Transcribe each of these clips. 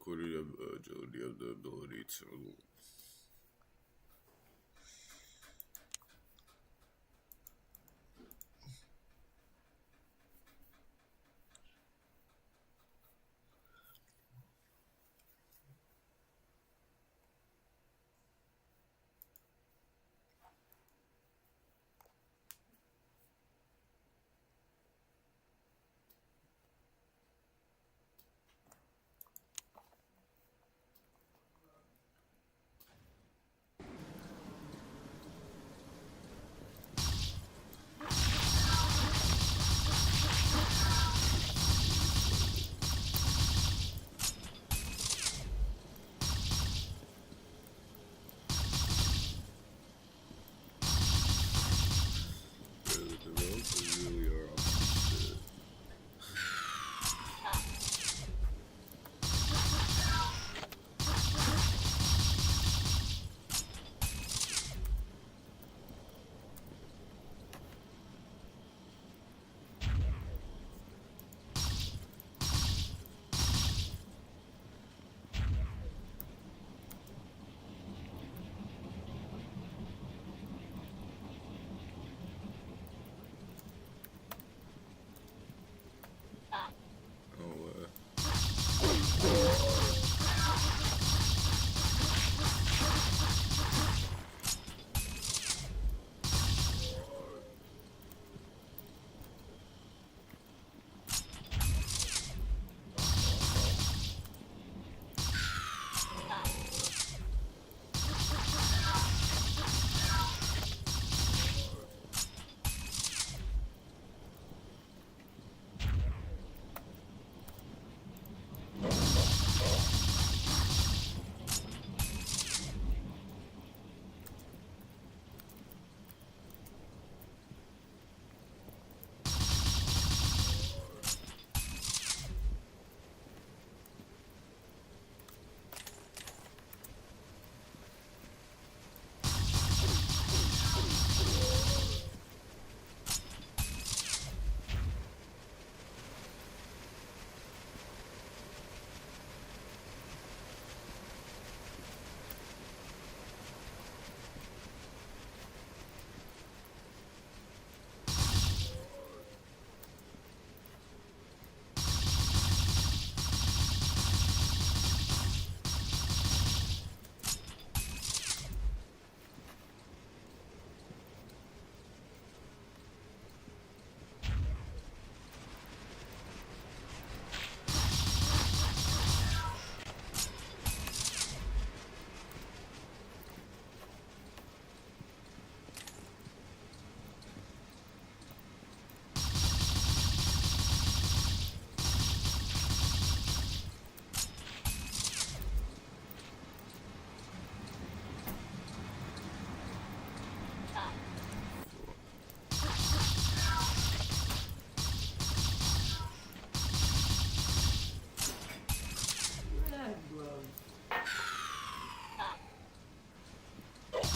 quality of agility of the ability to. The developers really are awesome.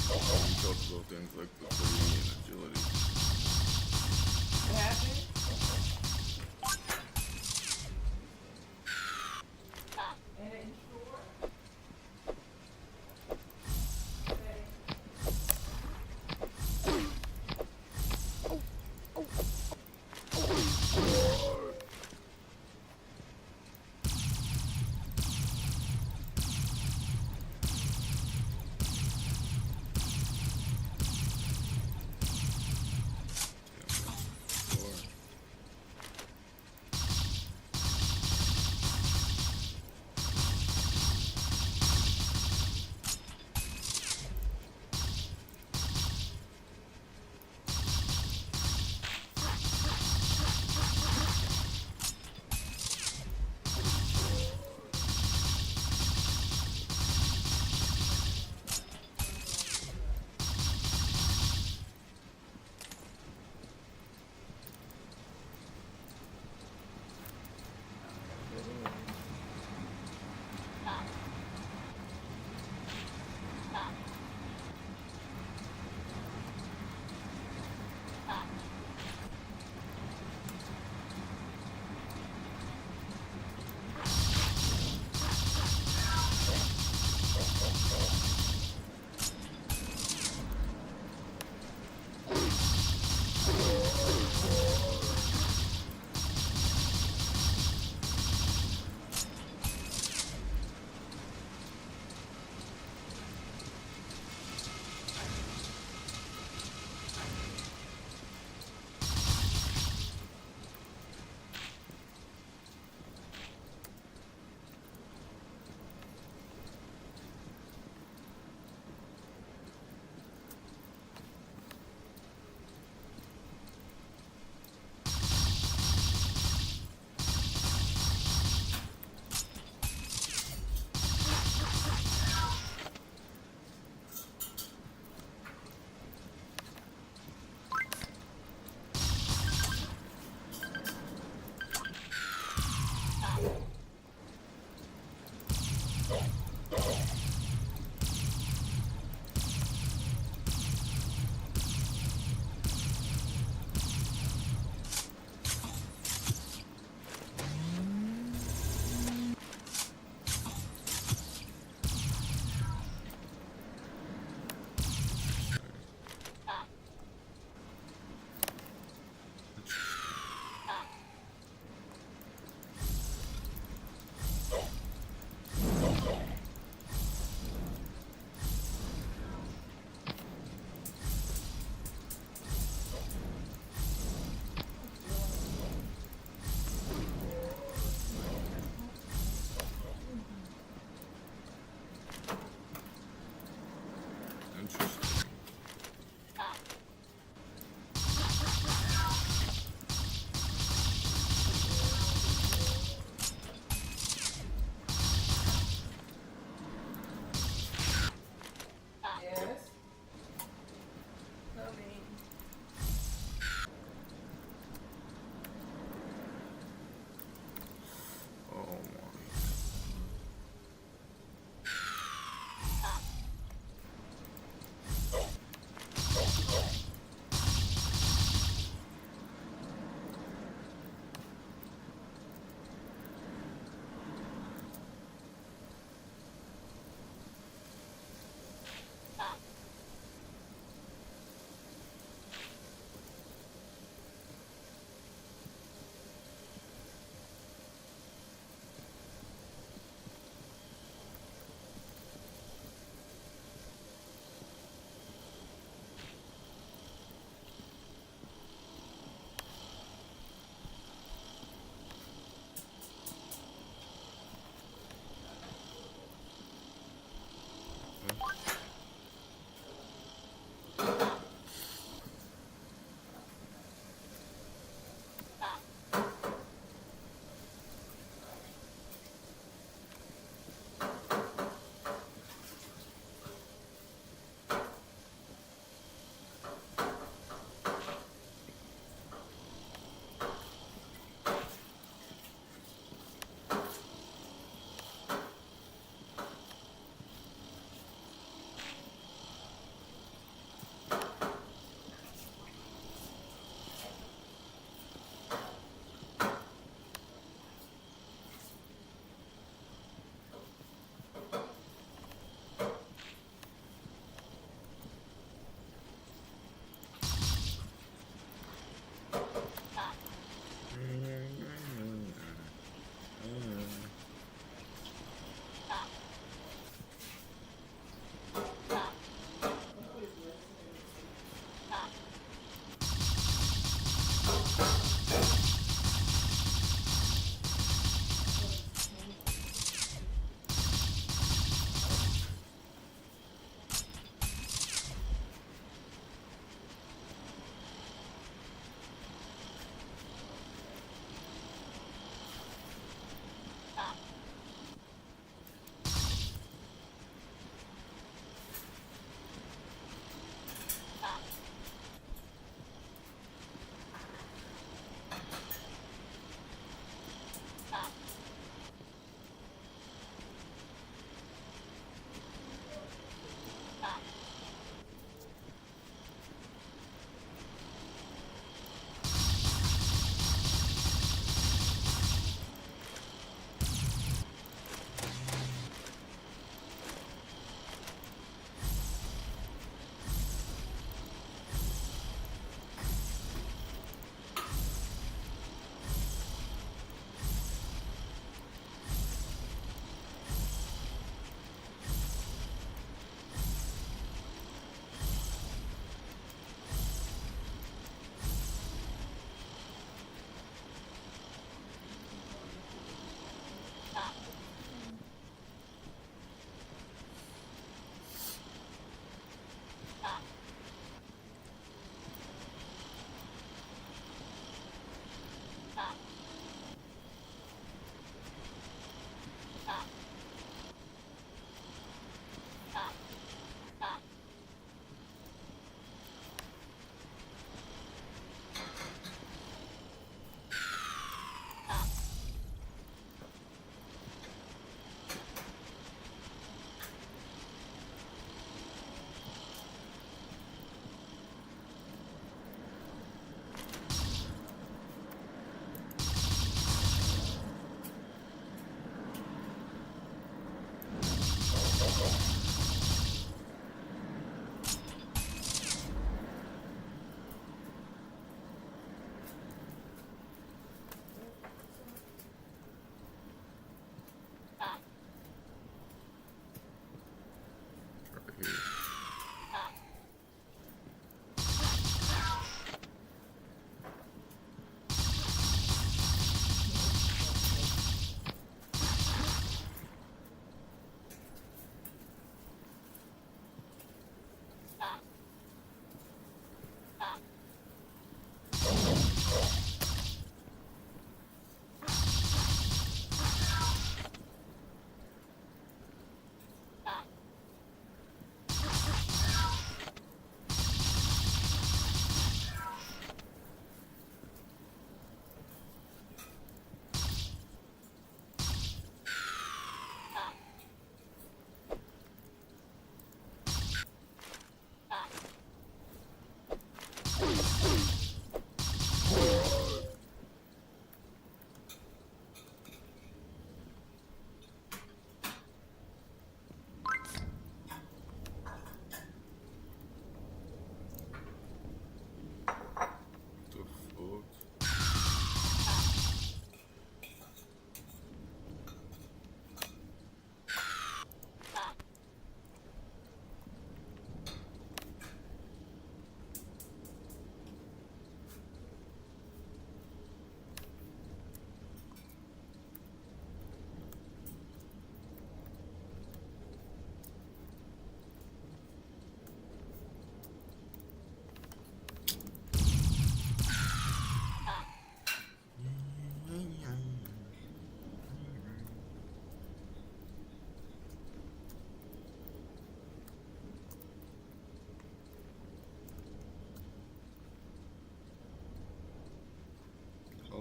Oh, we talked about things like liquidity and agility. What happened? And it sure.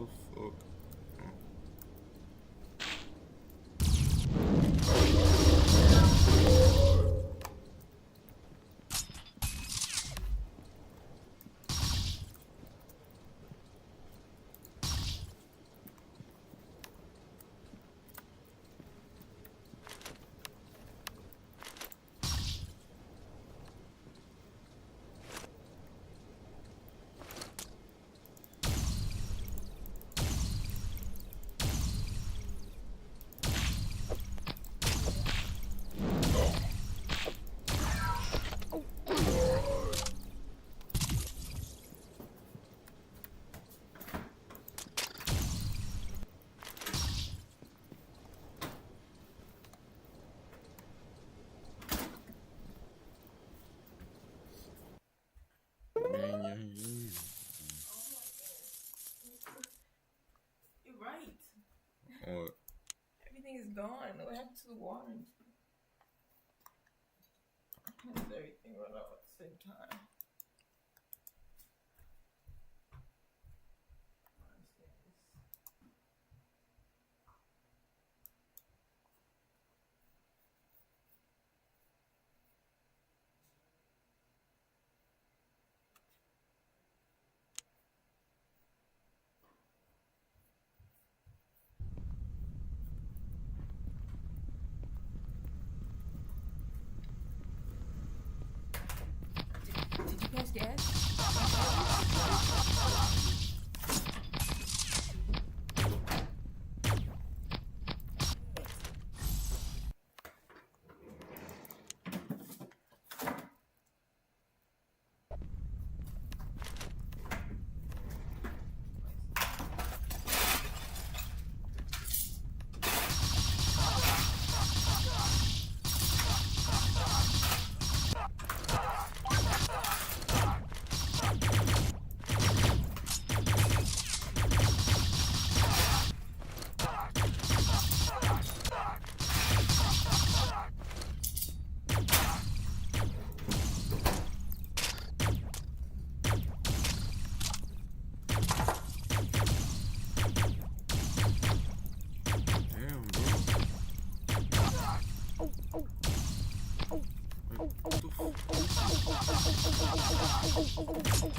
the fuck? You're right. What? Everything is gone. What happened to the water? How does everything run out at the same time? I don't understand this. Did you pass gas? Damn, bro. Like, what the fuck?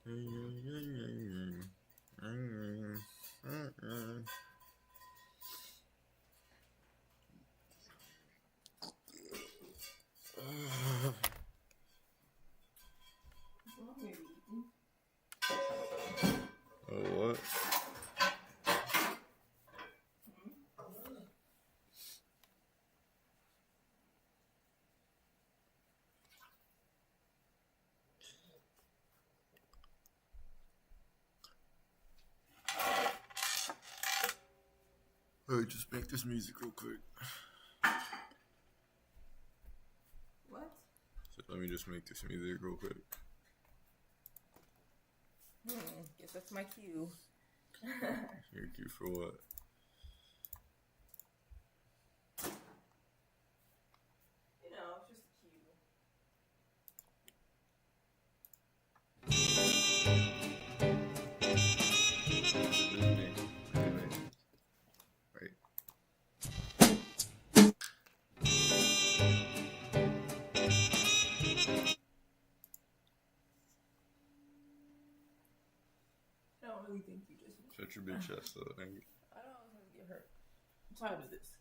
What's wrong with you, Ethan? Oh, what? Alright, just make this music real quick. What? So let me just make this music real quick. Guess that's my cue. Your cue for what? You know, it's just a cue. Right. I don't really think you just. Shut your big chest though. Thank you. I don't want to get hurt. I'm tired of this.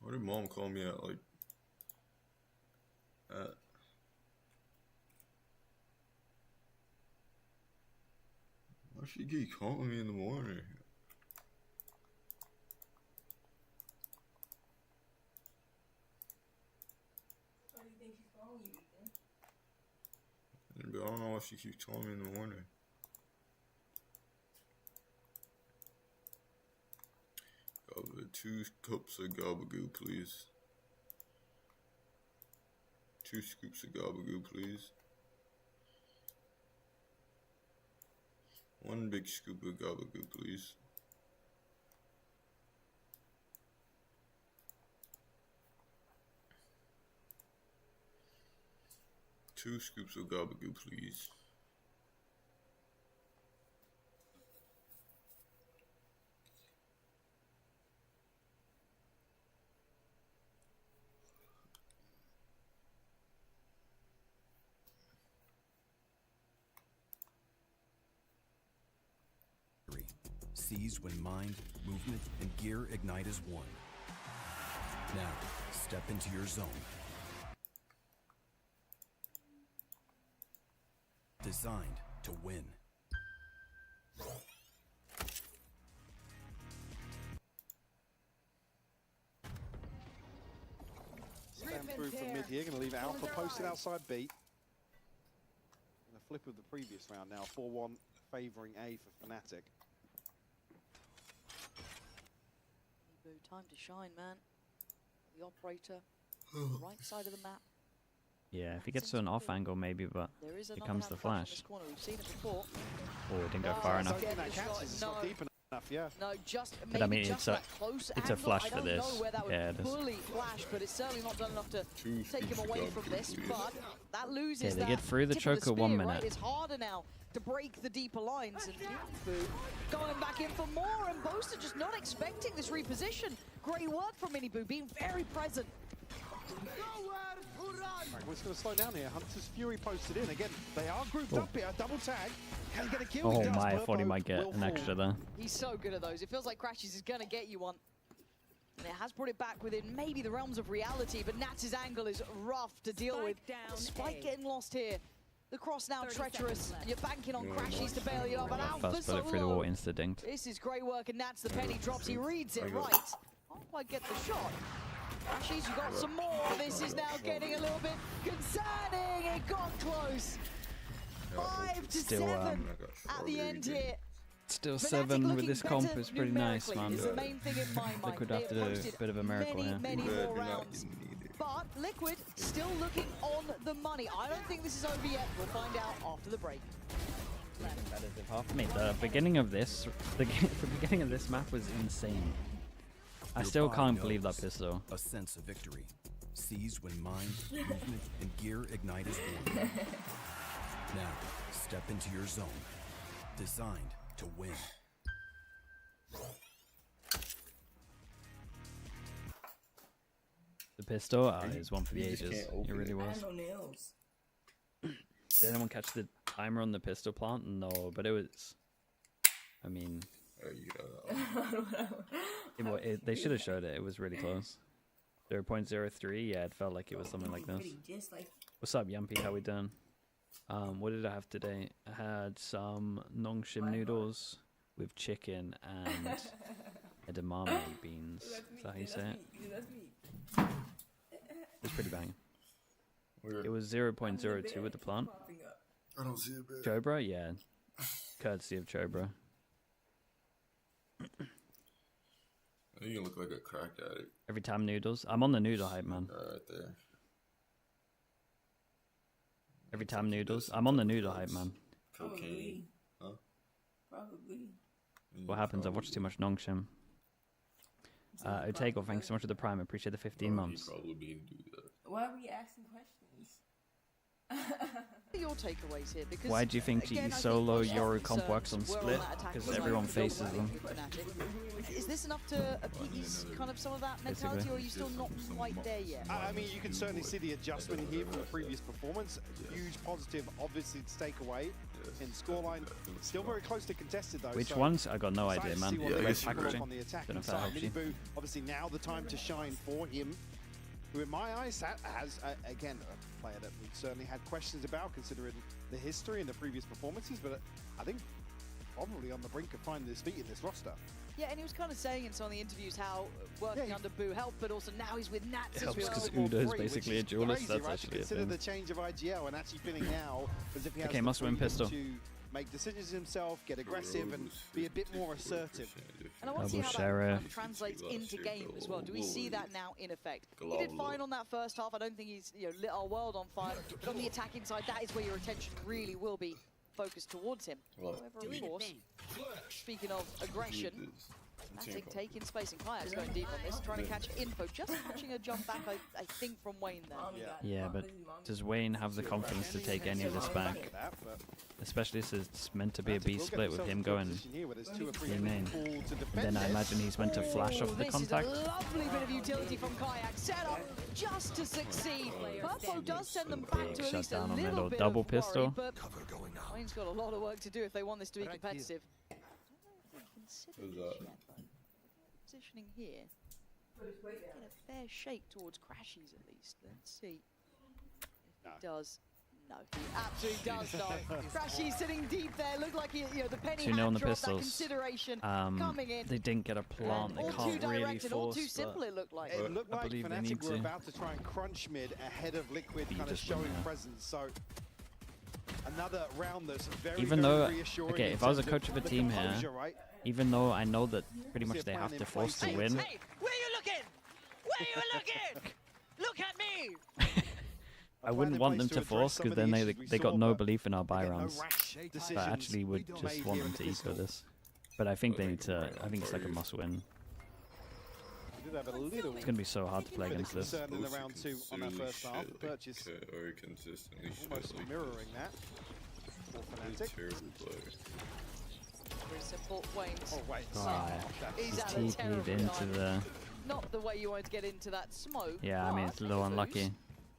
What did mom call me at like? Why she keep calling me in the morning? Why do you think she's calling you, Ethan? But I don't know why she keeps calling me in the morning. Gobble, 2 cups of gabagoo, please. 2 scoops of gabagoo, please. 1 big scoop of gabagoo, please. Two scoops of gabagoo, please. Seized when mind, movement, and gear ignite as one. Now, step into your zone. Designed to win. Stand through from mid here, going to leave it Alpha posted outside B. And a flip of the previous round now, 4-1 favouring A for Fnatic. Time to shine, man. The operator, right side of the map. Yeah, if he gets to an off angle maybe, but There is here another comes the hand flash in flash. this corner. We've seen it before. Oh, it didn't go Oh, far it's enough. okay. That catches, it's not deep enough, yeah. No, just But I maybe mean, just it's a- that close it's a angle. flash I for don't this. know where that would Yeah, it is. fully flash, but it's certainly not done enough to Two take him scoops of away from gabagoo, this. please. But that loses Okay, they that get through the tip of choke at 1 spear, minute. Right? It's harder now to break the deeper lines. And Boo going back in for more, and Boaster just not expecting this reposition. Great work from Miniboo, being very present. Right, well, it's going to slow down here. Hunter's Fury posted in. Again, they are grouped up here. Double tag. Can he get a kill? He Oh does. my, I thought he Burpo might get will an fall. extra there. He's so good at those. It feels like Crashes is going to get you one. And it has brought it back within maybe the realms of reality, but Nats' angle is rough to deal with. Spike getting lost here. The cross now treacherous. You're banking on Crashes to bail you up, and Alpha First bullet through the solo. wall, instinct. This is great work, and Nats the penny drops. He reads it right. Can't quite get the shot. Ashes, you got some more. This is now getting a little bit concerning. It got close. 5 to Still, 7 at the end here. Still Fnatic 7 with looking this comp better is pretty nice, numerically man. is the main thing in my mind. Liquid have to They do posted a bit of a miracle many, here. many Good, more you're not rounds. getting needed. But Liquid still looking on the money. I don't think this is over yet. We'll find out after the break. I mean, the beginning of this, the beginning of this map was insane. I Your still body can't believe that knows pistol. A sense of victory, seized when mind, movement, and gear ignite as one. Now, step into your zone, designed to win. The pistol is one for the You just ages. can't open It really it. I was. have no nails. Did anyone catch the timer on the pistol plant? No, but it was. I mean, they should have showed it. It was really close. 0.03. Yeah, it felt like it was something like this. Pretty just like What's up, Yumpy? How we doing? What did I have today? I had some nongshim noodles with chicken and edamame beans. Is that how you say it? That's me. It's pretty banging. Where? It was 0.02 with the plant. Popping up. I don't see it, bad. Chobra, yeah. Courtesy of Chobra. You look like a crack addict. Every time noodles. I'm on the noodle hype, man. Right there. Every time noodles. I'm on the noodle hype, man. Cocaine. Huh? Probably. What happens? I've watched too much nongshim. Otego, thanks so much for the prime. I appreciate the 15 months. Probably be do that. Why are we asking questions? Your takeaways here, because Why do you think again, GE I Solo most of the Euro comp works on concerns were split? that attacking Because side everyone with faces Fnatic. them. Is this enough to appease kind of some of that mentality, Basically. or are you still not quite there yet? I mean, you can certainly see the adjustment here from the previous performance. Huge positive, obviously, to take away. In scoreline, still very close to contested though. Which so ones? I got no excited idea, to man. see what Yeah, I they guess can you pull off could. on the attacking Don't know if that side. helps you. Miniboo, obviously now the time to shine for him, who in my eyes has again a player that we certainly had questions about considering the history and the previous performances, but I think probably on the brink of finding his feet in this roster. Yeah, and he was kind of saying in some of the interviews how working Yeah, under Boo helped, but also now he's with Nats as helps well. 'cause Level Udo is three, basically which a is duelist, crazy, that's right, actually to a consider thing. the change of IGL and actually feeling now as if he has Okay, the must win freedom pistol. to make decisions himself, get aggressive, and be a bit more assertive. And I want to see Double how sheriff. that translates into game as well. Do we see that now in effect? He Global. did fine on that first half. I don't think he's lit our world on fire. But on the attacking side, that is where your attention really will be focused towards him. Well, However, of course, speaking of aggression, Fnatic taking space, and Kayak's going deep on this, trying to catch info. Just catching a jump back, I think, from Wayne there. Yeah, but does Wayne have the confidence to take any of this back? Especially since it's meant to be a B split with him going in main. And then I imagine he's meant to flash off the This contact. is a lovely bit of utility from Kayak. Set up just to succeed. Purpo does send them back Big to at least a shutdown on little middle. bit Double of worry, pistol. but Wayne's got a lot of work to do if they want this to be competitive. Who's that? Positioning here. Get a fair shake towards Crashies at least. Let's see if he does. No, he absolutely does not. Crashies sitting deep there. Looked like the penny 2-0 on the had dropped, that pistols. consideration coming in. They didn't get a plant. They all too can't really direct and all force. too simple, But it looked like. It looked I like believe they need Fnatic were to. about to try and crunch mid ahead of Liquid, You kind of just win showing there. presence. So another round that's very, Even very though- reassuring. okay, in if I was a terms coach of a the team here, composure, right? even though I know that pretty much See a they plan have in to force place to here. win, Hey, where are you looking? Where are you looking? Look at me! I wouldn't want them to force because then they got no belief in our buy Again, no rounds. rash So decisions I actually would made just here want in them the to pistol. eco this. But I think they need to. I think it's like a must win. We did have a little It's gonna be so hard to play bit of against this. concern in the round two on that first half. Purchase Or consistently almost shit, like, mirroring that for he's a Fnatic. terrible player. Very simple. Wayne's Oh wait, Right. He's He's had a TP'd terrible into time. the. Not the way you wanted to get into that smoke. Yeah, I mean it's a little unlucky.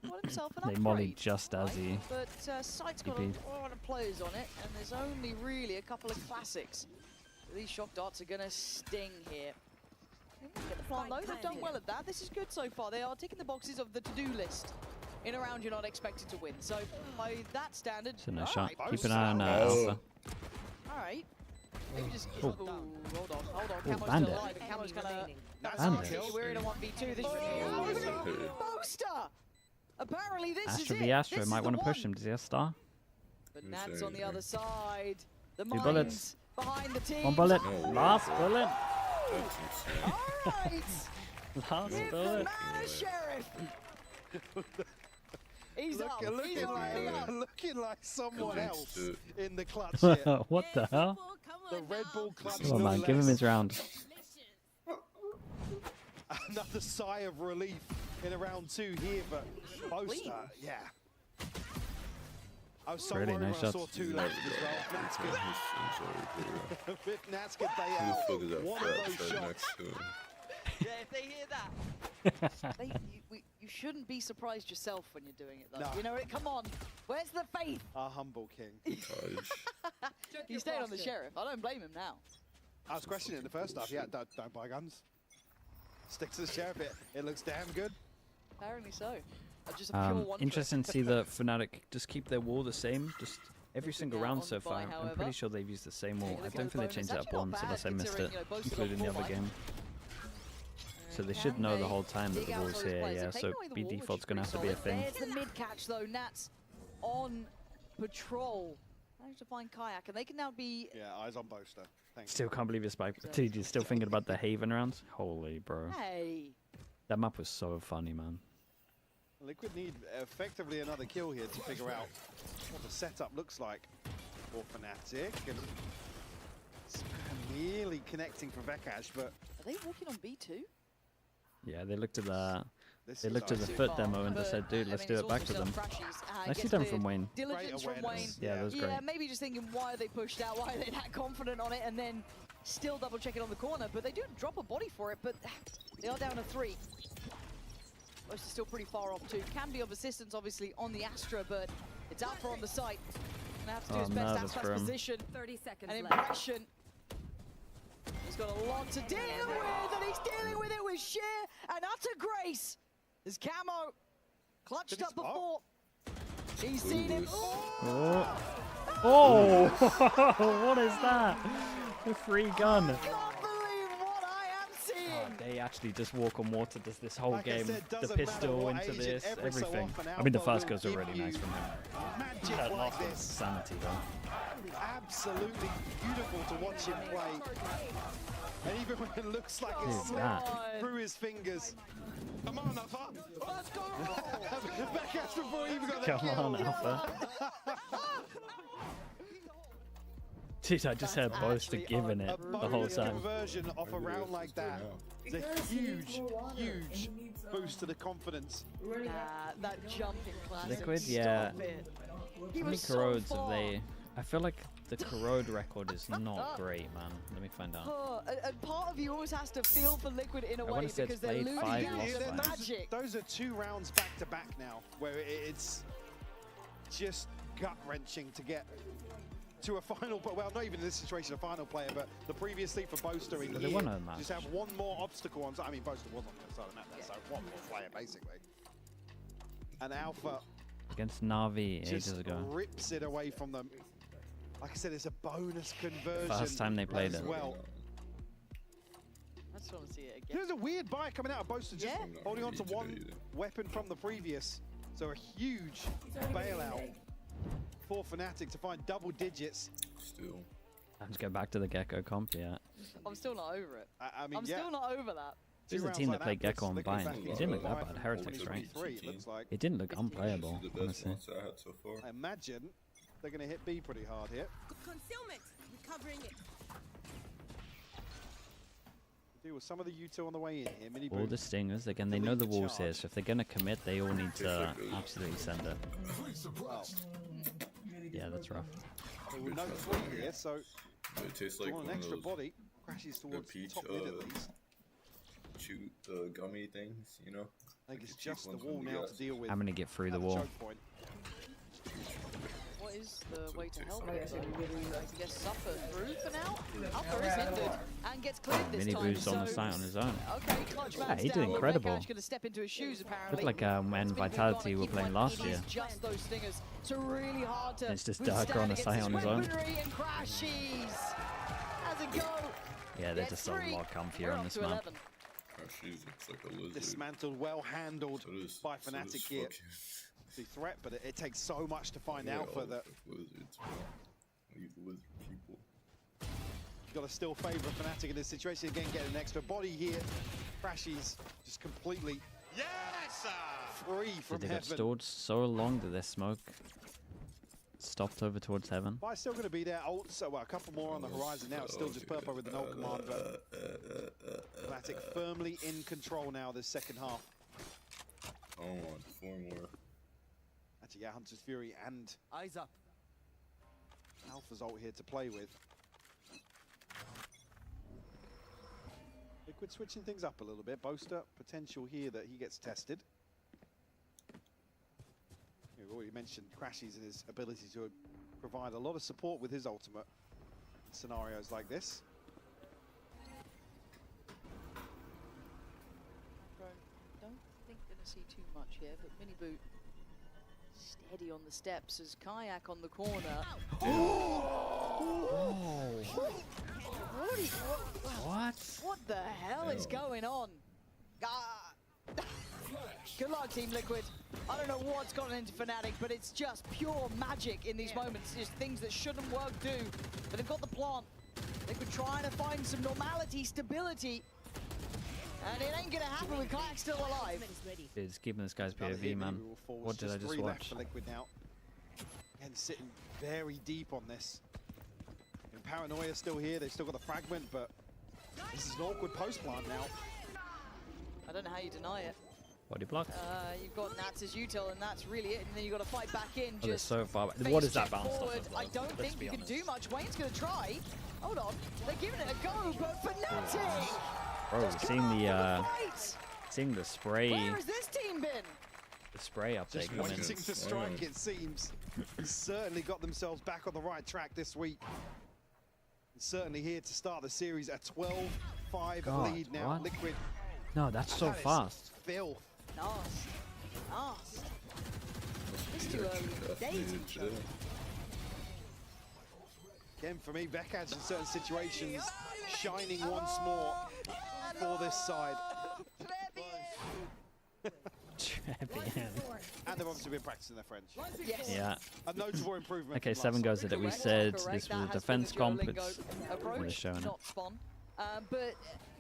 Got himself an They mollied upgrade, just as he. But Sight's got TP'd. a lot of players on it, and there's only really a couple of classics. These shock darts are going to sting here. Get the plant though, they've done well at that. This is good so far. They are ticking the boxes of the to-do list in a round you're not expected to win. So by that standard, So no all shot. right, Keep an eye on Oh. Alpha. all right. Maybe just Oh. hold on. Oh, Camo's Bandit. still alive, and Camo's gonna That's And RT. it. We're in a 1v2. This Boaster! Apparently this Astra is v it. Astra This might is want the to push one. him. Does he have star? But Who's Nats saying on the other anything? side. The Two minds bullets. behind the team. One bullet. No way, Last bro. bullet. That's insane. All right. Last Give the bullet. man a sheriff. He's up. He's looking, already up. looking like someone That's else it. in the clutch here. What the hell? The Red Bull clutch. Come on, no man. Give him less. his round. Another sigh of relief in a round 2 here, but Boaster, yeah. I was so Really worried when nice I saw shots. 2 left as well. Nats could, I'm sorry, bro. if Nats could bait Who out the fuck is that one of fat those shit shots. next to him? Yeah, if they hear that. You shouldn't be surprised yourself when you're doing it, though. No. You know, come on. Where's the faith? Our humble king. Taj. He stayed on the sheriff. I don't blame him now. I was questioning it in the first half. Yeah, don't buy guns. Stick to the sheriff. It looks damn good. Apparently so. Just a pure one. Interesting to see the Fnatic just keep their wall the same, just every single out round on so buy, far. I'm however. pretty sure they've used the same wall. Taking a I look at don't the think they bonus. changed that Actually not once, bad, unless I missed it, considering, both have got including the 4 other buys. game. So they should know the whole time that Dig the out wall's those here, players. yeah. They're So taking away the B wall, which default's is gonna have to pretty be a solid. thing. There's the mid catch though. Nats on patrol. Managed to find Kayak, and they can now be. Yeah, eyes on Boaster. Thanks. Still can't believe it's spike. TG still thinking about the Haven rounds. Holy bro, Hey. that map was so funny, man. Liquid need effectively another kill here to figure out what the setup looks like for Fnatic. And it's nearly connecting for Vekash, but Are they walking on B2? Yeah, they looked at the this they is looked at the icy. foot demo and just But, said, dude, I let's mean, do it's it back also to them. still Crashies, Nicely gets done the from Wayne. Diligence from Wayne. awareness. Yeah, that was Yeah, great. maybe just thinking why they pushed out, why they're that confident on it, and then still double check it on the corner. But they do drop a body for it, but they are down to 3. Most is still pretty far off too. Can be of assistance, obviously, on the Astra, but it's Alpha on the site. Gonna have to do Oh, his best. nervous for Astra's him. position 30 seconds and left. impression. He's got a lot to deal with, and he's dealing with it with sheer and utter grace. His camo clutched Did he up spot? before. He's seen it. Oh, oh! What is that? A free gun. Can't believe what I am seeing. Oh, they actually just walk on water this whole Like I game. said, The doesn't matter pistol what into agent, this, every so everything. often I mean, the Alpha first will goes are give really you nice from him. magic That like last one's this. sanity though. Absolutely beautiful to watch him play. And even when it looks like Dude, it's that. slipped through his fingers. Come on, Alpha! Let's go. Vekash before he even got the Come kill. on, Alpha. Jeez, I just heard Boaster giving it A the whole bonus time. conversion off a round like that is a Because he needs huge, more water and huge he needs, boost to the confidence. running That jump in classic. Liquid, Stop yeah. it. He How many was so corrodes far. have they? I feel like the corrode record is not great, man. Let me find out. Oh, and part of you always has to feel for Liquid in a I way wanna say it's because they're played losing 5, out lost to the 5. magic. Those are 2 rounds back to back now, where it's just gut-wrenching to get to a final, but well, not even in this situation a final player, but the previously for Boaster in But they here, won a match. just have one more obstacle on. I mean, Boaster was on the side of the map, there, so one more player basically. And Alpha Against Na'Vi just ages ago. rips it away from them. Like I said, it's a bonus conversion. First time they played as it. well. I just want to see it again. There's a weird buy coming out of Boaster, just Yeah. holding on to Not one ready today. weapon from the previous. So a huge bailout for Fnatic to find double digits. Still. Let's go back to the Gecko comp, yeah. I'm still not over it. I mean, I'm yeah. still not over that. This is Two a team rounds that played puts Gecko on Liquid Bind. back It into didn't look the that fight bad. for Heretics, right? 43, it looks like. It didn't look unplayable, This is the best honestly. monster I had so far. I imagine they're going to hit B pretty hard here. Concealment. Recovering it. Deal with some of the U2 on the way in here. Mini All boot. the stingers, again, they To know lead the the walls here, charge. so if they're going to commit, they all need to absolutely send it. Well, Yeah, that's rough. they will know 3 here, so It tastes they like want one an of extra those body. Crashes towards peach, top mid at least. chew gummy things, you know? I think Like it's the cheap just the ones wall from the now gas. to deal with. I'm going to get through the at wall. choke point. What is the way to help Oh, yeah, him? so though? really, like, I guess suffer through for now. Alpha is hindered and gets cleared this Mini time. boost on the so- site on his own. Okay, clutch Yeah, man's he did down. incredible. Vekash gonna step into his shoes apparently. Looked like when It's been Vitality good were going, playing keep last going. year. It is just those stingers. So really hard to And it's just withstand Darker on the against site this on his own. weaponry and Crashies. How's it go? Yeah, they're Gets just a 3. lot comfier We're on up this to map. 11. Crashies looks like a lizard. Dismantled, well handled by Fnatic here. The threat, but it takes so much to find Alpha that lizards, bro. These lizard people. you've got to still favor Fnatic in this situation. Again, getting an extra body here. Crashies just completely free from Did they get heaven. stored so long that their smoke stopped over towards heaven? Fire's still going to be there. So well, a couple more on the horizon now. It's still just Purpo with the null command, but Fnatic firmly in control now this second half. Oh, 4 more. Actually, yeah, Hunter's Fury and Eyes up. Alpha's ult here to play with. Liquid switching things up a little bit. Boaster potential here that he gets tested. We've already mentioned Crashies and his ability to provide a lot of support with his ultimate in scenarios like this. Don't think we're going to see too much here, but Mini Boot steady on the steps as Kayak on the corner. What the hell is going on? Good luck, Team Liquid. I don't know what's gotten into Fnatic, but it's just pure magic in these moments. Just things that shouldn't work do. But they've got the plant. Liquid trying to find some normality, stability. And it ain't gonna happen with Kayak still alive. It's keeping this guy's Another POV, hit, man. maybe we'll force What did I just 3 left watch? for Liquid now. And sitting very deep on this. And Paranoia still here. They've still got the fragment, but this is an awkward post plant now. I don't know how you deny it. Body block. You've got Nats as util, and that's really it. And then you've got to fight back in. Oh, they're Just so far back. face What is that check bounce off forward. of, though? I don't Let's think be you can honest. do much. Wayne's going to try. Hold on. They're giving it a go, but Fnatic! Bro, seeing the spray, Where has this team been? the spray uptake Just coming in. waiting to strike, it seems. He's certainly got themselves back on the right track this week. And certainly here to start the series, a 12-5 God, lead now. what? Liquid. No, that's so That is fast. filth. Nasty. It's too early in the day to be Again, for me, Bekaj in certain situations, shining once more for this side. Trebian. And they've obviously been practicing their French. Yes. Yeah. A notable improvement. Okay, from 7 last goes time. at it. We Correct, said correct. this That was a has defense been the comp. Duolingo It's approach, really showing it. not spawn. But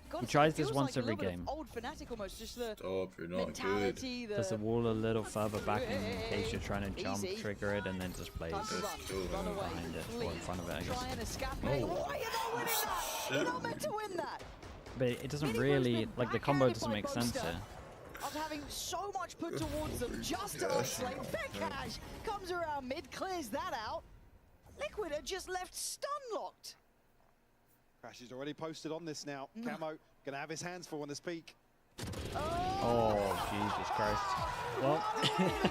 God, He tries it this feels once like a every little bit game. of Old Fnatic almost, just the Stop, you're not good. mentality, Does the the wall a little further back in case you're trying to jump, Easy. trigger it, and then just plays time to run away, behind it or in flee, front of it, I guess. try and escape. Why are you not winning that? You're not meant to win that. But it doesn't Mini really, Boo's been like, the combo backhanded doesn't by make sense Boaster here. After having so much put towards them just to isolate, Bekaj comes around mid, clears that out. Liquid are just left stun-locked. Crash is already posted on this now. Camo gonna have his hands full on this peak. Oh, Jesus Christ. Well,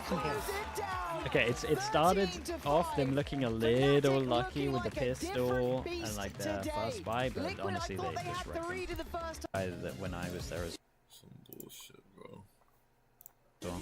Close it down. okay, it started 13 to off them 5. looking a little Fnatic lucky looking with the like a pistol different and beast like their today. first buy, but Liquid, honestly I thought they they just had wrecked 3 them. to the first. When I was there as Some bullshit, bro. well.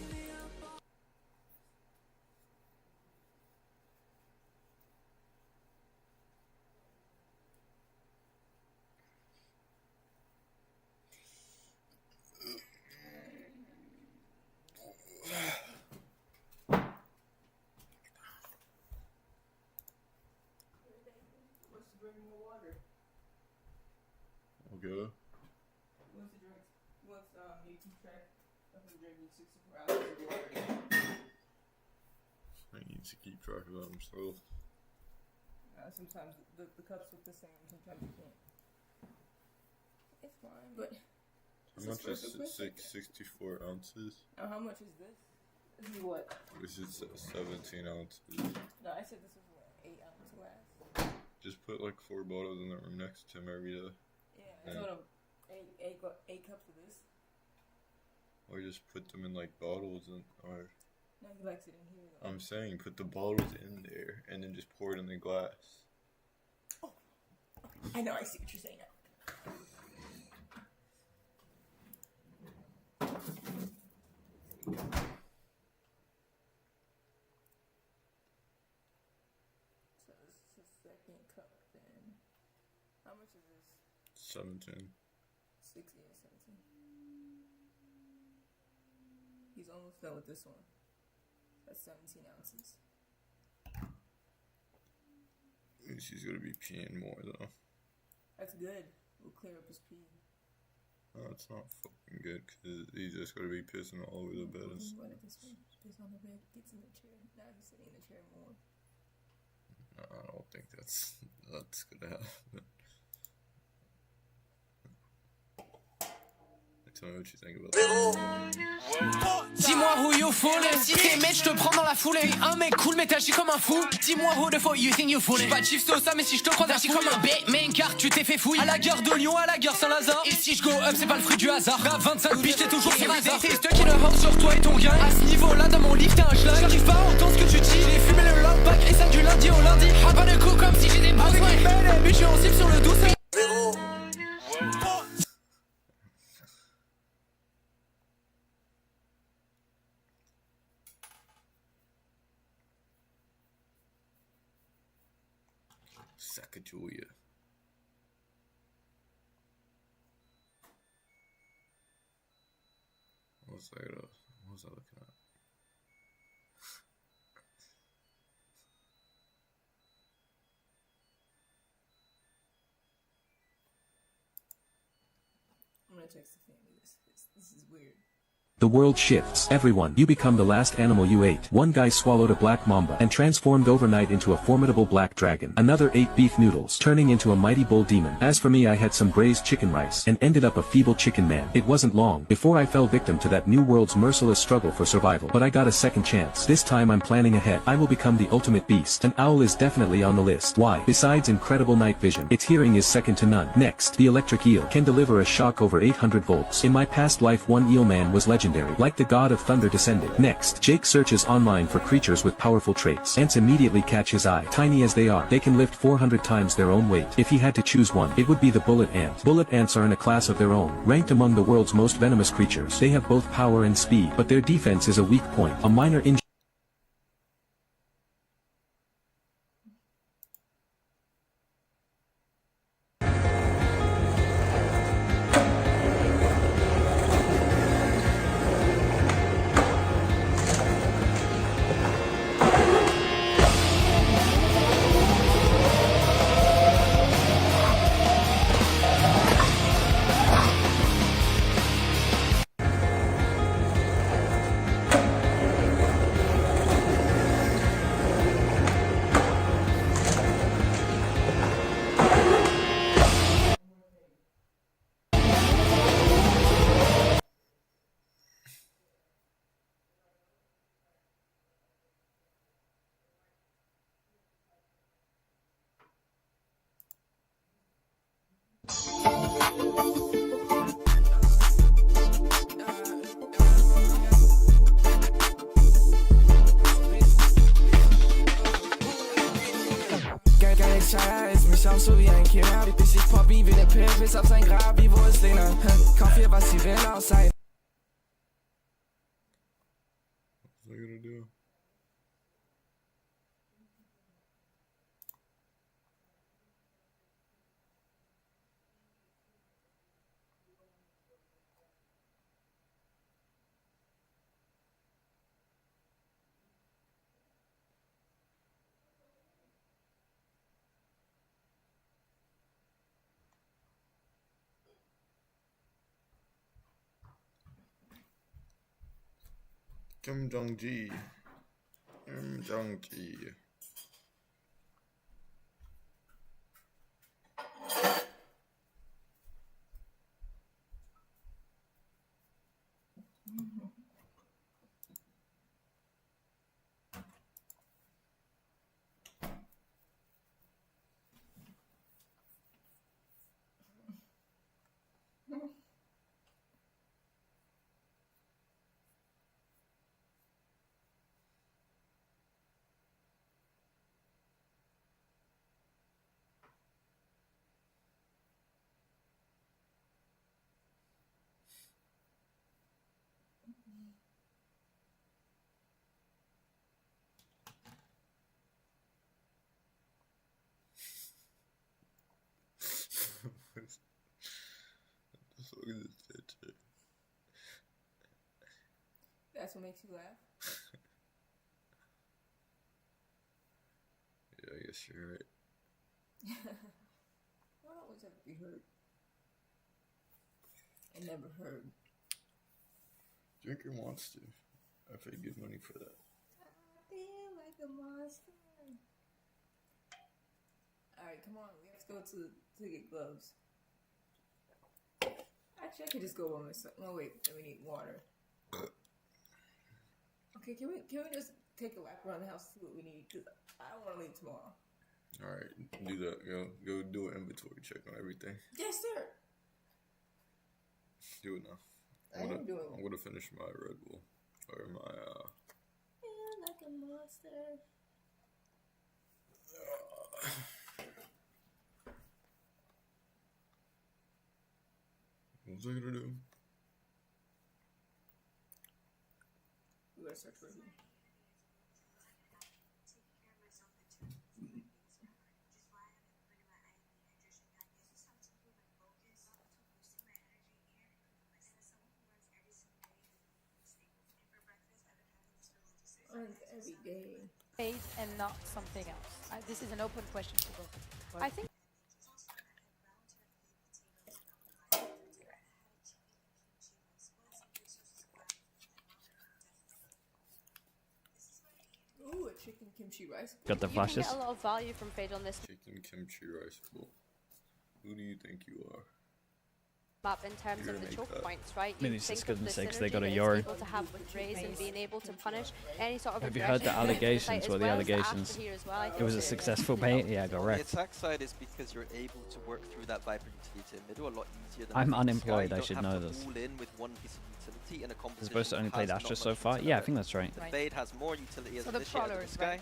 What's to bring more water? Okay. What's to drink? What's you keep track of him drinking 64 ounces of water? I need to keep track of that himself. Sometimes the cups look the same. Sometimes you can't. It's fine, but How much is 64 ounces? now how much is this? This is what? This is 17 ounces. No, I said this was what, 8-ounce glass. Just put like 4 bottles in the room next to him every day. Yeah, I told him 8 cups of this. Or just put them in like bottles and or Now he likes it in here. Though. I'm saying put the bottles in there and then just pour it in the glass. I know. I see what you're saying now. So this is the second cup then. How much is this? 17. 6, yeah, 17. He's almost done with this one. That's 17 ounces. She's gonna be peeing more though. That's good. We'll clear up his pee. No, it's not fucking good because he's just gonna be pissing all over the bed. He's running this way. Piss on the bed. Gets in the chair. Now he's sitting in the chair more. No, I don't think that's gonna happen. Tell me what you think about that. Dis-moi who you fooling. Si t'es mec, je te prends dans la foulée. Un mec cool, mais t'agis comme un fou. Dis-moi who the fuck you think you fooling. Pas de chiffre ça, mais si je te crois, t'agis comme un Batman, car tu t'es fait fouiller. À la gare de Lyon, à la gare Saint-Lazare. Et si je go up, c'est pas le fruit du hasard. Rap 25 piges, t'es toujours sur hasard. T'es stuck in a house sur toi et ton gain. À ce niveau-là, dans mon livre, t'es un schlag. J'arrive pas à entendre ce que tu dis. J'ai fumé le love pack et ça du lundi au lundi. Ah, pas de coup comme si j'ai des besoins. Avec une belle but, je suis en cible sur le dos. Sacagawea. What was I looking at? I'm gonna text the family. This is weird. The world shifts. Everyone, you become the last animal you ate. One guy swallowed a black mamba and transformed overnight into a formidable black dragon. Another ate beef noodles, turning into a mighty bull demon. As for me, I had some braised chicken rice and ended up a feeble chicken man. It wasn't long before I fell victim to that new world's merciless struggle for survival. But I got a second chance. This time I'm planning ahead. I will become the ultimate beast. An owl is definitely on the list. Why? Besides incredible night vision, its hearing is second to none. Next, the electric eel can deliver a shock over 800 volts. In my past life, one eel man was legendary, like the god of thunder descended. Next, Jake searches online for creatures with powerful traits. Ants immediately catch his eye. Tiny as they are, they can lift 400 times their own weight. If he had to choose one, it would be the bullet ant. Bullet ants are in a class of their own, ranked among the world's most venomous creatures. They have both power and speed, but their defense is a weak point. A minor injury. Scheiß, mich auch so wie ein Killer. Bis ich Poppy wie ne Pill, bis auf sein Grab, wie wo ist Lena? Kauf ihr, was sie will, aus sein. What's I gonna do? Kim Jong-ji. Kim Jong-ji. That's what makes you laugh? Yeah, I guess you're right. Why don't always have to be heard? I never heard. Drinker wants to. I pay good money for that. I feel like a monster. Alright, come on. We have to go to get gloves. Actually, I could just go by myself. No, wait. Then we need water. Okay, can we just take a lap around the house to see what we need? Because I don't want to leave tomorrow. Alright, do that. Go do an inventory check on everything. Yes, sir. Do it now. I am doing I'm gonna finish my Red Bull. Or my, feel like a monster. What was I gonna do? We gotta search for him. Every day. Fade and not something else. This is an open question to both. I think. Ooh, a chicken kimchi rice. Got the You can flashes. get a lot of value from Fade on this Chicken kimchi rice bowl. Who do you think you are? map in terms You're of the gonna choke make that. points, right? Maybe You it's just think good of in the 6 they synergy got a that Yori. it's able to have with Raze and being able to punish any sort of Have you heard the aggression from allegations? site, What as the well as allegations? after here as well. I It was a think successful you know, bait. Yeah, I got The wrecked. attack side is because you're able to work through that Viper utility in middle a lot easier than I'm with the Sky. unemployed, You I don't should have know to this. all in with one piece of utility in a You're competition supposed to only that play has not Astra much so far. utility. Yeah, I think that's right. The Right. Fade has more utility as So a the initiator than the prowlers, Sky. right?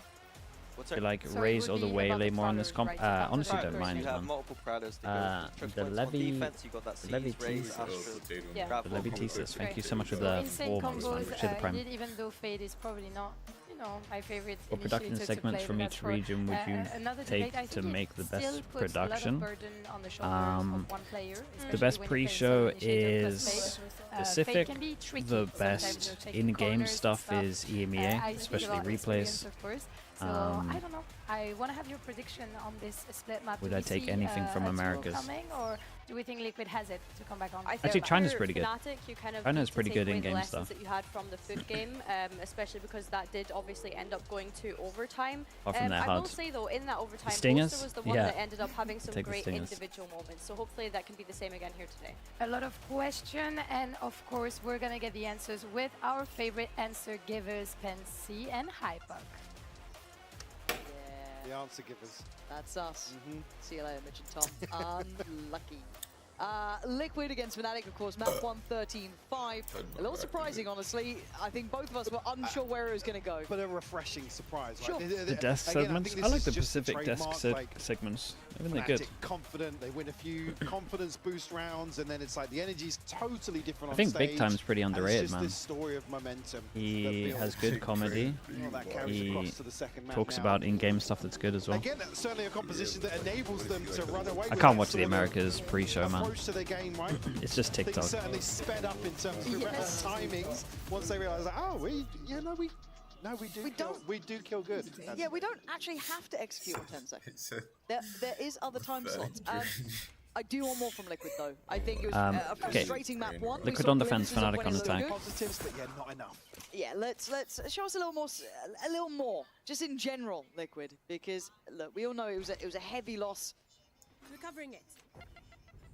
What's Do that? you like So it Raze would or the be about Waylay the more on this prowlers, comp? right, to Honestly, counter don't that mind You it, have man. multiple prowlers to Uh, go choke the points. On Levy- defense, you got that the Levy Siege, Raze, tease- Astra. Potato. Yeah. Grab Levy one. Thesis, thank you so Great. much for So the insane 4 months, man. combos, Appreciate the prime. even though Fade is probably not, you know, my favorite What production initiator to segments play, from but each that's for, region would you another take debate. I to think it make the still best puts a lot of production? burden on the shoulders of one player, The especially best when you play pre-show solo initiator plus is Fade. specific. Fade can be tricky The sometimes, best you know, taking in-game corners and stuff stuff. is EMEA, I speak especially about experience, replays. of course. So I don't know. I want to have your prediction on this split map. Would Do I we take see, anything from a duel Americas? coming, or do we think Liquid has it to come back on? I think Actually, China's for pretty good. Fnatic, you kind of China's need to pretty take good away in-game the lessons stuff. that you had from the Foot game, especially because that did obviously end up going to overtime. Apart from their I will HUD. say though, in that overtime, Stingers? Bolster was the one Yeah. that ended up having some Take the great Stingers. individual moments. So hopefully that can be the same again here today. A lot of question, and of course we're gonna get the answers with our favorite answer givers, Pensy and Hypuck. The Yeah, answer givers. that's us. Mm-hmm. See you later, Mitch and Tom. Unlucky. Liquid against Fnatic, of course, map 113-5. A little surprising, honestly. I think both of us were unsure where it was going to go. But a refreshing surprise, right? Sure. The desk Again, I segments. think I this like is the just a Pacific desk trademark, segments. I think they're good. Fnatic confident, they win a few confidence boost rounds, and then it's like the energy's totally different I on think stage. Big Time's pretty and underrated, it's just man. this story of momentum. He that has builds. good comedy. Well, that carries He across to the second map talks now. about in-game stuff that's good as well. Again, certainly a composition that enables them to run away. I with can't that watch the sort of Americas pre-show, man. approach to the game, right? It's just Things TikTok. certainly sped up in terms of Yes. timings once they realised, like, oh, we do kill good. Yeah, we don't actually have to execute in 10 seconds. It's a There is other time slots. factory. I do want more from Liquid, though. I think it was Okay. a frustrating map one. We Liquid saw on defense, glimpses of Fnatic when on it looked attack. good. Positives, but yeah, not enough. Yeah, let's show us a little more, just in general, Liquid, because look, we all know it was a heavy loss Recovering it.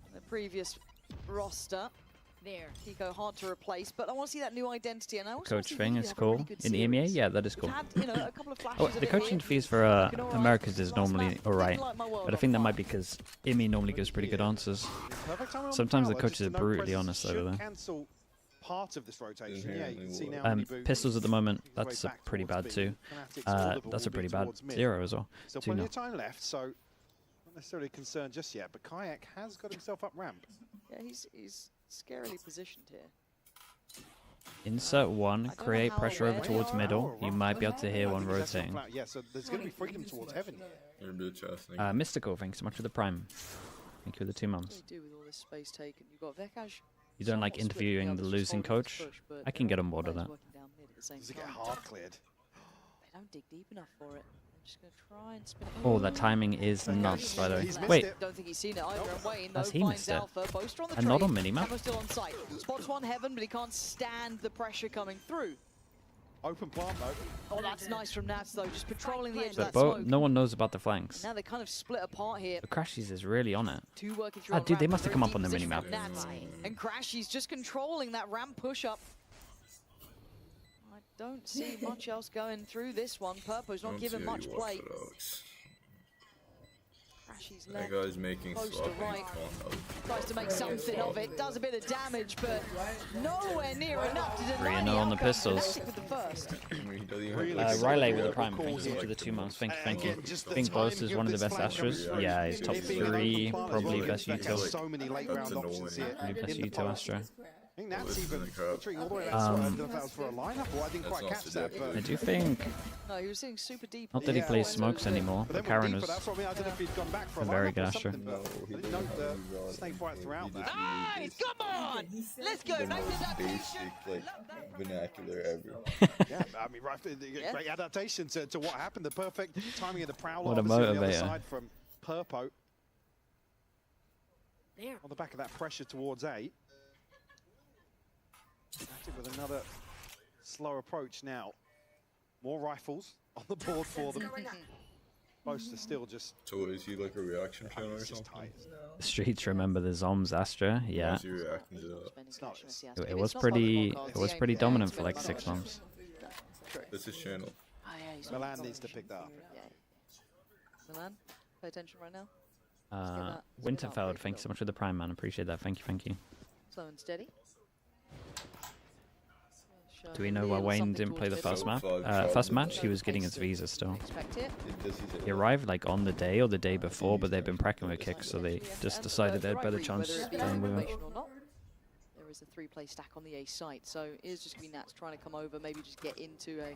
in the previous roster. There. Kiko hard to replace, but I want to see that new identity, and I also Coach want to see thing you is have a cool. really good In EMEA, series. yeah, that is We've cool. had, you know, a couple of flashes Oh, of the it coaching here. fees for Looking all right. Americas is Last normally map, didn't alright, light my world but I on think that fire. might be because IMI normally gives pretty good answers. Perfect timing on Sometimes the power, coaches just are no brutally presence honest over should there. cancel part of this rotation. Yeah, you can see now. Pistols at the moment, that's a pretty bad too. That's a pretty bad 0 as well. So 2-0. plenty of time left, so not necessarily concerned just yet, but Kayak has got himself up ramp. Yeah, he's scarily positioned here. Insert one, know create how pressure over aware towards they are. middle. You might be able to hear I one think that's rotating. flat. Yeah, so there's going to be freedom towards heaven. You're a bitch ass nigga. Mystical, thanks so much for the prime. Thank you for the 2 months. What do you do with all this space taken? You've got Vekaj You don't like interviewing the losing coach? I can get on board with that. Does it get hard cleared? They don't dig deep enough for it. I'm just going to try and spin it. Oh, that timing is nuts, by the way. He's missed Wait, it. Don't think he's seen it either. And Wayne, though, has he finds missed it? Alpha. Boaster on the And not trade. on minimap? Emma's still on site. Spots one Heaven, but he can't stand the pressure coming through. Open plant mode. Oh, that's nice from Nats, though. Just patrolling the edge of but that smoke. no one knows about the flanks. Now they kind of split apart here. But Crashies is really on it. Two working through Ah, on dude, they ramp, must have very come up deep on the position minimap. from Nats. And Crashy's just controlling that ramp push-up. I don't see much else going through this one. Purpo's not given much play. Crashy's That left. guy's making Close to sloppy right. con. Tries to make something of it. Does a bit of damage, but nowhere near enough to deny 3-0 the on the outcome. pistols. Fnatic with the first. Riley with the prime. Thank you for the 2 months. Thank you, thank you. I think Boast is one of the best Astros. Yeah, he's top 3, probably best util. So many late round options here. Probably best util Astro. I think that's even featuring all the way around. I don't know if that was for a lineup or I didn't quite catch that. But I do think, No, he was sitting super deep. not that he plays smokes anymore, but Karen was that's what I mean. I don't know if he'd gone back for a a very lineup good or Astro. something, but I didn't know the snake fight throughout that. Nice! Come on! Let's go! Nice adaptation! Basic, like, vernacular ever. Yeah, I mean, right, great adaptation to what happened. The perfect timing of the Prowler. What a obviously on the other motivator. side from Purpo. On the back of that pressure towards 8. Fnatic with another slow approach now. More rifles on the board for them. Boaster still just... So is he like a reaction channel or something? The streets remember the Zoms Astra. Yeah, How's he reacting to that? It's not. it was pretty dominant for like 6 months. That's his channel. Milan needs to pick that up. Milan, pay attention right now. Winterfeld, thank you so much for the prime, man. Appreciate that. Thank you, thank you. Slow and steady. Do we know why Wayne didn't play the first map? First match, he was getting his visa still. Expect it. He arrived like on the day or the day before, but they've been practicing with kicks, so they just decided they had better chance playing with him. There is a 3-play stack on the A site, so it's just going to be Nats trying to come over, maybe just get into a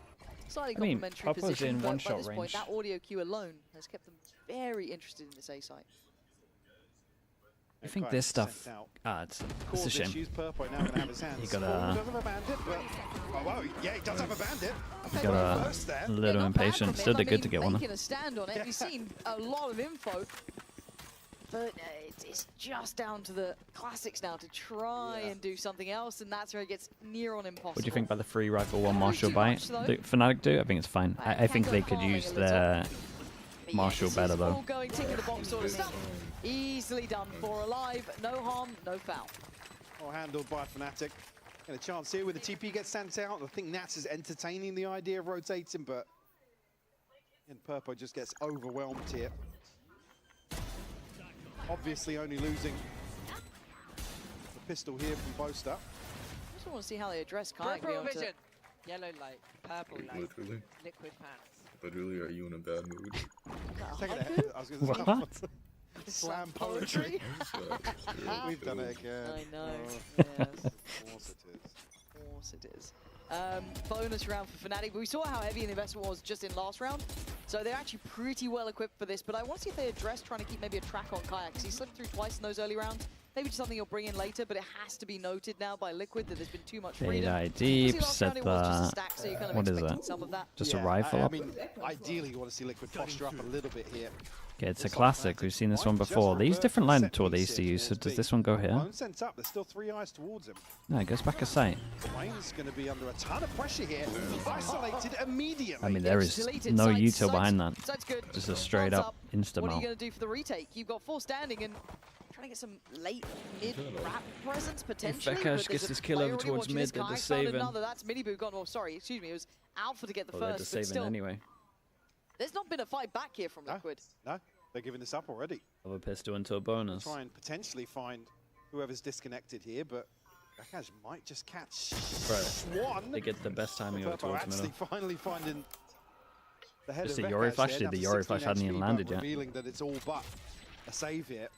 slightly complementary Purpo's position. in But by one-shot this point, range. that audio cue alone has kept them very interested in this A site. I think this stuff, it's a shame. You gotta, yeah, he does have a bandit. you got a little impatient. Still did good to get one. Making a stand on it. We've seen a lot of info, but it's just down to the classics now to try and do something else, and that's where it gets near on impossible. What do you think about the free rifle one Marshall bite? The Fnatic do? I think it's fine. I think they could use their Marshall better though. All going tick in the box sort of stuff. Easily done. 4 alive, no harm, no foul. Well handled by Fnatic. And a chance here with the TP gets sent out. I think Nats is entertaining the idea of rotating, but and Purpo just gets overwhelmed here. Obviously only losing the pistol here from Boaster. I just want to see how they address Kayak. Purple vision. Yellow light, purple light, Literally? liquid pants. Literally, are you in a bad mood? I was going to say, What? Slam poetry. We've done it again. I know. Oh. Yes. Of course it is. Of course it is. Bonus round for Fnatic, but we saw how heavy an investment was just in last round. So they're actually pretty well equipped for this, but I want to see if they address trying to keep maybe a track on Kayak, because he slipped through twice in those early rounds. Maybe just something he'll bring in later, but it has to be noted now by Liquid that there's been too much freedom. Did I deep Obviously, last set round it was just a the... stack, so you're kind of What is expecting that? some of that. Just a Yeah, rifle I up? mean, ideally you want to see Liquid posture up a little bit here. Okay, it's a classic. We've seen this one before. They use different line tool they used to use, so does this one go here? Lone sent up. There's still 3 eyes towards him. No, it goes back a sight. Wayne's going to be under a ton of pressure here. Isolated immediately. I mean, there is Deleted. no Sights, util sights, behind that. sights good. Just a straight Thumbs up insta What are you mount. going to do for the retake? You've got 4 standing and trying to get some late mid-wrap presence potentially. Vekash but there's gets a his kill player over already towards watching mid, this. they're Kayak just found saving. another. That's Minibu gone. Oh, sorry, excuse me. It was Alpha to get the Well, they're first, just but saving still. anyway. There's not been a fight back here from Liquid. No, they're giving this up already. Of a pistol into a bonus. Try and potentially find whoever's disconnected here, but Vekash might just catch one. They get the best timing over Purpo towards actually middle. finally finding the head Just of the Yori Vekash flash there, did. down The to Yori flash 16 hadn't even HP, but landed yet. revealing that it's all but a save here.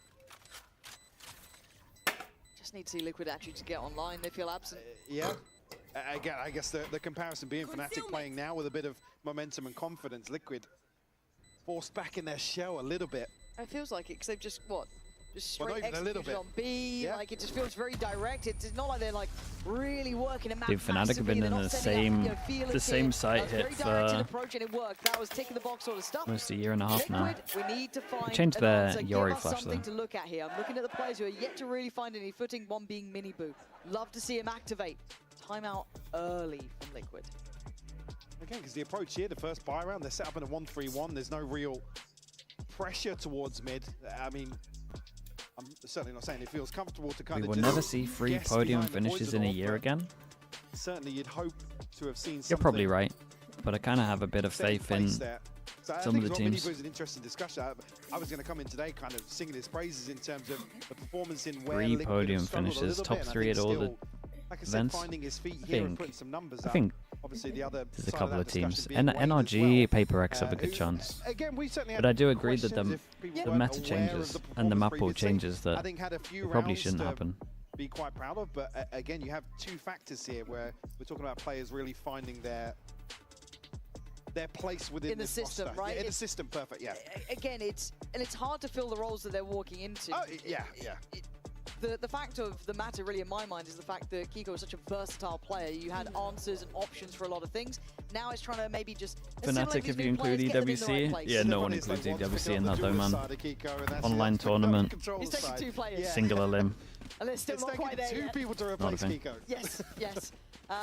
Just need to see Liquid actually to get online. They feel absent. Yeah. Again, I guess the comparison being Fnatic playing now with a bit of momentum and confidence. Liquid forced back in their shell a little bit. It feels like it because they've just, what, just Well, not straight even a little execution bit. on B. Yeah. Like, it just feels very direct. It's not like they're like really working a map. Dude, Fnatic have been in the same site hit for approach, and it worked. That was ticking the box sort of stuff. almost a year and a half now. Liquid, we need to find changed an their answer. Give Yori us flash, something though. to look at here. I'm looking at the players who are yet to really find any footing, one being Miniboo. Love to see him activate. Timeout early from Liquid. Again, because the approach here, the first buy round, they're set up in a 1-3-1. There's no real pressure towards mid. I mean, I'm certainly not saying it feels comfortable to kind We of will just never see 3 guess podium behind the finishes points in a and all, year but again. Certainly, you'd hope to have seen. You're probably right, but I kind of have a bit of Setting faith in place there. So I some think of the what teams. Miniboo is an interesting discussion. I was going to come in today kind of singing his praises in terms of the performance in where 3 Liquid have podium struggled a finishes, little top bit, and I 3 think at all the still, like I said, events. finding his feet I here and think- putting some numbers I up. think Obviously, the other there's a side of couple that of teams. discussion being Wayne as NRG, well. PaperX have a good chance. Again, we certainly But had I do agree that questions if people the weren't meta aware changes of the and the performance map pool previously. changes I that think had a few it probably rounds shouldn't to happen. be quite proud of, but again, you have 2 factors here where we're talking about players really finding their place within In the this system, roster. right? Yeah, in the system, perfect. Yeah. Again, it's hard to fill the roles that they're walking into. Oh, yeah. The fact of the matter, really, in my mind, is the fact that Kiko is such a versatile player. You had answers and options for a lot of things. Now it's trying to maybe just Fnatic, if you include EWC, yeah, no one includes EWC in that though, man. Online tournament, He's taking 2 players. singular limb. And they're still It's not taking quite there 2 yet. people to Not a replace thing. Kiko. Yes, yes.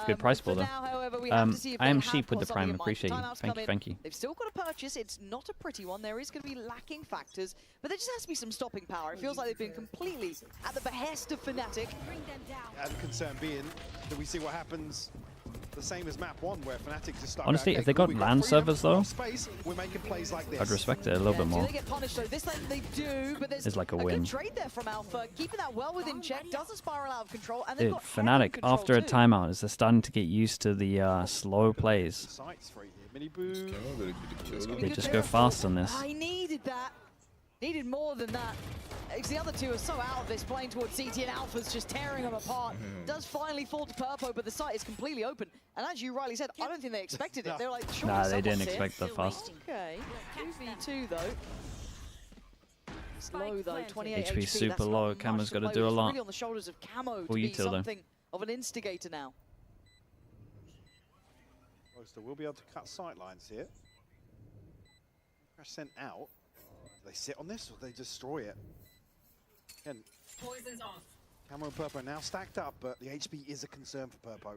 Good price for pool though. now, however, we have to see if I they am have sheep with got the prime. something in mind. Appreciate you. Timeouts Thank come you. in. Thank you. They've still got to purchase. It's not a pretty one. There is going to be lacking factors, but there just has to be some stopping power. It feels like they've been completely at the behest of Fnatic. And concern being that we see what happens. The same as map 1, where Fnatic just start. Honestly, okay, if they cool, got we LAN freedom, servers, we've got though, space, we're making plays like this. I'd respect it a little bit Do more. they get punished though? This time they do, but there's It's like a good win. trade there from Alpha, keeping that well within check. Doesn't spiral out of control, and they've Dude, got Fnatic, control after a too. timeout, is they're starting to get used to the slow plays. Sights for you here. Miniboo. They just go fast on this. I needed that. Needed more than that. Because the other 2 are so out of this, playing towards CT, and Alpha's just tearing them apart. Does finally fall to Purpo, but the site is completely open. And as you rightly said, I don't think they expected it. They were like, sure, Nah, they someone's didn't here. expect that fast. Okay, 2v2 though. Slow though, 28 HP HP. super that's not low. much Camo's to got to play do a with. It's lot. really on the shoulders of Camo to Full be util, though. something of an instigator now. Roaster will be able to cut sight lines here. Crash sent out. Do they sit on this or do they destroy it? Again, Poison's off. Camo and Purpo now stacked up, but the HP is a concern for Purpo.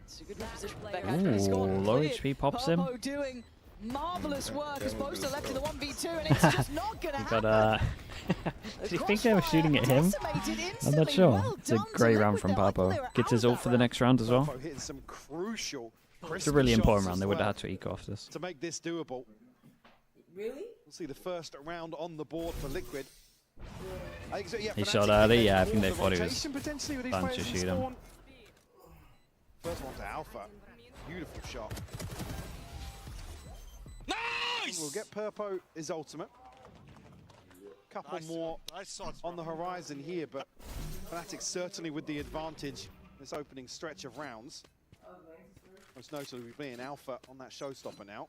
It's a good position for Ooh, Becca. He's gone low cleared. HP pops him. Purpo doing marvelous work as Boaster left in the 1v2, and it's just not going to He happen. got Did you think they were shooting at him? I'm not sure. Well It's a done to great round Liquid from there. I thought Papo. they were Gets out his of ult that for the next round as well. Purpo hitting some crucial, It's a really crispy important shots round. as They would have well had to eco off this. to make this doable. Really? We'll see the first round on the board for Liquid. I think so, yeah, He Fnatic shot can early, make yeah, I more think they of the thought he was rotation potentially with these fun to players in shoot him. spawn. First one to Alpha. Beautiful shot. Nice! We'll get Purpo his ultimate. Couple more on the horizon here, but Fnatic certainly with the advantage this opening stretch of rounds. Most notably being Alpha on that showstopper now.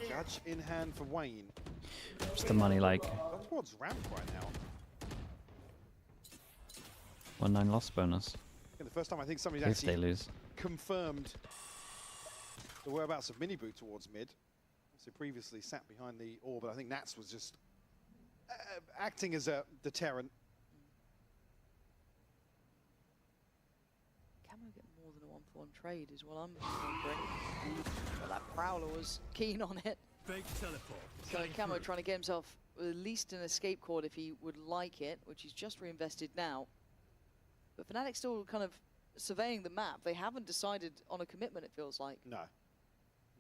Judge in hand for Wayne. Just the money like Go towards ramp right now. 1-9 loss bonus. Yeah, the first time I think somebody's If they actually lose. confirmed the whereabouts of Miniboo towards mid. So previously sat behind the orb, but I think Nats was just acting as a deterrent. Camo get more than a 1-for-1 trade is what I'm wondering. But that Prowler was keen on it. So Camo trying to get himself at least an escape cord if he would like it, which he's just reinvested now. But Fnatic still kind of surveying the map. They haven't decided on a commitment, it feels like. No.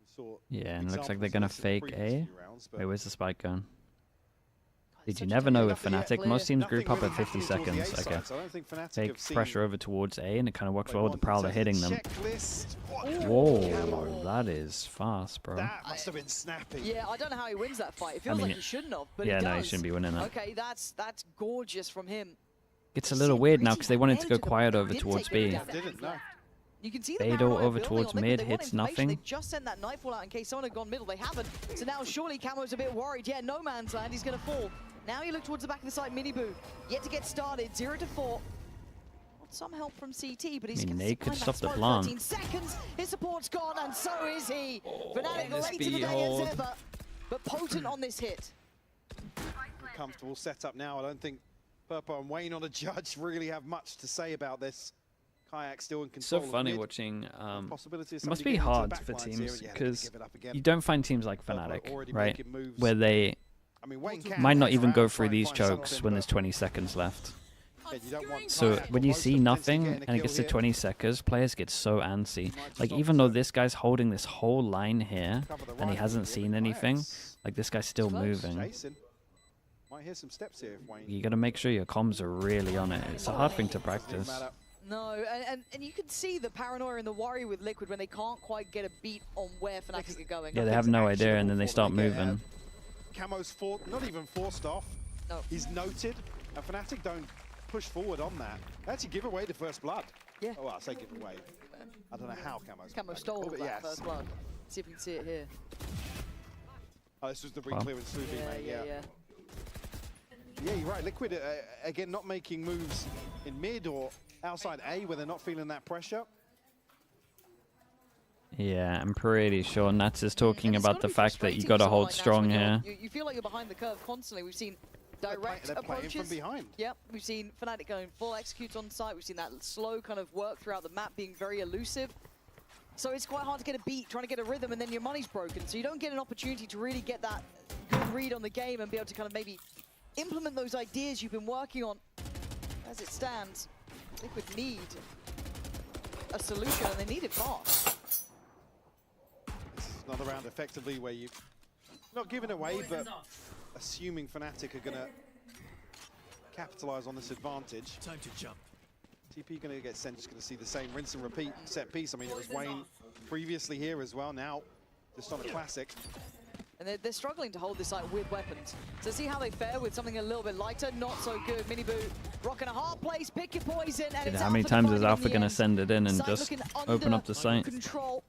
We saw Yeah, and it looks like they're examples gonna of this in the fake previous A. few rounds, Wait, where's the spike going? Did you such a never know with nothing yet Fnatic? Most teams Nothing group up really at 50 happening towards the seconds. A Okay. side, so I don't think Fnatic Take have seen pressure over towards A, and it kind of works what well with they the Prowler want. hitting So them. checklist. Whoa, that is fast, bro. That must have been snappy. Yeah, I don't know how he wins that fight. It feels mean, like he shouldn't have, but yeah, he no, he does. shouldn't be winning that. Okay, that's gorgeous from him. It's a little weird now because they wanted to go quiet over towards B. Didn't, no. You can see the Beidou paranoia over building towards on Liquid. mid, They want hits information. nothing. They just sent that Nightfall out in case someone had gone middle. They haven't. So now surely Camo's a bit worried. Yeah, no man's land. He's going to fall. Now you look towards the back of the site. Miniboo yet to get started. 0 to 4. Want some help from CT, but he's I mean, going they to could find that stop the smoke. plant. 13 seconds. His support's gone, and so is he. Fnatic this late in the day behold. as ever, but potent on this hit. Comfortable setup now. I don't think Purpo and Wayne on a judge really have much to say about this. Kayak still in It's so control. of funny mid. watching. Possibility of It must somebody be getting into the hard back for lines teams here, and yeah, they because give it up again. you don't find teams like Purpo Fnatic, already right? making moves. Where they I mean, Wayne can might not hang even around go and through try and these find chokes something, when but there's 20 seconds left. yeah, you don't want So Kayak, when you most of see them nothing getting a and it kill gets to here. 20 seconds, players get so antsy. Might Like just even opt though to this guy's holding this whole line here cover the and he right hasn't here, seen but anything, Kayak's like this guy's still close. moving. Jason might hear some steps here if Wayne. You gotta make sure your comms are really on it. It's a hard thing to practice. No, and you can see the paranoia and the worry with Liquid when they can't quite get a beat on where Fnatic are going. Yeah, they have no idea and then they start moving. Camo's not even forced off. No. He's noted, and Fnatic don't push forward on that. They actually give away the first blood. Yeah. Oh, well, I say give away. I don't know how Camo's. Camo stole but that yes. first blood. See if we can see it here. Oh, this was the Wow. re-clearance through B, mate. Yeah. Yeah, you're right. Liquid, again, not making moves in mid or outside A where they're not feeling that pressure. Yeah, I'm pretty sure Nats is talking And it's about gotta the be fact that you frustrating gotta for someone hold like Nats strong when here. you feel like you're behind the curve constantly. We've seen direct They're playing approaches. from behind. Yep, we've seen Fnatic going full executes on site. We've seen that slow kind of work throughout the map being very elusive. So it's quite hard to get a beat, trying to get a rhythm, and then your money's broken. So you don't get an opportunity to really get that good read on the game and be able to kind of maybe implement those ideas you've been working on. As it stands, Liquid need a solution, and they need it fast. This is another round effectively where you not giving away, but assuming Fnatic are going to capitalize on this advantage. Time to jump. TP going to get sent, just going to see the same rinse and repeat set piece. I mean, it was Wayne previously here as well, now just on a classic. And they're struggling to hold this site with weapons. So see how they fare with something a little bit lighter, not so good. Miniboo rocking a hard place, pick your poison, and it's How many Alpha times is defining in Alpha the gonna end. send it in and Site just looking open under up the site? Control.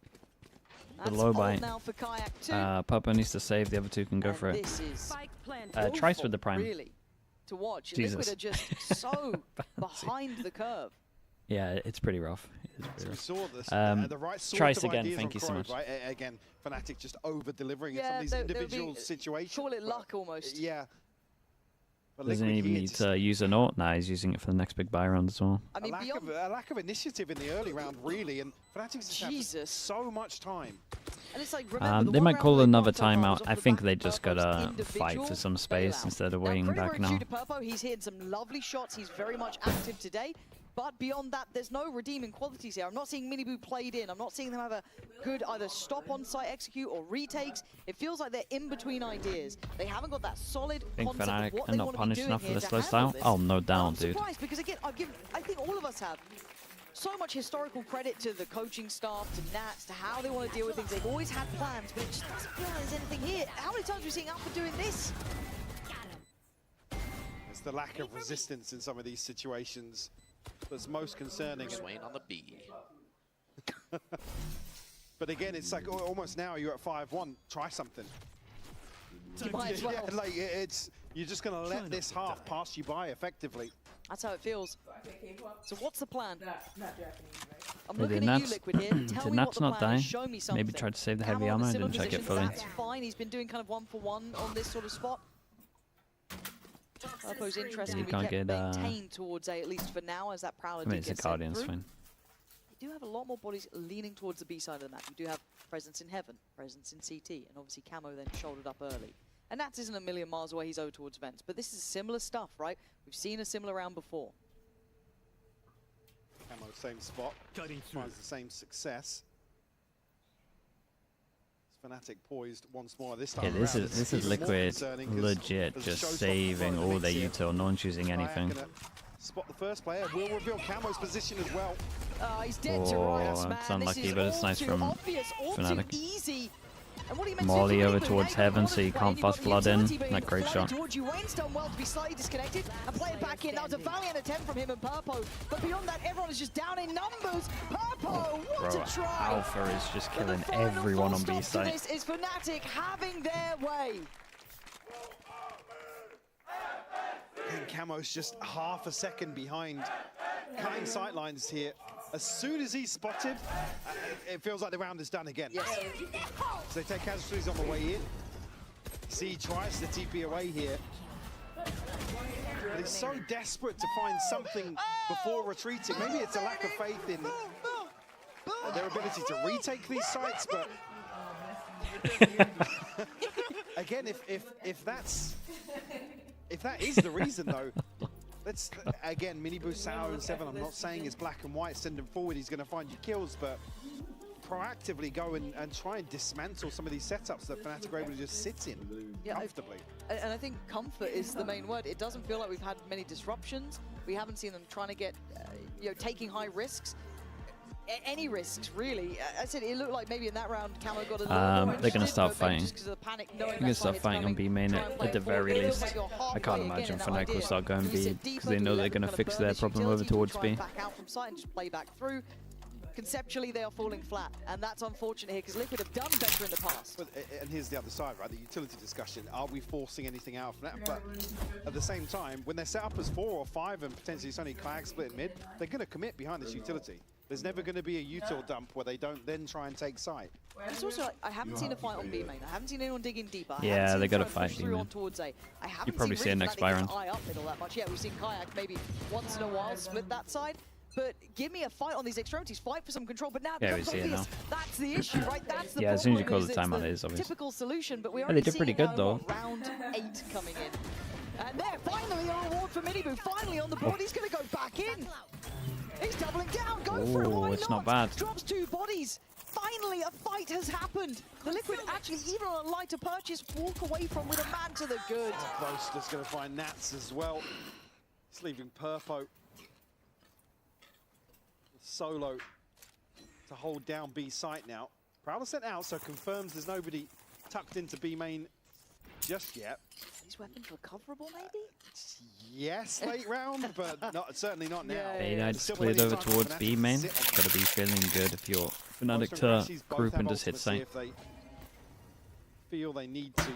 That's low ult bite. now for Kayak too. Papa needs to save, the other two can go And for it. This is Trice with the prime. really to watch. Jesus. Liquid are just so behind the curve. Yeah, it's pretty rough. It's So pretty we rough. saw the right sort Trice of again, ideas thank on you so Crow, much. Right? Again, Fnatic just over-delivering in some Yeah, of these there would be- individual situations. Call it luck almost. Yeah. But Doesn't Liquid even here need just to use an ult now, he's using it for the next big buy round as well. I mean, beyond a lack of initiative in the early round, really, and Fnatic's just Jesus. have so much time. And it's like, remember, the They one might round call where they another got so far was timeout. off I the think back they of just Purpo's gotta individual fight for some space bailout. instead of Now, waiting pretty back great now. shoot to Purpo. He's hitting some lovely shots. He's very much active today. But beyond that, there's no redeeming qualities here. I'm not seeing Miniboo played in. I'm not seeing them have a good either stop on site execute or retakes. It feels like they're in between ideas. They haven't got that solid Think concept of Fnatic what are they not want to be punished doing enough for here the to slow handle style? this. Oh, no doubt, I'm dude. surprised because again, I think all of us have so much historical credit to the coaching staff, to Nats, to how they want to deal with things. They've always had plans, but it just doesn't feel like there's anything here. How many times have we seen Alpha doing this? It's the lack of resistance in some of these situations that's most concerning. Swain on the B. But again, it's like almost now you're at 5-1. Try something. You might as well. Yeah, like you're just going to let this half pass you by effectively. That's how it feels. So what's the plan? I'm Hey, looking did at you, Nats- Liquid, here. Tell did me what Nats the not plan is. die? Show me something. Maybe tried to save the Camo heavy in armor, similar didn't check it position, fully. That's fine. He's been doing kind of 1-for-1 on this sort of spot. Purpo's interesting. You We can't kept get, maintained towards A, at least for now, as that Prowler I mean, did it's a get sent Guardian's through. fine. You do have a lot more bodies leaning towards the B side of the map. You do have presence in Heaven, presence in CT, and obviously Camo then shouldered up early. And Nats isn't a million miles away, he's over towards Vents. But this is similar stuff, right? We've seen a similar round before. Camo, same spot. Finds the same success. Fnatic poised once more this time. Yeah, this around. is It's even more Liquid concerning 'cause legit there's just shows off the saving front all mid their here. util. No one's using anything. Kayak gonna spot the first player. Will reveal Camo's position as well. He's dead to Oh, rights, man. it's unlucky, this is but it's all nice too from obvious, all Fnatic. too easy. And what are you meant to do Molly for over Liquid? towards Now you've got Heaven, Modern so you play, can't you've got fast the flood in. utility, but Like, you've great flooded shot. towards you. Wayne's done well to be slightly disconnected and play it back back in. That was a valiant attempt from him and Purpo. But beyond that, everyone is just down in numbers. Purpo, what Bro, a try. Alpha is just But the killing final everyone on full B stop to site. this is Fnatic having their way. And Camo's just half a second behind, cutting sightlines here. As soon as he's spotted, it feels like the round is done again. Yes. So they take casualties on the way in. C tries to TP away here. But he's so desperate to find something before retreating. Maybe it's a lack of faith in their ability to retake these sites, but again, if that is the reason though, let's again Minibu, Sour and Seven. I'm not saying it's black and white. Send him forward. He's going to find you kills, but proactively go and try and dismantle some of these setups that Fnatic are able to just sit in comfortably. And I think comfort is the main word. It doesn't feel like we've had many disruptions. We haven't seen them trying to get, taking high risks. Any risks, really. I said it looked like maybe in that round, Camo got a little more they're going to start interested, but fighting. just 'cause of the panic, knowing They're going to that start site's fighting on coming, B main try and play at the it forward. very It least. looks like you're I can't halfway imagine again in that Fnatic will idea. start going Do we B sit because deeper? they Do know we they're let going them to kind of fix burn their this problem over utility? Do we towards try B. and back out from site and just play back through? Conceptually, they are falling flat, and that's unfortunate here because Liquid have done better in the past. But, and here's the other side, right? The utility discussion. Are we forcing anything out of that? But at the same time, when they're set up as 4 or 5 and potentially it's only Clag split in mid, they're going to commit behind this utility. There's never going to be a util dump where they don't then try and take site. It's also like, I haven't seen a fight on B main. I haven't seen anyone digging deeper. I Yeah, haven't seen they them gotta try and fight push B through main. on towards A. I haven't probably see it seen next Fnatic Byron. eye up middle that much. Yeah, we've seen Kayak maybe once in a while split that side. But give me a fight on these extremities, fight for some control. But now it Yeah, we becomes see it obvious. That's the issue, right? That's the Yeah, as soon as you problem, call the it's timeout, it is obvious. typical solution, but we're Yeah, they did pretty good, though. Round 8 coming in. And there, finally a reward for Minibu. Finally on the board, he's going to go back in. He's doubling down, go for it, why it's not bad. Drops 2 bodies. Finally, a fight has happened. The Liquid actually, even on a lighter purchase, walk away from with a man to the good. Boaster's going to find Nats as well. He's leaving Purpo solo to hold down B site now. Prowler sent out, so confirms there's nobody tucked into B main just yet. These weapons recoverable, maybe? Yes, late round, but certainly not now. Yeah, A yeah, Knight's cleared over towards B main. Got to be feeling good if you're Fnatic to group and just hit site. If they feel they need to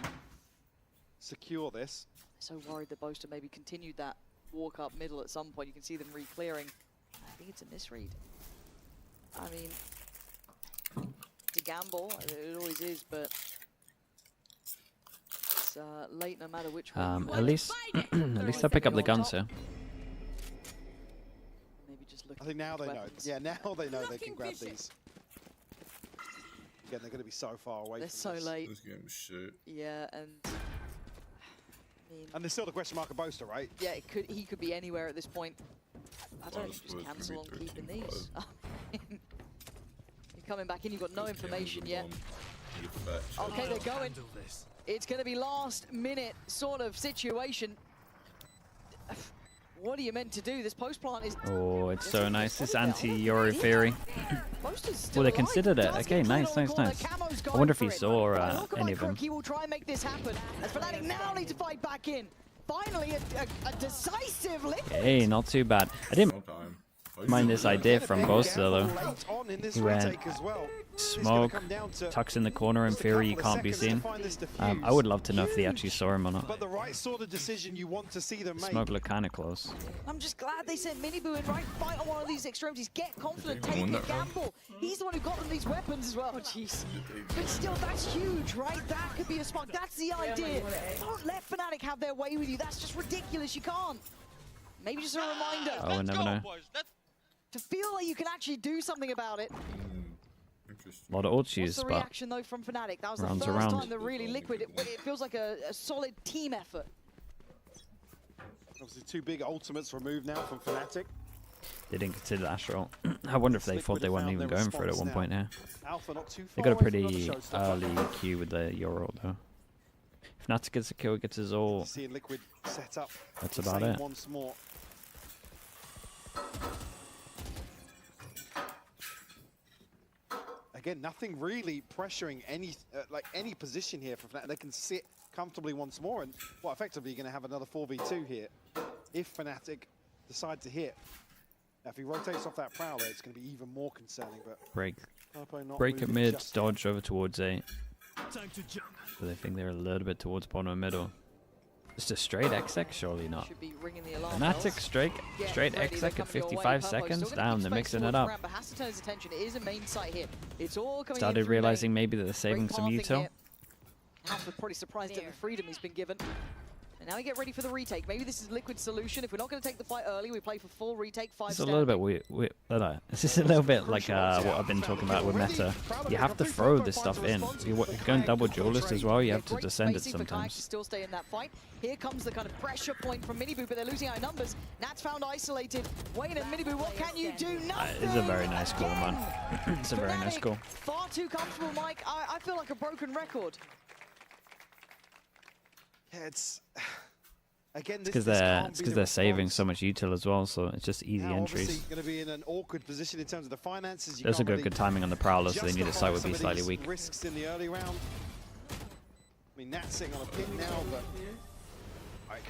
secure this. So worried that Boaster maybe continued that walk up middle at some point. You can see them re-clearing. I think it's a misread. I mean, it's a gamble. It always is, but it's late no matter which one. At least I pick up the guns here. Maybe just look. I think now they know. Yeah, now they know they can grab these. Again, they're going to be so far away. They're from so this. late. This game is shit. Yeah, and I mean, And there's still the question mark of Boaster, right? yeah, he could be anywhere at this point. I don't know if you Well, just it's cancel on supposed to be keeping 13-5. these. You're coming back in, you've got no information yet. Okay, Okay, they're going. It's going to be last minute sort of situation. What are you meant to do? This post plant is. Oh, it's so nice. This anti-Yoro Theory. Still Well, they alive. considered it. Does Okay, get cleared nice, on the nice, corner. nice. Camo's I going wonder if for he it. saw Look at any my of them. crook, he will try and make this happen. As Fnatic now need to fight back in. Finally, a decisive lick. Hey, not too bad. I didn't mind this idea from Boaster though. He went smoke, tucks in the corner in theory, you can't be seen. I would love to know if they actually saw him or not. But the right sort of decision you want to see them make. Smoke looked kind of close. I'm just glad they sent Minibu in, right? Fight on one of these extremities. Get confident. Take a gamble. He's the one who got them these weapons as well. Jeez. But still, that's huge, right? That could be a spark. That's the idea. Don't let Fnatic have their way with you. That's just ridiculous. You can't. Maybe just a reminder. Oh, we'll never know. To feel like you can actually do something about it. A lot of ult What's use, the but reaction though from Fnatic? That was the rounds first around. time that really Liquid. It feels like a solid team effort. Obviously, 2 big ultimates removed now from Fnatic. they didn't consider Astral. I wonder if they thought they weren't even going for it at one point here. Alpha not too They far got a away from pretty another showstopper. early queue with the Euro though. If Fnatic gets a kill, gets his ult. Seeing Liquid set up. That's the about same it. Once more. Again, nothing really pressuring any any position here for Fnatic. They can sit comfortably once more, and effectively you're going to have another 4v2 here if Fnatic decide to hit. Now, if he rotates off that Prowler, it's going to be even more concerning. But Break not at moving mid, just dodge over towards A. So they think they're a little bit towards bottom and middle. Just a straight exec, surely not. Should be ringing the alarm Fnatic bells. straight Ready, exec they're at coming your way. 55 Purpo's seconds. still gonna Damn, keep they're space mixing towards it up. Ram, but has to turn his attention. It is a main site here. It's all coming in Started through realizing main. maybe that they're saving Great some pathing util. here. Alpha probably surprised at the freedom he's been given. And now we get ready for the retake. Maybe this is Liquid's solution. If we're not going to take the fight early, we play for full retake, 5 It's a little bit weird. It's just a little bit like what I've been talking about with meta. You have to throw this stuff in. If you're going double duelist as well, you have to descend it sometimes. Still stay in that fight. Here comes the kind of pressure point from Minibu, but they're losing high numbers. Nats found isolated. Wayne and Minibu, what can you do? Nothing. It's a very nice call, man. It's a very nice call. Far too comfortable, Mike. I feel like a broken record. Yeah, it's again. It's because they're saving so much util as well, so it's just easy entries. Going to be in an awkward position in terms of the finances. There's a good timing on the Prowler, so they knew the site would be slightly weak. Risks in the early round. I mean, Nat's sitting on a pit now, but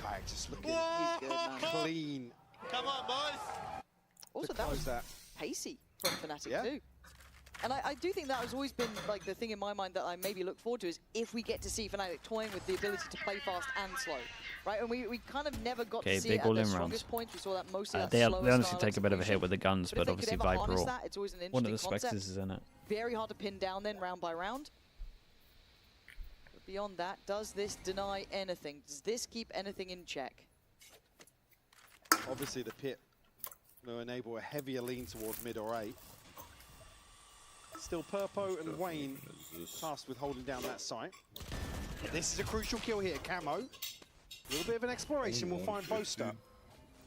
Kayak just looking clean. Come on, boys. Also, that was pacey from Fnatic too. And I do think that has always been like the thing in my mind that I maybe look forward to is if we get to see Fnatic toying with the ability to play fast and slow, right? And we kind of never got to see it at their strongest points. We saw that mostly They honestly take a bit of a hit with the guns, but obviously Viper, one of the Spectres is in it. Very hard to pin down then round by round. But beyond that, does this deny anything? Does this keep anything in check? Obviously the pit will enable a heavier lean towards mid or A. Still Purpo and Wayne tasked with holding down that site. This is a crucial kill here, Camo. A little bit of an exploration, we'll find Boaster.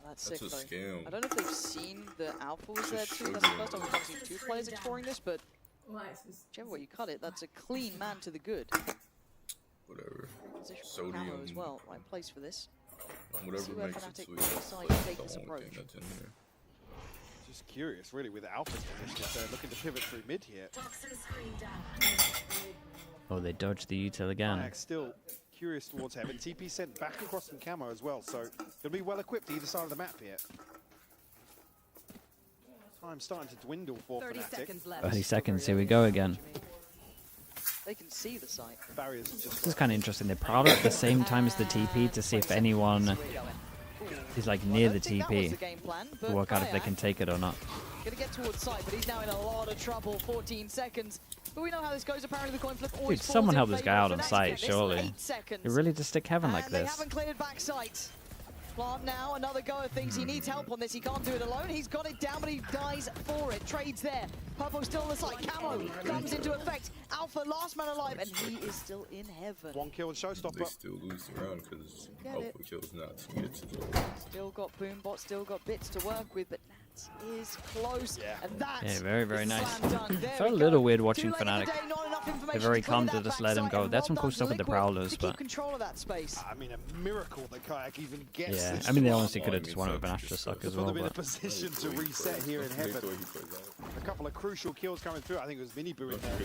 That's sick, though. Scam. I don't know if they've seen the Alpha was there too. That's the first time we've seen 2 players exploring this, but whichever way you cut it, that's a clean man to the good. Whatever. Position for Sodium. Camo as well, right place for this. Whatever See where makes it Fnatic sweet. decide That's to take the this only approach. thing that's in here. Just curious, really, with Alpha's position, if they're looking to pivot through mid here. Oh, they dodged the util again. Kayak still curious towards heaven. TP sent back across from Camo as well, so gonna be well equipped either side of the map here. Time starting to dwindle for 30 Fnatic. seconds left. 30 seconds, here we go again. They can see the site. Barriers just This is kind of interesting. They Prowler at the same time as the TP to see if anyone is like near the TP to work out if they can take it or not. Gonna get towards site, but he's now in a lot of trouble. 14 seconds. But we know how this goes. Apparently the coin flip always Dude, falls someone in help this favour guy of out on Fnatic. site, This is surely. 8 seconds. You really just stick heaven like And they this. haven't cleared back site. Plant now, another go at things. He needs help on this. He can't do it alone. He's got it down, but he dies for it. Trades there. Purple still on the side. Camo comes into effect. Alpha, last man alive, and he is still in heaven. One kill and They showstopper. still lose the round because Get Alpha it. kills not needed to do. Still got Boombot, still got bits to work with, but Nats is close. And that Yeah, very, very is nice. slam dunk. There Felt a we little go. weird watching Too late in the Fnatic. day, not enough They're information very to clear calm that to just let him backside, go. and That's some well cool done stuff with the Liquid Prowlers, to keep but control of that space. I mean, a miracle that Kayak even gets yeah, this. I mean they far. honestly could have just won it with an Astra suck as Put well. them in a But position to reset here in heaven. A couple of crucial kills coming through. I think it was Minibu in there.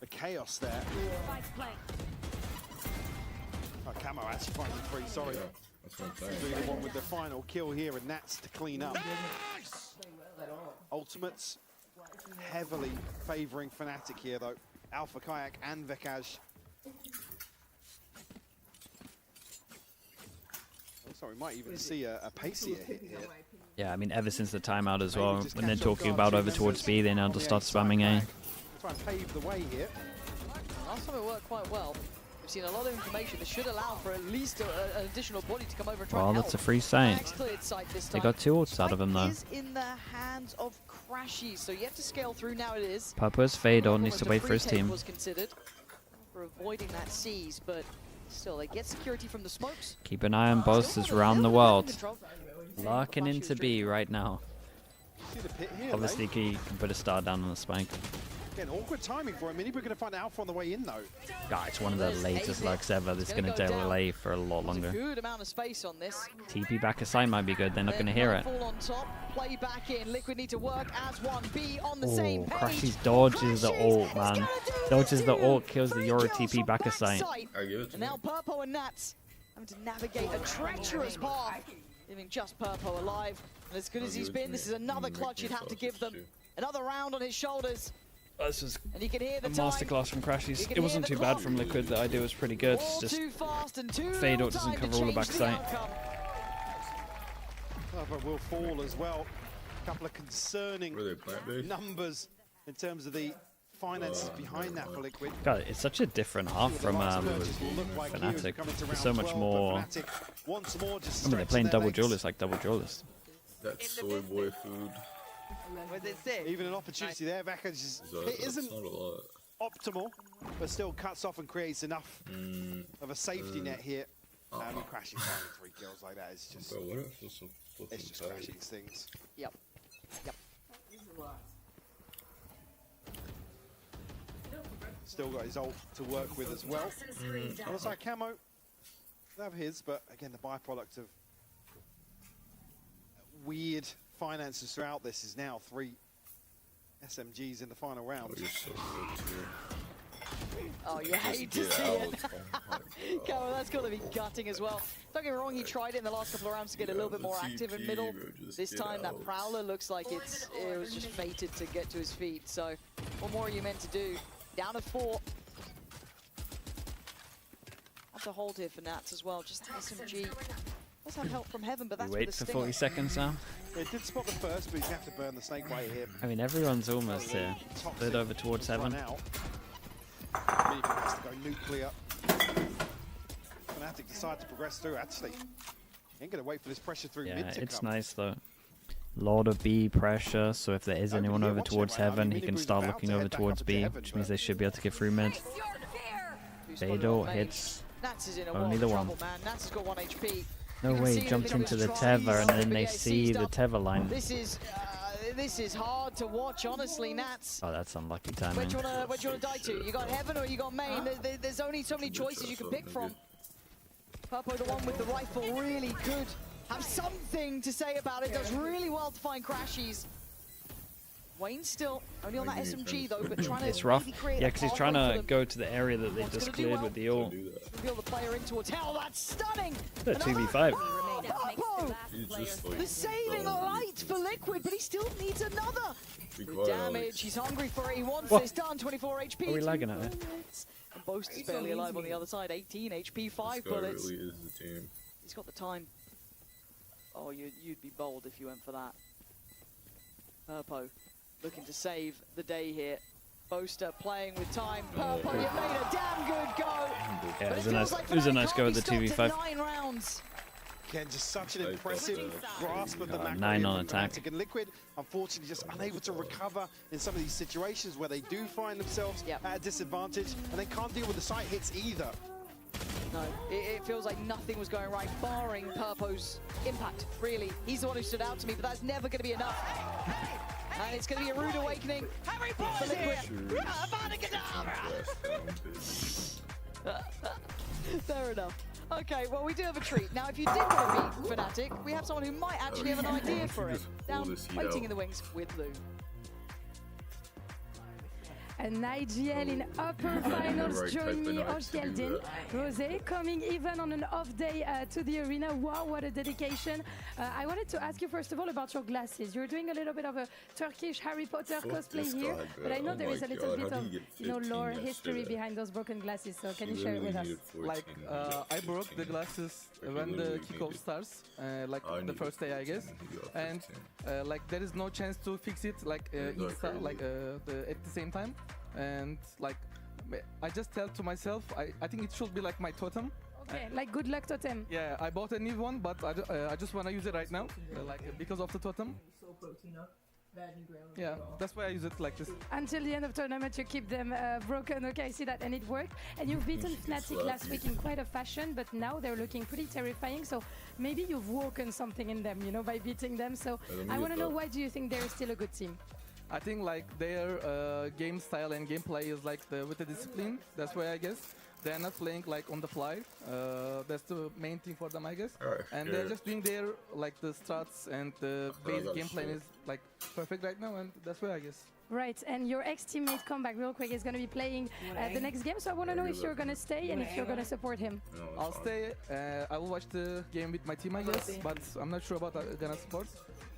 The chaos there. Oh, Camo actually finding 3, sorry. That's what I'm saying. Really the one with the final kill here and Nats to clean up. Ultimates heavily favouring Fnatic here though. Alpha, Kayak and Vekaj. So we might even see a pacier hit here. yeah, I mean ever since the timeout as well, when they're talking about over towards B, they now just start spamming A. Try and pave the way here. Last time it worked quite well. We've seen a lot of information that should allow for at least an additional body to come over and try Well, and that's a help. free site. Max cleared site this They time. got 2 ults out of him though. Is in the hands of Crashy, so you have to scale through now. It is. Purpose fade on, needs Almost to a wait for his retake team. was considered for avoiding that seize, but still they get security from the smokes. Keep an eye on bosses around the world. Larking into B right now. See the pit here, Obviously he can put a star down on the spike. Again, awkward timing for him. Minibu going to find Alpha on the way in though. God, it's one of the latest lurks ever. This is going to delay for a lot longer. Good amount of space on this. TP back aside might be good. They're not going to hear it. Fall on top, play back in. Liquid need to work as one. B on the same Oh, page. Crashy's dodge is the ult, man. Dodge is the ult, kills the Yoru TP back aside. I give it to And now Purpo and Nats having to navigate a treacherous path leaving just Purpo alive. And as good as he's been, this is another clutch you'd have to give them. Another round on his shoulders. This was And you can hear the a masterclass from Crashies. It wasn't too bad from Liquid. The idea was pretty good. It's just too fast and too Fade little doesn't time cover to all the change backside. outcome. But will fall as well. A couple of concerning numbers in terms of the finances behind that for Liquid. God, it's such a different half from Fnatic. There's so much more. I mean, they're playing double duelist like double duelist. That's soy boy food. Was it sick? Even an opportunity there, Vaca just it isn't optimal, but still cuts off and creates enough of a safety net here. Crashing finding 3 kills like that is just it's just crashing things. Yep. Still got his ult to work with as well. On the side, Camo, they have his, but again, the byproduct of weird finances throughout this is now 3 SMGs in the final round. Oh, you hate to see it. Camo, that's got to be gutting as well. Don't get me wrong, he tried it in the last couple of rounds to get a little bit more active in middle. This time, that Prowler looks like it was just fated to get to his feet. So, what more are you meant to do? Down to 4. Have to hold here for Nats as well. Just SMG. Does have help from Heaven, but that's We wait for 40 seconds now. They did spot the first, but he's going to have to burn the snake bite here. I mean, everyone's almost here. Third over towards Heaven. Reaper has to go nuclear. Fnatic decide to progress through. Actually, ain't going to wait for this pressure through mid to come. It's nice though. Lot of B pressure, so if there is anyone over towards Heaven, he can start looking over towards B, which means they should be able to get through mid. Beidou hits only the one. Nats has got 1 HP. No way, he jumped into the Tether and then they see the Tether line. This is hard to watch, honestly, Nats. Oh, that's unlucky Where timing. do you want to die to? You got Heaven or you got Main? There's only so many choices you can pick from. Purpo, the one with the rifle, really could have something to say about it. Does really well to find Crashies. Wayne's still only on that SMG though, but trying to It's rough. really create Yeah, a because he's pathway trying for to them. go to the area that they just cleared with the ult. Reveal the player in towards hell. That's stunning. The 2v5. Purpo! The saving light for Liquid, but he still needs another. The damage, he's hungry for it. He wants What? this done. 24 HP. Are we lagging at it? And Boast is barely alive on the other side. 18 HP, 5 bullets. Really is the team. He's got the time. Oh, you'd be bold if you went for that. Purpo looking to save the day here. Boaster playing with time. Purpo, you made a damn good go. Yeah, it was a nice go at the 2v5. 9 rounds. Again, just such an impressive grasp of the macro 9 here on from attack. Fnatic, and Liquid, unfortunately, just unable to recover in some of these situations where they do find themselves at a disadvantage, and they can't deal with the side hits either. No, it feels like nothing was going right, barring Purpo's impact, really. He's the one who stood out to me, but that's never going to be enough. And it's going to be a rude awakening for Liquid. Fair enough. Okay, well, we do have a treat. Now, if you did want to beat Fnatic, we have someone who might actually have an idea for it. Down, waiting in the wings with Lou. And IGL in upper finals join me, Osgeldin. Rosé coming even on an off day to the arena. Wow, what a dedication. I wanted to ask you first of all about your glasses. You're doing a little bit of a Turkish Harry Potter cosplay here, but I know there is a little bit of lore history behind those broken glasses, so can you share it with us? Like, I broke the glasses when the kickoff starts, like the first day, I guess, and like there is no chance to fix it like at the same time. And like I just tell to myself, I think it should be like my totem. Okay, like good luck totem. Yeah, I bought a new one, but I just want to use it right now, like because of the totem. Yeah, that's why I use it like this. Until the end of tournament, you keep them broken. Okay, I see that, and it worked. And you've beaten Fnatic last week in quite a fashion, but now they're looking pretty terrifying. So maybe you've woken something in them, you know, by beating them. So I want to know, why do you think they're still a good team? I think like their game style and gameplay is like with the discipline. That's why I guess. they're not playing like on the fly. That's the main thing for them, I guess. Alright, And yeah. they're just doing their like the strats and the basic that's game plan true. is like perfect right now, and that's why I guess. Right, and your ex-teammate Comeback real quick is going to be playing the next game, so I want to know if you're going to stay and if you're going to support him. No, it's I'll fine. stay. I will watch the game with my team, I guess, but I'm not sure about gonna support.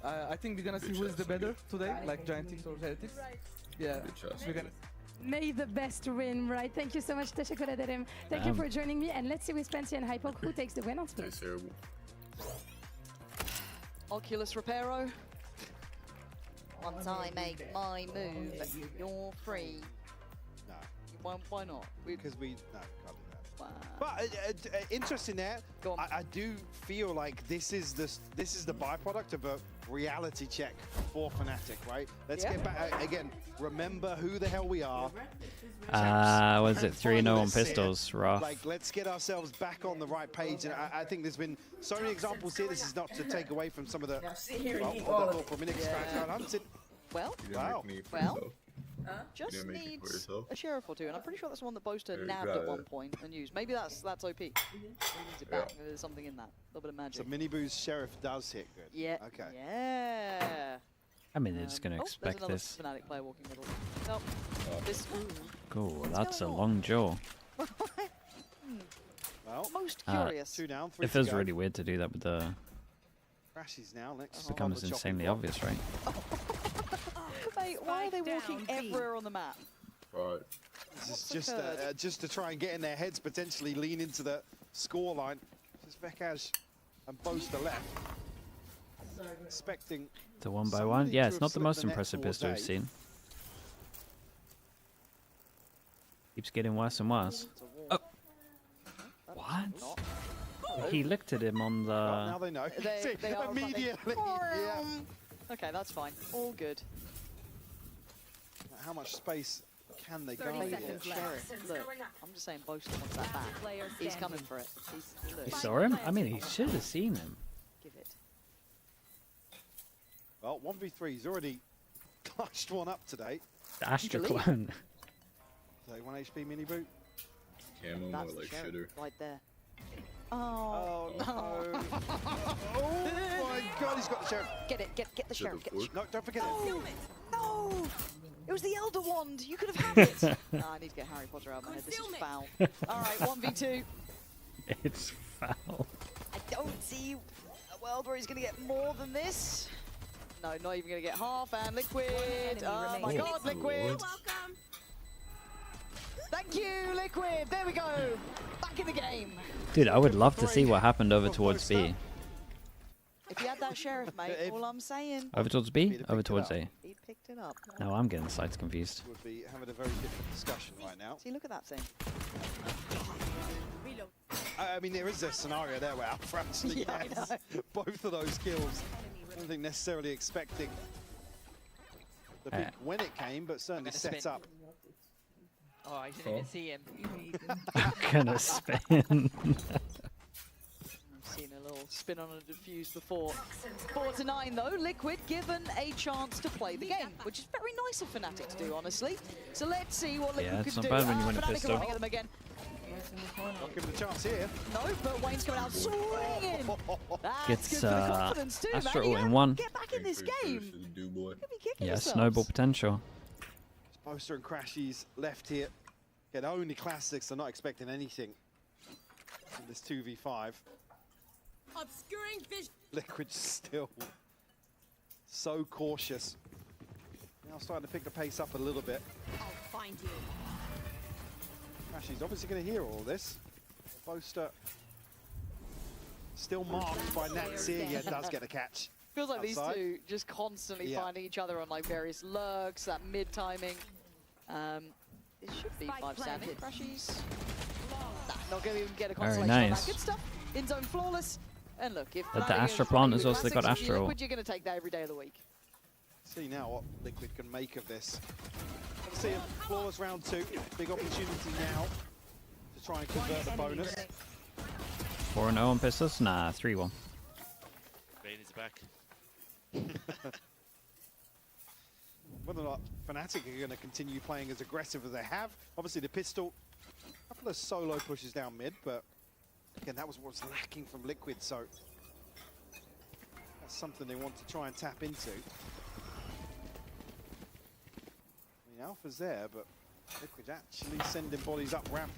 I think we're gonna see who is the better today, like Giantix or Heretics. Yeah, Good chance. we're gonna. May the best win, right? Thank you so much, Teşekkür ederim. Thank you for joining me, and let's see with Spencer and Hypoke who takes the win on split. It's terrible. Oculus Reparo. Once I make my move, you're free. No, Why not? because we no, can't do that. Wow. But interesting there. Go on. I do feel like this is the byproduct of a reality check for Fnatic, right? Let's get back again. Remember who the hell we are. Was it 3-0 on Finalists here. pistols? Rough. Like, let's get ourselves back on the right page. And I think there's been so many examples here. This is not to take away from some of the. Now sit here and Well, eat hold all that of thought for a minute. Scratch out Hunted. Well, You didn't Wow. make me for Well. yourself. just didn't make it for needs yourself. a sheriff or two, and I'm pretty sure that's the one that Boaster Very nabbed at good. one point and used. Maybe that's OP. Maybe needs it back. There's something in that. A little bit of magic. So Mini Boo's Sheriff does hit good. Yeah. Okay. Yeah. I mean, they're just going to There's expect another this. Fnatic player walking middle. Nope. This. Cool, that's a going on? long jaw. Well, Most Uh, curious. 2 down, 3 It to feels go. really weird to do that with the. Crashes now. Next Becomes on the chopping insanely block. obvious, right? Mate, why are they walking Spike down, B. everywhere on the map? Right. This is What's just occurred? just to try and get in their heads, potentially lean into the score line. Just Vekaj and Boaster left. Expecting The 1 by somebody 1. Yeah, to it's have not the slipped most the net impressive towards pistol we've A. seen. Keeps getting worse and worse. Oh. What? He looked at him on Well, now the. they know. They- they are Immediately. Yeah. Okay, that's fine. All good. How much space can they 30 guard seconds here? left. Sheriff, look, I'm just saying Boaster wants that back. Player He's standing. coming for it. Look, He saw him? I mean, he should have seen him. give it. Well, 1v3. He's already clutched one up today. The Astra believe? clone. 31 HP Mini Boot. Camo more That's the like sheriff shitter. right there. Oh, Oh, no. Oh, my God. He's got the Sheriff. Get it, get the Should sheriff. have Get the forked. No, don't forget it. No! It was the Elder Wand. You could have had it. Nah, I need to get Harry Potter out of my head. This is foul. All right, 1v2. It's foul. I don't see a world where he's going to get more than this. No, not even going to get half. And Liquid. enemy Oh my remaining. God, Liquid. Welcome. Thank you, Liquid. There we go. Back in the game. Dude, I would love to see what happened over towards B. If you had that sheriff, mate, If- all I'm saying, Over towards B? He'd have Over picked it towards up. A. he picked it up. No, I'm getting the sides confused. Would be having a very different discussion right now. See, look at that thing. Reload. I mean, there is a scenario there where Alpha actually Yeah, I gets know. both of those kills. I don't think necessarily expecting the peak when it came, but certainly gonna set spin. up. Oh, I didn't even see him. I'm gonna spin. I've seen a little spin on a diffuse before. 4-9 though, Liquid given a chance to play the game, which is very nice of Fnatic to do, honestly. So let's see what Liquid Yeah, can it's not do. bad when you win a Fnatic are pistol. running at them again. Not given a chance here. No, but Wayne's coming out swinging. That's Gets, good for the confidence too, Astra man. You all in gotta one. Get back in this game. Do boy. Could be kicking Yeah, yourselves. snowball potential. Boaster and Crashies left here. Get only classics. They're not expecting anything in this 2v5. Obscuring vision. Liquid still so cautious. Now starting to pick the pace up a little bit. I'll find you. Crashies obviously going to hear all this. Boaster still marked by Natsir, yet does get a catch. Feels like outside. these two just constantly Yeah. finding each other on like various lurks, that mid timing. It should be Spike 5 standing. planted. Crashies. Nah, not going to even get a Very consolation on that. nice. Good stuff. In zone flawless. And look, if But the Fnatic Astra is plant running is with also got classics, if you're Astral. Liquid, you're going to take that every day of the week. See now what Liquid can make of this. See him, Flawless round 2. Big opportunity now to try and convert the bonus. 4-0 on pistols? Nah, 3-1. Bane is back. Whether or not Fnatic are going to continue playing as aggressive as they have. Obviously the pistol couple of solo pushes down mid, but again, that was what was lacking from Liquid, so that's something they want to try and tap into. I mean, Alpha's there, but Liquid actually sending bodies up ramp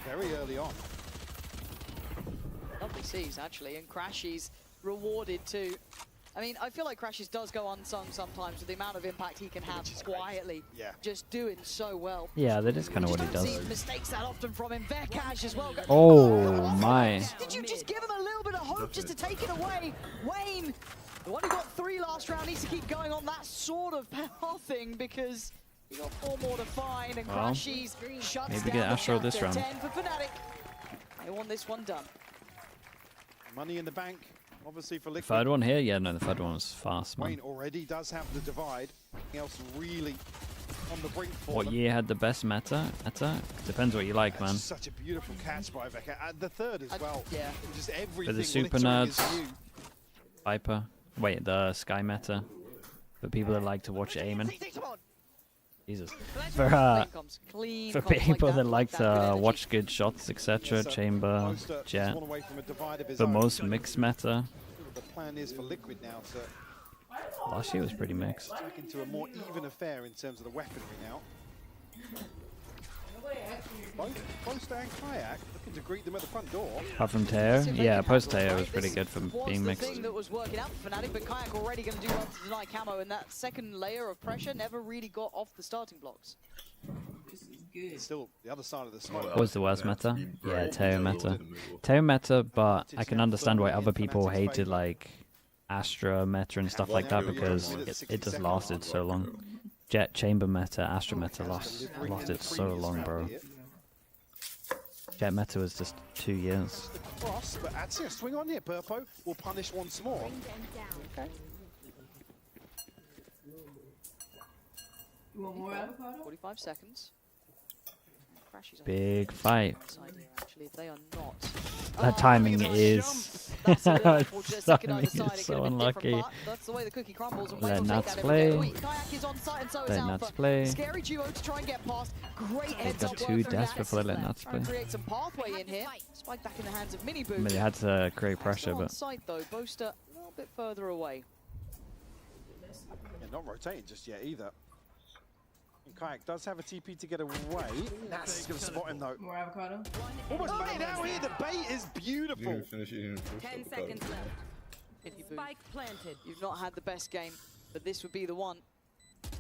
very early on. Lovely sees, actually, and Crashies rewarded too. I mean, I feel like Crashies does go unsung sometimes with the amount of impact he can have quietly. Yeah. Just doing so well. Yeah, that is kind of what he Don't see does. mistakes that often from him. Verkash as well. Oh my. Did you just give him a little bit of hope just to take it away? Wayne, the one who got 3 last round, needs to keep going on that sort of pathing because he got 4 more to find, and Well, Crashies shuts maybe down get the Astro this chapter. round. 10 for Fnatic. They want this one done. Money in the bank, obviously, for Liquid. Third one here? Yeah, no, the third one was fast, man. Wayne already does have the divide. Anything else really on the brink for What them. year had the best meta? Depends what you like, man. That's such a beautiful catch by Veka. And the third as well. Yeah. Just everything For the super glittering is nerds, new. Viper. Wait, the Sky meta. For people that like to watch Aiming. Jesus. For Clean for comms people like that like good to energy. watch good shots, etc. Chamber, Poster Jet. just one away from a divide of his The own. most mixed meta. The plan is for Liquid now to Last year was pretty mixed. back into a more even affair in terms of the weaponry now. Both Poster and Kayak looking to greet them at the front door. Apart from Teo, yeah, post Teo was pretty good for Was being the mixed. thing that was working out for Fnatic, but Kayak already going to do well to deny camo, and that second layer of pressure never really got off the starting blocks. Still, the other side of the smoke. What was the worst meta? Yeah, Teo meta. Teo meta, but I can understand why other people hated like Astra meta and stuff like that because it just lasted so long. Jet Chamber meta, Astra meta lasted so long, bro. Jet meta was just 2 years. Cross, but actually a swing on here. Purpo will punish once more. Okay. You want more avocado? 45 seconds. Crashies on Big fight. side here, actually, if they are not. That timing is That's a little unfortunate. Second timing either side, is it so could have been different, unlucky. but that's the way the cookie crumbles, and Let Wayne will Nuts take that play. every day. Kayak is on site, and so is Let Alpha. Nuts play. Scary duo to try and get past. Great heads got up two work from deaths Nats. before they let Nuts Trying to play. create some pathway in here. Spike back in the hands of Mini Boo. I mean, they had to create pressure, Still on but site though, Boaster a little bit further away. Yeah, not rotating just yet either. And Kayak does have a TP to get away. That's going to spot him though. More avocado? Almost made out here. The bait is beautiful. 10 seconds left. Mini Boo, Spike planted. you've not had the best game, but this would be the one.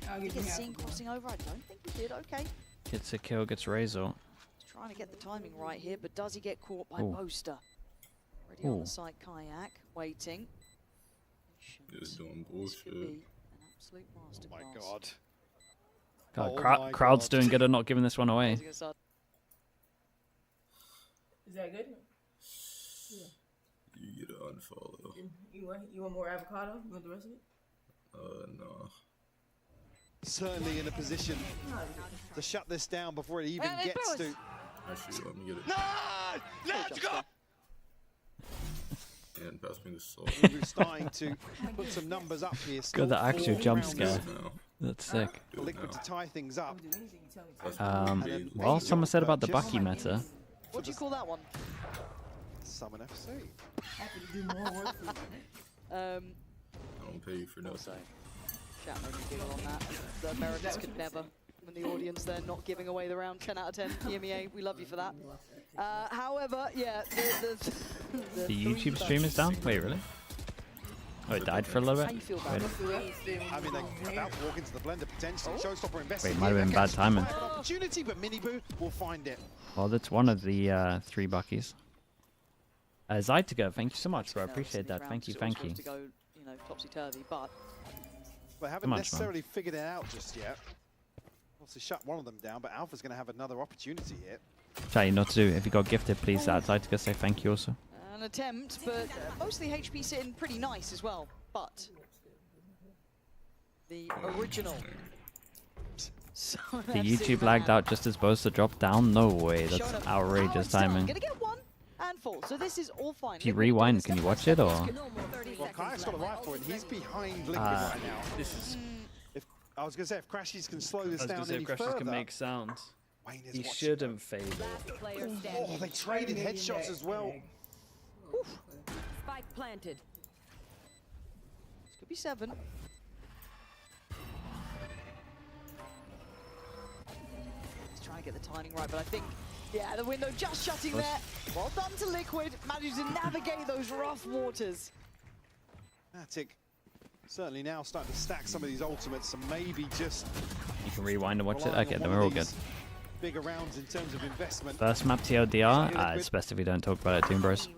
I'll Did give you you get half. seen crossing over? I don't think he did. Okay. gets a kill, gets Razor. He's trying to get the timing right here, but does he get caught by Ooh. Boaster? Already on Ooh. the side, Kayak, waiting. Just doing This could bullshit. be an absolute masterclass. Oh my god. God, Oh my crowd's God. doing good at not giving this one away. He's gonna start- Is that good? You get an unfollow. You want more avocado? You want the rest of it? No. Certainly in a position to shut this down before it even gets to. Actually, let me get it. No! Let's go! And pass me the soul. We're starting to put some numbers up here. Got the actual 4 jump rounds scare. now. That's sick. for Liquid to tie things up. Well, someone said about the Bucky meta. What do you call that one? Summon FC. Happy to do more work for you. I don't pay you for nothing. Chat made me giggle on that. The Americans could never. When the audience, they're not giving away the round. 10 out of 10. EMEA, we love you for that. However, yeah, The YouTube stream is down? Wait, really? Oh, it died for a little How you bit? feel about Wait, it? I mean, they're about to walk into the blender potentially. Showstopper investing. Wait, might have been bad timing. Opportunity, but Miniboo will find it. Well, that's one of the 3 Buckies. Zytiga, thank you so much, bro. I appreciate that. Thank you, thank you. To go, you know, topsy-turvy, but They haven't Much, man. necessarily figured it out just yet. Obviously shut one of them down, but Alpha's going to have another opportunity here. Chat, you know what to do. If you got gifted, please at Zytiga say thank you also. an attempt, but mostly HP sitting pretty nice as well. But the original. So The YouTube lagged out just as Boaster dropped down? No way, that's outrageous timing. Gonna get one and full, so this is all fine. If you rewind, can you watch it or? Well, Kayak's got a rifle and he's behind Liquid right now. This is. I was going to say, if Crashies can slow this down any Crashies further, can make sounds. Wayne is He watching. shouldn't fade it. Oh, they traded headshots as well. Spike planted. This could be 7. Let's try and get the timing right, but I think, yeah, the window just shutting there. Well done to Liquid, managed to navigate those rough waters. Fnatic certainly now starting to stack some of these ultimates and maybe just You can rewind and watch it. relying Okay, on then one we're all of good. these bigger rounds in terms of investment. First map TLDR. It's best if we don't talk about it, Team Bros.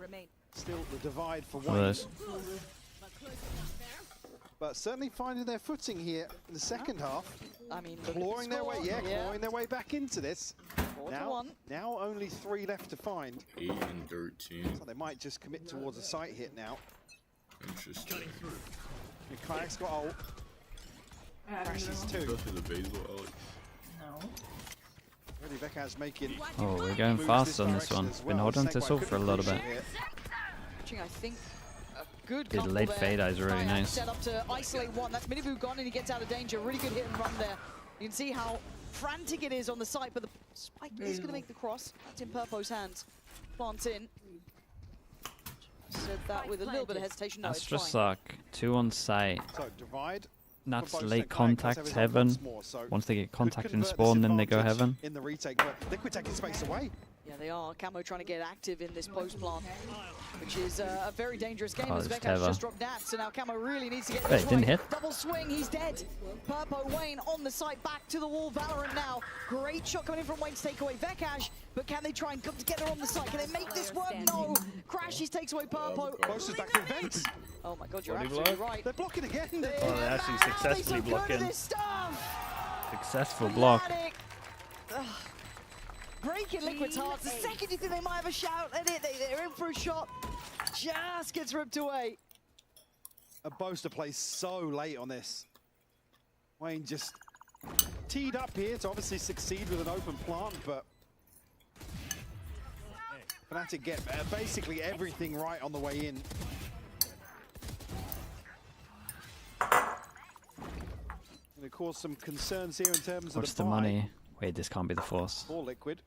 Still the divide for One of Wayne. those. But certainly finding their footing here in the second half. I mean, look at the clawing their way, score. clawing their way back into this. 4-1. Now only 3 left to find. 8 and 13. So they might just commit towards a sight hit now. Interesting. And Kayak's got ult. Crashes too. Go through the basil, Alex. No. Really, Vekaz making. Oh, we're going moves fast this on this direction one. as Been well. holding to Segway Soul for a couldn't little bit. push it. Watching, I think, a good Did couple late there. fade eyes really Kayak nice. Set up to isolate one. That's Minibu gone and he gets out of danger. Really good hit and run there. You can see how frantic it is on the site, but the spike is going to make the cross. That's in Purpo's hands. Plants in. Said that with a little bit of hesitation. No, That's it's just fine. like 2 on site. So divide. That's both late Segway, contact Kayak has heaven. once more, so Once they get could contact in convert this spawn, then they go advantage heaven. in the retake, but Liquid taking space away. Yeah, they are. Camo trying to get active in this post plant, which is a very dangerous game Oh, as it's Vekaz Teva. just dropped that. So now Camo really needs to get Wait, this it didn't right. hit? Double swing, he's dead. Purpo, Wayne on the site, back to the wall. Valorant now. Great shot coming in from Wayne to take away Vekaz, but can they try and come together on the site? Can they make this work? No. Crashes takes away Purpo. Closest back to vents. Oh my god, you're Body absolutely block. right. They're blocking again. Oh, they actually They're successfully so good at blocking. this stuff. Successful block. Fnatic. Ugh. Breaking Liquid's hearts. The second you think they might have a shout at it, they're in for a shot. Just gets ripped away. A Boaster plays so late on this. Wayne just teed up here to obviously succeed with an open plant, but Fnatic get basically everything right on the way in. And of course, some concerns here in terms What's of the buy money? Wait, this can't be the force. for Liquid.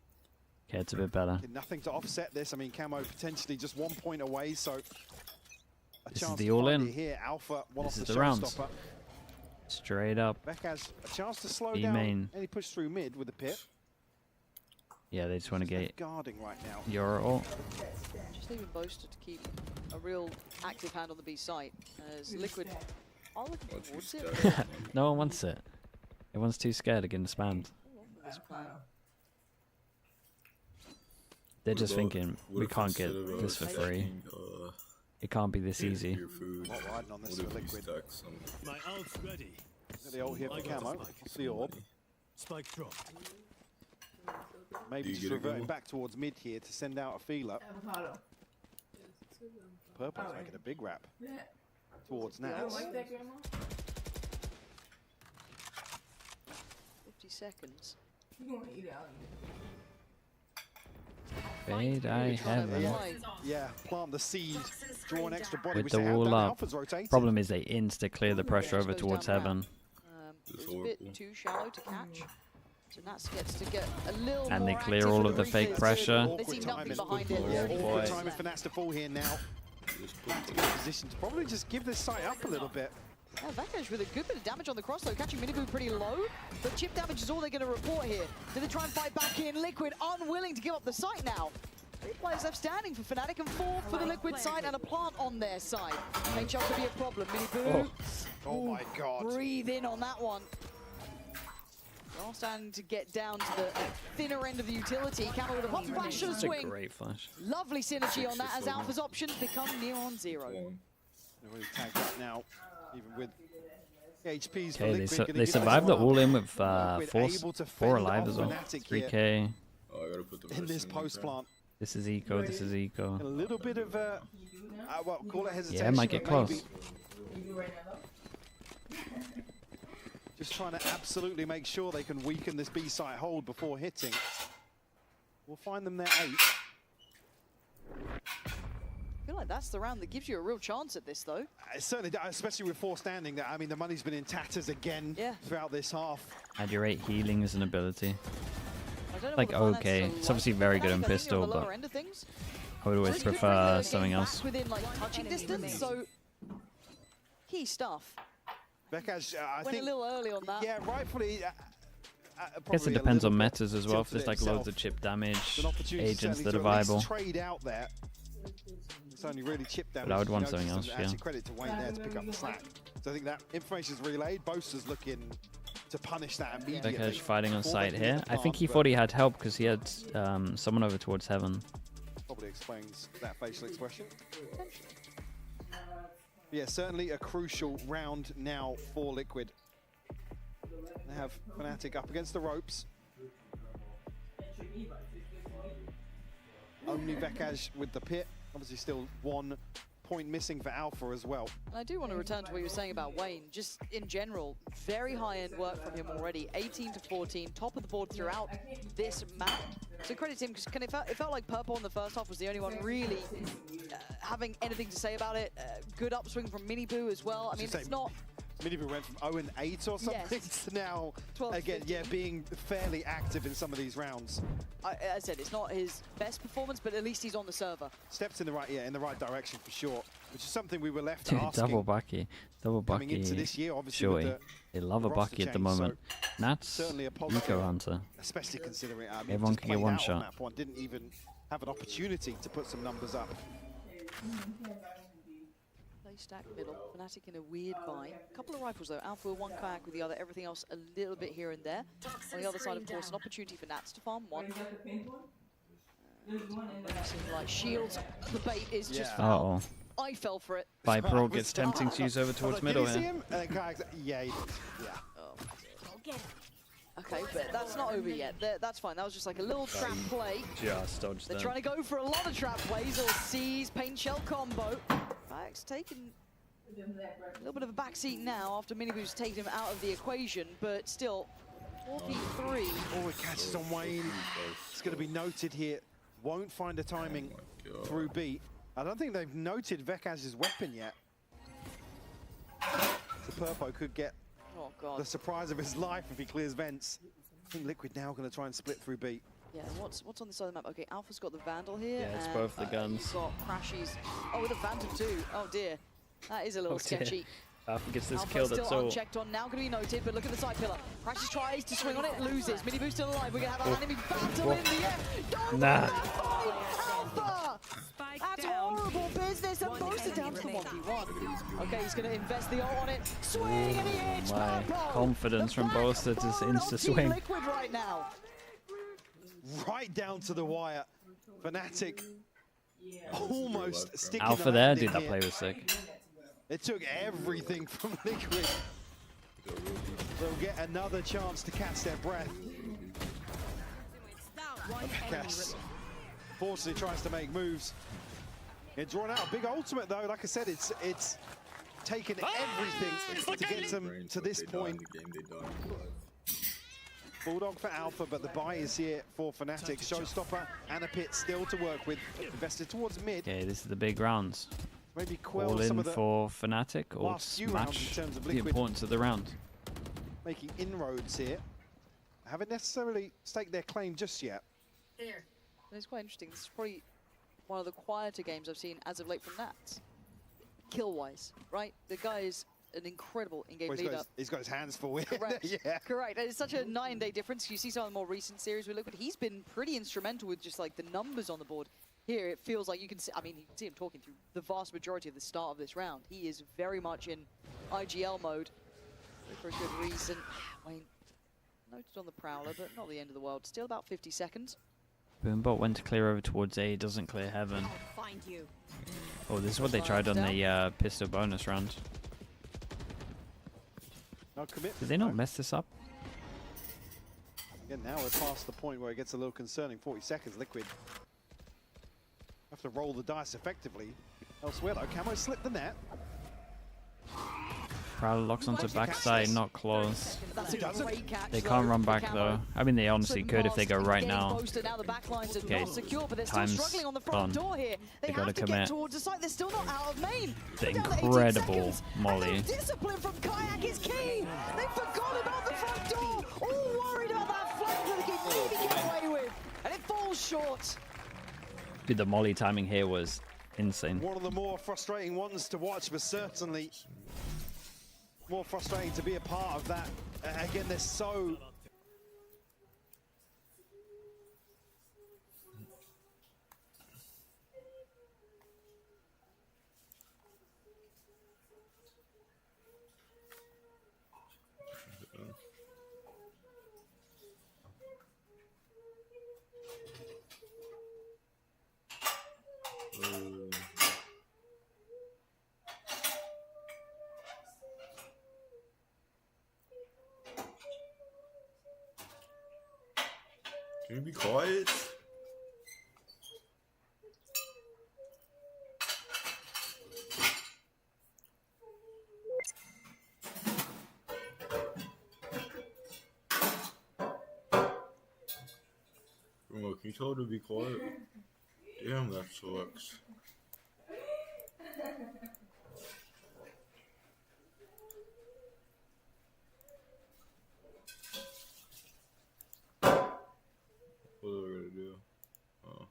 Okay, it's a bit better. Nothing to offset this. I mean, Camo potentially just 1 point away, so a This is chance the to find all-in. it here. Alpha, one This off is the the rounds. showstopper. Straight up. Beck has a chance to slow B down main. any push through mid with the pit. Yeah, they just want to get Guarding right now. your ult. Just leaving Boaster to keep a real active hand on the B site as Liquid are looking towards it. No one wants it. Everyone's too scared of getting spammed. This plan. They're just What about- thinking, what we if can't get instead of, this for free. stacking, It can't be this easy. Your food, Not riding on this what with if you Liquid. stack some? My ult's ready. Got the ult here for Camo. The orb. Spike dropped. Maybe You just get a reverting goal? back towards mid here to send out a feeler. Avocado. Purple's making a big wrap Yeah. towards You don't Nats. like that, Grandma? 50 seconds. You gonna eat it out. Fade I heaven. Yeah, plant the seed, draw an extra body. With which the they have wall done. up. Alpha's rotating. Problem is they insta clear the pressure over Goes towards down the heaven. It was a bit too shallow to catch. So Nats gets to get a little And they more clear active all with of the fake reflex. pressure. They see Awkward nothing timing. behind it. Oh, Awkward boy. timing for Nats to fall here now. In a position to probably just give this site up a little bit. Yeah, Vekaz with a good bit of damage on the cross though, catching Minibu pretty low. But chip damage is all they're going to report here. Do they try and fight back in? Liquid unwilling to give up the site now. 3 players left standing for Fnatic and 4 for the Liquid side and a plant on their side. HL could be a problem. Minibu. Oh my god. Breathe in on that one. They're all starting to get down to the thinner end of the utility. Camo with a pop flash to the That's a swing. great flash. Lovely synergy on that as Alpha's options become near on 0. They're really tagged up now, even with HPs for Okay, Liquid. they gonna give survived this the one all in up. with Liquid able to 4 fend alive off as well. Fnatic here 3k. Oh, I gotta put the in rest this in post there. plant. This is eco, this is eco. A little bit of well, call it hesitation. Yeah, it might get but close. maybe You do right now, just trying to absolutely make sure they can weaken this B site hold before hitting. We'll find them there 8. I feel like that's the round that gives you a real chance at this though. It certainly does, especially with 4 standing there. I mean, the money's been in tatters again throughout this half. Add your 8 healing as an ability. like okay. It's obviously very good in pistol, but I would always prefer something else. Within like touching distance, so key stuff. Vekaj, I Went think a little early on that. Yeah, rightfully. I guess it depends on metas as well. If there's like loads of chip damage agents that are viable. Trade out there. It's only really chip damage. But I would want something else. Actually, Yeah. credit to Wayne there to pick up the slack. So I think that information is relayed. Boaster's looking to punish that immediately. Vekaj fighting on site here. I think he thought he had help because he had someone over towards heaven. Probably explains that facial expression. Yeah, certainly a crucial round now for Liquid. They have Fnatic up against the ropes. Only Vekaj with the pit. Obviously still 1 point missing for Alpha as well. And I do want to return to what you were saying about Wayne. Just in general, very high-end work from him already. 18 to 14, top of the board throughout this map. So credit to him, because it felt like Purple in the first half was the only one really having anything to say about it. Good upswing from Miniboo as well. I mean, it's not... Miniboo went from 0-8 or something to now, again, being fairly active in some of these rounds. I said, it's not his best performance, but at least he's on the server. Steps in the right direction for sure, which is something we were left asking. Double Bucky. Coming into this year, obviously, Joey. with They love a Bucky at the moment. Nats, Eco Hunter. Especially considering everyone can get one shot. Map one, didn't even have an opportunity to put some numbers up. Play stack middle, Fnatic in a weird buy. A couple of rifles though, Alpha with one kayak with the other, everything else a little bit here and there. On the other side, of course, an opportunity for Nats to farm one. Like shields, the bait is just foul. I fell for it. Viper gets tempting to use over towards middle here. Yeah, he did. Yeah. Okay, but that's not over yet. That's fine. That was just like a little trap play. Just dodged They're trying to go for a lot of trap plays or C's paint shell combo. Back's taking a little bit of a backseat now after Miniboo's taken him out of the equation, but still 4v3. Oh, it catches on Wayne. It's going to be noted here. Won't find a timing through B. I don't think they've noted Vekaj's weapon yet. So Purpo could get the surprise of his life if he clears vents. I think Liquid now going to try and split through B. Yeah, what's on this side of the map? Okay, Alpha's got the Vandal here. Yeah, it's both the guns. He's got Crashies. Oh, with a Phantom too. Oh dear. That is a little sketchy. Alpha gets this Alpha's kill that's still all. unchecked on, now going to be noted, but look at the side pillar. Crashies tries to swing on it, loses. Miniboo still alive. We're going to have an enemy battle in the air. Don't Alpha! That's horrible business, and Boaster down to the 1v1. Okay, he's going to invest the ult on it. Swing and he hits My Purple. confidence from Boaster to insta-swing. Liquid right now. Right down to the wire. Fnatic almost sticking Alpha there, dude, that play was sick. It took everything from Liquid. They'll get another chance to catch their breath. Yes. Fortunately tries to make moves. It's drawn out a big ultimate though. Like I said, it's taken everything to get them to this point. Bulldog for Alpha, but the buy is here for Fnatic. Showstopper and a pit still to work with. Invested towards mid. Okay, this is the big rounds. Maybe quell All some in of the for Fnatic or last few rounds in match terms of the Liquid. importance of the round. Making inroads here. Haven't necessarily staked their claim just yet. It's quite interesting. This is probably one of the quieter games I've seen as of late from Nats. Kill-wise, right? The guy is an incredible in-game leader. He's got his hands full. Correct. Yeah. Correct. And it's such a night and day difference. You see some of the more recent series with Liquid. He's been pretty instrumental with just like the numbers on the board. Here, it feels like you can see, I mean, you can see him talking through the vast majority of the start of this round. He is very much in IGL mode for a good reason. Wayne noted on the Prowler, but not the end of the world. Still about 50 seconds. Boombot went to clear over towards A, doesn't clear heaven. Find you. Oh, this is what they tried on the pistol bonus round. No commit. Did they not mess this up? Again, now we're past the point where it gets a little concerning. 40 seconds, Liquid. Have to roll the dice effectively. Elsewhere though, Camo slipped the net. Prowler locks onto backside, not close. That's a great catch. They can't run back though. I mean, they honestly could if they go right now. Now the backlines are Okay, not secure, but they're still time's struggling on the front gone. door here. They gotta have to commit. get towards the site. They're still not out of main. The Down to 18 incredible seconds. molly. And the discipline from Kayak is key. They forgot about the front door. All worried about that flank that they can maybe get away short. Dude, the molly timing here was insane. One of the more frustrating ones to watch, but certainly more frustrating to be a part of that. Again, they're so... Can you be quiet? Can you tell her to be quiet? Damn, that sucks. What are we gonna do? Oh.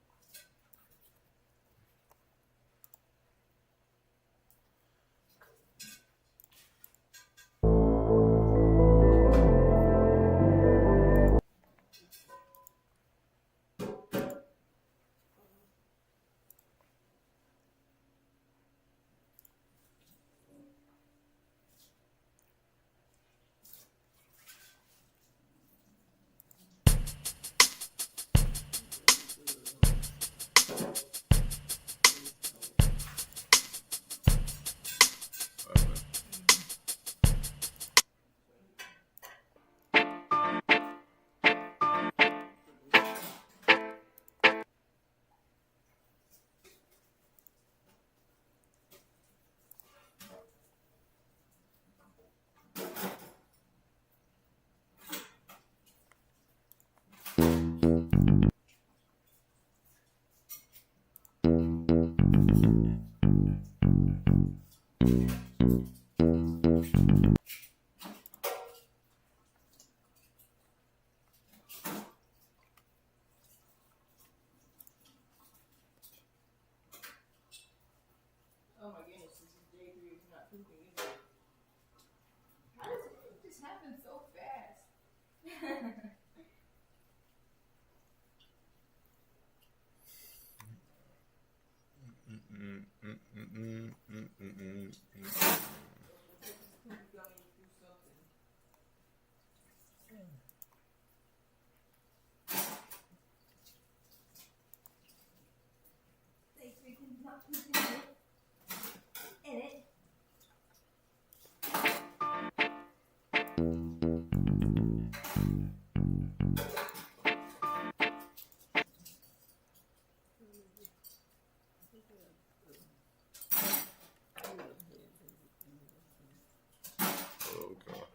Oh my goodness, this is day 3 of not pooping, is it? How does it just happen so fast? In it. Oh god.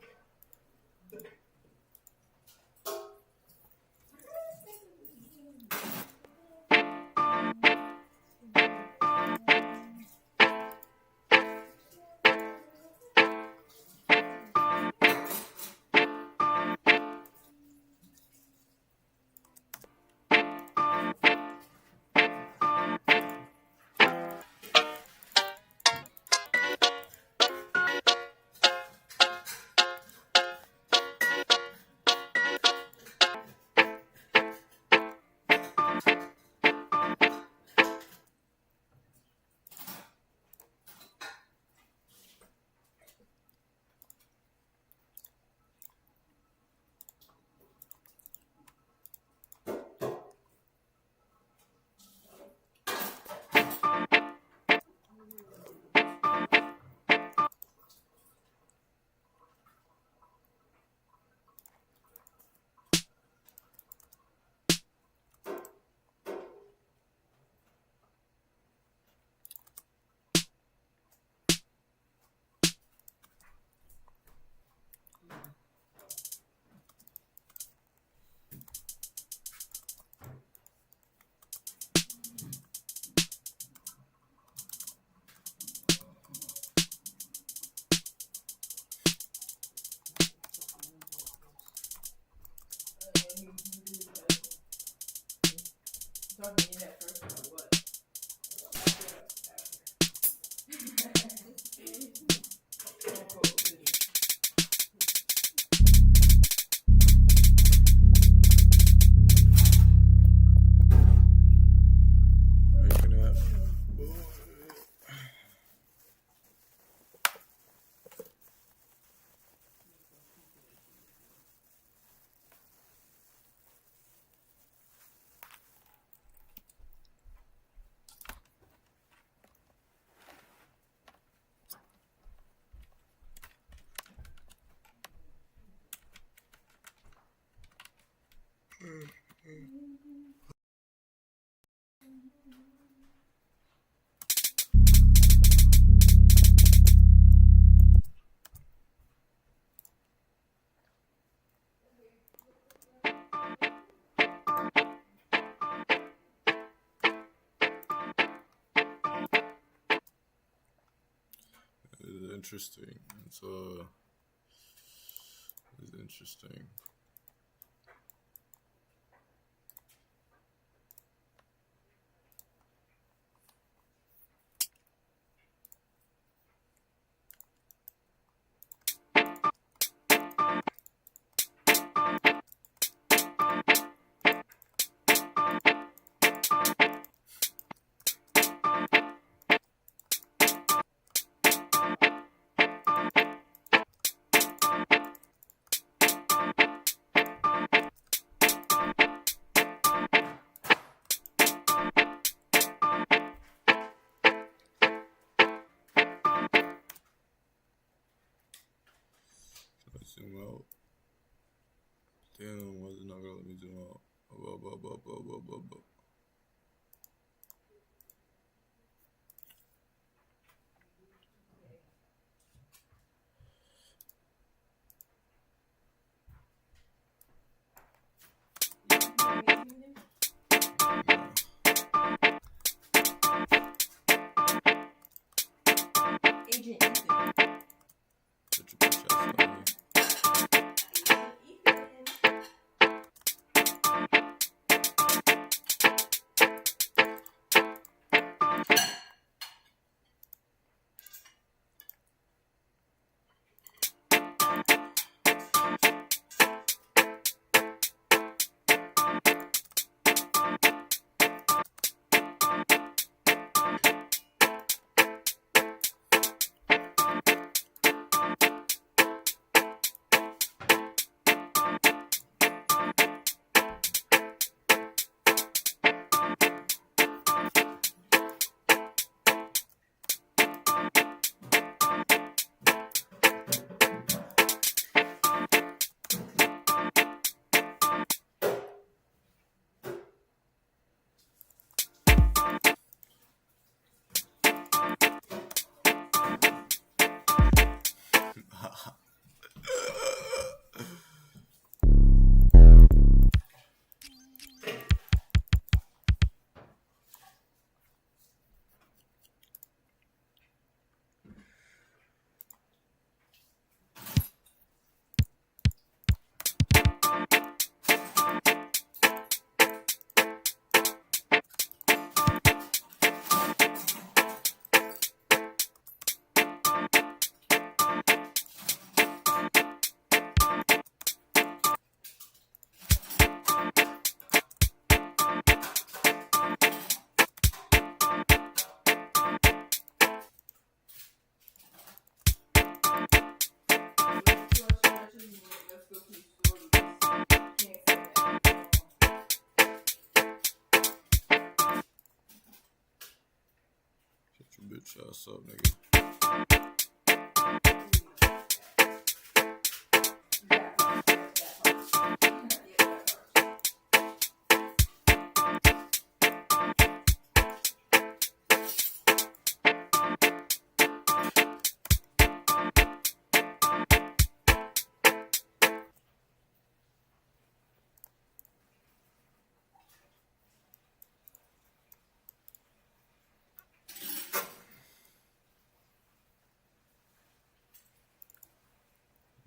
talking in that first one, what? It's interesting. It's interesting. Zoom out. Damn, why is it not gonna let me zoom out? Up. Agent Ethan. Put your bitch ass on me. Shut your bitch ass up, nigga.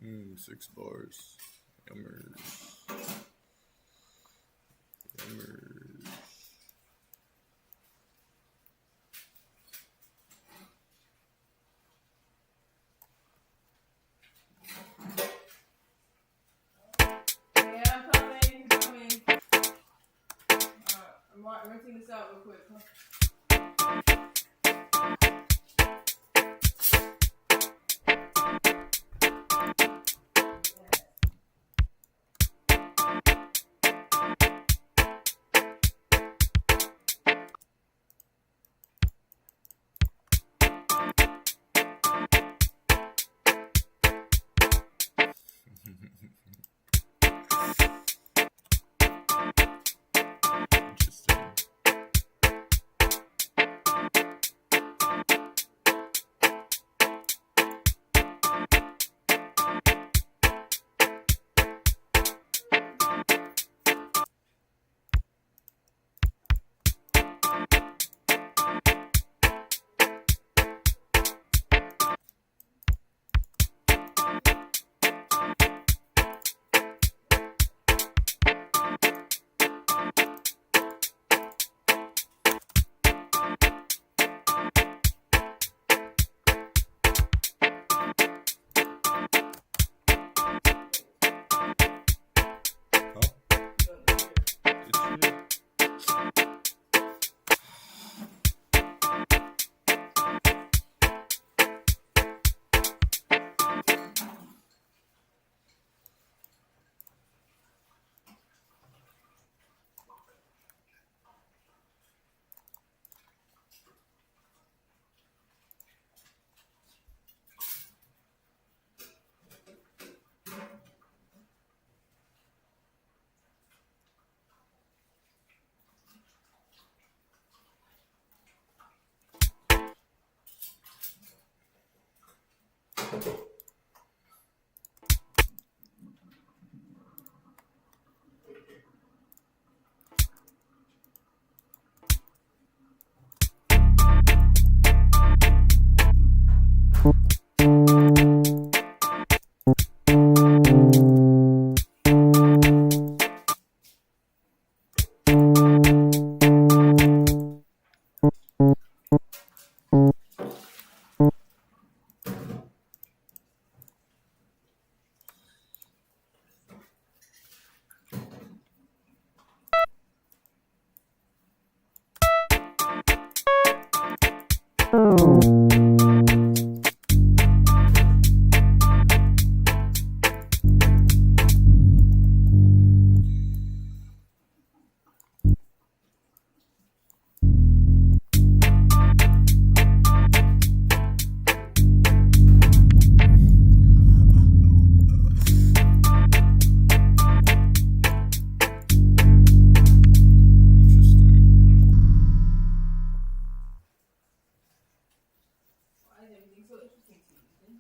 Mm, 6 bars. Yummers. Yummers. rinsing this out real quick. Huh?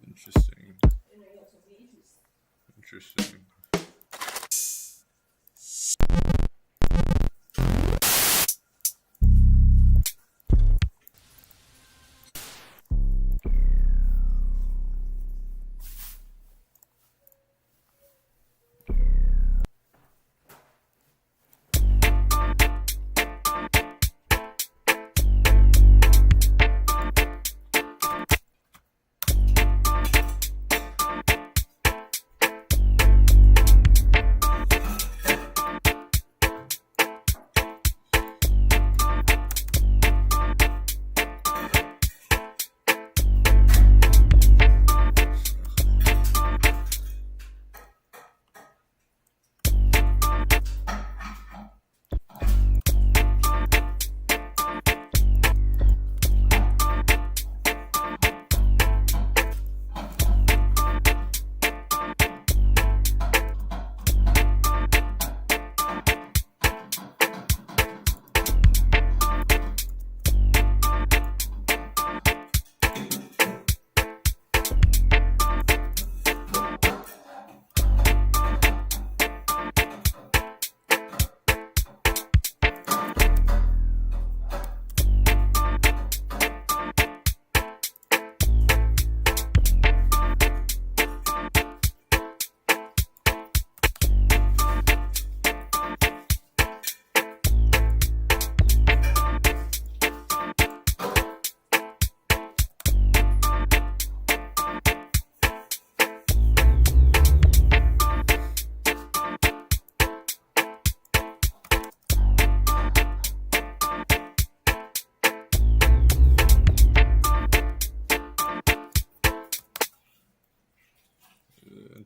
Interesting. Interesting.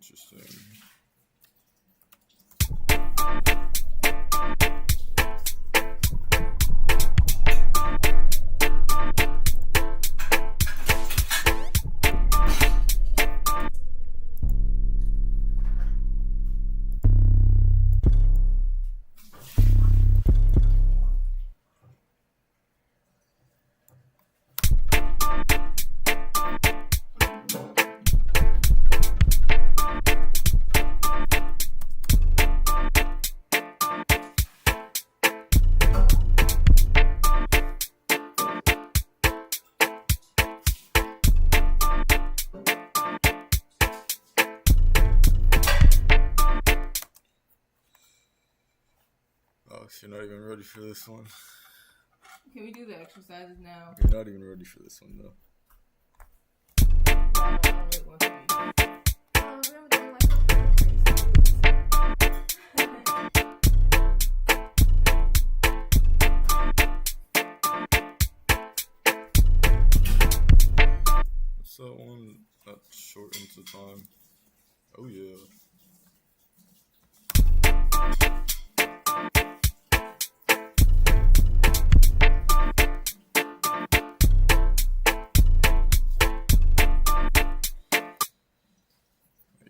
Interesting. You're not even ready for this one. Can we do the exercises now? You're not even ready for this one, though. I don't really want to be. We haven't done like What's that one that shortens the time? Oh, yeah.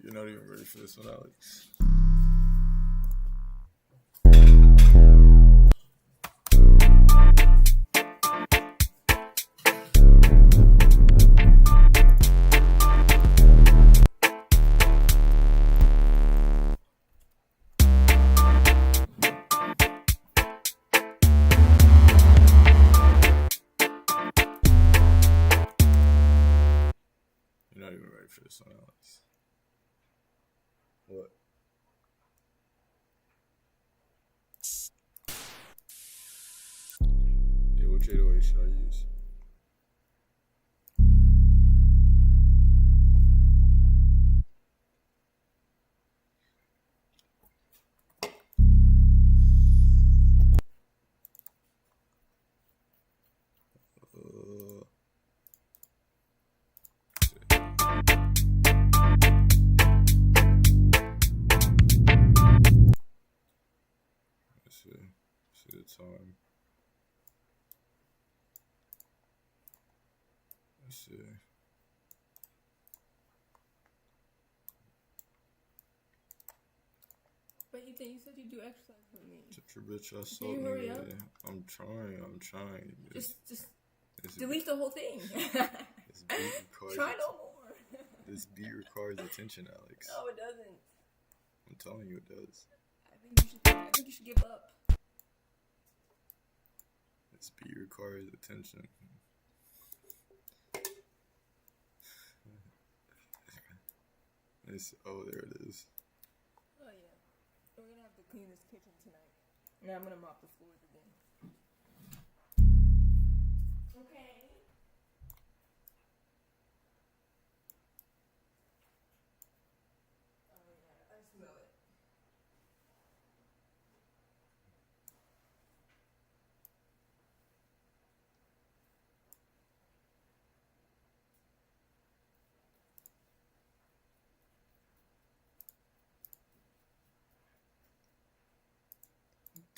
You're not even ready for this one, Alex. You're not even ready for this one, Alex. What? Yeah, which 808 should I use? See the time. Let's see. But you said you do exercise for me. Shut your bitch ass Can up, you hurry up? I'm trying. Just delete the whole thing. This beat requires Try no more. This beat requires attention, Alex. No, it doesn't. I'm telling you it does. I think you should give up. This beat requires attention. Oh, there it is. Oh yeah. We're gonna have to clean this kitchen tonight. And I'm gonna mop the floors again. Okay. Oh yeah, I smell it.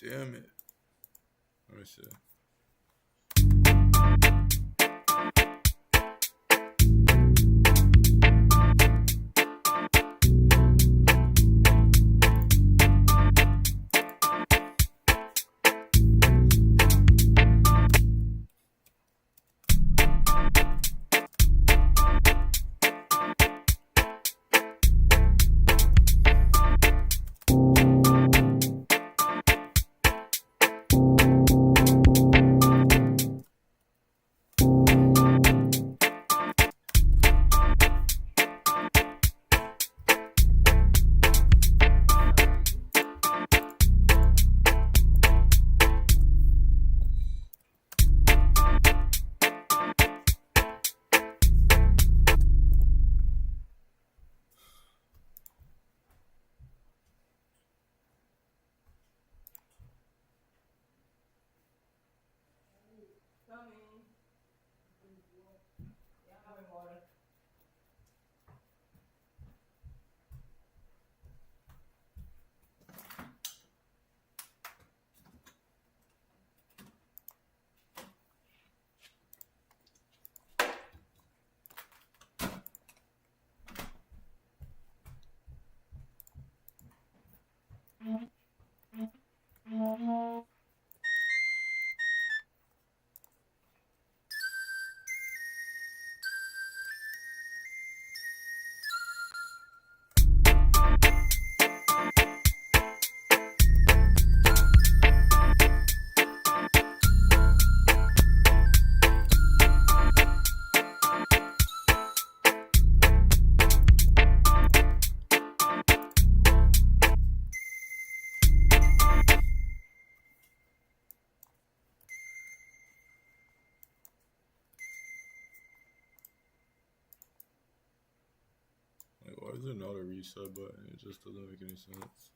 Damn it. Let me see. it not a reset button? It just doesn't make any sense.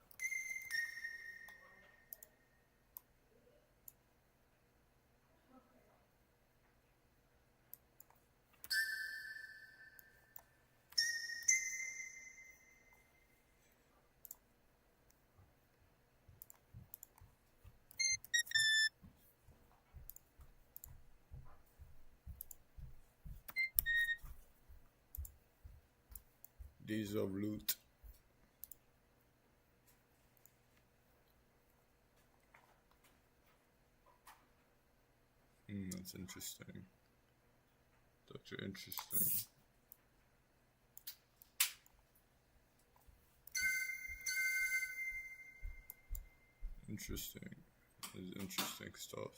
Days of loot. That's interesting. That's interesting. Interesting. This is interesting stuff.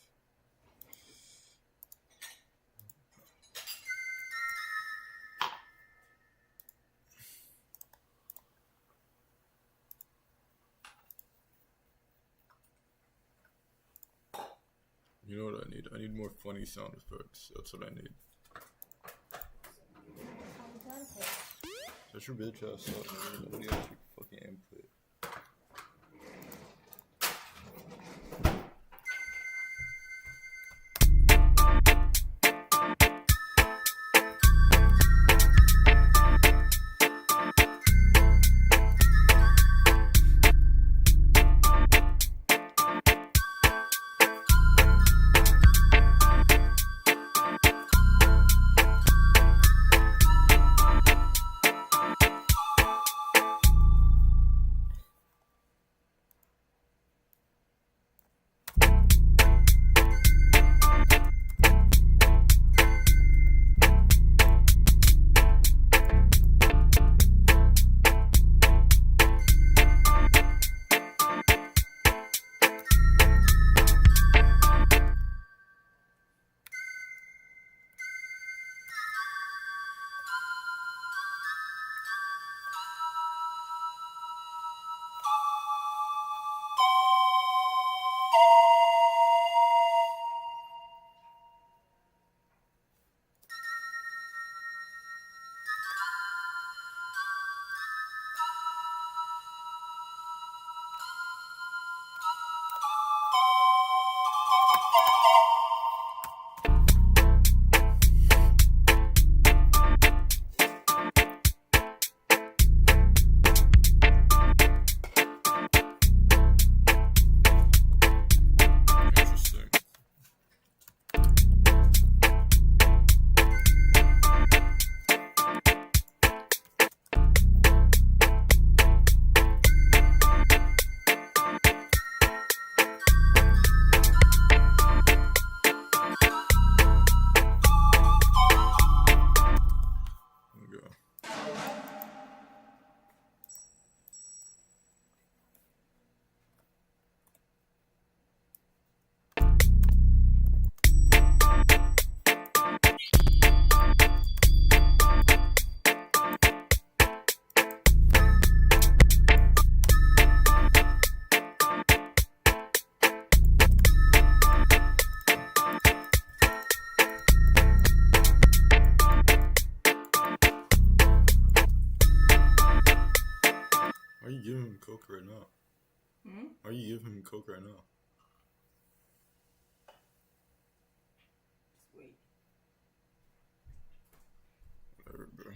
You know what I need? I need more funny sound effects. That's what I need. Shut your bitch ass up. Nobody has your fucking input. Why are you giving him coke right now? Why are you giving him coke right now? Sweet. Whatever, bro.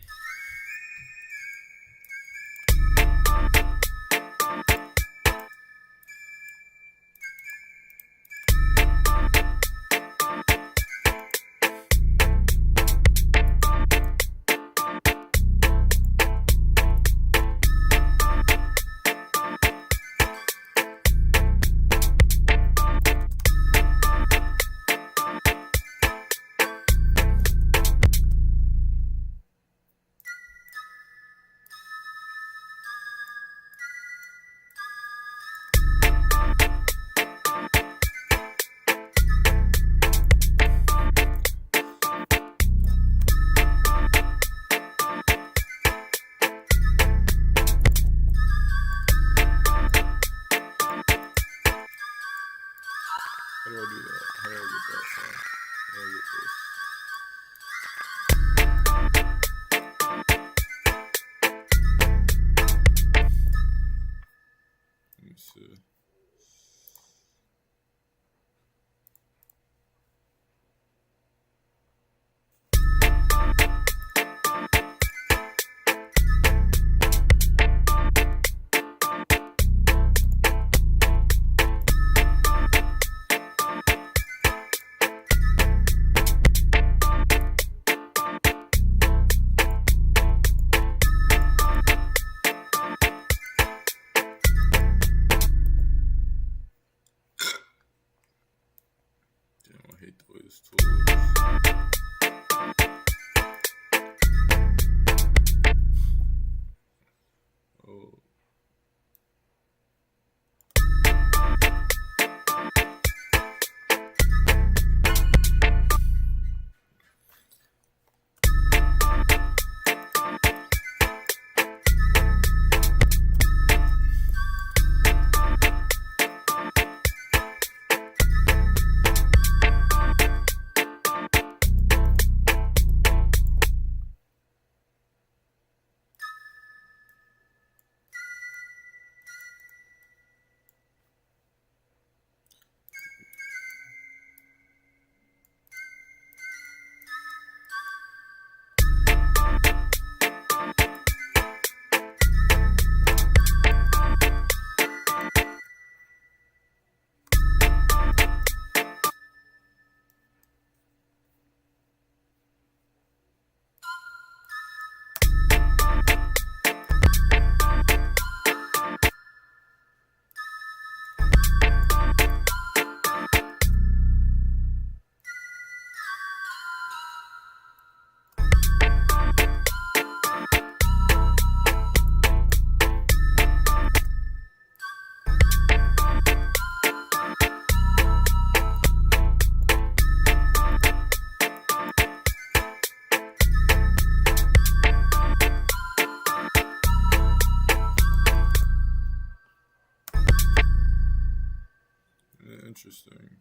Interesting.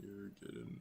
You're getting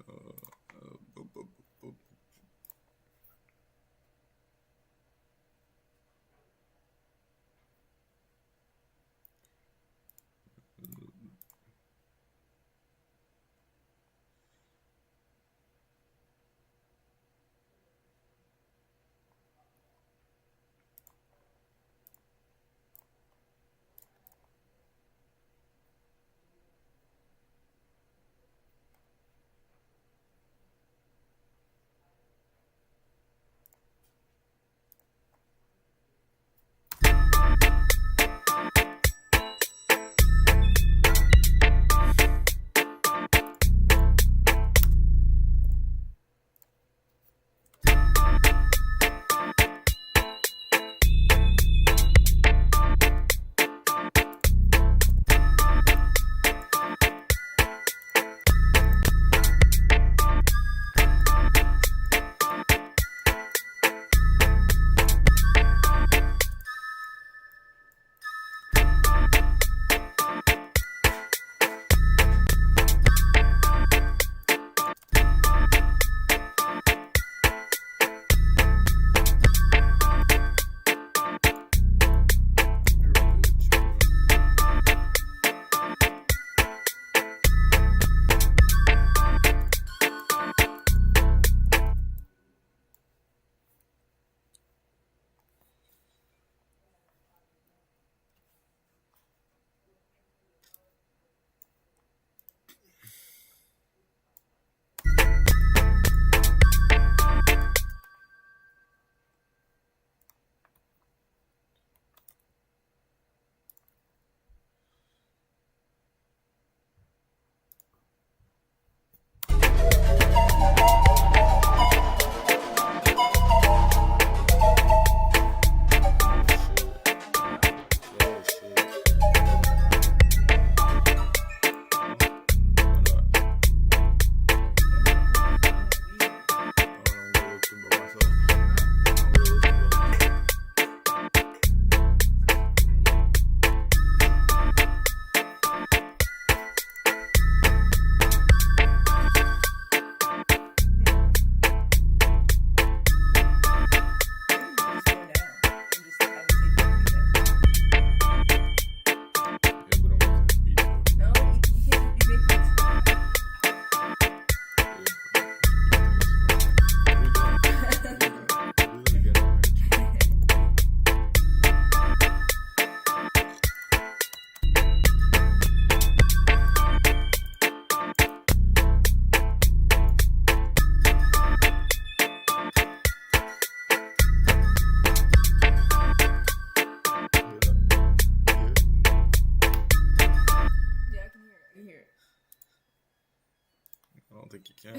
I don't think you can.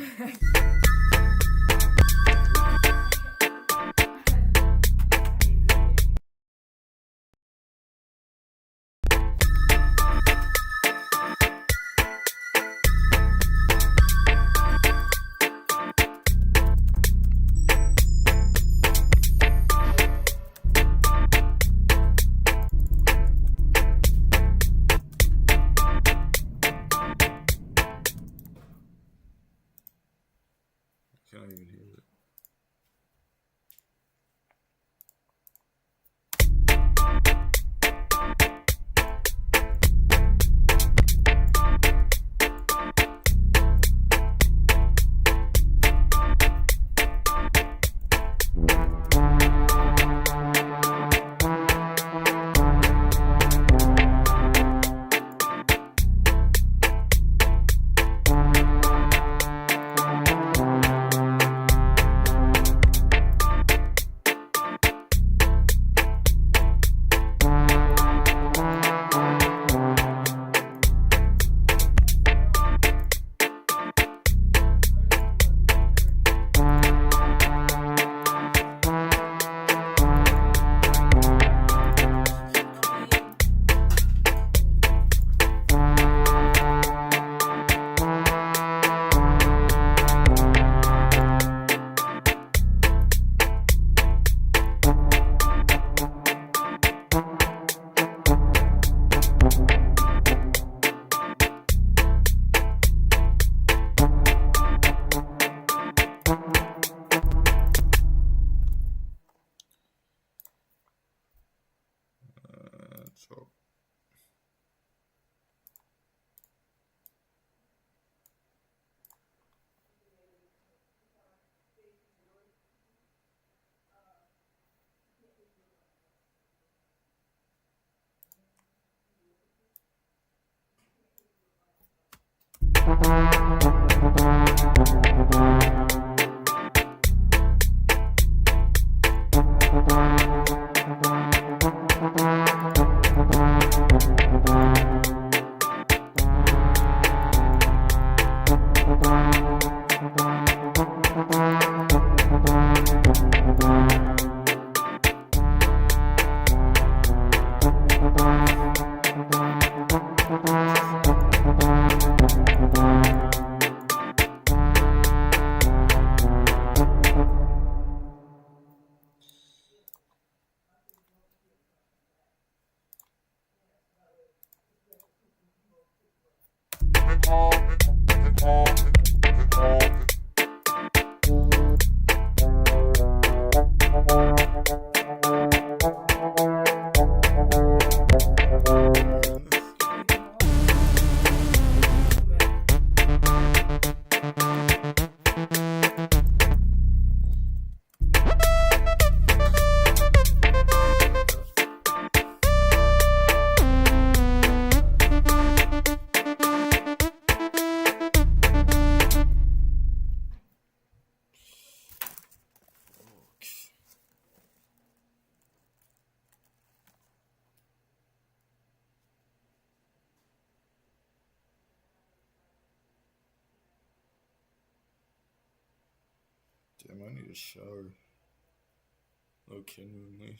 Can't even hear. Damn, I need a shower. No genuinely.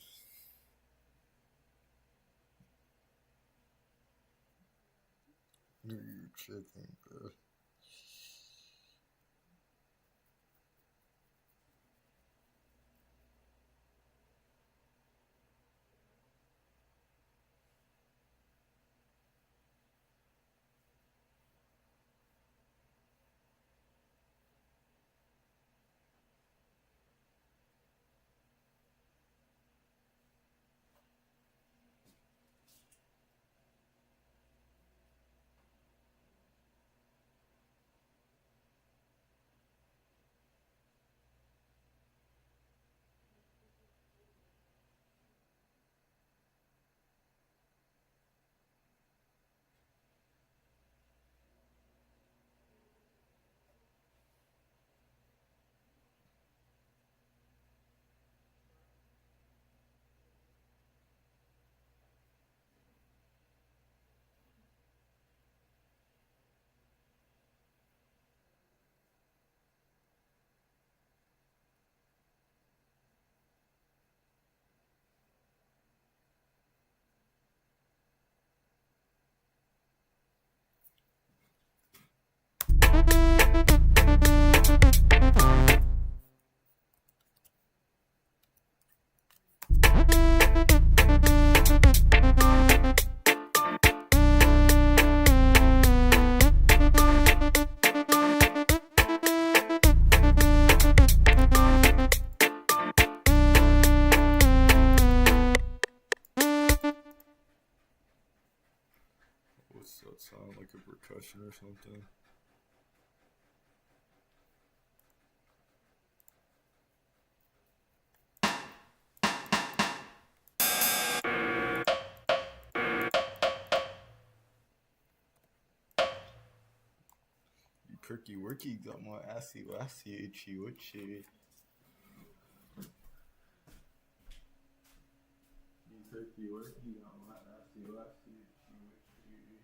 You tripping, bro. What's that sound? Like a percussion or something? You perky worky got my assy wassy itchy witchy. You perky worky got my assy wassy itchy witchy.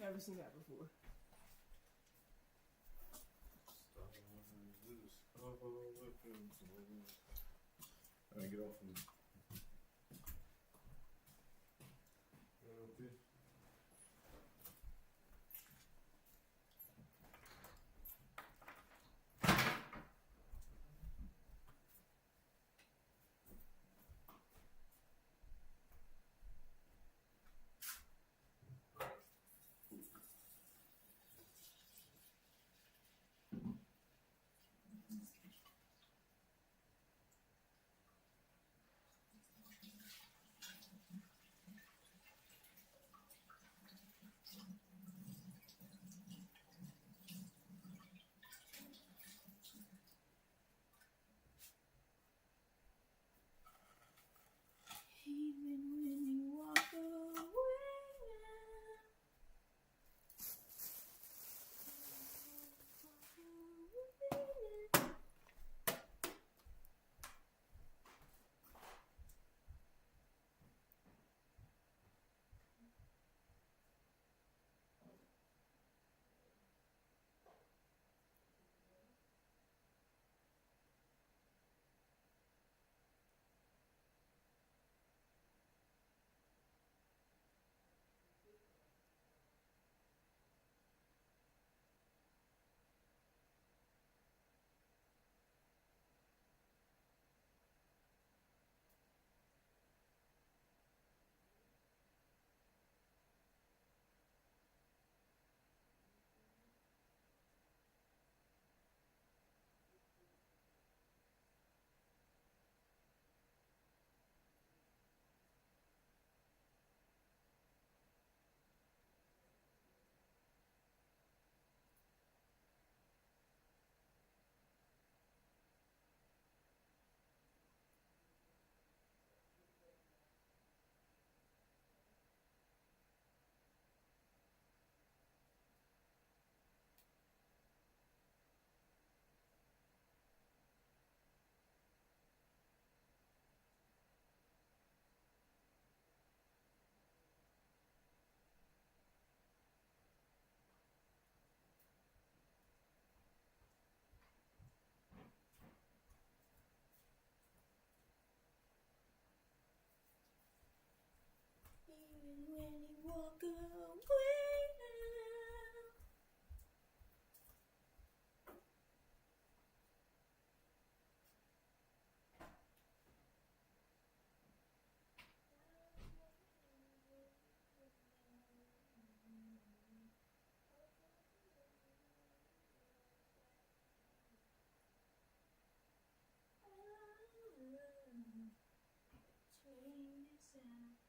never seen that before. I get off and okay. Even when you walk away even when you walk away now. Change is happening.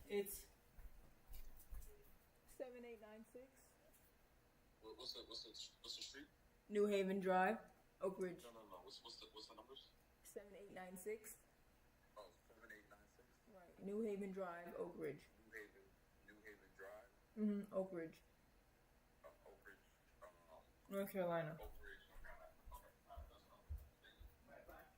It's 7896. What's the street? New Haven Drive, Oak Ridge. No. What's the numbers? 7896. Oh, 7896. Right. New Haven Drive, Oak Ridge. New Haven Drive. Oak Ridge. Oak Ridge. North Carolina. Oak Ridge, North Carolina. Okay. That's all. Right, bye.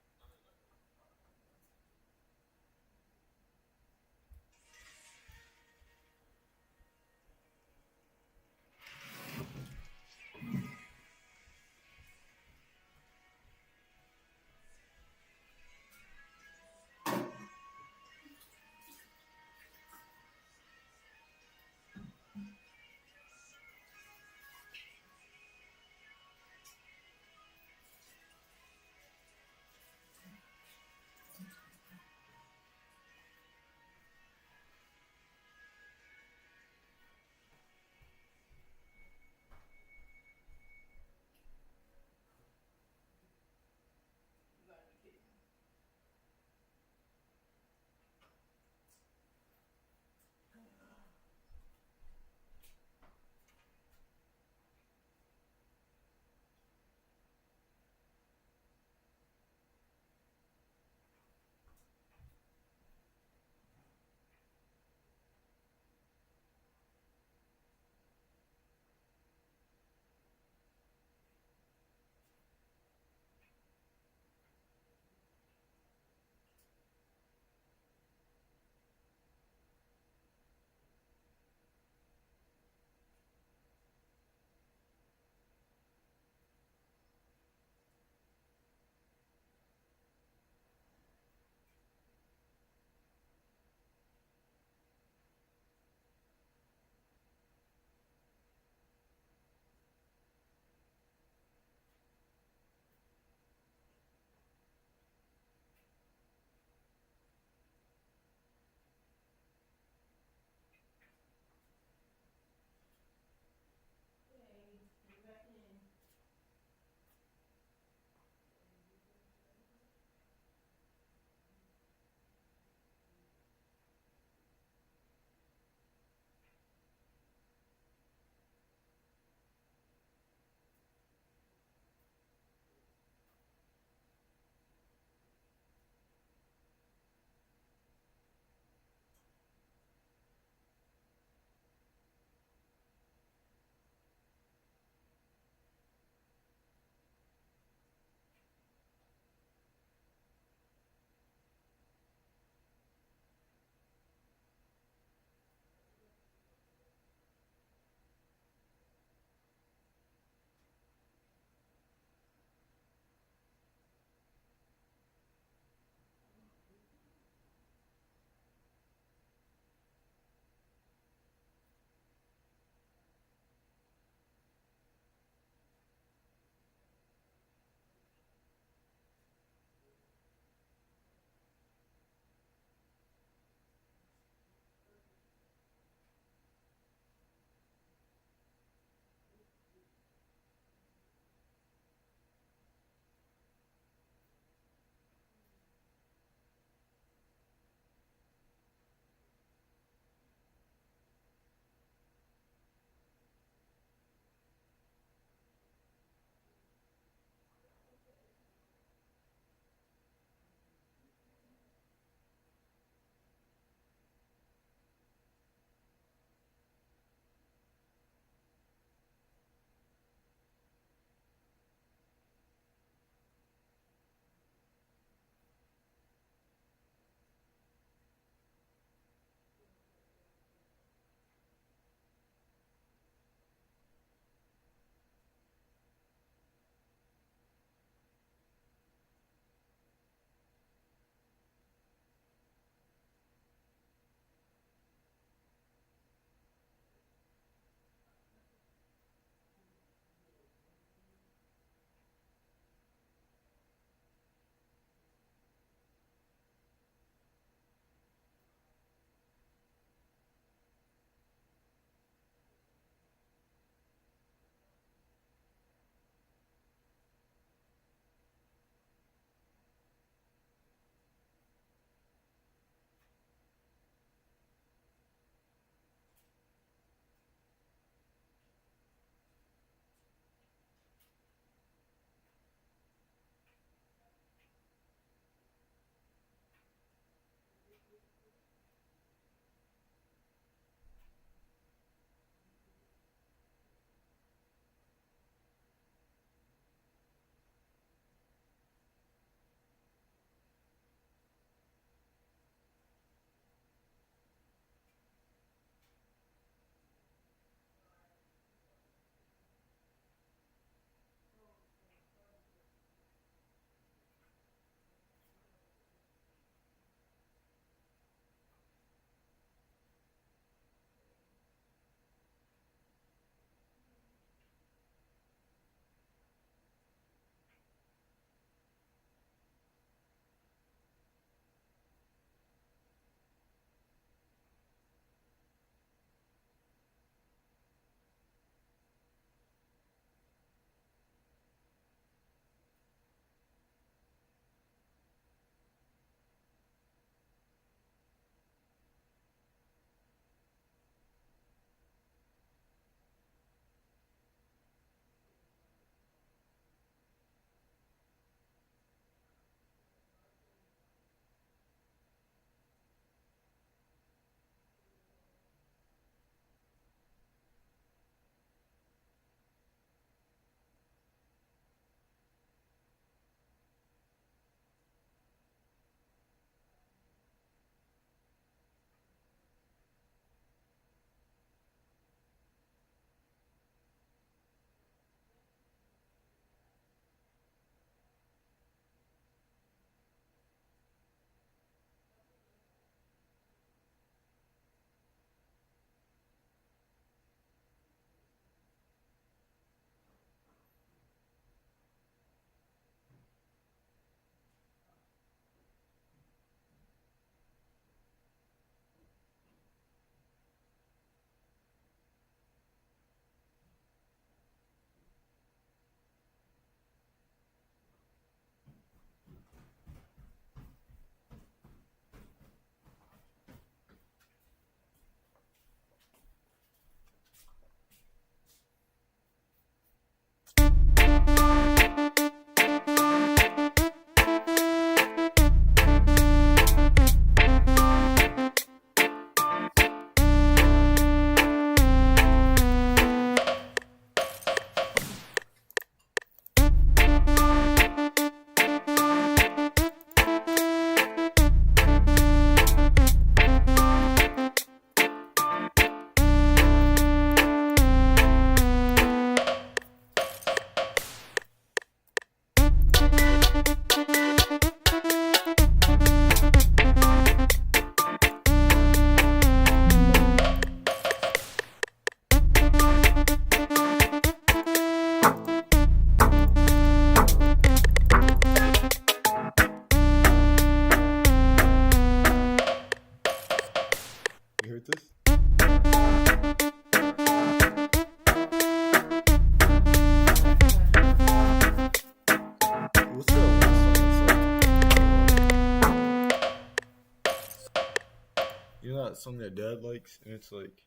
know that song that Dad likes, and it's like,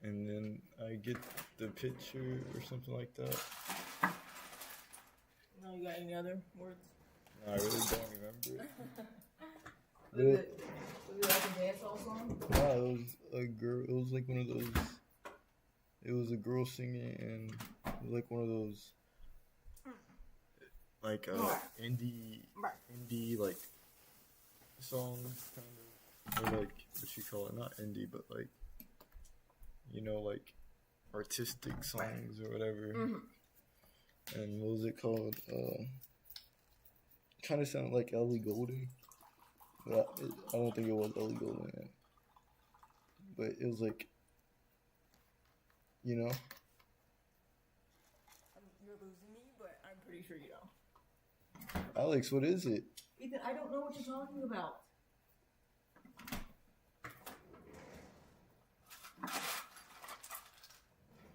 and then I get the picture or something like that. No, you got any other words? No, I really don't remember it. Was it like a dancehall song? No, it was a girl. It was like one of those. It was a girl singing, and it was like one of those, like indie like songs, kind of, or like what you call it? Not indie, but like, you know, like artistic songs or whatever. Mm-hmm. And what was it called? Kind of sounded like Ellie Goulding. But I don't think it was Ellie Goulding. But it was like, you know? You're losing me, but I'm pretty sure you know. Alex, what is it? Ethan, I don't know what you're talking about.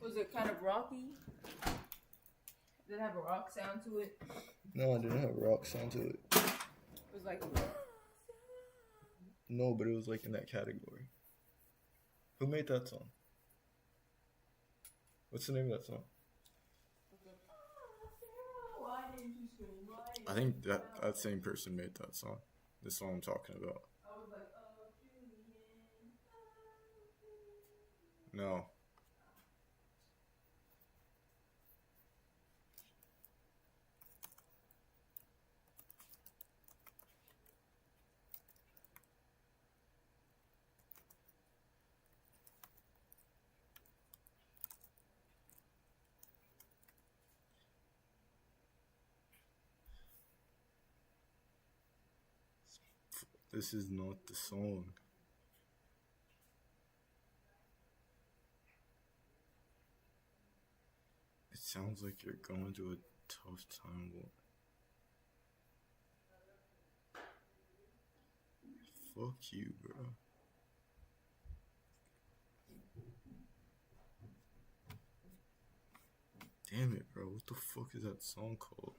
Was it kind of rocky? Did it have a rock sound to it? No, I didn't have a rock sound to it. It was like... No, but it was like in that category. Who made that song? What's the name of that song? I think that same person made that song. The song I'm talking about. No. This is not the song. It sounds like you're going through a tough time. Fuck you, bro. Damn it, bro. What the fuck is that song called?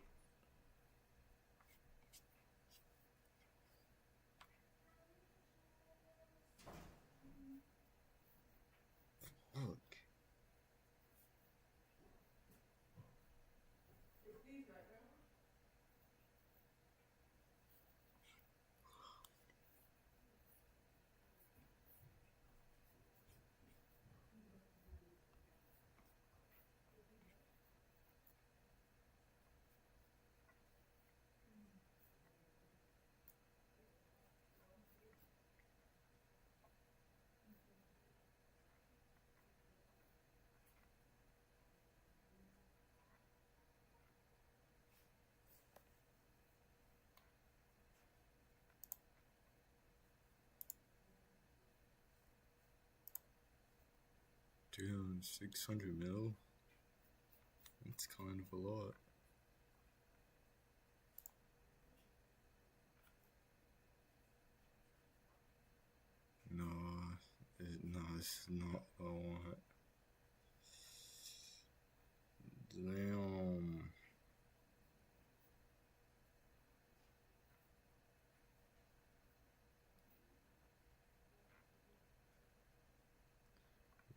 Fuck. Damn, 600 mil? That's kind of a lot. No, this is not what I want. Damn.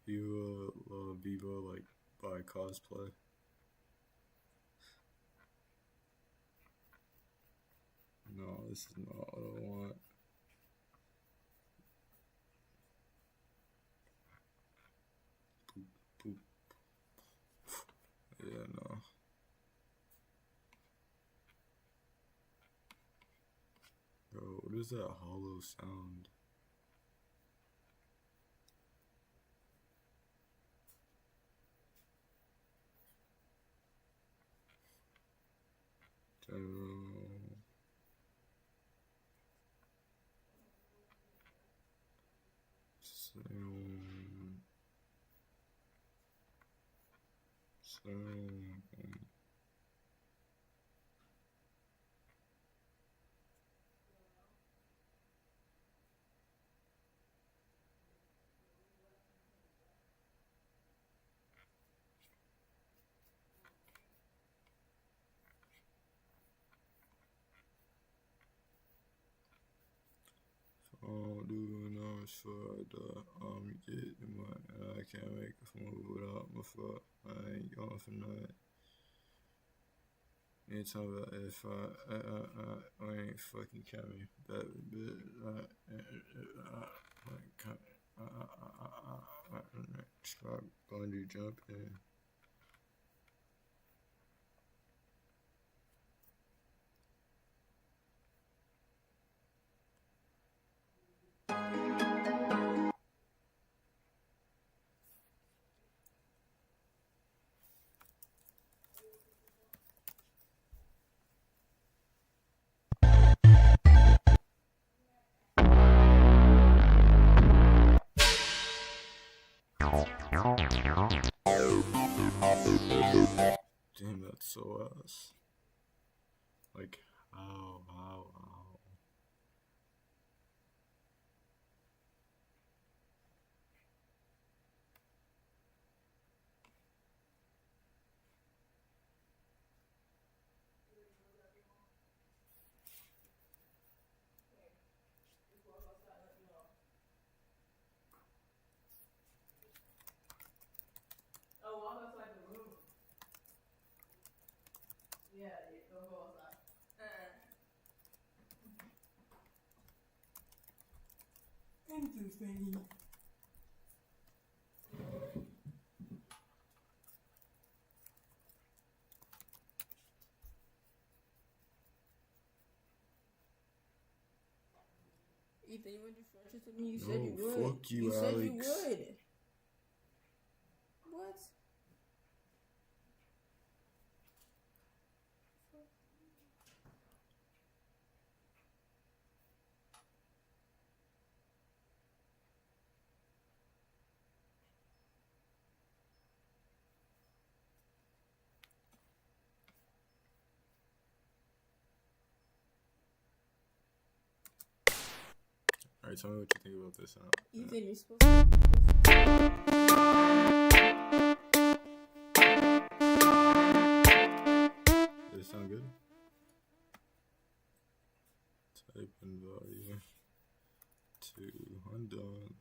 You love Vivo like by cosplay? No, this is not what I want. Poop, poop. Yeah, no. Bro, what is that hollow sound? Oh, dude, no. much for the get the money. I can't make a move without my fuck. I ain't going for nothing. You talking about if I ain't fucking coming that bit start bungee jumping. Damn, that's so ass. Like, ow. Oh, walk outside the room. Yeah, don't go outside. Interesting. Ethan, you want to do friendships with me? You said you would. Fuck you, you Alex. said you would. What? Alright, tell me what you think about this. Ethan, you're supposed to. Does it sound good? Type in value to undone.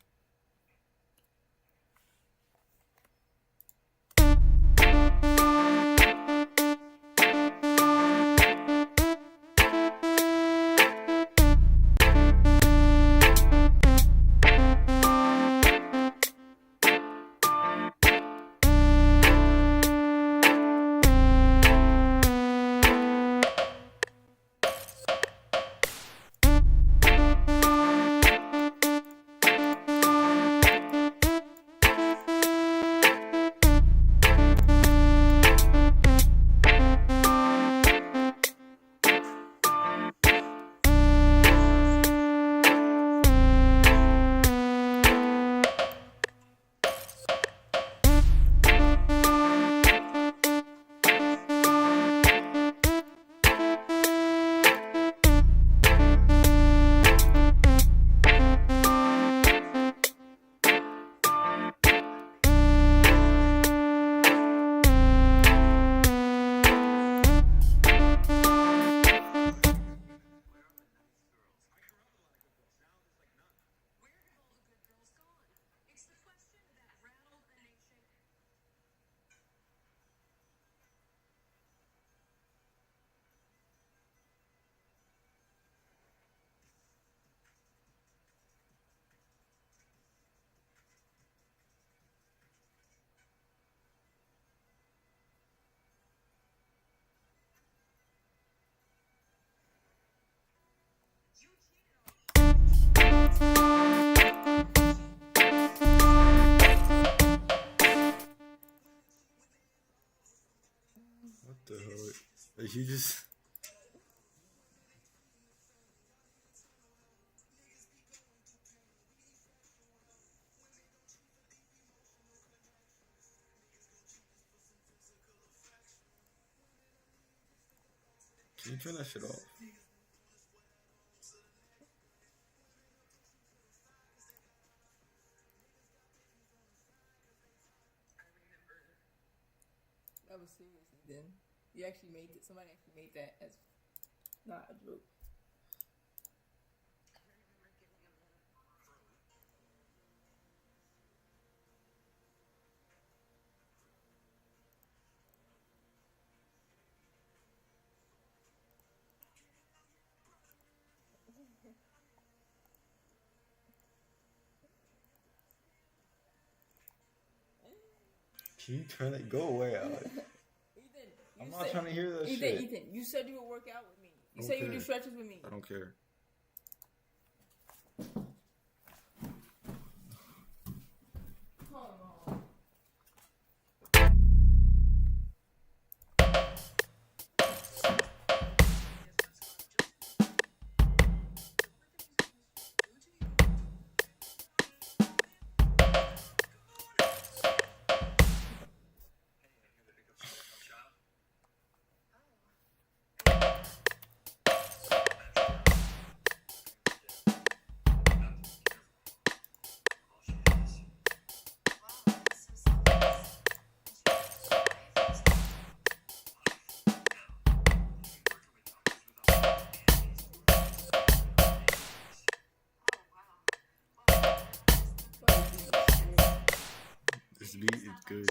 What the hell? Like, he just. Can you turn that shit off? That was serious, then. You actually made it. Somebody actually made that as not a joke. Can you turn it? Go away, Alex. I'm not trying to hear that shit. Ethan, you said you would work out with me. You said you would do stretches with me. I don't care. This beat is good.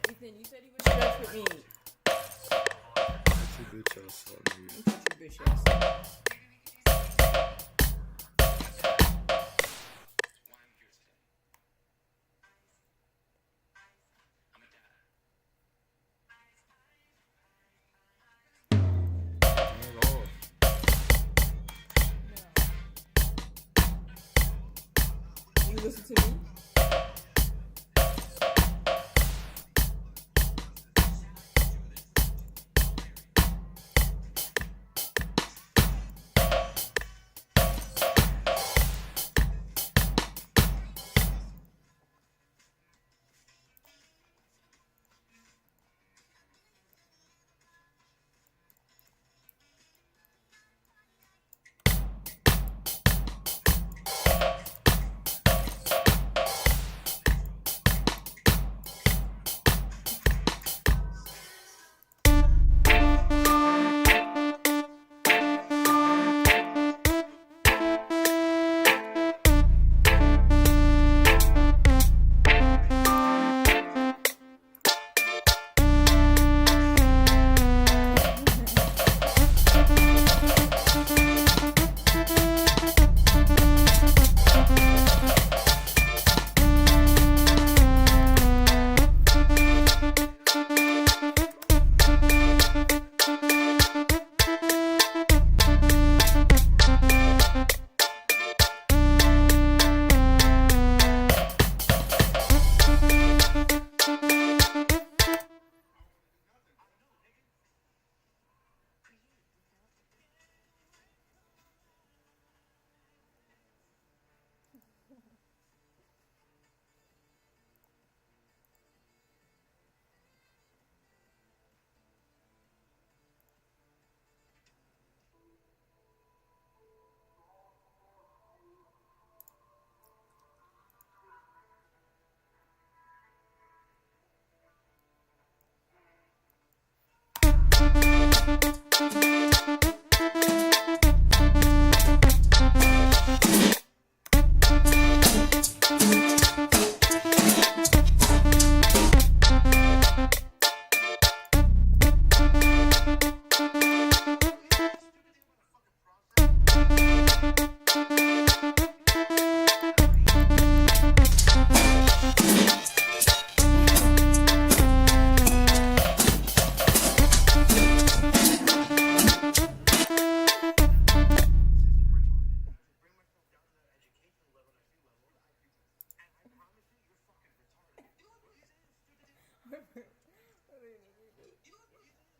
Ethan, you said you would stretch with me. That's your bitch ass out, dude. That's your bitch ass. You listen to me?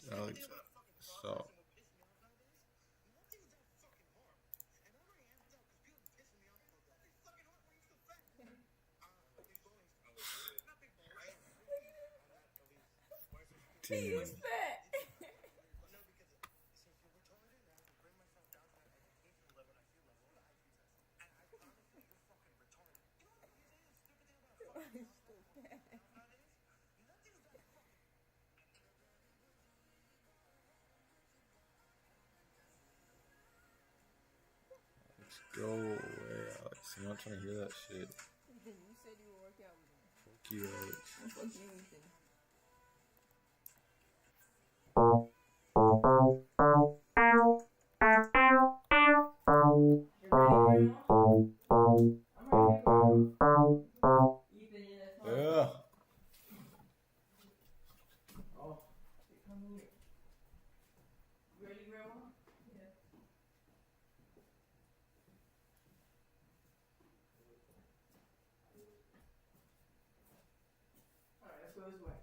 Alex, stop. Dude. What's that? Go away, Alex. I'm not trying to hear that shit. You said you would work out with me. Fuck you, Alex. Fuck you, Ethan. Yeah. this way.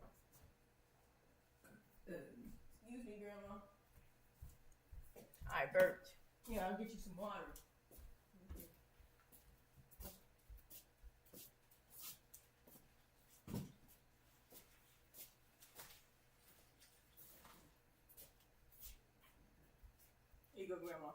Excuse me, Grandma. I burped. Yeah, I'll get you some water. Here you go, Grandma.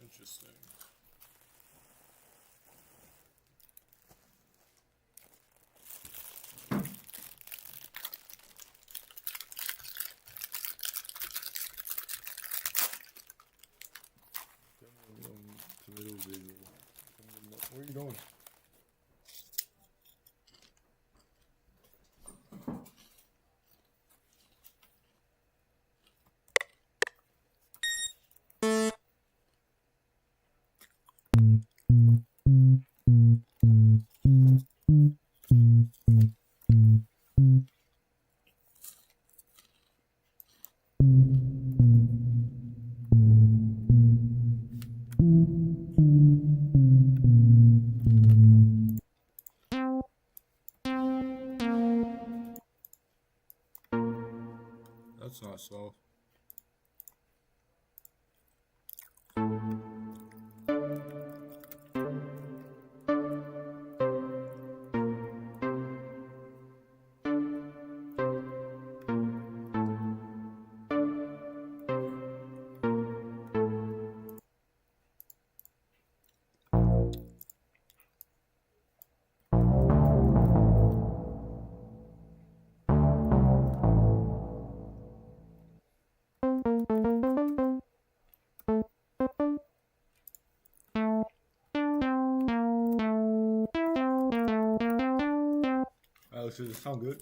Interesting. Tomato basil. Where are you going? That's not soft. does it sound good?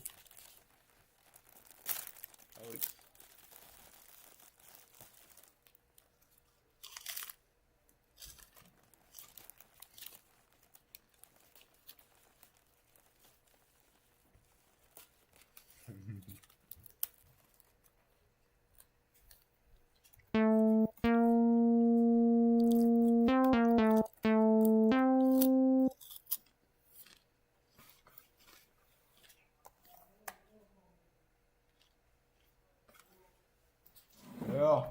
Alex? Yeah.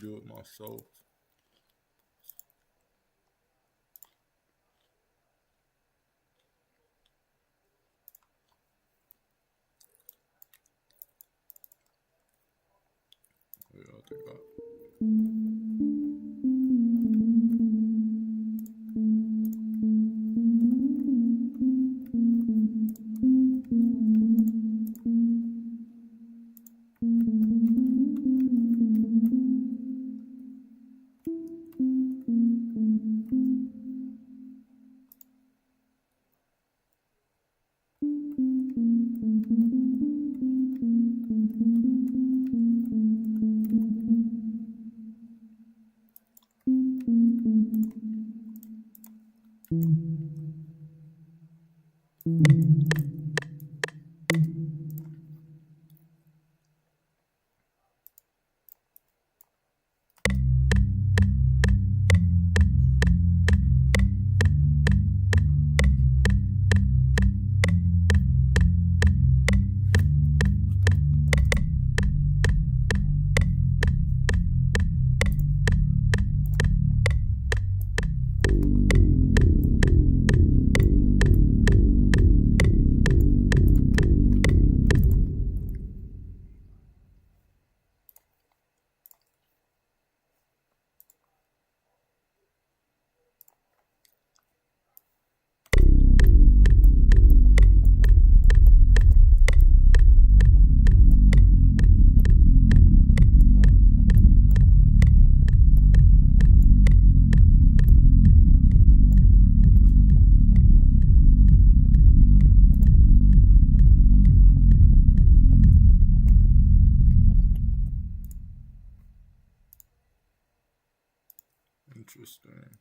Do it myself. Yeah, I think that. Interesting.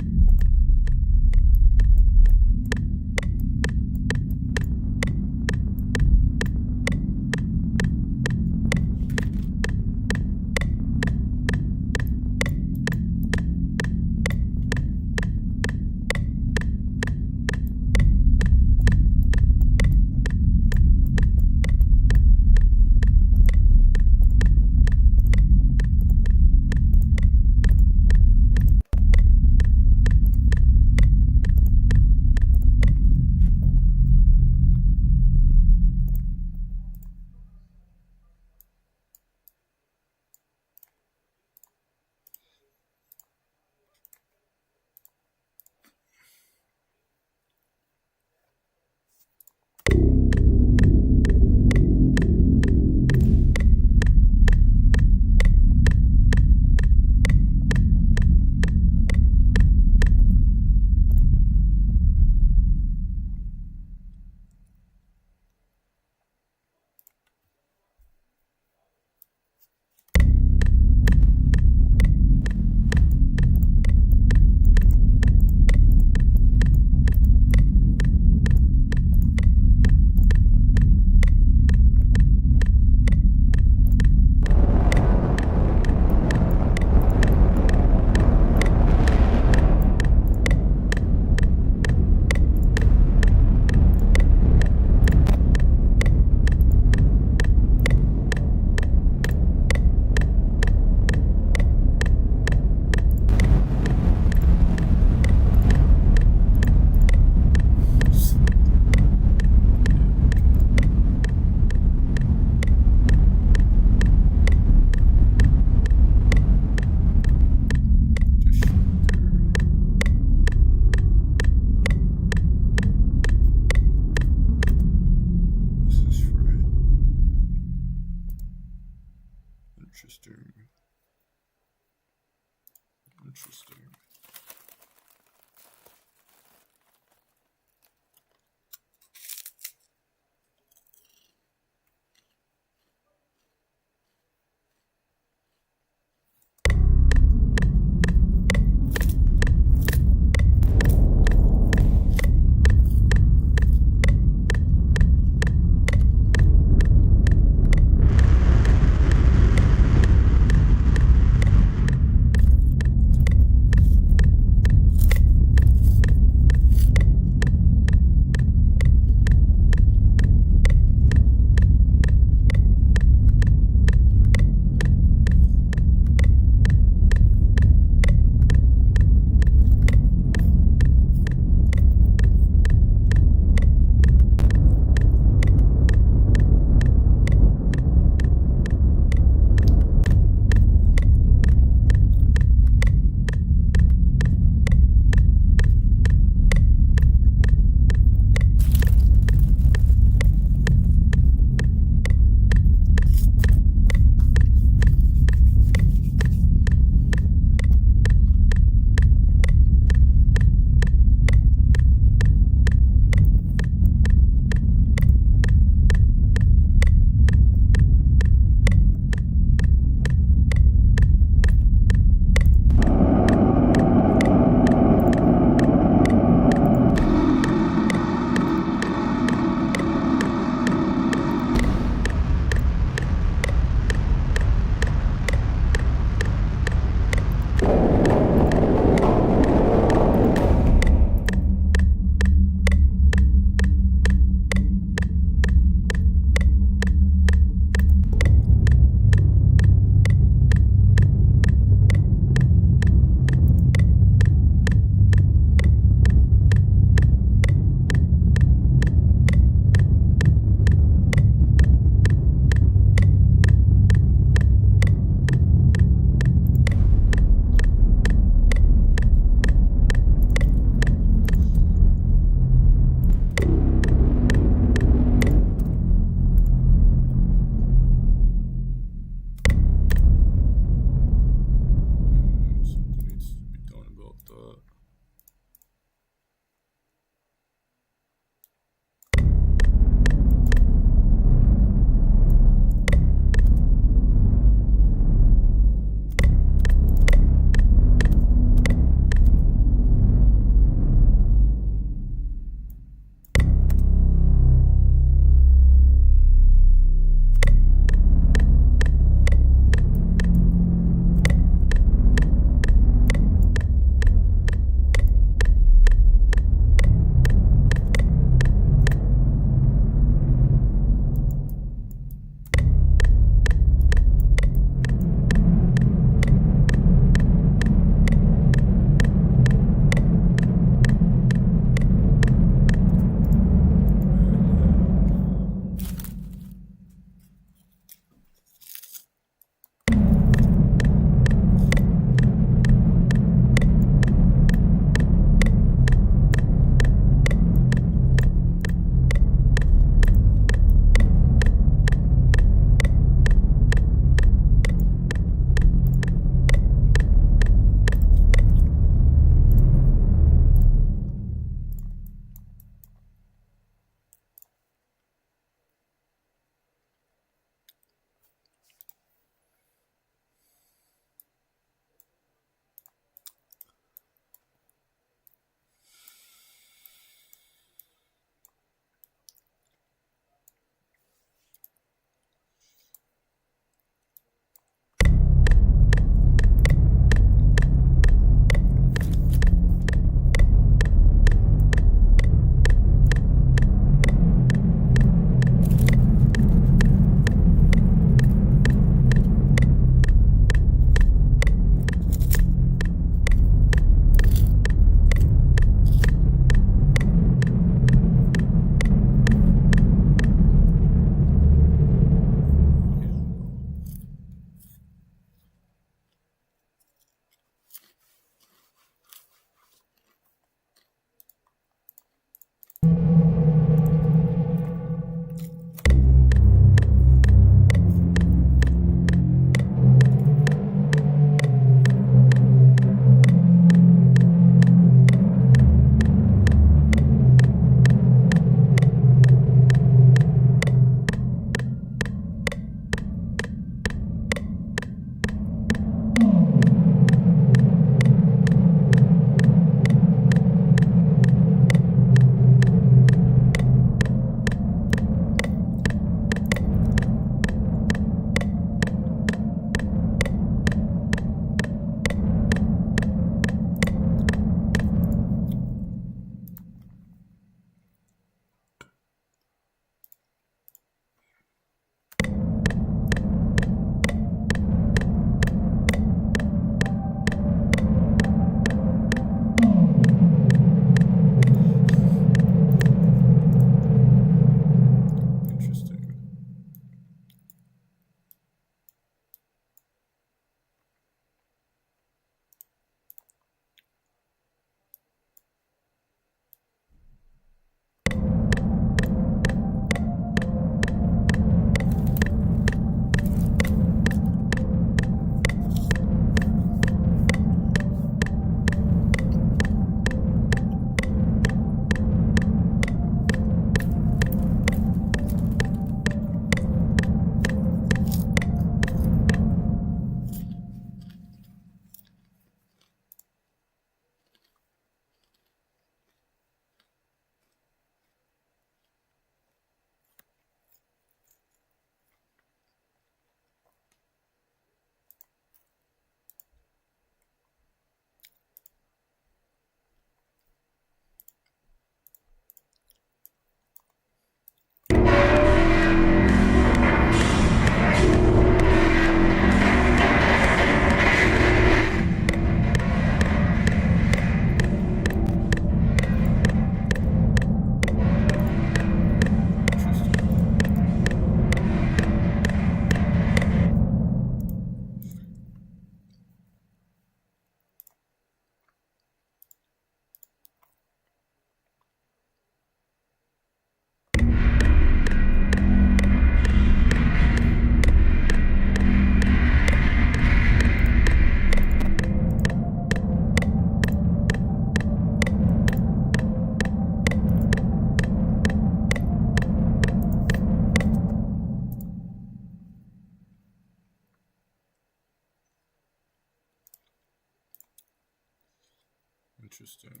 Interesting.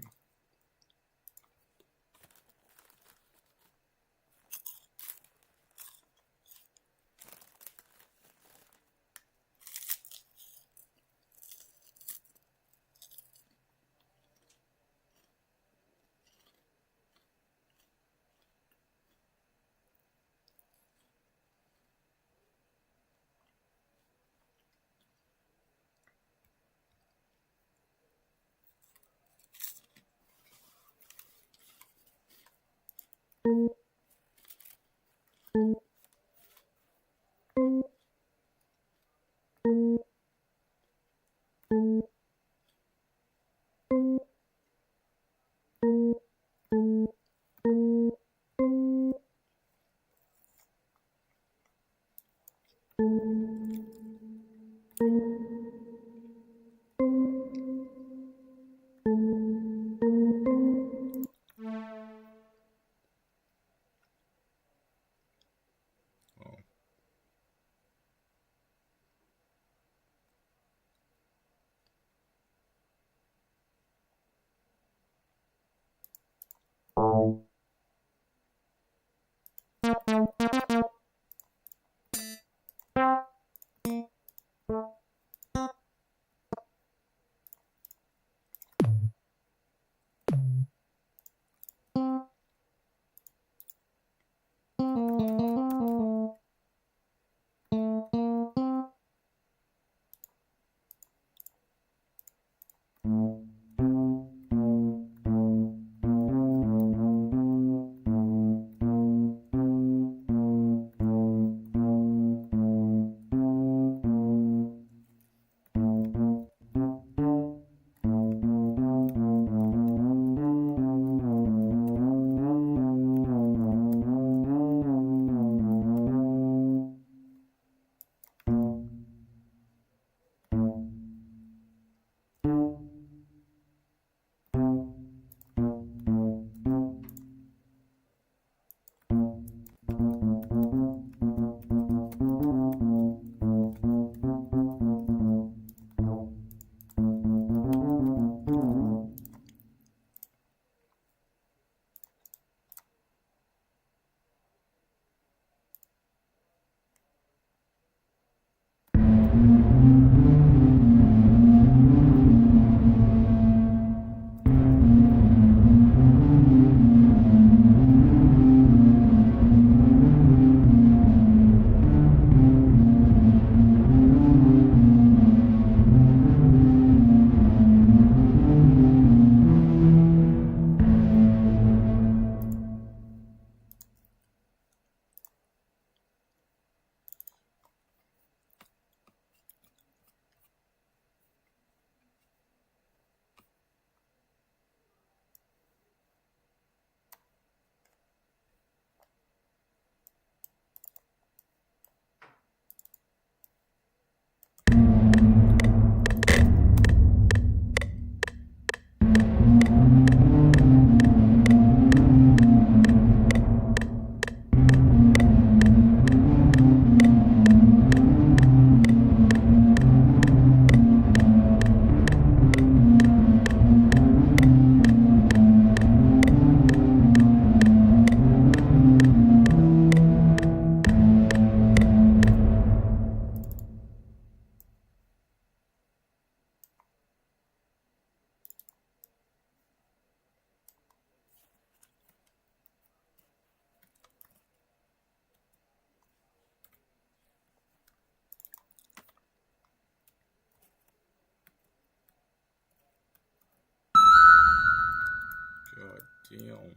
God damn.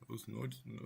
Those notes, no.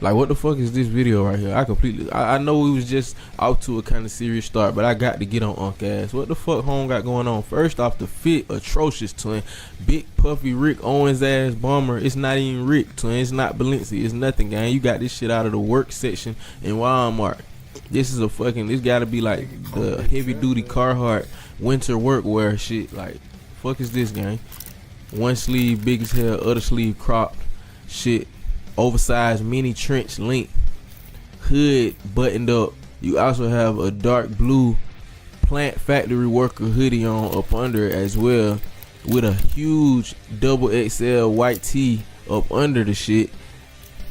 Like, what the fuck is this video right here? I know we was just out to a kind of serious start, but I got to get on Unk ass. What the fuck home got going on? First off, the fit, atrocious, twin. Big puffy Rick Owens ass bomber. It's not even Rick, twin. It's not Balenci. It's nothing, gang. You got this shit out of the work section in Walmart. This is a fucking, this gotta be like the heavy duty Carhartt winter workwear shit. Like, fuck is this, gang? One sleeve big as hell, other sleeve cropped shit. Oversized mini trench length, hood buttoned up. You also have a dark blue plant factory worker hoodie on up under it as well, with a huge double XL white tee up under the shit,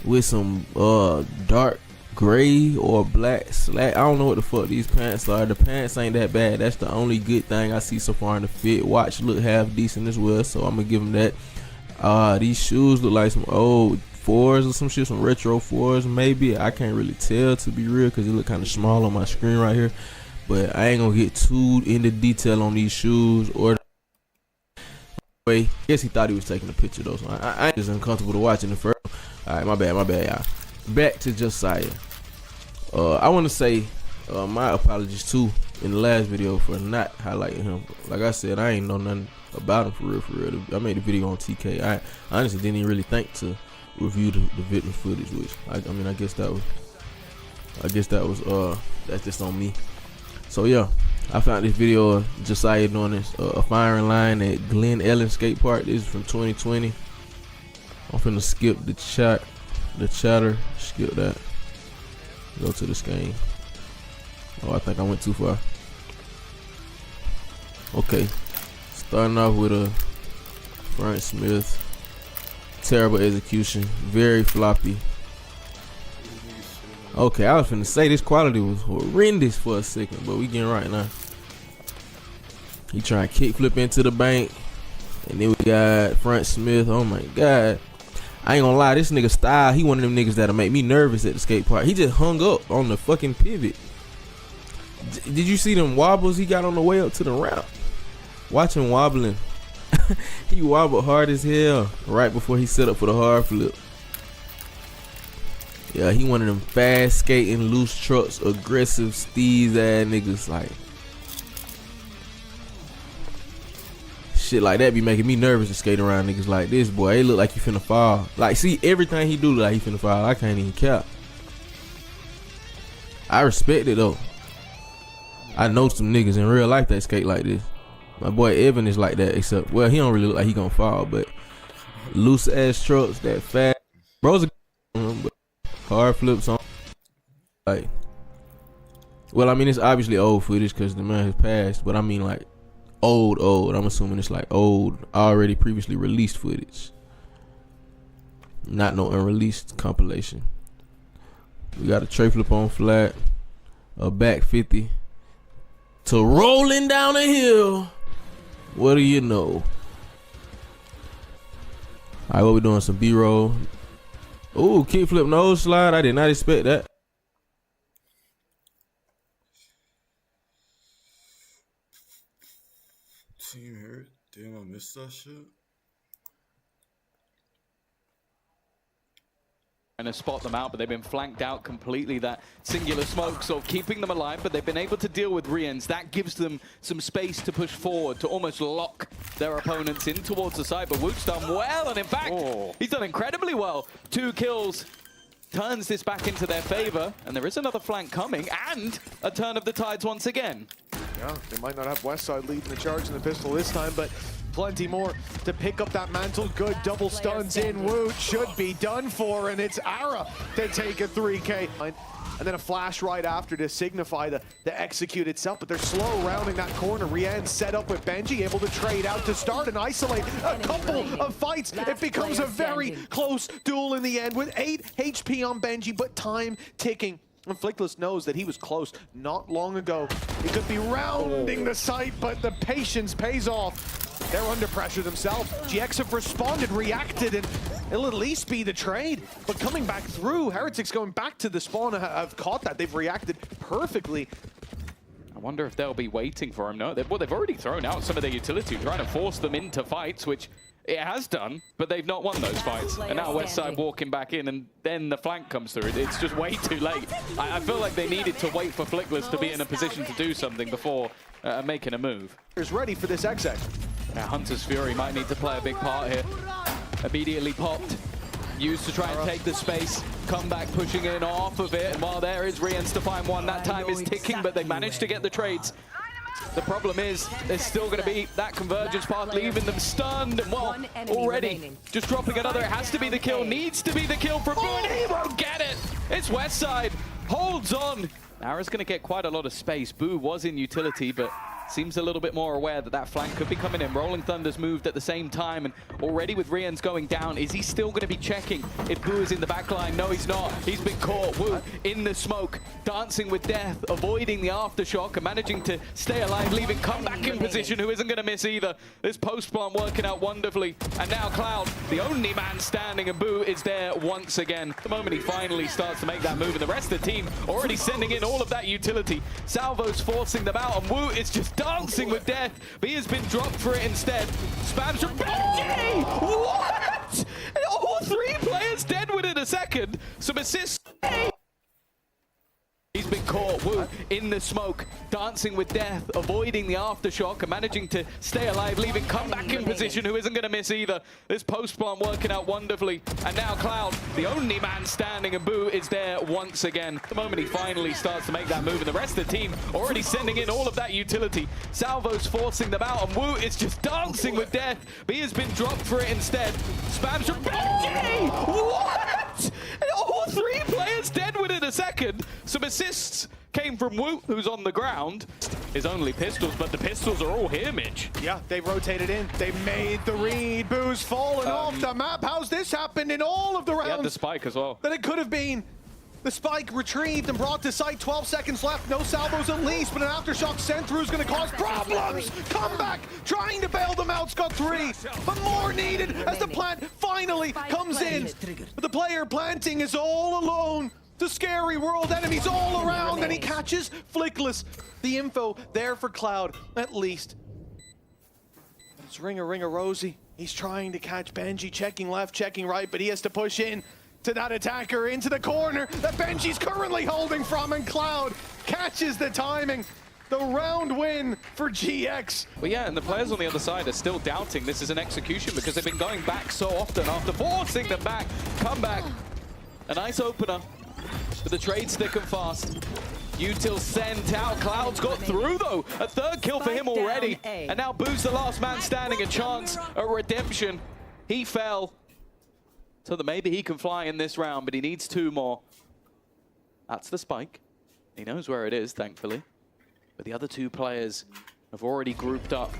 with some dark gray or black slack. I don't know what the fuck these pants are. The pants ain't that bad. That's the only good thing I see so far in the fit. Watch look half decent as well, so I'm gonna give them that. These shoes look like some old 4s or some shit, some retro 4s maybe. I can't really tell, to be real, because it look kind of small on my screen right here. But I ain't gonna get too into detail on these shoes. Or I guess he thought he was taking a picture though, so I ain't just uncomfortable to watching the first. Alright, my bad, y'all. Back to Josiah. I want to say my apologies too in the last video for not highlighting him. Like I said, I ain't know nothing about him for real. I made a video on TK. I honestly didn't even really think to review the victim footage, which I mean, I guess that was that's just on me. So yeah, I found this video of Josiah doing this a firing line at Glen Ellen Skate Park. This is from 2020. I'm finna skip the chatter, skip that, go to this game. Oh, I think I went too far. Okay, starting off with a Frank Smith. Terrible execution, very floppy. Okay, I was finna say this quality was horrendous for a second, but we getting right now. He trying to kickflip into the bank, and then we got Frank Smith. Oh my god, I ain't gonna lie, this nigga style, he one of them niggas that'll make me nervous at the skate park. He just hung up on the fucking pivot. Did you see them wobbles he got on the way up to the ramp? Watch him wobbling. He wobbled hard as hell right before he set up for the hard flip. Yeah, he one of them fast skating, loose trucks, aggressive steez ass niggas. Like, shit like that be making me nervous to skate around niggas like this, boy. He look like he finna fall. Like, see, everything he do look like he finna fall. I can't even cap. I respect it though. I know some niggas in real life that skate like this. My boy Evan is like that, except, well, he don't really look like he gonna fall, but loose ass trucks, that fast, bro's a but hard flips on, like, well, I mean, it's obviously old footage because the man has passed, but I mean, like, old. I'm assuming it's like old, already previously released footage, not no unreleased compilation. We got a tray flip on flat, a back 50 to rolling down a hill. What do you know? Alright, what we doing? Some B-roll. Ooh, kickflip nose slide. I did not expect that. Team hurt. Damn, I missed that shit. And to spot them out, but they've been flanked out completely. That singular smoke, so keeping them alive, but they've been able to deal with Rians. That gives them some space to push forward, to almost lock their opponents in towards the side. But Woot's done well, and in fact, he's done incredibly well. 2 kills, turns this back into their favor, and there is another flank coming, and a turn of the tides once again. Yeah, they might not have Westside leading the charge in the pistol this time, but plenty more to pick up that mantle. Good double stuns in. Woot should be done for, and it's Ara to take a 3K. And then a flash right after to signify the execute itself, but they're slow rounding that corner. Rian set up with Benji, able to trade out to start and isolate a couple of fights. It becomes a very close duel in the end with 8 HP on Benji, but time ticking. And Flickless knows that he was close not long ago. He could be rounding the site, but the patience pays off. They're under pressure themselves. GX have responded, reacted, and it'll at least be the trade. But coming back through, Heretics going back to the spawn have caught that. They've reacted perfectly. I wonder if they'll be waiting for him. No, they've already thrown out some of their utility, trying to force them into fights, which It has done, but they've not won those fights. And now Westside walking back in, and then the flank comes through. It's just way too late. I feel like they needed to wait for Flickless to be in a position to do something before making a move. Is ready for this exec. Now Hunter's Fury might need to play a big part here. Immediately popped. Used to try and take the space. Come back pushing in off of it. And while there is Riens to find one, that time is ticking, but they managed to get the trades. The problem is, there's still going to be that convergence path, leaving them stunned. And well, already just dropping another. It has to be the kill, needs to be the kill for Boo, and he won't get it. It's Westside, holds on. Ara's going to get quite a lot of space. Boo was in utility, but seems a little bit more aware that that flank could be coming in. Rolling Thunder's moved at the same time, and already with Riens going down, is he still going to be checking if Boo is in the back line? No, he's not. He's been caught. Woo in the smoke, dancing with death, avoiding the aftershock and managing to stay alive, leaving Comeback in position, who isn't going to miss either. This post plant working out wonderfully. And now Cloud, the only man standing, and Boo is there once again. The moment he finally starts to make that move, and the rest of the team already sending in all of that utility. Salvo's forcing them out, and Woo is just dancing with death, but he has been dropped for it instead. Spams from Benji! What? All three players dead within a second. Some assists. He's been caught. Woo in the smoke, dancing with death, avoiding the aftershock and managing to stay alive, leaving Comeback in position, who isn't going to miss either. This post plant working out wonderfully. And now Cloud, the only man standing, and Boo is there once again. The moment he finally starts to make that move, and the rest of the team already sending in all of that utility. Salvo's forcing them out, and Woo is just dancing with death, but he has been dropped for it instead. Spams from Benji! What? All three players dead within a second. Some assists came from Woot, who's on the ground. His only pistols, but the pistols are all here, Mitch. Yeah, they rotated in. They made the read. Boo's fallen off the map. How's this happened in all of the rounds? Yeah, the spike as well. That it could have been. The spike retrieved and brought to site. 12 seconds left. No salvos at least, but an aftershock sent through is going to cause problems. Comeback trying to bail them out. Got 3, but more needed as the plant finally comes in. But the player planting is all alone. The scary world enemies all around, and he catches Flickless. The info there for Cloud, at least. It's Ringa Rosie. He's trying to catch Benji, checking left, checking right, but he has to push in to that attacker into the corner that Benji's currently holding from, and Cloud catches the timing. The round win for GX. Well, yeah, and the players on the other side are still doubting this is an execution because they've been going back so often after forcing them back. Comeback, a nice opener. But the trade's thick and fast. Util sent out. Cloud's got through, though. A third kill for him already. And now Boo's the last man standing. A chance at redemption. He fell. So that maybe he can fly in this round, but he needs 2 more. That's the spike. He knows where it is, thankfully. But the other 2 players have already grouped up.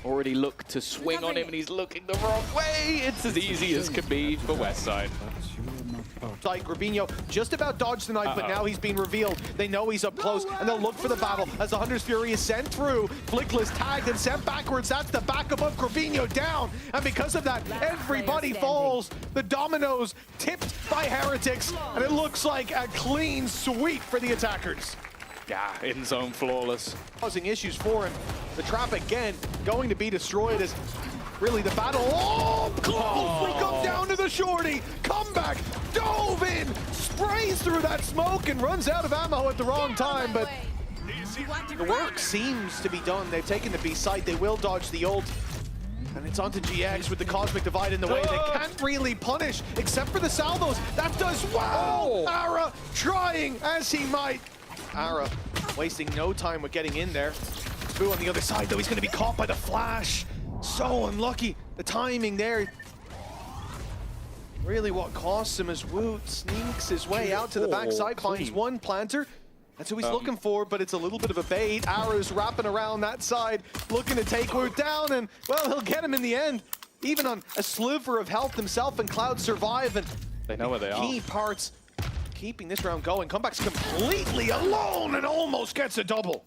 Already looked to swing on him, and he's looking the wrong way. It's as easy as can be for Westside. Like Rubinho just about dodged the knife, but now he's been revealed. They know he's up close, and they'll look for the battle as the Hunter's Fury is sent through. Flickless tagged and sent backwards. That's the backup of Rubinho down, and because of that, everybody falls. The dominoes tipped by Heretics, and it looks like a clean sweep for the attackers. Yeah, in zone flawless. Causing issues for him. The trap again going to be destroyed as really the battle. Oh, close! Come down to the shorty. Comeback, dove in, sprays through that smoke and runs out of ammo at the wrong time. But the work seems to be done. They've taken the B site. They will dodge the ult. And it's onto GX with the Cosmic Divide in the way. They can't really punish except for the salvos. That does well. Ara trying as he might. Ara wasting no time with getting in there. Boo on the other side, though. He's going to be caught by the flash. So unlucky. The timing there. Really what costs him is Woot sneaks his way out to the backside, finds one planter. That's who he's looking for, but it's a little bit of a bait. Ara's wrapping around that side, looking to take Woot down, and, well, he'll get him in the end. Even on a sliver of health himself, and Cloud survive, and they know where they are. Key parts keeping this round going. Comeback's completely alone and almost gets a double.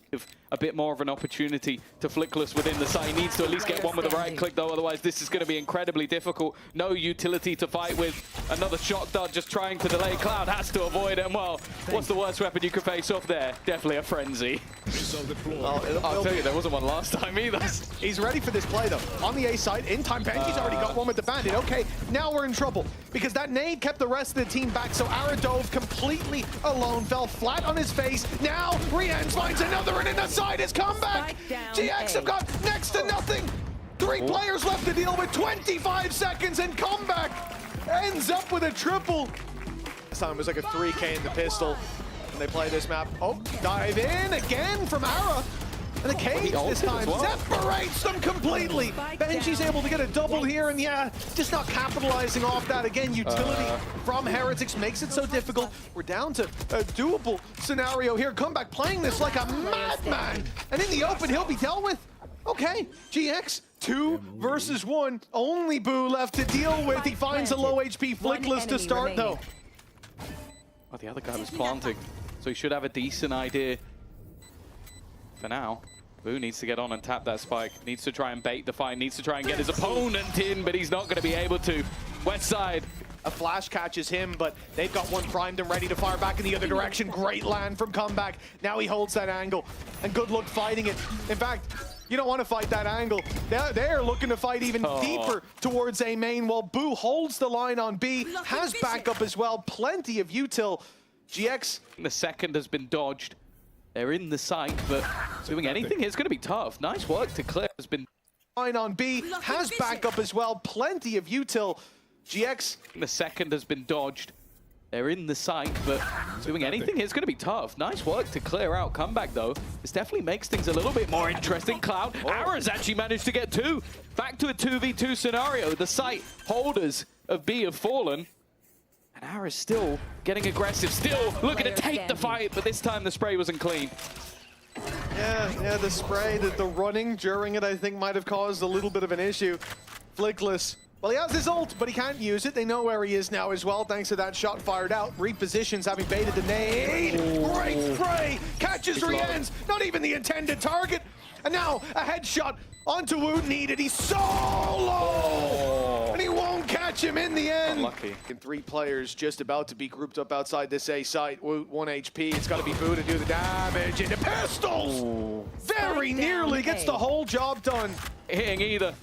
A bit more of an opportunity to Flickless within the site. He needs to at least get one with the right click though, otherwise this is going to be incredibly difficult. No utility to fight with. Another shock dart just trying to delay. Cloud has to avoid it, and well, what's the worst weapon you could face off there? Definitely a Frenzy. I'll tell you, there wasn't one last time either. He's ready for this play though. On the A side, in time, Benji's already got one with the Bandit. Okay, now we're in trouble because that nade kept the rest of the team back, so Ara dove completely alone, fell flat on his face. Now Riens finds another, and in the side is comeback. GX have got next to nothing. 3 players left to deal with, 25 seconds, and comeback ends up with a triple. This time it was like a 3K in the pistol. And they play this map. Oh, dive in again from Ara. And the cage this time separates them completely. Benji's able to get a double here, and yeah, just not capitalizing off that. Again, utility from Heretics makes it so difficult. We're down to a doable scenario here. Comeback playing this like a madman. And in the open, he'll be dealt with. Okay, GX, 2 versus 1. Only Boo left to deal with. He finds a low HP Flickless to start, though. Oh, the other guy was planting, so he should have a decent idea. For now, Boo needs to get on and tap that spike. Needs to try and bait the fight. Needs to try and get his opponent in, but he's not going to be able to. West side. A flash catches him, but they've got one primed and ready to fire back in the other direction. Great land from Comeback. Now he holds that angle, and good luck fighting it. In fact, you don't want to fight that angle. They're looking to fight even deeper towards A main, while Boo holds the line on B, has backup as well. Plenty of util. GX. The second has been dodged. They're in the site, but doing anything here is going to be tough. Nice work to clear. Has been line on B, has backup as well. Plenty of util. GX. The second has been dodged. They're in the site, but doing anything here is going to be tough. Nice work to clear out Comeback, though. This definitely makes things a little bit more interesting. Cloud, Ara's actually managed to get 2. Back to a 2v2 scenario. The site holders of B have fallen. And Ara's still getting aggressive, still looking to take the fight, but this time the spray wasn't clean. Yeah, the spray, the running during it, I think might have caused a little bit of an issue. Flickless. Well, he has his ult, but he can't use it. They know where he is now as well, thanks to that shot fired out. Repositions, having baited the nade. Great spray! Catches Riens, not even the intended target. And now a headshot onto Woot needed. He's so low! And he won't catch him in the end. Unlucky. And 3 players just about to be grouped up outside this A site. Woot, 1 HP. It's got to be Boo to do the damage. Into pistols! Very nearly gets the whole job done. Hitting either.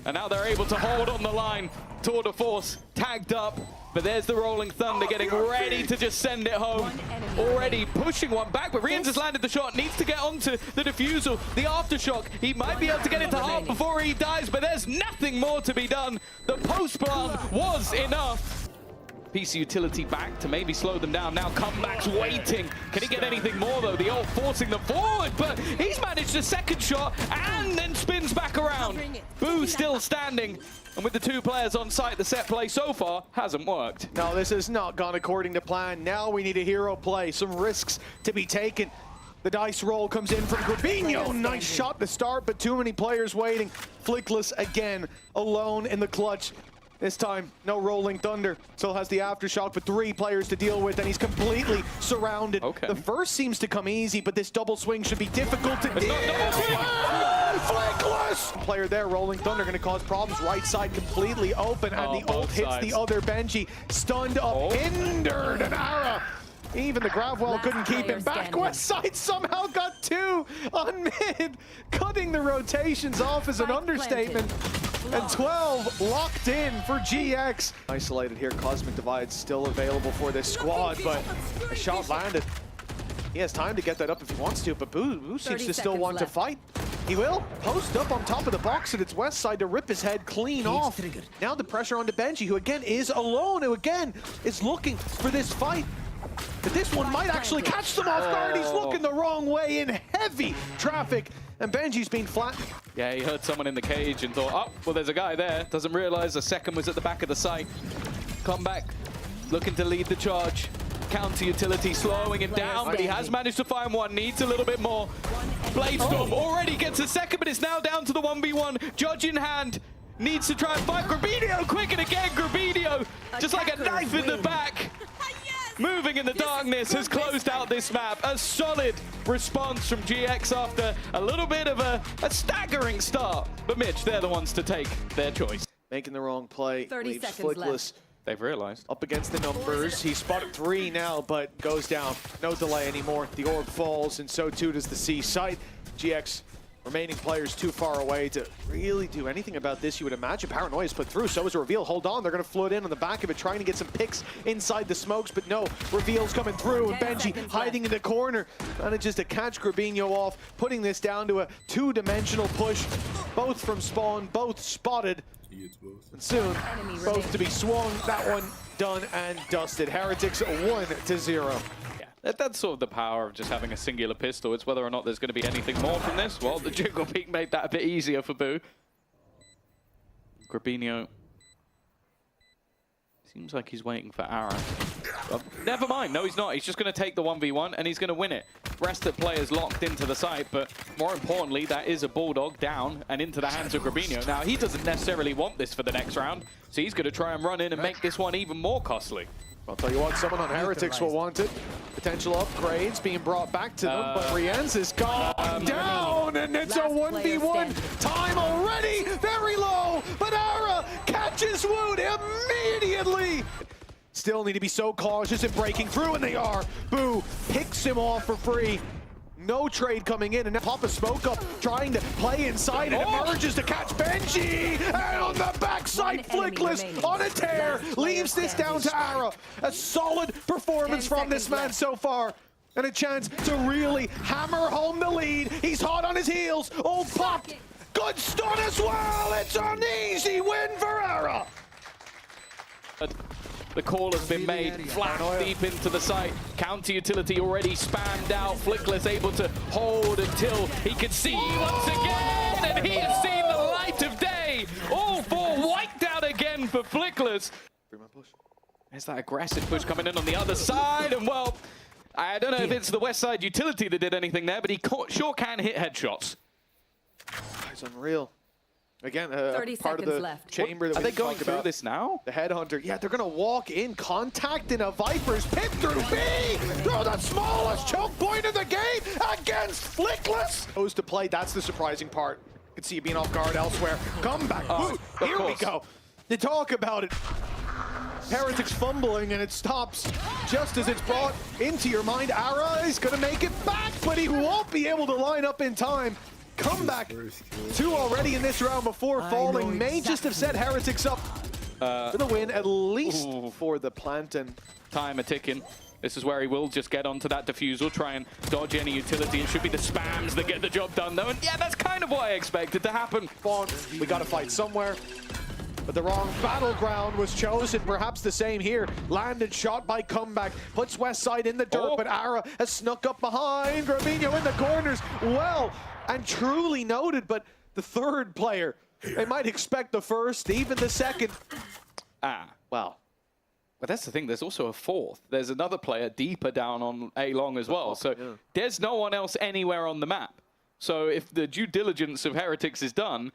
And now they're able to hold on the line. Tour de Force tagged up. But there's the Rolling Thunder getting ready to just send it home. Already pushing one back, but Riens has landed the shot. Needs to get onto the defusal, the aftershock. He might be able to get into half before he dies, but there's nothing more to be done. The post-plant was enough. Piece of utility back to maybe slow them down. Now Comeback's waiting. Can he get anything more though? The ult forcing them forward, but he's managed a second shot and then spins back around. Boo still standing. And with the 2 players on site, the set play so far hasn't worked. No, this has not gone according to plan. Now we need a hero play, some risks to be taken. The dice roll comes in from Grabinho. Nice shot to start, but too many players waiting. Flickless again, alone in the clutch. This time, no Rolling Thunder. Still has the aftershock, but 3 players to deal with, and he's completely surrounded. Okay. The first seems to come easy, but this double swing should be difficult to deal with. Flickless! Player there, Rolling Thunder, going to cause problems. Right side completely open, and the ult hits the other Benji. Stunned up, hindered, and Ara. Even the Gravwell couldn't keep him back. West side somehow got 2 on mid. Cutting the rotations off is an understatement. And 12 locked in for GX. Isolated here, Cosmic Divide still available for this squad, but a shot landed. He has time to get that up if he wants to, but Boo seems to still want to fight. He will post up on top of the box, and it's West side to rip his head clean off. Now the pressure onto Benji, who again is alone, who again is looking for this fight. But this one might actually catch them off guard. He's looking the wrong way in heavy traffic, and Benji's been flattened. Yeah, he heard someone in the cage and thought, oh, well, there's a guy there. Doesn't realize the second was at the back of the site. Comeback, looking to lead the charge. Counter utility slowing him down, but he has managed to find one. Needs a little bit more. Bladestorm already gets a second, but it's now down to the 1v1. Judge in hand. Needs to try and fight Grabinho quick, and again, Grabinho, just like a knife in the back. moving in the darkness has closed out this map. A solid response from GX after a little bit of a staggering start. But Mitch, they're the ones to take their choice. Making the wrong play. 30 leaves seconds Flickless left. They've realized. up against the numbers. He spotted 3 now, but goes down. No delay anymore. The orb falls, and so too does the C site. GX remaining players too far away to really do anything about this, you would imagine. Paranoia is put through, so is Reveal. Hold on, they're going to float in on the back of it, trying to get some picks inside the smokes, but no, Reveal's coming through, and Benji hiding in the corner. Manages to catch Grabinho off, putting this down to a 2-dimensional push, both from spawn, both spotted. And soon, both to be swung. That one done and dusted. Heretics 1-0. Yeah, that's sort of the power of just having a singular pistol. It's whether or not there's going to be anything more from this. Well, the Jingle Peak made that a bit easier for Boo. Grabinho seems like he's waiting for Ara. Never mind. No, he's not. He's just going to take the 1v1 and he's going to win it. Rest of players locked into the site, but more importantly, that is a Bulldog down and into the hands of Grabinho. Now, he doesn't necessarily want this for the next round, so he's going to try and run in and make this one even more costly. I'll tell you what, someone on Heretics will want it. Potential upgrades being brought back to them, but Rienz is gone down, and it's a 1v1 time already. Very low, but Ara catches Wood immediately. Still need to be so cautious in breaking through, and they are. Boo picks him off for free. No trade coming in, and now pop a smoke up, trying to play inside, and emerges to catch Benji! And on the backside, Flickless on a tear, leaves this down to Ara. A solid performance from this man so far, and a chance to really hammer home the lead. He's hot on his heels. Oh, pop! Good stun as well! It's an easy win for Ara! The call has been made, flash deep into the site. Counter utility already spammed out. Flickless able to hold until he can see once again, and he has seen the light of day. All 4 wiped out again for Flickless. There's that aggressive push coming in on the other side, and well, I don't know if it's the West Side utility that did anything there, but he sure can hit headshots. It's unreal. Again, 30 part of seconds the left. chamber that Are we they going talked through about. this now? The Headhunter. Yeah, they're going to walk in, contact in a Viper's pit through B! Through the smallest choke point of the game against Flickless! Goes to play, that's the surprising part. You can see you being off guard elsewhere. Come back. Here we go. You talk about it. Heretics fumbling, and it stops just as it's brought into your mind. Ara is going to make it back, but he won't be able to line up in time. Comeback 2 already in this round before falling. May just have set Heretics up for the win, at least for the plant. And time a ticking. This is where he will just get onto that diffusal, try and dodge any utility. It should be the spams that get the job done, though. And yeah, that's kind of what I expected to happen. We got to fight somewhere. But the wrong battleground was chosen. Perhaps the same here. Landed shot by Comeback. Puts Westside in the dirt, but Ara has snuck up behind. Grabinho in the corners. Well and truly noted, but the third player, they might expect the first, even the second. Well, but that's the thing. There's also a fourth. There's another player deeper down on A-Long as well. So there's no one else anywhere on the map. So if the due diligence of Heretics is done,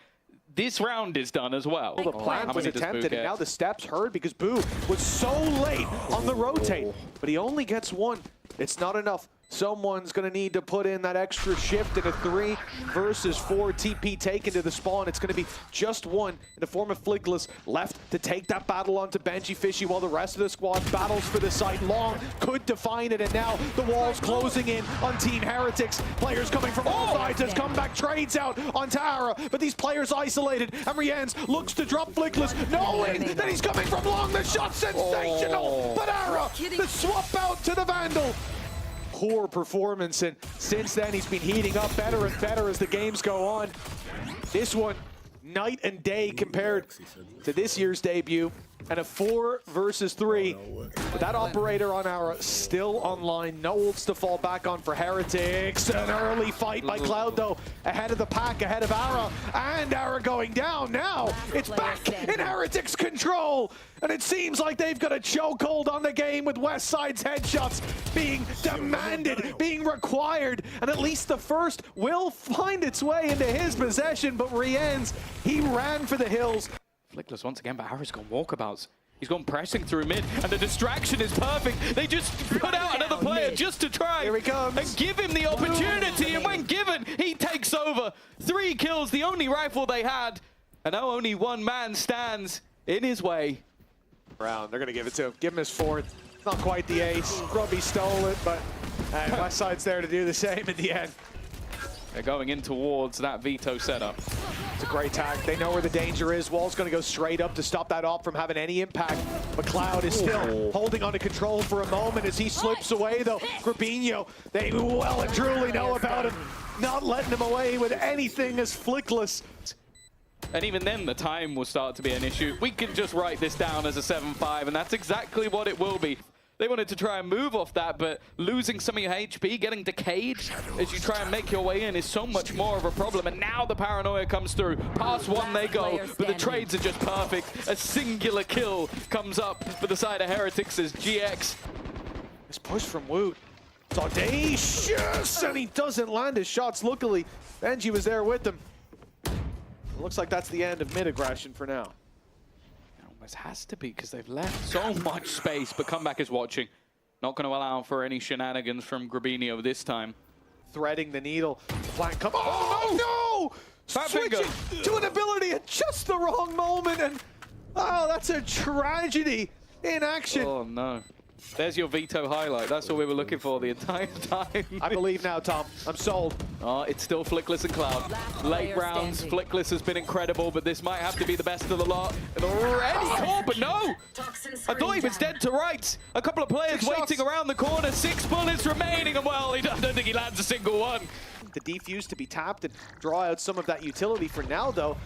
this round is done as well. The plant was attempted, and now the steps heard because Boo was so late on the rotate. But he only gets 1. It's not enough. Someone's going to need to put in that extra shift in a 3 versus 4 TP taken to the spawn. It's going to be just 1 in the form of Flickless left to take that battle onto Benji Fishy while the rest of the squad battles for the site. Long could define it, and now the wall's closing in on Team Heretics. Players coming from all sides as Comeback trades out on Tara, but these players isolated, and Rienz looks to drop Flickless, knowing that he's coming from Long. The shot sensational, but Ara, the swap out to the Vandal. Poor performance, and since then he's been heating up better and better as the games go on. This one, night and day compared to this year's debut, and a 4 versus 3. But that operator on Ara still online. No ults to fall back on for Heretics. An early fight by Cloud, though, ahead of the pack, ahead of Ara, and Ara going down. Now it's back in Heretics' control, and it seems like they've got a chokehold on the game with Westside's headshots being demanded, being required, and at least the first will find its way into his possession. But Rienz, he ran for the hills. Flickless once again, but Ara's got walkabouts. He's gone pressing through mid, and the distraction is perfect. They just put out another player just to try and give him the opportunity, and when given, he takes over. 3 kills, the only rifle they had, and now only one man stands in his way. Brown, they're going to give it to him. Give him his 4th. Not quite the ace. Grubby stole it, but Westside's there to do the same in the end. They're going in towards that Vito setup. It's a great tag. They know where the danger is. Wall's going to go straight up to stop that op from having any impact. McLeod is still holding on to control for a moment as he slips away, though. Grabinho, they well and truly know about him. Not letting him away with anything as Flickless. And even then, the time will start to be an issue. We can just write this down as a 7-5, and that's exactly what it will be. They wanted to try and move off that, but losing some of your HP, getting decayed as you try and make your way in is so much more of a problem. And now the paranoia comes through. Past 1 they go, but the trades are just perfect. A singular kill comes up for the side of Heretics as GX. This push from Woot. It's audacious, and he doesn't land his shots. Luckily, Benji was there with them. It looks like that's the end of mid-aggression for now. It has to be, because they've left so much space, but Comeback is watching. Not going to allow for any shenanigans from Grabinho this time. Threading the needle. Plan come. Oh, no! Switching to an ability at just the wrong moment, and oh, that's a tragedy in action. Oh, no. There's your Vito highlight. That's what we were looking for the entire time. I believe now, Tom. I'm sold. Oh, it's still Flickless and Cloud. Late rounds, Flickless has been incredible, but this might have to be the best of the lot. And already caught, but no! I thought he was dead to rights. A couple of players waiting around the corner. 6 bullets remaining, and well, I don't think he lands a single one. The defuse to be tapped and draw out some of that utility for now, though.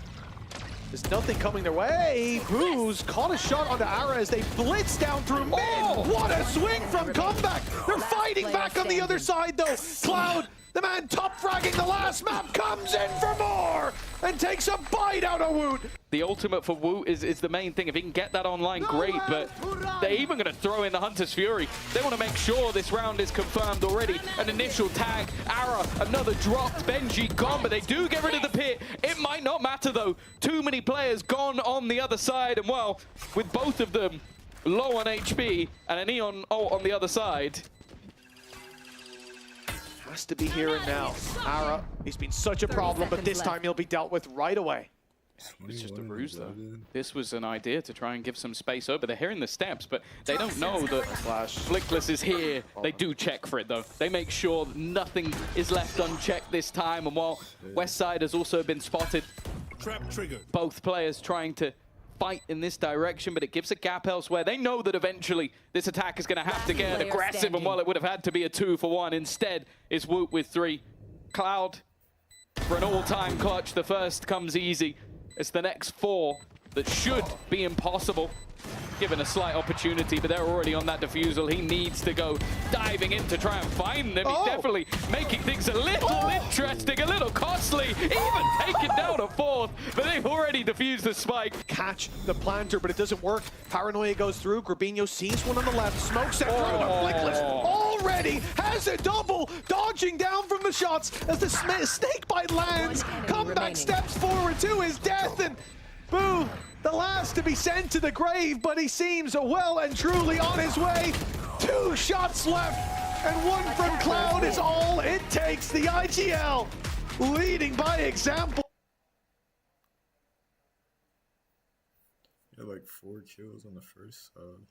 There's nothing coming their way. Booze caught a shot onto Ara as they blitz down through mid. What a swing from Comeback. They're fighting back on the other side, though. Cloud, the man top fragging the last map, comes in for more and takes a bite out of Woot. The ultimate for Woot is the main thing. If he can get that online, great, but they're even going to throw in the Hunter's Fury. They want to make sure this round is confirmed already. An initial tag, Ara, another dropped, Benji gone, but they do get rid of the pit. It might not matter, though. Too many players gone on the other side, and well, with both of them low on HP and a Neon ult on the other side. Has to be here and now. Ara, he's been such a problem, but this time he'll be dealt with right away. It's just a ruse, though. This was an idea to try and give some space over. They're hearing the steps, but they don't know that Flickless is here. They do check for it, though. They make sure that nothing is left unchecked this time. And while Westside has also been spotted, both players trying to fight in this direction, but it gives a gap elsewhere. They know that eventually this attack is going to have to get aggressive, and while it would have had to be a 2-for-1, instead is Woot with 3. Cloud for an all-time clutch. The first comes easy. It's the next 4 that should be impossible, given a slight opportunity, but they're already on that defusal. He needs to go diving in to try and find them. He's definitely making things a little interesting, a little costly, even taking down a 4th, but they've already defused the spike. Catch the planter, but it doesn't work. Paranoia goes through. Grabinho sees one on the left, smokes it through. Flickless already has a double, dodging down from the shots as the snake bite lands. Comeback steps forward to his death, and Boo, the last to be sent to the grave, but he seems well and truly on his way. 2 shots left, and 1 from Cloud is all it takes. The IGL leading by example. Yeah, like 4 kills on the first side.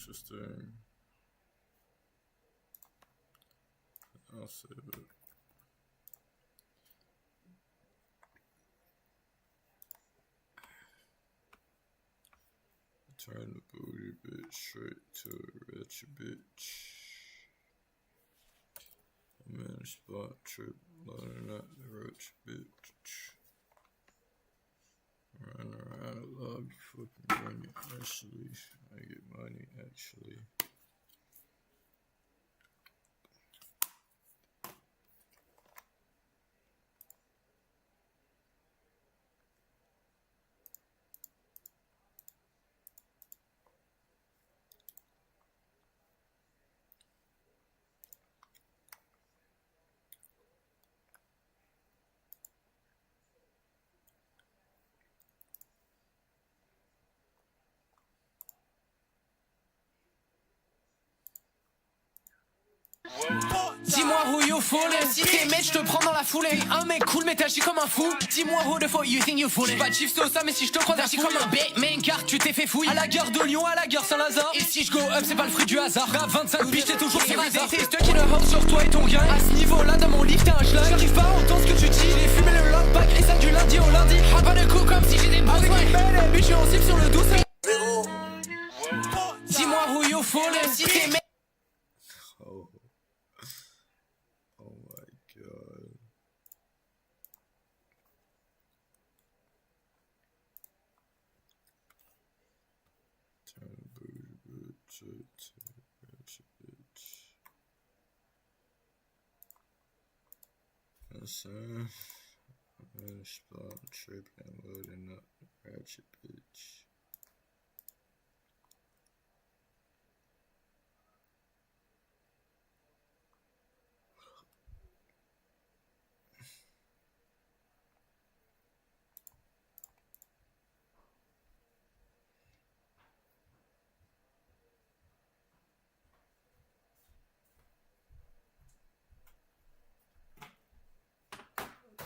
Interesting. I'll save it. Turn the booty bitch straight to a rich bitch. I'm in a spot trip, loading up the rich bitch. Run around the lobby, flipping money. Actually, I get money actually. Dis-moi who you fooling. Si t'es mec, je te prends dans la foulée. Un mec cool, mais t'agis comme un fou. Dis-moi who the fuck you think you fooling. Pas de chiffre ça, mais si je te crois, t'agis comme un Batman, car tu t'es fait fouiller. À la gare de Lyon, à la gare Saint-Lazare. Et si je go up, c'est pas le fruit du hasard. Rap 25 piges, t'es toujours sur hasard. T'es stuck in a house sur toi et ton gain. À ce niveau-là, dans mon livre, t'es un schlag. J'arrive pas à entendre ce que tu dis. J'ai fumé le lockback et ça du lundi au lundi. Pas de coup comme si j'ai des besoins. Avec une belle bitch, je suis en cible sur le douce. Dis-moi who you fooling. Si t'es mec. son. I'm gonna spot trip and loading up ratchet bitch.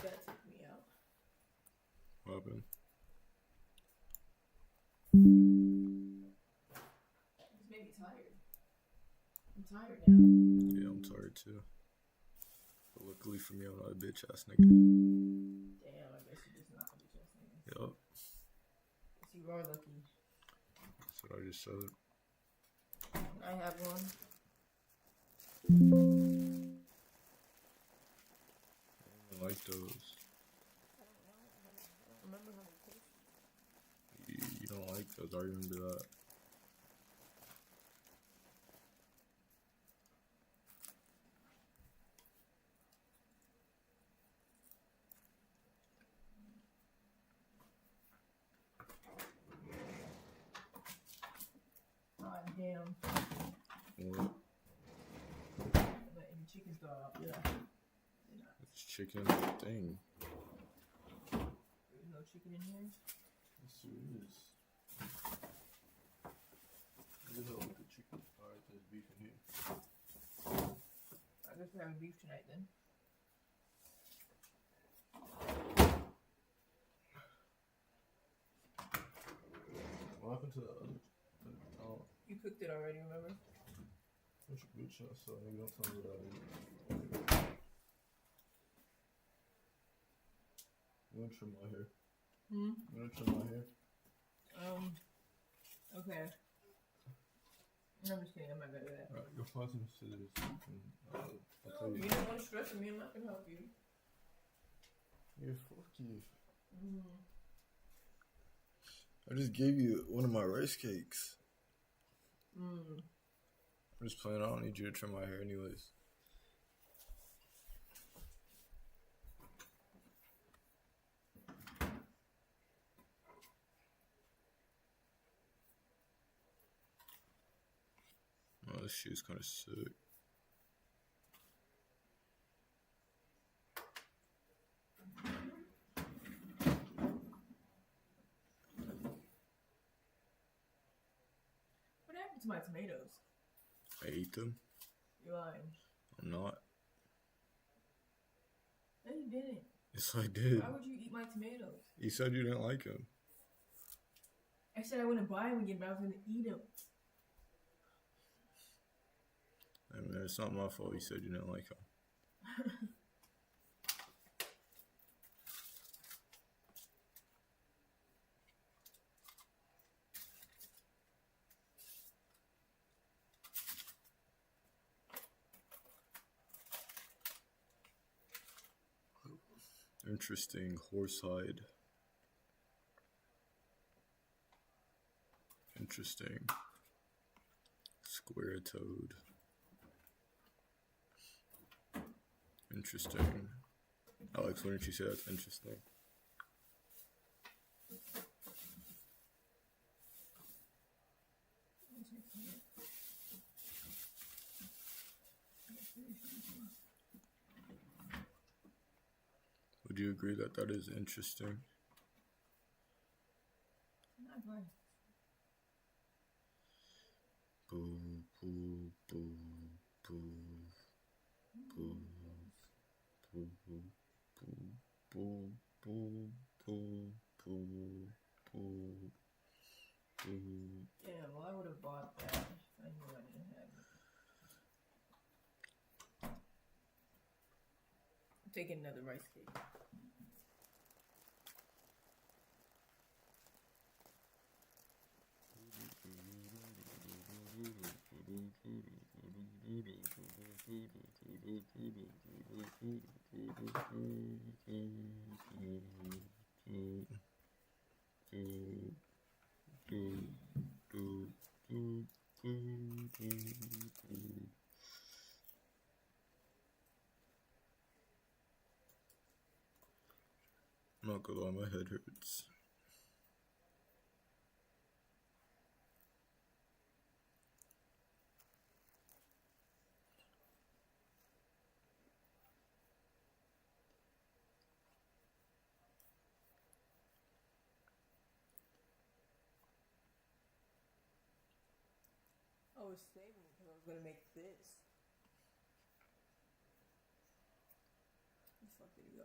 That took me out. What happened? It's made me tired. I'm tired now. Yeah, I'm tired too. But luckily for me, I'm not a bitch ass nigga. Damn, I guess you're just not a bitch ass nigga. Yup. Yes, you are lucky. That's what I just said. I have one. I like those. I don't remember how they taste. You don't like those, I remember that. Oh, damn. What? Letting chickens go out. Yeah. It's chicken thing. There's no chicken in here. Yes, there is. You know what the chicken. Alright, there's beef in here. I guess we're having beef tonight then. What happened to the other? Oh, You cooked it already, remember? what's your bitch ass? So you don't tell me what I did. You wanna trim my hair? Hmm? You wanna trim my hair? Okay. I'm just kidding, I'm not gonna do that. Alright, go find some scissors. And, I'll tell You you. don't want to stress me, I'm not gonna help you. Yeah, fuck you. Mm-hmm. I just gave you one of my rice cakes. Mm. I'm just playing. I don't need you to trim my hair, anyways. Oh, this shoe's kind of sick. What happened to my tomatoes? I ate them. You're lying. I'm not. No, you didn't. Yes, I did. Why would you eat my tomatoes? You said you didn't like them. I said I wouldn't buy them again, but I was gonna eat them. I mean, it's not my fault you said you didn't like them. Interesting horsehide. Interesting. Square toed. Interesting. Alex, why didn't you say that's interesting? Would you agree that that is interesting? Not good. Boo, boo, boo, boo, boo, boo, boo, boo, boo, boo, boo, boo, boo. Yeah, well, I would have bought that if I knew I didn't have it. I'm taking another rice cake. gonna lie, my head hurts. I was saving it because I was gonna make this. Where the fuck did it go?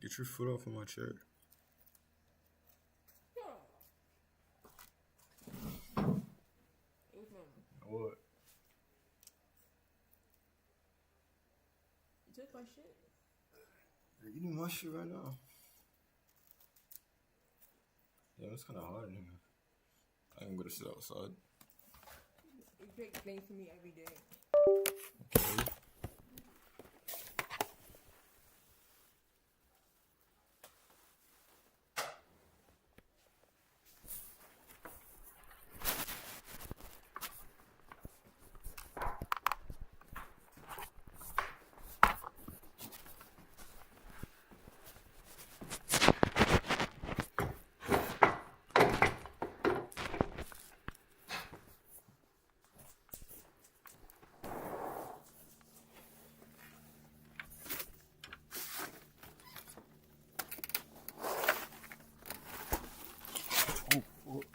Get your foot off of my chair. What? You took my shit. You're eating my shit right now. Yeah, it's kind of hot in here. I am gonna sit outside. You pick things for me every day. Okay.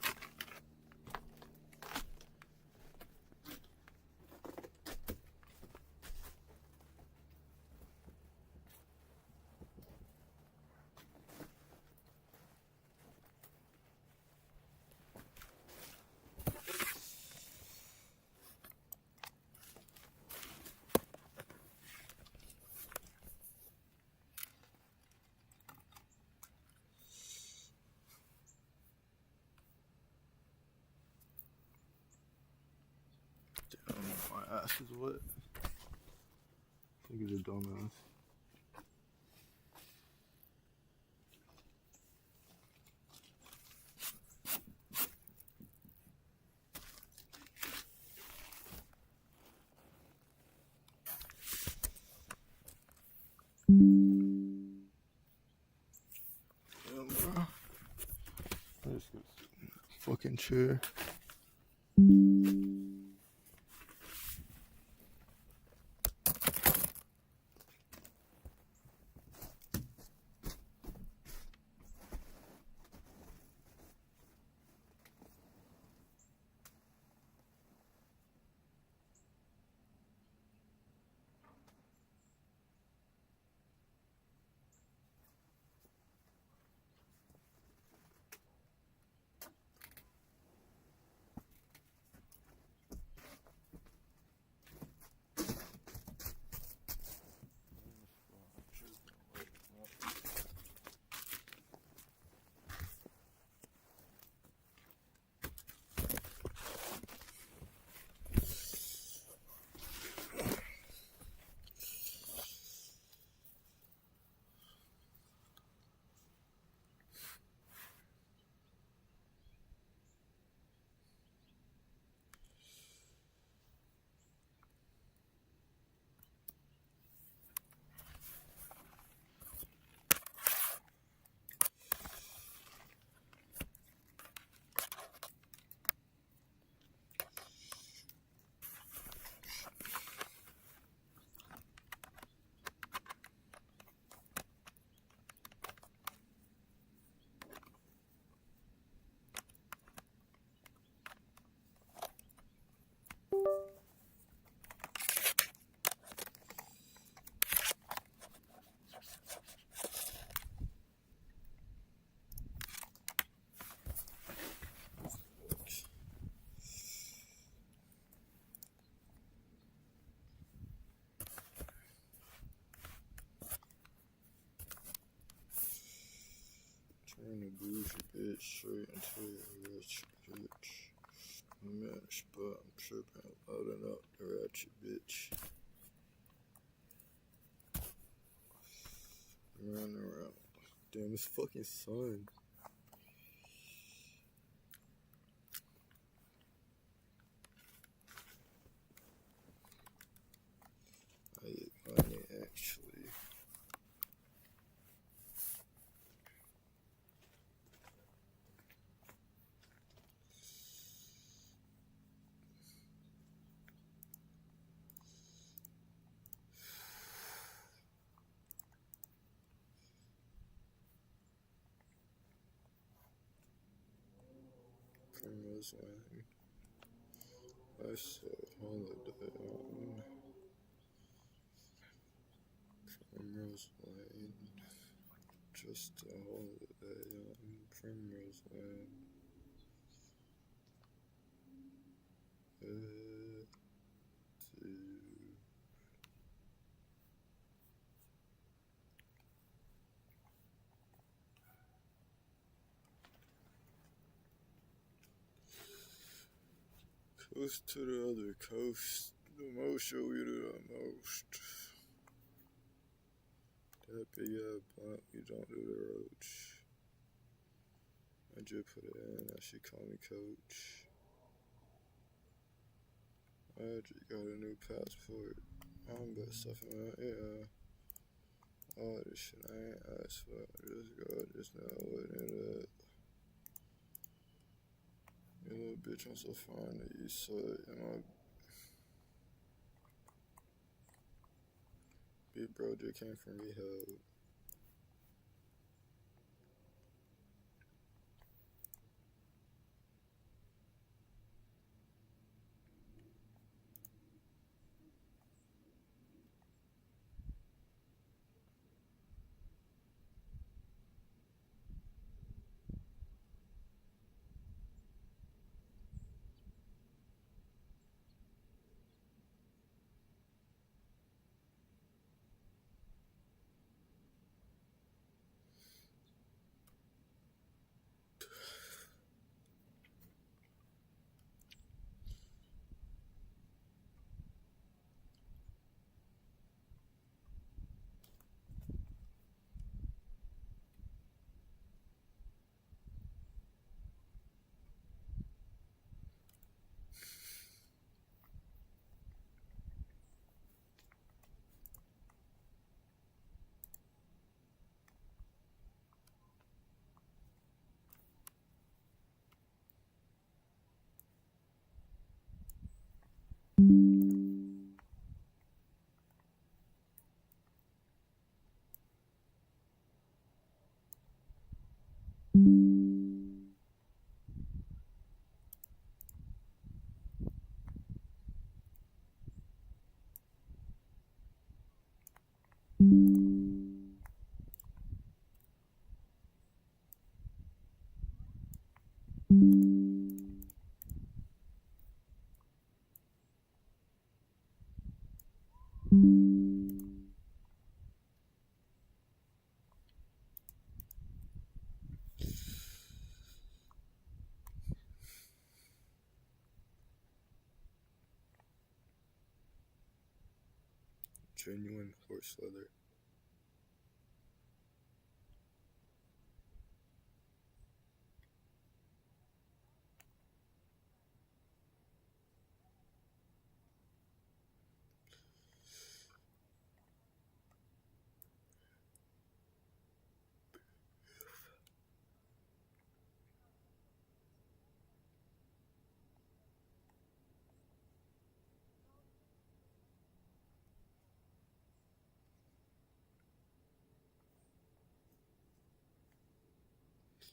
Damn, my ass is wet. I think he's a dumbass. Damn, bro. I just got a fucking chair. bougie bitch, straight into your rich bitch. Match, but I'm tripping, loading up the ratchet bitch. Run around. Damn, it's fucking sun. I get money actually. Primrose Lane. I saw holiday on Primrose Lane. Just a holiday on Primrose Lane. Coast to the other coast, the most show you the most. That big ass blunt, you don't do the roach. I just put it in, now she call me coach. I just got a new passport. I'm best stuff in my ear. All this shit I ain't asked for. Just go, just now, what it up. You little bitch, I'm so fine that you saw it in my big bro just came from rehab. Genuine horse leather.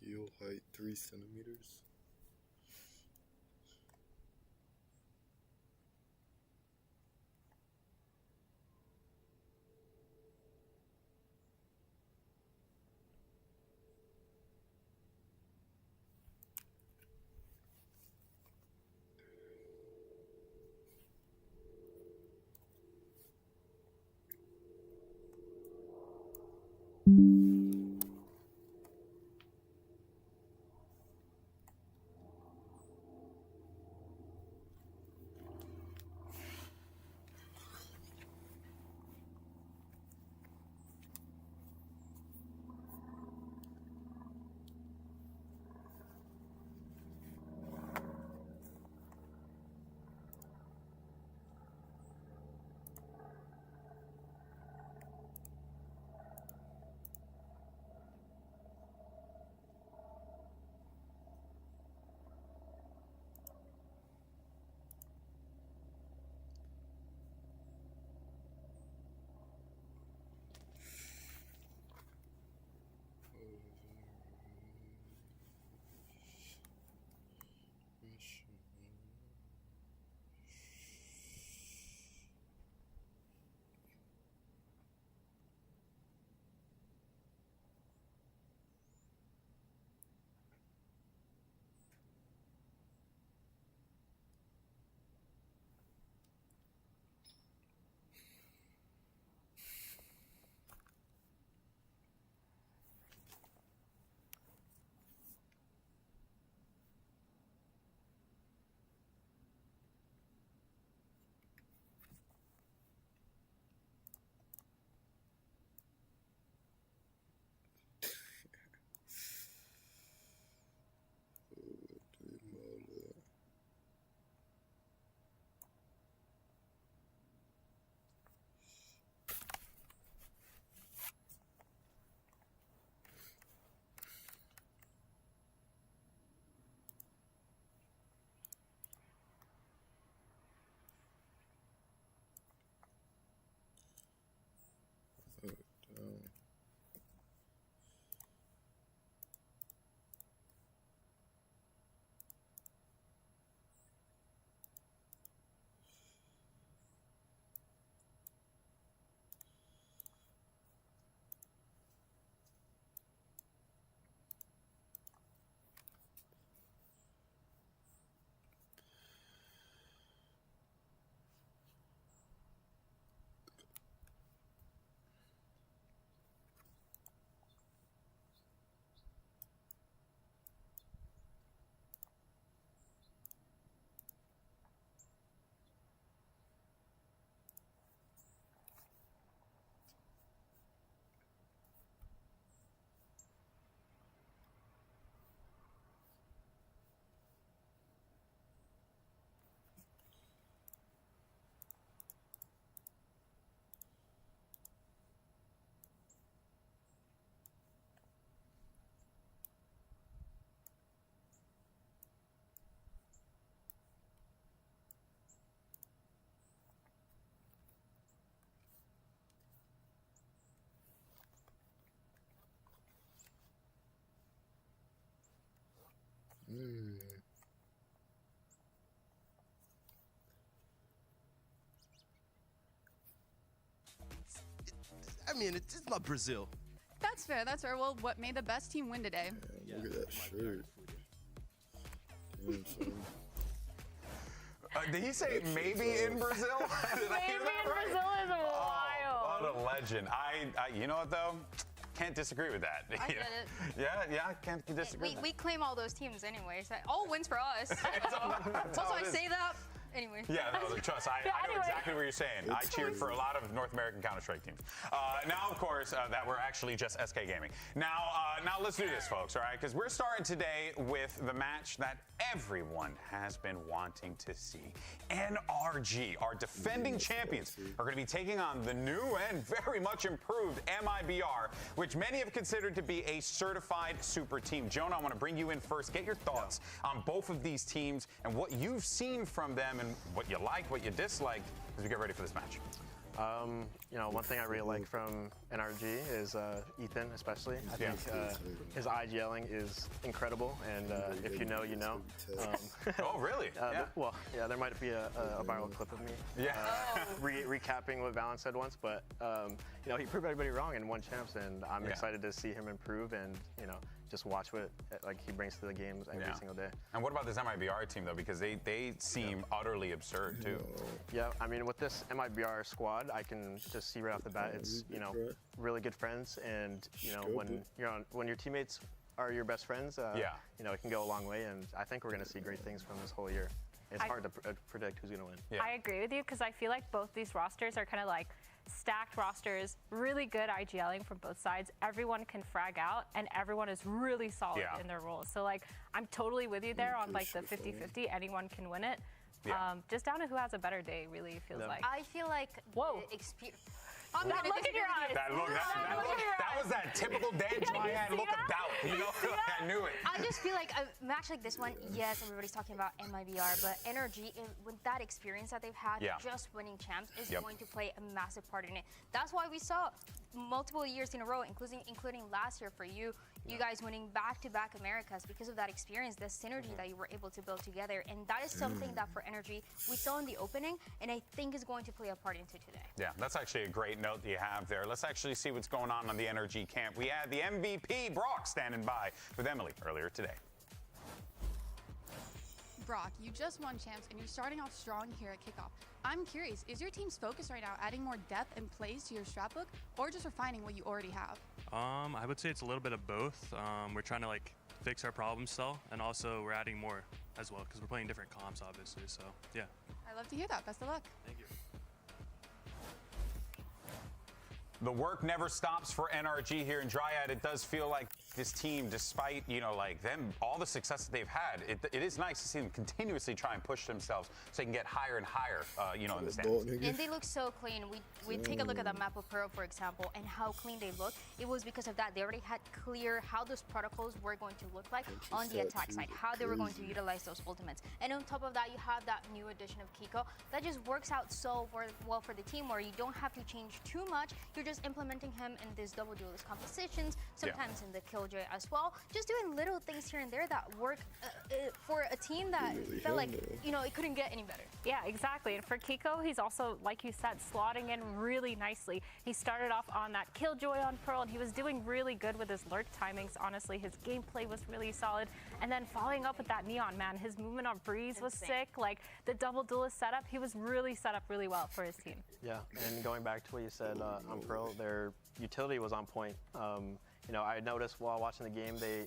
Heel height 3 centimeters. I mean, it's not Brazil. That's fair. That's fair. Well, what made the best team win today? Look at that shirt. Damn, son. Did he say maybe in Brazil? Did I hear that right? Brazil is wild. What a legend. I you know what though? Can't disagree with that. I get it. Yeah, I can't disagree with that. We claim all those teams anyway. So all wins for us. Also, I say that anyway. Yeah, no, trust. I know exactly what you're saying. I cheered for a lot of North American Counter-Strike teams. Now, of course, that we're actually just SK Gaming. Now let's do this, folks, all right? Because we're starting today with the match that everyone has been wanting to see. NRG, our defending champions, are going to be taking on the new and very much improved MIBR, which many have considered to be a certified super team. Jonah, I want to bring you in first. Get your thoughts on both of these teams and what you've seen from them and what you like, what you dislike as we get ready for this match. You know, one thing I really like from NRG is Ethan, especially. I think his IGLing is incredible, and if you know, you know. Oh, really? Well, yeah, there might be a viral clip of me recapping what Valen said once, but you know, he proved everybody wrong and won champs, and I'm excited to see him improve and, you know, just watch what he brings to the games every single day. And what about this MIBR team though? Because they seem utterly absurd too. Yeah, I mean with this MIBR squad, I can just see right off the bat it's, you know, really good friends, and you know when your teammates are your best friends, you know, it can go a long way, and I think we're going to see great things from this whole year. It's hard to predict who's going to win. I agree with you because I feel like both these rosters are kind of like stacked rosters, really good IGLing from both sides. Everyone can frag out, and everyone is really solid in their roles. So, like, I'm totally with you there on, like, the 50-50. Anyone can win it. Just down to who has a better day, really feels like. I feel like That was that typical Dan Triad look of doubt, you know? I knew it. I just feel like a match like this one, yes, everybody's talking about MIBR, but NRG, with that experience that they've had, just winning champs is going to play a massive part in it. That's why we saw multiple years in a row, including last year for you guys winning back-to-back Americas because of that experience, the synergy that you were able to build together. And that is something that for NRG we saw in the opening, and I think is going to play a part into today. Yeah, that's actually a great note that you have there. Let's actually see what's going on the NRG camp. We had the MVP, Brock, standing by with Emily earlier today. Brock, you just won champs and you're starting off strong here at kickoff. I'm curious, is your team's focus right now adding more depth and plays to your strat book, or just refining what you already have? I would say it's a little bit of both. We're trying to like fix our problem still, and also we're adding more as well because we're playing different comps, obviously. So yeah. I love to hear that. Best of luck. Thank you. The work never stops for NRG here in Dryad. It does feel like this team, despite, you know, like them, all the success that they've had, it is nice to see them continuously try and push themselves so they can get higher and higher, you know, in the standings. And they look so clean. We take a look at the map of Pearl, for example, and how clean they look. It was because of that. They already had clear how those protocols were going to look like on the attack side, how they were going to utilize those ultimates. And on top of that, you have that new addition of Kiko that just works out so well for the team, where you don't have to change too much. You're just implementing him in these double duelist compositions, sometimes in the Killjoy as well. Just doing little things here and there that work for a team that felt like, you know, it couldn't get any better. Yeah, exactly. And for Kiko, he's also, like you said, slotting in really nicely. He started off on that Killjoy on Pearl, and he was doing really good with his lurk timings. Honestly, his gameplay was really solid. And then following up with that Neon, man, his movement on Breeze was sick. Like, the double duelist setup, he was really set up really well for his team. Yeah, and going back to what you said on Pearl, their utility was on point. You know, I noticed while watching the game, they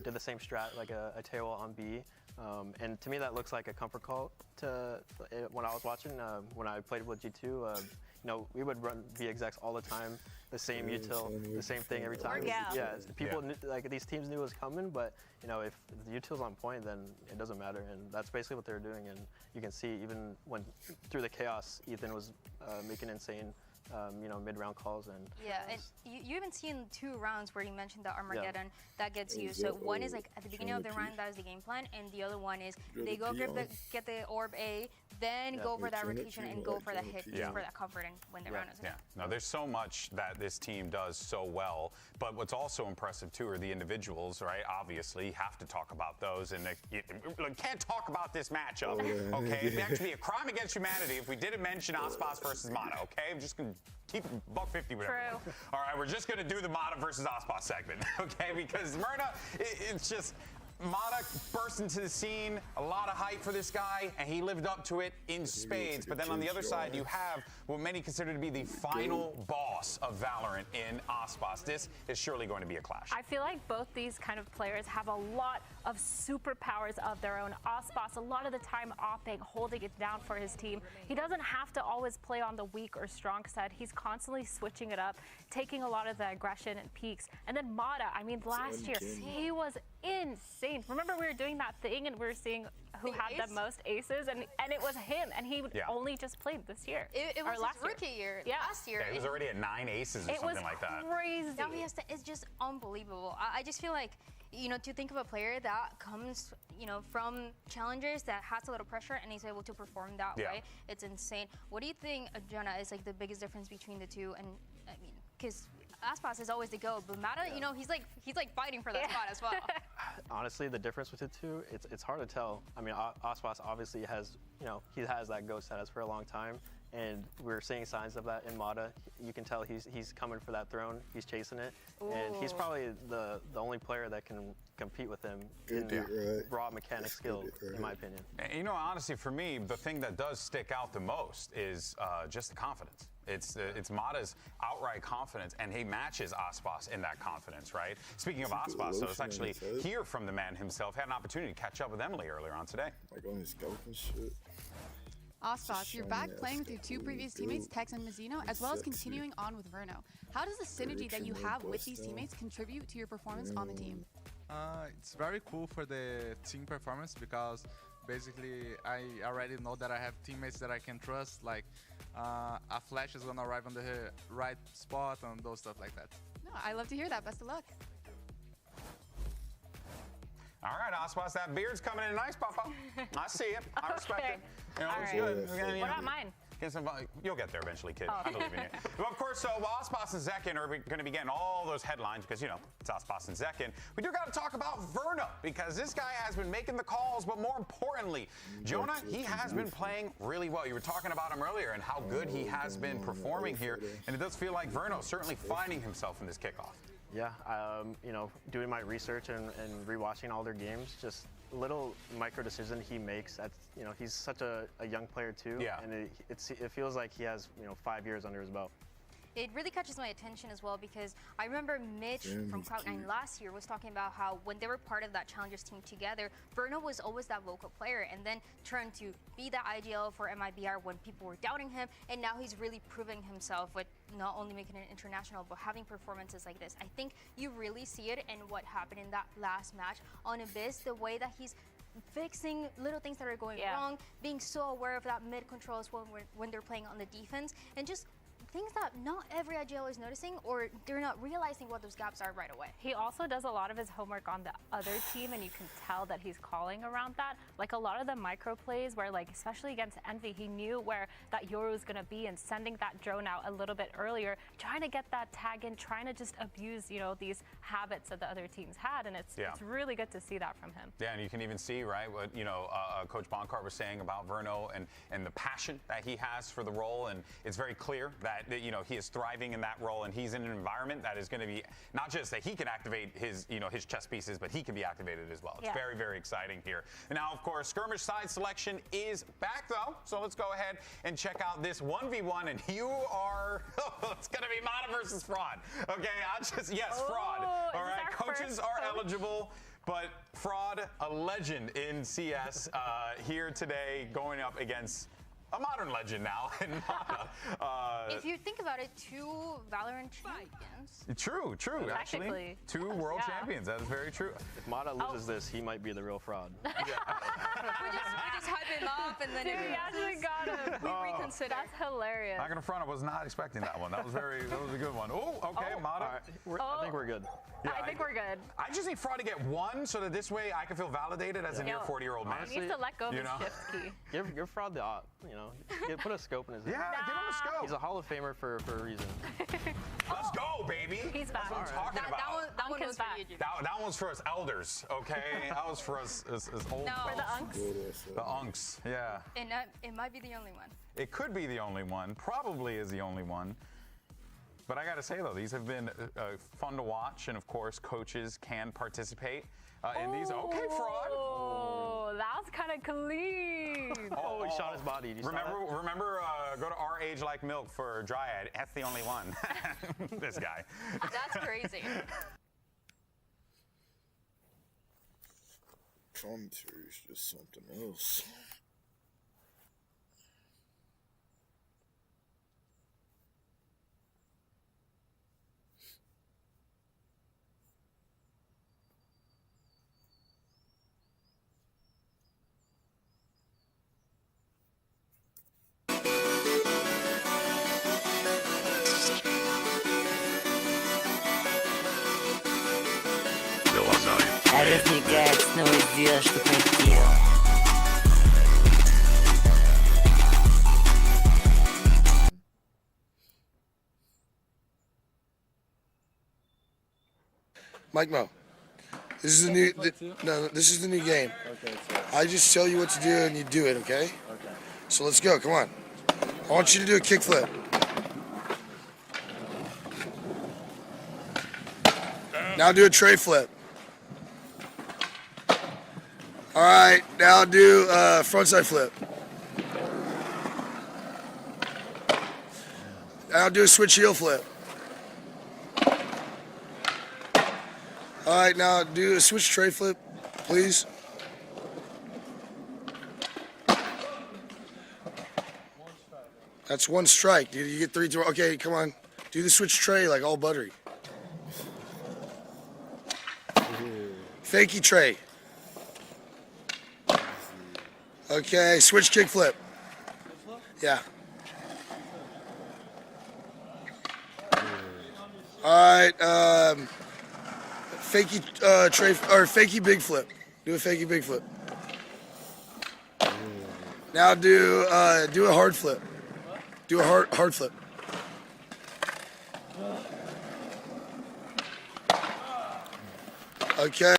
did the same strat, like a tail on B. And to me, that looks like a comfort call to when I was watching. When I played with G2, you know, we would run B execs all the time, the same util, the same thing every time. Yeah, people knew, like these teams knew it was coming, but you know, if the util's on point, then it doesn't matter, and that's basically what they're doing. And you can see even when through the chaos, Ethan was making insane you know, mid-round calls. And yeah, and you even see in 2 rounds where you mentioned the Armageddon that gets used. So one is like at the beginning of the round, that is the game plan, and the other one is they go get the orb A, then go for that rotation and go for that hit just for that comfort and when the round is Yeah, no, there's so much that this team does so well, but what's also impressive too are the individuals, right? Obviously, you have to talk about those, and you can't talk about this matchup, okay? It'd actually be a crime against humanity if we didn't mention Aspas versus Mata, okay? I'm just gonna keep $150, whatever. True. All right, we're just gonna do the Mata versus Aspas segment, okay? Because Myrna, it's just. Mata burst into the scene, a lot of hype for this guy, and he lived up to it in spades. But then on the other side, you have what many consider to be the final boss of Valorant in Aspas. This is surely going to be a clash. I feel like both these kind of players have a lot of superpowers of their own. Aspas, a lot of the time opping, holding it down for his team. He doesn't have to always play on the weak or strong side. He's constantly switching it up, taking a lot of the aggression and peaks. And then Mata, I mean, last year, he was insane. Remember we were doing that thing and we were seeing who had the most aces, and it was him, and he only just played this year. It was his rookie year, last year. Yeah, he was already at 9 aces or something like that. It was crazy. Now he has to, it's just unbelievable. I just feel like, you know, to think of a player that comes, you know, from challengers that has a lot of pressure and he's able to perform that way, it's insane. What do you think, Jonah, is like the biggest difference between the two? And I mean, because Aspas is always the go, but Mata, you know, he's like fighting for that spot as well. honestly, the difference with the two, it's hard to tell. I mean, Aspas obviously has, you know, he has that GOAT status for a long time, and we're seeing signs of that in Mata. You can tell he's coming for that throne. He's chasing it, and he's probably the only player that can compete with him in raw mechanic skill, in my opinion. And, you know, honestly, for me, the thing that does stick out the most is just the confidence. It's Mata's outright confidence, and he matches Aspas in that confidence, right? Speaking of Aspas, so let's actually hear from the man himself. Had an opportunity to catch up with Emily earlier on today. Like on his scalp and shit. Aspas, you're back playing with your 2 previous teammates, Tex and Mizzino, as well as continuing on with Verno. How does the synergy that you have with these teammates contribute to your performance on the team? It's very cool for the team performance because basically I already know that I have teammates that I can trust, like a flash is gonna arrive on the right spot and those stuff like that. No, I love to hear that. Best of luck. All right, Aspas, that beard's coming in nice, Papa. I see it. I respect it. You know, it's good. What about mine? You'll get there eventually, kid. Oh. I believe in you. Well, of course, so Aspas and Zekin are going to be getting all those headlines because, you know, it's Aspas and Zekin. We do got to talk about Verno because this guy has been making the calls, but more importantly, Jonah, he has been playing really well. You were talking about him earlier and how good he has been performing here, and it does feel like Verno certainly finding himself in this kickoff. Yeah, you know, doing my research and rewatching all their games, just little micro decision he makes. That's, you know, he's such a young player too. Yeah. And it feels like he has, you know, 5 years under his belt. It really catches my attention as well because I remember Mitch from Cloud9 last year was talking about how when they were part of that Challengers team together, Verno was always that vocal player and then turned to be the IGL for MIBR when people were doubting him, and now he's really proving himself with not only making it international but having performances like this. I think you really see it in what happened in that last match on Abyss, the way that he's fixing little things that are going wrong, being so aware of that mid control as well when they're playing on the defense, and just things that not every IGL is noticing, or they're not realizing what those gaps are right away. He also does a lot of his homework on the other team, and you can tell that he's calling around that. Like a lot of the micro plays where, like, especially against Envy, he knew where that Yoru was going to be and sending that drone out a little bit earlier, trying to get that tag in, trying to just abuse, you know, these habits that the other teams had, and it's really good to see that from him. Yeah, and you can even see, right, what, you know, Coach Bonkart was saying about Verno and the passion that he has for the role, and it's very clear that you know, he is thriving in that role, and he's in an environment that is going to be not just that he can activate his, you know, his chess pieces, but he can be activated as well. It's very, very exciting here. And now, of course, skirmish side selection is back though, so let's go ahead and check out this 1v1, and you are, it's going to be Mata versus Fraud. Okay, Fraud. All right, coaches are eligible. But Fraud, a legend in CS, here today going up against a modern legend now. If you think about it, 2 Valorant champions. True. Actually, 2 world champions. That is very true. If Mata loses this, he might be the real fraud. we just hype him up and then Dude, actually got him. We reconsider. That's hilarious. Not gonna front. I was not expecting that one. That was a good one. Oh, okay, Mata. I think we're good. Yeah, I think we're good. I just need Fraud to get 1 so that this way I can feel validated as a near 40-year-old man. He needs to let go of his shift key. Give Fraud the put a scope in his head. Yeah, give him a scope. He's a Hall of Famer for a reason. Let's go, baby. He's back. That's what I'm talking about. That one was for you, Jimmy. That one's for us elders, okay? That was for us as old. No. folks. For the unks. The unks, yeah. And it might be the only one. It could be the only one. Probably is the only one. But I gotta say though, these have been fun to watch, and of course, coaches can participate in these. Okay, Fraud. Oh, that was kind of clean. Oh, he shot his body. Remember, go to Our Age Like Milk for Dryad. That's the only one. This guy. That's crazy. Commentary is just something else. А размигает снова сделал, что хотел. Mike Mo, this is the new. This is the new game. Okay. I just tell you what to do and you do it. Okay. Okay. So let's go. Come on. I want you to do a kickflip. Now do a tray flip. All right. Now do a frontside flip. Now do a switch heel flip. All right, now do a switch tray flip, please. That's 1 strike, dude. You get 3 throw. Okay, come on. Do the switch tray like all buttery. Fakey tray. Okay, switch kick flip. Yeah. All right, fakey tray or fakey big flip. Do a fakey big flip. Now do a hard flip. Do a hard flip. Okay.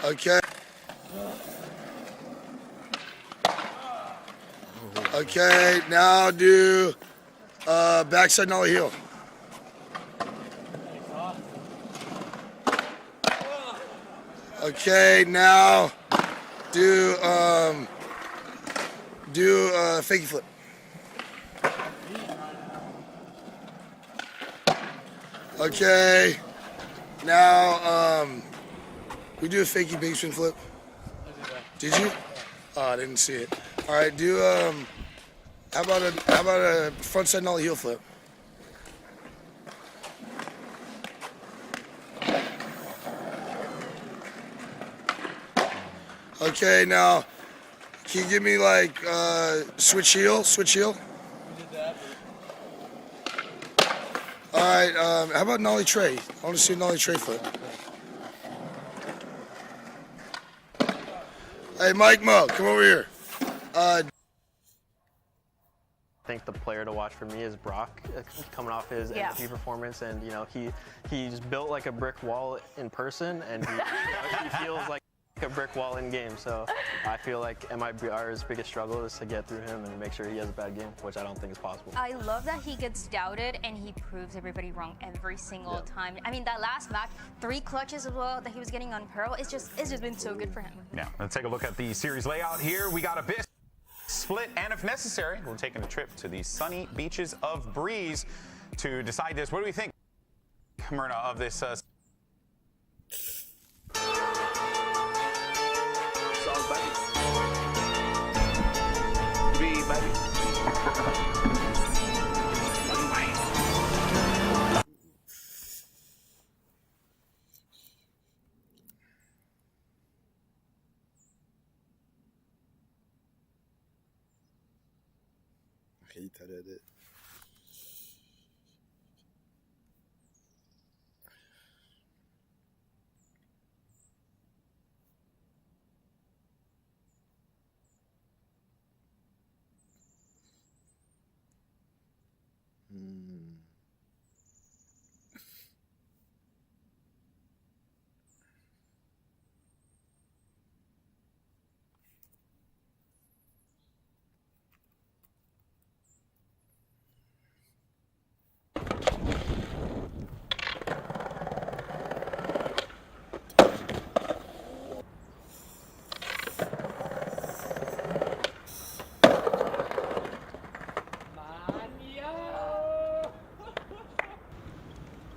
Okay. Okay, now do backside nollie heel. Okay, now do fakey flip. Okay, now we do a fakey big spin flip. Did you? Oh, I didn't see it. All right, do how about a frontside nollie heel flip? Okay, now can you give me like switch heel? All right, how about nollie tray? I want to see a nollie tray flip. Hey, Mike Mo, come over here. I think the player to watch for me is Brock, coming off his MVP performance, and he's built like a brick wall in person, and he feels like a brick wall in game. So I feel like MIBR's biggest struggle is to get through him and make sure he has a bad game, which I don't think is possible. I love that he gets doubted and he proves everybody wrong every single time. I mean, that last match, 3 clutches as well that he was getting on Pearl, it's just been so good for him. Yeah, let's take a look at the series layout here. We got a bit split, and if necessary, we're taking a trip to the sunny beaches of Breeze to decide this. What do we think, Myrna, of this? hate that edit.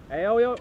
Hey, yo.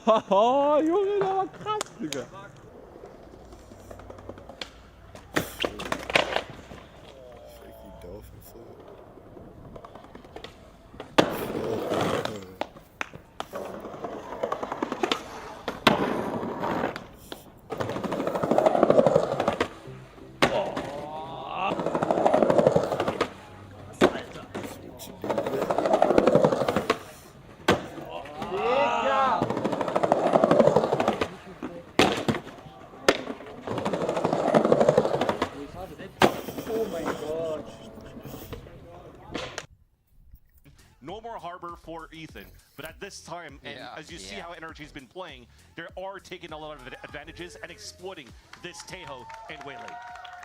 Oh, Junge, das war krass, Digga. Shaky dolphin flip. No more Harbor for Ethan, but at this time, and as you see how Energy's been playing, they are taking a lot of advantages and exploiting this Tejo and Waylay.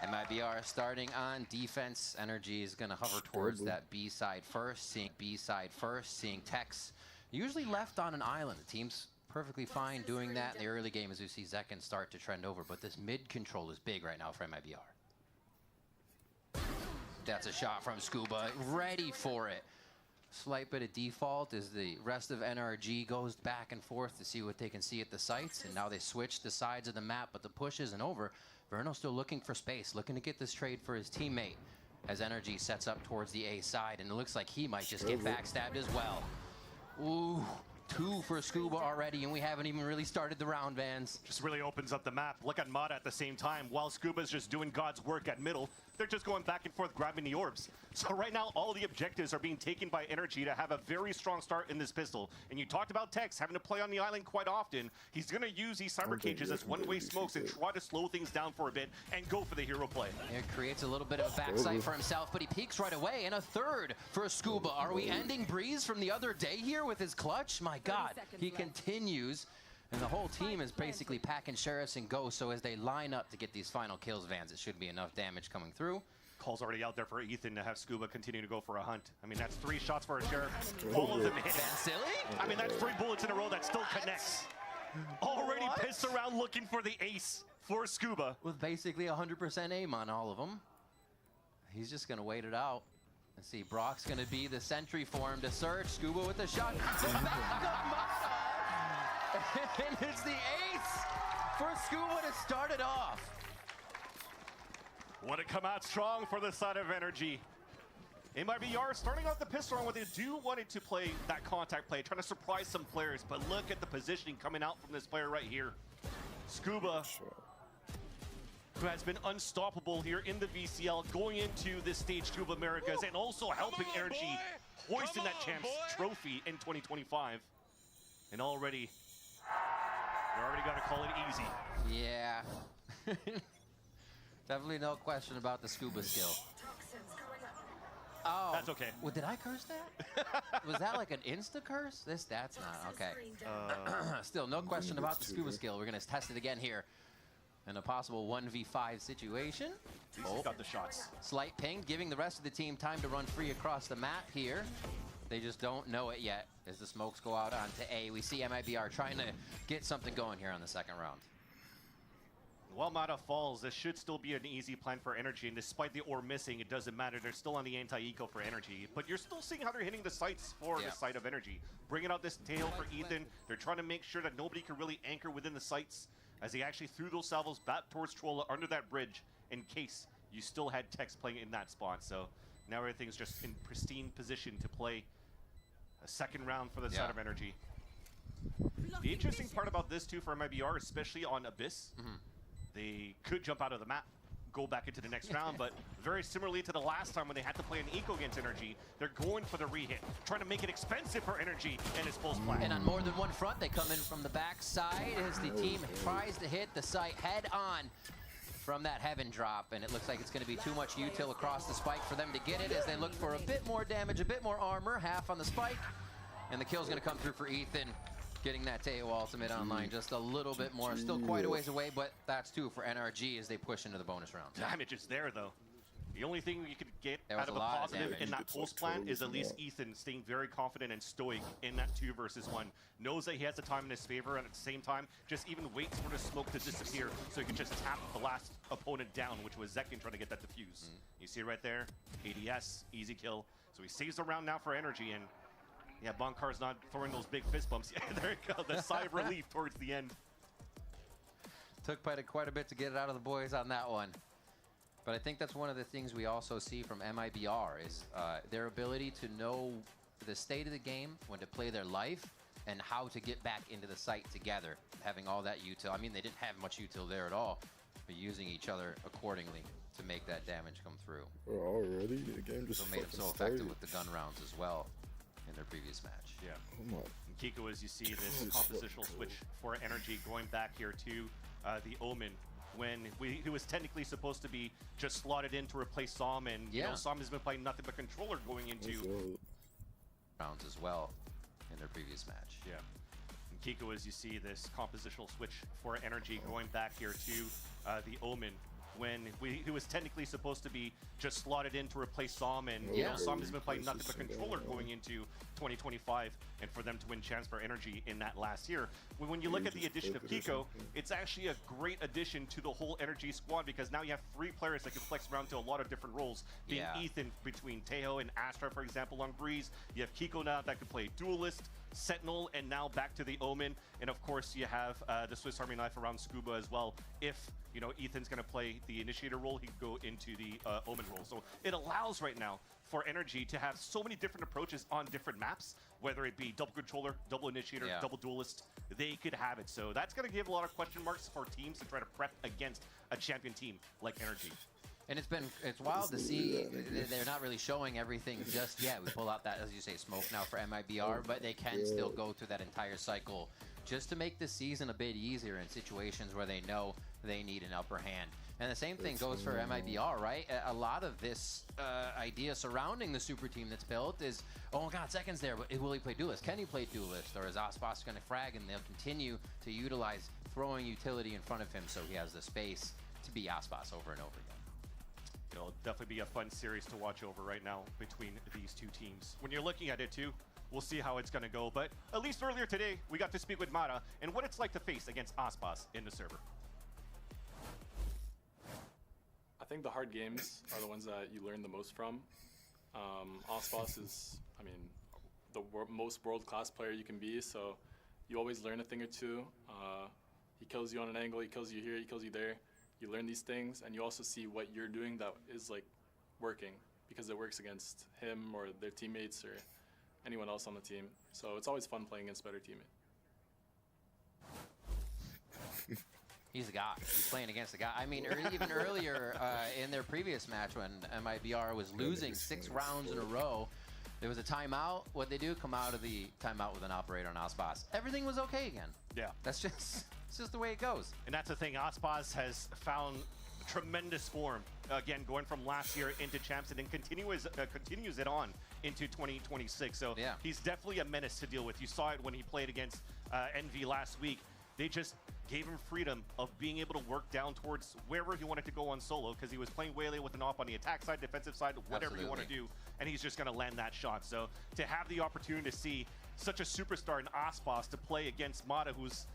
MIBR starting on defense. Energy is going to hover towards that B side first, seeing Tex usually left on an island. The team's perfectly fine doing that in the early game as you see Zekken start to trend over, but this mid control is big right now for MIBR. That's a shot from Scuba, ready for it. Slight bit of default as the rest of NRG goes back and forth to see what they can see at the sites, and now they switch the sides of the map, but the push isn't over. Verno still looking for space, looking to get this trade for his teammate as Energy sets up towards the A side, and it looks like he might just get backstabbed as well. Ooh, 2 for Scuba already, and we haven't even really started the round, Vans. Just really opens up the map. Look at Mata at the same time. While Scuba's just doing God's work at middle, they're just going back and forth grabbing the orbs. So right now, all the objectives are being taken by Energy to have a very strong start in this pistol. And you talked about Tex having to play on the island quite often. He's going to use these cyber cages as one-way smokes and try to slow things down for a bit and go for the hero play. It creates a little bit of a backside for himself, but he peeks right away, and a third for Scuba. Are we ending Breeze from the other day here with his clutch? My God, he continues. And the whole team is basically packing Sheriffs and Ghosts, so as they line up to get these final kills, Vans, it should be enough damage coming through. Call's already out there for Ethan to have Scuba continue to go for a hunt. I mean, that's 3 shots for a Sheriff. All of them hit. Silly? I mean, that's 3 bullets in a row that still connects. Already pissed around looking for the ace for Scuba. With basically 100% aim on all of them. He's just going to wait it out. Let's see, Brock's going to be the sentry for him to search. Scuba with the shot. And it's the ace for Scuba to start it off. Want to come out strong for the side of Energy. MIBR starting off the pistol round, what they do wanted to play that contact play, trying to surprise some players, but look at the positioning coming out from this player right here. Scuba, who has been unstoppable here in the VCL, going into this stage 2 of Americas, and also helping Energy hoisting that champs trophy in 2025. And already, they're already going to call it easy. Yeah. Definitely no question about the Scuba skill. Oh, that's okay. Well, did I curse that? Was that like an insta curse? That's not okay. Still, no question about the Scuba skill. We're gonna test it again here. in a possible 1v5 situation. He's got the shots. Slight ping, giving the rest of the team time to run free across the map here. They just don't know it yet as the smokes go out onto A. We see MIBR trying to get something going here on the second round. While Mata falls, this should still be an easy plan for Energy, and despite the ore missing, it doesn't matter. They're still on the anti-eco for Energy, but you're still seeing how they're hitting the sites for the site of Energy. Bringing out this tail for Ethan. They're trying to make sure that nobody can really anchor within the sites as they actually threw those salvos back towards Trolla under that bridge in case you still had Tex playing in that spot. So now everything's just in pristine position to play a second round for the side of Energy. The interesting part about this too for MIBR, especially on Abyss, they could jump out of the map, go back into the next round, but very similarly to the last time when they had to play an eco against Energy, they're going for the re-hit, trying to make it expensive for Energy and his pulse plan. And on more than one front, they come in from the backside as the team tries to hit the site head on from that heaven drop, and it looks like it's going to be too much util across the spike for them to get it as they look for a bit more damage, a bit more armor, half on the spike, and the kill's going to come through for Ethan, getting that Teo ultimate online just a little bit more. Still quite a ways away, but that's two for NRG as they push into the bonus round. Damage is there, though. The only thing you could get out of a positive in that pulse plan is at least Ethan staying very confident and stoic in that 2 versus 1. Knows that he has the time in his favor, and at the same time, just even waits for the smoke to disappear so he can just tap the last opponent down, which was Zekin trying to get that defuse. You see right there, ADS, easy kill. So he saves the round now for Energy, and yeah, Bonkar's not throwing those big fist bumps. Yeah, there you go, the sigh of relief towards the end. Took quite a bit to get it out of the boys on that one. But I think that's one of the things we also see from MIBR is their ability to know the state of the game, when to play their life, and how to get back into the site together, having all that util. I mean, they didn't have much util there at all, but using each other accordingly to make that damage come through. Already? The game just made it so effective with the gun rounds as well in their previous match. Yeah. Oh my. Kiko, as you see this compositional switch for Energy going back here to the Omen, when he was technically supposed to be just slotted in to replace Som, and you know, Som has been playing nothing but controller going into rounds as well in their previous match. Yeah. And Kiko, as you see this compositional switch for Energy going back here to the Omen, when he was technically supposed to be just slotted in to replace Som, and you know, Som has been playing nothing but controller going into 2025, and for them to win chance for Energy in that last year. When you look at the addition of Kiko, it's actually a great addition to the whole Energy squad, because now you have 3 players that can flex around to a lot of different roles, being Ethan between Teo and Astra, for example, on Breeze. You have Kiko now that can play Duelist, Sentinel, and now back to the Omen, and of course you have the Swiss Army knife around Scuba as well. If you know Ethan's going to play the Initiator role, he can go into the Omen role. So it allows right now for Energy to have so many different approaches on different maps, whether it be double controller, double Initiator, double Duelist, they could have it. So that's going to give a lot of question marks for teams to try to prep against a champion team like Energy. And it's wild to see they're not really showing everything just yet. We pull out that, as you say, smoke now for MIBR, but they can still go through that entire cycle just to make this season a bit easier in situations where they know they need an upper hand. And the same thing goes for MIBR, right? A lot of this idea surrounding the super team that's built is, oh god, Zekin's there, but will he play Duelist? Can he play Duelist? Or is Aspas going to frag? And they'll continue to utilize throwing utility in front of him so he has the space to be Aspas over and over again. It'll definitely be a fun series to watch over right now between these two teams. When you're looking at it too, we'll see how it's going to go. But at least earlier today, we got to speak with Mata and what it's like to face against Aspas in the server. I think the hard games are the ones that you learn the most from. Aspas is, I mean, the most world-class player you can be, so you always learn a thing or two. He kills you on an angle, he kills you here, he kills you there. You learn these things, and you also see what you're doing that is like working, because it works against him or their teammates or anyone else on the team. So it's always fun playing against a better teammate. He's a guy. He's playing against a guy. I mean, even earlier in their previous match when MIBR was losing 6 rounds in a row, there was a timeout. What'd they do? Come out of the timeout with an operator on Aspas. Everything was okay again. Yeah. That's just... It's just the way it goes. And that's the thing, Aspas has found tremendous form. Again, going from last year into champs and then continues it on into 2026. So he's definitely a menace to deal with. You saw it when he played against Envy last week. they just gave him freedom of being able to work down towards wherever he wanted to go on solo, because he was playing Wele with an op on the attack side, defensive side, whatever you want to do, and he's just going to land that shot. So to have the opportunity to see such a superstar in Aspas to play against Mata, who's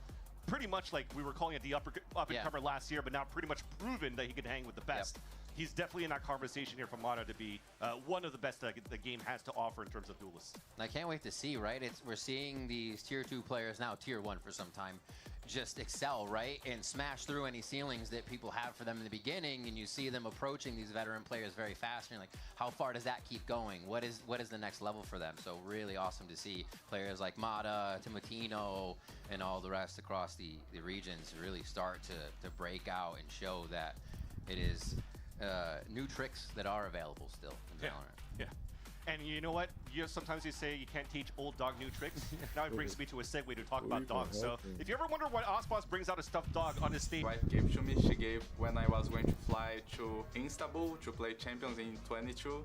pretty much like we were calling it the up and comer last year, but now pretty much proven that he can hang with the best. He's definitely in that conversation here for Mata to be one of the best that the game has to offer in terms of duelists. I can't wait to see, right? We're seeing these tier 2 players, now tier 1 for some time, just excel, right? And smash through any ceilings that people have for them in the beginning, and you see them approaching these veteran players very fast, and you're like, how far does that keep going? What is the next level for them? So really awesome to see players like Mata, Timotino, and all the rest across the regions really start to break out and show that it is new tricks that are available still in Valorant. Yeah. And you know what? Sometimes you say you can't teach old dog new tricks. Now it brings me to a segue to talk about dogs. So if you ever wonder why Aspas brings out a stuffed dog on his stage. Wife gave to me, she gave when I was going to fly to Istanbul to play Champions in 22.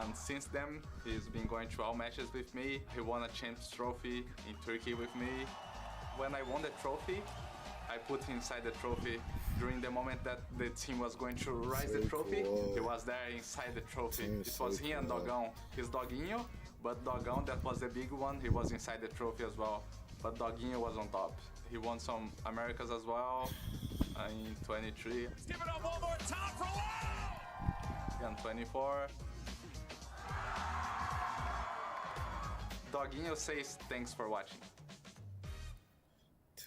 And since then, he's been going to all matches with me. He won a Champions Trophy in Turkey with me. When I won the trophy, I put him inside the trophy. During the moment that the team was going to raise the trophy, he was there inside the trophy. It was he and Dogão. His Doguinho, but Dogão, that was the big one, he was inside the trophy as well. But Doguinho was on top. He won some Americas as well in 23. Let's give it up one more time for WoW! And 24. Doguinho says thanks for watching.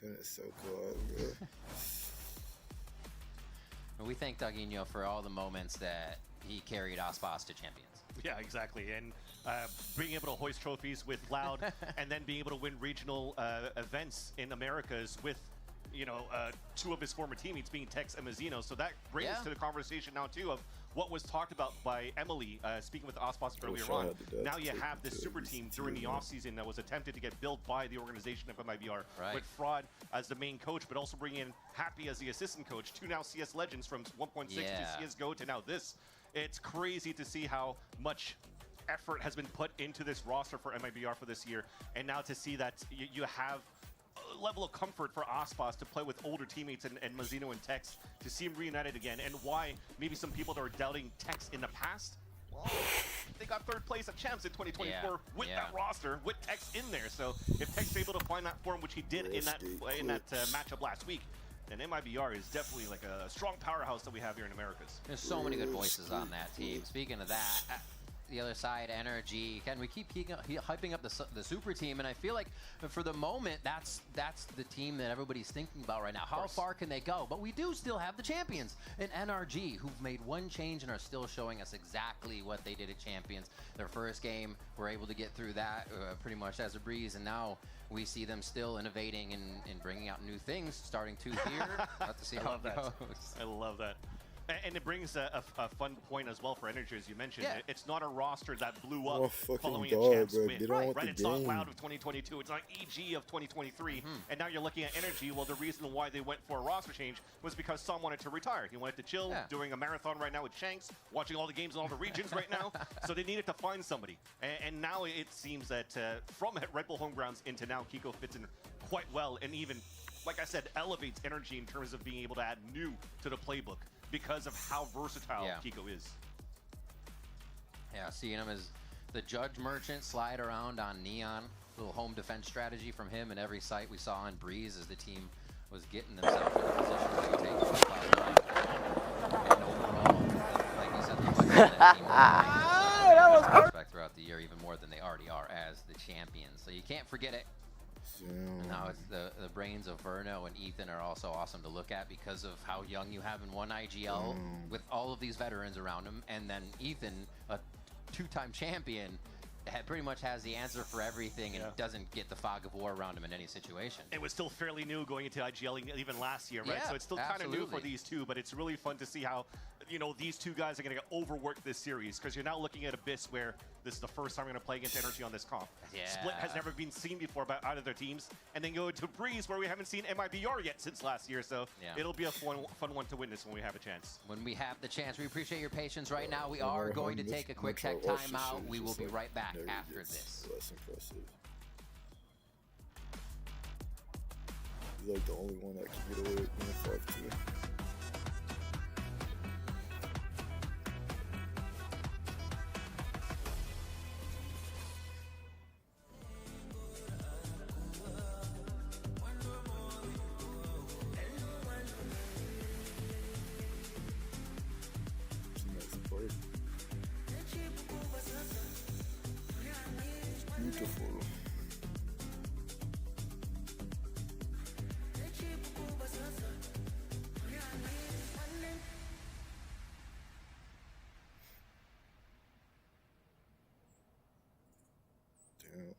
It's so cool, bro. We thank Doguinho for all the moments that he carried Aspas to champions. Yeah, exactly. And being able to hoist trophies with Loud and then being able to win regional events in Americas with, you know, 2 of his former teammates being Tex and Mazzino. So that brings to the conversation now, too, of what was talked about by Emily speaking with Aspas earlier on. Now you have this super team during the offseason that was attempted to get built by the organization of MIBR with Fraud as the main coach, but also bringing in Happy as the assistant coach. 2 now CS legends from 1.6 to CSGO to now this. It's crazy to see how much effort has been put into this roster for MIBR for this year, and now to see that you have a level of comfort for Aspas to play with older teammates and Mazzino and Tex, to see him reunited again, and why maybe some people that were doubting Tex in the past, well, they got 3rd place at Champs in 2024 with that roster, with Tex in there. So if Tex is able to find that form, which he did in that matchup last week, then MIBR is definitely like a strong powerhouse that we have here in Americas. There's so many good voices on that team. Speaking of that, the other side, Energy, Ken, we keep hyping up the super team, and I feel like for the moment, that's the team that everybody's thinking about right now. How far can they go? But we do still have the champions in NRG, who've made one change and are still showing us exactly what they did at Champions. Their first game, we're able to get through that pretty much as a breeze, and now we see them still innovating and bringing out new things, starting 2 here. Have to see how it goes. I love that. And it brings a fun point as well for Energy, as you mentioned. It's not a roster that blew up following a Champs win. It's not Loud of 2022. It's not EG of 2023. And now you're looking at Energy. Well, the reason why they went for a roster change was because Sam wanted to retire. He wanted to chill, doing a marathon right now with Shanks, watching all the games in all the regions right now. So they needed to find somebody. And now it seems that from Red Bull Homegrounds into now, Kiko fits in quite well, and even, like I said, elevates Energy in terms of being able to add new to the playbook, because of how versatile Kiko is. Yeah, seeing him as the Judge Merchant slide around on Neon. Little home defense strategy from him in every site we saw on Breeze as the team was getting themselves in a position where they take the and overall, like you said, that was perfect throughout the year, even more than they already are as the champions. So you can't forget it. And now it's the brains of Verno and Ethan are also awesome to look at because of how young you have in one IGL with all of these veterans around him, and then Ethan, a 2-time champion, pretty much has the answer for everything and doesn't get the fog of war around him in any situation. It was still fairly new going into IGL even last year, right? So it's still kind of new for these two, but it's really fun to see how you know, these two guys are going to get overworked this series, because you're now looking at Abyss, where this is the first time we're going to play against Energy on this comp. Yeah. Split has never been seen before by either of their teams. And then go to Breeze, where we haven't seen MIBR yet since last year. So it'll be a fun one to witness when we have a chance. When we have the chance, we appreciate your patience right now. We are going to take a quick tech timeout. We will be right back after this. That's impressive. He's like the only one that can get away with being 5-2. Beautiful. Damn.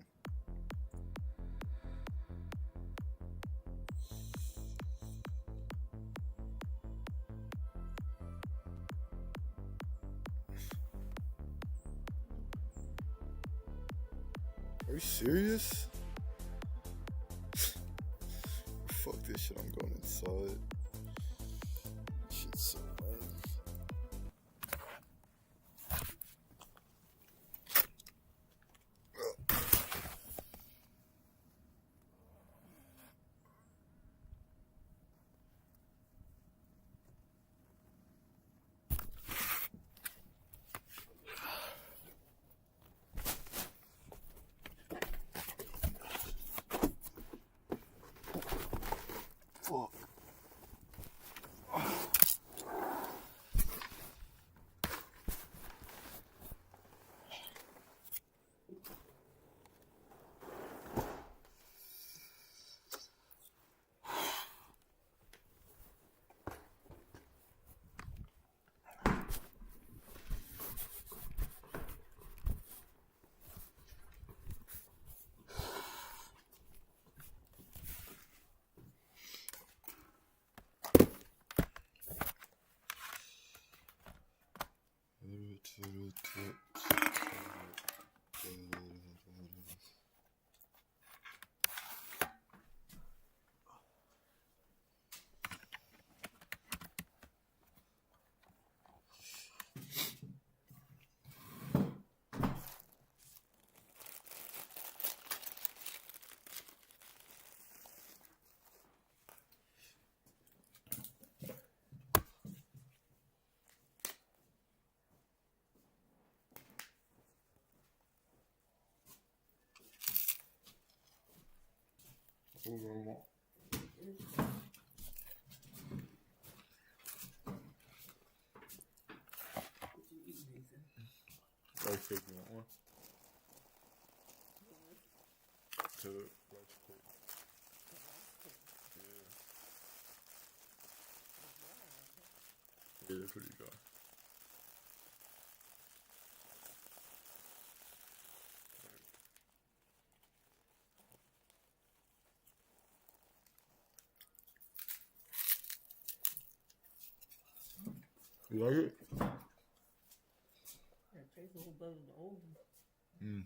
Are you serious? Fuck this shit, I'm going inside. Shit's so lame. Fuck. Rice cake, you want one? To rice cake. Yeah, that's what you got. You like it? It tastes a whole better than the old one. Mm.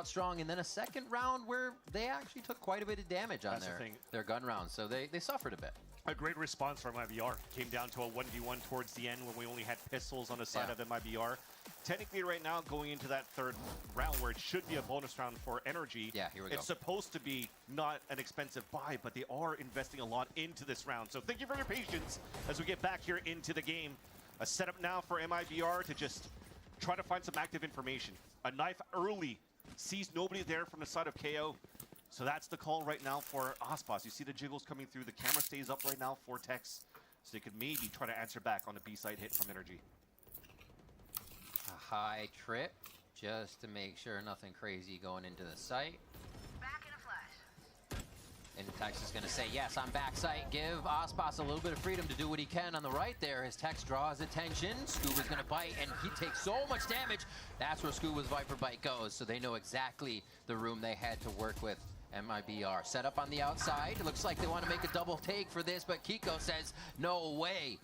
Strong, and then a second round where they actually took quite a bit of damage on That's the thing. their gun round, so they suffered a bit. A great response from MIBR. Came down to a 1v1 towards the end when we only had pistols on the side of MIBR. Technically right now, going into that third round where it should be a bonus round for Energy, here we go. It's supposed to be not an expensive buy, but they are investing a lot into this round. So thank you for your patience as we get back here into the game. A setup now for MIBR to just try to find some active information. A knife early. Sees nobody there from the side of KO. So that's the call right now for Aspas. You see the jiggles coming through. The camera stays up right now for Tex. So they could maybe try to answer back on the B-side hit from Energy. A high trip just to make sure nothing crazy going into the site. And Tex is going to say, yes, I'm backside. Give Aspas a little bit of freedom to do what he can on the right there as Tex draws attention. Scuba's going to bite, and he takes so much damage. That's where Scuba's Viper Bite goes, so they know exactly the room they had to work with. MIBR set up on the outside. It looks like they want to make a double take for this, but Kiko says, no way.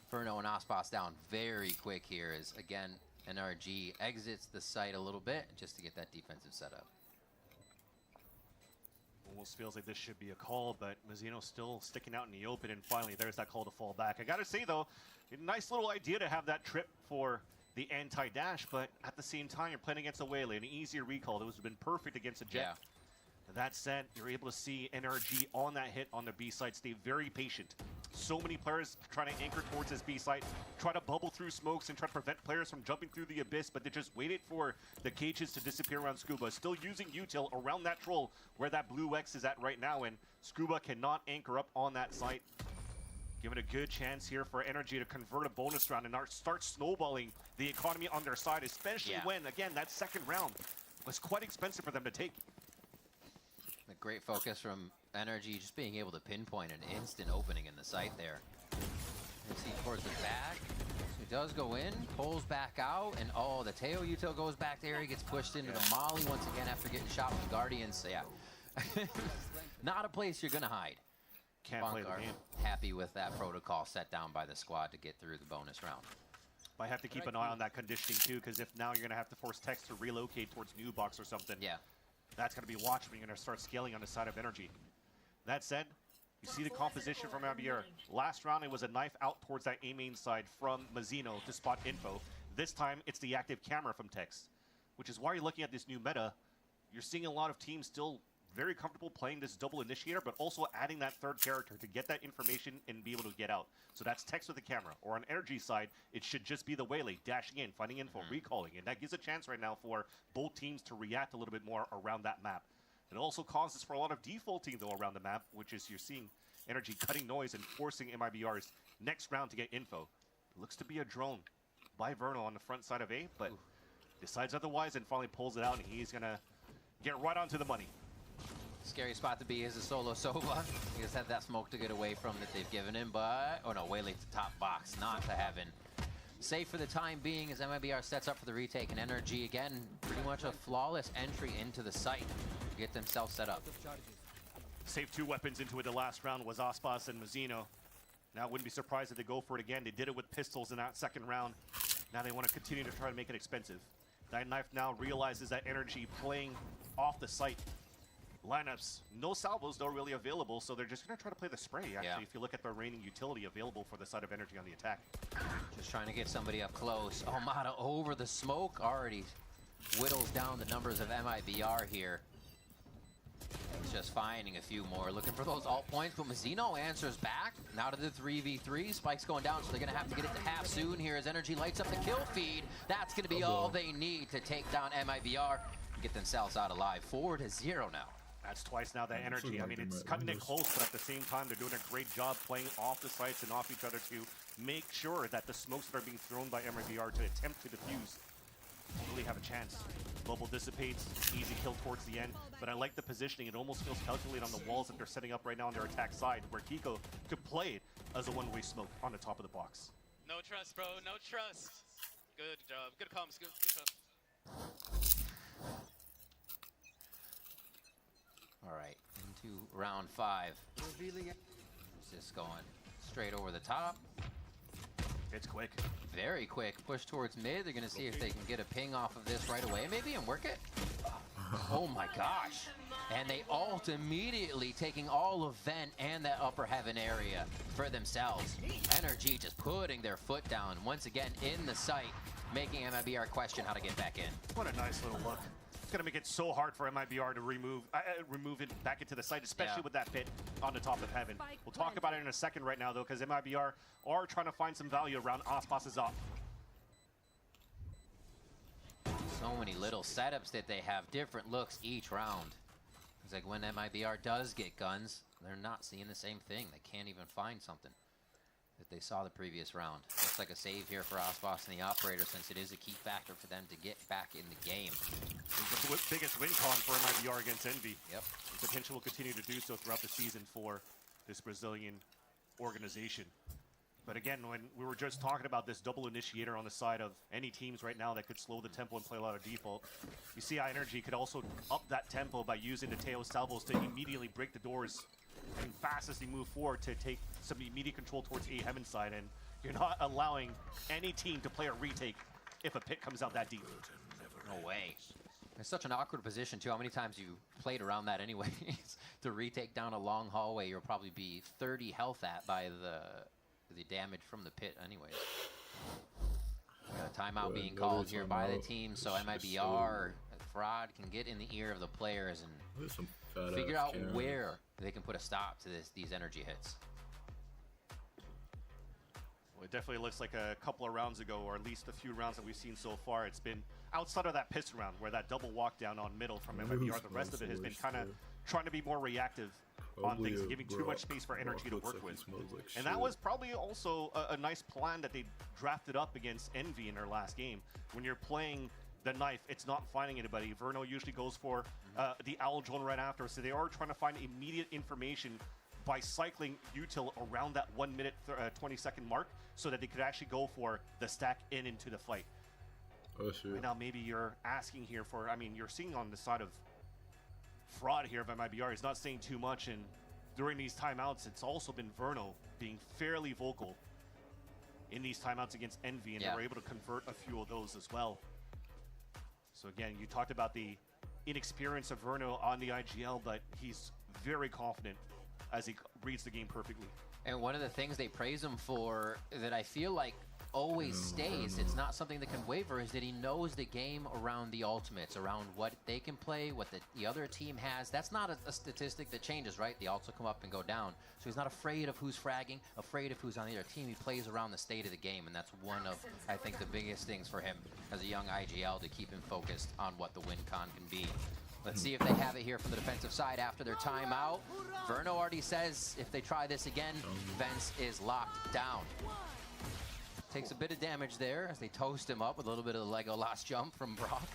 Ferno and Aspas down very quick here as, again, NRG exits the site a little bit just to get that defensive setup. Almost feels like this should be a call, but Mazzino still sticking out in the open, and finally there's that call to fall back. I gotta say though, a nice little idea to have that trip for the anti-dash, but at the same time you're playing against a Waylay, an easier recall. That would have been perfect against a Jet. Yeah. That said, you're able to see NRG on that hit on the B side stay very patient. So many players trying to anchor towards this B side, try to bubble through smokes and try to prevent players from jumping through the abyss, but they just waited for the cages to disappear around Scuba. Still using util around that troll where that blue X is at right now, and Scuba cannot anchor up on that site. Given a good chance here for Energy to convert a bonus round and start snowballing the economy on their side, especially when, again, that second round was quite expensive for them to take. A great focus from Energy, just being able to pinpoint an instant opening in the site there. You see towards the back. So he does go in, pulls back out, and oh, the Teo util goes back there. He gets pushed into the Molly once again after getting shot with the Guardians. So yeah, not a place you're gonna hide. Can't play the game. Happy with that protocol set down by the squad to get through the bonus round. I have to keep an eye on that conditioning too, because if now you're gonna have to force Tex to relocate towards New Box or something. Yeah. That's going to be watched when you're going to start scaling on the side of Energy. That said, you see the composition from Abier. Last round, it was a knife out towards that A-main side from Mazzino to spot info. This time, it's the active camera from Tex, which is why you're looking at this new meta. You're seeing a lot of teams still very comfortable playing this double initiator, but also adding that third character to get that information and be able to get out. So that's Tex with the camera. Or on Energy side, it should just be the Waylay dashing in, finding info, recalling. And that gives a chance right now for both teams to react a little bit more around that map. It also causes for a lot of defaulting though around the map, which is you're seeing Energy cutting noise and forcing MIBR's next round to get info. It looks to be a drone by Verno on the front side of A, but decides otherwise and finally pulls it out, and he's gonna get right onto the money. Scary spot to be is a solo Sova. He just had that smoke to get away from that they've given him, but oh no, Waylay to top box, not to heaven. Safe for the time being as MIBR sets up for the retake, and Energy again, pretty much a flawless entry into the site to get themselves set up. Saved 2 weapons into it. The last round was Aspas and Mazzino. Now wouldn't be surprised if they go for it again. They did it with pistols in that second round. Now they want to continue to try to make it expensive. That Knife now realizes that Energy playing off the site. Lineups, no salvos though really available, so they're just going to try to play the spray, actually, if you look at the remaining utility available for the side of Energy on the attack. Just trying to get somebody up close. Almada over the smoke already whittles down the numbers of MIBR here. He's just finding a few more, looking for those alt points, but Mazzino answers back. Now to the 3v3, Spike's going down, so they're going to have to get it to half soon here as Energy lights up the kill feed. That's going to be all they need to take down MIBR and get themselves out alive. 4-0 now. That's twice now that Energy. I mean, it's cutting it close, but at the same time, they're doing a great job playing off the sites and off each other to make sure that the smokes that are being thrown by MIBR to attempt to defuse really have a chance. Bubble dissipates, easy kill towards the end, but I like the positioning. It almost feels calculated on the walls that they're setting up right now on their attack side, where Kiko could play it as a one-way smoke on the top of the box. No trust, bro. No trust. Good job. Good comms. Good job. All right, into round 5. Just going straight over the top. It's quick. Very quick. Push towards mid. They're going to see if they can get a ping off of this right away, maybe, and work it. Oh my gosh. And they ult immediately, taking all of Vent and that upper heaven area for themselves. Energy just putting their foot down once again in the site, making MIBR question how to get back in. What a nice little look. It's going to make it so hard for MIBR to remove it back into the site, especially with that pit on the top of heaven. We'll talk about it in a second right now, though, because MIBR are trying to find some value around Aspas' op. So many little setups that they have, different looks each round. It's like when MIBR does get guns, they're not seeing the same thing. They can't even find something that they saw the previous round. Looks like a save here for Osboss and the Operator, since it is a key factor for them to get back in the game. It's the biggest win con for MIBR against Envy. Yep. The potential will continue to do so throughout the season for this Brazilian organization. But again, when we were just talking about this double initiator on the side of any teams right now that could slow the tempo and play a lot of default, you see how Energy could also up that tempo by using the Teo Salvos to immediately break the doors and fast as they move forward to take some immediate control towards A Heaven side, and you're not allowing any team to play a retake if a pit comes out that deep. No way. It's such an awkward position too. How many times you played around that anyways? To retake down a long hallway, you'll probably be 30 health at by the damage from the pit anyways. Got a timeout being called here by the team, so MIBR Fraud can get in the ear of the players and figure out where they can put a stop to these energy hits. Well, it definitely looks like a couple of rounds ago, or at least a few rounds that we've seen so far. It's been outside of that piston round where that double walk down on middle from MIBR. The rest of it has been kind of trying to be more reactive on things, giving too much space for Energy to work with. And that was probably also a nice plan that they drafted up against Envy in their last game. When you're playing the knife, it's not finding anybody. Verno usually goes for the owl drone right after, so they are trying to find immediate information by cycling util around that 1 minute 20-second mark, so that they could actually go for the stack into the fight. Oh, shit. And now maybe you're asking here for, I mean, you're seeing on the side of Fraud here by MIBR, he's not saying too much, and during these timeouts, it's also been Verno being fairly vocal in these timeouts against Envy, and they were able to convert a few of those as well. So again, you talked about the inexperience of Verno on the IGL, but he's very confident as he reads the game perfectly. And one of the things they praise him for that I feel like always stays, it's not something that can waver, is that he knows the game around the ultimates, around what they can play, what the other team has. That's not a statistic that changes, right? The ults will come up and go down. So he's not afraid of who's fragging, afraid of who's on the other team. He plays around the state of the game, and that's one of, I think, the biggest things for him as a young IGL, to keep him focused on what the win con can be. Let's see if they have it here from the defensive side after their timeout. Verno already says if they try this again, Vence is locked down. Takes a bit of damage there as they toast him up with a little bit of the Lego last jump from Brock.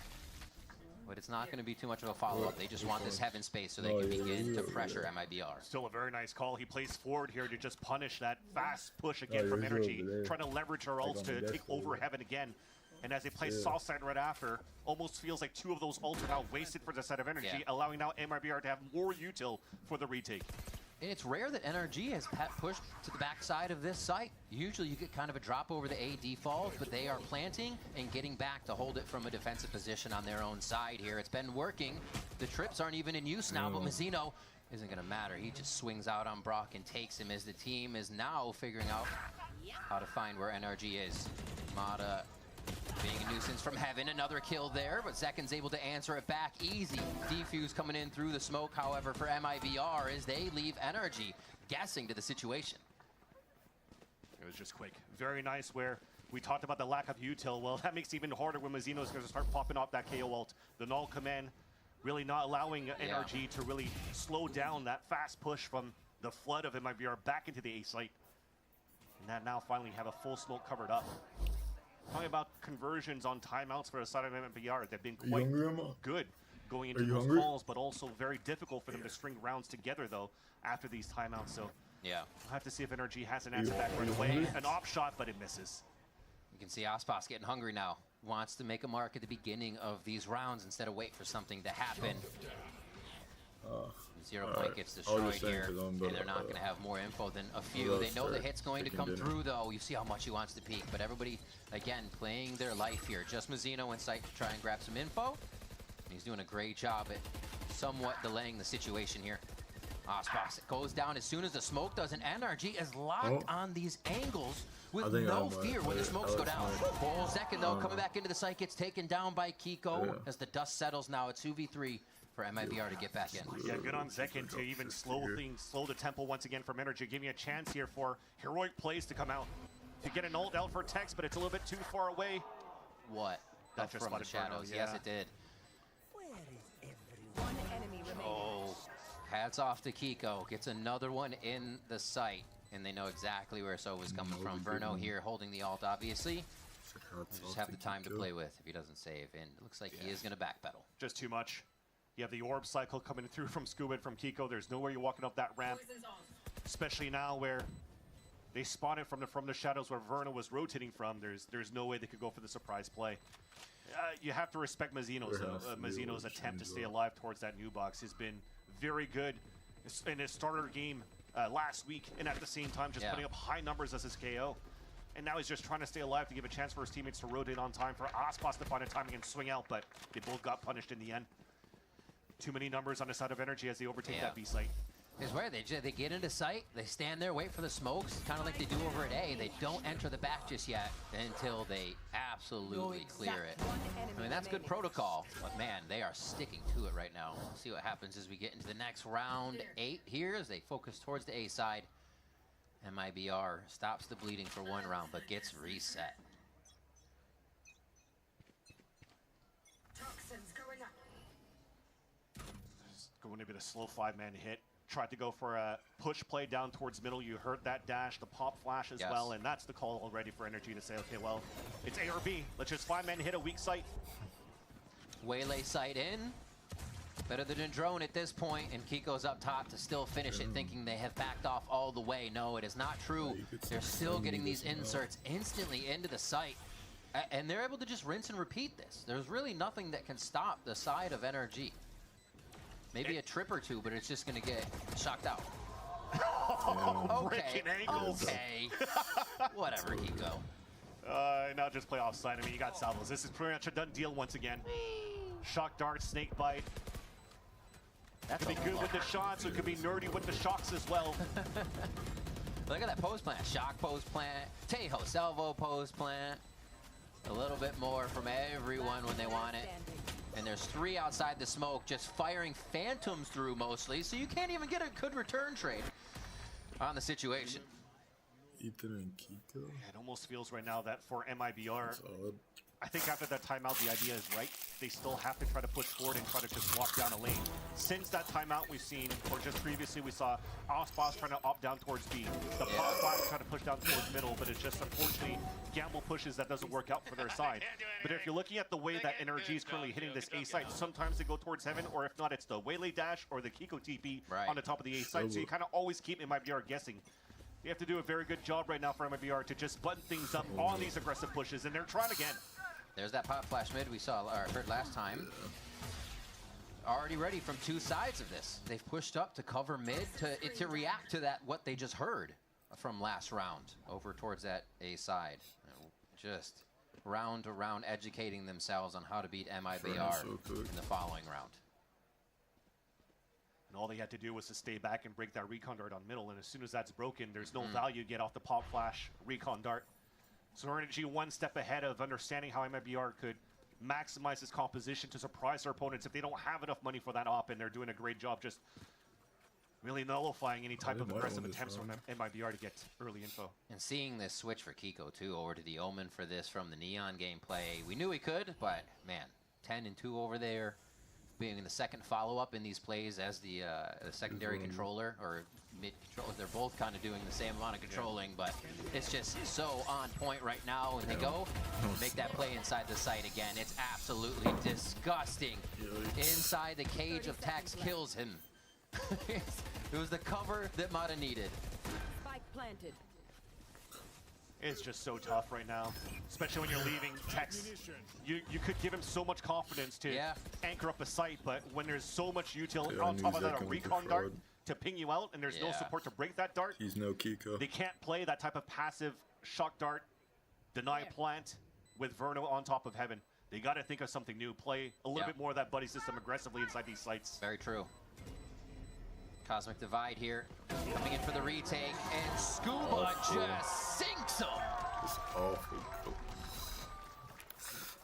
But it's not going to be too much of a follow-up. They just want this heaven space so they can begin to pressure MIBR. Still a very nice call. He plays forward here to just punish that fast push again from Energy, trying to leverage her ults to take over heaven again. And as they play soft side right after, almost feels like two of those ults are now wasted for the side of Energy, allowing now MIBR to have more util for the retake. And it's rare that NRG has pushed to the backside of this site. Usually you get kind of a drop over the A default, but they are planting and getting back to hold it from a defensive position on their own side here. It's been working. The trips aren't even in use now, but Mazzino isn't going to matter. He just swings out on Brock and takes him as the team is now figuring out how to find where NRG is. Mata being a nuisance from heaven, another kill there, but Zekin's able to answer it back easy. Defuse coming in through the smoke, however, for MIBR as they leave Energy guessing to the situation. It was just quick. Very nice where we talked about the lack of util. Well, that makes it even harder when Mazzino's going to start popping off that KO ult. The null command really not allowing NRG to really slow down that fast push from the flood of MIBR back into the A site. And that now finally have a full smoke covered up. Talking about conversions on timeouts for the side of MIBR, they've been quite good going into those calls, but also very difficult for them to string rounds together, though, after these timeouts. So we'll have to see if Energy has an answer back right away. An op shot, but it misses. You can see Ospas getting hungry now. Wants to make a mark at the beginning of these rounds instead of wait for something to happen. 0 point gets destroyed here, and they're not going to have more info than a few. They know the hit's going to come through, though. You see how much he wants to peek, but everybody, again, playing their life here. Just Mazzino in sight to try and grab some info. He's doing a great job at somewhat delaying the situation here. Ospas goes down as soon as the smoke does, and NRG is locked on these angles with no fear when the smokes go down. Zekin, though, coming back into the site, gets taken down by Kiko as the dust settles now. It's 2v3 for MIBR to get back in. Yeah, good on Zekin to even slow the tempo once again from Energy, giving a chance here for heroic plays to come out. To get an ult out for Tex, but it's a little bit too far away. What? That just from the shadows. Yes, it did. One enemy remaining. Oh, hats off to Kiko. Gets another one in the sight, and they know exactly where Sova's coming from. Verno here holding the ult, obviously. Just have the time to play with if he doesn't save, and it looks like he is going to backpedal. Just too much. You have the orb cycle coming through from Scuba and from Kiko. There's nowhere you're walking up that ramp, especially now where they spotted from the shadows where Verno was rotating from. There's no way they could go for the surprise play. You have to respect Mazzino's though. Mazzino's attempt to stay alive towards that new box has been very good in his starter game last week, and at the same time just putting up high numbers as his KO. And now he's just trying to stay alive to give a chance for his teammates to rotate on time, for Aspas to find a timing and swing out, but they both got punished in the end. Too many numbers on the side of energy as they overtake that B site. It's where they get into sight, they stand there, wait for the smokes, kind of like they do over at A. They don't enter the back just yet until they absolutely clear it. I mean, that's good protocol, but man, they are sticking to it right now. We'll see what happens as we get into the next round 8 here as they focus towards the A side. MIBR stops the bleeding for 1 round, but gets reset. Going to be the slow 5-man hit. Tried to go for a push play down towards middle. You heard that dash, the pop flash as well, and that's the call already for Energy to say, okay, well, it's A or B. Let's just 5-man hit a weak site. Waylay sight in. Better than a drone at this point, and Kiko's up top to still finish it, thinking they have backed off all the way. No, it is not true. They're still getting these inserts instantly into the site, and they're able to just rinse and repeat this. There's really nothing that can stop the side of NRG. Maybe a trip or two, but it's just going to get shocked out. Okay, okay. Whatever, Kiko. Now just play offside. I mean, you got Salvos. This is pretty much a done deal once again. Shock dart, snake bite. That could be good with the shots. It could be nerdy with the shocks as well. Look at that pose plant. Shock pose plant. Tejo Salvo pose plant. A little bit more from everyone when they want it. And there's 3 outside the smoke, just firing phantoms through mostly, so you can't even get a good return trade on the situation. Ethan and Kiko? It almost feels right now that for MIBR, I think after that timeout, the idea is right. They still have to try to push forward and try to just walk down a lane. Since that timeout we've seen, or just previously we saw Aspas trying to opt down towards B. The pop flash trying to push down towards middle, but it's just unfortunately gamble pushes that doesn't work out for their side. But if you're looking at the way that NRG is currently hitting this A site, sometimes they go towards heaven, or if not, it's the Waylay dash or the Kiko TP on the top of the A site. So you kind of always keep MIBR guessing. You have to do a very good job right now for MIBR to just button things up on these aggressive pushes, and they're trying again. There's that pop flash mid we saw or heard last time. Already ready from 2 sides of this. They've pushed up to cover mid to react to that what they just heard from last round over towards that A side. Just round to round educating themselves on how to beat MIBR in the following round. And all they had to do was to stay back and break that recon dart on middle, and as soon as that's broken, there's no value get off the pop flash recon dart. So Energy 1 step ahead of understanding how MIBR could maximize his composition to surprise their opponents if they don't have enough money for that op, and they're doing a great job just really nullifying any type of aggressive attempts from MIBR to get early info. And seeing this switch for Kiko too over to the Omen for this from the Neon gameplay, we knew we could, but man, 10 and 2 over there, being the second follow-up in these plays as the secondary controller or mid controller. They're both kind of doing the same amount of controlling, but it's just so on point right now. And they go make that play inside the site again. It's absolutely disgusting. Inside the cage of Tax kills him. It was the cover that Mata needed. Spike planted. It's just so tough right now, especially when you're leaving Tex. You could give him so much confidence to anchor up a site, but when there's so much utility on top of that, a recon dart to ping you out, and there's no support to break that dart. He's no Kiko. They can't play that type of passive shock dart, deny plant with Verno on top of heaven. They got to think of something new. Play a little bit more of that buddy system aggressively inside these sites. Very true. Cosmic Divide here, coming in for the retake, and Scuba just sinks him. It's awful.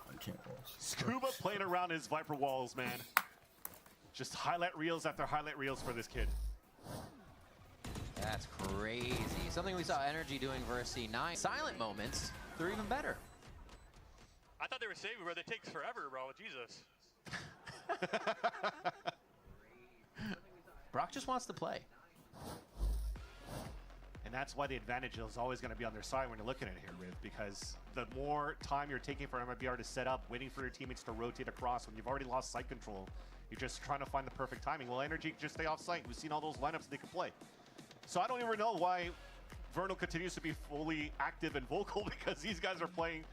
I can't watch. Scuba playing around his Viper walls, man. Just highlight reels after highlight reels for this kid. That's crazy. Something we saw Energy doing versus C9. Silent moments, they're even better. I thought they were saving where they take forever, bro. Jesus. Brock just wants to play. And that's why the advantage is always going to be on their side when you're looking at it here, Riv, because the more time you're taking for MIBR to set up, waiting for your teammates to rotate across, when you've already lost site control, you're just trying to find the perfect timing. Well, Energy can just stay off site. We've seen all those lineups that they can play. So I don't even know why Vernal continues to be fully active and vocal, because these guys are playing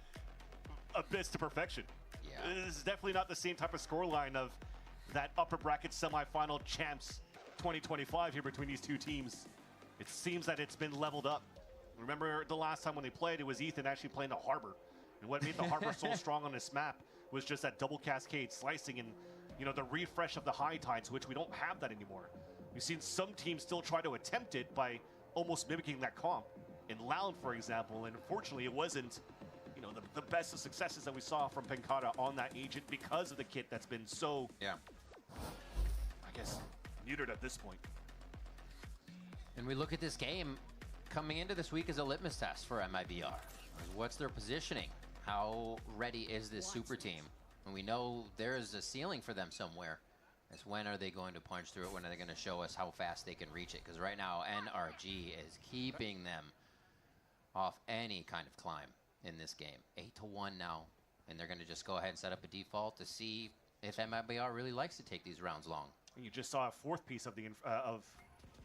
abyss to perfection. Yeah. This is definitely not the same type of scoreline of that upper bracket semifinal champs 2025 here between these two teams. It seems that it's been leveled up. Remember the last time when they played, it was Ethan actually playing the Harbor. And what made the Harbor so strong on this map was just that double cascade slicing and, you know, the refresh of the high tides, which we don't have that anymore. We've seen some teams still try to attempt it by almost mimicking that comp. In Loud, for example, and unfortunately it wasn't, you know, the best of successes that we saw from Pencata on that agent because of the kit that's been so, I guess, neutered at this point. And we look at this game coming into this week as a litmus test for MIBR. What's their positioning? How ready is this super team? And we know there's a ceiling for them somewhere. It's when are they going to punch through it? When are they going to show us how fast they can reach it? Because right now, NRG is keeping them off any kind of climb in this game. 8-1 now. And they're going to just go ahead and set up a default to see if MIBR really likes to take these rounds long. You just saw a fourth piece of the of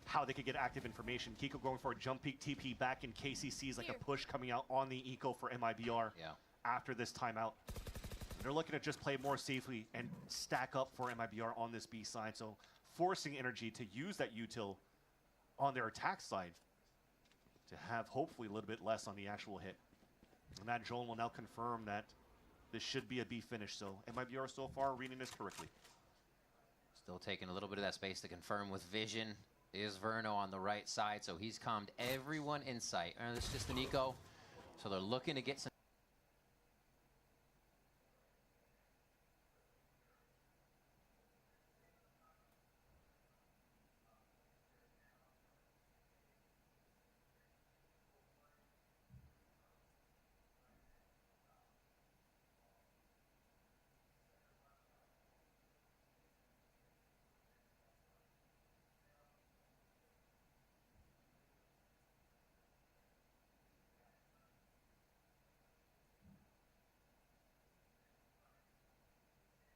how they could get active information. Kiko going for a jump peek TP back in KCC's like a push coming out on the eco for MIBR after this timeout. They're looking to just play more safely and stack up for MIBR on this B side. So forcing Energy to use that util on their attack side to have hopefully a little bit less on the actual hit. And that drone will now confirm that this should be a B finish. So MIBR so far reading this correctly. Still taking a little bit of that space to confirm with vision. Is Verno on the right side, so he's calmed everyone in sight. This is just an eco, so they're looking to get some.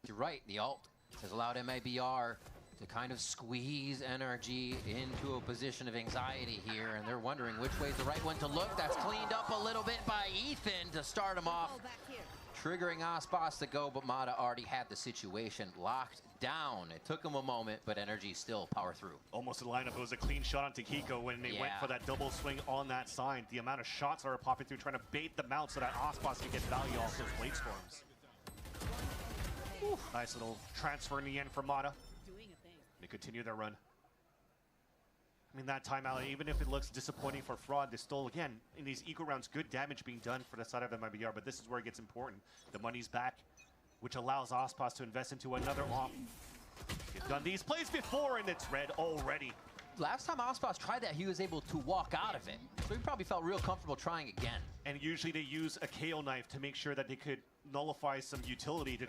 You're right, the ult has allowed MIBR to kind of squeeze NRG into a position of anxiety here, and they're wondering which way's the right one to look. That's cleaned up a little bit by Ethan to start him off, triggering Ospas to go, but Mata already had the situation locked down. It took him a moment, but Energy still power through. Almost in lineup, it was a clean shot on Kiko when they went for that double swing on that side. The amount of shots that are popping through, trying to bait them out so that Ospas can get value off those blade storms. Nice little transfer in the end for Mata. They continue their run. I mean, that timeout, even if it looks disappointing for Fraud, there's still, again, in these eco rounds, good damage being done for the side of MIBR, but this is where it gets important. The money's back, which allows Ospas to invest into another op. He's done these plays before, and it's red already. Last time Ospas tried that, he was able to walk out of it. So he probably felt real comfortable trying again. And usually they use a KO knife to make sure that they could nullify some utility to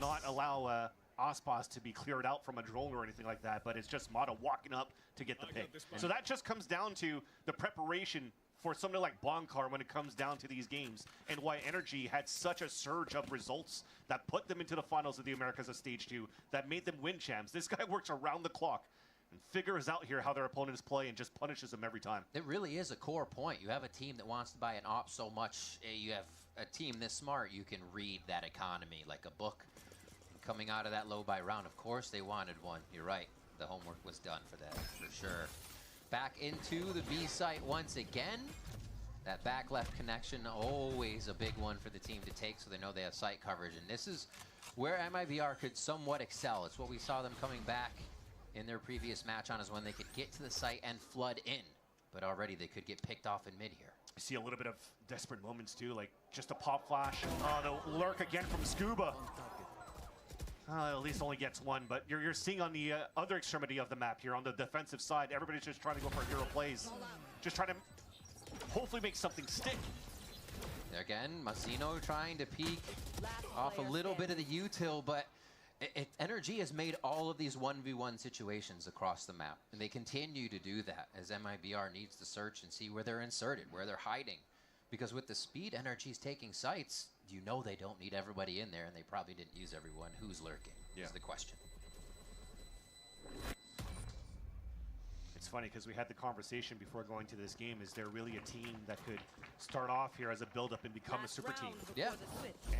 not allow Ospas to be cleared out from a drone or anything like that, but it's just Mata walking up to get the pick. So that just comes down to the preparation for somebody like Bonkar when it comes down to these games, and why Energy had such a surge of results that put them into the finals of the Americas of Stage 2, that made them win champs. This guy works around the clock and figures out here how their opponents play and just punishes them every time. It really is a core point. You have a team that wants to buy an op so much. You have a team this smart, you can read that economy like a book. And coming out of that low buy round, of course they wanted one. You're right. The homework was done for that, for sure. Back into the B site once again. That back left connection, always a big one for the team to take, so they know they have site coverage. And this is where MIBR could somewhat excel. It's what we saw them coming back in their previous match on, is when they could get to the site and flood in. But already they could get picked off in mid here. You see a little bit of desperate moments too, like just a pop flash. Oh, the lurk again from Scuba. At least only gets one, but you're seeing on the other extremity of the map here, on the defensive side, everybody's just trying to go for hero plays. Just trying to hopefully make something stick. Again, Massino trying to peek off a little bit of the util, but NRG has made all of these 1v1 situations across the map, and they continue to do that as MIBR needs to search and see where they're inserted, where they're hiding. Because with the speed NRG's taking sites, you know they don't need everybody in there, and they probably didn't use everyone. Who's lurking is the question. It's funny because we had the conversation before going to this game. Is there really a team that could start off here as a build-up and become a super team? Yeah.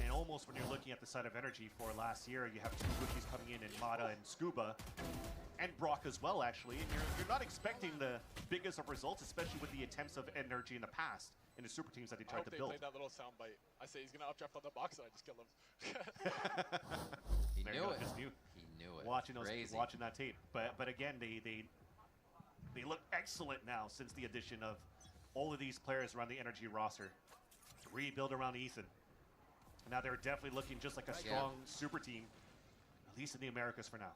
And almost when you're looking at the side of Energy for last year, you have two rookies coming in Mata and Scuba, and Brock as well, actually. And you're not expecting the biggest of results, especially with the attempts of Energy in the past in the super teams that they tried to build. They played that little soundbite. I say he's gonna updraft on the box, and I just kill him. He knew it. Just knew. He knew it. Watching that tape, but again, they look excellent now since the addition of all of these players around the Energy roster. Rebuild around Ethan. Now they're definitely looking just like a strong super team, at least in the Americas for now.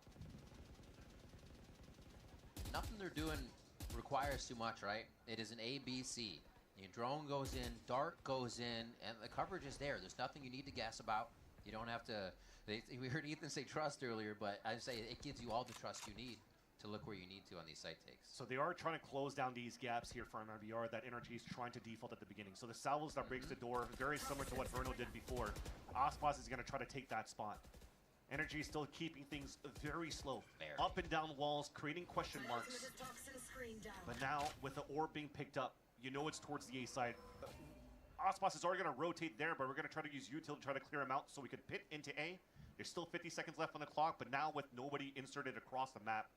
Nothing they're doing requires too much, right? It is an ABC. Your drone goes in, dart goes in, and the coverage is there. There's nothing you need to guess about. You don't have to. We heard Ethan say trust earlier, but I say it gives you all the trust you need to look where you need to on these site takes. So they are trying to close down these gaps here for MIBR that Energy is trying to default at the beginning. So the salvos that breaks the door, very similar to what Verno did before. Ospas is going to try to take that spot. Energy is still keeping things very slow. Up and down walls, creating question marks. But now, with the orb being picked up, you know it's towards the A side. Ospas is already going to rotate there, but we're going to try to use util to try to clear him out so we could pit into A. There's still 50 seconds left on the clock, but now with nobody inserted across the map,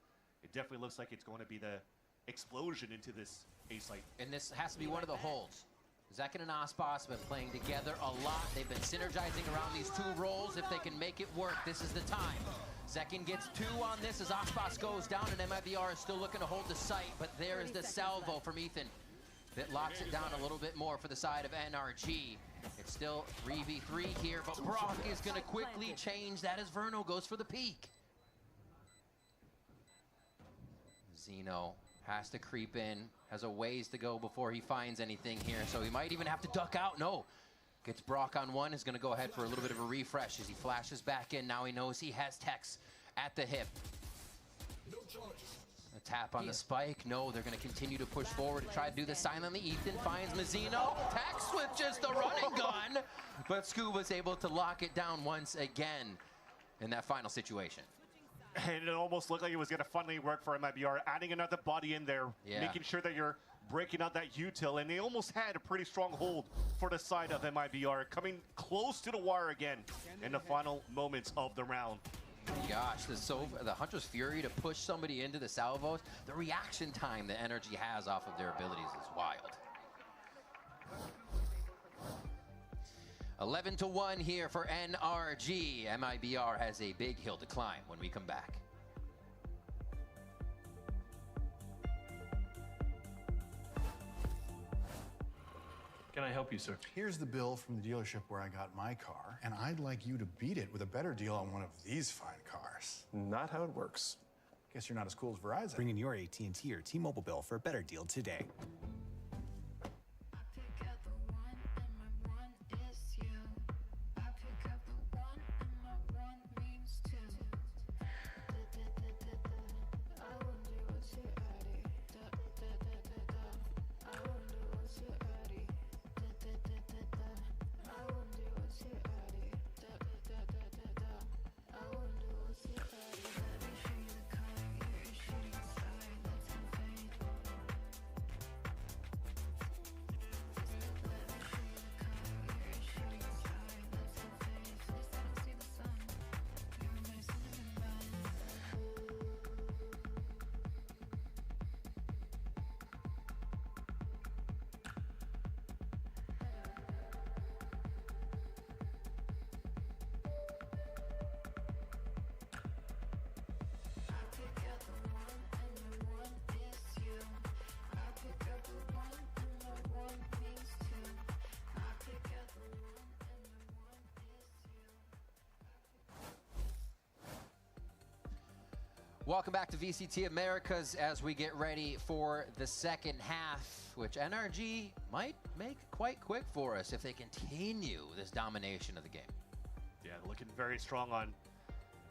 it definitely looks like it's going to be the explosion into this A site. And this has to be one of the holds. Zekin and Ospas have been playing together a lot. They've been synergizing around these two roles. If they can make it work, this is the time. Zekin gets 2 on this as Ospas goes down, and MIBR is still looking to hold the site, but there is the salvo from Ethan that locks it down a little bit more for the side of NRG. It's still 3v3 here, but Brock is going to quickly change that as Verno goes for the peak. Zeno has to creep in, has a ways to go before he finds anything here, so he might even have to duck out. No, gets Brock on one, is going to go ahead for a little bit of a refresh as he flashes back in. Now he knows he has Tex at the hip. A tap on the spike. No, they're going to continue to push forward and try to do this silently. Ethan finds Mazzino. Tex with just a running gun, but Scuba's able to lock it down once again in that final situation. And it almost looked like it was going to finally work for MIBR, adding another body in there, making sure that you're breaking out that util, and they almost had a pretty strong hold for the side of MIBR, coming close to the wire again in the final moments of the round. Gosh, the Hunter's Fury to push somebody into the salvos, the reaction time that Energy has off of their abilities is wild. 11-1 here for NRG. MIBR has a big hill to climb when we come back. Can I help you, sir? Here's the bill from the dealership where I got my car, and I'd like you to beat it with a better deal on one of these fine cars. Not how it works. Guess you're not as cool as Verizon. Bring in your AT&T or T-Mobile bill for a better deal today. Welcome back to VCT Americas as we get ready for the second half, which NRG might make quite quick for us if they continue this domination of the game. Yeah, looking very strong on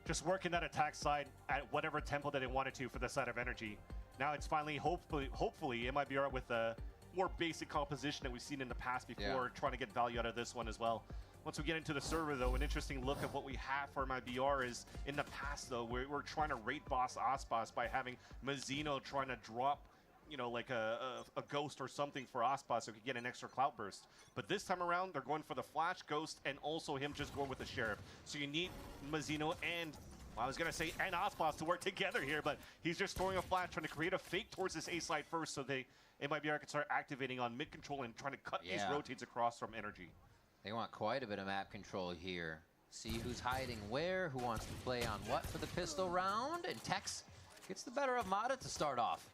just working that attack side at whatever tempo that they wanted to for the side of Energy. Now it's finally, hopefully, MIBR with a more basic composition that we've seen in the past before, trying to get value out of this one as well. Once we get into the server, though, an interesting look at what we have for MIBR is in the past, though, we're trying to rate boss Aspas by having Mazino trying to drop, you know, like a ghost or something for Aspas so he could get an extra clout burst. But this time around, they're going for the flash ghost and also him just going with the sheriff. So you need Mazino and, well, I was going to say, and Aspas to work together here, but he's just throwing a flash, trying to create a fake towards this A side first so MIBR can start activating on mid control and trying to cut these rotates across from Energy. They want quite a bit of map control here. See who's hiding where, who wants to play on what for the pistol round, and Tex gets the better of Mata to start off.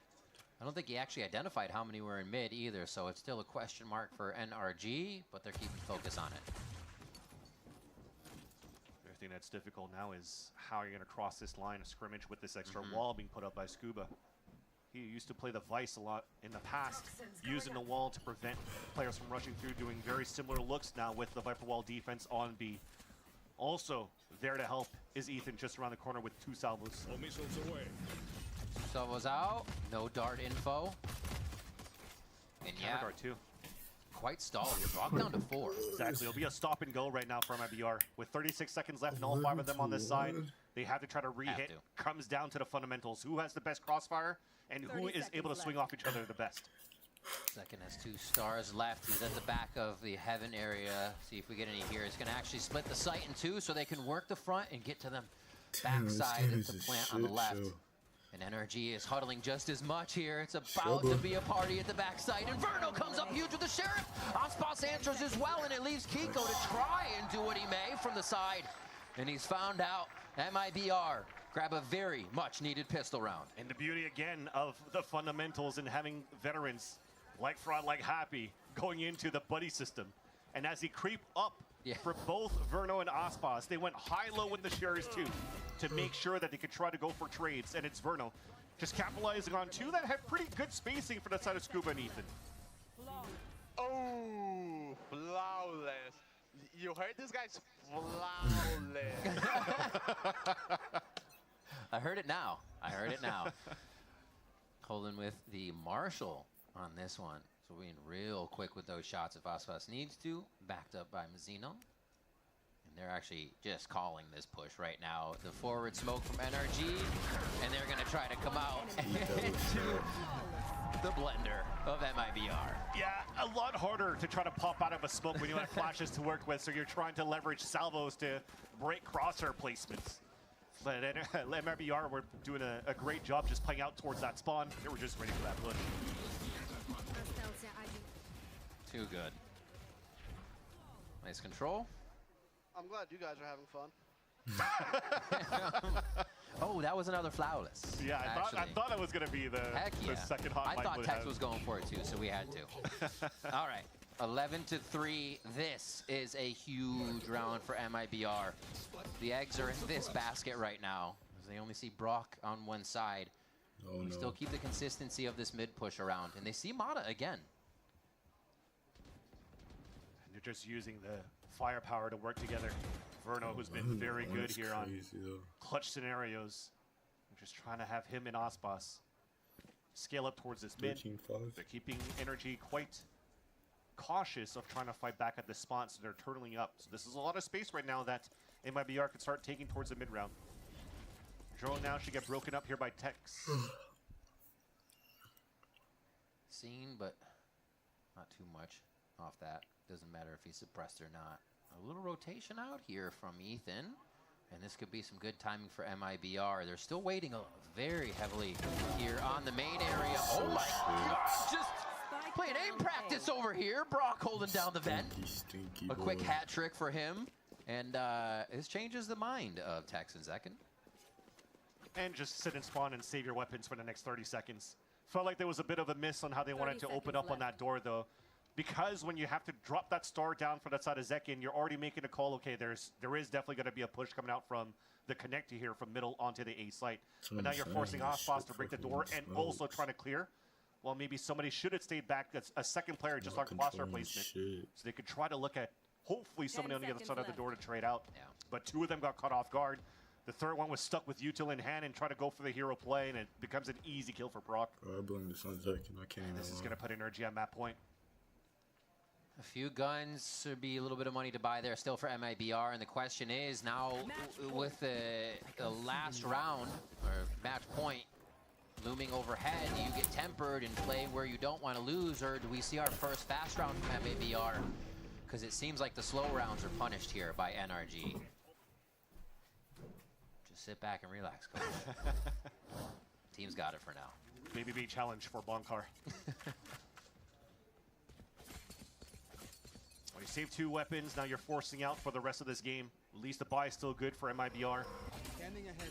I don't think he actually identified how many were in mid either, so it's still a question mark for NRG, but they're keeping focus on it. The thing that's difficult now is how you're going to cross this line of scrimmage with this extra wall being put up by Scuba. He used to play the Vice a lot in the past, using the wall to prevent players from rushing through, doing very similar looks now with the Viper Wall defense on B. Also, there to help is Ethan just around the corner with 2 salvos. All missiles away. Salvos out, no dart info. And yeah, dart too. Quite stalled. You're dropped down to 4. Exactly. It'll be a stop and go right now for MIBR. With 36 seconds left and all 5 of them on this side, they have to try to re-hit. Comes down to the fundamentals. Who has the best crossfire and who is able to swing off each other the best? Second has 2 stars left. He's at the back of the heaven area. See if we get any here. He's going to actually split the site in 2 so they can work the front and get to them backside into plant on the left. And NRG is huddling just as much here. It's about to be a party at the backside. Inferno comes up huge with the Sheriff. Aspas answers as well, and it leaves Kiko to try and do what he may from the side. And he's found out. MIBR grab a very much needed pistol round. And the beauty again of the fundamentals and having veterans like Fraud, like Happy going into the buddy system. And as he creep up for both Verno and Aspas, they went high-low with the Sheriffs too to make sure that they could try to go for trades. And it's Verno just capitalizing on 2 that have pretty good spacing for the side of Scuba and Ethan. Oh, flawless. You heard this guy's flawless. I heard it now. I heard it now. Holding with the Marshall on this one. So we're being real quick with those shots if Aspas needs to. Backed up by Mazino. And they're actually just calling this push right now. The forward smoke from NRG. And they're going to try to come out into the blender of MIBR. Yeah, a lot harder to try to pop out of a smoke when you have flashes to work with. So you're trying to leverage salvos to break crosshair placements. But MIBR were doing a great job just playing out towards that spawn. They were just ready for that push. Too good. Nice control. I'm glad you guys are having fun. Oh, that was another flawless. Yeah, I thought it was going to be the second hot I thought Tex was going for it too, so we had to. All right, 11-3. This is a huge round for MIBR. The eggs are in this basket right now, as they only see Brock on one side. We still keep the consistency of this mid push around, and they see Mata again. And they're just using the firepower to work together. Verno, who's been very good here on clutch scenarios. I'm just trying to have him and Aspas scale up towards this mid. They're keeping Energy quite cautious of trying to fight back at this spot, so they're turtling up. So this is a lot of space right now that MIBR could start taking towards the mid round. Drone now should get broken up here by Tex. Seen, but not too much off that. Doesn't matter if he's suppressed or not. A little rotation out here from Ethan. And this could be some good timing for MIBR. They're still waiting very heavily here on the main area. Oh my gosh, just playing aim practice over here. Brock holding down the vent. Stinky A quick hat trick for him. And this changes the mind of Tex and Zekin. And just sit and spawn and save your weapons for the next 30 seconds. Felt like there was a bit of a miss on how they wanted to open up on that door, though. Because when you have to drop that star down for that side of Zekin, you're already making a call. Okay, there is definitely going to be a push coming out from the connector here from middle onto the A site. But now you're forcing Aspas to break the door and also trying to clear. Well, maybe somebody should have stayed back. That's a second player just on crosshair placement. So they could try to look at hopefully somebody on the other side of the door to trade out. But 2 of them got caught off guard. The third one was stuck with util in hand and trying to go for the hero play, and it becomes an easy kill for Brock. I blame this on Zek, and I can't even This is lie. going to put energy on map point. A few guns would be a little bit of money to buy there still for MIBR, and the question is now with the last round, or match point, looming overhead, do you get tempered and play where you don't want to lose, or do we see our first fast round from MIBR? Because it seems like the slow rounds are punished here by NRG. Just sit back and relax, coach. Team's got it for now. Maybe be a challenge for Bonkar. Well, you saved 2 weapons, now you're forcing out for the rest of this game. At least the buy is still good for MIBR.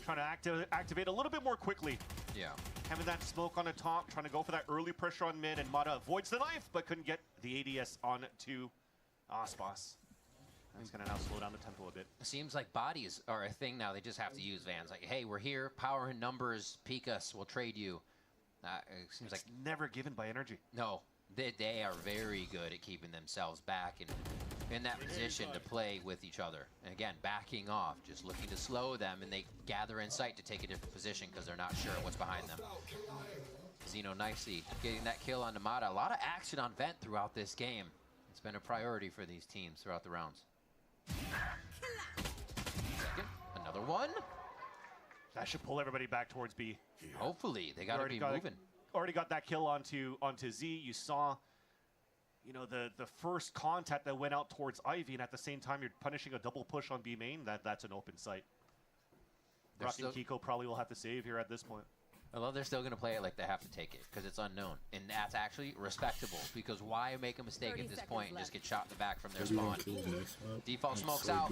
Trying to activate a little bit more quickly. Yeah. Having that smoke on the top, trying to go for that early pressure on mid, and Mata avoids the knife, but couldn't get the ADS on to Aspas. He's gonna now slow down the tempo a bit. Seems like bodies are a thing now. They just have to use Vans. Like, hey, we're here, power and numbers, peek us, we'll trade you. It seems like never given by energy. No, they are very good at keeping themselves back and in that position to play with each other. And again, backing off, just looking to slow them, and they gather in sight to take a different position because they're not sure what's behind them. Zeno nicely getting that kill on Namada. A lot of action on Vent throughout this game. It's been a priority for these teams throughout the rounds. Second, another one. That should pull everybody back towards B. Hopefully, they got to be moving. Already got that kill onto Z. You saw, you know, the first contact that went out towards Ivy, and at the same time you're punishing a double push on B main. That's an open site. Brock and Kiko probably will have to save here at this point. I love they're still going to play it like they have to take it because it's unknown. And that's actually respectable because why make a mistake at this point and just get shot in the back from their spawn? Default smokes out.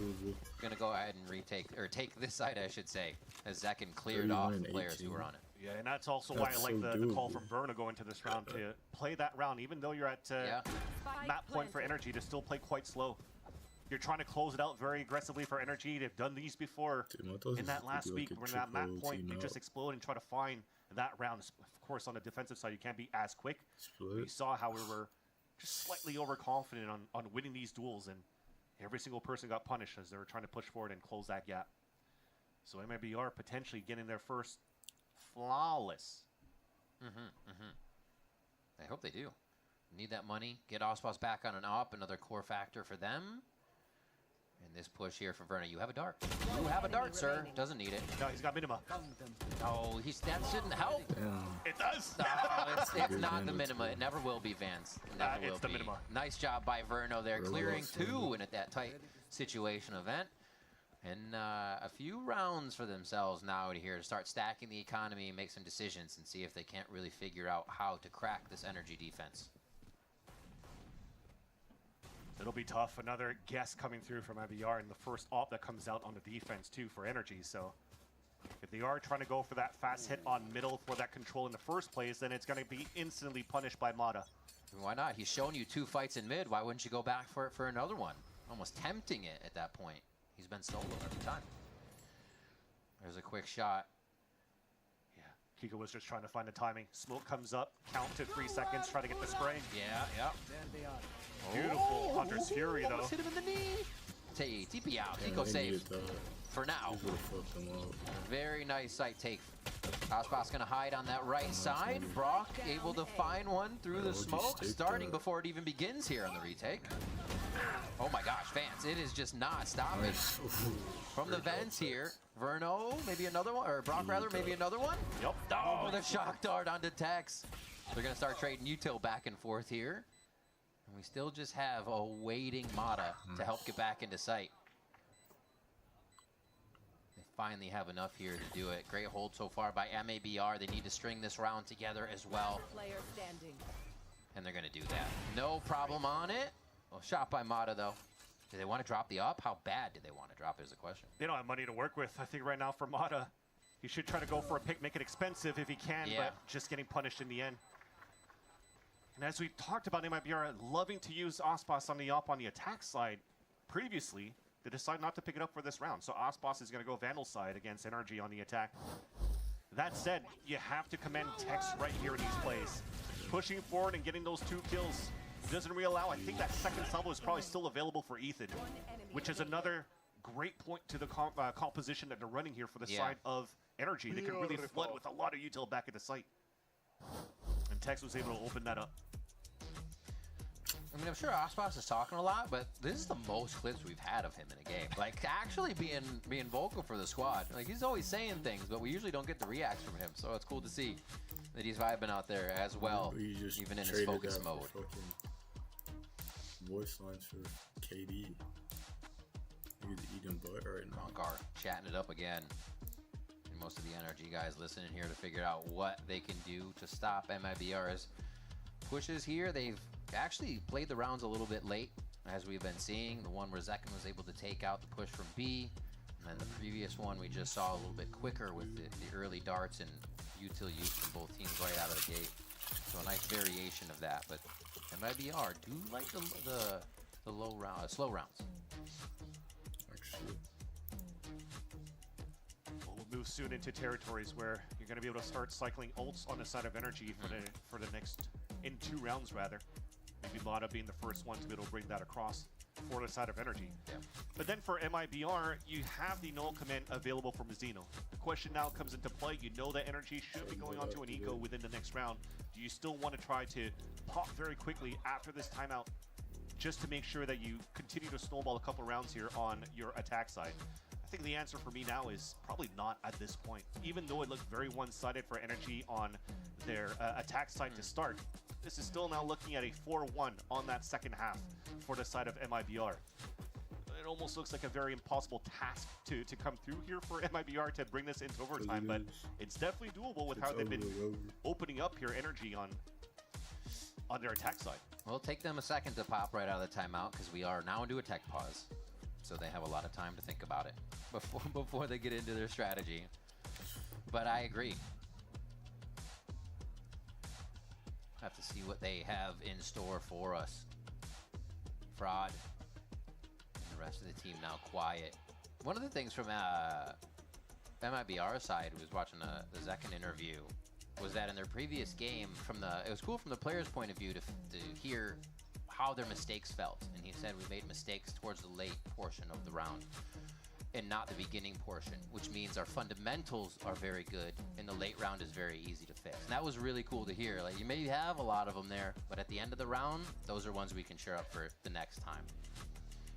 Going to go ahead and retake, or take this side, I should say, as Zekin cleared off the players who were on it. Yeah, and that's also why I like the call from Verna going to this round to play that round, even though you're at map point for energy, to still play quite slow. You're trying to close it out very aggressively for energy. They've done these before. In that last week, when that map point, you just explode and try to find that round. Of course, on the defensive side, you can't be as quick. We saw how we were just slightly overconfident on winning these duels, and every single person got punished as they were trying to push forward and close that gap. So MIBR potentially getting their first flawless. I hope they do. Need that money. Get Ospas back on an op, another core factor for them. And this push here from Verna. You have a dart. You have a dart, sir. Doesn't need it. No, he's got minima. No, that shouldn't help. It does. No, it's not the minima. It never will be, Vance. It never will it's the be. minima. Nice job by Verno there, clearing 2 and at that tight situation event. And a few rounds for themselves now here to start stacking the economy and make some decisions and see if they can't really figure out how to crack this energy defense. It'll be tough. Another guess coming through from MIBR, and the first op that comes out on the defense too for energy. So if they are trying to go for that fast hit on middle for that control in the first place, then it's going to be instantly punished by Mata. Why not? He's shown you 2 fights in mid. Why wouldn't you go back for it for another one? Almost tempting it at that point. He's been solo every time. There's a quick shot. Yeah, Kiko was just trying to find the timing. Smoke comes up, count to 3 seconds, try to get the spray. Yeah. Beautiful Hunter's Fury, though. Hit him in the knee. TP out. Kiko safe for now. Very nice sight take. Aspas gonna hide on that right side. Brock able to find one through the smoke, starting before it even begins here on the retake. Oh my gosh, Vance, it is just not stopping. From the vents here, Verno, maybe another one, or Brock rather, maybe another one? Yep. Oh, the shock dart onto Tex. They're gonna start trading util back and forth here. And we still just have a waiting Mata to help get back into sight. They finally have enough here to do it. Great hold so far by MIBR. They need to string this round together as well. And they're going to do that. No problem on it. Well, shot by Mata, though. Do they want to drop the up? How bad do they want to drop it is the question. They don't have money to work with. I think right now for Mata, he should try to go for a pick, make it expensive if he can, but just getting punished in the end. And as we talked about, MIBR loving to use Aspas on the op on the attack side previously, they decide not to pick it up for this round. So Aspas is going to go Vandal side against NRG on the attack. That said, you have to commend Tex right here in these plays. Pushing forward and getting those 2 kills doesn't really allow. I think that second salvo is probably still available for Ethan, which is another great point to the composition that they're running here for the Yeah. side of Energy. They can really flood with a lot of util back at the site. And Tex was able to open that up. I mean, I'm sure Ospas is talking a lot, but this is the most clips we've had of him in a game. Like, actually being vocal for the squad. Like, he's always saying things, but we usually don't get the reacts from him. So it's cool to see that he's vibing out there as well, even in his focus mode. Voice lines for KD. He's eating butt right now. Monkar chatting it up again. And most of the NRG guys listening here to figure out what they can do to stop MIBR's pushes here. They've actually played the rounds a little bit late, as we've been seeing. The one where Zekken was able to take out the push from B, and then the previous one we just saw a little bit quicker with the early darts and util use from both teams right out of the gate. So a nice variation of that, but MIBR do like the low round, slow rounds. Actually. We'll move soon into territories where you're going to be able to start cycling ults on the side of Energy for the next, in 2 rounds rather. Maybe Lada being the first one to be able to bring that across for the side of Energy. Yeah. But then for MIBR, you have the null command available from Zeno. The question now comes into play. You know that Energy should be going on to an eco within the next round. Do you still want to try to pop very quickly after this timeout just to make sure that you continue to snowball a couple rounds here on your attack side? I think the answer for me now is probably not at this point. Even though it looked very one-sided for Energy on their attack side to start, this is still now looking at a 4-1 on that second half for the side of MIBR. It almost looks like a very impossible task to come through here for MIBR to bring this into overtime, but it's definitely doable with how they've been opening up here Energy on their attack side. Well, it'll take them a second to pop right out of the timeout because we are now into a tech pause. So they have a lot of time to think about it before they get into their strategy. But I agree. Have to see what they have in store for us. Fraud. And the rest of the team now quiet. One of the things from MIBR side, who was watching the Zekken interview, was that in their previous game, it was cool from the player's point of view to hear how their mistakes felt. And he said we made mistakes towards the late portion of the round and not the beginning portion, which means our fundamentals are very good and the late round is very easy to fix. And that was really cool to hear. Like, you may have a lot of them there, but at the end of the round, those are ones we can share up for the next time.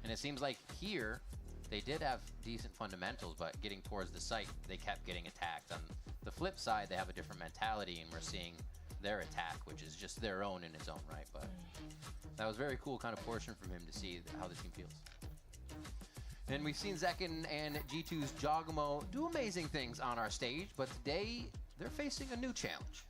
And it seems like here, they did have decent fundamentals, but getting towards the site, they kept getting attacked. On the flip side, they have a different mentality, and we're seeing their attack, which is just their own in its own right. But that was very cool kind of portion from him to see how the team feels. And we've seen Zekken and G2's Jawgemo do amazing things on our stage, but today they're facing a new challenge.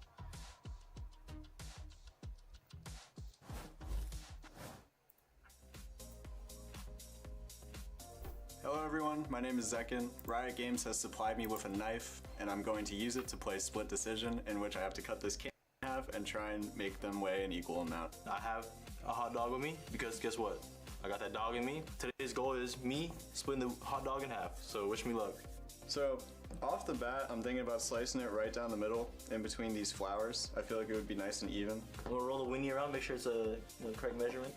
Hello everyone, my name is Zekken. Riot Games has supplied me with a knife, and I'm going to use it to play Split Decision, in which I have to cut this can in half and try and make them weigh an equal amount. I have a hot dog with me because guess what? I got that dog in me. Today's goal is me splitting the hot dog in half, so wish me luck. So, off the bat, I'm thinking about slicing it right down the middle, in between these flowers. I feel like it would be nice and even. We'll roll the weenie around, make sure it's the correct measurement.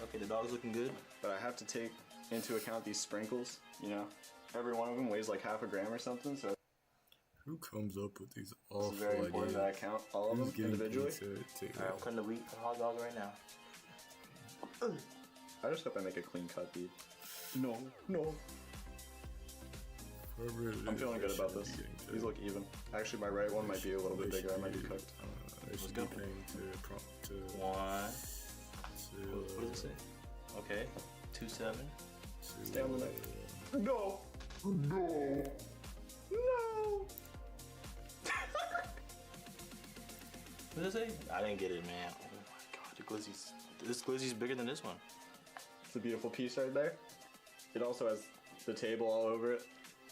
Okay, the dog's looking good. But I have to take into account these sprinkles, you know? Every one of them weighs like half a gram or something, so... Who comes up with these awful It's very important that I count all of them individually. Alright, I'm cutting the hot dog right now. I just hope I make a clean cut, dude. No. I'm feeling good about this. These look even. Actually, my right one might be a little bit bigger. I might be cooked. Let's go. One. What does it say? Okay. 2-7. Stay on the knife. No! What does it say? I didn't get it, man. Oh my god, this glizzy's bigger than this one. It's a beautiful piece right there. It also has the table all over it.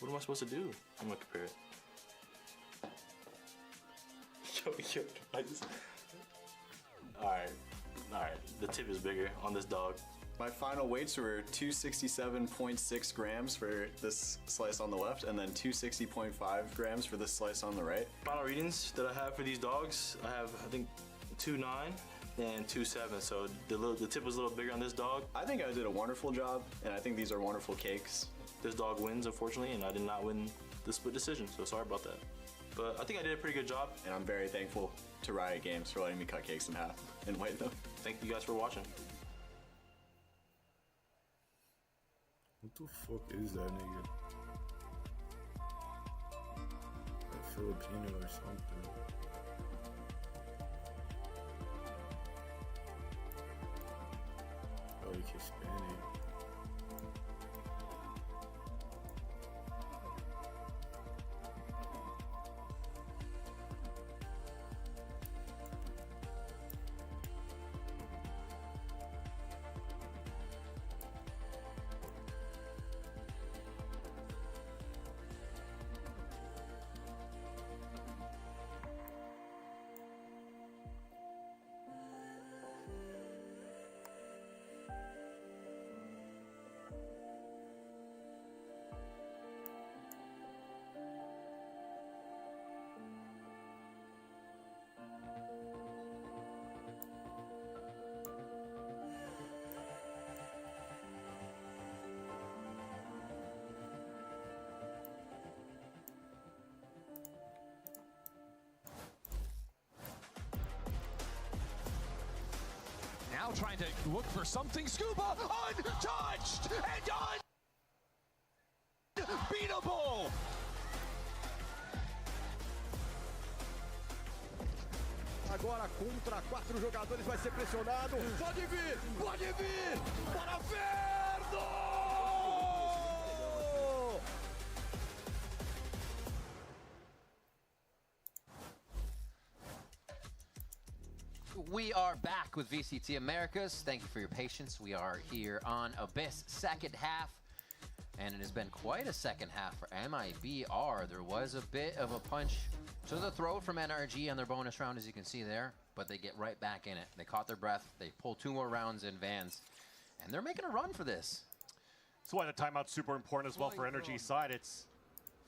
What am I supposed to do? I'm gonna compare it. Yo, I just... Alright, the tip is bigger on this dog. My final weights were 267.6 grams for this slice on the left, and then 260.5 grams for this slice on the right. Final readings that I have for these dogs, I have, I think, 2.9 and 2.7, so the tip was a little bigger on this dog. I think I did a wonderful job, and I think these are wonderful cakes. This dog wins, unfortunately, and I did not win the split decision, so sorry about that. But I think I did a pretty good job. And I'm very thankful to Riot Games for letting me cut cakes in half and weigh them. Thank you guys for watching. What the fuck is that nigga? A Filipino or something. Oh, like Hispanic. Now trying to look for something. Scuba untouched and unbeatable. Agora contra 4 jogadores, vai ser pressionado. Pode vir, para Verno! We are back with VCT Americas. Thank you for your patience. We are here on Abyss second half, and it has been quite a second half for MIBR. There was a bit of a punch to the throat from NRG on their bonus round, as you can see there, but they get right back in it. They caught their breath. They pull 2 more rounds in Vans, and they're making a run for this. That's why the timeout's super important as well for NRG's side. It's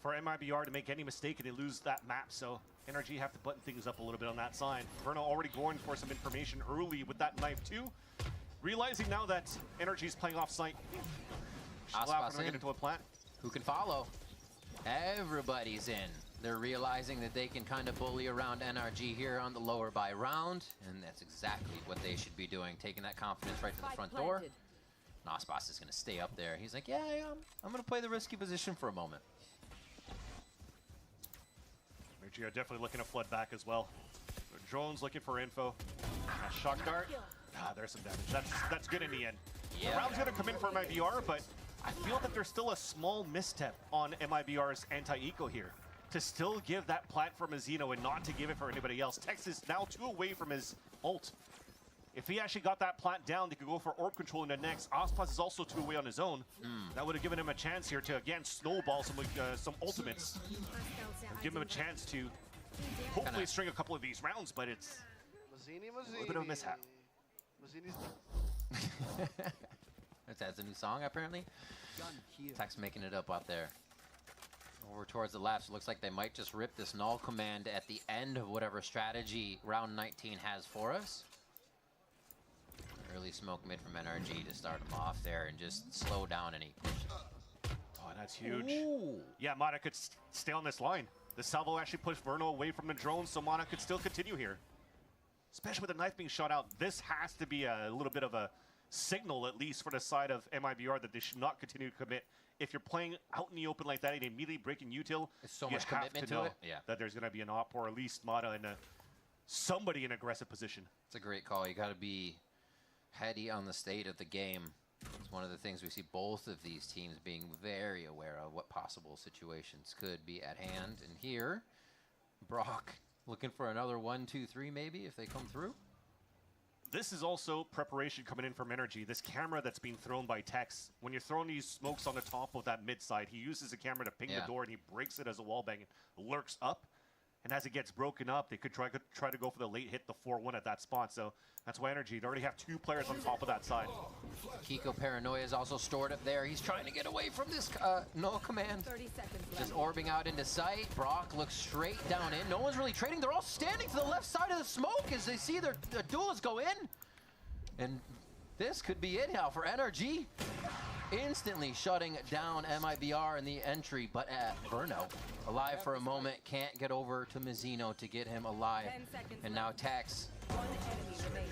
for MIBR to make any mistake and they lose that map, so NRG have to button things up a little bit on that side. Verno already going for some information early with that knife too. Realizing now that NRG's playing off site. Aspas get into a plant. Who can follow? Everybody's in. They're realizing that they can kind of bully around NRG here on the lower by round, and that's exactly what they should be doing, taking that confidence right to the front door. Aspas is going to stay up there. He's like, yeah, I'm going to play the risky position for a moment. NRG are definitely looking to flood back as well. Drone's looking for info. Shock dart. There's some damage. That's good in the end. Yeah. The round's going to come in for MIBR, but I feel that there's still a small misstep on MIBR's anti-eco here. To still give that plant for Mazzino and not to give it for anybody else. Tex is now 2 away from his ult. If he actually got that plant down, they could go for orb control in the next. Aspas is also 2 away on his own. That would have given him a chance here to, again, snowball some ultimates. Give him a chance to hopefully string a couple of these rounds, but it's a little bit of a mishap. That's a new song, apparently. Tex making it up out there. Over towards the left, so it looks like they might just rip this null command at the end of whatever strategy round 19 has for us. Early smoke mid from NRG to start them off there and just slow down any push. Oh, that's huge. Ooh. Yeah, Mana could stay on this line. The salvo actually pushed Verno away from the drone, so Mana could still continue here. Especially with the knife being shot out, this has to be a little bit of a signal, at least for the side of MIBR, that they should not continue to commit. If you're playing out in the open like that and immediately breaking util, it's so you much have commitment to know to it. Yeah. that there's going to be an op, or at least Mata in somebody in aggressive position. It's a great call. You got to be heady on the state of the game. It's one of the things we see both of these teams being very aware of what possible situations could be at hand. And here, Brock looking for another 1, 2, 3 maybe if they come through. This is also preparation coming in from NRG. This camera that's being thrown by Tex, when you're throwing these smokes on the top of that mid side, he uses the camera to ping the door and he breaks it as a wallbang and lurks up. and as it gets broken up, they could try to go for the late hit, the 4-1 at that spot. So that's why Energy, they already have 2 players on top of that side. Kiko Paranoia is also stored up there. He's trying to get away from this no command. 30 seconds left. Just orbing out into sight. Brock looks straight down in. No one's really trading. They're all standing to the left side of the smoke as they see their duelists go in. And this could be it now for NRG. Instantly shutting down MIBR in the entry, but Verno, alive for a moment, can't get over to Mizzino to get him alive. And now Tex,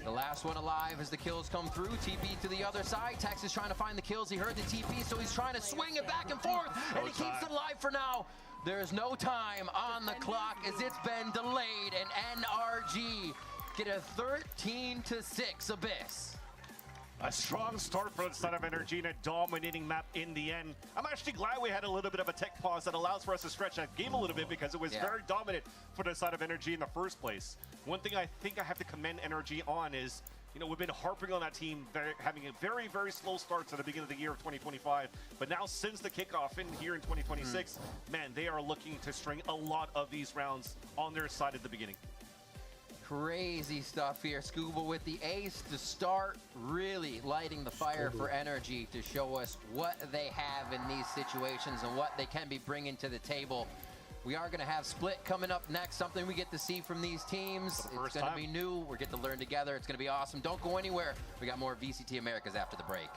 the last one alive as the kills come through. TP to the other side. Tex is trying to find the kills. He heard the TP, so he's trying to swing it back and forth, and he keeps it alive for now. There is no time on the clock as it's been delayed, and NRG get a 13-6 Abyss. A strong start for the side of Energy and a dominating map in the end. I'm actually glad we had a little bit of a tech pause that allows for us to stretch that game a little bit because it was very dominant for the side of Energy in the first place. One thing I think I have to commend Energy on is, you know, we've been harping on that team having a very, very slow starts at the beginning of the year of 2025. But now since the kickoff in here in 2026, man, they are looking to string a lot of these rounds on their side at the beginning. Crazy stuff here. Scuba with the ace to start, really lighting the fire for Energy to show us what they have in these situations and what they can be bringing to the table. We are going to have Split coming up next, something we get to see from these teams. It's going to be new. We're getting to learn together. It's going to be awesome. Don't go anywhere. We got more VCT Americas after the break.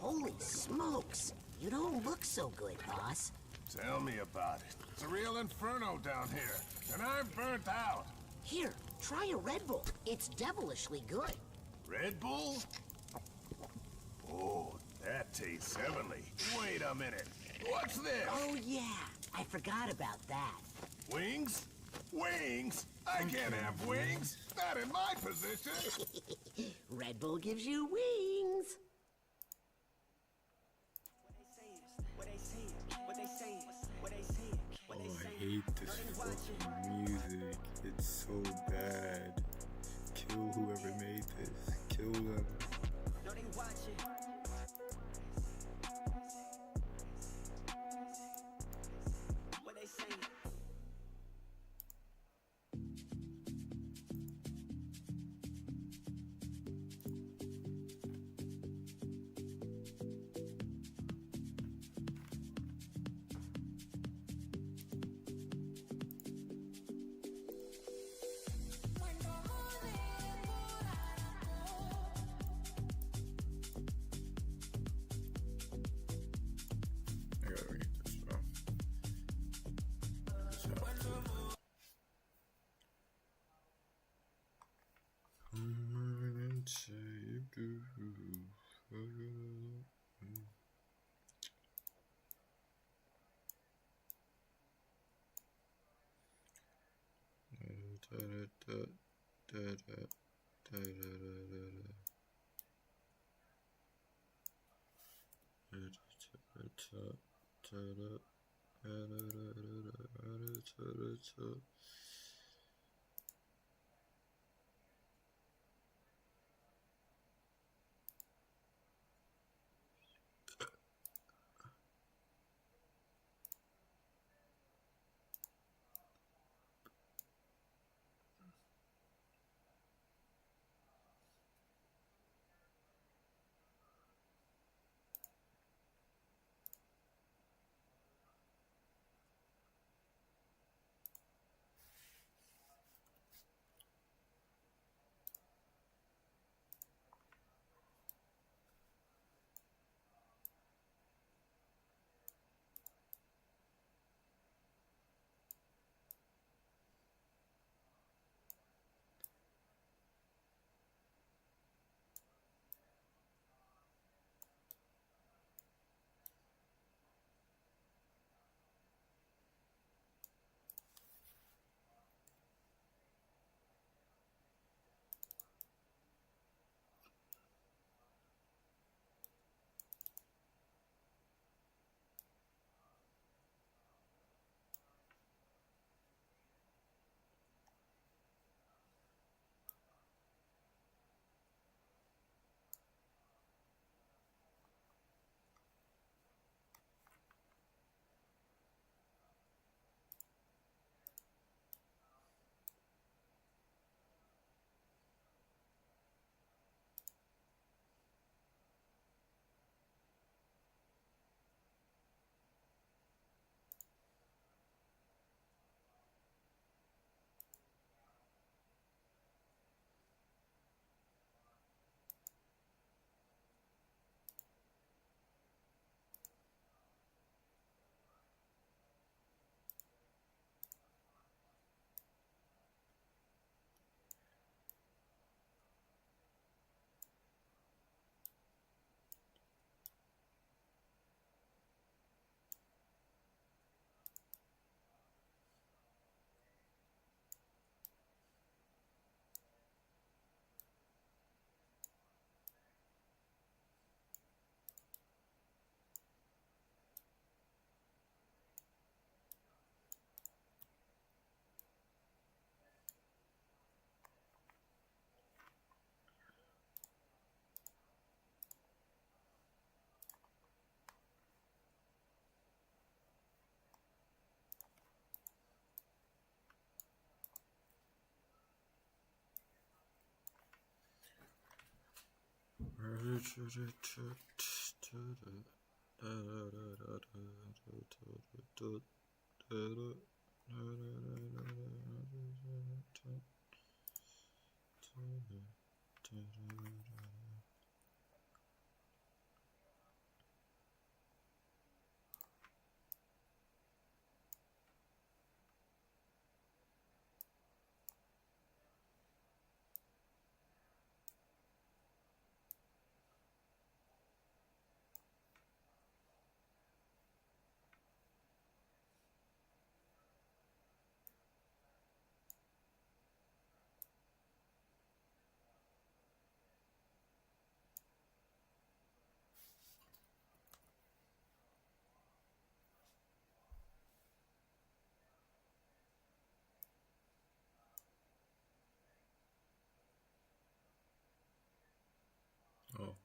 Holy smokes! You don't look so good, boss. Tell me about it. It's a real inferno down here, and I'm burnt out. Here, try a Red Bull. It's devilishly good. Red Bull? Oh, that tastes heavenly. Wait a minute. What's this? Oh, yeah. I forgot about that. Wings? Wings? I can't have wings. Not in my position. Red Bull gives you wings. I hate this fucking music. It's so bad. Kill whoever made this. Kill them. Oh.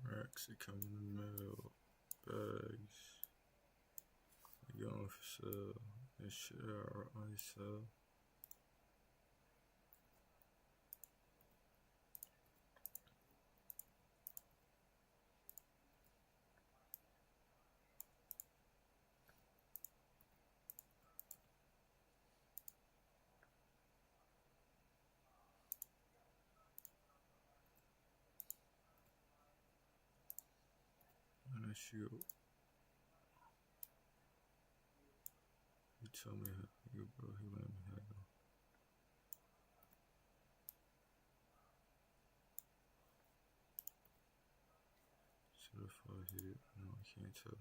Racks are coming in the mail. Bags. They're going for sale. This shit I sell. And I shoot. tell me, bro, he wouldn't let me have them. So if I hit it, no, I can't tell.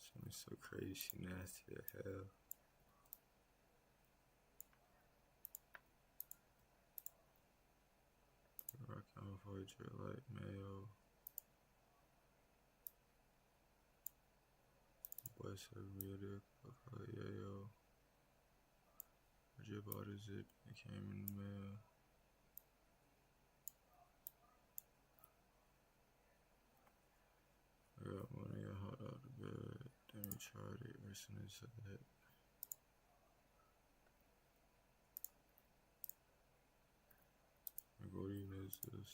Something so crazy, she nasty as hell. Rock on for drip like mayo. Boy so real deal, yeah yo. I just bought a zip, it came in the mail. I got money, I hot out of bed. Then we tried it, racing into that. Like, what even is this?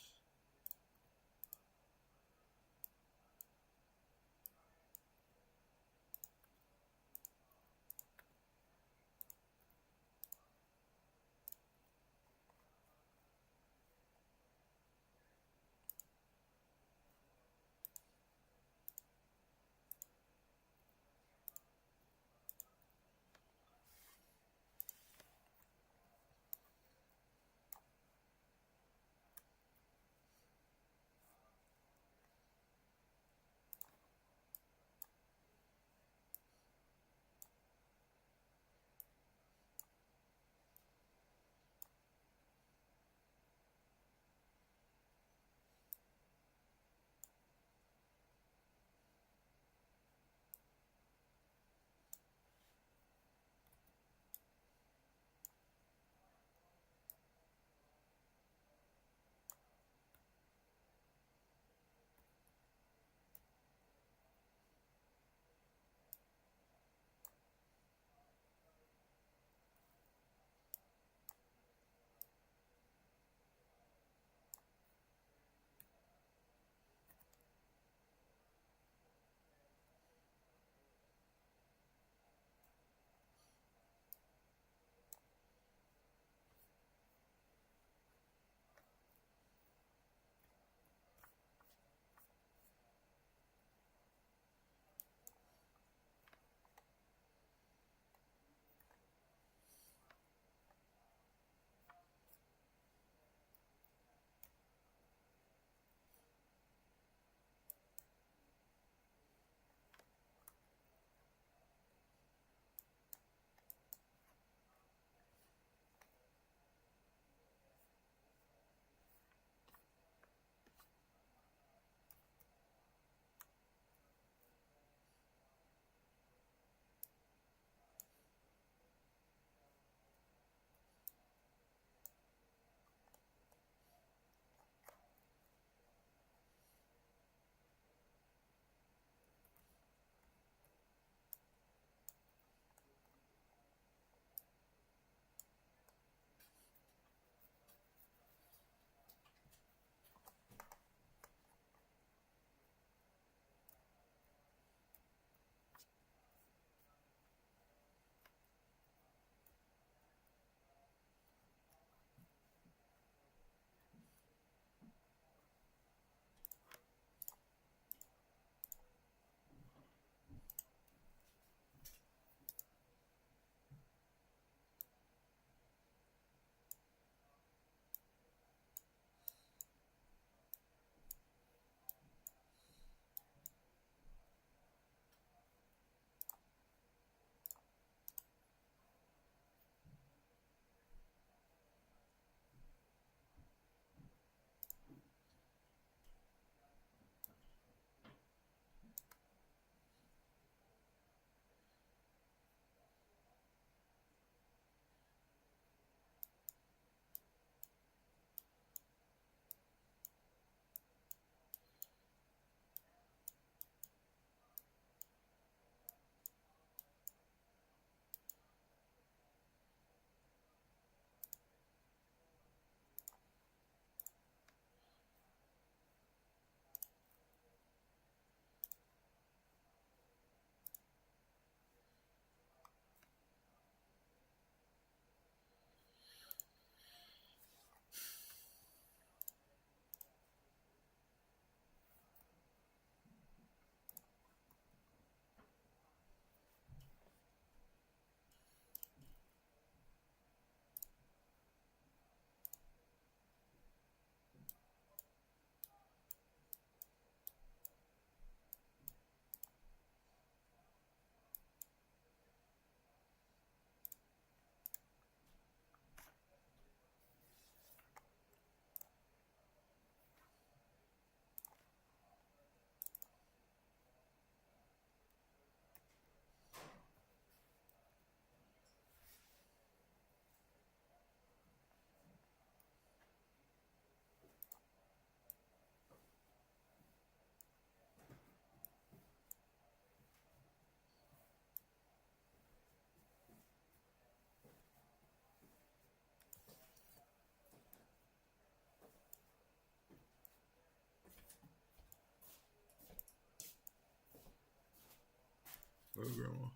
Oh, grandma.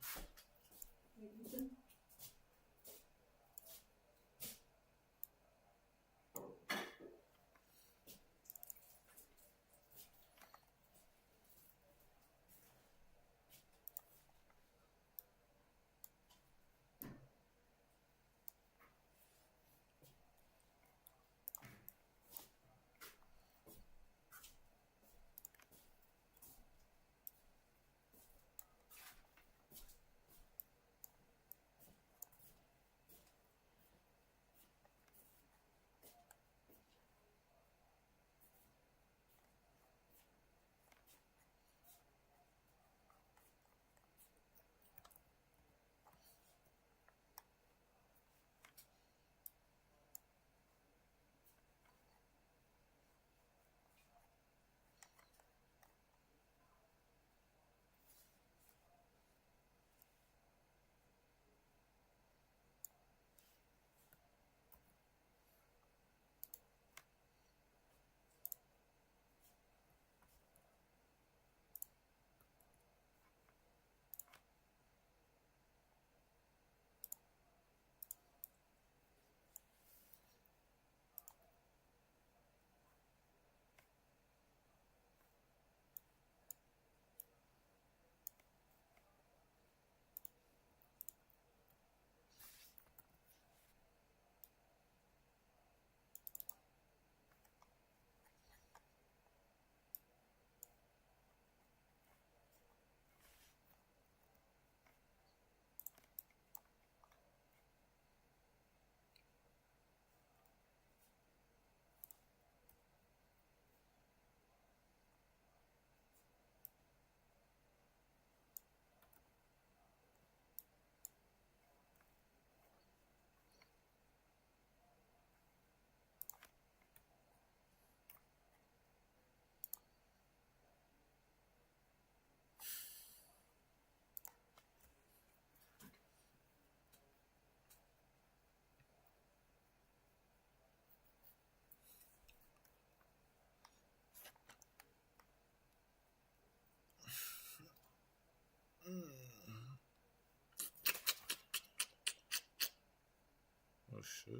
Oh shit.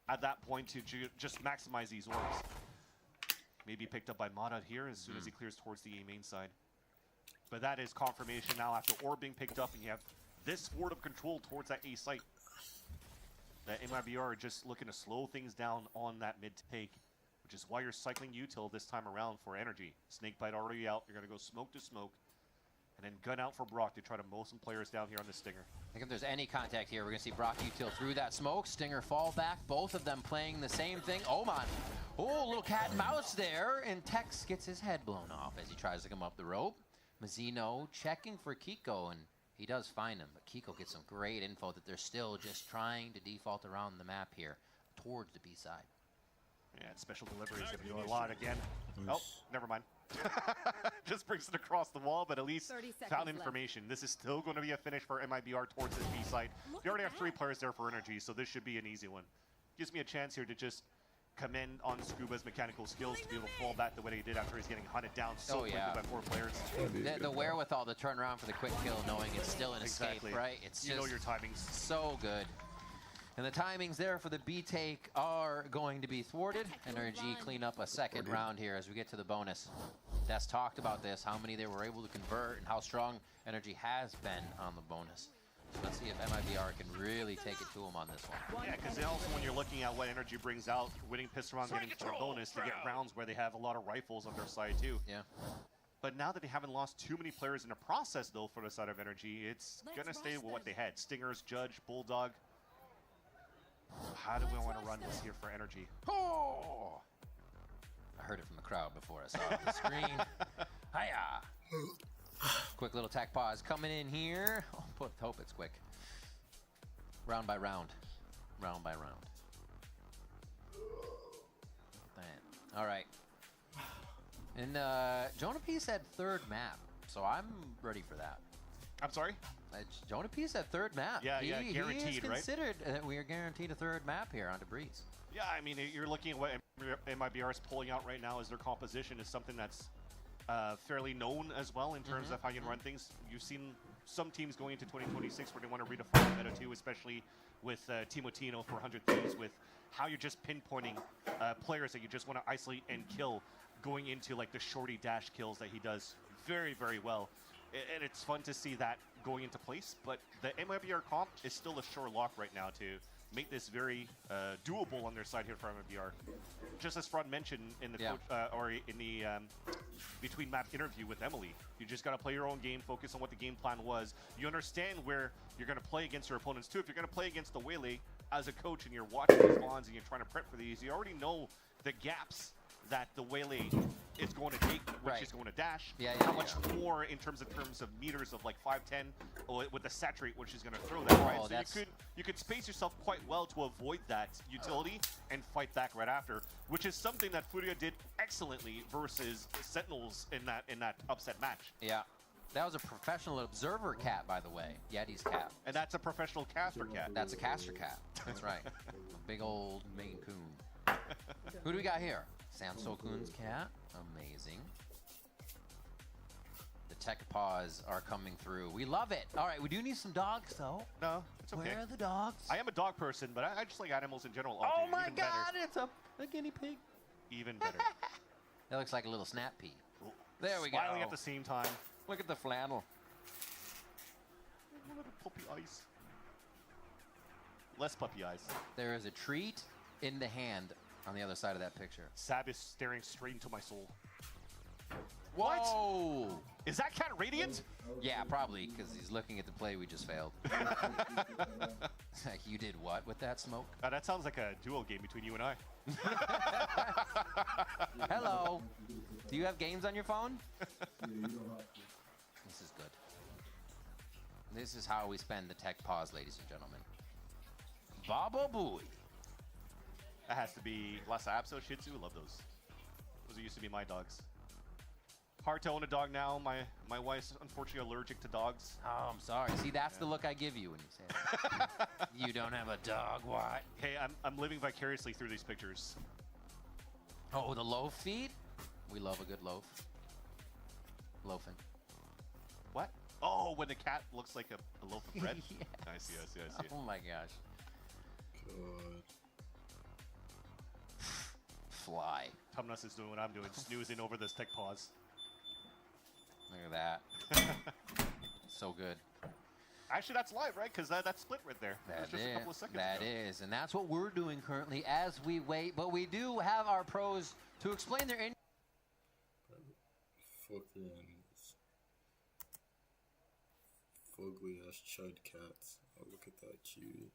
At that point to just maximize these orbs. Maybe picked up by Mata here as soon as he clears towards the A main side. But that is confirmation now after orb being picked up and you have this forward of control towards that A site. That MIBR are just looking to slow things down on that mid take, which is why you're cycling util this time around for energy. Snakebite already out. You're going to go smoke to smoke. And then gun out for Brock to try to mow some players down here on the Stinger. I think if there's any contact here, we're going to see Brock util through that smoke. Stinger fall back. Both of them playing the same thing. Oman. Oh, little cat and mouse there. And Tex gets his head blown off as he tries to come up the rope. Mazzino checking for Kiko, and he does find him. But Kiko gets some great info that they're still just trying to default around the map here towards the B side. Yeah, special deliveries going to do a lot again. Oh, never mind. Just brings it across the wall, but at least found information. This is still going to be a finish for MIBR towards this B side. They already have 3 players there for energy, so this should be an easy one. Gives me a chance here to just commend on Scuba's mechanical skills to be able to fall back the way he did after he's getting hunted down so quickly by 4 players. The wherewithal to turn around for the quick kill, knowing it's still an escape, right? It's you know your timings. So good. And the timings there for the B take are going to be thwarted. NRG clean up a second round here as we get to the bonus. Des talked about this, how many they were able to convert and how strong Energy has been on the bonus. So let's see if MIBR can really take it to them on this one. Yeah, because also when you're looking at what Energy brings out, winning pistol round, getting a bonus to get rounds where they have a lot of rifles on their side too. Yeah. But now that they haven't lost too many players in the process though for the side of Energy, it's going to stay with what they had. Stingers, Judge, Bulldog. How do we want to run this here for Energy? Oh! I heard it from the crowd before I saw it on the screen. Hiya! Quick little tack pause coming in here. Oh, hope it's quick. Round by round. Round by round. Man. All right. And Jonah P said 3rd map, so I'm ready for that. I'm sorry? Jonah P said third map. Yeah, he guaranteed, is right? considered that we are guaranteed a third map here on Debris. Yeah, I mean, you're looking at what MIBR is pulling out right now as their composition is something that's fairly known as well in terms of how you run things. You've seen some teams going into 2026 where they want to redefine the meta too, especially with Timotino for 100 Thieves, with how you're just pinpointing players that you just want to isolate and kill, going into like the shorty dash kills that he does very, very well. And it's fun to see that going into place, but the MIBR comp is still a sure lock right now to make this very doable on their side here for MIBR. Just as Fraud mentioned in the between map interview with Emily, you just got to play your own game, focus on what the game plan was. You understand where you're going to play against your opponents too. If you're going to play against the Waylay as a coach and you're watching these bonds and you're trying to prep for these, you already know the gaps that the Waylay is going to take, which is going to dash. How much more in terms of meters of like 5'10" with the saturate, which is going to throw that, right? So you could space yourself quite well to avoid that utility and fight back right after, which is something that Furia did excellently versus Sentinels in that upset match. Yeah. That was a professional observer cat, by the way. Yeti's cat. And that's a professional caster cat. That's a caster cat. That's right. A big old Maine Coon. Who do we got here? Samso Kun's cat. Amazing. The tech paws are coming through. We love it. All right, we do need some dogs, though. No, it's okay. Where are the dogs? I am a dog person, but I just like animals in general. Oh my Even God, better. it's a guinea pig. Even better. That looks like a little snap pea. There we go. Smiling at the same time. Look at the flannel. Look at the puppy eyes. Less puppy eyes. There is a treat in the hand on the other side of that picture. Sab is staring straight into my soul. Whoa! What? Is that cat radiant? Yeah, probably, because he's looking at the play we just failed. You did what with that smoke? That sounds like a duo game between you and I. Hello. Do you have games on your phone? This is good. This is how we spend the tech pause, ladies and gentlemen. Baba Booey. That has to be Lhasa Apso, Shih Tzu. Love those. Those used to be my dogs. Hard to own a dog now. My wife's unfortunately allergic to dogs. Oh, I'm sorry. See, that's the look I give you when you say that. You don't have a dog, what? Hey, I'm living vicariously through these pictures. Oh, the loaf feed? We love a good loaf. Loafing. What? Oh, when the cat looks like a loaf of bread? Yes. I see. Oh my gosh. God. Fly. Tumnus is doing what I'm doing, snoozing over this tech pause. Look at that. So good. Actually, that's live, right? Because that's split right there. That was just a couple of seconds ago. That is, and that's what we're doing currently as we wait. But we do have our pros to explain their Fucking fugly ass chud cats. Oh, look at that cutie.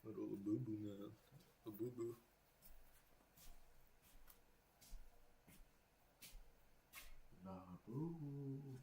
Little boo-boo, man. A boo-boo. Nah, boo-boo.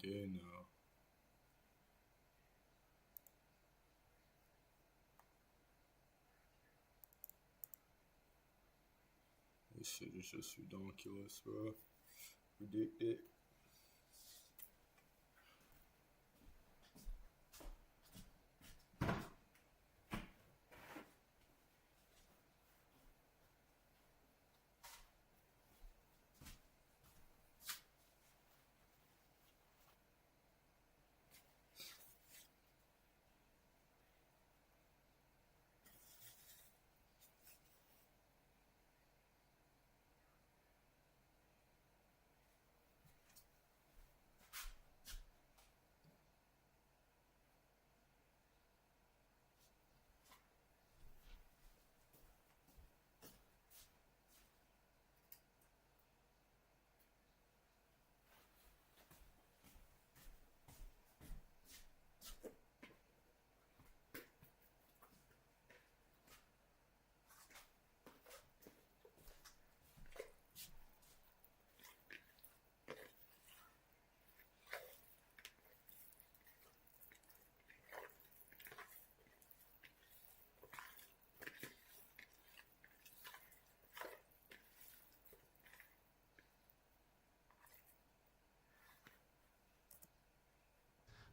did now. This shit is just ridiculous, bro. Ridiculous.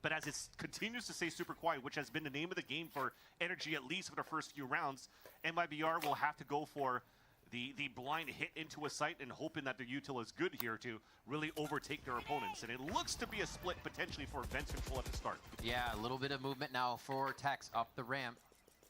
But as it continues to stay super quiet, which has been the name of the game for Energy, at least for the first few rounds, MIBR will have to go for the blind hit into a site and hoping that their util is good here to really overtake their opponents. And it looks to be a split potentially for Vents Control at the start. Yeah, a little bit of movement now for Tex up the ramp.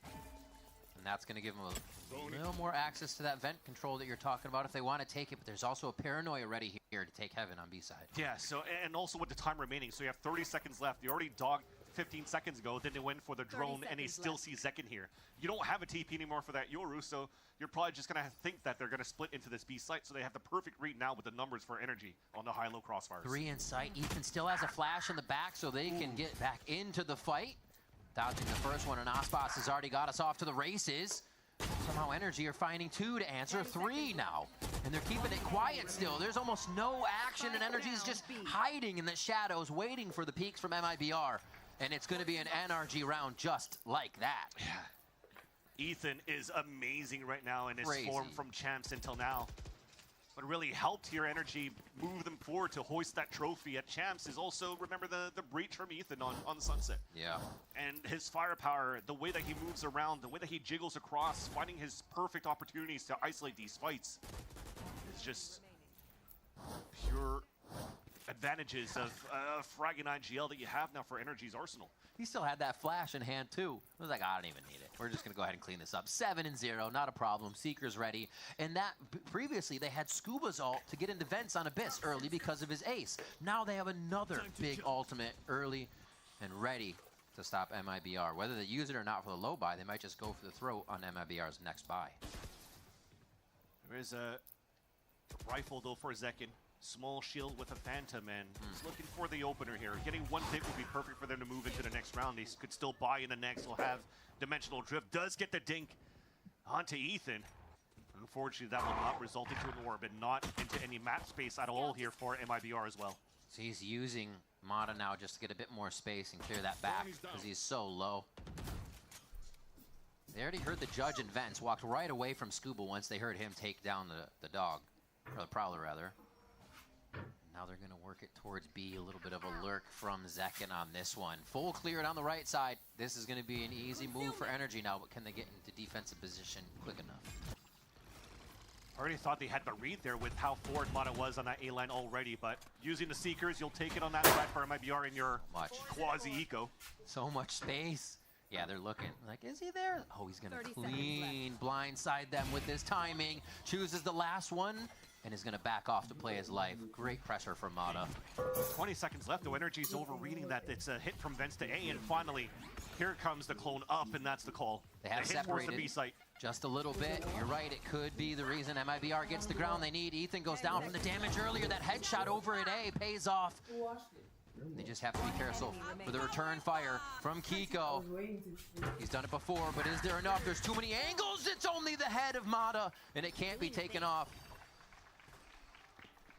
And that's going to give them a little more access to that vent control that you're talking about if they want to take it. But there's also a Paranoia ready here to take Heaven on B side. Yeah, so and also with the time remaining, so you have 30 seconds left. You already dogged 15 seconds ago, then they went for the drone, and they still see Zekin here. You don't have a TP anymore for that Yoru, so you're probably just going to think that they're going to split into this B site, so they have the perfect read now with the numbers for Energy on the high-low crossfires. 3 in sight. Ethan still has a flash in the back, so they can get back into the fight. Dodging the first one, and Aspas has already got us off to the races. Somehow Energy are finding 2 to answer 3 now. And they're keeping it quiet still. There's almost no action, and Energy is just hiding in the shadows, waiting for the peaks from MIBR. And it's going to be an NRG round just like that. Yeah. Ethan is amazing right now in his form from Champs until now. What really helped here, Energy move them forward to hoist that trophy at Champs is also, remember, the breach from Ethan on Sunset. Yeah. And his firepower, the way that he moves around, the way that he jiggles across, finding his perfect opportunities to isolate these fights is just pure advantages of fragging IGL that you have now for Energy's arsenal. He still had that flash in hand too. I was like, I don't even need it. We're just gonna go ahead and clean this up. 7-0, not a problem. Seeker's ready. And that previously they had Scuba's ult to get into vents on Abyss early because of his ace. Now they have another big ultimate early and ready to stop MIBR. Whether they use it or not for the low buy, they might just go for the throat on MIBR's next buy. There is a rifle though for Zekin. Small shield with a Phantom, and he's looking for the opener here. Getting one hit would be perfect for them to move into the next round. They could still buy in the next. Will have Dimensional Drift. Does get the dink onto Ethan. Unfortunately, that will not result into an orb and not into any map space at all here for MIBR as well. So he's using Mata now just to get a bit more space and clear that back because he's so low. They already heard the Judge and Vents, walked right away from Scuba once they heard him take down the dog, or the Prowler rather. Now they're going to work it towards B. A little bit of a lurk from Zekin on this one. Full cleared on the right side. This is going to be an easy move for Energy now, but can they get into defensive position quick enough? I already thought they had the read there with how forward Mata was on that A-line already, but using the Seekers, you'll take it on that side for MIBR in your quasi-eco. So much space. Yeah, they're looking like, is he there? Oh, he's going to clean blindside them with this timing. Chooses the last one and is going to back off to play his life. Great pressure from Mata. 20 seconds left, though. Energy's overreading that. It's a hit from Vents to A, and finally, here comes the clone up, and that's the call. They have separated the B site. Just a little bit. You're right, it could be the reason MIBR gets the ground they need. Ethan goes down from the damage earlier. That headshot over at A pays off. They just have to be careful for the return fire from Kiko. He's done it before, but is there enough? There's too many angles. It's only the head of Mata, and it can't be taken off.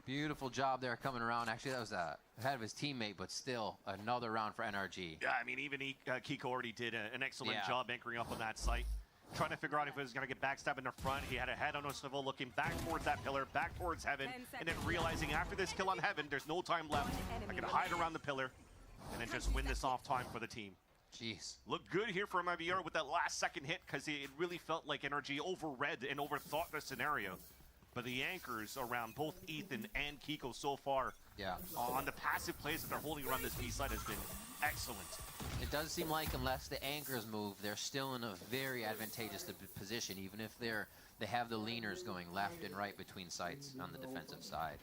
Beautiful job there coming around. Actually, that was ahead of his teammate, but still another round for NRG. Yeah, I mean, even Kiko already did an excellent job anchoring up on that site. Trying to figure out if he was going to get backstabbed in the front. He had a head on a swivel, looking back towards that pillar, back towards Heaven, and then realizing after this kill on Heaven, there's no time left. I can hide around the pillar and then just win this off time for the team. Jeez. Looked good here for MIBR with that last second hit because it really felt like NRG overread and overthought the scenario. But the anchors around both Ethan and Kiko so far on the passive plays that they're holding around this B side has been excellent. It does seem like unless the anchors move, they're still in a very advantageous position, even if they have the leaners going left and right between sites on the defensive side.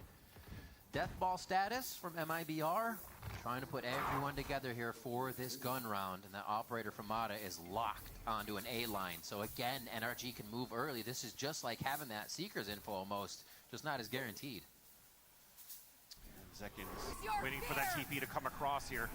Death ball status from MIBR, trying to put everyone together here for this gun round, and that operator from Mata is locked onto an A line. So again, NRG can move early. This is just like having that Seeker's info almost, just not as guaranteed. Zekin's waiting for that TP to come across here.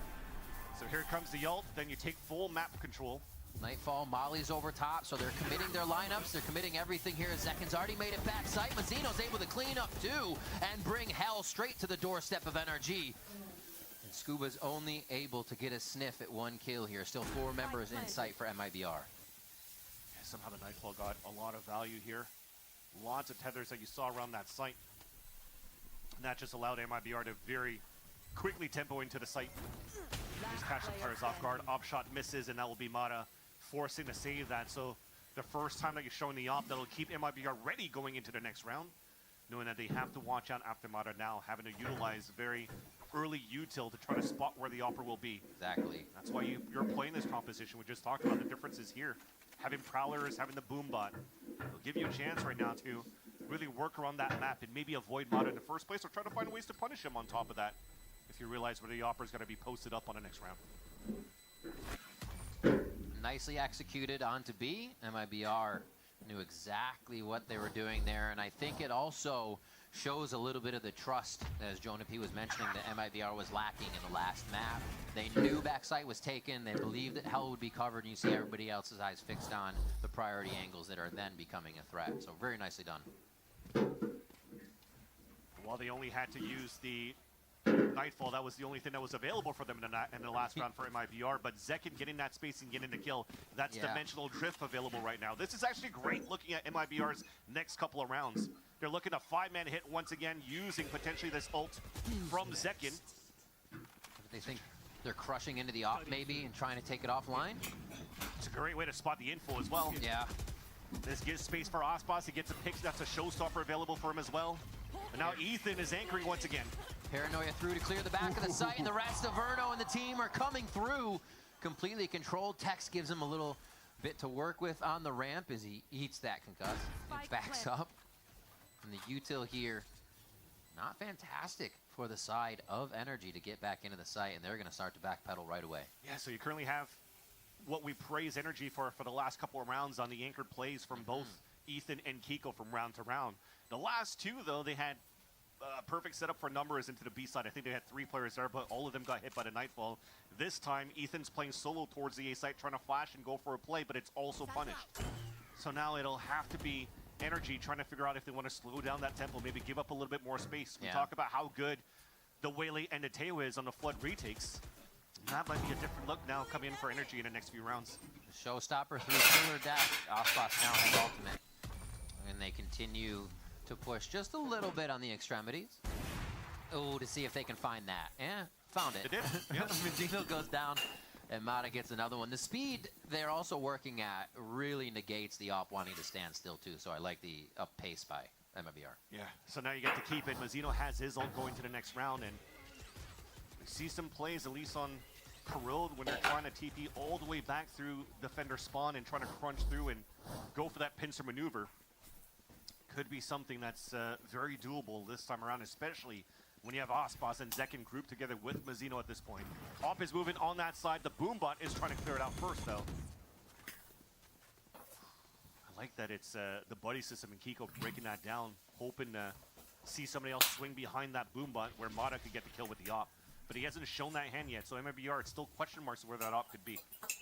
So here comes the ult, then you take full map control. Nightfall, Molly's over top, so they're committing their lineups. They're committing everything here. Zekin's already made it back site. Mazzino's able to clean up too and bring hell straight to the doorstep of NRG. And Scuba's only able to get a sniff at 1 kill here. Still 4 members in sight for MIBR. Yeah, somehow the Nightfall got a lot of value here. Lots of tethers that you saw around that site. And that just allowed MIBR to very quickly tempo into the site. Just catch the players off guard. Op shot misses, and that will be Mata forcing to save that. So the first time that you're showing the op, that'll keep MIBR ready going into the next round, knowing that they have to watch out after Mata now, having to utilize very early util to try to spot where the opera will be. Exactly. That's why you're playing this composition. We just talked about the differences here. Having Prowlers, having the Boom Bot. It'll give you a chance right now to really work around that map and maybe avoid Mata in the first place, or try to find ways to punish him on top of that if you realize where the opera is going to be posted up on the next round. Nicely executed onto B. MIBR knew exactly what they were doing there, and I think it also shows a little bit of the trust, as Jonah P was mentioning, that MIBR was lacking in the last map. They knew backside was taken, they believed that hell would be covered, and you see everybody else's eyes fixed on the priority angles that are then becoming a threat. So very nicely done. While they only had to use the Nightfall, that was the only thing that was available for them in the last round for MIBR, but Zekin getting that space and getting the kill, that's dimensional drift available right now. This is actually great looking at MIBR's next couple of rounds. They're looking a 5-man hit once again, using potentially this ult from Zekin. They think they're crushing into the op maybe and trying to take it offline. It's a great way to spot the info as well. Yeah. This gives space for Ospas. He gets a pick. That's a showstopper available for him as well. And now Ethan is anchoring once again. Paranoia through to clear the back of the site, and the rest of Verno and the team are coming through. Completely controlled. Tex gives him a little bit to work with on the ramp as he eats that concuss. It backs up. And the util here, not fantastic for the side of NRG to get back into the site, and they're going to start to backpedal right away. Yeah, so you currently have what we praise NRG for the last couple of rounds on the anchored plays from both Ethan and Kiko from round to round. The last two, though, they had perfect setup for numbers into the B side. I think they had 3 players there, but all of them got hit by the Nightfall. This time, Ethan's playing solo towards the A site, trying to flash and go for a play, but it's also punished. So now it'll have to be NRG trying to figure out if they want to slow down that tempo, maybe give up a little bit more space. We talk about how good the Waylay and the Teo is on the Flood retakes. That might be a different look now coming in for NRG in the next few rounds. Showstopper through Killer Dash. Ospas now has ultimate. And they continue to push just a little bit on the extremities. Oh, to see if they can find that. Yeah, found it. They did, yeah. Mazzino goes down, and Mata gets another one. The speed they're also working at really negates the op wanting to stand still, too. So I like the up pace by MIBR. Yeah, so now you get to keep it. Mazzino has his ult going to the next round, and we see some plays, at least on Corrode, when they're trying to TP all the way back through defender spawn and trying to crunch through and go for that pincer maneuver. Could be something that's very doable this time around, especially when you have Ospas and Zekin grouped together with Mazzino at this point. Op is moving on that side. The Boombot is trying to clear it out first, though. I like that it's the buddy system and Kiko breaking that down, hoping to see somebody else swing behind that Boombot where Mata could get the kill with the op. But he hasn't shown that hand yet, so MIBR, it's still question marks where that op could be.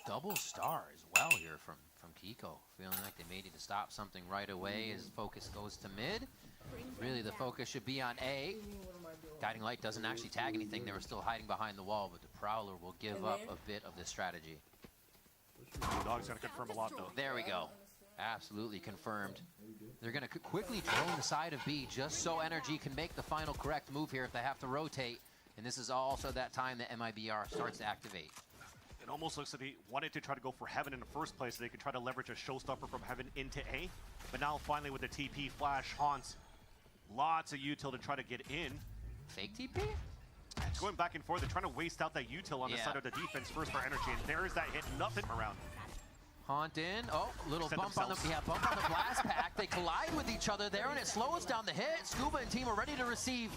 Double star as well here from Kiko. Feeling like they may need to stop something right away as focus goes to mid. Really, the focus should be on A. Guiding Light doesn't actually tag anything. They were still hiding behind the wall, but the Prowler will give up a bit of this strategy. Dog's gonna confirm a lot, though. There we go. Absolutely confirmed. They're going to quickly drone the side of B just so NRG can make the final correct move here if they have to rotate. And this is also that time that MIBR starts to activate. It almost looks like he wanted to try to go for Heaven in the first place so they could try to leverage a showstopper from Heaven into A. But now finally with the TP flash, Hans, lots of util to try to get in. Fake TP? It's going back and forth. They're trying to waste out that util on the side of the defense first for NRG. And there's that hit, nothing around. Haunt in. Oh, little bump on the bump on the blast pack. They collide with each other there, and it slows down the hit. Scuba and team are ready to receive.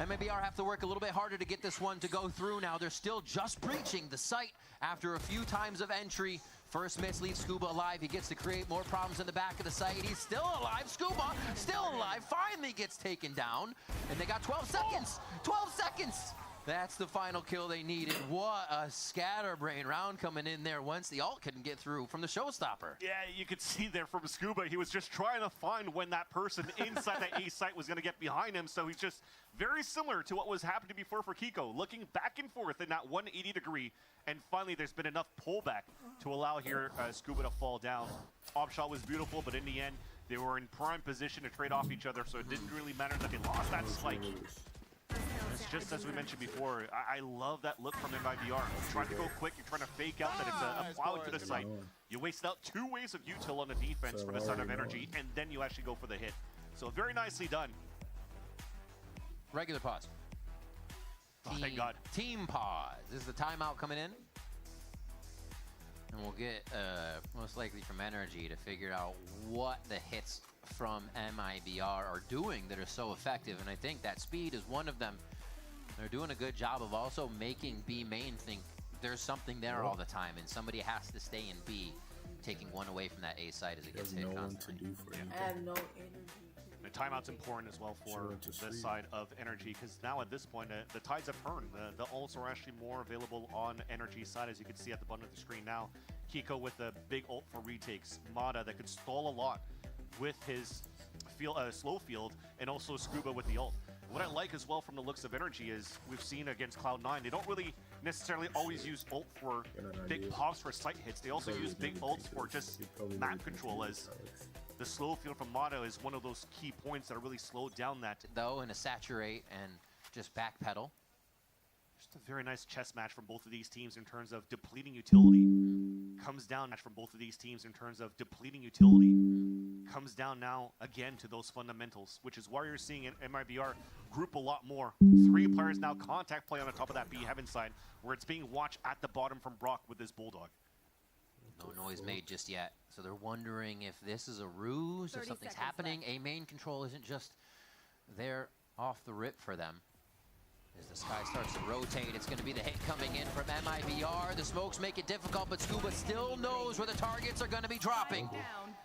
MIBR have to work a little bit harder to get this one to go through now. They're still just breaching the site after a few times of entry. First miss leaves Scuba alive. He gets to create more problems in the back of the site. He's still alive. Scuba still alive. Finally gets taken down, and they got 12 seconds. 12 seconds. That's the final kill they needed. What a scatterbrain round coming in there once the ult couldn't get through from the showstopper. Yeah, you could see there from Scuba, he was just trying to find when that person inside that A site was going to get behind him. So he's just very similar to what was happening before for Kiko, looking back and forth in that 180 degree. And finally, there's been enough pullback to allow here Scuba to fall down. Op shot was beautiful, but in the end, they were in prime position to trade off each other. So it didn't really matter that they lost that spike. It's just as we mentioned before, I love that look from MIBR. You're trying to go quick, you're trying to fake out that it's a plow into the site. You wasted out 2 ways of util on the defense for the side of NRG, and then you actually go for the hit. So very nicely done. Regular pause. Thank God. Team pause. This is the timeout coming in. And we'll get, most likely from NRG, to figure out what the hits from MIBR are doing that are so effective. And I think that speed is one of them. They're doing a good job of also making B main think there's something there all the time, and somebody has to stay in B, taking one away from that A side as it gets hit constantly. I have no energy. The timeout's important as well for this side of NRG, because now at this point, the tides have turned. The ults are actually more available on NRG's side, as you can see at the bottom of the screen now. Kiko with the big ult for retakes. Mata that could stall a lot with his slow field, and also Scuba with the ult. What I like as well from the looks of NRG is we've seen against Cloud9, they don't really necessarily always use ult for big pops for site hits. They also use big ults for just map control, as the slow field from Mata is one of those key points that really slowed down that. Though, in a saturate and just backpedal. Just a very nice chess match from both of these teams in terms of depleting utility. Comes down from both of these teams in terms of depleting utility. Comes down now again to those fundamentals, which is why you're seeing MIBR group a lot more. 3 players now contact play on the top of that B Heaven side, where it's being watched at the bottom from Brock with this Bulldog. No noise made just yet, so they're wondering if this is a ruse, if something's happening. A main control isn't just there off the rip for them. As the sky starts to rotate, it's going to be the hit coming in from MIBR. The smokes make it difficult, but Scuba still knows where the targets are going to be dropping.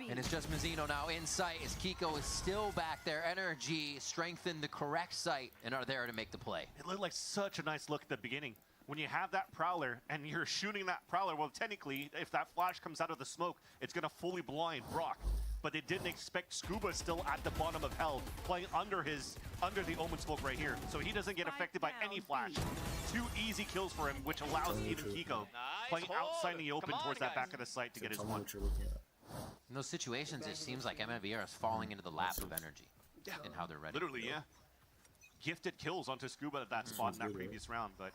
And it's just Mizzino now in sight, as Kiko is still back there. NRG strengthened the correct site and are there to make the play. It looked like such a nice look at the beginning. When you have that Prowler and you're shooting that Prowler, well, technically, if that flash comes out of the smoke, it's going to fully blind Brock. But they didn't expect Scuba still at the bottom of hell, playing under the Omen smoke right here. So he doesn't get affected by any flash. 2 easy kills for him, which allows even Kiko playing outside in the open towards that back of the site to get his one. In those situations, it seems like MIBR is falling into the lap of NRG and how they're ready. Literally, yeah. Gifted kills onto Scuba at that spot in that previous round, but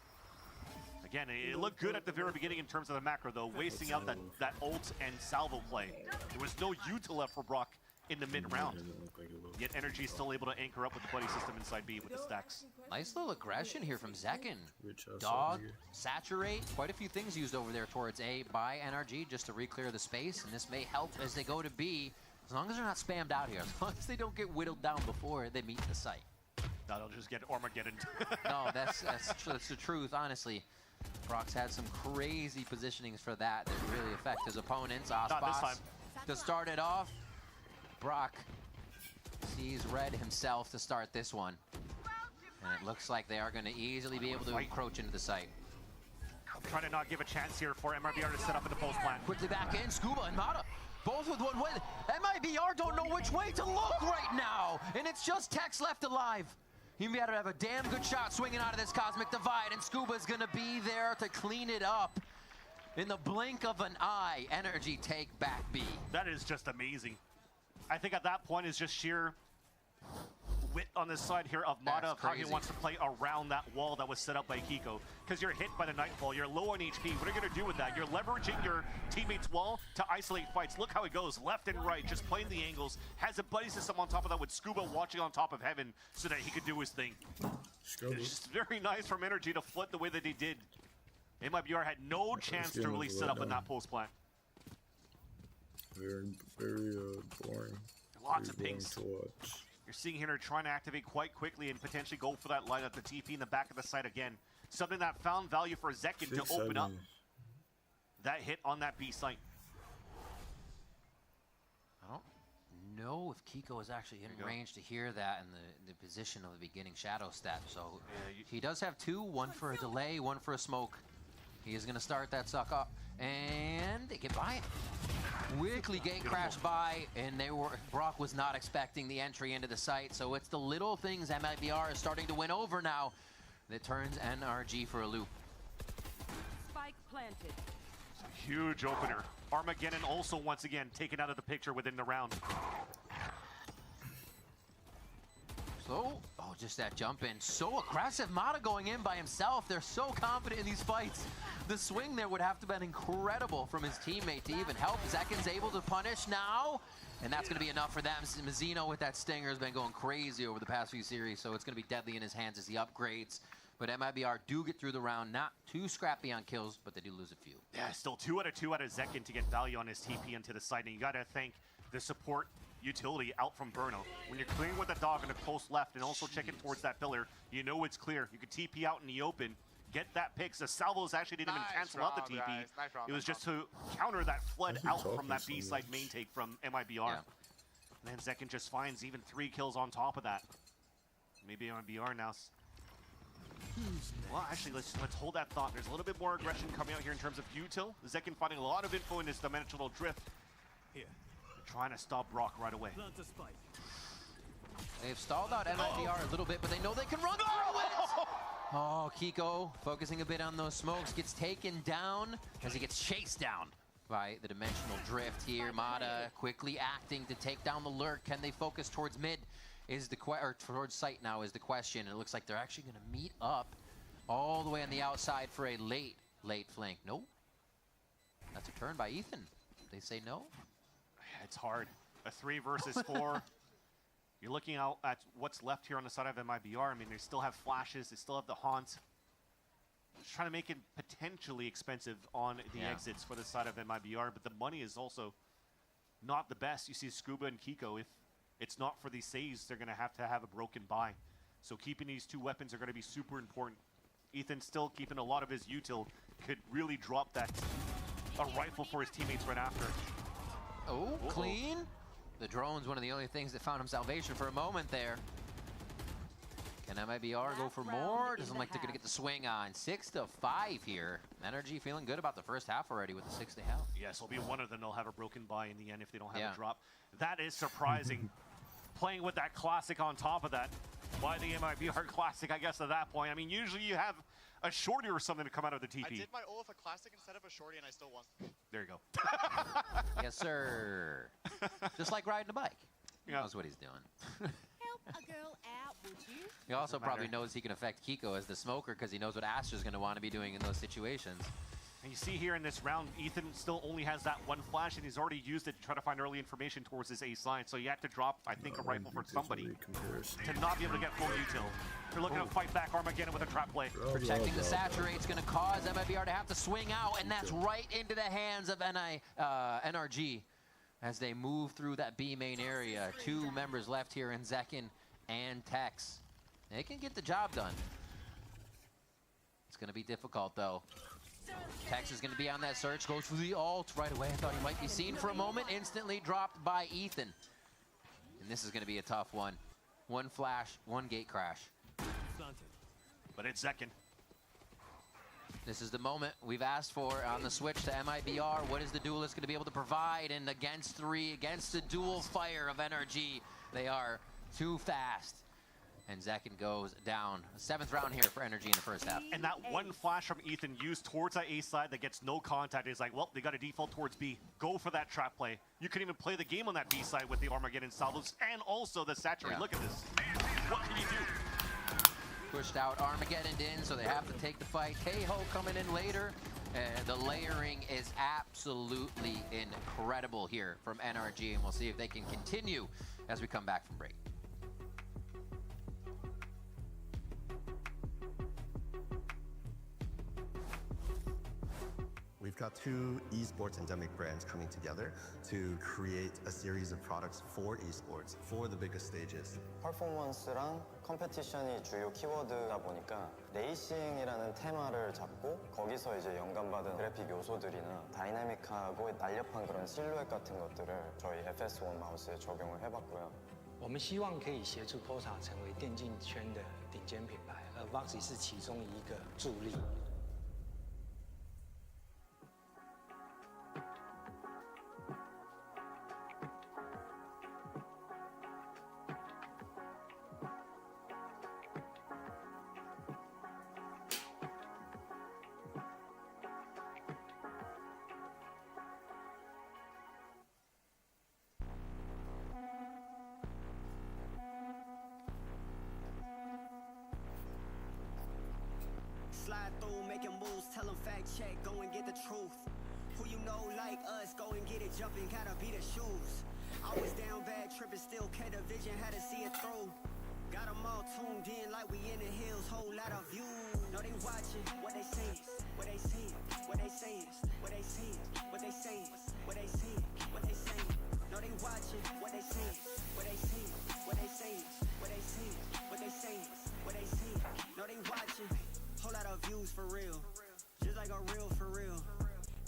again, it looked good at the very beginning in terms of the macro, though, wasting out that ult and salvo play. There was no util left for Brock in the mid-round. Yet NRG is still able to anchor up with the buddy system inside B with the stacks. Nice little aggression here from Zekin. Dog, saturate, quite a few things used over there towards A by NRG just to re-clear the space, and this may help as they go to B, as long as they're not spammed out here, as long as they don't get whittled down before they meet the site. No, they'll just get Armageddon. No, that's the truth, honestly. Brock's had some crazy positionings for that really affect his opponents. Not this time. To start it off, Brock sees red himself to start this one. And it looks like they are going to easily be able to encroach into the site. I'm trying to not give a chance here for MIBR to set up in the post plant. Quickly back in, Scuba and Mata both with one way. MIBR don't know which way to look right now, and it's just Tex left alive. He better have a damn good shot swinging out of this Cosmic Divide, and Scuba's gonna be there to clean it up. In the blink of an eye, Energy take back B. That is just amazing. I think at that point is just sheer wit on this side here of Mata, of how he wants to play around that wall that was set up by Kiko. Because you're hit by the Nightfall, you're low on HP. What are you going to do with that? You're leveraging your teammate's wall to isolate fights. Look how he goes, left and right, just playing the angles. Has a buddy system on top of that with Scuba watching on top of Heaven so that he could do his thing. It's just very nice from Energy to flip the way that he did. MIBR had no chance to really set up in that post plant. Very boring. Lots of Very boring pings. to watch. You're seeing here trying to activate quite quickly and potentially go for that lineup, the TP in the back of the site again. Something that found value for Zekin to open up that hit on that B site. I don't know if Kiko is actually in range to hear that in the position of the beginning shadow step. So he does have two, one for a delay, one for a smoke. He is going to start that suck up, and they get by it. Quickly gate crashed by, and Brock was not expecting the entry into the site, so it's the little things MIBR is starting to win over now that turns NRG for a loop. Spike planted. It's a huge opener. Armageddon also once again taken out of the picture within the round. So, just that jump in. So aggressive. Mata going in by himself. They're so confident in these fights. The swing there would have to have been incredible from his teammate to even help. Zekin's able to punish now, and that's going to be enough for them. Mizzino with that stinger has been going crazy over the past few series, so it's going to be deadly in his hands as he upgrades. But MIBR do get through the round, not too scrappy on kills, but they do lose a few. Yeah, still 2 out of 2 out of Zekin to get value on his TP into the site, and you got to thank the support utility out from Burno. When you're clearing with the dog in the close left and also checking towards that pillar, you know it's clear. You can TP out in the open, get that pick. So Salvos actually didn't even cancel out the TP. It was just to counter that flood out from that B side main take from MIBR. Yeah. And then Zekin just finds even 3 kills on top of that. Maybe MIBR now. Well, actually, let's hold that thought. There's a little bit more aggression coming out here in terms of util. Zekin finding a lot of info in his dimensional drift. Here. Trying to stop Brock right away. They've stalled out MIBR a little bit, but they know they can run through it! Oh, Kiko focusing a bit on those smokes, gets taken down as he gets chased down by the dimensional drift here. Mata quickly acting to take down the lurk. Can they focus towards mid? Or towards site now is the question. It looks like they're actually going to meet up all the way on the outside for a late flank. Nope. That's a turn by Ethan. They say no. It's hard. A 3 versus 4. You're looking out at what's left here on the side of MIBR. I mean, they still have flashes. They still have the haunt. Just trying to make it potentially expensive on the exits for the side of MIBR, but the money is also not the best. You see Scuba and Kiko. If it's not for these saves, they're going to have a broken buy. So keeping these 2 weapons are going to be super important. Ethan still keeping a lot of his util. Could really drop that a rifle for his teammates right after. Oh, clean. The drone's one of the only things that found him salvation for a moment there. Can MIBR go for more? Doesn't like they're going to get the swing on. 6-5 here. Energy feeling good about the first half already with the 6 they have. Yes, it'll be one of them. They'll have a broken buy in the end if they don't have a drop. That is surprising. Playing with that classic on top of that. Why the MIBR classic, I guess, at that point? I mean, usually you have a shorty or something to come out of the TP. I did my ult with a classic instead of a shorty, and I still won. There you go. Yes, sir. Just like riding a bike. He knows what he's doing. Help a girl out, would you? He also probably knows he can affect Kiko as the smoker because he knows what Astra's going to want to be doing in those situations. And you see here in this round, Ethan still only has that 1 flash, and he's already used it to try to find early information towards his ace line. So you have to drop, I think, a rifle for somebody to not be able to get full util. They're looking to fight back Armageddon with a trap play. Protecting the saturate's going to cause MIBR to have to swing out, and that's right into the hands of NRG as they move through that B main area. 2 members left here in Zekin and Tex. They can get the job done. It's going to be difficult, though. Tex is going to be on that search, goes for the ult right away. I thought he might be seen for a moment, instantly dropped by Ethan. And this is going to be a tough one. 1 flash, 1 gate crash. But it's Zekin. This is the moment we've asked for on the switch to MIBR. What is the Duelist going to be able to provide? And against 3, against the dual fire of NRG, they are too fast. And Zekin goes down. 7th round here for NRG in the first half. And that one flash from Ethan used towards that A side that gets no contact is like, well, they got to default towards B. Go for that trap play. You can even play the game on that B side with the Armageddon salvos and also the Saturate. Yeah. Look at this. What can you do? Pushed out Armageddon in, so they have to take the fight. Keiho coming in later. The layering is absolutely incredible here from NRG, and we'll see if they can continue as we come back from break. We've got 2 esports endemic brands coming together to create a series of products for esports for the biggest stages. 퍼포먼스랑 컴페티션이 주요 키워드다 보니까 레이싱이라는 테마를 잡고 거기서 이제 영감받은 그래픽 요소들이나 다이나믹하고 날렵한 그런 실루엣 같은 것들을 저희 FS1 마우스에 적용을 해봤고요. 我们希望可以协助 POSA 成为电竞圈的顶尖品牌，而 Voxy 是其中一个助力。 Slide through, making moves, tell them fact check, go and get the truth. Who you know like us, go and get it jumping, gotta be the shoes. I was down bad, tripping, still kept the vision, had to see it through. Got them all tuned in like we in the hills, whole lot of views. Know they watching, what they saying, what they saying, what they saying, what they saying, what they saying, what they saying, what they saying. Know they watching, what they saying, what they saying, what they saying, what they saying, what they saying, what they saying. Know they watching. Whole lot of views for real, just like a real for real.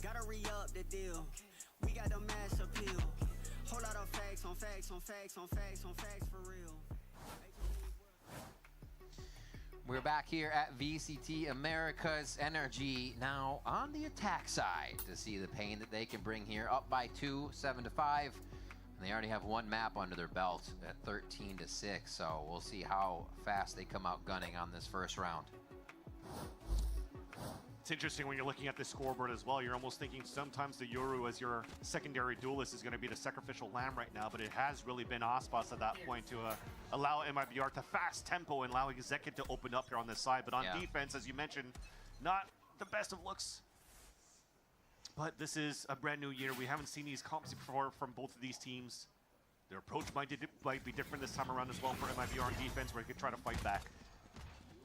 Gotta re-up the deal, we got the mass appeal. Whole lot of facts on facts on facts on facts on facts for real. We're back here at VCT Americas. NRG now on the attack side to see the pain that they can bring here. Up by 2, 7-5. And they already have 1 map under their belt at 13-6. So we'll see how fast they come out gunning on this first round. It's interesting when you're looking at the scoreboard as well. You're almost thinking sometimes the Yoru as your secondary duelist is going to be the sacrificial lamb right now, but it has really been Aspas at that point to allow MIBR to fast tempo and allowing Zekin to open up here on this side. But on defense, as you mentioned, not the best of looks. But this is a brand new year. We haven't seen these comps before from both of these teams. Their approach might be different this time around as well for MIBR on defense, where they could try to fight back.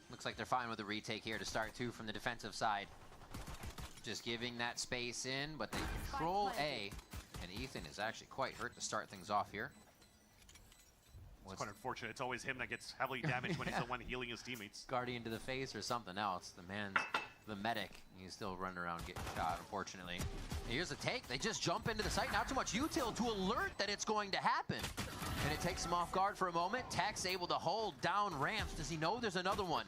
Looks like they're fine with the retake here to start 2 from the defensive side. Just giving that space in, but they control A. And Ethan is actually quite hurt to start things off here. It's quite unfortunate. It's always him that gets heavily damaged when he's the one healing his teammates. Guardian to the face or something else. The man's the medic. He's still running around getting shot, unfortunately. Here's the take. They just jump into the site. Not too much util to alert that it's going to happen. And it takes him off guard for a moment. Tech's able to hold down ramps. Does he know there's another one?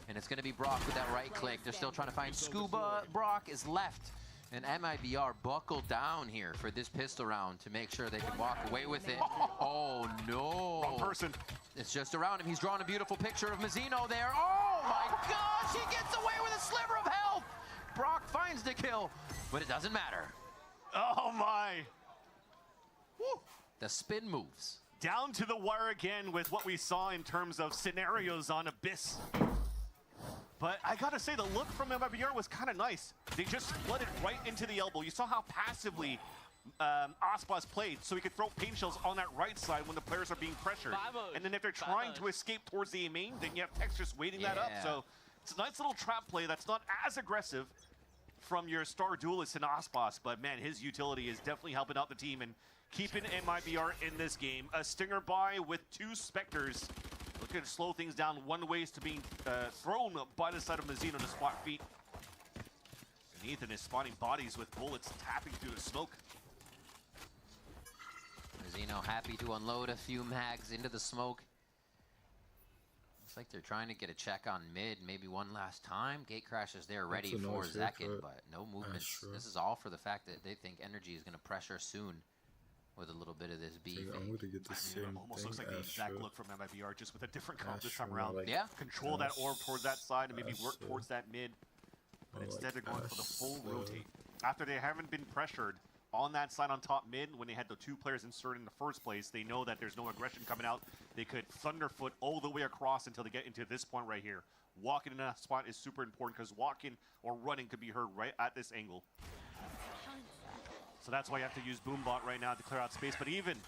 And it's going to be Brock with that right click. They're still trying to find Scuba. Brock is left. And MIBR buckled down here for this pistol round to make sure they can walk away with it. Oh, no. Wrong person. It's just around him. He's drawn a beautiful picture of Mazzino there. Oh, my gosh. He gets away with a sliver of health. Brock finds the kill, but it doesn't matter. Oh, my. Woo. The spin moves. Down to the wire again with what we saw in terms of scenarios on Abyss. But I gotta say, the look from MIBR was kind of nice. They just flooded right into the elbow. You saw how passively Aspas played, so he could throw pain shells on that right side when the players are being pressured. And then if they're trying to escape towards the A main, then you have Tex just waiting that up. So it's a nice little trap play that's not as aggressive from your star duelist in Aspas, but man, his utility is definitely helping out the team and keeping MIBR in this game. A Stinger buy with 2 Spectres. Looking to slow things down. 1 ways to being thrown by the side of Mazzino to spot feet. And Ethan is spotting bodies with bullets tapping through the smoke. Mazzino happy to unload a few mags into the smoke. Looks like they're trying to get a check on mid, maybe one last time. Gate crashes there ready for nice Zekin, but no movements. This is all for the fact that they think Energy is going to pressure soon with a little bit of this beef. I'm going to get the same It almost looks like the exact look from MIBR, just with a different comp this time Astro, around. like Yeah. Control that orb towards that side and maybe work Astro. towards that mid. But I instead they're like going for the full Astro. rotate. After they haven't been pressured on that side on top mid, when they had the 2 players inserted in the first place, they know that there's no aggression coming out. They could thunderfoot all the way across until they get into this point right here. Walking in a spot is super important because walking or running could be heard right at this angle. So that's why you have to use Boombot right now to clear out space. But even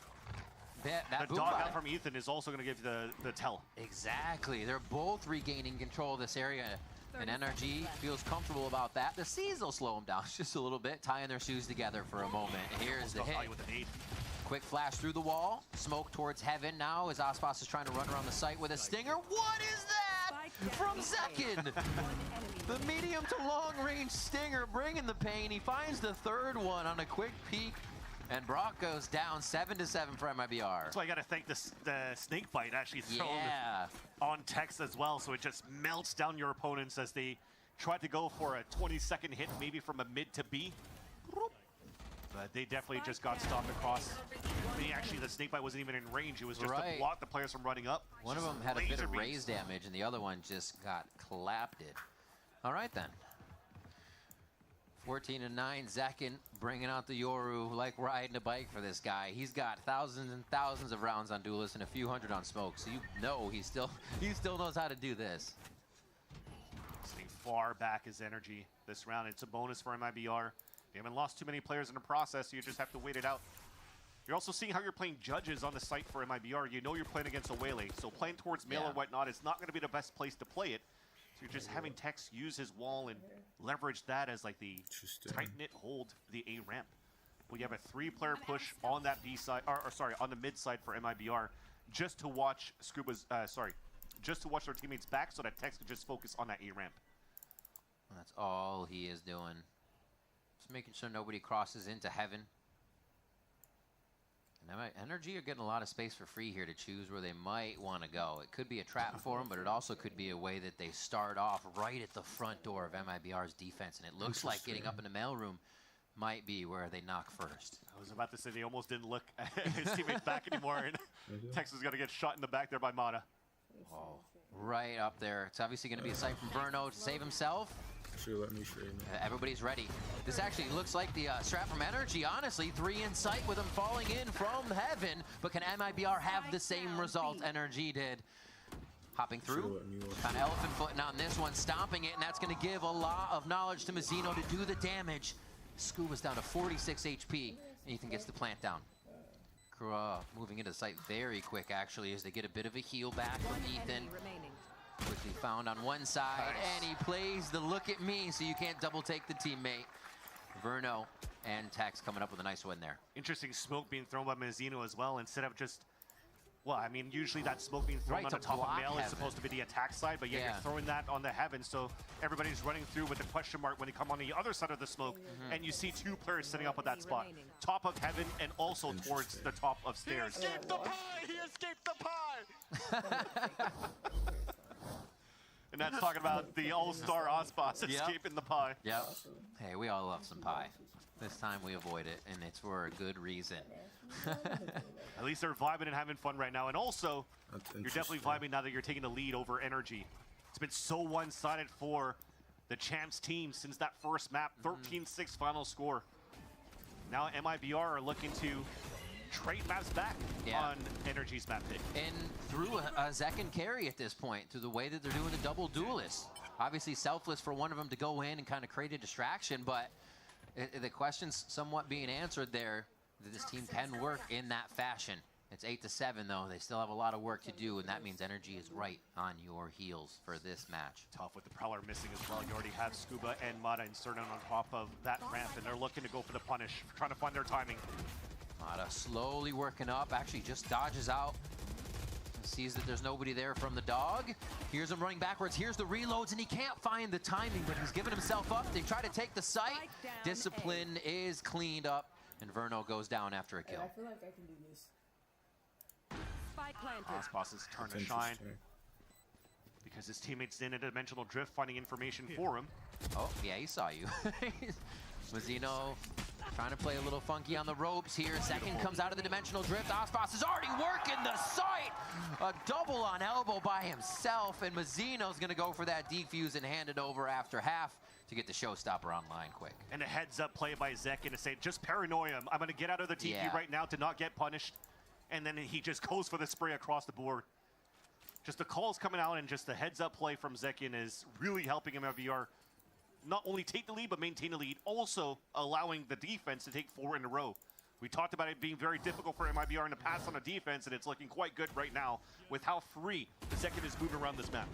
that the dog out from Ethan is also going to give you the tell. Exactly. They're both regaining control of this area. And NRG feels comfortable about that. The C's will slow them down just a little bit, tying their shoes together for a moment. Here's the hit. Quick flash through the wall. Smoke towards heaven now as Aspas is trying to run around the site with a stinger. What is that from Zekin? The medium to long range stinger bringing the pain. He finds the third one on a quick peek. And Brock goes down 7-7 for MIBR. That's why you got to thank the snake bite actually thrown on Tex as well, so it just melts down your opponents as they try to go for a 20-second hit, maybe from a mid to B. But they definitely just got stopped across. I mean, actually, the snake bite wasn't even in range. It was just to block the players from running up. One of them had a bit of raise damage, and the other one just got clapped it. All right, then. 14-9, Zekin bringing out the Yoru like riding a bike for this guy. He's got thousands and thousands of rounds on Duelist and a few hundred on Smoke, so you know he still knows how to do this. Staying far back is Energy this round. It's a bonus for MIBR. They haven't lost too many players in the process, so you just have to wait it out. You're also seeing how you're playing judges on the site for MIBR. You know you're playing against a Wele, so playing towards Mail or whatnot is not going to be the best place to play it. So you're just having Tex use his wall and leverage that as like the tight-knit hold the A ramp. We have a 3-player push on that B side, or sorry, on the mid side for MIBR, just to watch Scuba's, just to watch their teammates back so that Tex can just focus on that A ramp. That's all he is doing. Just making sure nobody crosses into heaven. And Energy are getting a lot of space for free here to choose where they might want to go. It could be a trap for them, but it also could be a way that they start off right at the front door of MIBR's defense. And it looks like getting up in the mailroom might be where they knock first. I was about to say they almost didn't look at his teammates back anymore, and Tex is going to get shot in the back there by Mata. Oh, right up there. It's obviously going to be a sight from Verno to save himself. Sure, let me show you. Everybody's ready. This actually looks like the strat from Energy, honestly. 3 in sight with them falling in from heaven. But can MIBR have the same result Energy did? Hopping through. Kind of elephant footing on this one, stomping it, and that's going to give a lot of knowledge to Mazzino to do the damage. Scuba's down to 46 HP. Ethan gets the plant down. Moving into the site very quick, actually, as they get a bit of a heal back from Ethan. Quickly found on one side, and he plays the look at me, so you can't double take the teammate. Verno and Tex coming up with a nice win there. Interesting smoke being thrown by Mazzino as well, instead of just, well, I mean, usually that smoke being thrown on the top of Mail is supposed to be the attack side, but yeah, you're throwing that on the heaven, so everybody's running through with a question mark when they come on the other side of the smoke, and you see 2 players sitting up at that spot. Top of heaven and also towards the top of stairs. He escaped the pie! He escaped the pie! And that's talking about the all-star Aspas escaping the pie. Yep. Hey, we all love some pie. This time we avoid it, and it's for a good reason. At least they're vibing and having fun right now. And also, you're definitely vibing now that you're taking the lead over Energy. It's been so one-sided for the Champs team since that first map. 13-6 final score. Now MIBR are looking to trade maps back on Energy's map pick. And through a Zekin carry at this point, through the way that they're doing the double duelist. Obviously selfless for one of them to go in and kind of create a distraction, but the question's somewhat being answered there, that this team can work in that fashion. It's 8-7 though. They still have a lot of work to do, and that means Energy is right on your heels for this match. Tough with the Prowler missing as well. You already have Scuba and Mata inserted on top of that ramp, and they're looking to go for the punish, trying to find their timing. Mata slowly working up, actually just dodges out. Sees that there's nobody there from the dog. Here's him running backwards. Here's the reloads, and he can't find the timing, but he's giving himself up. They try to take the site. Discipline is cleaned up, and Verno goes down after a kill. I feel like I can do this. Spike planted. Aspas' turn to shine. because his teammates in a dimensional drift finding information for him. Oh, yeah, he saw you. Mazzino trying to play a little funky on the ropes here. Second comes out of the dimensional drift. Ospas is already working the site. A double on elbow by himself, and Mazzino's going to go for that defuse and hand it over after half to get the showstopper online quick. And a heads-up play by Zekin to say, just paranoia. I'm going to get out of the TP right now to not get punished. And then he just goes for the spray across the board. Just the calls coming out and just the heads-up play from Zekin is really helping MIBR not only take the lead, but maintain the lead, also allowing the defense to take 4 in a row. We talked about it being very difficult for MIBR to pass on a defense, and it's looking quite good right now with how free Zekin is moving around this map.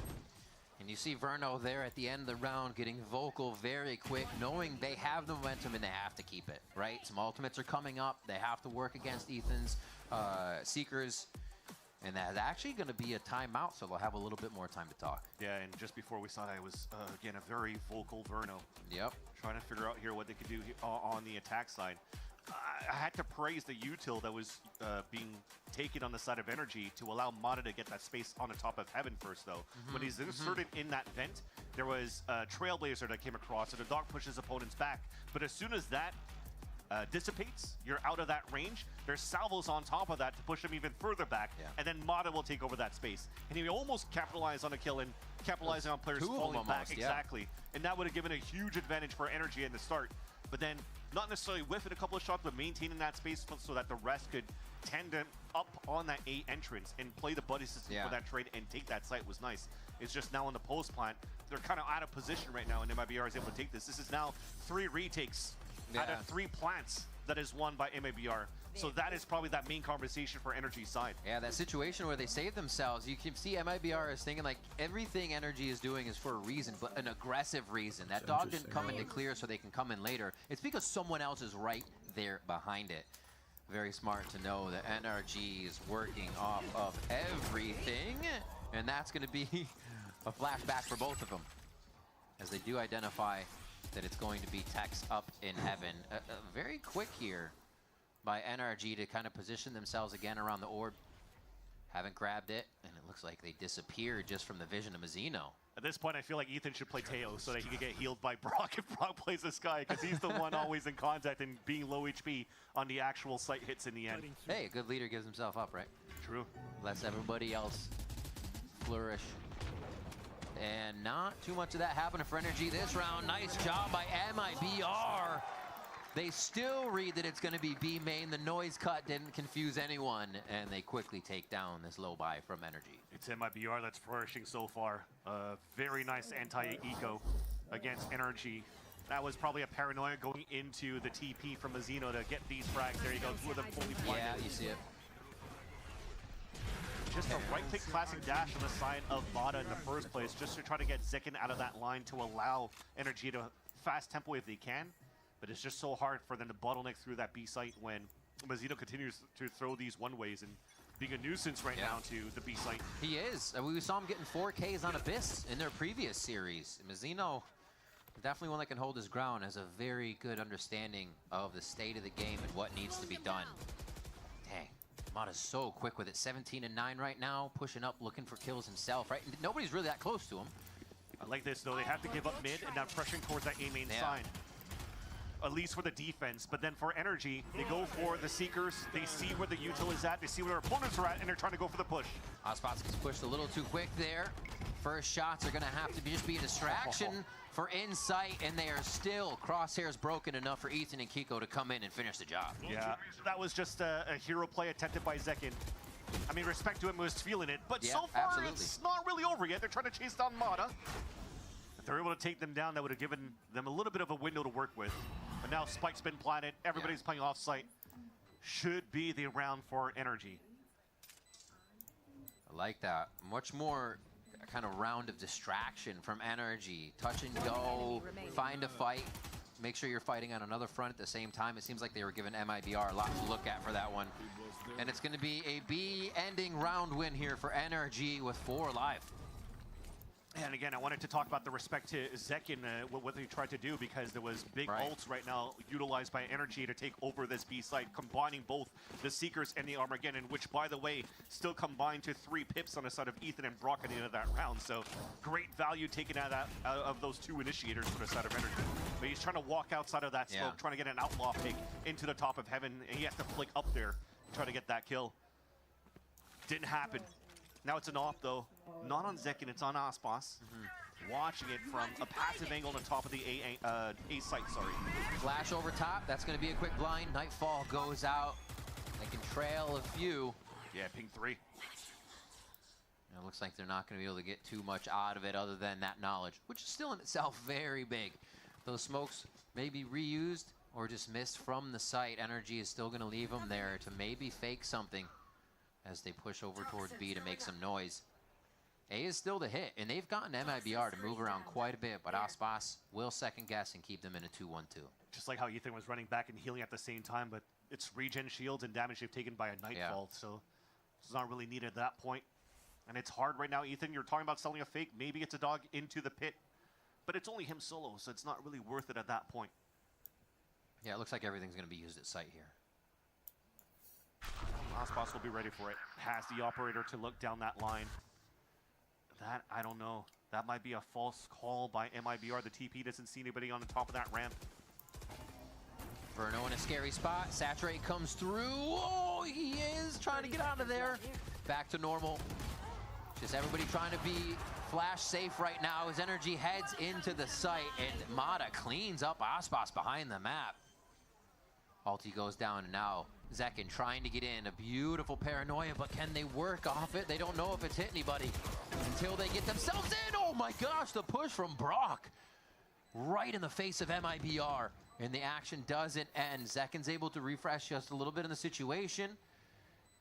And you see Verno there at the end of the round getting vocal very quick, knowing they have the momentum and they have to keep it, right? Some ultimates are coming up. They have to work against Ethan's Seekers. And that's actually going to be a timeout, so they'll have a little bit more time to talk. Yeah, and just before we saw that, it was, again, a very vocal Verno. Yep. Trying to figure out here what they could do on the attack side. I had to praise the util that was being taken on the side of Energy to allow Mata to get that space on the top of Heaven first, though. When he's inserted in that vent, there was a Trailblazer that came across, and the dog pushes opponents back. But as soon as that dissipates, you're out of that range, there's salvos on top of that to push him even further back, and then Mata will take over that space. And he almost capitalized on a kill and capitalizing on players falling back. Exactly. And that would have given a huge advantage for Energy in the start. But then, not necessarily whiffing a couple of shots, but maintaining that space so that the rest could tend to up on that A entrance and play the buddy system for that trade and take that site was nice. It's just now in the post plant, they're kind of out of position right now, and MIBR is able to take this. This is now 3 retakes out of 3 plants that is won by MIBR. So that is probably that main conversation for Energy's side. Yeah, that situation where they save themselves, you can see MIBR is thinking like everything Energy is doing is for a reason, but an aggressive reason. That dog didn't come in to clear so they can come in later. It's because someone else is right there behind it. Very smart to know that NRG is working off of everything, and that's going to be a flashback for both of them as they do identify that it's going to be Tex up in Heaven. Very quick here by NRG to kind of position themselves again around the orb. Haven't grabbed it, and it looks like they disappeared just from the vision of Mazzino. At this point, I feel like Ethan should play Teo so that he can get healed by Brock if Brock plays this guy, because he's the one always in contact and being low HP on the actual site hits in the end. Hey, a good leader gives himself up, right? True. Lets everybody else flourish. And not too much of that happening for Energy this round. Nice job by MIBR. They still read that it's going to be B main. The noise cut didn't confuse anyone, and they quickly take down this low buy from Energy. It's MIBR that's flourishing so far. Very nice anti-eco against Energy. That was probably a paranoia going into the TP from Mazzino to get these frags. There you go, 2 of them fully blinded. Yeah, you see it. Just a right-click classic dash on the side of Mata in the first place, just to try to get Zekin out of that line to allow Energy to fast tempo if they can. But it's just so hard for them to bottleneck through that B site when Mazzino continues to throw these one-ways and being a nuisance right now to the B site. He is. We saw him getting 4Ks on Abyss in their previous series. Mazzino, definitely one that can hold his ground, has a very good understanding of the state of the game and what needs to be done. Dang, Mata's so quick with it. 17 and 9 right now, pushing up, looking for kills himself, right? Nobody's really that close to him. I like this, though. They have to give up mid and now pressuring towards that A main side. At least for the defense, but then for Energy, they go for the Seekers. They see where the util is at, they see where their opponents are at, and they're trying to go for the push. Ospots gets pushed a little too quick there. First shots are gonna have to just be a distraction for Insight, and they are still crosshairs broken enough for Ethan and Kiko to come in and finish the job. Yeah, that was just a hero play attempted by Zekin. I mean, respect to him, was feeling it, but so far it's not really over yet. They're trying to chase down Mata. If they're able to take them down, that would have given them a little bit of a window to work with. But now Spike's been planted, everybody's playing off-site. Should be the round for Energy. I like that. Much more kind of round of distraction from Energy. Touch and go, find a fight. Make sure you're fighting on another front at the same time. It seems like they were giving MIBR a lot to look at for that one. And it's going to be a B ending round win here for Energy with 4 alive. And again, I wanted to talk about the respect to Zekin, what they tried to do, because there was big ults right now utilized by Energy to take over this B site, combining both the Seekers and the Armageddon, which, by the way, still combined to 3 pips on the side of Ethan and Brock at the end of that round. So great value taken out of those 2 initiators for the side of Energy. But he's trying to walk outside of that smoke, trying to get an outlaw pick into the top of heaven, and he has to flick up there and try to get that kill. Didn't happen. Now it's an off, though. Not on Zekin, it's on Aspas. Watching it from a passive angle on the top of the A site, sorry. Flash over top, that's going to be a quick blind. Nightfall goes out. They can trail a few. Yeah, ping 3. It looks like they're not going to be able to get too much out of it other than that knowledge, which is still in itself very big. Those smokes may be reused or just missed from the site. Energy is still going to leave them there to maybe fake something as they push over towards B to make some noise. A is still the hit, and they've gotten MIBR to move around quite a bit, but Aspas will second guess and keep them in a 2-1-2. Just like how Ethan was running back and healing at the same time, but it's regen shields and damage they've taken by a Nightfall, so it's not really needed at that point. And it's hard right now, Ethan. You're talking about selling a fake. Maybe it's a dog into the pit, but it's only him solo, so it's not really worth it at that point. Yeah, it looks like everything's going to be used at site here. Aspas will be ready for it. Has the operator to look down that line. That, I don't know. That might be a false call by MIBR. The TP doesn't see anybody on the top of that ramp. Verno in a scary spot. Saturate comes through. Oh, he is trying to get out of there. Back to normal. Just everybody trying to be flash safe right now as Energy heads into the site, and Mata cleans up Aspas behind the map. Ulti goes down, and now Zekin trying to get in. A beautiful paranoia, but can they work off it? They don't know if it's hit anybody until they get themselves in. Oh my gosh, the push from Brock. Right in the face of MIBR. And the action doesn't end. Zekin's able to refresh just a little bit in the situation.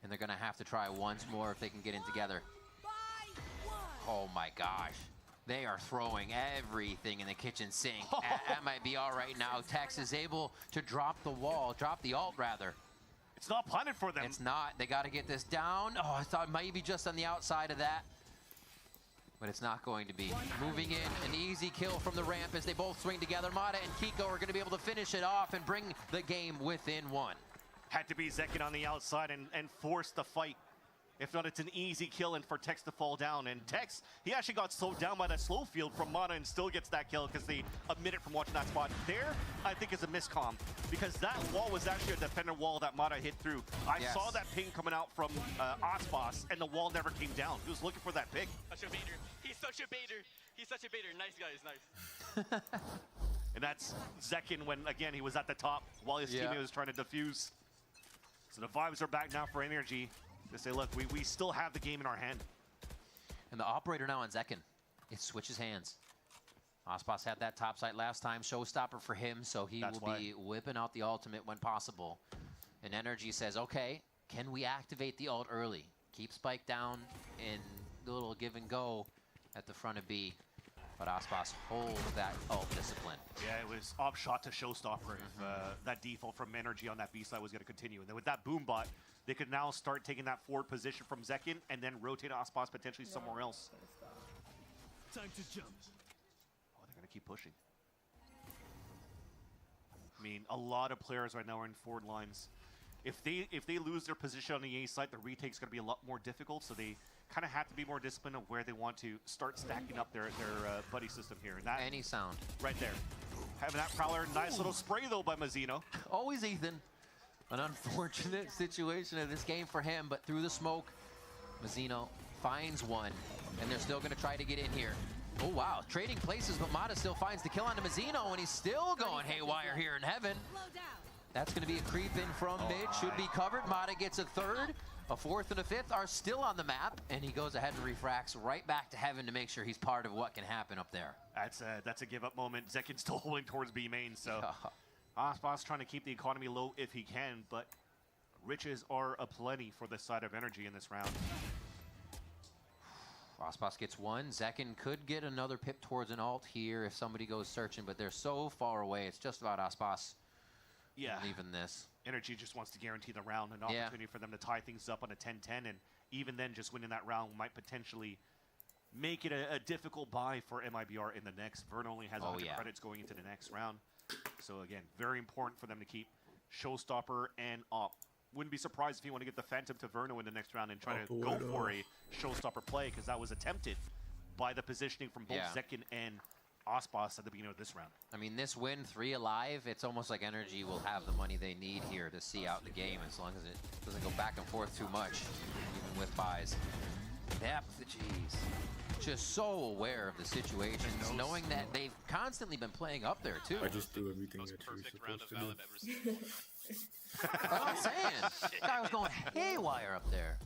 And they're going to have to try once more if they can get in together. Oh my gosh. They are throwing everything in the kitchen sink at MIBR right now. Tex is able to drop the wall, drop the ult rather. It's not planted for them. It's not. They got to get this down. Oh, I thought maybe just on the outside of that. But it's not going to be. Moving in, an easy kill from the ramp as they both swing together. Mata and Kiko are going to be able to finish it off and bring the game within 1. Had to be Zekin on the outside and force the fight. If not, it's an easy kill and for Tex to fall down. And Tex, he actually got slowed down by that slow field from Mata and still gets that kill because they admit it from watching that spot. There, I think, is a miscomm because that wall was actually a defender wall that Mata hit through. I saw that ping coming out from Aspas, and the wall never came down. He was looking for that pick. Such a baiter. He's such a baiter. He's such a baiter. Nice guys, nice. And that's Zekin when, again, he was at the top while his teammate was trying to defuse. So the vibes are back now for Energy. They say, look, we still have the game in our hand. And the operator now on Zekin. It switches hands. Aspas had that top site last time. Showstopper for him, so he will be whipping out the ultimate when possible. And Energy says, okay, can we activate the ult early? Keep Spike down and a little give and go at the front of B. But Aspas holds that ult discipline. Yeah, it was off shot to Showstopper if that default from Energy on that B side was going to continue. And then with that boom bot, they could now start taking that forward position from Zekin and then rotate Aspas potentially somewhere else. Time to jump. Oh, they're going to keep pushing. I mean, a lot of players right now are in forward lines. If they lose their position on the A side, the retake's going to be a lot more difficult, so they kind of have to be more disciplined of where they want to start stacking up their buddy system here. And that, any sound. Right there. Having that Prowler, nice little spray though by Mazzino. Always Ethan. An unfortunate situation of this game for him, but through the smoke, Mazzino finds one, and they're still going to try to get in here. Oh, wow. Trading places, but Mata still finds the kill onto Mazzino, and he's still going haywire here in heaven. That's going to be a creep in from mid. Should be covered. Mata gets a third. A fourth and a fifth are still on the map, and he goes ahead and refracts right back to heaven to make sure he's part of what can happen up there. That's a give-up moment. Zekin's still holding towards B main, so... Aspas trying to keep the economy low if he can, but riches are aplenty for the side of Energy in this round. Aspas gets one. Zekin could get another pip towards an ult here if somebody goes searching, but they're so far away. It's just about Aspas leaving this. Energy just wants to guarantee the round, an opportunity for them to tie things up on a 10-10, and even then just winning that round might potentially make it a difficult buy for MIBR in the next. Vern only has 100 credits going into the next round. So again, very important for them to keep Showstopper and Op. Wouldn't be surprised if you want to get the Phantom to Verno in the next round and try to go for a Showstopper play, because that was attempted by the positioning from both Zekin and Ospas at the beginning of this round. I mean, this win, 3 alive, it's almost like Energy will have the money they need here to see out the game, as long as it doesn't go back and forth too much, even with buys. Depth, jeez. Just so aware of the situations, knowing that they've constantly been playing up there, too. I just do everything that you're supposed to do. That's what I'm saying. Guy was going haywire up there.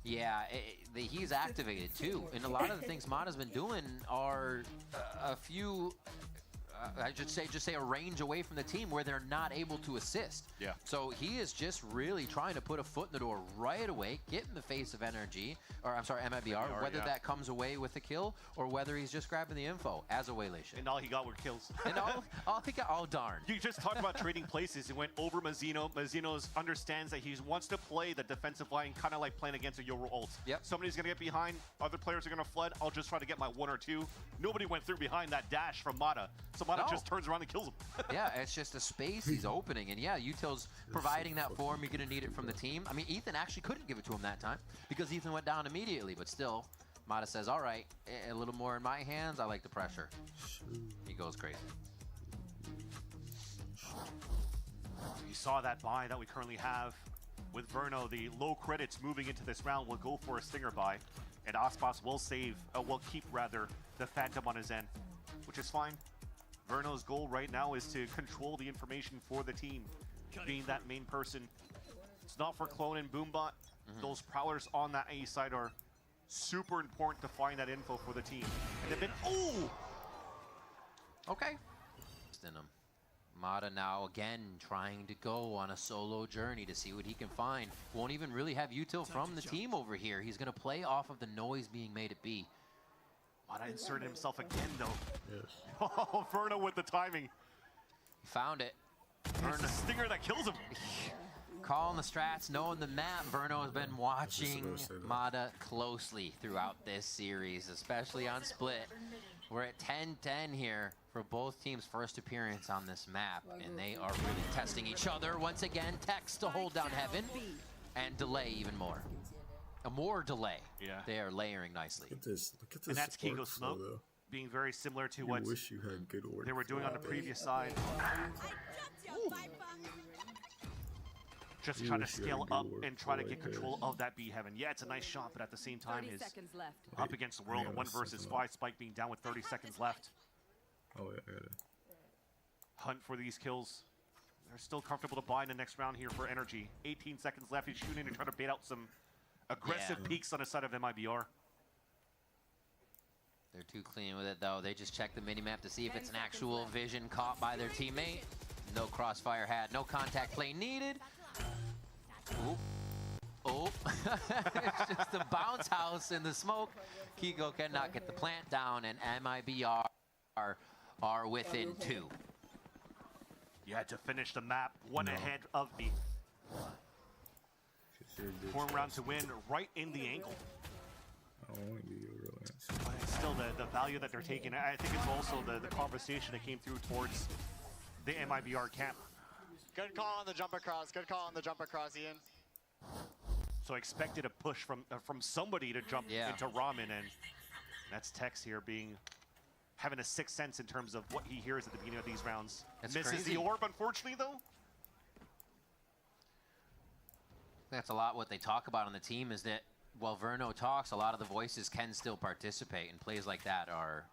Yeah, he's activated too, and a lot of the things Mata's been doing are a few, I should say, just say a range away from the team where they're not able to assist. Yeah. So he is just really trying to put a foot in the door right away, get in the face of NRG, or I'm sorry, MIBR, whether that comes away with a kill or whether he's just grabbing the info as a Waylation. And all he got were kills. And all he got, oh darn. You just talked about trading places. He went over Mazzino. Mazzino understands that he wants to play the defensive line, kind of like playing against a Yoru ult. Yep. Somebody's going to get behind. Other players are going to flood. I'll just try to get my 1 or 2. Nobody went through behind that dash from Mata. So Mata just turns around and kills him. Yeah, it's just a space he's opening. And yeah, Util's providing that for him. You're going to need it from the team. I mean, Ethan actually couldn't give it to him that time because Ethan went down immediately. But still, Mata says, all right, a little more in my hands. I like the pressure. He goes crazy. You saw that buy that we currently have with Verno. The low credits moving into this round will go for a Stinger buy. And Ospas will keep the Phantom on his end, which is fine. Verno's goal right now is to control the information for the team, being that main person. It's not for Clone and Boombot. Those prowlers on that A side are super important to find that info for the team. And they've been, okay. Mata now again trying to go on a solo journey to see what he can find. Won't even really have Util from the team over here. He's going to play off of the noise being made at B. Mata inserted himself again, though. Yes. Oh, Verno with the timing. He found it. It's the Stinger that kills him. Calling the strats, knowing the map. Verno has been watching Mata closely throughout this series, especially on Split. We're at 10-10 here for both teams' first appearance on this map, and they are really testing each other. Once again, Tex to hold down Heaven and delay even more. A more delay. Yeah. They are layering nicely. Look at this And that's Kingo Smoke, being very similar to what wish you had good order. they were doing on the previous side. Just trying to scale up and try to get control of that B Heaven. Yeah, it's a nice shot, but at the same time, is up against the world. 1 versus 5. Spike being down with 30 seconds left. Oh, yeah, I got it. Hunt for these kills. They're still comfortable to buy in the next round here for Energy. 18 seconds left. He's shooting to try to bait out some aggressive peaks on the side of MIBR. They're too clean with it, though. They just check the minimap to see if it's an actual vision caught by their teammate. No crossfire had, no contact play needed. Ooh. Oh, it's just a bounce house in the smoke. Kiko cannot get the plant down, and MIBR are within 2. Yeah, to finish the map, 1 ahead of the form round to win, right in the ankle. I don't want to give you a real answer. But it's still the value that they're taking. I think it's also the conversation that came through towards the MIBR camp. Good call on the jump across. Good call on the jump across, Ian. So expected a push from somebody to jump into Ramen, and that's Tex here having a sixth sense in terms of what he hears at the beginning of these rounds. Misses crazy. the orb, unfortunately, though. That's a lot what they talk about on the team, is that while Verno talks, a lot of the voices can still participate, and plays like that are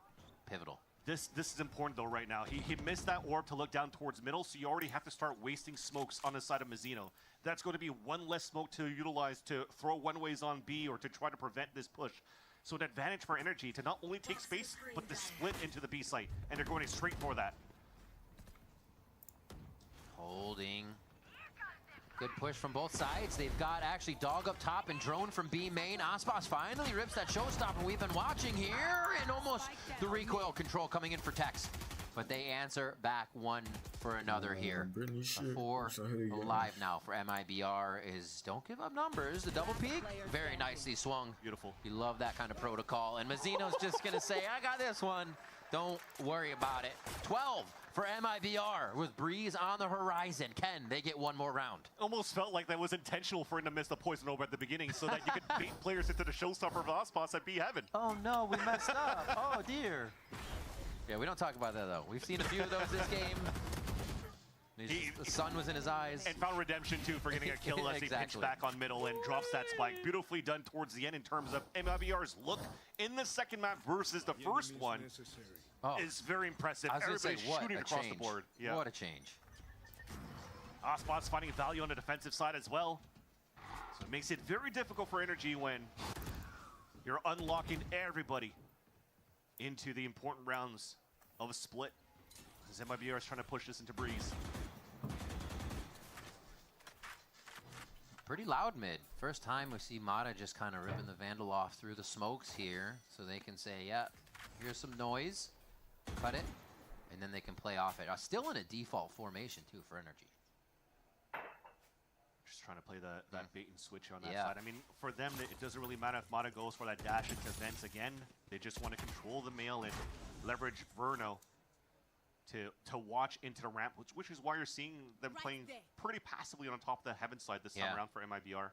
pivotal. This is important, though, right now. He missed that orb to look down towards middle, so you already have to start wasting smokes on the side of Mazzino. That's going to be 1 less smoke to utilize to throw one-ways on B or to try to prevent this push. So an advantage for Energy to not only take space, but to split into the B site, and they're going straight for that. Holding. Good push from both sides. They've got actually Dog up top and Drone from B main. Aspas finally rips that showstopper we've been watching here, and almost the recoil control coming in for Tex. But they answer back one for another here. Four alive now for MIBR is don't give up numbers. The double peak, very nicely swung. Beautiful. You love that kind of protocol. And Mazzino's just gonna say, I got this one. Don't worry about it. 12 for MIBR with Breeze on the horizon. Ken, they get one more round. Almost felt like that was intentional for him to miss the poison orb at the beginning so that you could bait players into the showstopper of Aspas at B Heaven. Oh no, we messed up. Oh dear. Yeah, we don't talk about that though. We've seen a few of those this game. The sun was in his eyes. And found redemption too for getting a kill as he pitched back on middle and drops that spike. Beautifully done towards the end in terms of MIBR's look in the second map versus the first one. Is very impressive. Everybody's shooting across the board. Yeah. What a change. Aspas finding value on the defensive side as well. So it makes it very difficult for Energy when you're unlocking everybody into the important rounds of a split. As MIBR is trying to push this into Breeze. Pretty loud mid. First time we see Mata just kind of ripping the Vandal off through the smokes here, so they can say, yeah, here's some noise, cut it, and then they can play off it. Still in a default formation too for Energy. Just trying to play that bait and switch on that side. I mean, for them, it doesn't really matter if Mata goes for that dash into vents again. They just want to control the mail and leverage Verno to watch into the ramp, which is why you're seeing them playing pretty passively on top of the Heaven side this time around for MIBR.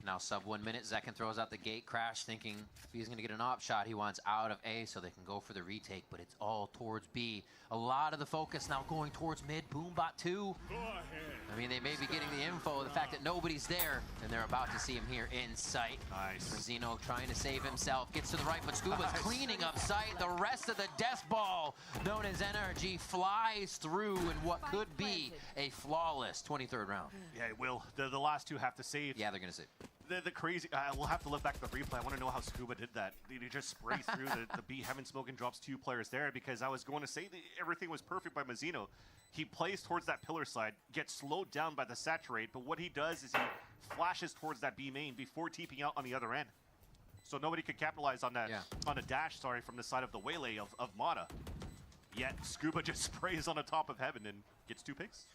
Now sub 1 minute, Zekin throws out the gate crash thinking if he's gonna get an op shot, he wants out of A so they can go for the retake, but it's all towards B. A lot of the focus now going towards mid, Boombot 2. I mean, they may be getting the info, the fact that nobody's there, and they're about to see him here in sight. Nice. Mazzino trying to save himself, gets to the right, but Scuba's cleaning up sight. The rest of the death ball, known as NRG, flies through in what could be a flawless 23rd round. Yeah, it will. The last two have to save. Yeah, they're gonna save. The crazy, we'll have to look back at the replay. I want to know how Scuba did that. Did he just spray through the B Heaven smoke and drops 2 players there? Because I was going to say that everything was perfect by Mazzino. He plays towards that pillar side, gets slowed down by the saturate, but what he does is he flashes towards that B main before TPing out on the other end. So nobody could capitalize on that, on a dash, from the side of the Waylay of Mata. Yet Scuba just sprays on the top of Heaven and gets 2 picks.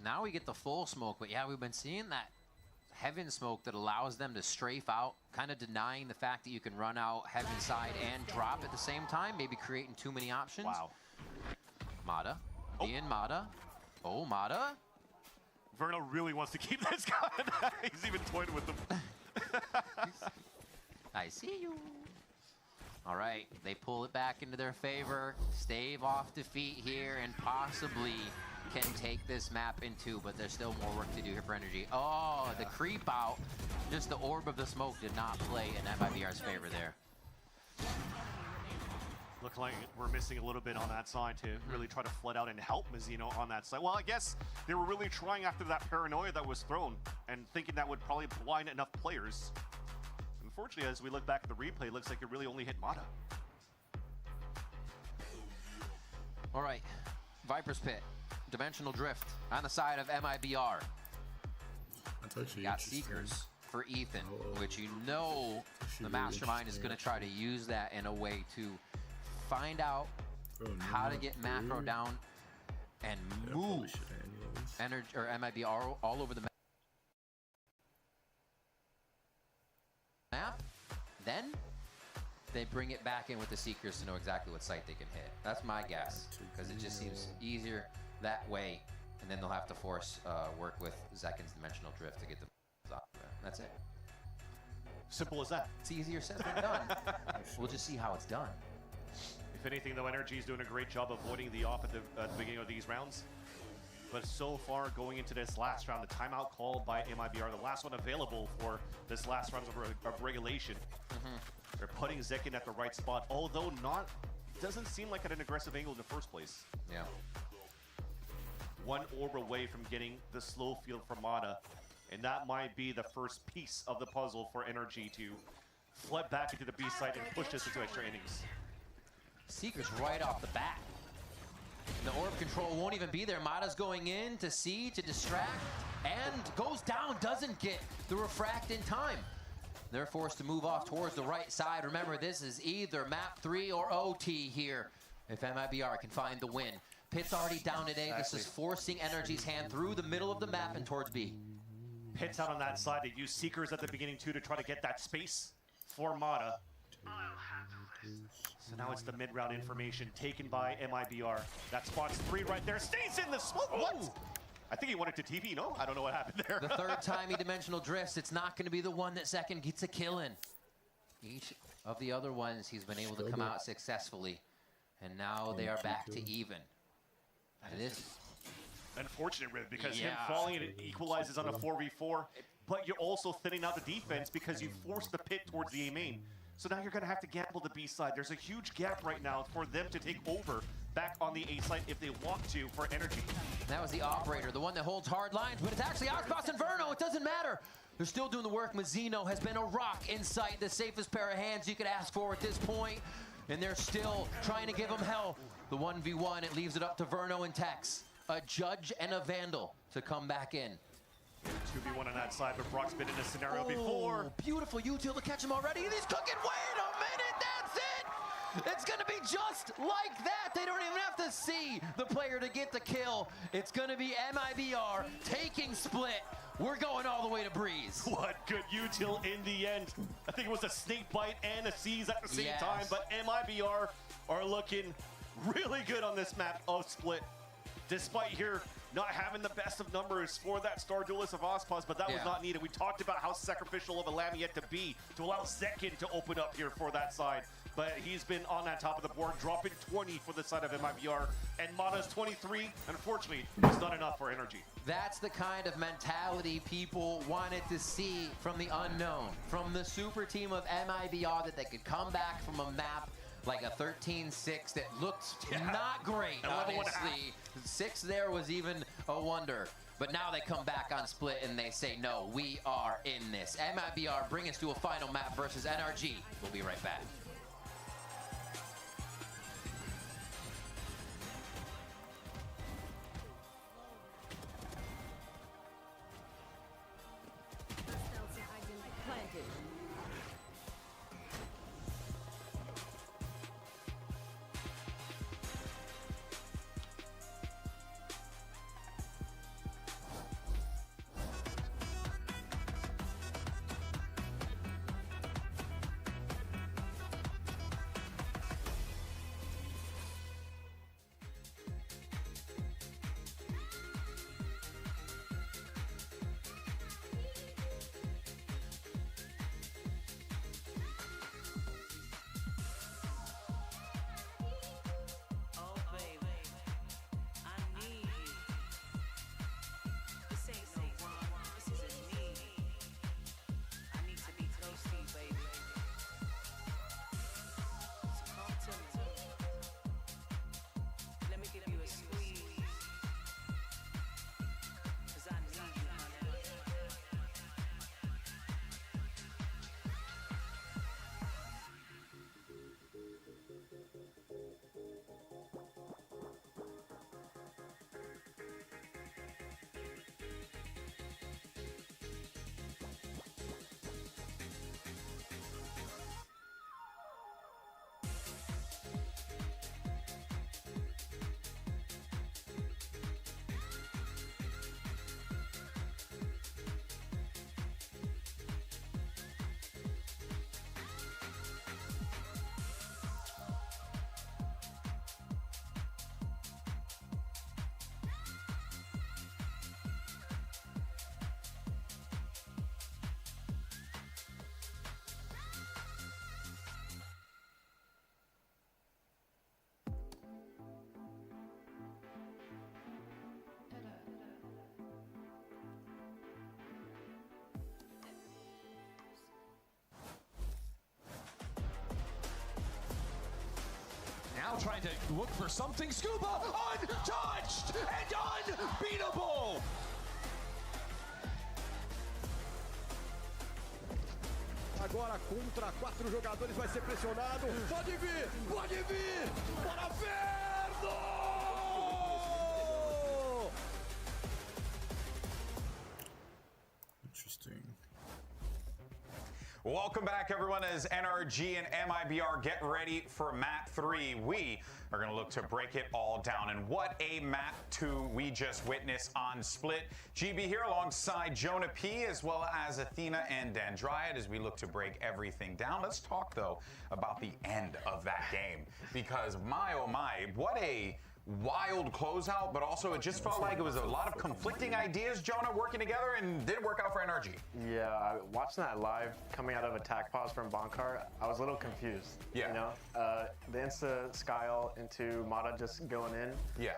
Now we get the full smoke, but yeah, we've been seeing that Heaven smoke that allows them to strafe out, kind of denying the fact that you can run out Heaven side and drop at the same time, maybe creating too many options. Wow. Mata, Ian Mata. Oh, Mata. Verno really wants to keep this guy. He's even toying with them. I see you. All right, they pull it back into their favor, stave off defeat here, and possibly can take this map in 2, but there's still more work to do here for Energy. Oh, the creep out. Just the orb of the smoke did not play in MIBR's favor there. Look like we're missing a little bit on that side to really try to flood out and help Mazzino on that side. Well, I guess they were really trying after that paranoia that was thrown and thinking that would probably blind enough players. Unfortunately, as we look back at the replay, it looks like it really only hit Mata. All right, Viper's Pit. Dimensional Drift on the side of MIBR. That's actually got Seekers for Ethan, which you know the mastermind is going to try to use that in a way to find out how to get macro down and move Energy or MIBR all over the map. Then they bring it back in with the Seekers to know exactly what site they can hit. That's my guess, because it just seems easier that way, and then they'll have to force work with Zekin's Dimensional Drift to get the off there. That's it. Simple as that. It's easier said than done. We'll just see how it's done. If anything, though, Energy is doing a great job avoiding the off at the beginning of these rounds. But so far, going into this last round, the timeout called by MIBR, the last one available for this last round of regulation. They're putting Zekin at the right spot, although doesn't seem like at an aggressive angle in the first place. Yeah. 1 orb away from getting the slow field for Mata, and that might be the first piece of the puzzle for Energy to flood back into the B site and push this into extra innings. Seekers right off the bat. The orb control won't even be there. Mata's going in to see, to distract, and goes down, doesn't get the refract in time. They're forced to move off towards the right side. Remember, this is either map 3 or OT here if MIBR can find the win. Pitt's already down today. This is forcing Energy's hand through the middle of the map and towards B. Pitt's out on that side. They use Seekers at the beginning too to try to get that space for Mata. So now it's the mid-round information taken by MIBR. That spots 3 right there. Stays in the smoke. What? I think he wanted to TP, no? I don't know what happened there. The third time he dimensional drifts, it's not going to be the one that Second gets a kill in. Each of the other ones, he's been able to come out successfully. And now they are back to even. It is unfortunate, Riv, because him falling, it equalizes on a 4v4. But you're also thinning out the defense because you forced the Pit towards the A main. So now you're going to have to gamble the B side. There's a huge gap right now for them to take over back on the A side if they want to for Energy. That was the operator, the one that holds hard lines, but it's actually Ospas and Verno. It doesn't matter. They're still doing the work. Mazzino has been a rock in sight, the safest pair of hands you could ask for at this point, and they're still trying to give him hell. The 1v1, it leaves it up to Verno and Tex, a Judge and a Vandal to come back in. 2v1 on that side, but Brock's been in this scenario before. Beautiful util to catch him already, and he's cooking. Wait a minute, that's it! It's gonna be just like that. They don't even have to see the player to get the kill. It's gonna be MIBR taking split. We're going all the way to Breeze. What good util in the end. I think it was a snake bite and a seize at the same time, but MIBR are looking really good on this map of split. Despite here not having the best of numbers for that Star Duelist of Ospas, but that was not needed. We talked about how sacrificial of a Lamiette to be to allow Zekin to open up here for that side. But he's been on that top of the board, dropping 20 for the side of MIBR. And Mata's 23, unfortunately, is not enough for Energy. That's the kind of mentality people wanted to see from the unknown, from the super team of MIBR, that they could come back from a map like a 13-6 that looked not great, obviously. 6 there was even a wonder. But now they come back on split and they say, no, we are in this. MIBR bring us to a final map versus NRG. We'll be right back. Now trying to look for something. Scuba untouched and unbeatable. Agora contra 4 jogadores, vai ser pressionado. Pode vir, pode vir. Para Verno! Welcome back, everyone, as NRG and MIBR get ready for Map 3. We are going to look to break it all down. And what a Map 2 we just witnessed on Split. GB here alongside Jonah P, as well as Athena and Dandryad, as we look to break everything down. Let's talk, though, about the end of that game. Because, my oh my, what a wild closeout, but also it just felt like it was a lot of conflicting ideas, Jonah, working together, and didn't work out for NRG. Yeah, watching that live coming out of attack pause from Bonkar, I was a little confused. Yeah. You know, the insta Skyle into Mata just going in. Yeah.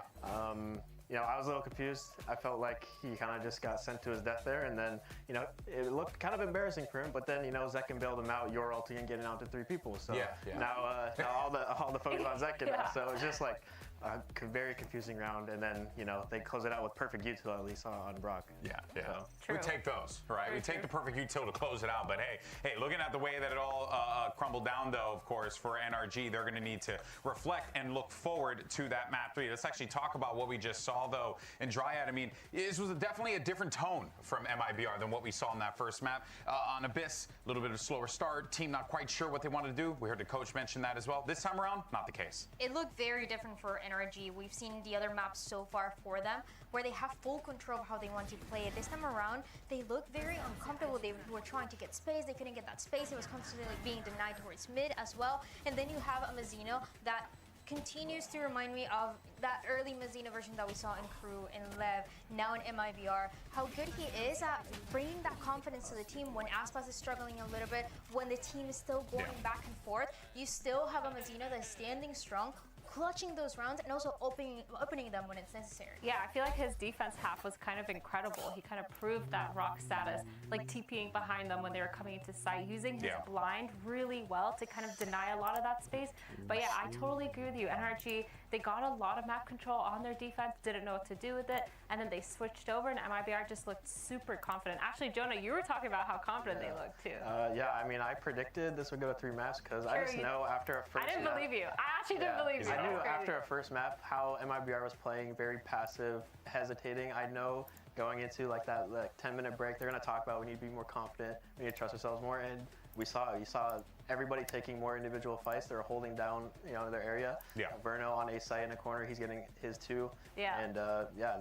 You know, I was a little confused. I felt like he kind of just got sent to his death there, and then, you know, it looked kind of embarrassing for him. But then, you know, Zekken bailed him out, your ulti, and getting out to 3 people. So now all the focus on Zekken. Yeah. So it's just like a very confusing round, and then, you know, they close it out with perfect util at least on Brock. Yeah. So. We take those, right? We take the perfect util to close it out. But hey, looking at the way that it all crumbled down, though, of course, for NRG, they're going to need to reflect and look forward to that Map 3. Let's actually talk about what we just saw, though, in Dryad. I mean, this was definitely a different tone from MIBR than what we saw in that first map. On Abyss, a little bit of a slower start. Team not quite sure what they wanted to do. We heard the coach mention that as well. This time around, not the case. It looked very different for NRG. We've seen the other maps so far for them where they have full control of how they want to play it. This time around, they looked very uncomfortable. They were trying to get space. They couldn't get that space. It was constantly being denied towards mid as well. And then you have a Mazzino that continues to remind me of that early Mazzino version that we saw in Crew, in Lev, now in MIBR. How good he is at bringing that confidence to the team when Aspas is struggling a little bit, when the team is still going back and forth. You still have a Mazzino that's standing strong, clutching those rounds, and also opening them when it's necessary. Yeah, I feel like his defense half was kind of incredible. He kind of proved that rock status, like TPing behind them when they were coming into sight, using his blind really well to kind of deny a lot of that space. But yeah, I totally agree with you. NRG, they got a lot of map control on their defense, didn't know what to do with it, and then they switched over, and MIBR just looked super confident. Actually, Jonah, you were talking about how confident they looked too. Yeah, I mean, I predicted this would go to 3 maps because I just know after a first I didn't believe you. I actually didn't believe you. I knew after a first map how MIBR was playing, very passive, hesitating. I know going into like that 10-minute break, they're going to talk about we need to be more confident, we need to trust ourselves more, and you saw everybody taking more individual fights. They're holding down, you know, their area. Yeah. Verno on a site in a corner, he's getting his 2. Yeah. And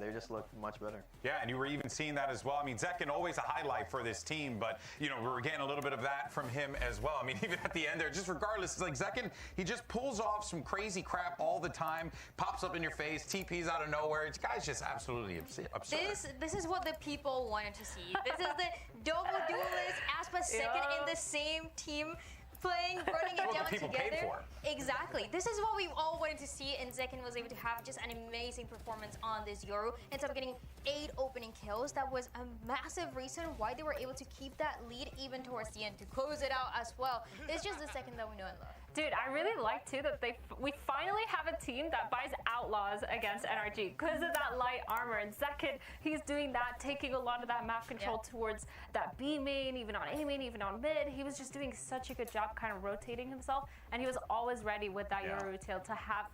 they just look much better. Yeah, and you were even seeing that as well. I mean, Zekken always a highlight for this team, but, you know, we were getting a little bit of that from him as well. I mean, even at the end there, just regardless, it's like Zekken, he just pulls off some crazy crap all the time, pops up in your face, TPs out of nowhere. This guy's just absolutely absurd. This is what the people wanted to see. This is the double duelist, Aspas second in the same team, playing, running it down together. Exactly. This is what we all wanted to see, and Zekken was able to have just an amazing performance on this Yoru. Ends up getting 8 opening kills. That was a massive reason why they were able to keep that lead even towards the end to close it out as well. It's just the Zekken that we know and love. Dude, I really like too that we finally have a team that buys Outlaws against NRG because of that light armor. And Zekken, he's doing that, taking a lot of that map control towards that B main, even on A main, even on mid. He was just doing such a good job kind of rotating himself, and he was always ready with that Yoru util to have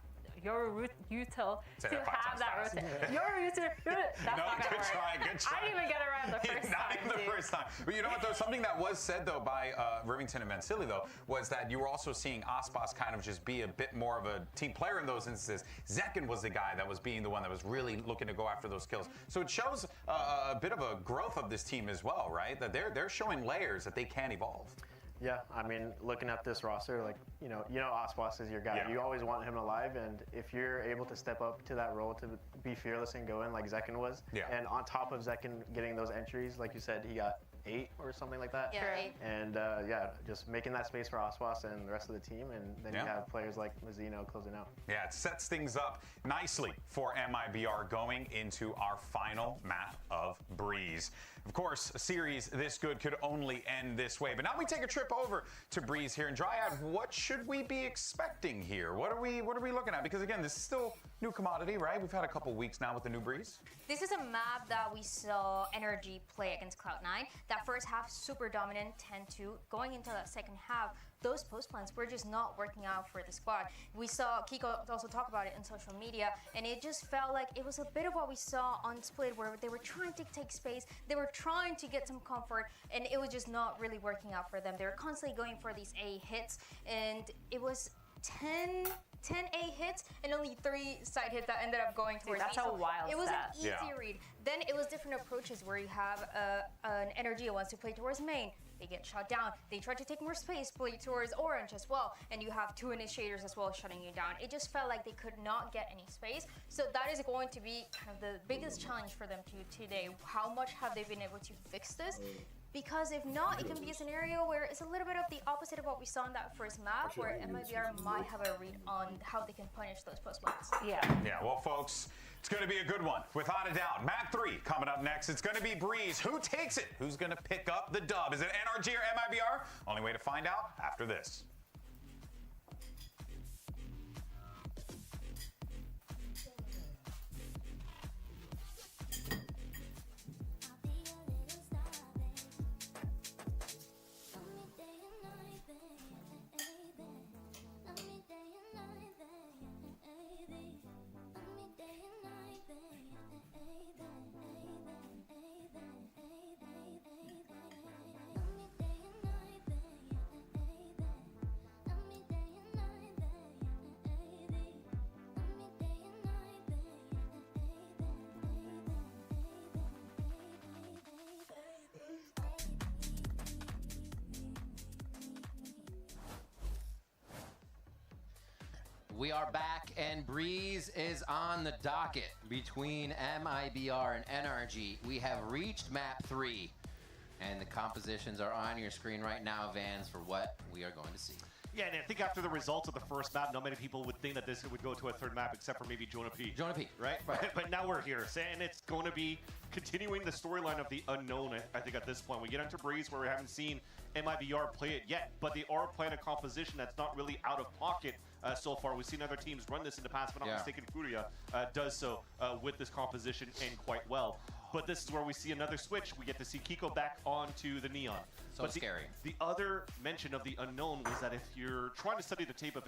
that rotation. That's not gonna work. Good try. I didn't even get it right the first time. Not even the first time. But you know what, though? Something that was said, though, by Rivington and Mansili, though, was that you were also seeing Aspas kind of just be a bit more of a team player in those instances. Zekken was the guy that was being the one that was really looking to go after those kills. So it shows a bit of a growth of this team as well, right? That they're showing layers that they can evolve. Yeah, I mean, looking at this roster, like, you know, Aspas is your guy. You always want him alive, and if you're able to step up to that role to be fearless and go in like Zekken was, and on top of Zekken getting those entries, like you said, he got 8 or something like that. Yeah, 8. And just making that space for Aspas and the rest of the team, and then you have players like Mazzino closing out. Yeah, it sets things up nicely for MIBR going into our final map of Breeze. Of course, a series this good could only end this way. But now we take a trip over to Breeze here in Dryad. What should we be expecting here? What are we looking at? Because again, this is still new commodity, right? We've had a couple weeks now with the new Breeze. This is a map that we saw NRG play against Cloud9. That first half, super dominant, 10-2. Going into that second half, those post plans were just not working out for the squad. We saw Kiko also talk about it in social media, and it just felt like it was a bit of what we saw on Split, where they were trying to take space, they were trying to get some comfort, and it was just not really working out for them. They were constantly going for these A hits, and it was 10 A hits and only 3 side hits that ended up going towards that's me. a So wild it was stat. an easy read. Then it was different approaches where you have an energy that wants to play towards main. They get shot down. They try to take more space, play towards orange as well, and you have 2 initiators as well shutting you down. It just felt like they could not get any space. So that is going to be kind of the biggest challenge for them today. How much have they been able to fix this? Because if not, it can be a scenario where it's a little bit of the opposite of what we saw in that first map, where MIBR might have a read on how they can punish those post-mats. Yeah. Yeah, well, folks, it's going to be a good one, without a doubt. Map 3 coming up next. It's going to be Breeze. Who takes it? Who's going to pick up the dub? Is it NRG or MIBR? Only way to find out after this. We are back, and Breeze is on the docket between MIBR and NRG. We have reached map 3, and the compositions are on your screen right now, Vans, for what we are going to see. Yeah, and I think after the results of the first map, not many people would think that this would go to a third map, except for maybe Jonah P. Jonah P. Right? But now we're here, and it's going to be continuing the storyline of the unknown, I think, at this point. We get into Breeze, where we haven't seen MIBR play it yet, but they are playing a composition that's not really out of pocket so far. We've seen other teams run this in the past, but not mistaken, Furia does so with this composition and quite well. But this is where we see another switch. We get to see Kiko back onto the Neon. So scary. The other mention of the unknown was that if you're trying to study the tape of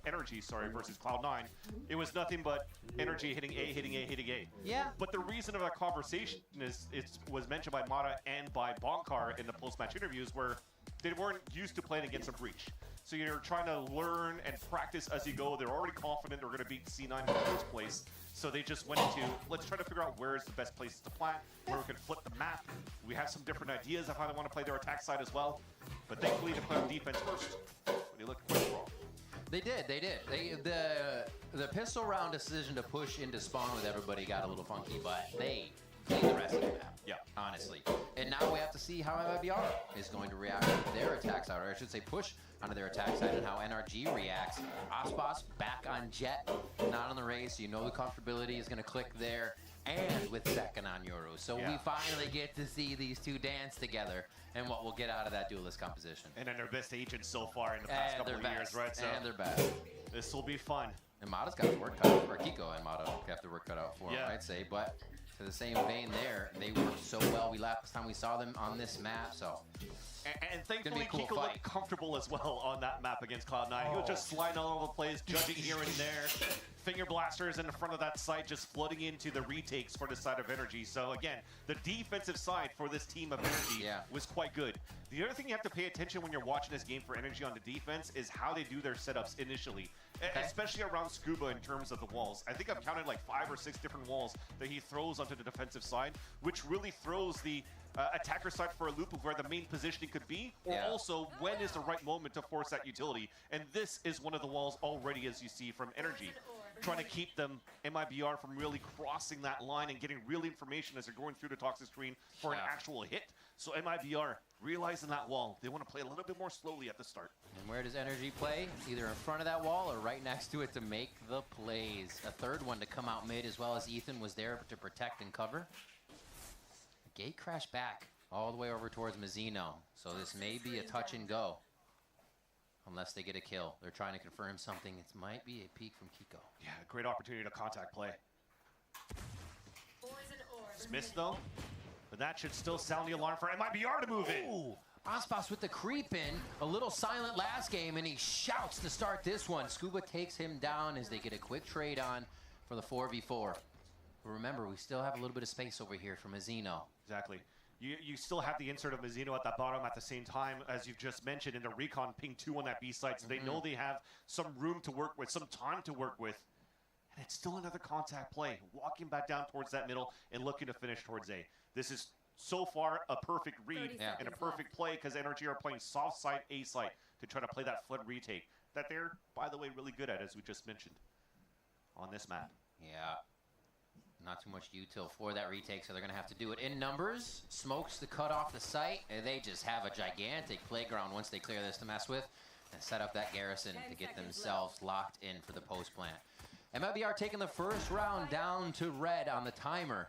Energy, versus Cloud9, it was nothing but Energy hitting A, hitting A, hitting A. Yeah. But the reason of that conversation is it was mentioned by Mata and by Bonkar in the post-match interviews, where they weren't used to playing against a breach. So you're trying to learn and practice as you go. They're already confident they're going to beat C9 in the first place. So they just went into, let's try to figure out where's the best places to plant, where we can flip the map. We have some different ideas of how they want to play their attack side as well. But thankfully, they play on defense first. They look quite strong. They did. The pistol round decision to push into spawn with everybody got a little funky, but they played the rest of the map. Yeah. Honestly. And now we have to see how MIBR is going to react to their attack side, or I should say push onto their attack side, and how NRG reacts. Ospas back on Jet, not on the race. You know the comfortability is going to click there, and with second on Yoru. So we finally get to see these two dance together, and what we'll get out of that duelist composition. And then their best agents so far in the past couple of years, right? So and they're best. This will be fun. And Mata's got his work cut out, or Kiko and Mata have their work cut out for him, I'd say. But to the same vein there, they worked so well. Last time we saw them on this map, so. And thankfully, Kiko looked comfortable as well on that map against Cloud9. He was just sliding all over the place, judging here and there. Finger blasters in the front of that site, just flooding into the retakes for the side of Energy. So again, the defensive side for this team of Energy was quite good. The other thing you have to pay attention when you're watching this game for Energy on the defense is how they do their setups initially, especially around Scuba in terms of the walls. I think I've counted like 5 or 6 different walls that he throws onto the defensive side, which really throws the attacker side for a loop of where the main positioning could be, or also when is the right moment to force that utility. And this is one of the walls already, as you see, from Energy, trying to keep them, MIBR, from really crossing that line and getting real information as they're going through the toxic screen for an actual hit. So MIBR, realizing that wall, they want to play a little bit more slowly at the start. And where does Energy play? Either in front of that wall or right next to it to make the plays. A third one to come out mid, as well as Ethan was there to protect and cover. Gate crashed back all the way over towards Mazzino, so this may be a touch and go. Unless they get a kill. They're trying to confirm something. It might be a peek from Kiko. Yeah, great opportunity to contact play. It's missed though, but that should still sound the alarm for MIBR to move in. Ooh, Ospas with the creep in. A little silent last game, and he shouts to start this one. Scuba takes him down as they get a quick trade on for the 4v4. But remember, we still have a little bit of space over here for Mazzino. Exactly. You still have the insert of Mazzino at the bottom at the same time, as you've just mentioned, in the recon ping 2 on that B side, so they know they have some room to work with, some time to work with. And it's still another contact play, walking back down towards that middle and looking to finish towards A. This is so far a perfect read and a perfect play because NRG are playing soft side, A side to try to play that flood retake that they're, by the way, really good at, as we just mentioned on this map. Yeah. Not too much util for that retake, so they're going to have to do it in numbers. Smokes to cut off the site, and they just have a gigantic playground once they clear this to mess with and set up that garrison to get themselves locked in for the post plant. MIBR taking the first round down to red on the timer.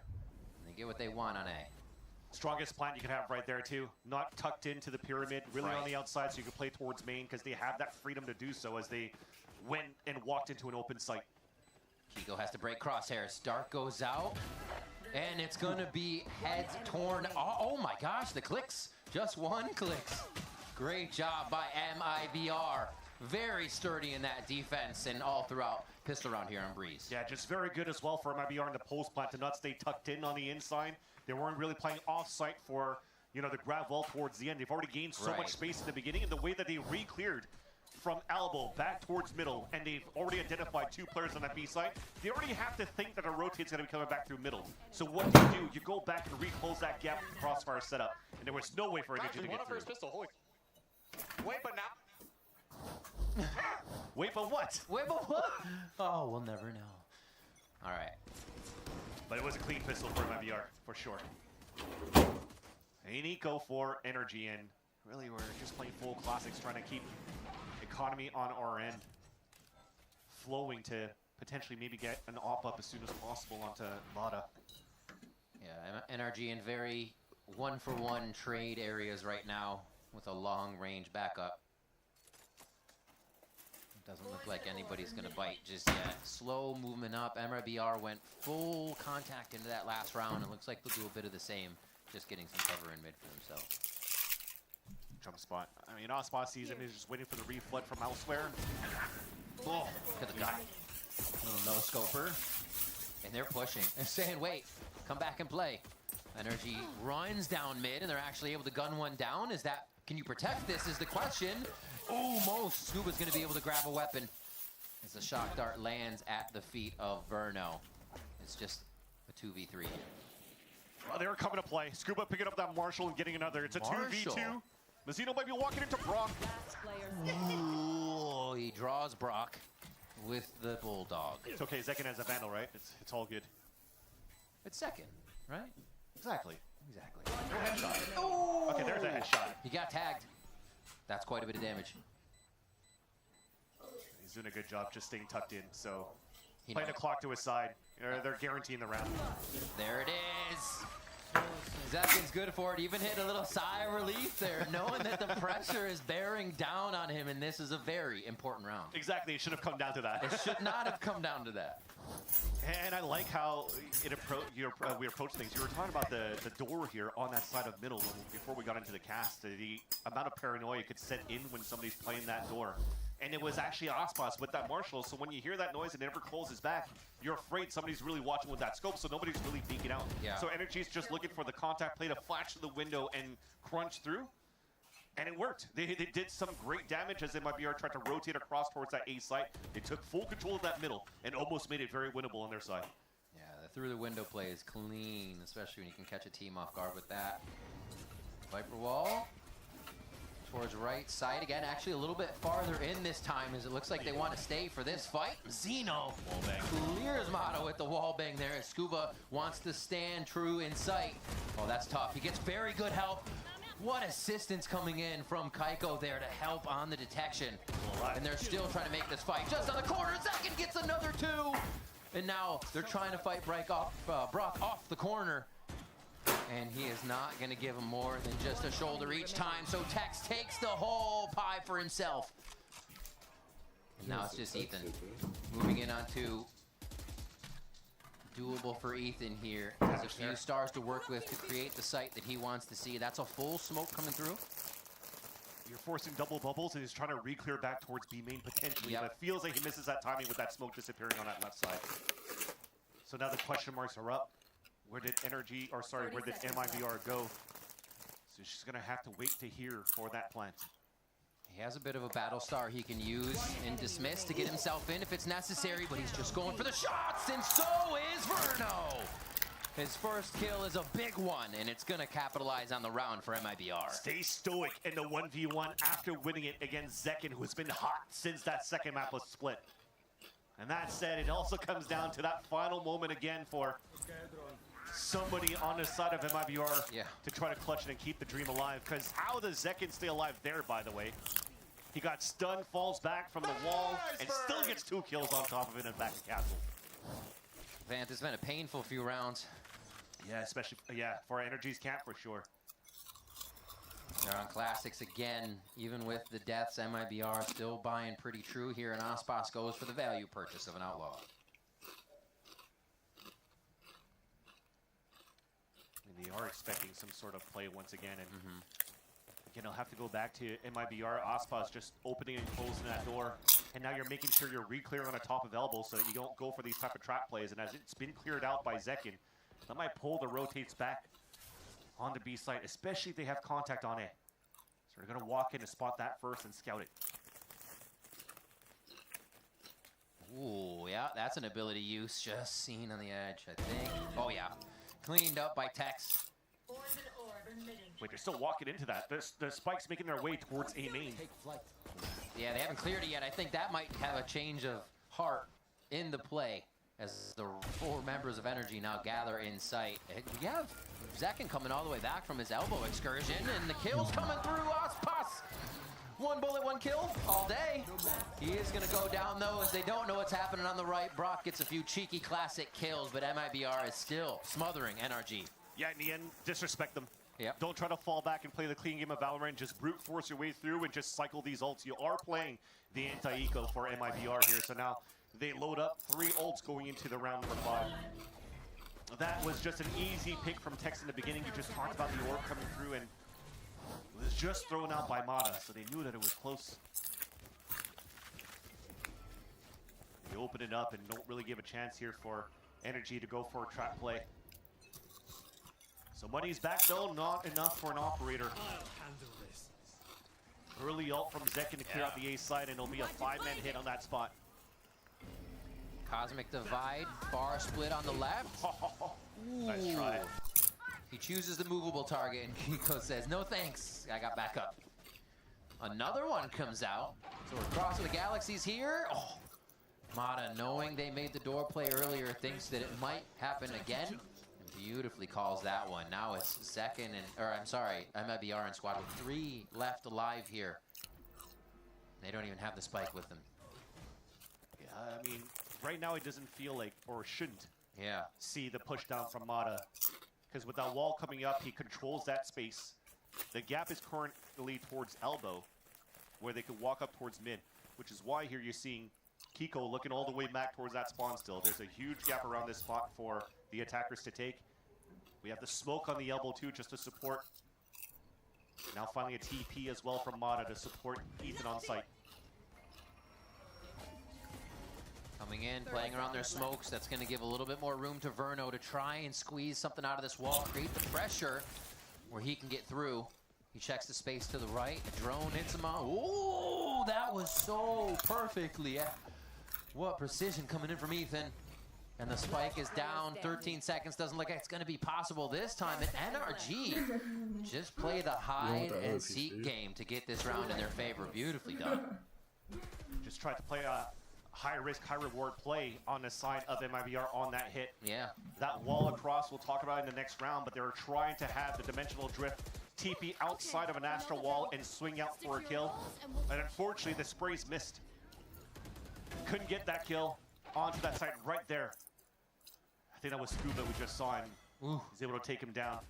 And they get what they want on A. Strongest plant you can have right there, too. Not tucked into the pyramid, really on the outside, so you can play towards main because they have that freedom to do so as they went and walked into an open site. Kiko has to break crosshairs. Dark goes out, and it's going to be heads torn. Oh my gosh, the clicks. Just one clicks. Great job by MIBR. Very sturdy in that defense and all throughout pistol round here on Breeze. Yeah, just very good as well for MIBR in the post plant to not stay tucked in on the inside. They weren't really playing off-site for, the grab wall towards the end. They've already gained so much space in the beginning, and the way that they re-cleared from elbow back towards middle, and they've already identified 2 players on that B side. They already have to think that a rotate's going to be coming back through middle. So what do? You go back and re-close that gap with the crossfire setup, and there was no way for Energy to get through. Pistol. Holy. Wait, but now. Wait, but what? Wait, but what? Oh, we'll never know. All right. But it was a clean pistol for MIBR, for sure. A Nico for Energy, and really we're just playing full classics, trying to keep economy on our end flowing to potentially maybe get an op up as soon as possible onto Lada. Yeah, NRG in very one-for-one trade areas right now with a long-range backup. Doesn't look like anybody's going to bite just yet. Slow movement up. MIBR went full contact into that last round. It looks like they'll do a bit of the same, just getting some cover in mid for themselves. Jump spot. I mean, Ospot season is just waiting for the reflood from elsewhere. Oh, could have got little no-scoper. And they're pushing and saying, wait, come back and play. Energy runs down mid, and they're actually able to gun one down. Is that, can you protect this is the question. Almost. Scuba's going to be able to grab a weapon as the shock dart lands at the feet of Verno. It's just a 2v3. Well, they were coming to play. Scuba picking up that Marshall and getting another. It's a 2v2. Mazzino might be walking into Brock. Ooh, he draws Brock with the Bulldog. It's okay. Zekin has a Vandal, right? It's all good. It's second, right? Exactly. Exactly. No headshot. Okay, there's a headshot. He got tagged. That's quite a bit of damage. He's doing a good job just staying tucked in, so playing the clock to his side. They're guaranteeing the round. There it is. Zekin's good for it. Even hit a little sigh of relief there, knowing that the pressure is bearing down on him, and this is a very important round. Exactly. It should have come down to that. It should not have come down to that. And I like how we approach things. You were talking about the door here on that side of middle before we got into the cast. The amount of paranoia could set in when somebody's playing that door. And it was actually Ospas with that Marshall, so when you hear that noise and it never closes back, you're afraid somebody's really watching with that scope, so nobody's really peeking out. Yeah. So Energy's just looking for the contact play to flash to the window and crunch through. And it worked. They did some great damage as MIBR tried to rotate across towards that A site. They took full control of that middle and almost made it very winnable on their side. Yeah, the through the window play is clean, especially when you can catch a team off guard with that. Viper wall towards right side again, actually a little bit farther in this time as it looks like they want to stay for this fight. Zeno clears Motto with the wall bang there as Scuba wants to stand true in sight. Oh, that's tough. He gets very good help. What assistance coming in from Kaiko there to help on the detection. And they're still trying to make this fight just on the corner. Zekin gets another 2. And now they're trying to fight Brock off the corner. And he is not going to give him more than just a shoulder each time. So Tex takes the whole pie for himself. And now it's just Ethan moving in onto doable for Ethan here. Has a few stars to work with to create the site that he wants to see. That's a full smoke coming through. You're forcing double bubbles, and he's trying to re-clear back towards B main potentially. But it feels like he misses that timing with that smoke disappearing on that left side. So now the question marks are up. Where did MIBR go? So she's going to have to wait to hear for that plant. He has a bit of a battle star he can use in Dismiss to get himself in if it's necessary, but he's just going for the shots, and so is Verno. His first kill is a big one, and it's going to capitalize on the round for MIBR. Stay stoic in the 1v1 after winning it against Zekin, who's been hot since that second map was split. And that said, it also comes down to that final moment again for somebody on the side of MIBR to try to clutch it and keep the dream alive. Because how does Zekin stay alive there, by the way? He got stunned, falls back from the wall, and still gets 2 kills on top of it and back to castle. Vant, it's been a painful few rounds. Yeah, especially, for Energy's camp for sure. They're on Classics again. Even with the deaths, MIBR still buying pretty true here, and Aspas goes for the value purchase of an Outlaw. They are expecting some sort of play once again, and again, I'll have to go back to MIBR. Aspas just opening and closing that door, and now you're making sure you're re-clearing on the top of elbow so that you don't go for these type of trap plays. And as it's been cleared out by Zekin, that might pull the rotates back on the B site, especially if they have contact on it. So they're gonna walk in to spot that first and scout it. Ooh, yeah, that's an ability use just seen on the edge, I think. Oh yeah, cleaned up by Tex. Wait, they're still walking into that. The spike's making their way towards A main. Yeah, they haven't cleared it yet. I think that might have a change of heart in the play as the 4 members of Energy now gather in sight. We have Zekin coming all the way back from his elbow excursion, and the kill's coming through. Aspas! 1 bullet, 1 kill all day. He is going to go down, though, as they don't know what's happening on the right. Brock gets a few cheeky classic kills, but MIBR is still smothering NRG. Yeah, in the end, disrespect them. Yep. Don't try to fall back and play the clean game of Valorant. Just brute force your way through and just cycle these ults. You are playing the anti-eco for MIBR here, so now they load up 3 ults going into the round number 5. That was just an easy pick from Tex in the beginning. You just talked about the orb coming through, and it was just thrown out by Mata, so they knew that it was close. They open it up and don't really give a chance here for Energy to go for a trap play. So money's back though, not enough for an operator. Early ult from Zekin to clear out the A side, and it'll be a 5-man hit on that spot. Cosmic Divide, bar split on the left. Nice try. He chooses the movable target, and Kiko says, no thanks, I got back up. Another one comes out, so we're crossing the galaxies here. Oh, Mata, knowing they made the door play earlier, thinks that it might happen again, and beautifully calls that one. Now it's Zekin MIBR and squad with 3 left alive here. They don't even have the spike with them. Yeah, I mean, right now it doesn't feel like, or shouldn't see the push down from Mata. Because with that wall coming up, he controls that space. The gap is currently towards elbow, where they could walk up towards mid, which is why here you're seeing Kiko looking all the way back towards that spawn still. There's a huge gap around this spot for the attackers to take. We have the smoke on the elbow too, just to support. Now finally a TP as well from Mata to support Ethan on site. Coming in, playing around their smokes. That's going to give a little bit more room to Verno to try and squeeze something out of this wall, create the pressure where he can get through. He checks the space to the right. A drone hits him on. Ooh, that was so perfectly. What precision coming in from Ethan. And the spike is down. 13 seconds. Doesn't look like it's going to be possible this time. And NRG just play the hide and seek game to get this round in their favor. Beautifully done. Just tried to play a high risk, high reward play on the side of MIBR on that hit. Yeah. That wall across, we'll talk about it in the next round, but they were trying to have the dimensional drift TP outside of an astral wall and swing out for a kill. And unfortunately, the sprays missed. Couldn't get that kill onto that side right there. I think that was Scuba we just saw, and he's able to take him down.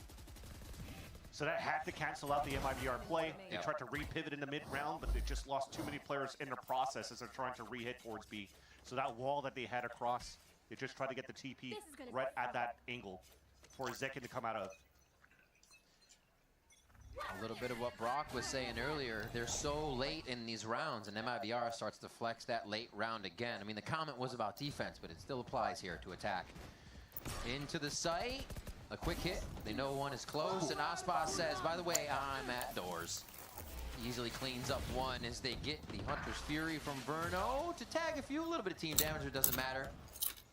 So that had to cancel out the MIBR play. They tried to re-pivot in the mid-round, but they just lost too many players in the process as they're trying to re-hit towards B. So that wall that they had across, they just tried to get the TP right at that angle for Zekin to come out of. A little bit of what Brock was saying earlier. They're so late in these rounds, and MIBR starts to flex that late round again. I mean, the comment was about defense, but it still applies here to attack. Into the site. A quick hit. They know one is close, and Aspas says, by the way, I'm at doors. Easily cleans up one as they get the Hunter's Fury from Verno to tag a few, a little bit of team damage, it doesn't matter.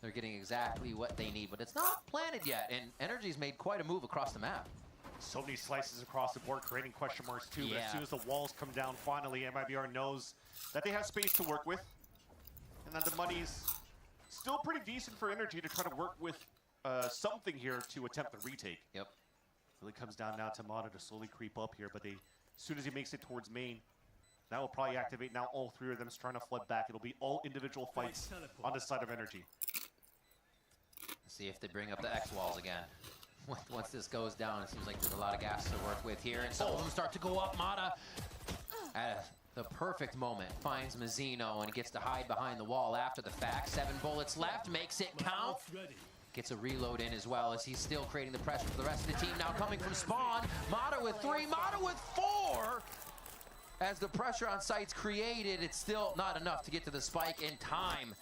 They're getting exactly what they need, but it's not planted yet, and Energy's made quite a move across the map. So many slices across the board, creating question marks too. But as soon as the walls come down, finally, MIBR knows that they have space to work with, and that the money's still pretty decent for Energy to try to work with something here to attempt the retake. Yep. Really comes down now to Mata to slowly creep up here, but as soon as he makes it towards main, that will probably activate now all three of them trying to flood back. It'll be all individual fights on the side of Energy. Let's see if they bring up the X walls again. Once this goes down, it seems like there's a lot of gas to work with here, and some of them start to go up. Mata, at the perfect moment, finds Mazzino and gets to hide behind the wall after the fact. 7 bullets left, makes it count. Gets a reload in as well as he's still creating the pressure for the rest of the team. Now coming from spawn, Mata with 3, Mata with 4. As the pressure on site's created, it's still not enough to get to the spike in time.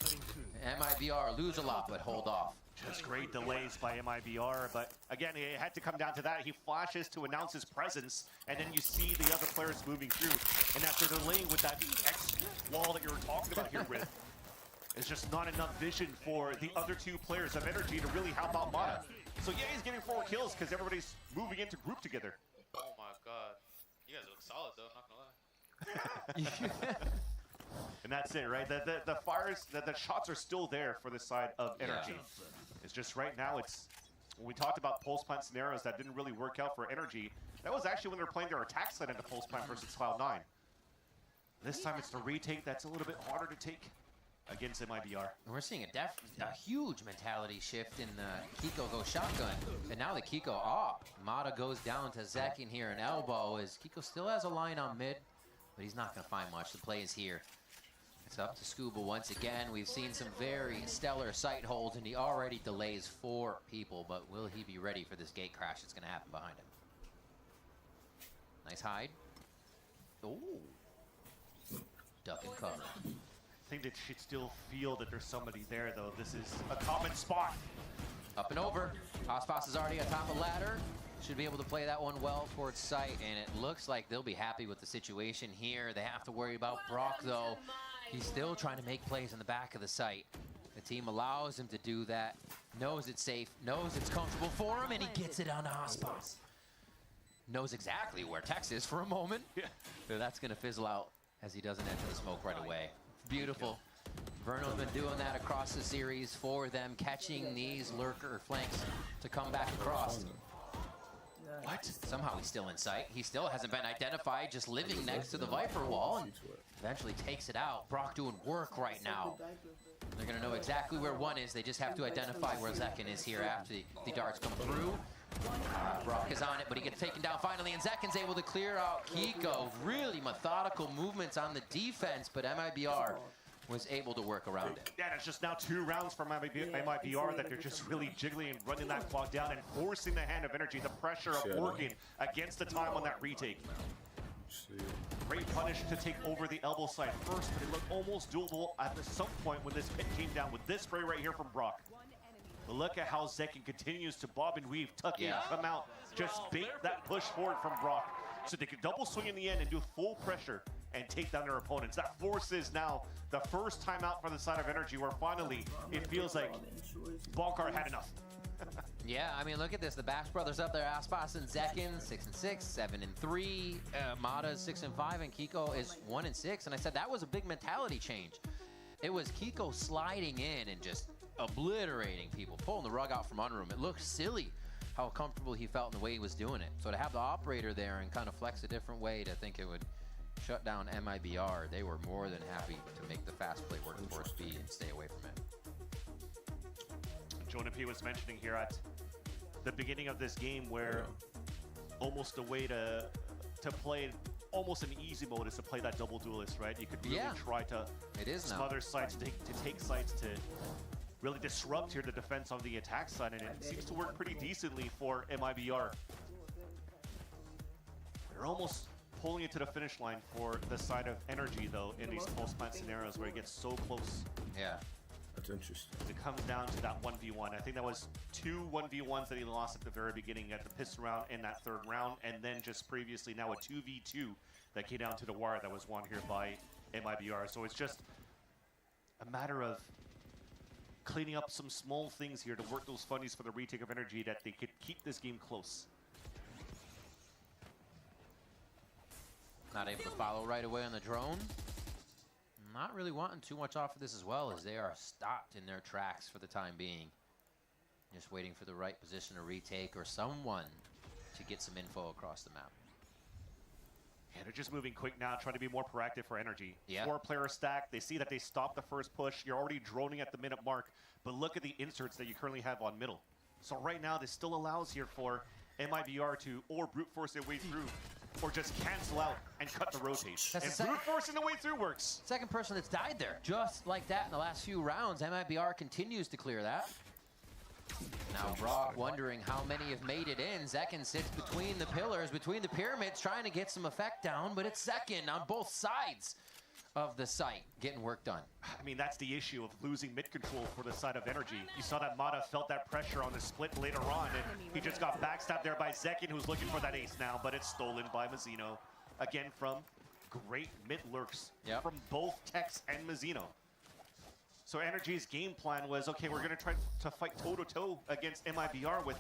MIBR lose a lot, but hold off. Just great delays by MIBR, but again, it had to come down to that. He flashes to announce his presence, and then you see the other players moving through. And after delaying with that X wall that you were talking about here with, it's just not enough vision for the other 2 players of Energy to really help out Mata. So yeah, he's getting 4 kills because everybody's moving into group together. Oh my god. You guys look solid though, not gonna lie. And that's it, right? The fires, the shots are still there for the side of Energy. Yeah. It's just right now, when we talked about pulse plant scenarios that didn't really work out for Energy, that was actually when they were playing their attack side into pulse plant versus Cloud9. This time it's the retake that's a little bit harder to take against MIBR. And we're seeing a huge mentality shift in the Kiko go shotgun. And now the Kiko up. Mata goes down to Zekin here and elbow as Kiko still has a line on mid, but he's not going to find much. The play is here. It's up to Scuba once again. We've seen some very stellar sight holds, and he already delays 4 people, but will he be ready for this gate crash that's going to happen behind him? Nice hide. Oh. Duck and cover. I think they should still feel that there's somebody there, though. This is a common spot. Up and over. Aspas is already atop the ladder. Should be able to play that one well towards sight, and it looks like they'll be happy with the situation here. They have to worry about Brock, though. He's still trying to make plays in the back of the site. The team allows him to do that, knows it's safe, knows it's comfortable for him, and he gets it on Aspas. Knows exactly where Tex is for a moment. Yeah. So that's going to fizzle out as he doesn't enter the smoke right away. Beautiful. Verno's been doing that across the series for them, catching these lurker flanks to come back across. What? Somehow he's still in sight. He still hasn't been identified, just living next to the Viper wall, and eventually takes it out. Brock doing work right now. They're going to know exactly where one is. They just have to identify where Zekin is here after the darts come through. Brock is on it, but he gets taken down finally, and Zekin's able to clear out Kiko. Really methodical movements on the defense, but MIBR was able to work around it. Yeah, it's just now 2 rounds from MIBR that they're just really jiggling and running that clock down and forcing the hand of Energy, the pressure of working against the time on that retake. Great punish to take over the elbow side first, but it looked almost doable at some point when this pit came down with this spray right here from Brock. But look at how Zekin continues to bob and weave, tuck in, come out, just bait that push forward from Brock so they can double swing in the end and do full pressure and take down their opponents. That forces now the first time out for the side of Energy, where finally it feels like Ballcard had enough. Yeah, I mean, look at this. The Bash brothers up there, Aspas and Zekin, 6-6, 7-3. Mata is 6-5, and Kiko is 1-6. And I said that was a big mentality change. It was Kiko sliding in and just obliterating people, pulling the rug out from under him. It looked silly how comfortable he felt in the way he was doing it. So to have the operator there and kind of flex a different way to think it would shut down MIBR, they were more than happy to make the fast play work for speed and stay away from it. Jonah P was mentioning here at the beginning of this game where almost a way to play almost an easy mode is to play that double duelist, right? You could really try to smother sites, to take sites, to really disrupt here the defense on the attack side, and it seems to work pretty decently for MIBR. They're almost pulling it to the finish line for the side of Energy, though, in these pulse plant scenarios where it gets so close. Yeah. That's interesting. It comes down to that 1v1. I think that was 2 1v1s that he lost at the very beginning at the pistol round in that 3rd round, and then just previously now a 2v2 that came down to the wire that was won here by MIBR. So it's just a matter of cleaning up some small things here to work those funnies for the retake of energy that they could keep this game close. Not able to follow right away on the drone. Not really wanting too much off of this as well, as they are stopped in their tracks for the time being. Just waiting for the right position to retake or someone to get some info across the map. Yeah, they're just moving quick now, trying to be more proactive for energy. Yeah. 4-player stack. They see that they stopped the first push. You're already droning at the minute mark, but look at the inserts that you currently have on middle. So right now, this still allows here for MIBR to or brute force their way through, or just cancel out and cut the rotate. And brute forcing the way through works. Second person that's died there. Just like that in the last few rounds. MIBR continues to clear that. Now Brock wondering how many have made it in. Zekin sits between the pillars, between the pyramids, trying to get some effect down, but it's Zekin on both sides of the site getting work done. I mean, that's the issue of losing mid control for the side of energy. You saw that Mata felt that pressure on the split later on, and he just got backstabbed there by Zekin, who's looking for that ace now, but it's stolen by Mazzino. Again, from great mid lurks from both Tex and Mazzino. So Energy's game plan was, okay, we're going to try to fight toe-to-toe against MIBR with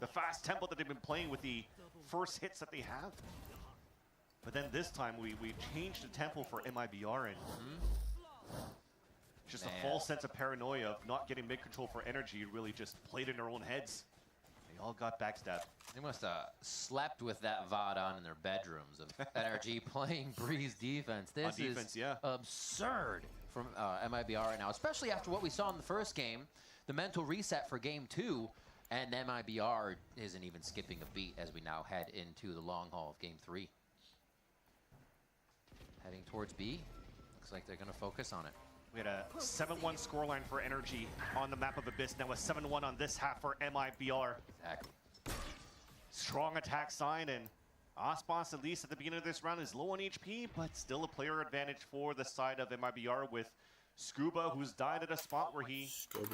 the fast tempo that they've been playing with the first hits that they have. But then this time we changed the tempo for MIBR, and just a false sense of paranoia of not getting mid-control for Energy really just played in their own heads. They all got backstabbed. They must have slept with that VOD on in their bedrooms of Energy playing Breeze defense. This is absurd from MIBR right now, especially after what we saw in the first game, the mental reset for game 2, and MIBR isn't even skipping a beat as we now head into the long haul of game 3. Heading towards B, looks like they're going to focus on it. We had a 7-1 scoreline for Energy on the map of Abyss. Now a 7-1 on this half for MIBR. Exactly. Strong attack sign, and Aspas, at least at the beginning of this round, is low on HP, but still a player advantage for the side of MIBR with Scuba, who's died at a spot where he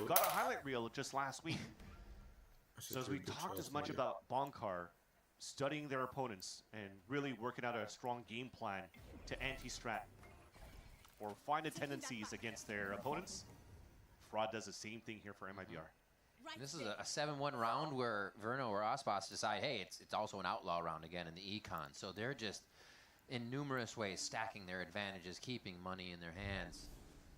got a highlight reel just last week. So as we talked as much about Bonkar studying their opponents and really working out a strong game plan to anti-strat or find the tendencies against their opponents, Fraud does the same thing here for MIBR. This is a 7-1 round where Verno or Aspas decide, hey, it's also an outlaw round again in the econ. So they're just in numerous ways stacking their advantages, keeping money in their hands.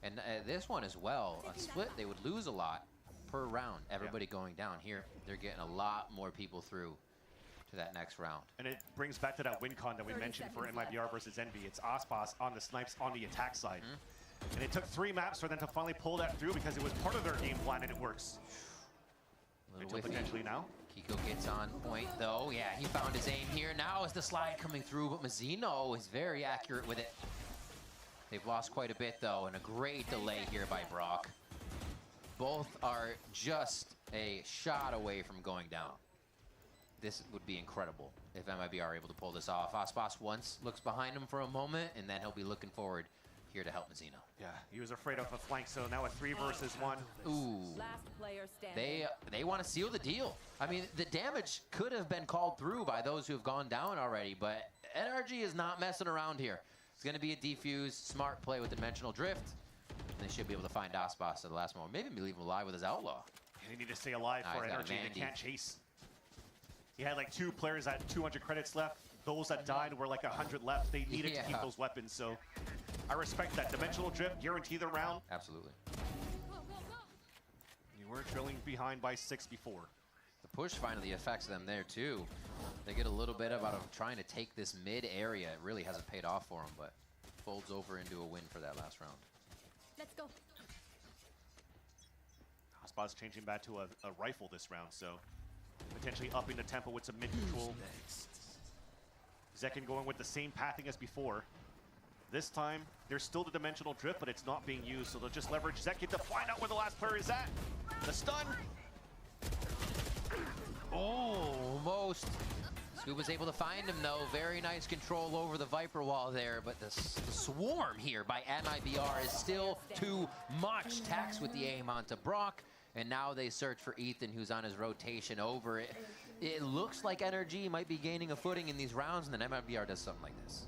And this one as well, a split, they would lose a lot per round. Everybody going down here, they're getting a lot more people through to that next round. And it brings back to that win con that we mentioned for MIBR versus Envy. It's Aspas on the snipes on the attack side. And it took 3 maps for them to finally pull that through because it was part of their game plan and it works. Until potentially now. Kiko gets on point though. Yeah, he found his aim here. Now is the slide coming through, but Mazzino is very accurate with it. They've lost quite a bit though, and a great delay here by Brock. Both are just a shot away from going down. This would be incredible if MIB are able to pull this off. Aspas once looks behind him for a moment, and then he'll be looking forward here to help Mazzino. Yeah, he was afraid of a flank, so now a 3 versus 1. Ooh. Last player standing. They want to seal the deal. I mean, the damage could have been called through by those who have gone down already, but NRG is not messing around here. It's going to be a defuse, smart play with Dimensional Drift. They should be able to find Aspas at the last moment. Maybe leave him alive with his Outlaw. They need to stay alive for Energy. They can't chase. He had like 2 players at 200 credits left. Those that died were like 100 left. They needed to keep those weapons, so I respect that. Dimensional Drift, guarantee the round. Absolutely. You were trailing behind by 6 before. The push finally affects them there too. They get a little bit out of trying to take this mid area. It really hasn't paid off for them, but folds over into a win for that last round. Let's go. Aspas changing back to a rifle this round, so potentially upping the tempo with some mid control. Zekin going with the same pathing as before. This time, there's still the Dimensional Drift, but it's not being used, so they'll just leverage Zekin to find out where the last player is at. The stun. Almost Scuba's able to find him, though. Very nice control over the Viper wall there, but the swarm here by MIBR is still too much. Tax with the aim onto Brock, and now they search for Ethan, who's on his rotation over it. It looks like NRG might be gaining a footing in these rounds, and then MIBR does something like this.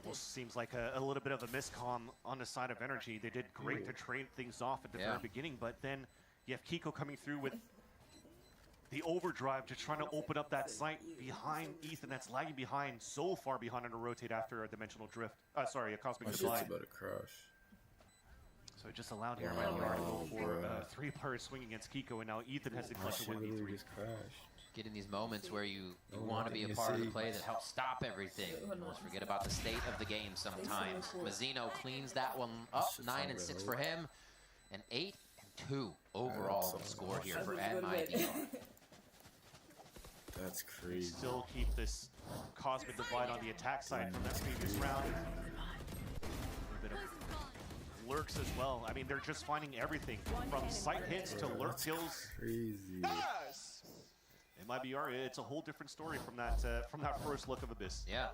Well, seems like a little bit of a miscomm on the side of Energy. They did great to trade things off at the very beginning, but then you have Kiko coming through with the overdrive, just trying to open up that site behind Ethan that's lagging behind, so far behind on a rotate after a dimensional drift. Sorry, a cosmic divide. About to crash. So it just allowed here MIBR to go for a 3-player swing against Kiko, and now Ethan has to clutch a 1v3. Just crashed. Get in these moments where you want to be a part of the play that helps stop everything. Almost forget about the state of the game sometimes. Mazzino cleans that one up. 9 and 6 for him, and 8 and 2 overall score here for MIBR. That's crazy. Still keep this cosmic divide on the attack side from that previous round. A bit of lurks as well. I mean, they're just finding everything from sight hits to lurk kills. Crazy. Yes! MIBR, it's a whole different story from that first look of Abyss. Yeah.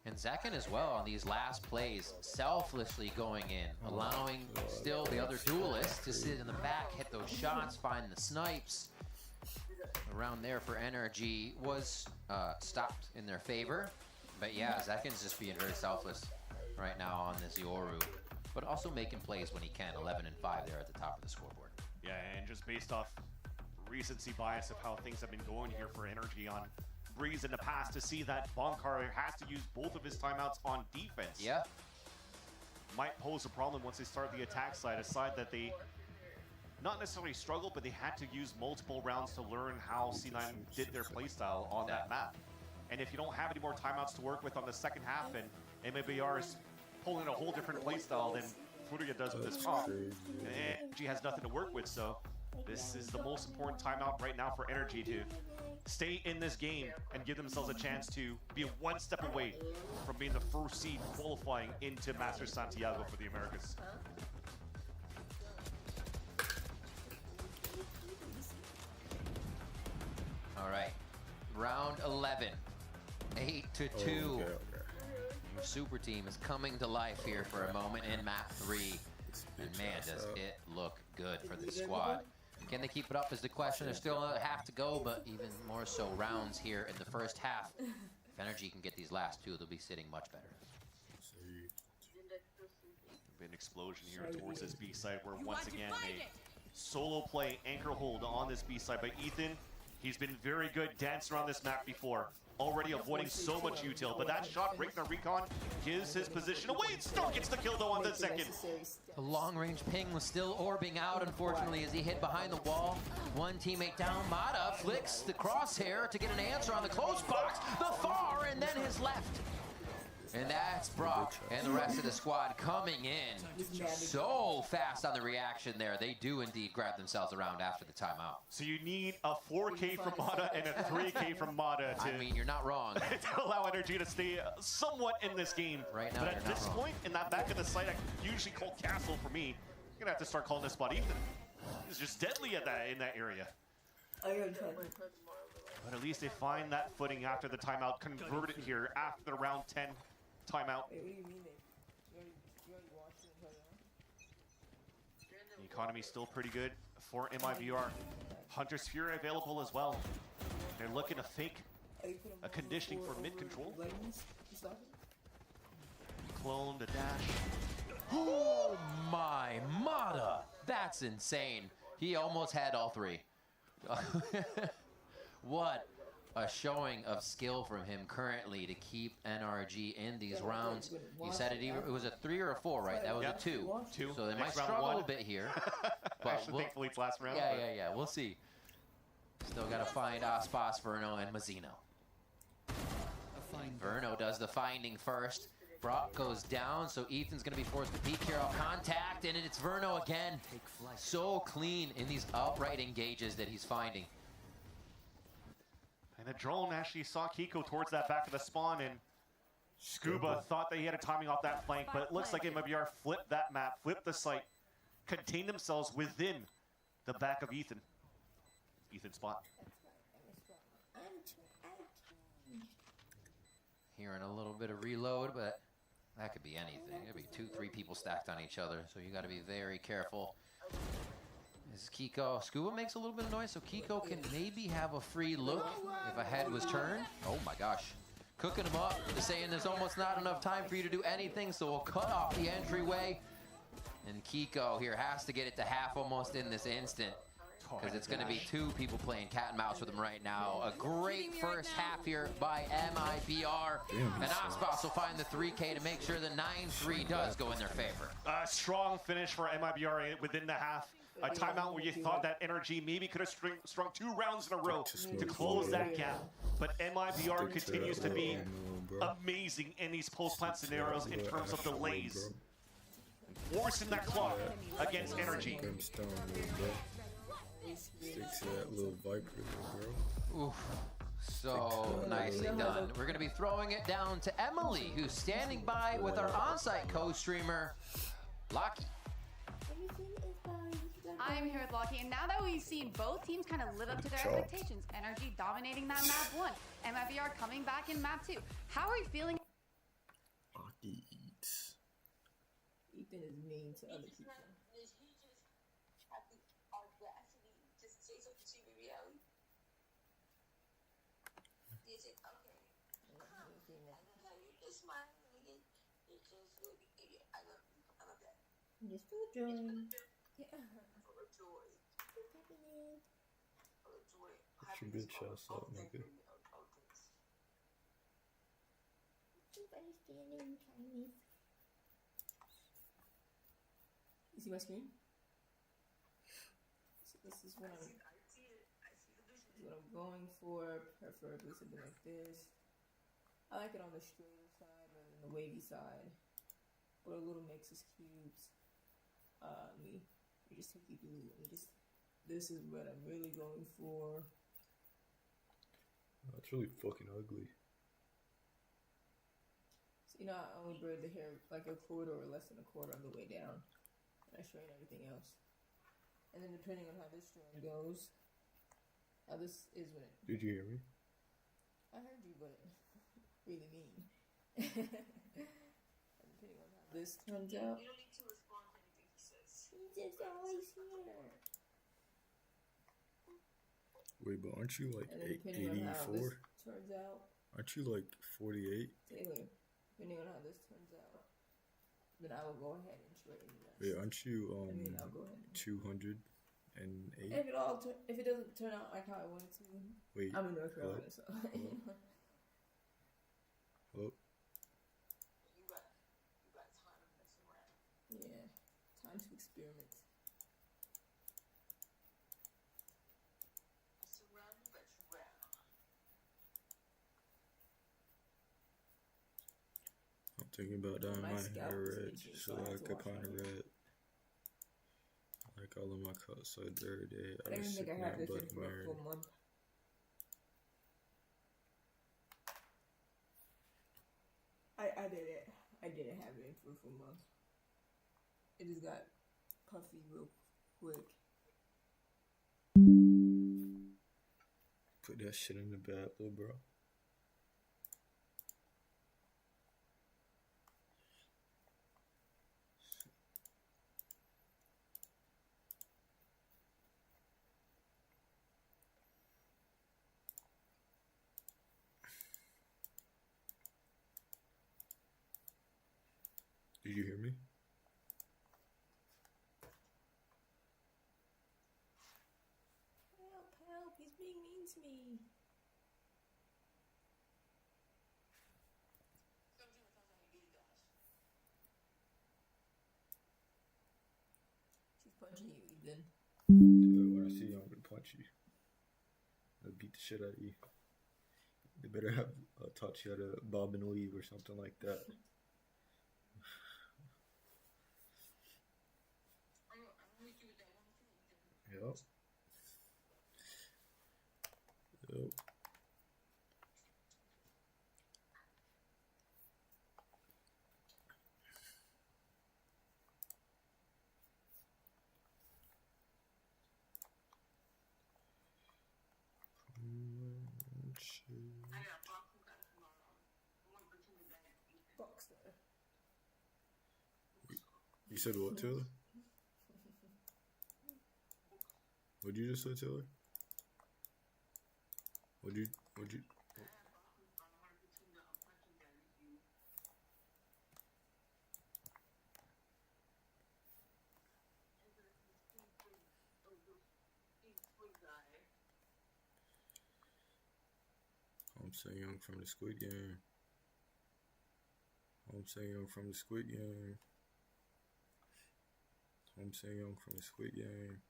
And Zekin as well on these last plays, selflessly going in, allowing still the other duelists to sit in the back, hit those shots, find the snipes. Around there for NRG was stopped in their favor. But yeah, Zekin's just being very selfless right now on this Yoru, but also making plays when he can. 11 and 5 there at the top of the scoreboard. Yeah, and just based off recency bias of how things have been going here for Energy on Breeze in the past, to see that Bonkar has to use both of his timeouts on defense. Yeah. Might pose a problem once they start the attack side, a side that they not necessarily struggled, but they had to use multiple rounds to learn how C9 did their playstyle on that map. And if you don't have any more timeouts to work with on the second half, and MIBR is pulling a whole different playstyle than Furia does with this comp, Energy has nothing to work with, so this is the most important timeout right now for Energy to stay in this game and give themselves a chance to be one step away from being the first seed qualifying into Masters Santiago for the Americas. All right, round 11, 8-2. Your super team is coming to life here for a moment in map 3. And man, does it look good for the squad. Can they keep it up is the question. There's still a half to go, but even more so rounds here in the first half. If Energy can get these last 2, they'll be sitting much better. An explosion here towards this B side, where once again a solo play anchor hold on this B side by Ethan. He's been very good dancing around this map before, already avoiding so much util, but that shot breaking the recon gives his position away, and Stark gets the kill though on the second. The long-range ping was still orbing out, unfortunately, as he hit behind the wall. One teammate down. Mata flicks the crosshair to get an answer on the close box, the far, and then his left. And that's Brock and the rest of the squad coming in so fast on the reaction there. They do indeed grab themselves around after the timeout. So you need a 4K from Mata and a 3K from Mata to, I mean, you're not wrong. to allow Energy to stay somewhat in this game. Right now, but at this point, in that back of the site, I usually call Castle for me. You're gonna have to start calling this spot Ethan. He's just deadly at that in that area. But at least they find that footing after the timeout, convert it here after the round 10 timeout. The economy still pretty good for MIBR. Hunter's Fury available as well. They're looking to fake a conditioning for mid control. Clone to dash. Oh my, Mata! That's insane. He almost had all 3. What a showing of skill from him currently to keep NRG in these rounds. You said it was a 3 or a 4, right? That was a 2. So they might struggle a bit here. But actually, thankfully it's last round. Yeah. We'll see. Still got to find Aspas, Verno, and Mazzino. Verno does the finding first. Brock goes down, so Ethan's going to be forced to peek here off contact, and it's Verno again. So clean in these outright engages that he's finding. And the drone actually saw Kiko towards that back of the spawn, and Scuba thought that he had a timing off that flank, but it looks like MIBR flipped that map, flipped the site, contained themselves within the back of Ethan. Ethan spot. Hearing a little bit of reload, but that could be anything. It could be 2, 3 people stacked on each other, so you got to be very careful. As Kiko, Scuba makes a little bit of noise, so Kiko can maybe have a free look if a head was turned. Oh my gosh. Cooking him up, saying there's almost not enough time for you to do anything, so we'll cut off the entryway. And Kiko here has to get it to half almost in this instant, because it's going to be 2 people playing cat and mouse with him right now. A great first half here by MIBR. And Aspas will find the 3K to make sure the 9-3 does go in their favor. Strong finish for MIBR within the half. A timeout where you thought that Energy maybe could have strung 2 rounds in a row to close that gap. But MIBR continues to be amazing in these post-plant scenarios in terms of delays. Forcing that clock against Energy. Sticks to that little Viper there, bro. Oof. So nicely done. We're going to be throwing it down to Emily, who's standing by with our on-site co-streamer, Lockie. I'm here with Lockie, and now that we've seen both teams kind of live up to their expectations, Energy dominating that map 1, MIBR coming back in map 2. How are you feeling? Lockie eats. Ethan is mean to other people. You're still joining. Yeah. Put your bitch ass up, nigga. You see my screen? So this is what I'm going for, preferably something like this. I like it on the straighter side rather than the wavy side. Or a little mix of cubes. Let me just take you through. This is what I'm really going for. That's really fucking ugly. So, you know, I only braid the hair like a quarter or less than a quarter on the way down. And I straighten everything else. And then depending on how this strand goes, how this is when it... Did you hear me? I heard you, but really mean. And depending on how this turns out... You don't need to respond to anything he says. He's just always here. Wait, but aren't you like 84? Turns out. Aren't you like 48? Taylor, depending on how this turns out, then I will go ahead and straighten the rest. Wait, aren't you I'll go ahead 208? If it doesn't turn out like how I want it to, wait, I'm in North Carolina, so. Hello? You got time to mess around. Yeah, time to experiment. I'm thinking about dyeing my hair red, so like a kind of red. Like all of my cuts, so the other day I was sick my butt married. I didn't have it for a full month. It just got puffy real quick. Put that shit in the bath, little bro. Did you hear me? Help, he's being mean to me. She's punching you, Ethan. When I see you, I'm gonna punch you. I'll beat the shit out of you. They better have taught you how to bob and weave or something like that. Yep. Yep. You said what, Taylor? What'd you just say, Taylor? What'd you? I'm Young from the Squid Game. I'm Young from the Squid Game. I'm Young from the Squid Game.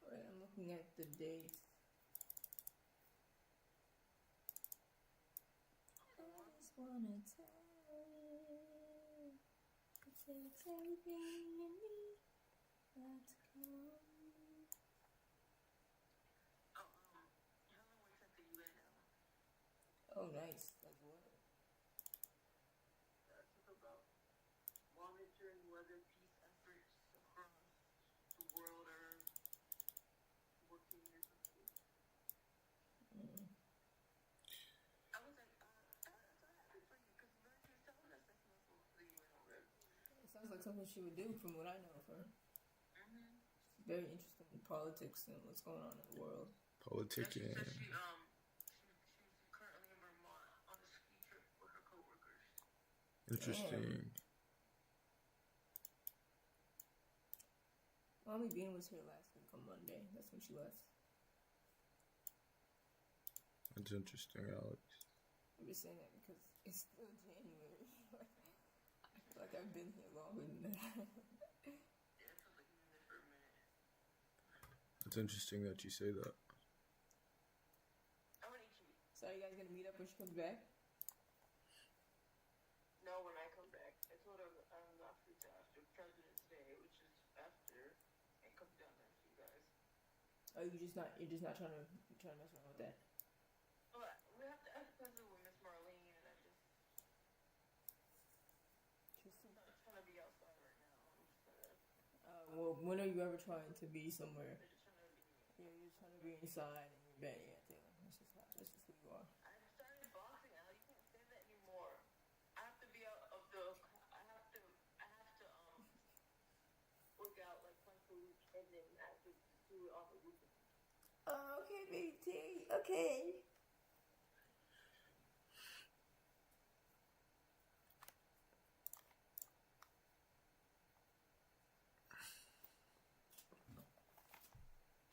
Alright, I'm looking at the dates. I just wanna tell you, it takes everything in me not to come. Oh, nice. Like what? That's about monitoring whether peace efforts across the world are working or something. I was like, I'm so happy for you because America's telling us that's not supposed to be already. It sounds like something she would do from what I know of her. She's very interested in politics and what's going on in the world. Politicking. She's currently in Vermont on a ski trip with her coworkers. Interesting. Mommy Bean was here last week on Monday. That's when she left. That's interesting, Alex. I'm just saying that because it's still January. I feel like I've been here longer than that. It's interesting that you say that. So are you guys gonna meet up when she comes back? No, when I come back. I told her I'm not free till after President's Day, which is after, and come down there for you guys. Oh, you're just not trying to mess around with that. Well, we have to ask the president with Miss Marlene, and I'm not trying to be outside right now. Well, when are you ever trying to be somewhere? Yeah, you're just trying to be inside and you're bad. Yeah, Taylor. That's just who you are. I started boxing, Al. You can't say that anymore. I have to be out of the. I have to work out like once a week, and then I have to do it on the weekend. Oh, okay, baby T. Okay.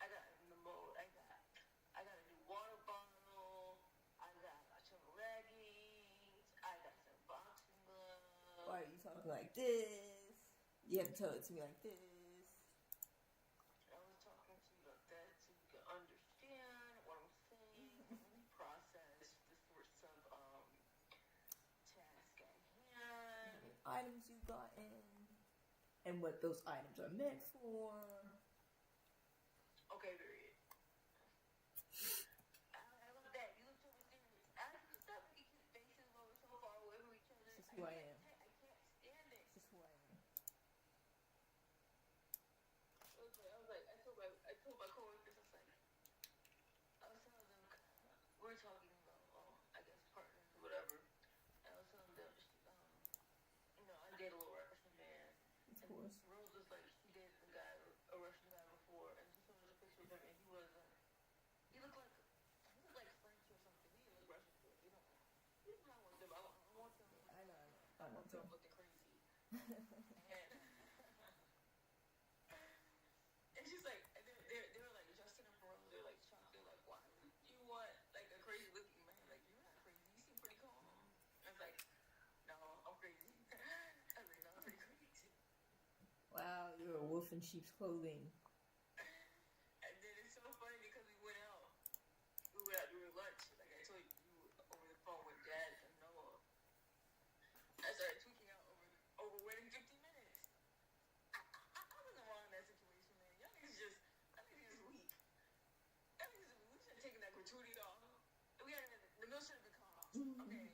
I got in the mode. I got a new water bottle. I got some leggings. I got some boxing gloves. Why are you talking like this? You have to tell it to me like this. I was talking to you like that so you can understand what I'm saying. Process the sorts of task at hand. Items you got in. And what those items are meant for. Okay, period. I love that. You look so mysterious. I just stop making cute faces when we're so far away from each other. This is who I am. I can't stand it. This is who I am. I told my coworkers, I was telling them, we were talking about, I guess, partners or whatever. And I was telling them, I date a little Russian man. Of course. And Rose was like, she dated a Russian guy before, and she showed us a picture of him, and he looked like French or something. He didn't look Russian to it, you know. I want them. I want them. I want them looking crazy. And she's like, they were like, Justin and Rose, they're like shocked. They're like, why would you want like a crazy looking man? Like, you're not crazy. You seem pretty calm. I was like, no, I'm crazy. I was like, no, I'm pretty crazy. Wow, you're a wolf in sheep's clothing. And then it's so funny because we went out during lunch. Like I told you over the phone with Dad and Noah. I started tweaking out over waiting 15 minutes. I wasn't wrong in that situation, man. Y'all niggas just weak. We should have taken that gratuity off. The meal should have been cut off. Okay.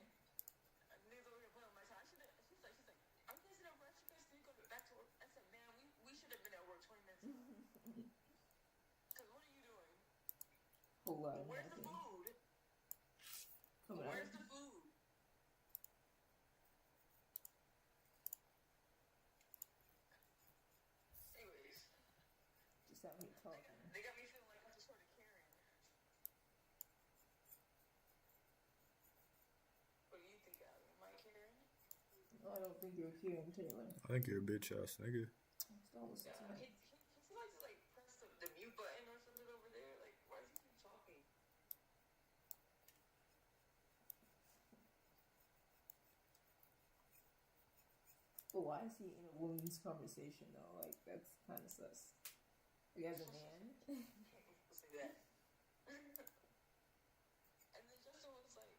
Niggas over here playing with my time. She's like, are you guys in a rush? You guys need to go back to work? I said, man, we should have been at work 20 minutes ago. lot of Where's the nothing. food? Coming Where's out. the food? Anyways, Just out here talking. they got me feeling like I'm just sort of caring. What do you think, Ali? Am I caring? I don't think you're hearing Taylor. I think you're a bitch ass nigga. Don't listen to me. He likes to like press the mute button or something over there. Like, why does he keep talking? But why is he in a woman's conversation though? Like that's kind of sus. Like as a man. Say that. And then Justin was like,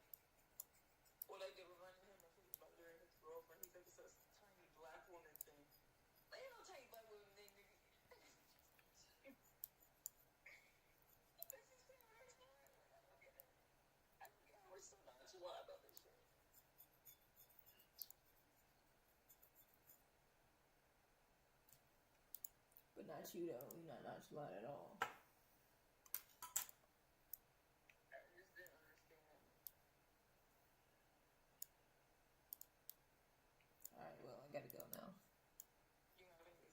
what I did reminded him of his mother and his girlfriend. He said it's a tiny black woman thing. Like, ain't no tiny black woman thing, nigga. I don't get how we're so nonchalant about this shit. But not you though. You're not nonchalant at all. I just didn't understand. Alright, well I gotta go now. You know what I mean?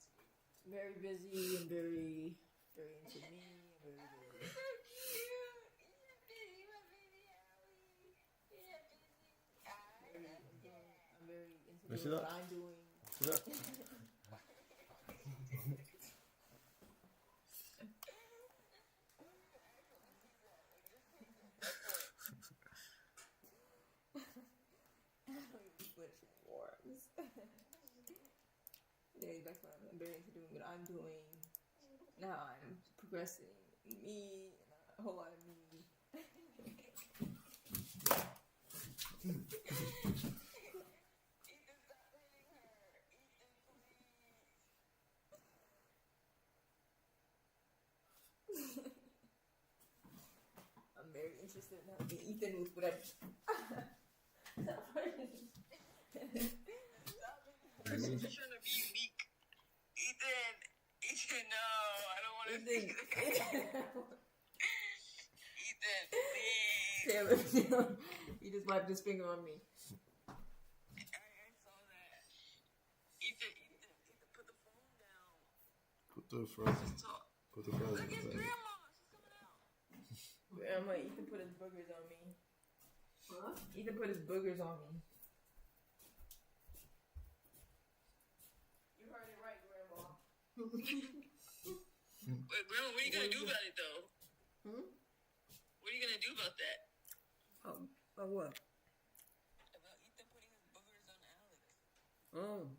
Very busy and very into me. Very I'm very into See doing that? what I'm doing. See that? Switch wars. Yeah, that's what I'm very into doing what I'm doing. Now I'm progressing me and a whole lot of me. I'm very interested in helping Ethan with whatever. I'm just trying to be unique. Ethan, no, I don't want to. Ethan, please. Taylor, he just wiped his finger on me. I saw that. Ethan, put the phone down. Put the frozen. Just talk. Put the frozen. Look at back. Grandma. She's coming out. Grandma, Ethan put his boogers on me. Huh? Ethan put his boogers on me. You heard it right, Grandma. Wait, Grandma, what are you gonna do about it though? What are you gonna do about that? Oh, what? About Ethan putting his boogers on Alex. Oh.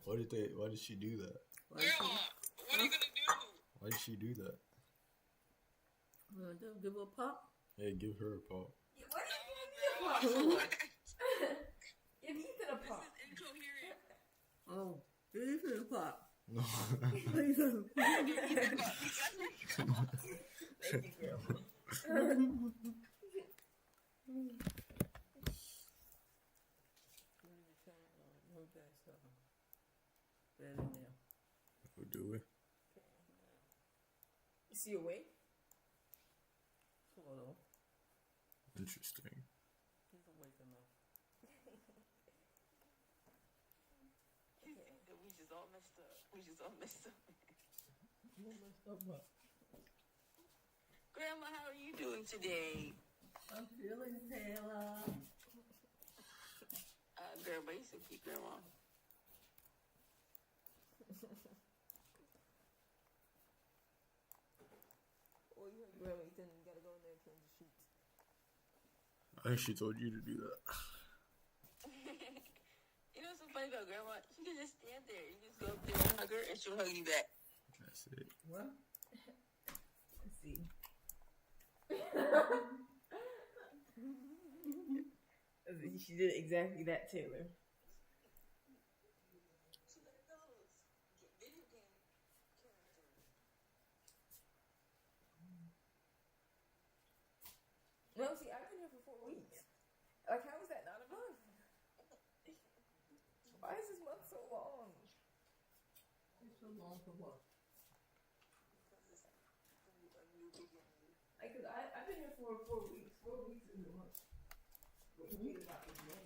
Why did she do that? Grandma, what are you gonna do? Why did she do that? Give her a pop? Hey, give her a pop. What are you gonna give Ethan a pop. This is incoherent. Oh, give Ethan a pop. No. Thank you, Grandma. We'll do it. Is he awake? Hello. Interesting. He's awake enough. We just all messed up. We just all messed up. What messed up what? Grandma, how are you doing today? I'm feeling Taylor. Grandma, you so cute, Grandma. Oh, you heard Grandma Ethan, you gotta go in there and change the sheets. I think she told you to do that. You know what's so funny about Grandma? She can just stand there. You just go up there and hug her, and she'll hug you back. That's it. What? Let's see. She did exactly that, Taylor. No, see, I've been here for 4 weeks. Like, how is that not a month? Why is this month so long? It's so long for what? Like, cause I've been here for 4 weeks. 4 weeks isn't much. What you think about this game?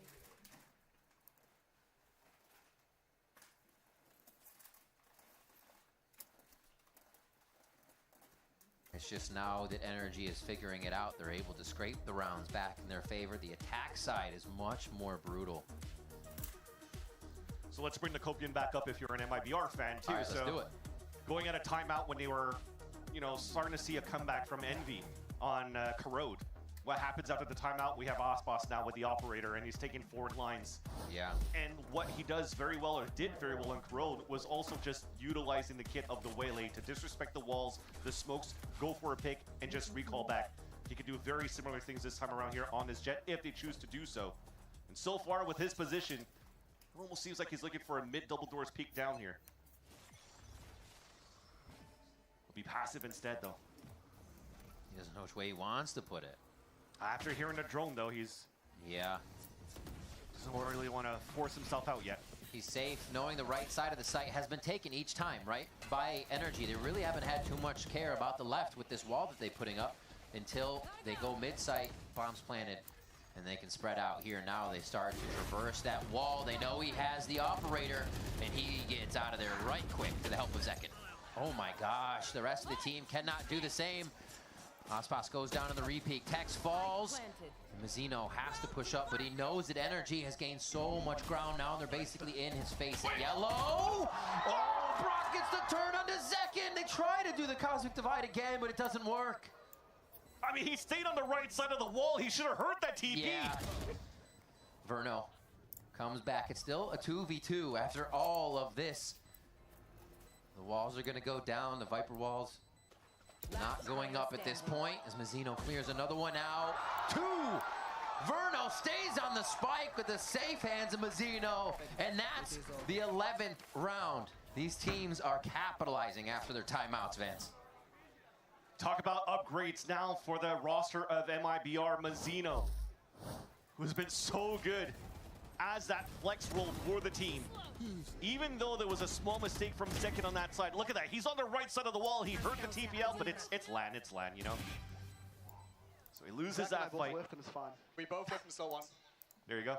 It's just now that Energy is figuring it out. They're able to scrape the rounds back in their favor. The attack side is much more brutal. So let's bring the Copian back up if you're an MIBR fan too. All right, let's do it. Going at a timeout when they were, you know, starting to see a comeback from Envy on Corrode. What happens after the timeout? We have Osbos now with the operator, and he's taking forward lines. Yeah. And what he does very well, or did very well on Corrode, was also just utilizing the kit of the Waylay to disrespect the walls, the smokes, go for a pick, and just recall back. He can do very similar things this time around here on this Jett if they choose to do so. And so far with his position, it almost seems like he's looking for a mid-double doors peek down here. He'll be passive instead, though. He doesn't know which way he wants to put it. After hearing the drone, though, he's... Yeah. Doesn't really want to force himself out yet. He's safe, knowing the right side of the site has been taken each time, right? By Energy. They really haven't had too much care about the left with this wall that they're putting up until they go mid-site, bombs planted, and they can spread out. Here now they start to traverse that wall. They know he has the operator, and he gets out of there right quick to the help of Zekin. Oh my gosh, the rest of the team cannot do the same. Ospas goes down in the repeat. Tex falls. And Mazzino has to push up, but he knows that Energy has gained so much ground now. They're basically in his face at yellow. Oh, Brock gets the turn onto Zekin. They try to do the Cosmic Divide again, but it doesn't work. I mean, he stayed on the right side of the wall. He should have heard that TP. Yeah. Verno comes back. It's still a 2v2 after all of this. The walls are going to go down. The Viper walls not going up at this point as Mazzino clears another one out. 2! Verno stays on the spike with the safe hands of Mazzino, and that's the 11th round. These teams are capitalizing after their timeouts, Vance. Talk about upgrades now for the roster of MIBR. Mazzino, who's been so good as that flex role for the team. Even though there was a small mistake from Zekin on that side. Look at that, he's on the right side of the wall. He heard the TPL, but it's LAN, you know? So he loses that fight. We both whipped him, so one. There you go.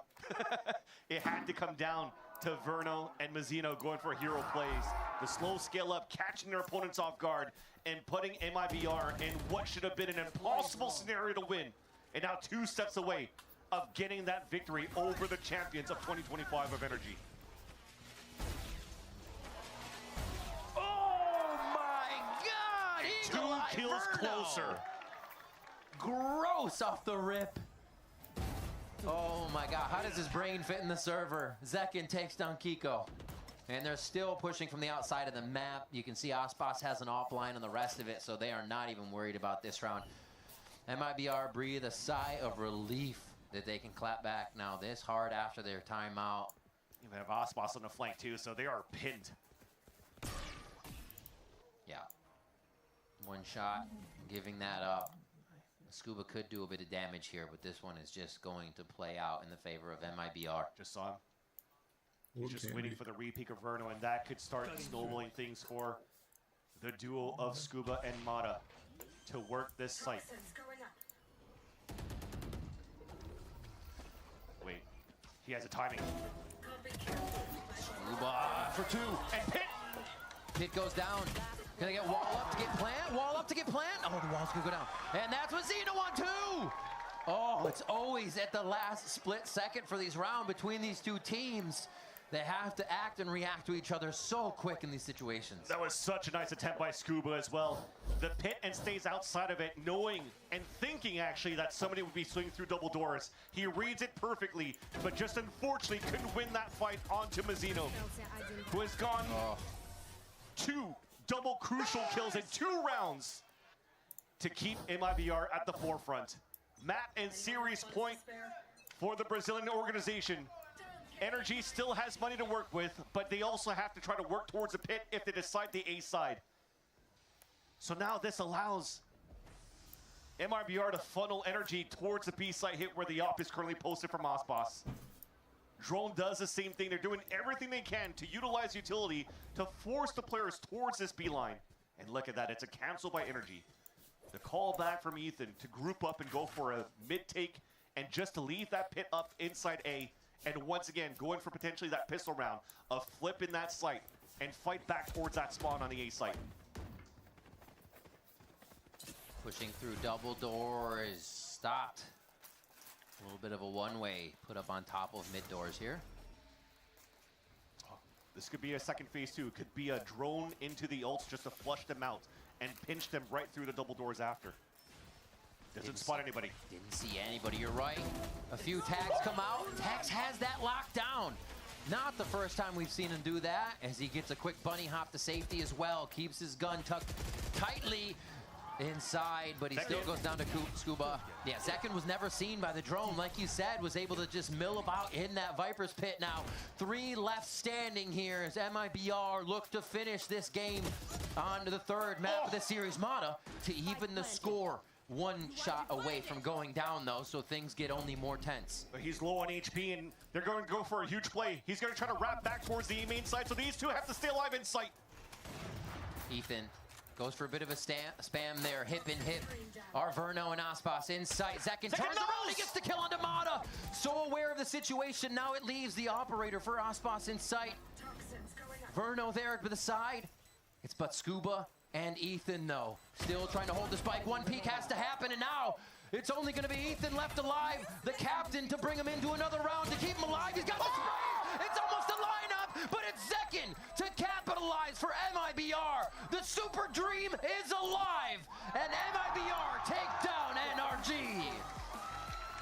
It had to come down to Verno and Mazzino going for hero plays. The slow scale up, catching their opponents off guard, and putting MIBR in what should have been an impossible scenario to win. And now 2 steps away of getting that victory over the champions of 2025 of Energy. Oh my God! 2 kills closer. Gross off the rip. Oh my God, how does his brain fit in the server? Zekin takes down Kiko. And they're still pushing from the outside of the map. You can see Ospas has an offline on the rest of it, so they are not even worried about this round. MIBR breathe a sigh of relief that they can clap back now this hard after their timeout. You have Ospas on the flank too, so they are pinned. Yeah. One shot, giving that up. Scuba could do a bit of damage here, but this one is just going to play out in the favor of MIBR. Just saw him. He's just waiting for the repeak of Verno, and that could start snowballing things for the duo of Scuba and Mata to work this site. Wait, he has a timing. Scuba for 2, and Pit! Pit goes down. Gonna get wall up to get plant, wall up to get plant. Oh, the wall's gonna go down. And that's what Mazzino on 2! Oh, it's always at the last split second for these rounds between these two teams. They have to act and react to each other so quick in these situations. That was such a nice attempt by Scuba as well. The pit and stays outside of it, knowing and thinking actually that somebody would be swinging through double doors. He reads it perfectly, but just unfortunately couldn't win that fight onto Mazzino, who has gone 2 double crucial kills in 2 rounds to keep MIBR at the forefront. Map and series point for the Brazilian organization. Energy still has money to work with, but they also have to try to work towards a pit if they decide the A side. So now this allows MIBR to funnel Energy towards the B side hit where the op is currently posted from Ospas. Drone does the same thing. They're doing everything they can to utilize utility to force the players towards this B line. And look at that, it's a cancel by Energy. The call back from Ethan to group up and go for a mid-take and just to leave that pit up inside A. And once again, going for potentially that pistol round of flipping that site and fight back towards that spawn on the A site. Pushing through double doors, stopped. A little bit of a one-way put up on top of mid doors here. This could be a second phase too. It could be a drone into the ults just to flush them out and pinch them right through the double doors after. Doesn't spot anybody. Didn't see anybody, you're right. A few tags come out. Tags has that locked down. Not the first time we've seen him do that, as he gets a quick bunny hop to safety as well. Keeps his gun tucked tightly inside, but he still goes down to Scuba. Yeah, Zekin was never seen by the drone. Like you said, was able to just mill about in that Viper's pit now. 3 left standing here as MIBR look to finish this game on to the third map of the series. Mata to even the score. 1 shot away from going down, though, so things get only more tense. But he's low on HP, and they're going to go for a huge play. He's going to try to wrap back towards the main side, so these two have to stay alive in sight. Ethan goes for a bit of a spam there, hip and hip. Arverno and Aspas in sight. Zekin turns around, he gets the kill onto Mata. So aware of the situation, now it leaves the operator for Aspas in sight. Verno there to the side. It's but Scuba and Ethan, though. Still trying to hold the spike. 1 peek has to happen, and now it's only going to be Ethan left alive. The captain to bring him into another round to keep him alive. He's got the spray. It's almost a lineup, but it's Zekin to capitalize for MIBR. The super dream is alive, and MIBR take down NRG.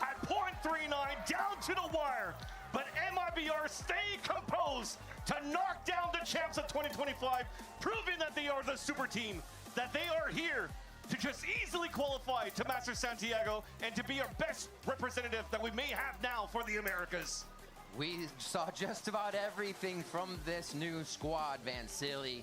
At .39, down to the wire, but MIBR stay composed to knock down the champs of 2025, proving that they are the super team, that they are here to just easily qualify to Masters Santiago and to be our best representative that we may have now for the Americas. We saw just about everything from this new squad, Vansili.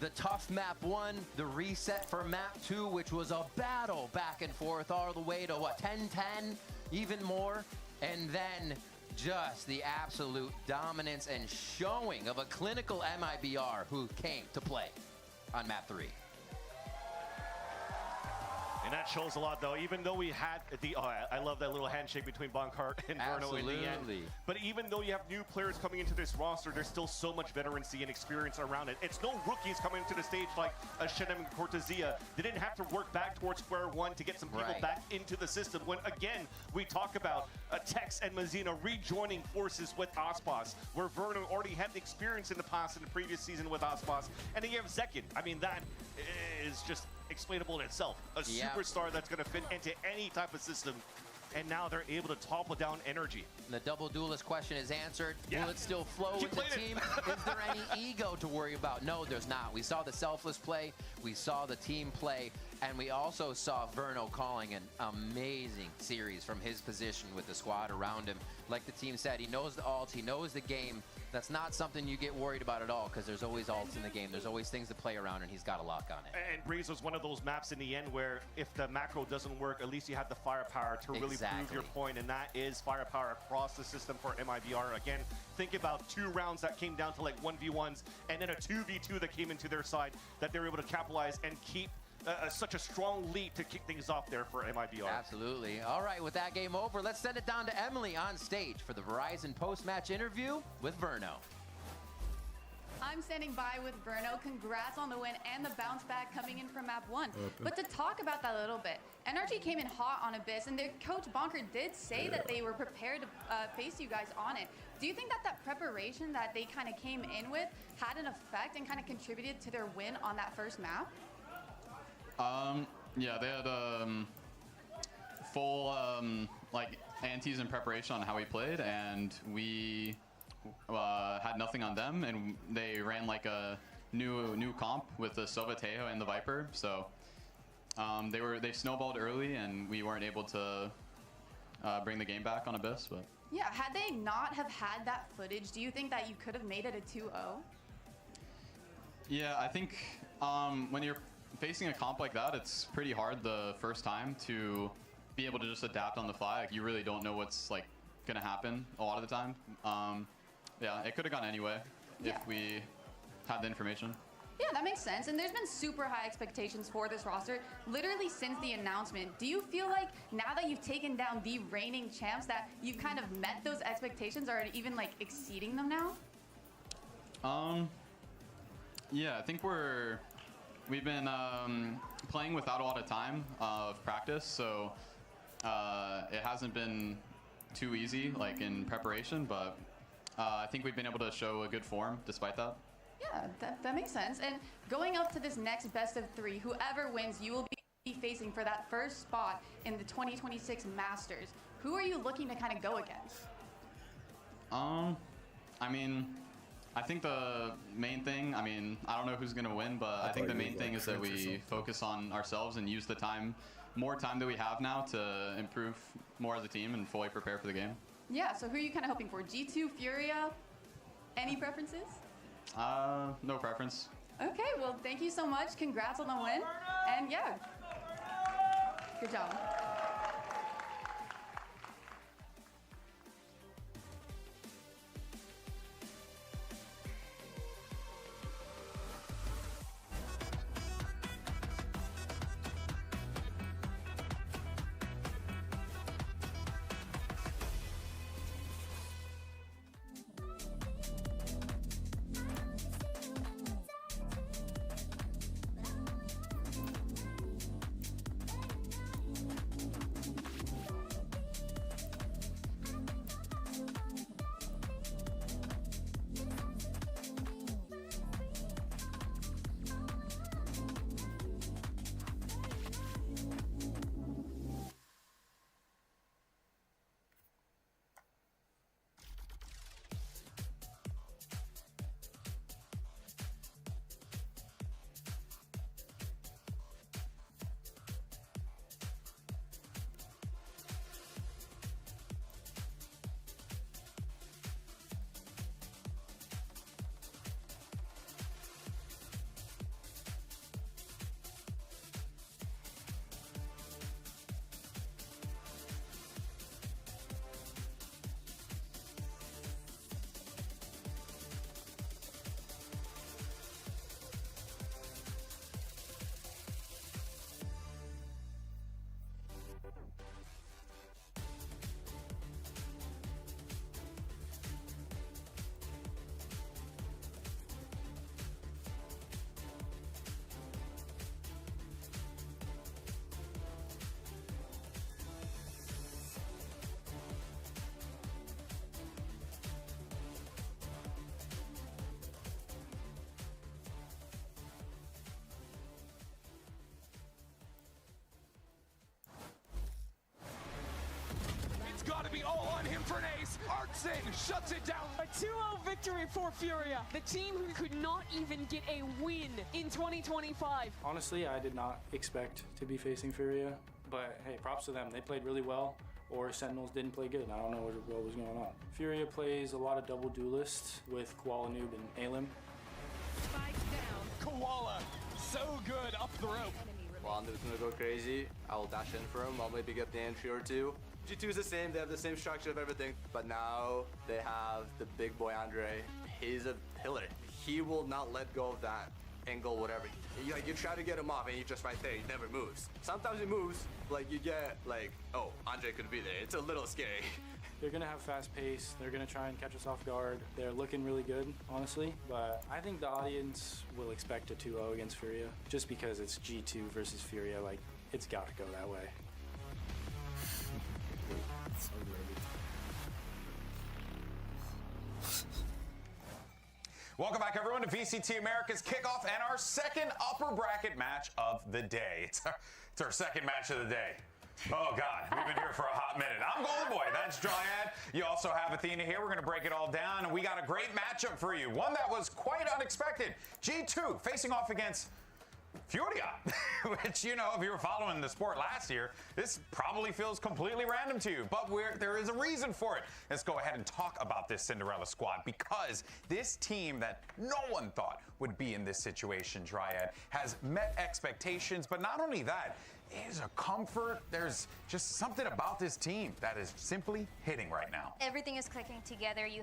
The tough map 1, the reset for map 2, which was a battle back and forth all the way to, what, 10-10, even more? And then just the absolute dominance and showing of a clinical MIBR who came to play on map 3. And that shows a lot, though. Even though we had the, I love that little handshake between Bonkart and Verno in the end. But even though you have new players coming into this roster, there's still so much veterancy and experience around it. It's no rookies coming to the stage like a Shenem and Cortezia. They didn't have to work back towards square one to get some people back into the system. When, again, we talk about Tex and Mazina rejoining forces with Aspas, where Verno already had the experience in the past in the previous season with Aspas. And then you have Zekin. I mean, that is just explainable in itself. A superstar that's going to fit into any type of system, and now they're able to topple down NRG. The double duelist question is answered. Will it still flow with the team? Is there any ego to worry about? No, there's not. We saw the selfless play, we saw the team play, and we also saw Verno calling an amazing series from his position with the squad around him. Like the team said, he knows the ults, he knows the game. That's not something you get worried about at all, because there's always ults in the game. There's always things to play around, and he's got a lock on it. And Breeze was one of those maps in the end where if the macro doesn't work, at least you have the firepower to really prove your point, and that is firepower across the system for MIBR. Again, think about 2 rounds that came down to like 1v1s, and then a 2v2 that came into their side that they were able to capitalize and keep such a strong lead to kick things off there for MIBR. Absolutely. All right, with that game over, let's send it down to Emily on stage for the Verizon post-match interview with Verno. I'm standing by with Verno. Congrats on the win and the bounce back coming in from map 1. But to talk about that a little bit, NRG came in hot on Abyss, and their coach Bonker did say that they were prepared to face you guys on it. Do you think that that preparation that they kind of came in with had an effect and kind of contributed to their win on that first map? Yeah, they had full like antes in preparation on how we played, and we had nothing on them, and they ran like a new comp with the Sovatejo and the Viper, so they snowballed early, and we weren't able to bring the game back on Abyss. But yeah, had they not have had that footage, do you think that you could have made it a 2-0? Yeah, I think when you're facing a comp like that, it's pretty hard the first time to be able to just adapt on the fly. Like, you really don't know what's like gonna happen a lot of the time. Yeah, it could have gone anyway if we had the information. Yeah, that makes sense. And there's been super high expectations for this roster literally since the announcement. Do you feel like now that you've taken down the reigning champs that you've kind of met those expectations or even like exceeding them now? Yeah, I think we've been playing without a lot of time of practice, so it hasn't been too easy like in preparation, but I think we've been able to show a good form despite that. Yeah, that makes sense. And going up to this next best of 3, whoever wins, you will be facing for that first spot in the 2026 Masters. Who are you looking to kind of go against? I mean, I think the main thing, I mean, I don't know who's going to win, but I think the main thing is that we focus on ourselves and use the more time that we have now to improve more as a team and fully prepare for the game. Yeah, so who are you kind of hoping for? G2, Furia? Any preferences? No preference. Okay, well, thank you so much. Congrats on the win. And yeah, good job. Got to be all on him for an ace. Artson shuts it down. A 2-0 victory for Furia, the team who could not even get a win in 2025. Honestly, I did not expect to be facing Furia, but hey, props to them. They played really well, or Sentinels didn't play good. I don't know what was going on. Furia plays a lot of double duelists with Koala Noob and Alim. Spike down. Koala, so good up the rope. Koala Noob's gonna go crazy. I will dash in for him. I'll maybe get the entry or two. G2 is the same, they have the same structure of everything, but now they have the big boy Andre. He's a pillar. He will not let go of that angle, whatever. You try to get him off and he's just right there, he never moves. Sometimes he moves, like you get like, oh, Andre could be there. It's a little scary. They're gonna have fast pace, they're gonna try and catch us off guard. They're looking really good, honestly, but I think the audience will expect a 2-0 against Furia, just because it's G2 versus Furia, like, it's gotta go that way. Welcome back, everyone, to VCT America's kickoff and our second upper bracket match of the day. It's our second match of the day. Oh, God, we've been here for a hot minute. I'm Golden Boy. That's Dryad. You also have Athena here. We're going to break it all down, and we got a great matchup for you. One that was quite unexpected. G2 facing off against Furia, which, you know, if you were following the sport last year, this probably feels completely random to you, but there is a reason for it. Let's go ahead and talk about this Cinderella squad, because this team that no one thought would be in this situation, Dryad, has met expectations, but not only that, is a comfort. There's just something about this team that is simply hitting right now. Everything is clicking together. You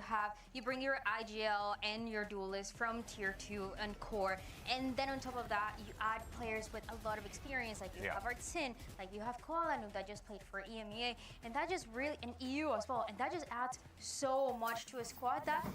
bring your IGL and your duelist from tier 2 and core, and then on top of that, you add players with a lot of experience, like you have Artsin, like you have Koala Noob that just played for EMEA, and that just really, and EU as well, and that just adds so much to a squad that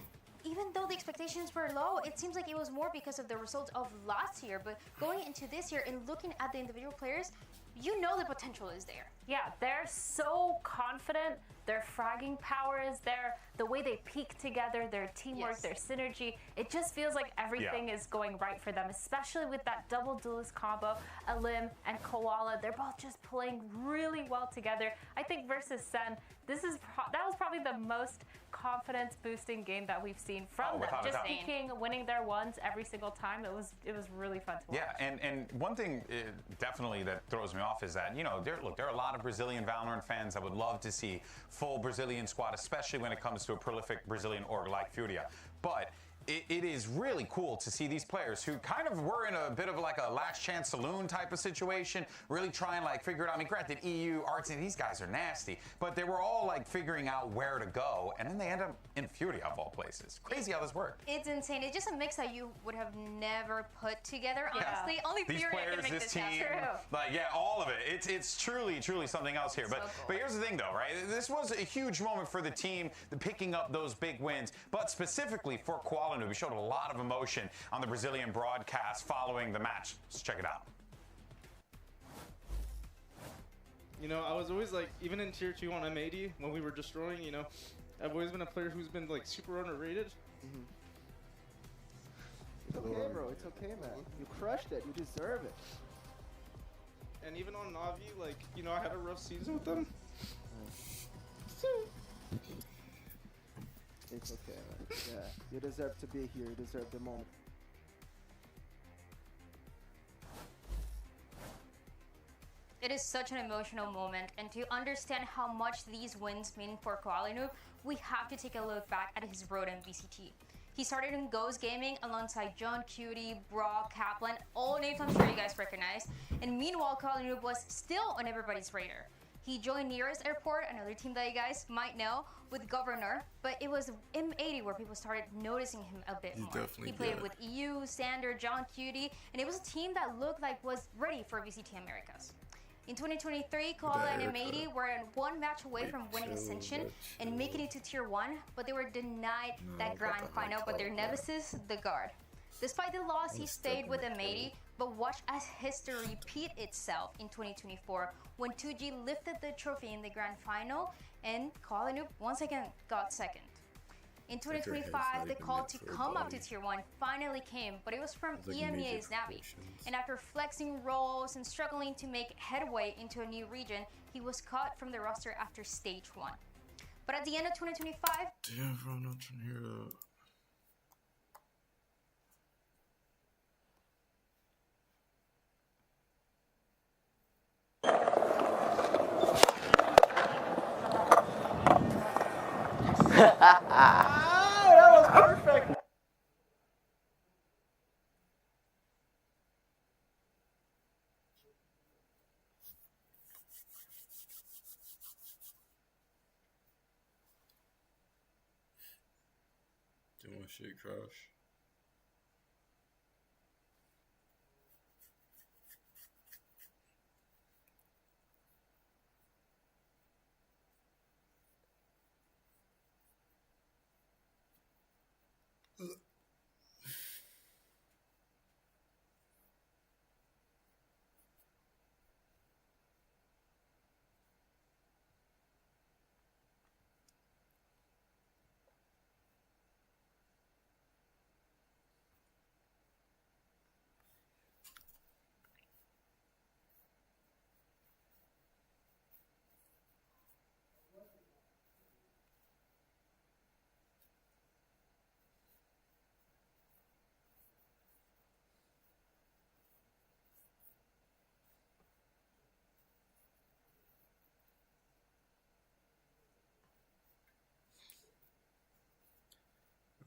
even though the expectations were low, it seems like it was more because of the results of last year. But going into this year and looking at the individual players, you know the potential is there. Yeah, they're so confident. Their fragging power is there. The way they peak together, their teamwork, their synergy. It just feels like everything is going right for them, especially with that double duelist combo, Alim and Koala. They're both just playing really well together. I think versus Sen, that was probably the most confidence boosting game that we've seen from them. Just peaking, winning their ones every single time. It was really fun to watch. Yeah, and one thing definitely that throws me off is that, you know, there are a lot of Brazilian Valorant fans that would love to see full Brazilian squad, especially when it comes to a prolific Brazilian org like Furia. But it is really cool to see these players who kind of were in a bit of like a last chance saloon type of situation, really try and like figure it out. I mean, granted, EU, Artsin, these guys are nasty, but they were all like figuring out where to go, and then they end up in Furia of all places. Crazy how this worked. It's insane. It's just a mix that you would have never put together, honestly. Only these Furia players, can make this this team, happen. like all of it. It's truly something else here. But here's the thing, though, right? This was a huge moment for the team, picking up those big wins. But specifically for Koala Noob, we showed a lot of emotion on the Brazilian broadcast following the match. Let's check it out. You know, I was always like, even in tier 2 on M80, when we were destroying, you know, I've always been a player who's been like super underrated. It's okay, bro. It's okay, man. You crushed it. You deserve it. And even on Navi, like, you know, I had a rough season with them. It's okay, man. Yeah, you deserve to be here. You deserve the moment. It is such an emotional moment, and to understand how much these wins mean for Koala Noob, we have to take a look back at his road in VCT. He started in Ghost Gaming alongside John Cutie, Brock, Kaplan, all names I'm sure you guys recognize, and meanwhile Koala Noob was still on everybody's radar. He joined Nearest Airport, another team that you guys might know, with Governor, but it was M80 where people started noticing him a bit more. He played with EU, Sander, John Cutie, and it was a team that looked like was ready for VCT Americas. In 2023, Koala and M80 were one match away from winning Ascension and making it to Tier 1, but they were denied that grand final by their nemesis, the Guard. Despite the loss, he stayed with M80, but watch as history repeat itself in 2024 when 2G lifted the trophy in the grand final and Koala Noob once again got second. In 2025, the call to come up to Tier 1 finally came, but it was from EMEA's Navi. And after flexing roles and struggling to make headway into a new region, he was cut from the roster after Stage 1. But at the end of 2025... Damn, bro, I'm not trying to hear that. That was perfect. Do my shit crash.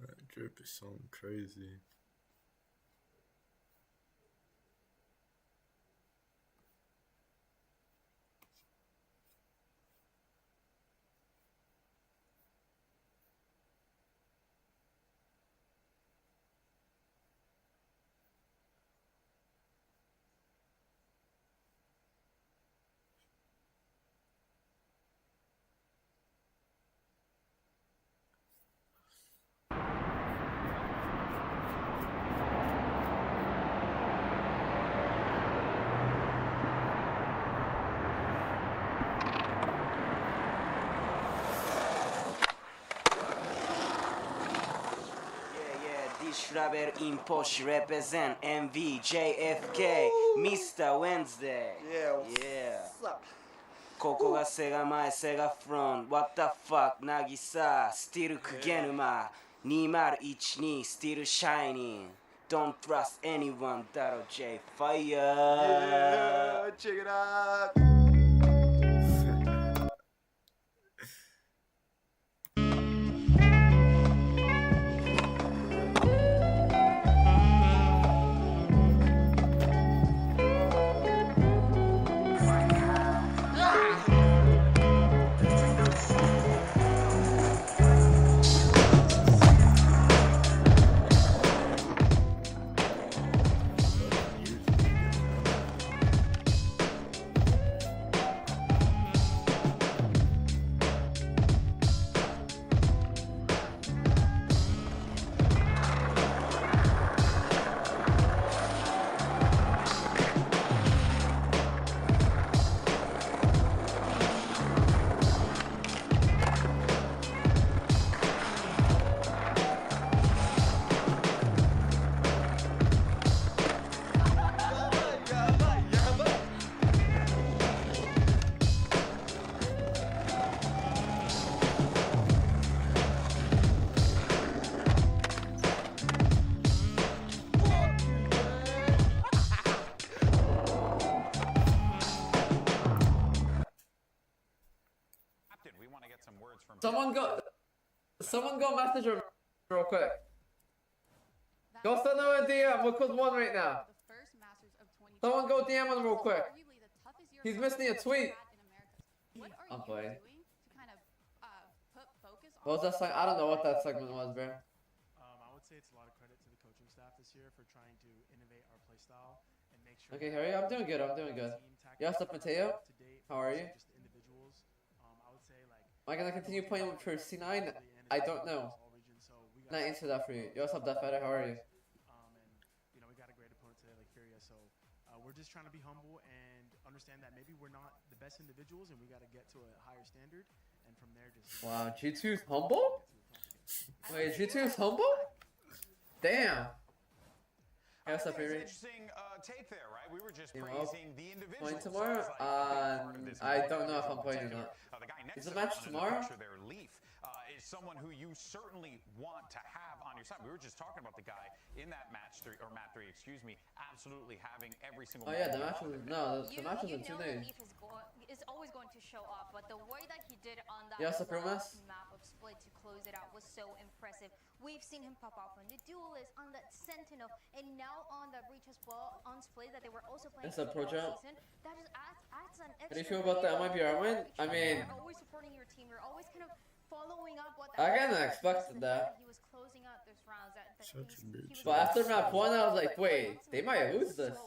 That drip is something crazy. 調べるインポッシュ represent MVJFK Mr. Wednesday Yeah ここがセガ前セガフロン What the fuck なぎさスティルクゲヌマ2012 Still shining Don't trust anyone that'll J Fire Yeah, check it out. Someone go message him real quick. Go send him a DM. Look who's one right now. Someone go DM him real quick. He's missing a tweet. I'm playing. What was that segment? I don't know what that segment was, bro. I would say it's a lot of credit to the coaching staff this year for trying to innovate our playstyle and make sure. Okay, Harry, I'm doing good. I'm doing good. Yes, Mateo. How are you? Am I gonna continue playing with for C9? I don't know. Not answer that for you. You also have Death Fighter. How are you? You know, we got a great opponent today like Furia, so we're just trying to be humble and understand that maybe we're not the best individuals and we got to get to a higher standard, and from there just. Wow, G2's humble? Wait, G2's humble? Damn. Hey, what's up, Fury? Interesting take there, right? We were just praising the individuals. Playing tomorrow? I don't know if I'm playing or not. Is the match tomorrow? Is someone who you certainly want to have on your side. We were just talking about the guy in that map 3, absolutely having every single. Oh yeah, the match was the match was in 2 days. Is always going to show off, but the way that he did on that map of Split to close it out was so impressive. We've seen him pop off on the Duelist, on that Sentinel, and now on the Breach as well on Split that they were also playing. It's a pro jump. That just adds an extra. How do you feel about that MIBR win? I mean, you're always supporting your team. You're always kind of following up what. I kind of expected that. He was closing out those rounds. But after map 1, I was like, wait, they might lose this.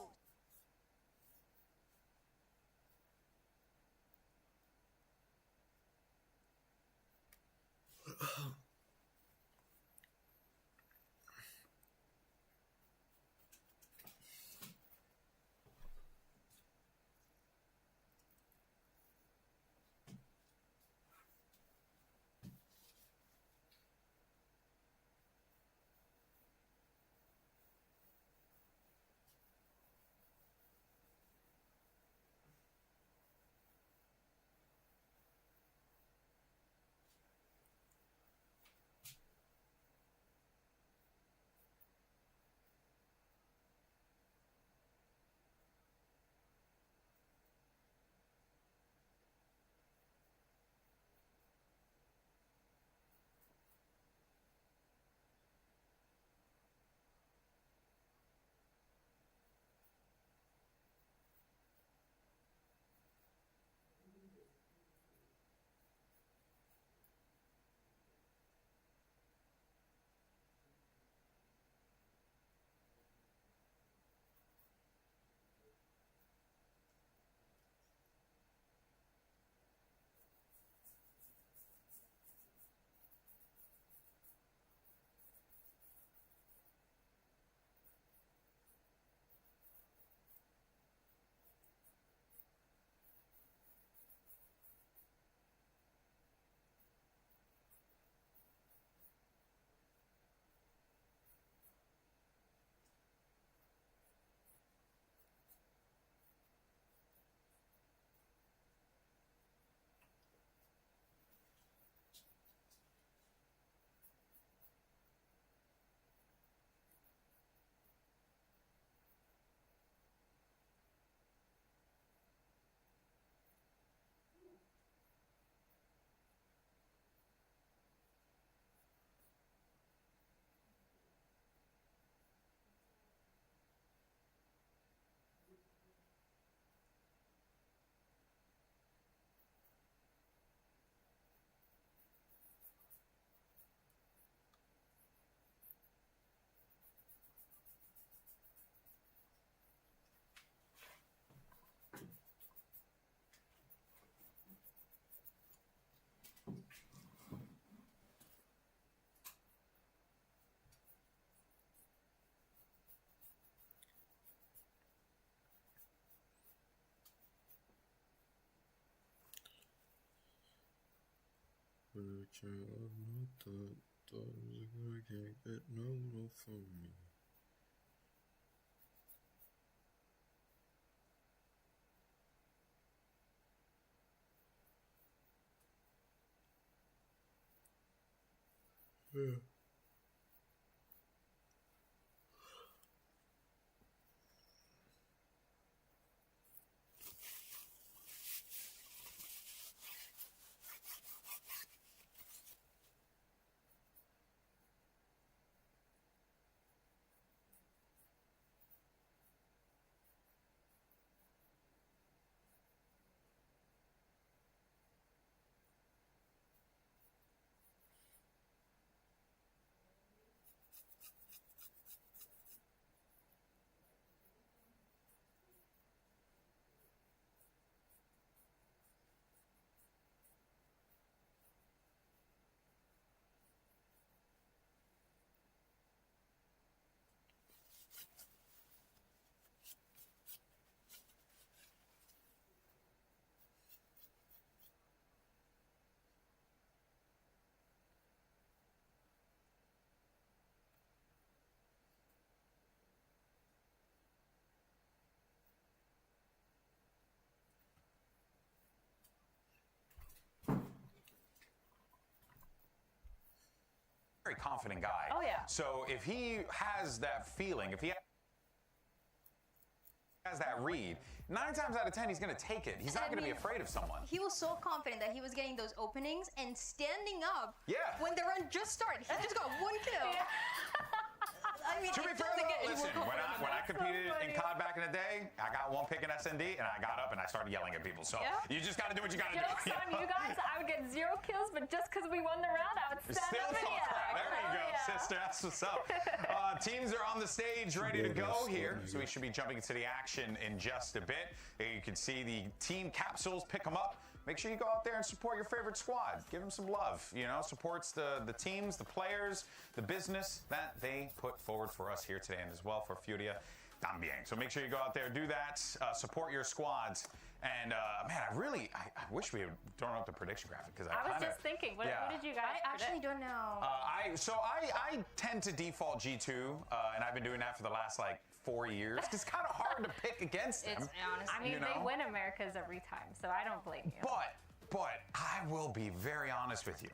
But child, not that. I can't get no love from me. Yeah. Very confident guy. Oh, yeah. So if he has that feeling, if he has that read, 9 times out of 10 he's going to take it. He's not going to be afraid of someone. He was so confident that he was getting those openings and standing up when the run just started. He just got 1 kill. I mean, To be it fair, doesn't though, get any listen, more when I competed so in COD back in the day, I got 1 pick in S&D, and I got up and I started yelling at people. So you just got to do what you got to do. Jokes on you guys, I would get 0 kills, but just because we won the round, I would stand Still up and talk yell. crap. There you go, sister. That's what's up. Teams are on the stage ready to go here, so we should be jumping into the action in just a bit. Here you can see the team capsules. Pick them up. Make sure you go out there and support your favorite squad. Give them some love. You know, supports the teams, the players, the business that they put forward for us here today, and as well for Furia también. So make sure you go out there, do that, support your squads. And man, I wish we had thrown up the prediction graphic because I was just thinking, what did you guys I actually don't know. I tend to default G2, and I've been doing that for the last like 4 years. It's kind of hard to pick against them. It's honestly, I mean, you know? they win Americas every time, so I don't blame you. But I will be very honest with you.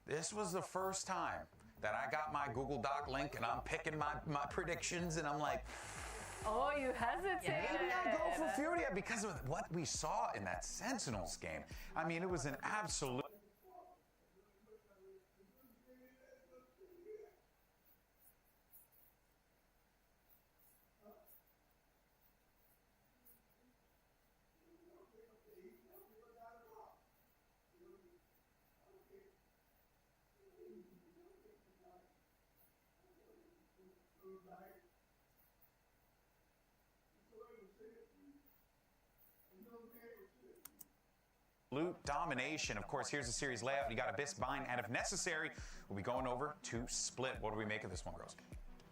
This was the first time that I got my Google Doc link and I'm picking my predictions and I'm like, oh, you hesitated. maybe I'll go for Furia because of what we saw in that Sentinels game. I mean, it was an absolute... domination. Of course, here's the series layout. You got Abyss Bind, and if necessary, we'll be going over to Split. What do we make of this one, girls?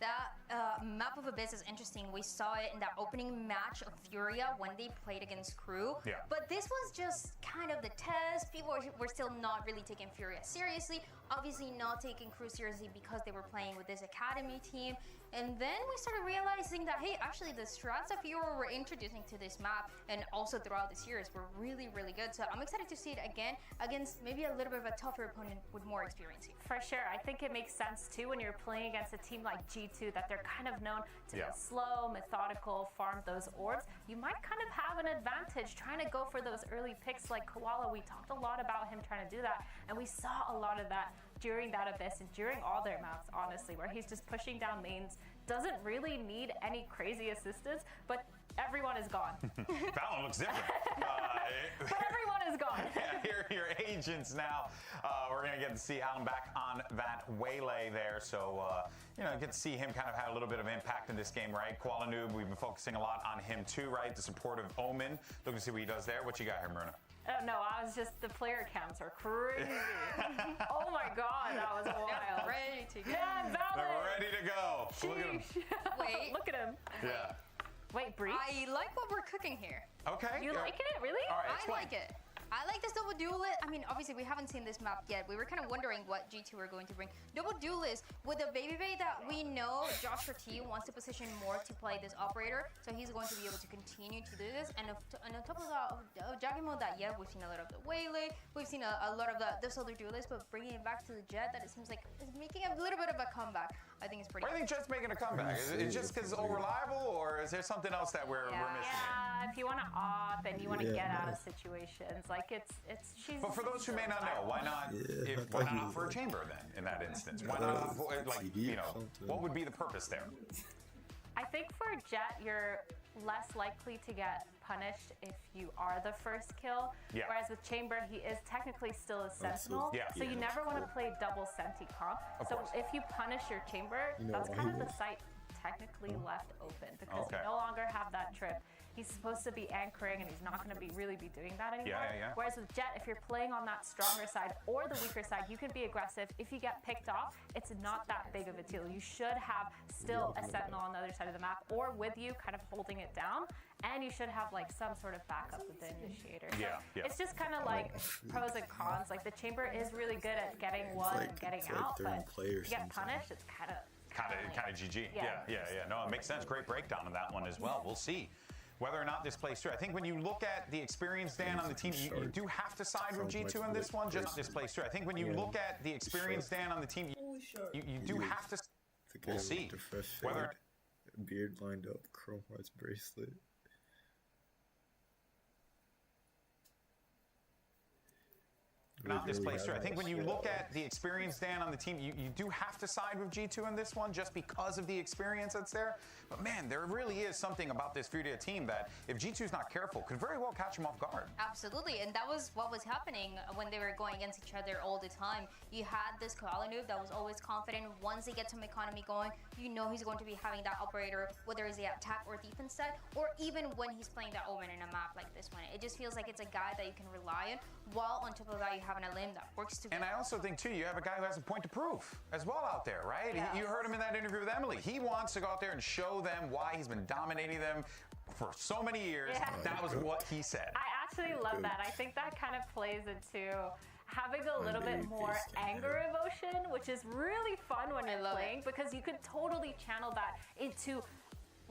That map of Abyss is interesting. We saw it in that opening match of Furia when they played against Crew. Yeah. But this was just kind of the test. People were still not really taking Furia seriously. Obviously not taking Crew seriously because they were playing with this Academy team. And then we started realizing that, hey, actually the strats that Furia were introducing to this map and also throughout the series were really, really good. So I'm excited to see it again against maybe a little bit of a tougher opponent with more experience here. For sure. I think it makes sense too when you're playing against a team like G2 that they're kind of known to be slow, methodical, farm those orbs. You might kind of have an advantage trying to go for those early picks like Koala. We talked a lot about him trying to do that, and we saw a lot of that during that Abyss and during all their maps, honestly, where he's just pushing down lanes, doesn't really need any crazy assistance, but everyone is gone. That one looks different. But everyone is gone. Yeah, here Allegiance now. We're going to get to see Allen back on that waylay there. So, get to see him kind of have a little bit of impact in this game, right? Koala Noob, we've been focusing a lot on him too, right? The support of Omen. Looking to see what he does there. What you got here, Myrna? Oh, no, I was just, the player counts are crazy. Oh my God, that was wild. Ready to go. Yeah, valid. They're ready to go. Look at him. Wait. Look at him. Yeah. Wait, Bree? I like what we're cooking here. Okay. You liking it, really? All right, I explain. like it. I like this double duelist. I mean, obviously, we haven't seen this map yet. We were kind of wondering what G2 are going to bring. Double duelist with a baby bay that we know Joshua T wants to position more to play this operator, so he's going to be able to continue to do this. And on top of that, Jagimo, that we've seen a lot of the waylay, we've seen a lot of those other duelists, but bringing it back to the Jet, that it seems like is making a little bit of a comeback. I think it's pretty. Why do you think Jet's making a comeback? Is it just because it's unreliable, or is there something else that we're missing? Yeah, if you want to op and you want to get out of situations, like she's. But for those who may not know, why not? Why not opt for a chamber then? In that instance, why not? What would be the purpose there? I think for Jet, you're less likely to get punished if you are the first kill. Yeah. Whereas with Chamber, he is technically still a Sentinel. Yeah. So you never want to play double Senti comp. Of So course. if you punish your Chamber, that's kind of the site technically left open because you no longer have that trip. He's supposed to be anchoring and he's not going to be doing that anymore. Yeah. Whereas with Jet, if you're playing on that stronger side or the weaker side, you can be aggressive. If you get picked off, it's not that big of a deal. You should have still a Sentinel on the other side of the map or with you kind of holding it down. And you should have like some sort of backup with the initiator. So it's just kind of like pros and cons. Like the Chamber is really good at getting one and getting out, but if you get punished, it's kind of GG. Yeah. No, it makes sense. Great breakdown on that one as well. We'll see whether or not this plays through. I think when you look at the experience, Dan, on the team, you do have to side with G2 in this one, just this plays through. I think when you look at the experience, Dan, on the team, you do have to. We'll see whether. Beard lined up, Chrome Hearts bracelet. Not this plays through. I think when you look at the experience, Dan, on the team, you do have to side with G2 in this one just because of the experience that's there. But man, there really is something about this Furia team that if G2's not careful, could very well catch them off guard. Absolutely, and that was what was happening when they were going against each other all the time. You had this Koala Noob that was always confident. Once they get some economy going, you know he's going to be having that operator, whether it's the attack or defense side, or even when he's playing that Omen in a map like this one. It just feels like it's a guy that you can rely on, while on top of that you have an Alim that works together. And I also think, too, you have a guy who has a point to prove as well out there, right? Yeah. You heard him in that interview with Emily. He wants to go out there and show them why he's been dominating them for so many years. Yeah. That was what he said. I actually love that. I think that kind of plays into having a little bit more anger emotion, which is really fun when you're playing because you could totally channel that into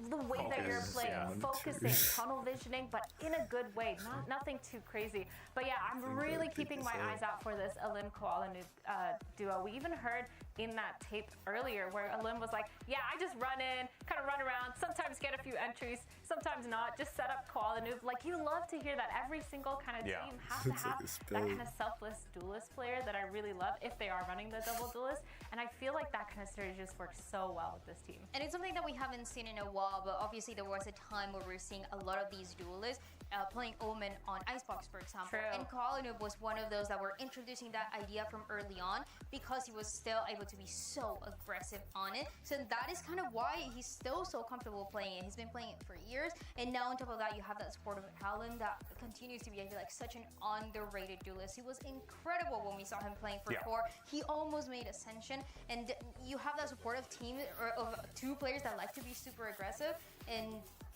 the way that you're playing, focusing, tunnel visioning, but in a good way, nothing too crazy. But yeah, I'm really keeping my eyes out for this Alim Koala Noob duo. We even heard in that tape earlier where Alim was like, yeah, I just run in, kind of run around, sometimes get a few entries, sometimes not, just set up Koala Noob. Like, you love to hear that. Every single kind of team has to have that kind of selfless duelist player that I really love if they are running the double duelist. And I feel like that kind of strategy just works so well with this team. And it's something that we haven't seen in a while, but obviously there was a time where we're seeing a lot of these duelists playing Omen on Icebox, for example. True. And Koala Noob was one of those that were introducing that idea from early on because he was still able to be so aggressive on it. So that is kind of why he's still so comfortable playing it. He's been playing it for years, and now on top of that, you have that support of Alan that continues to be, I feel like, such an underrated duelist. He was incredible when we saw him playing for Core. He almost made Ascension, and you have that supportive team of two players that like to be super aggressive and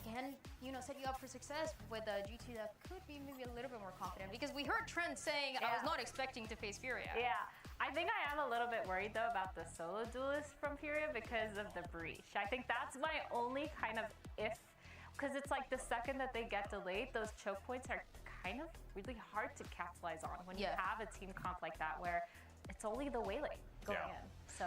can, set you up for success with a G2 that could be maybe a little bit more confident, because we heard Trent saying, I was not expecting to face Furia. Yeah, I think I am a little bit worried though about the solo duelist from Furia because of the breach. I think that's my only kind of because it's like the second that they get delayed, those choke points are kind of really hard to capitalize on when you have a team comp like that where it's only the waylay going in. So.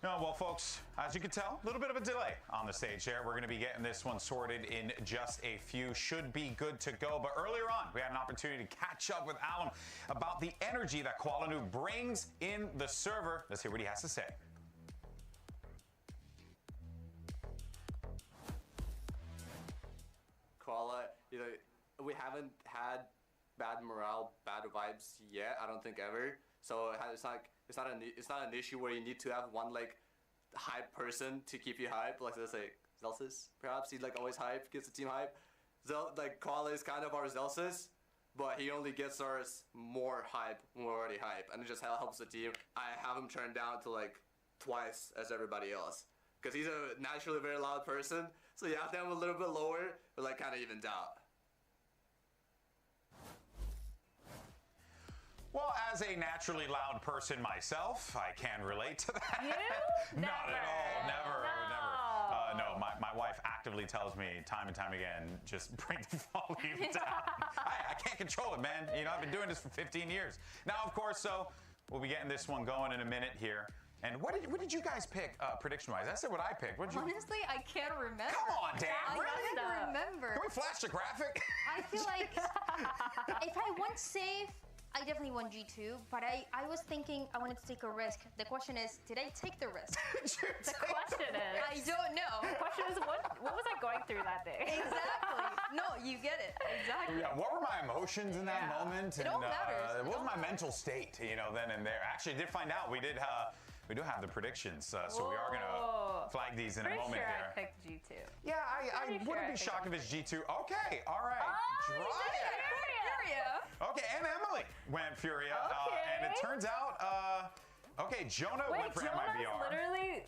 No, well, folks, as you can tell, a little bit of a delay on the stage there. We're going to be getting this one sorted in just a few. Should be good to go. But earlier on, we had an opportunity to catch up with Alum about the energy that Koala Noob brings in the server. Let's hear what he has to say. Koala, we haven't had bad morale, bad vibes yet. I don't think ever. So it's not an issue where you need to have one like hype person to keep you hype. Like let's say Zelsis, perhaps he's like always hype, gets the team hype. Like Koala is kind of our Zelsis, but he only gets ours more hype when we're already hype, and it just helps the team. I have him turned down to like twice as everybody else, because he's a naturally very loud person, so you have to have him a little bit lower, but like kind of evens out. Well, as a naturally loud person myself, I can relate to that. You? Not at all. Never. No, my wife actively tells me time and time again, just bring the volume down. I can't control it, man. You know, I've been doing this for 15 years. Now, of course, so we'll be getting this one going in a minute here. And what did you guys pick prediction-wise? I said what I picked. What did you? Honestly, I can't remember. Come on, Dan. I can't remember. Can we flash the graphic? I feel like if I want safe, I definitely want G2, but I was thinking I wanted to take a risk. The question is, did I take the risk? The question is... I don't know. The question is, what was I going through that day? Exactly. No, you get it. Exactly. Yeah, what were my emotions in that moment? It all matters. What was my mental state, you know, then and there? Actually, I did find out we do have the predictions, so we are gonna flag these in a moment sure here. I picked G2. Yeah, I wouldn't be shocked if it's G2. Okay, all right. Furia. Okay, and Emily went Furia, and it turns out, okay, Jonah went for Jonah's MIBR. literally,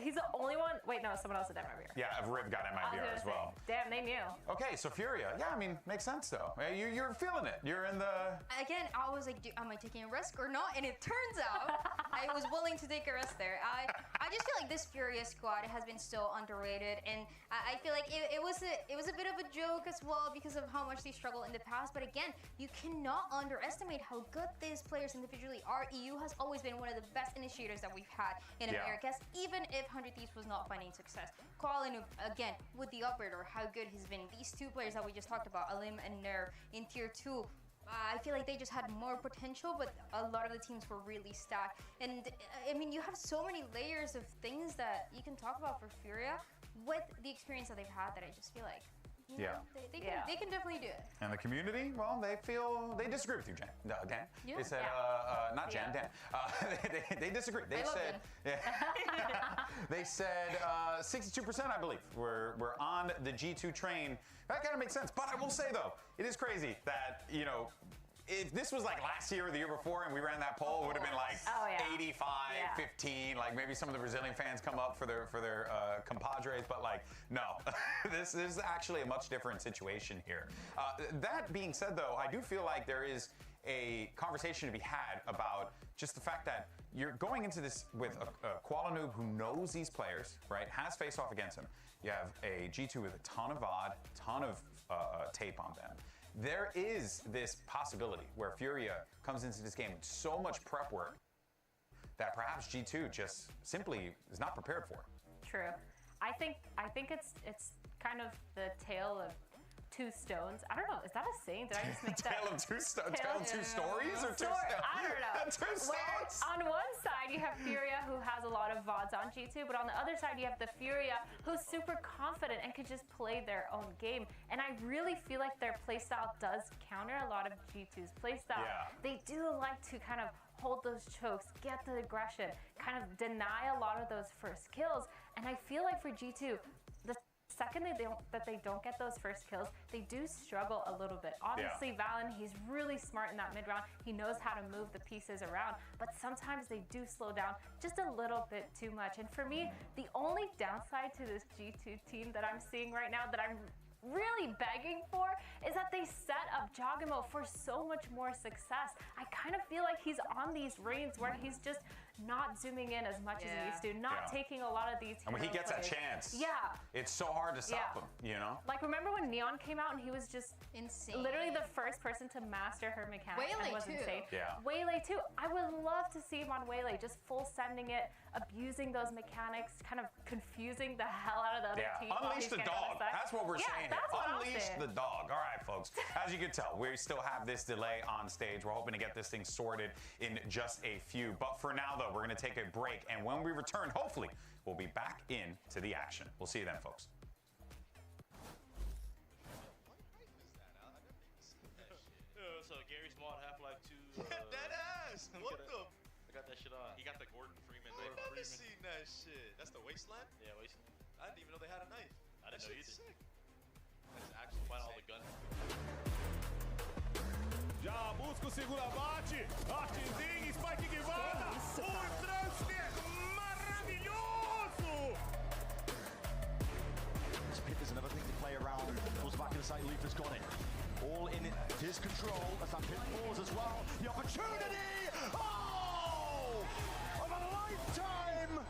he's the only one. Wait, no, someone else did MIBR. Yeah, Riv got MIBR as well. Damn, they knew. Okay, so Furia. Yeah, I mean, makes sense though. You're feeling it. You're in the. Again, I was like, am I taking a risk or not? And it turns out I was willing to take a risk there. I just feel like this Furia squad has been so underrated, and I feel like it was a bit of a joke as well because of how much they struggled in the past. But again, you cannot underestimate how good these players individually are. EU has always been one of the best initiators that we've had in Americas, even if 100 Thieves was not finding success. Koala Noob, again, with the operator, how good he's been. These two players that we just talked about, Alim and Nerve, in Tier 2, I feel like they just had more potential, but a lot of the teams were really stacked. And I mean, you have so many layers of things that you can talk about for Furia with the experience that they've had that I just feel like, you know, they can definitely do it. And the community, well, they disagree with you, Jan. Dan. Yeah. They said, not Jan, Dan. They disagree. They said, they said 62%, I believe, we're on the G2 train. That kind of makes sense. But I will say though, it is crazy that, you know, if this was like last year or the year before and we ran that poll, it would have been like 85, 15, like maybe some of the Brazilian fans come up for their compadres, but like, no, this is actually a much different situation here. That being said though, I do feel like there is a conversation to be had about just the fact that you're going into this with a Koala Noob who knows these players, right, has faced off against them. You have a G2 with a ton of VOD, ton of tape on them. There is this possibility where Furia comes into this game with so much prep work that perhaps G2 just simply is not prepared for. True. I think it's kind of the tale of two stones. I don't know. Is that a saying? Did I just make that? Tale of two stories or two stones? I don't know. Two stones. On one side you have Furia who has a lot of VODs on G2, but on the other side you have the Furia who's super confident and could just play their own game. And I really feel like their playstyle does counter a lot of G2's playstyle. Yeah. They do like to kind of hold those chokes, get the aggression, kind of deny a lot of those first kills. And I feel like for G2, second that they don't get those first kills, they do struggle a little bit. Obviously, Valen, he's really smart in that mid round. He knows how to move the pieces around, but sometimes they do slow down just a little bit too much. And for me, the only downside to this G2 team that I'm seeing right now that I'm really begging for is that they set up Jogamo for so much more success. I kind of feel like he's on these reins where he's just not zooming in as much as he used to, not taking a lot of these And when he gets plays. a chance, yeah, it's so hard to stop him, you know? Like, remember when Neon came out and he was just insane, literally the first person to master her mechanics. Waylay and was too. Insane. Yeah. Waylay too. I would love to see him on Waylay, just full sending it, abusing those mechanics, kind of confusing the hell out of the other team. Unleash the dog. That's what we're saying that's here. what Unleash the dog. All right, folks. As you can tell, we still have this delay on stage. We're hoping to get this thing sorted in just a few. But for now, though, we're going to take a break. And when we return, hopefully, we'll be back into the action. We'll see you then, folks. Dead ass. What the? I got that shit on. He got the Gordon Freeman. I've never seen that shit. That's the Wasteland? Yeah, Wasteland. I didn't even know they had a knife. I didn't know either. Sick. That's actually find all the guns. Já busca o segundo abate. Artezinho, Spike Guevara. Transfer maravilhoso. This pit is another thing to play around. Pulls back in the side, Leaper's got it. All in his control as that pit falls as well. The opportunity! Oh! Of a lifetime!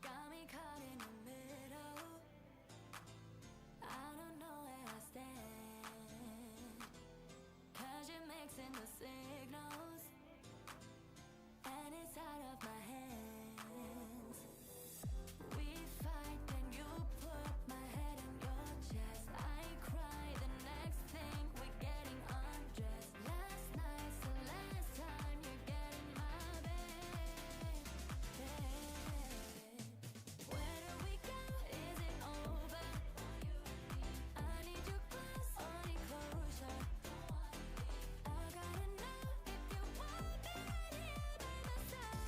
Got me caught in the middle. I don't know where I stand. 'Cause you're mixing the signals, and it's out of my hands. We fight, then you put my head in your chest. I cry, the next thing we're getting undressed. Last night's the last time you're getting my bed. Where do we go? Is it over? I need your close, only closure. I gotta know if you want me right here by my side.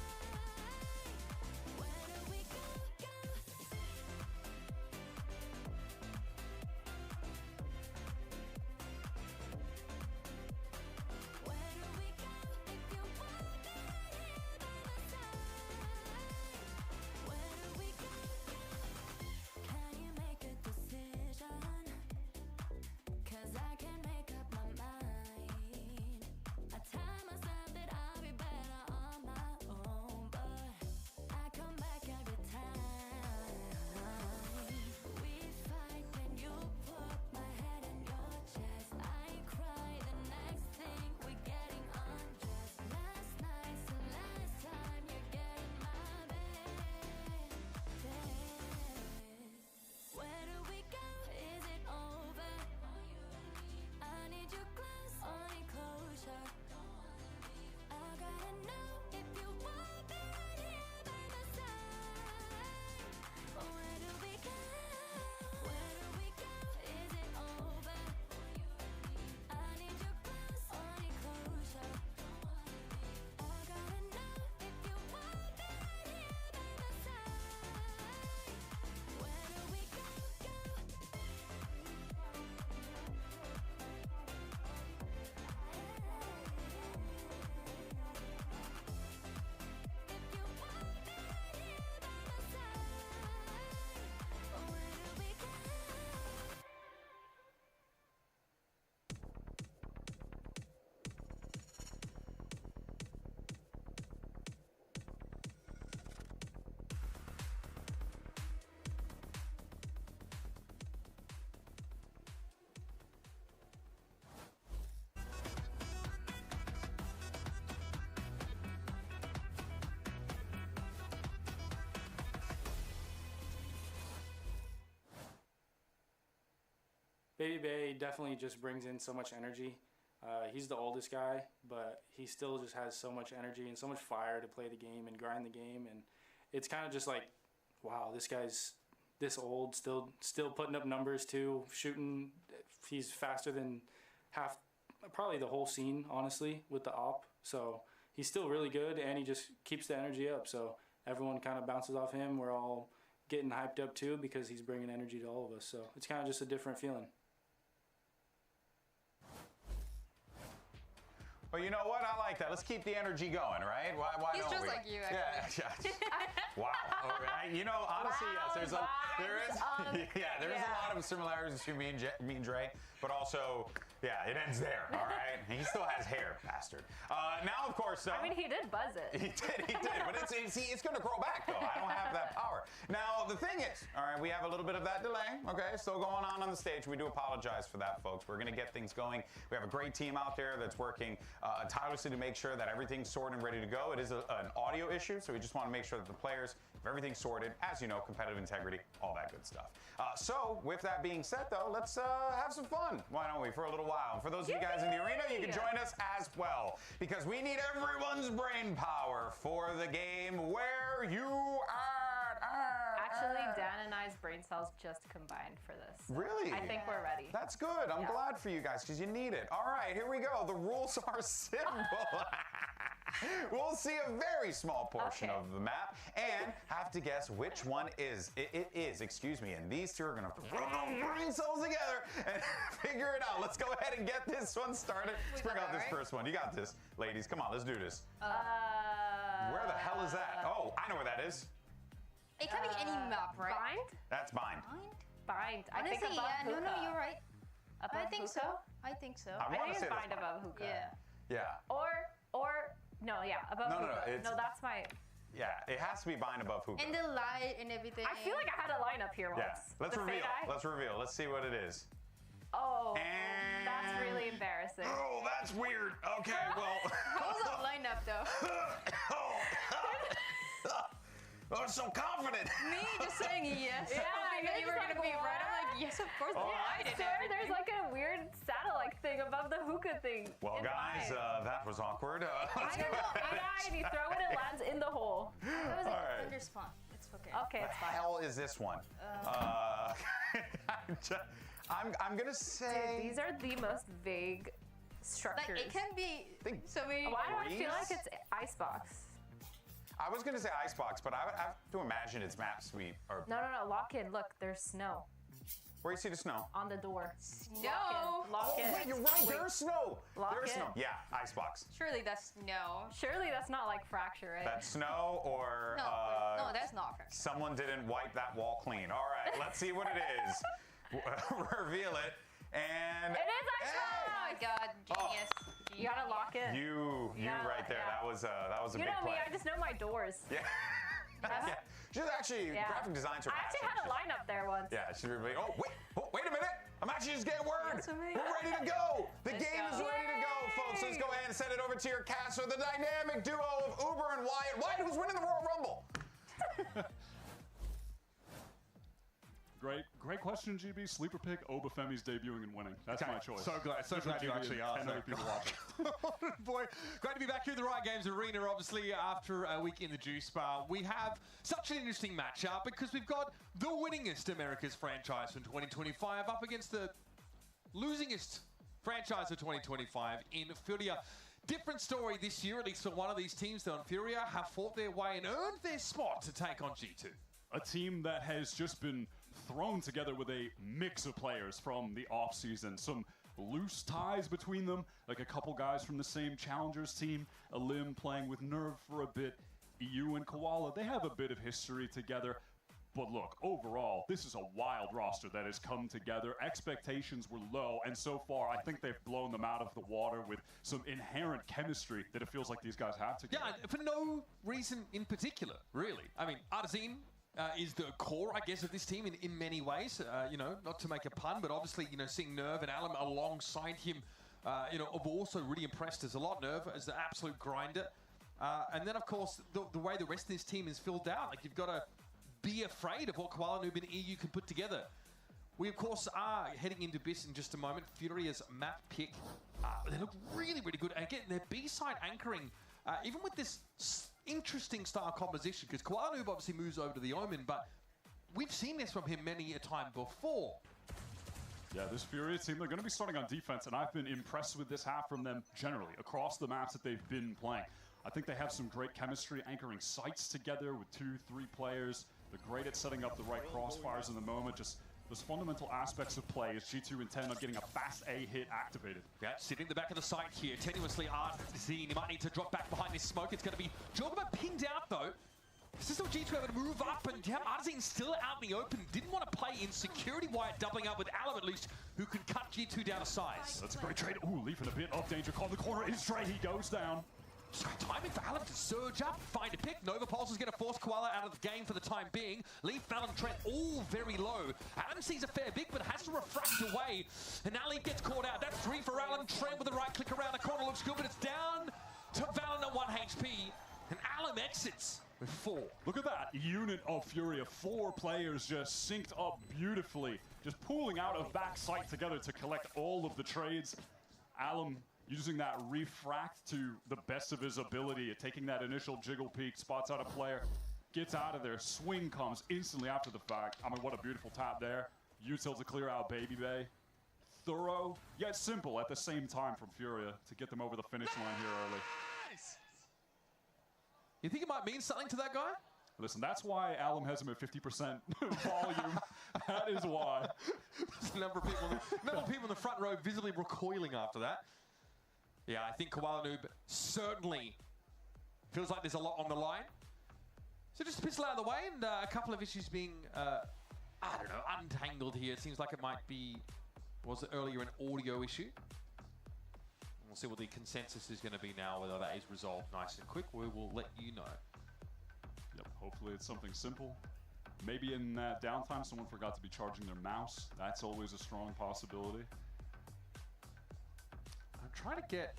Where do we go? Where do we go if you want me right here by my side? Where do we go? Can you make a decision? 'Cause I can't make up my mind. I tell myself that I'll be better on my own, but I come back every time. We fight, then you put my head in your chest. I cry, the next thing we're getting undressed. Last night's the last time you're getting my bed. Where do we go? Is it over? I need your close, only closure. I gotta know if you want me right here by my side. Where do we go? Where do we go? Is it over? I need your close, only closure. I gotta know if you want me right here by my side. Where do we go? Baby Bay definitely just brings in so much energy. He's the oldest guy, but he still just has so much energy and so much fire to play the game and grind the game. And it's kind of just like, wow, this guy's this old, still putting up numbers too, shooting. He's faster than probably the whole scene, honestly, with the op. So he's still really good, and he just keeps the energy up. So everyone kind of bounces off him. We're all getting hyped up too because he's bringing energy to all of us. So it's kind of just a different feeling. Well, you know what? I like that. Let's keep the energy going, right? Why He's don't just we? like you, actually. Yeah. Wow. All right. You know, honestly, yes. There is a lot of similarities between me and Dre, but also Yeah, it ends there, all right? He still has hair, bastard. Now, of course... I mean, he did buzz it. He did, but it's going to grow back, though. I don't have that power. Now, the thing is, all right, we have a little bit of that delay, okay? Still going on the stage. We do apologize for that, folks. We're going to get things going. We have a great team out there that's working tirelessly to make sure that everything's sorted and ready to go. It is an audio issue, so we just want to make sure that the players have everything sorted. As you know, competitive integrity, all that good stuff. So, with that being said, though, let's have some fun. Why don't we, for a little while? And for those of you guys in the arena, you can join us as well, because we need everyone's brain power for the game. Where you at? Actually, Dan and I's brain cells just combined for this. Really? I think we're ready. That's good. I'm glad for you guys, because you need it. All right, here we go. The rules are simple. We'll see a very small portion of the map and have to guess which one it is, excuse me. And these two are gonna have to rub their brain cells together and figure it out. Let's go ahead and get this one started. Let's bring out this first one. You got this, ladies. Come on, let's do this. Where the hell is that? Oh, I know where that is. It can be any map, right? Bind? That's Bind. Bind. I Honestly, think above yeah, Hookah. no, you're right. Above I think Hookah? so. I think so. I wanna think say it's that's Bind above Hookah. Yeah. Yeah. Or no, yeah, above No, Hookah. it's- No, that's my. Yeah, it has to be Bind above Hookah. And the light and everything. I feel like I had a lineup here once. Yeah. Let's The reveal. fake eye? Let's reveal. Let's see what it is. Oh, that's really embarrassing. Oh, that's weird. Okay, well. How's that lineup though? Oh, so confident. Me just saying yes. Yeah, I think you were gonna be right. I'm like, yes, of course. Oh, I I did swear everything. there's like a weird satellite thing above the hookah thing. Well, in guys, Bind. that was awkward. I don't know. And you throw it, it lands in the hole. That was All like right. thunder spawn. It's okay. Okay, What it's the fine. hell is this one? I'm gonna say. Dude, these are the most vague structures. Like it can be so many. Why do I feel like Breeze? it's Icebox? I was gonna say Icebox, but I would have to imagine it's Map Sweep. Or No, lock in. Look, there's snow where you see the snow? on the door. No. Lock in. Wait, you're right. There's snow. Lock There's in. snow. Yeah, Icebox. Surely that's no. Surely that's not like fracture, right? That's snow or No, that's not fair. someone didn't wipe that wall clean. All right, let's see what it is. Reveal it. And It is Oh my Icebox! god, genius. You gotta lock in. you Yeah, right there. yeah. That was a You big know play. me, I just know my doors. Yeah. Yeah. She's actually Yeah. graphic designs her. I actually had a lineup there once. Yeah, she's really. Oh wait a minute! I'm actually just getting word. That's amazing. We're ready to go. The Let's game go. is ready to go, folks. Let's go ahead and send it over to your caster, the dynamic duo of Uber and Wyatt. Wyatt, who's winning the Royal Rumble? Great question, GB. Sleeper pick, Obafemi's debuting and winning. That's my choice. So glad you actually asked 10 that. other people watching. Boy, great to be back here in the Riot Games Arena, obviously, after a week in the Juice Bar. We have such an interesting matchup because we've got the winningest America's franchise from 2025 up against the losingest franchise of 2025 in Furia. Different story this year, at least for one of these teams, though. Furia have fought their way and earned their spot to take on G2. A team that has just been thrown together with a mix of players from the offseason. Some loose ties between them, like a couple guys from the same Challengers team, Alim playing with Nerve for a bit, EU and Koala, they have a bit of history together. But look, overall, this is a wild roster that has come together. Expectations were low, and so far, I think they've blown them out of the water with some inherent chemistry that it feels like these guys have together. Yeah, for no reason in particular, really. I mean, Artazine is the core, I guess, of this team in many ways. You know, not to make a pun, but obviously, you know, seeing Nerve and Alim alongside him, you know, have also really impressed us a lot. Nerve as the absolute grinder. And then, of course, the way the rest of this team is filled out. Like, you've got to be afraid of what Koala Noob and EU can put together. We, of course, are heading into BIS in just a moment. Furia's map pick. They look really, really good. And again, their B-side anchoring, even with this interesting style composition, because Koala Noob obviously moves over to the Omen, but we've seen this from him many a time before. Yeah, this Furia team, they're going to be starting on defense, and I've been impressed with this half from them generally, across the maps that they've been playing. I think they have some great chemistry anchoring sites together with 2-3 players. They're great at setting up the right crossfires in the moment. Just those fundamental aspects of play as G2 intend on getting a fast A hit activated. Yeah, sitting in the back of the site here, tenuously Artazine. He might need to drop back behind this smoke. It's going to be Jorgama pinged out, though. This is still G2 able to move up, and Arzine still out in the open. Didn't want to play in security Wyatt doubling up with Alum at least, who can cut G2 down to size. That's a great trade. Ooh, Leaf in a bit of danger. Call the corner is Dre. He goes down. Just got timing for Alum to surge up, find a pick. Nova Pulse is going to force Koala out of the game for the time being. Leaf, Alum, Trent all very low. Alum sees a fair big, but has to refract away. And now Leaf gets caught out. That's 3 for Alum. Trent with the right click around the corner looks good, but it's down to Valen at 1 HP. And Alum exits with 4. Look at that unit of Furia. 4 players just synced up beautifully. Just pooling out of backside together to collect all of the trades. Alum using that refract to the best of his ability, taking that initial jiggle peek, spots out a player, gets out of there, swing comes instantly after the fact. I mean, what a beautiful tap there. Util to clear out Baby Bay. Thorough, yet simple at the same time from Furia to get them over the finish line here early. You think it might mean something to that guy? Listen, that's why Alum has him at 50% volume. That is why. There's a number of people in the front row visibly recoiling after that. Yeah, I think Koala Noob certainly feels like there's a lot on the line. So just pistol out of the way, and a couple of issues being, I don't know, untangled here. It seems like it might be, was it earlier an audio issue? We'll see what the consensus is going to be now, whether that is resolved nice and quick. We will let you know. Yep, hopefully it's something simple. Maybe in that downtime, someone forgot to be charging their mouse. That's always a strong possibility. I'm trying to get,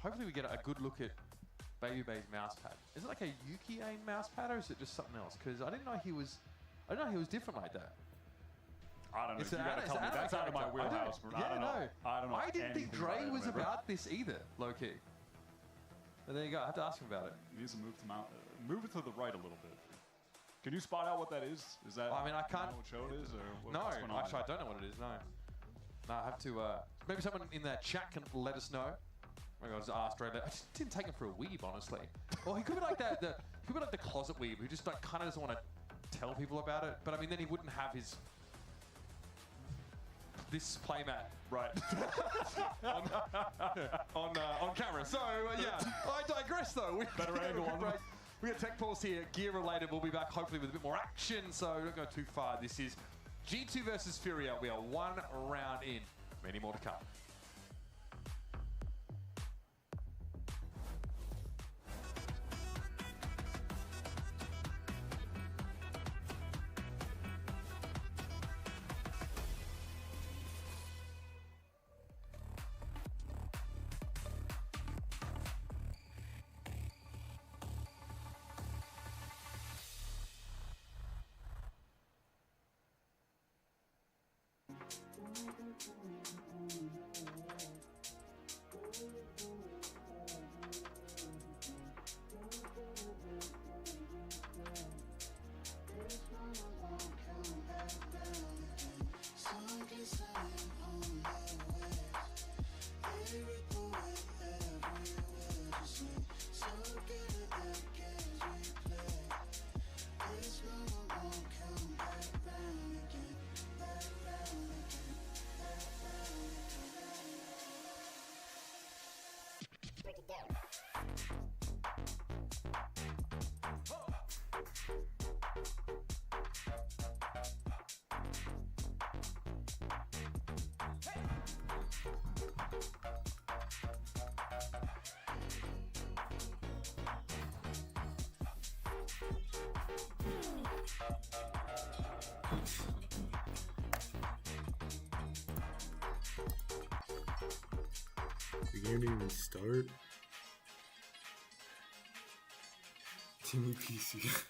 hopefully we get a good look at Baby Bay's mouse pad. Is it like a Yuki aim mouse pad, or is it just something else? Because I didn't know he was different like that. I don't know. You gotta tell me. That's out of my wheelhouse. I don't know. I don't know. I didn't think Dre was about this either, low key. But there you go. I have to ask him about it. He needs to move to move it to the right a little bit. Can you spot out what that is? Is that? I mean, I can't. Know what show it is, or what, no, what's going on? actually, I don't know what it is. No, I have to. Maybe someone in that chat can let us know. Maybe I'll just ask Dre. I just didn't take him for a weeb, honestly. Or he could be like that. He could be like the closet weeb who just like kind of doesn't want to tell people about it. But I mean, then he wouldn't have his. This playmat right on camera. So yeah, I digress though. Better angle on them. We got Tech Pulse here, gear related. We'll be back hopefully with a bit more action. So don't go too far. This is G2 versus Furia. We are 1 round in. Many more to come. The game didn't even start. Timmy PC.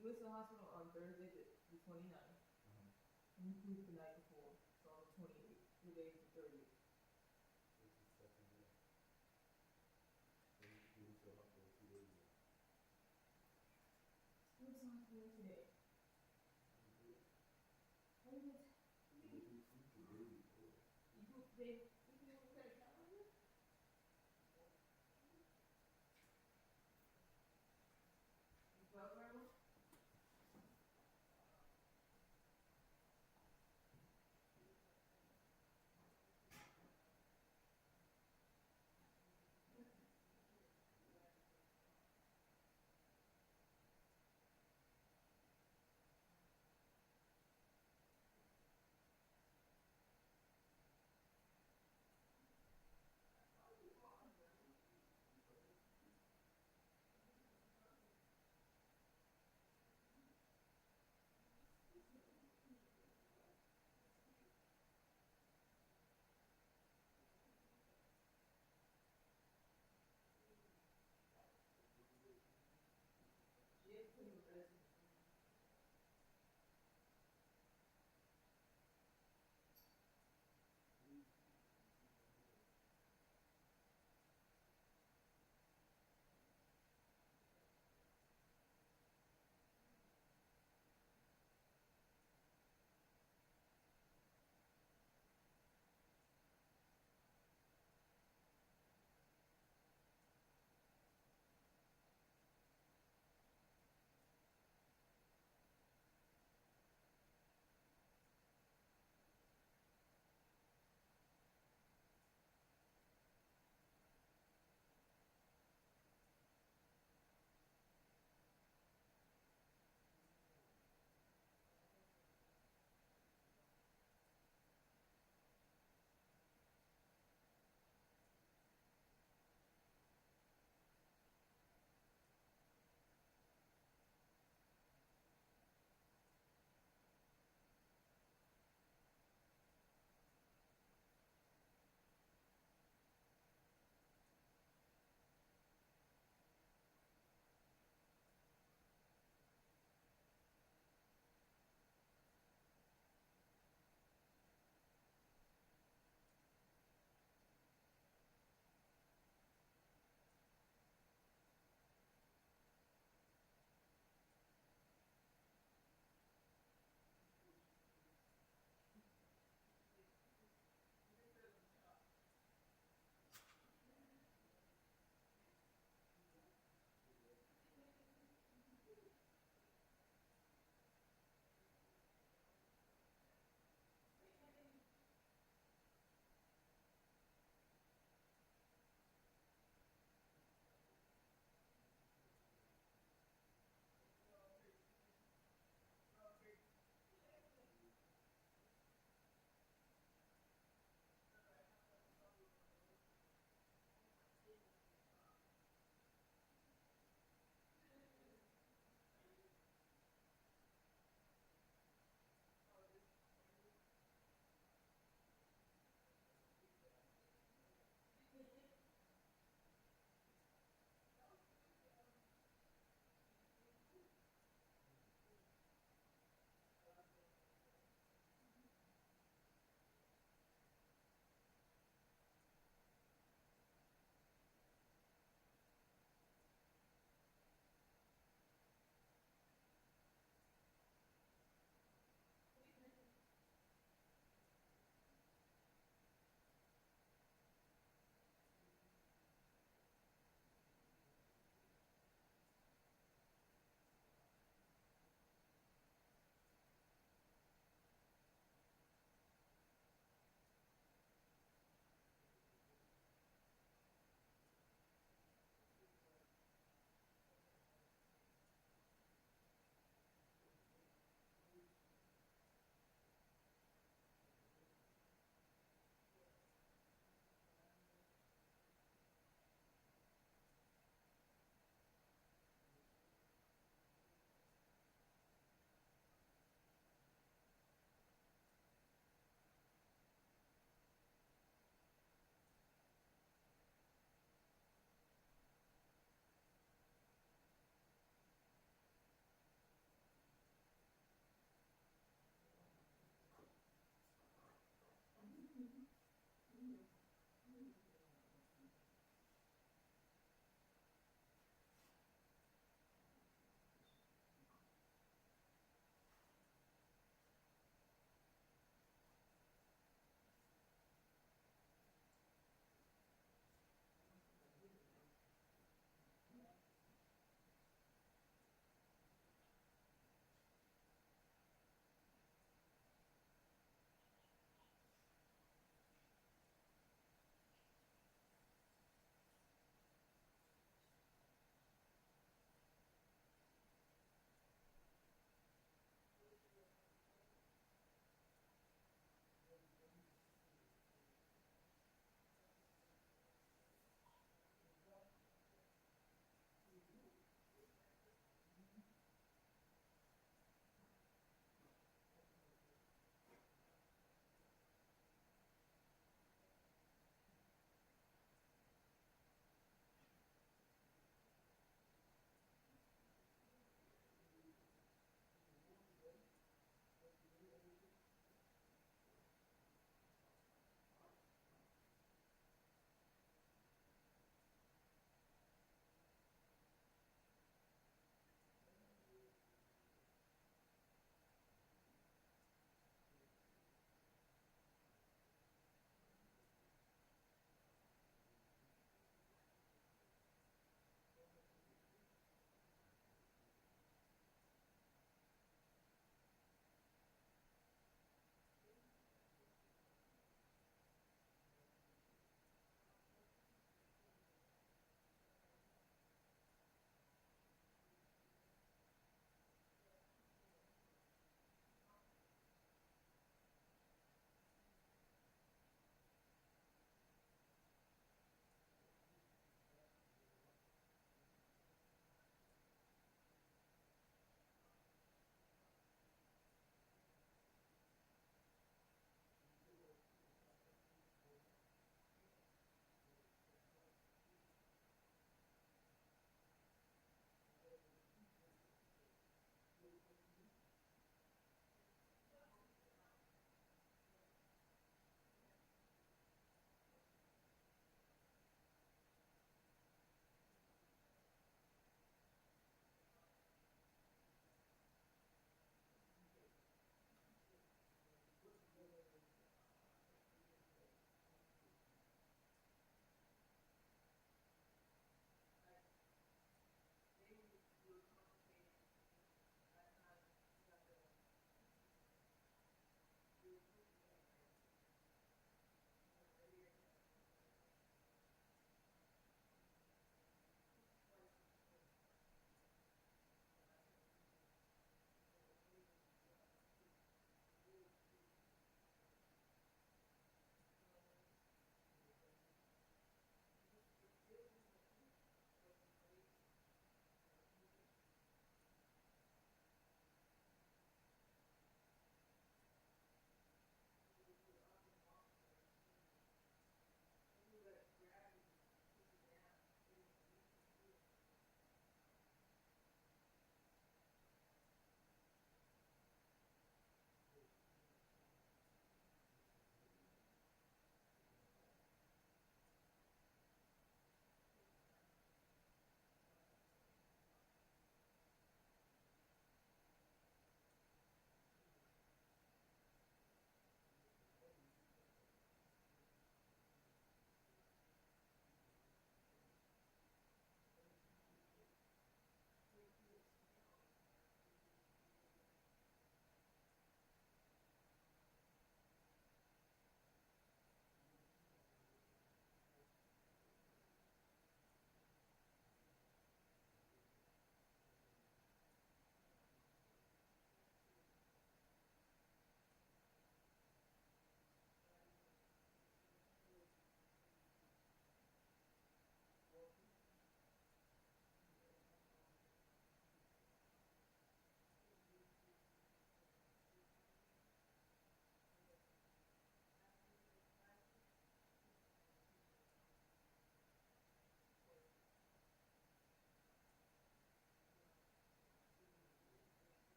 He went to the hospital on Thursday, the 29th. And he flew the night before, so on the 28th. Today's the 30th. He was on today. How did it? You look at a calendar? You felt very well?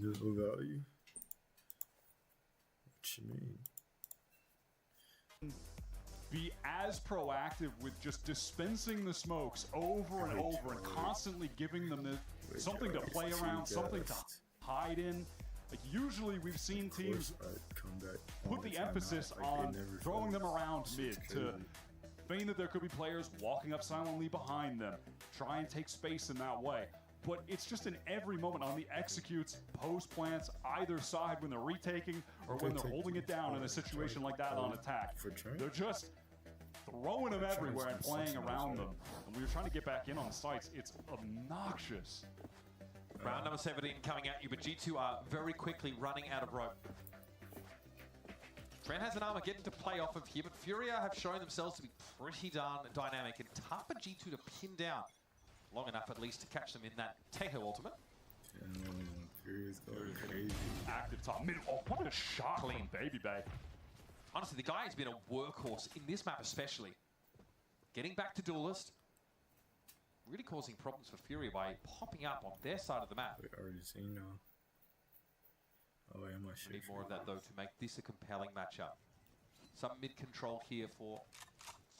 Residual value. What you mean? Be as proactive with just dispensing the smokes over and over and constantly giving them something to play around, something to hide in. Like usually we've seen teams put the emphasis on throwing them around mid to feign that there could be players walking up silently behind them, try and take space in that way. But it's just in every moment on the executes, post plants, either side when they're retaking or when they're holding it down in a situation like that on attack. They're just throwing them everywhere and playing around them. And we were trying to get back in on the sites. It's obnoxious. Round number 17 coming at you, but G2 are very quickly running out of rope. Trent has an Armageddon to play off of here, but Furia have shown themselves to be pretty darn dynamic and tough for G2 to pin down. Long enough at least to catch them in that Teho ultimate. Furia's going crazy. Active top mid. Oh, what a shot clean, Baby Bay. Honestly, the guy has been a workhorse in this map especially. Getting back to Duelist. Really causing problems for Furia by popping up on their side of the map. We already seen now. Oh, yeah, my shit. Need more of that though to make this a compelling matchup. Some mid control here for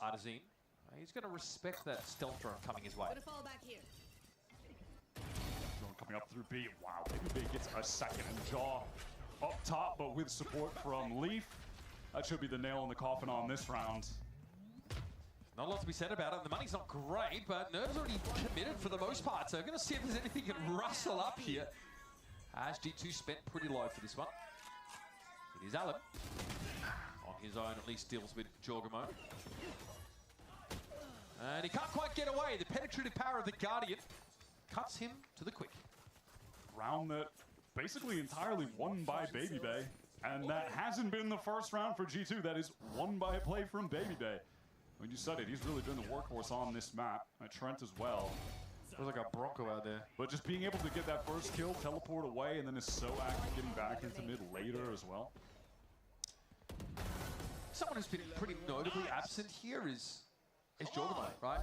Artazine. He's going to respect that stealth drone coming his way. Fall back here. Drone coming up through B. Wow, Baby Bay gets a second and Jaw up top, but with support from Leaf. That should be the nail in the coffin on this round. Not a lot to be said about it. The money's not great, but Nerve's already committed for the most part, so we're going to see if there's anything that can rustle up here. As G2 spent pretty low for this one. It is Alan. On his own, at least deals with Jorgamo. And he can't quite get away. The penetrative power of the Guardian cuts him to the quick. Round that basically entirely won by Baby Bay. And that hasn't been the first round for G2. That is won by a play from Baby Bay. When you said it, he's really been the workhorse on this map. Trent as well. There's like a Bronco out there. But just being able to get that first kill, teleport away, and then is so active getting back into mid later as well. Someone who's been pretty notably absent here is Jorgamo, right?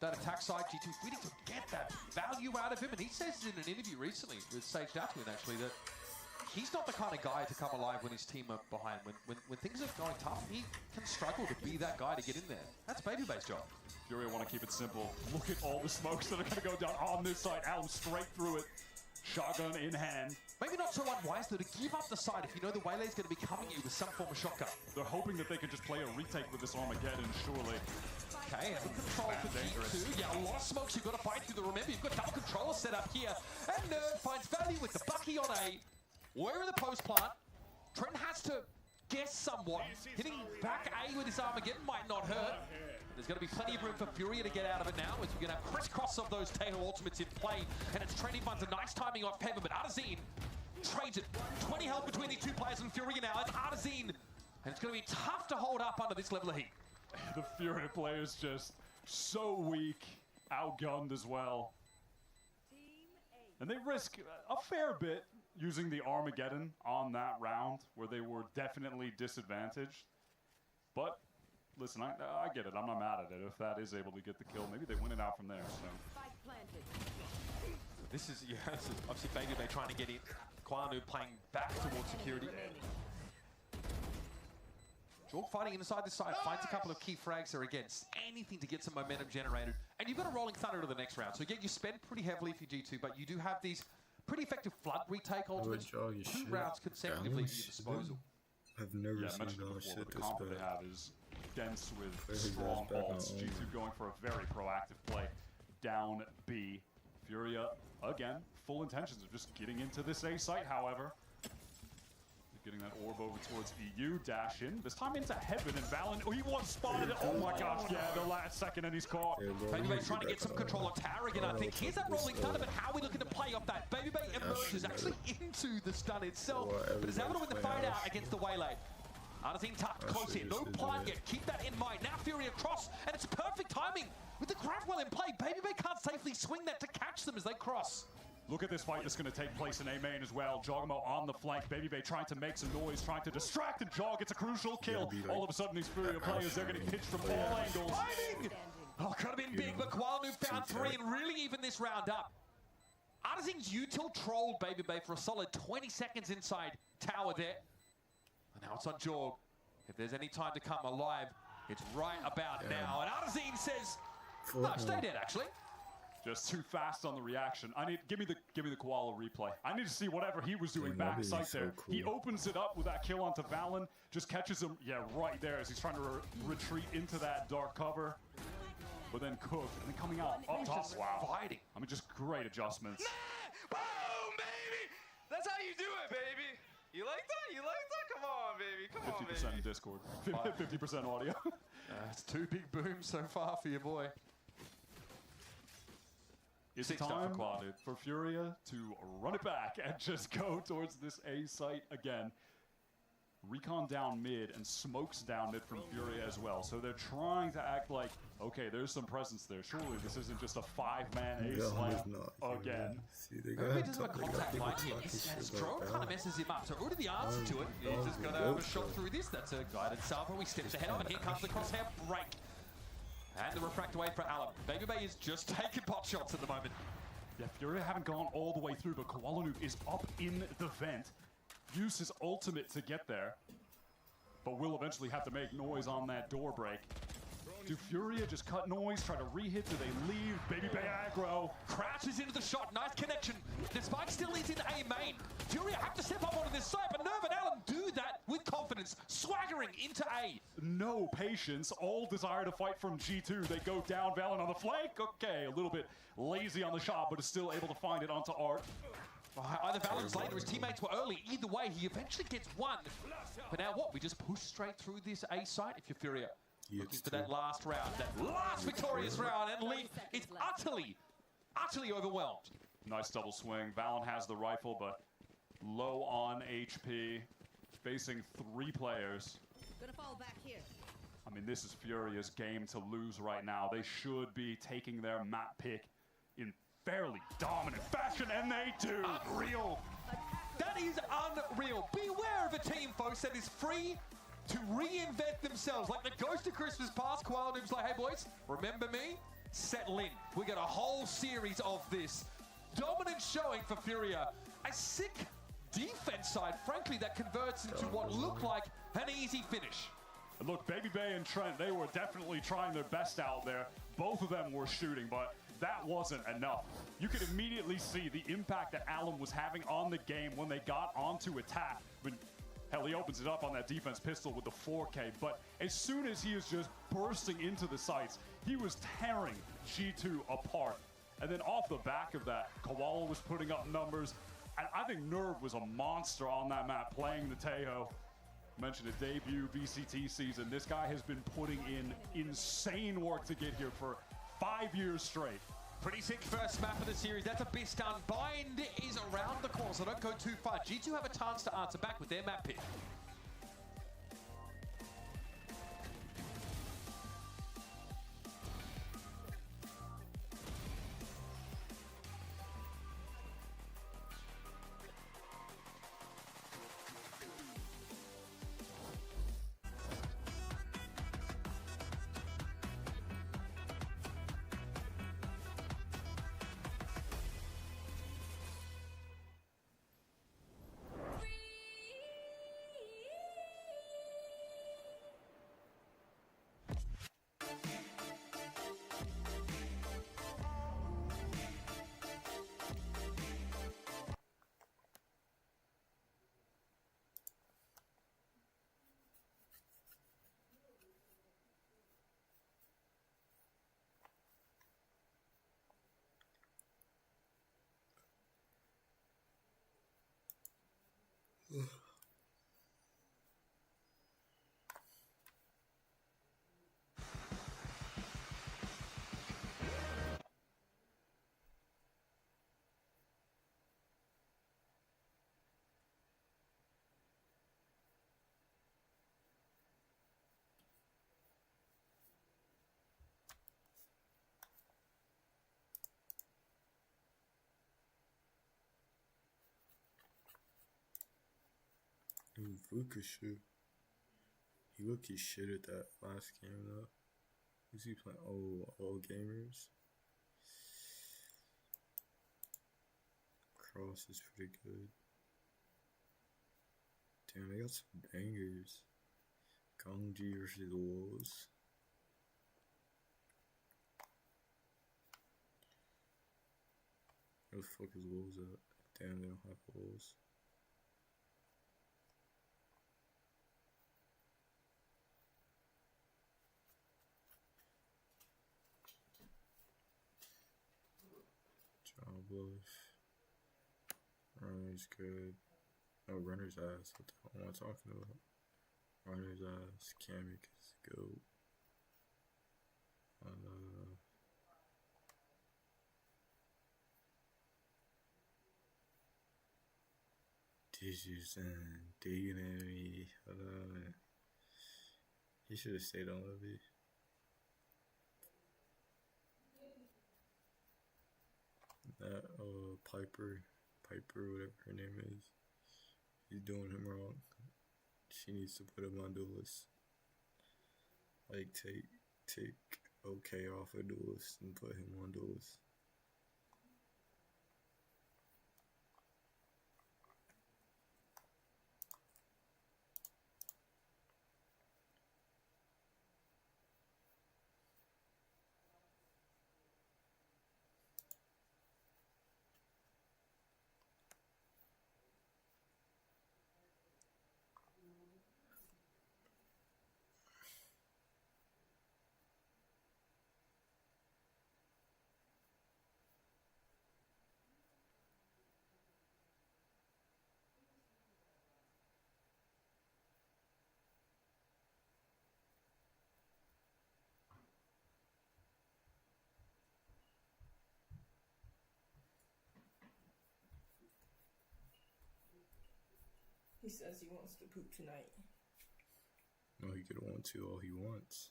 That attack side, G2 really to get that value out of him. And he says in an interview recently with Sage Datwin actually that he's not the kind of guy to come alive when his team are behind. When things are going tough, he can struggle to be that guy to get in there. That's Baby Bay's job. Furia want to keep it simple. Look at all the smokes that are going to go down on this side. Allen straight through it. Shotgun in hand. Maybe not so unwise though to give up the side if you know the Waylay's going to be coming at you with some form of shotgun. They're hoping that they can just play a retake with this Armageddon, surely. Okay, and control for G2. Yeah, a lot of smokes you've got to fight through. Remember, you've got double controller set up here. And Nerve finds value with the Bucky on A. We're in the post plant. Trent has to guess somewhat. Hitting back A with his Armageddon might not hurt. There's going to be plenty of room for Furia to get out of it now as we're going to have crisscross of those Teho ultimates in play. And it's Trent finds a nice timing off Pepper, but Artazine trades it. 20 health between these two players and Furia now. It's Artazine. And it's going to be tough to hold up under this level of heat. The Furia players just so weak, outgunned as well. And they risk a fair bit using the Armageddon on that round where they were definitely disadvantaged. But listen, I get it. I'm not mad at it. If that is able to get the kill, maybe they win it out from there. So. This is obviously Baby Bay trying to get in. Kwanu playing back towards security. Jorg fighting inside the side, finds a couple of key frags there again. Anything to get some momentum generated. And you've got a Rolling Thunder to the next round. So again, you spend pretty heavily for G2, but you do have these pretty effective flood retake ultimates. 2 rounds consecutively at your disposal. I've never seen mentioned all before, shit the this comp bad. they have is dense with There's his strong ass back on ults. Omen. G2 going for a very proactive play down B. Furia, again, full intentions of just getting into this A site, however. Getting that orb over towards EU, dash in. This time into Heaven, and Valen, oh, he was spotted. Oh my gosh, yeah, the last second, and he's caught. Baby Bay trying to get some control of Tower again, I think. Here's that Rolling Thunder, but how are we looking to play off that? Baby Bay emerges actually into the stun itself, but is able to win the fight out against the Waylay. Artazine tucked close here, no plant yet, keep that in mind. Now Fury across, and it's perfect timing. With the grab well in play, Baby Bay can't safely swing that to catch them as they cross. Look at this fight that's going to take place in A main as well. Jogamo on the flank. Baby Bay trying to make some noise, trying to distract, and Jog gets a crucial kill. All of a sudden, these Furia players, they're getting pitched from all angles. Fighting! Oh, could have been big, but Kwanu found 3 and really even this round up. Artisan's util trolled Baby Bay for a solid 20 seconds inside tower there. And now it's on Jorg. If there's any time to come alive, it's right about now. And Artisan says, no, stay dead actually. Just too fast on the reaction. Give me the Koala replay. I need to see whatever he was doing backside there. cool. He opens it up with that kill onto Valen, just catches him, right there as he's trying to retreat into that dark cover. But then cooked, and then coming out up top. Wow. Fighting. I mean, just great adjustments. Boom, baby! That's how you do it, baby. You like that? You like that? Come on, baby. Come on, 50% baby. in Discord. 50% audio. It's 2 big booms so far for your boy. It's Six down time for Quad, dude. for Furia to run it back and just go towards this A site again. Recon down mid and Smokes down mid from Furia as well. So they're trying to act like, okay, there's some presence there. Surely this isn't just a 5-man A No, slam it's not. again. See, they Maybe got doesn't have a contact line here. His drone kind of messes him up. So already the answer to it. He's just going to have a shot through this. That's a guided salvo. He steps ahead of, and here comes the crosshair break. And the refract away for Alum. Baby Bay is just taking pot shots at the moment. Yeah, Furia haven't gone all the way through, but Koala Noob is up in the vent. Use his ultimate to get there, but will eventually have to make noise on that door break. Do Furia just cut noise, try to re-hit? Do they leave? Baby Bay aggro. Crouches into the shot. Nice connection. The spike still is in A main. Furia have to step up onto this side, but Nerve and Alum do that with confidence, swaggering into A. No patience, all desire to fight from G2. They go down, Valen on the flank. Okay, a little bit lazy on the shot, but is still able to find it onto Art. Either Valen's late or his teammates were early. Either way, he eventually gets one. But now what? We just push straight through this A site if you're Furia. Looking for that last round, that last victorious round, and Leaf is utterly overwhelmed. Nice double swing. Valen has the rifle, but low on HP. Facing 3 players. Gonna fall back here. I mean, this is Furia's game to lose right now. They should be taking their map pick in fairly dominant fashion, and they do. Unreal. That is unreal. Beware of a team, folks, that is free to reinvent themselves. Like the Ghost of Christmas Past, Koala Noob's like, hey boys, remember me? Settle in. We got a whole series of this. Dominant showing for Furia. A sick defense side, frankly, that converts into what looked like an easy finish. And look, Baby Bay and Trent, they were definitely trying their best out there. Both of them were shooting, but that wasn't enough. You could immediately see the impact that Alum was having on the game when they got onto attack. When, hell, he opens it up on that defense pistol with the 4K, but as soon as he is just bursting into the sights, he was tearing G2 apart. And then off the back of that, Koala was putting up numbers. And I think Nerve was a monster on that map playing the Tejo. Mentioned a debut VCT season. This guy has been putting in insane work to get here for 5 years straight. Pretty sick first map of the series. That's a bit done. Bind is around the corner, so don't go too far. G2 have a chance to answer back with their map pick. Fukushu. He looked his shit at that last game though. Who's he playing? Oh, all gamers. Cross is pretty good. Damn, they got some bangers. Gongji versus Wolves. Where the fuck is Wolves at? Damn, they don't have Wolves. John Bluff. Runner's good. Oh, runner's ass. What the hell am I talking about? Runner's ass. Kamek is goat. Tissues and digging at me. He should have stayed on Levy. That Piper, whatever her name is, he's doing him wrong. She needs to put him on Duelist. Like take OK off of Duelist and put him on Duelist. He says he wants to poop tonight. No, he could want to all he wants.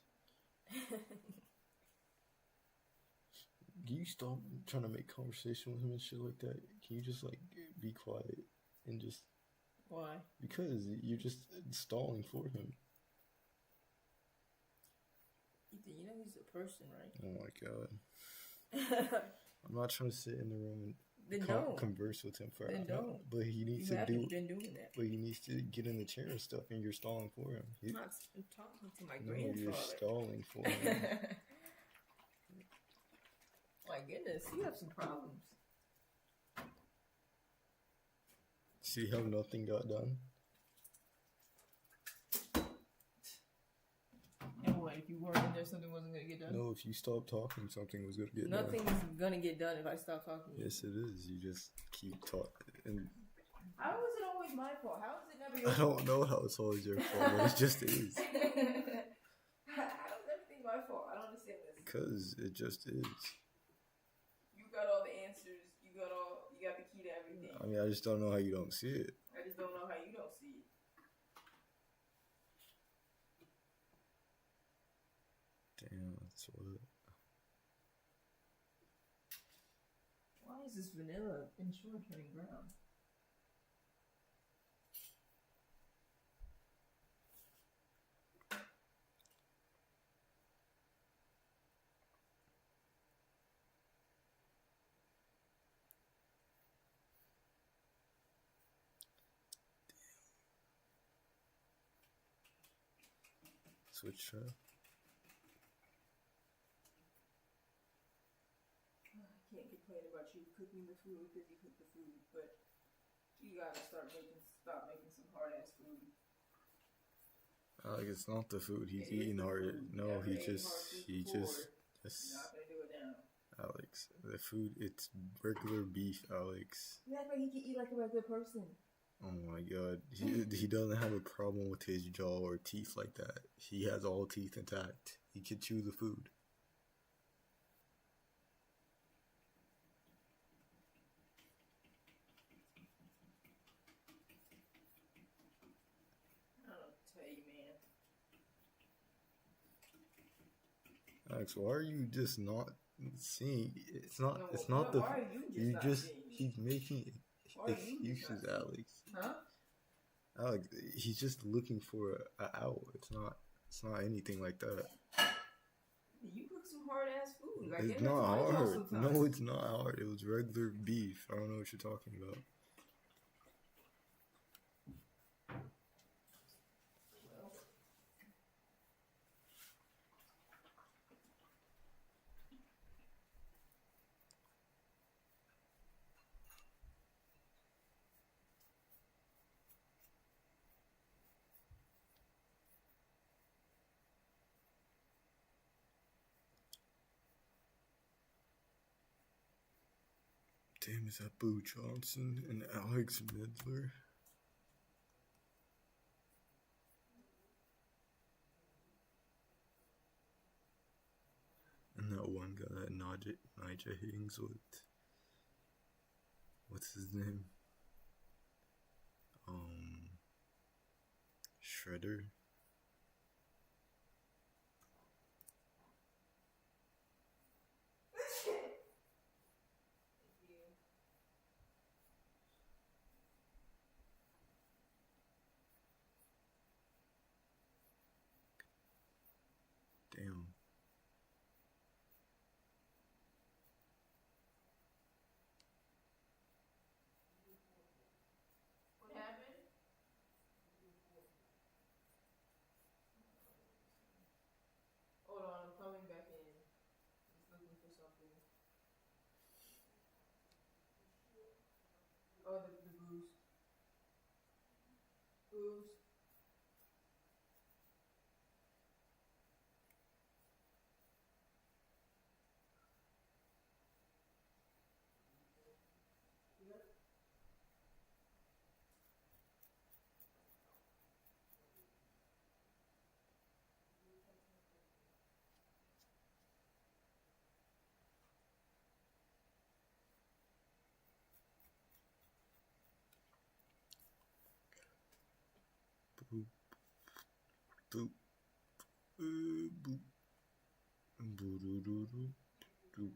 Can you stop trying to make conversation with him and shit like that? Can you just like be quiet and just... Why? Because you're just stalling for him. Ethan, you know he's a person, right? Oh my god. I'm not trying to sit in the room and converse with him for Then don't. But he needs You to haven't been doing that. But he needs to get in the chair and stuff, and you're stalling for him. I'm not talking to my No, grandfather. you're stalling for him. My goodness, you have some problems. See how nothing got done? And what, if you weren't in there, something wasn't going to get done? No, if you stop talking, something was going to get done. Nothing's going to get done if I stop talking. Yes, it is. You just keep talking. And How is it always my fault? How is it never your I fault? don't know how it's always your fault, but it just is. How is everything my fault? I don't understand this. Because it just is. You got all the answers. You got the key to everything. I mean, I just don't know how you don't see it. I just don't know how you don't see it. Damn, that's what. Why is this vanilla insured turning brown? Switch I can't complain about you cooking the food because you cook the food, but you gotta stop making some hard ass food. Like it's not the food he's eating hard. No, he just. You're not gonna do it now. Alex, the food, it's regular beef, Alex. You act like he can eat like a regular person. Oh my god. He doesn't have a problem with his jaw or teeth like that. He has all teeth intact. He can chew the food. I don't tell you, man. Alex, why are you just not seeing? It's not. No, It's not no, the. why are you You not just. seeing? He's making Why are you just excuses, not seeing? Alex. Huh? Alex, he's just looking for a out. It's not anything like that. You cook some hard ass food. food. Like, It's get enough not money off hard. sometimes. No, it's not hard. It was regular beef. I don't know what you're talking about. Damn, is that Boo Johnson and Alex Midler? And that one guy that Nigel hangs with. What's his name? Shredder? Damn. What happened? Hold on, I'm coming back in. Just looking for something. Oh, the boost. Boost. Yep. Boop. Boop. Boop. Boo-doo-doo-doo. Doop.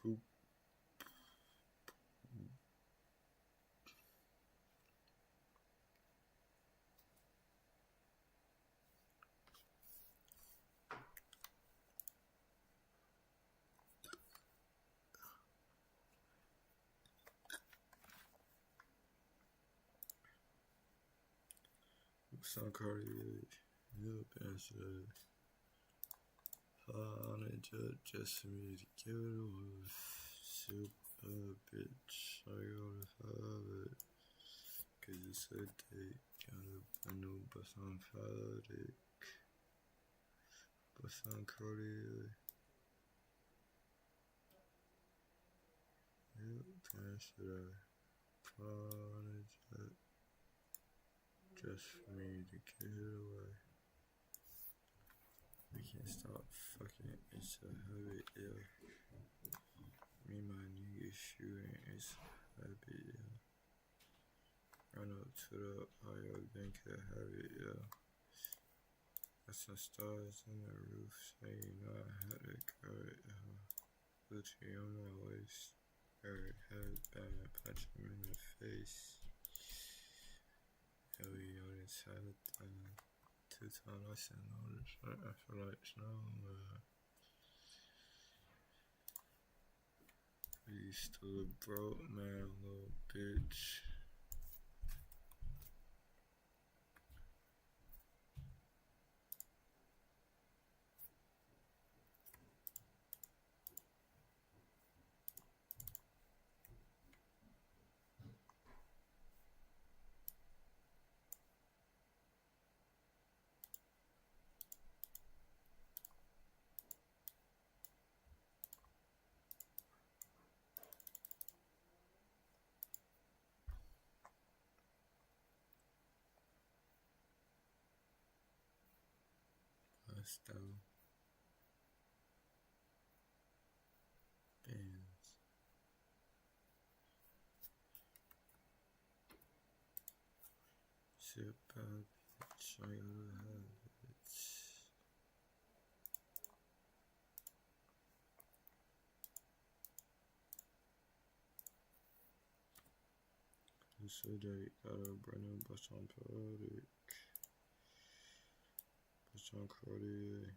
Boop. Some cardiac. Yep, answer. On it just for me to give it away. Super bitch. I gotta have it. Cause it's a date. Gotta know, but I'm fanatic. But I'm cardiac. Yep, answer. On it just for me to get it away. We can't stop fucking, it's a habit, yeah. Me and my nigga shooting, it's a habit, yeah. Run up to the IO, then could have it, yeah. Got some stars in the roof, saying I had to cut it, yeah. Gucci on my waist, Eric had bad, punch him in the face. Yeah, we on his head, 2 times I said no, I feel like it's no, you still a broke man, little bitch. Style. Bands. Sit back, bitch. I gotta have it. You said that you got a brand new bus on Podic. Bus on Cartier.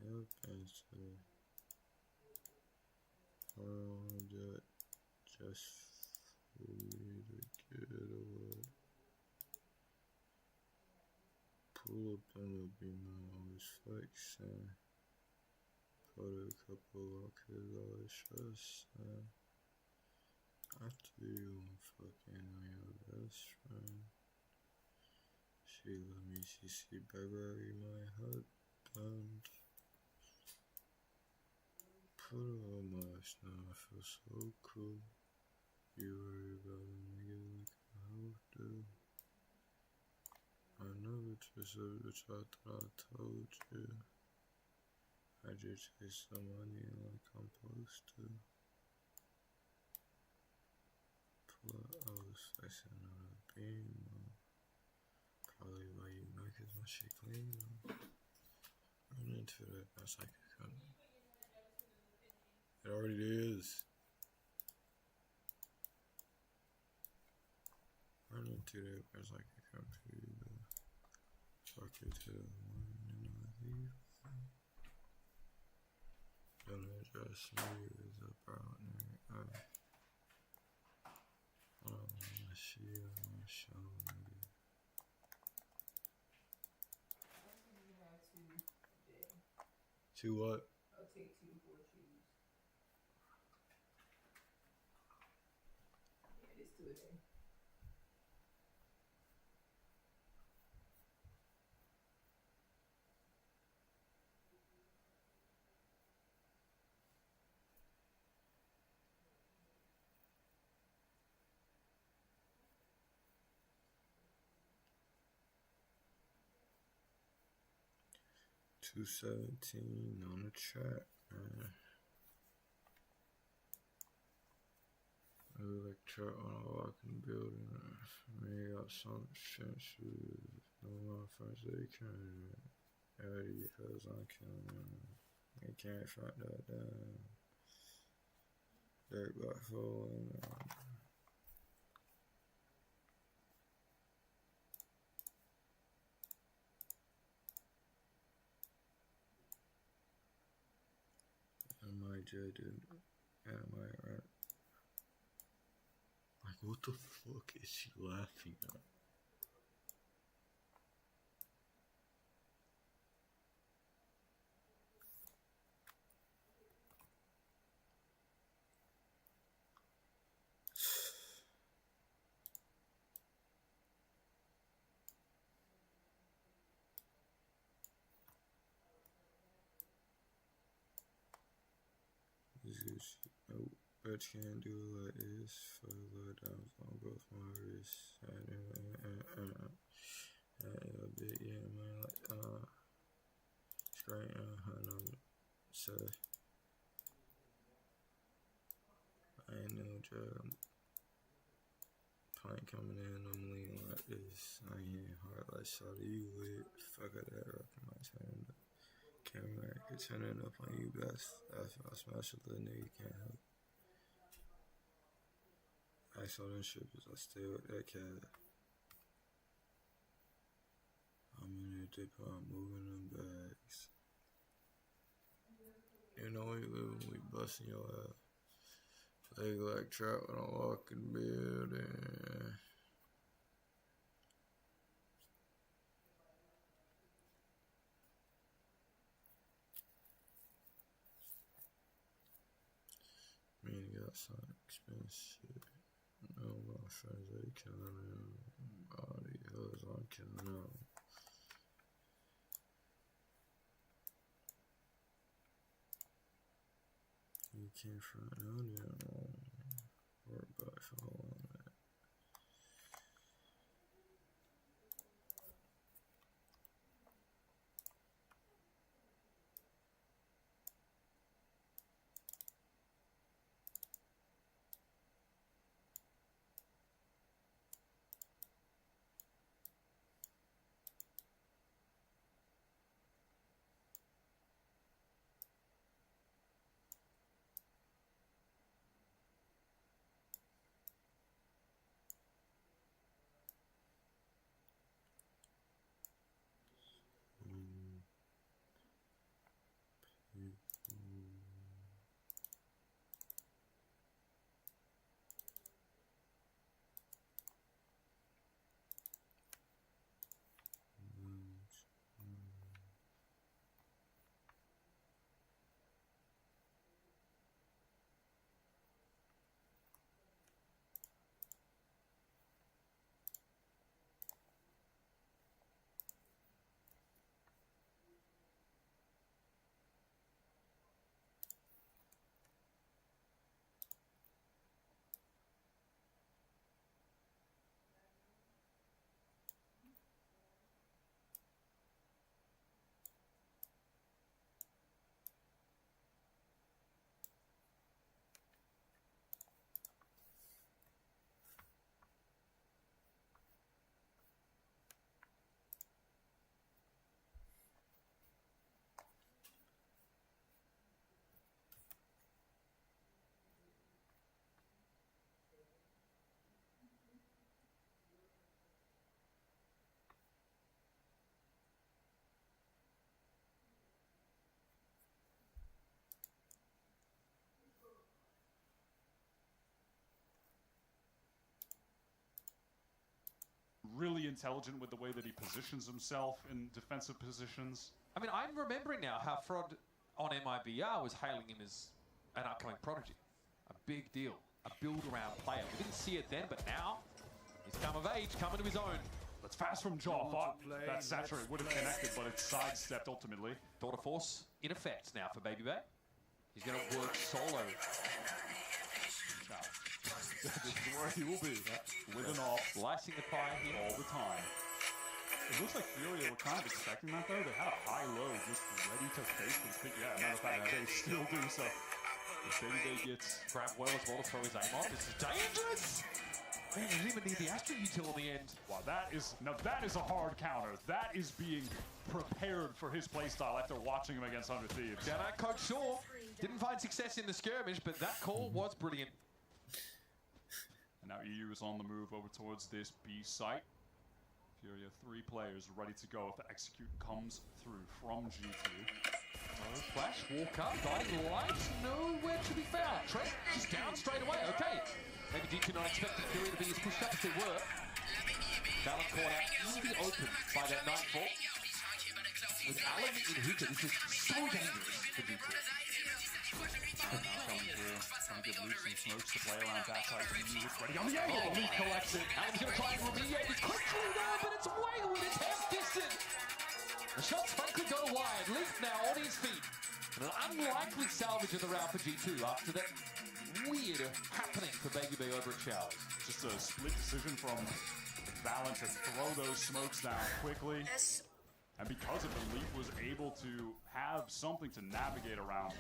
Yep, and so I want that just for me to get away. Pull up on the beam, I always flexing. Put a couple of kids always stressing. After you, I'm fucking on your best friend. She let me see Burberry, my husband. Put on my ass now, I feel so cool. You worry about a nigga like I hope to. I never trusted the thought that I told you. I just chase some money like I'm supposed to. Pull up, I was flexing on a beam. Probably why you know, cause my shit clean. Run into that, that's like a coming. It already is. Run into that, that's like a computer. Fuck it to the morning and I leave. Don't address me as a partner. I don't wanna see you on my show, nigga. Two what? I'll take 2 4 shoes. Yeah, it is 2 a day. $217 on the track, man. I look like truck when I walk in the building. Me got some chances. No my friends they can. Everybody because I can. You can't front that down. Dirt black falling. Am I judging? Am I right? Like, what the fuck is she laughing at? Nope, but can't do it like this. For the downs on both my wrists. A bit, yeah, man, like, straight, so, I ain't no job. Pint coming in, I'm leaning like this. I ain't hitting hard like shawty, you lit. Fuck at that, rockin' my turn up. Camera can turn it up on you best. After I smash a little nigga, can't help. I saw them strippers, I stay with that cat. I'm in the dip, I'm moving them bags. You know we live when we bustin' your ass. Leg like trout when I walk in the building. Man, got some expensive. No, my friends, they killing them. All these hoes, I'm killing them. You can't front on them. Work back for all that. really intelligent with the way that he positions himself in defensive positions. I mean, I'm remembering now how Frod on MIBR was hailing him as an upcoming prodigy. A big deal. A build-around player. We didn't see it then, but now he's come of age, coming to his own. Let's fast from Jaw. Thought that Saturate would have connected, but it's sidestepped ultimately. Daughter Force in effect now for Baby Bay. He's going to work solo. This is where he will be, with and off, slicing the pie here all the time. It looks like Furia were kind of expecting that though. They had a high low just ready to face this pick. Yeah, matter of fact, they still do so. Baby Bay gets grab well as well to throw his aim off. This is dangerous! Man, he didn't even need the Astro util in the end. Wow, that is a hard counter. That is being prepared for his playstyle after watching him against 100 Thieves. Down at Coach Shaw. Didn't find success in the skirmish, but that call was brilliant. And now EU is on the move over towards this B site. Furia, 3 players ready to go if the execute comes through from G2. Oh, flash, walk up, guiding light, nowhere to be found. Trent just down straight away, okay. Maybe G2 not expecting Furia to be as pushed up as they were. Valen caught out in the open by that Nightfall. With Alan in hookah, this is so dangerous for G2. Now coming through, trying to give Luke some smokes to play around backside. Ready on the angle. Luke collects it. Alan's going to try and remediate it quickly there, but it's wayward, it's half distant. The shot's frankly go wide. Leaf now on his feet. And an unlikely salvage of the round for G2 after that weird happening for Baby Bay over at Showers. Just a split decision from Valen to throw those smokes down quickly. And because of it, Leaf was able to have something to navigate around.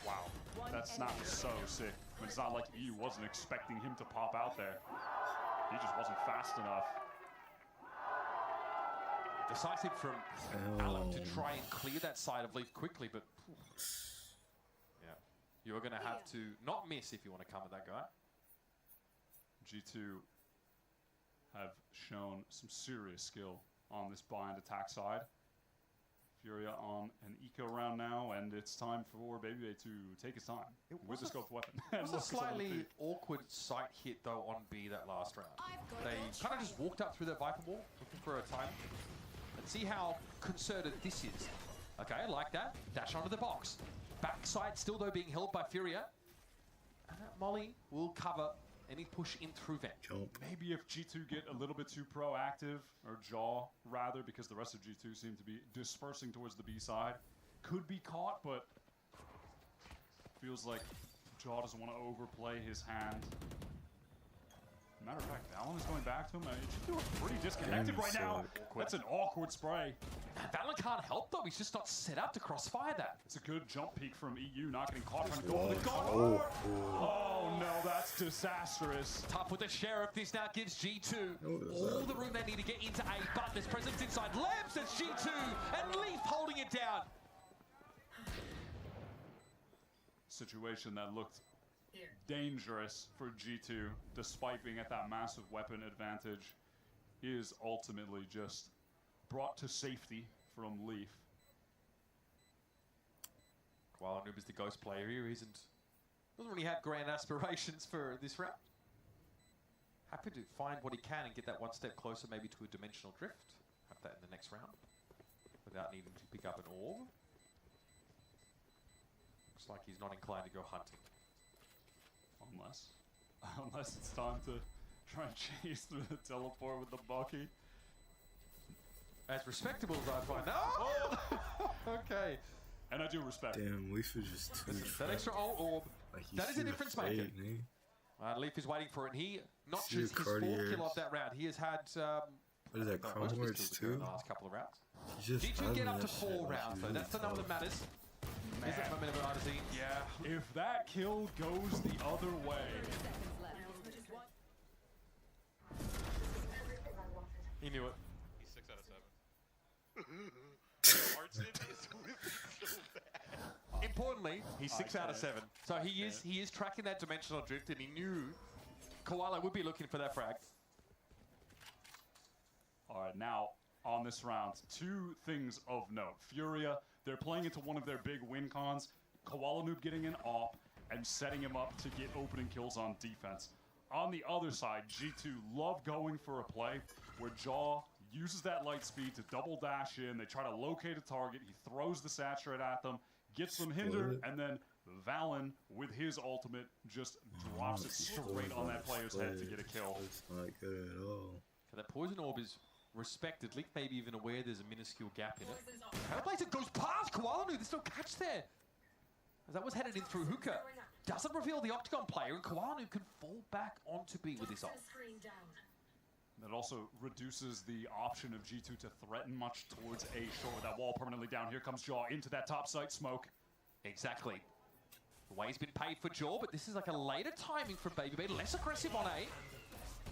Wow, that's not so sick. I mean, it's not like EU wasn't expecting him to pop out there. He just wasn't fast enough. Decisive from Alan to try and clear that side of Leaf quickly, but yeah, you're going to have to not miss if you want to come at that guy. G2 have shown some serious skill on this bind attack side. Furia on an eco round now, and it's time for Baby Bay to take his time with the scoped weapon. It was a slightly awkward sight hit, though, on B that last round. They kind of just walked up through their Viper wall, looking for a time. And see how concerted this is. Okay, like that. Dash onto the box. Backside still, though, being held by Furia. And that Molly will cover any push in through vent. Maybe if G2 get a little bit too proactive, or Jaw rather, because the rest of G2 seem to be dispersing towards the B side, could be caught, but feels like Jaw doesn't want to overplay his hand. Matter of fact, Valen is going back to him. G2 are pretty disconnected right now. That's an awkward spray. Valen can't help, though. He's just not set up to crossfire that. It's a good jump peek from EU, not getting caught trying to go for the gun. Oh, no, that's disastrous. Tough with the Sheriff. This now gives G2 all the room they need to get into A, but there's presence inside. Labs as G2, and Leaf holding it down. Situation that looked dangerous for G2, despite being at that massive weapon advantage, is ultimately just brought to safety from Leaf. Koala Noob is the ghost player here. Doesn't really have grand aspirations for this round. Happy to find what he can and get that one step closer, maybe to a dimensional drift. Have that in the next round, without needing to pick up an orb. Looks like he's not inclined to go hunting. Unless it's time to try and chase through the teleport with the Bucky. As respectable as I find. No! Okay. And I do respect. Damn, Leaf is just too that extra orb. Like that is a difference maker. Leaf is waiting for it. And he, not just his 4th kill of that round, he has had. What is that, Chrome Words too? The last couple of rounds. G2 get up to 4 rounds, though. That's the number that matters. Is that momentum of Artesine? Yeah. If that kill goes the other way. He knew it. He's 6 out of 7. Artesine is whipping so bad. Importantly, he's 6 out of 7. So he is tracking that dimensional drift, and he knew Koala would be looking for that frag. All right, now on this round, 2 things of note. Furia, they're playing into one of their big win cons. Koala Noob getting an AWP and setting him up to get opening kills on defense. On the other side, G2 love going for a play where Jaw uses that light speed to double dash in. They try to locate a target. He throws the saturate at them, gets them hindered, and then Valen, with his ultimate, just drops it straight on that player's head to get a kill. It's not good at all. So that Poison Orb is respected. Link maybe even aware there's a minuscule gap in it. Trailblazer goes past Koala. There's no catch there. As that was headed in through Hookah. Doesn't reveal the Octagon player, and Koala can fall back onto B with this ult. That also reduces the option of G2 to threaten much towards A short with that wall permanently down. Here comes Jaw into that top site smoke. Exactly. The way's been paid for Jaw, but this is like a later timing from BabyB. Less aggressive on A.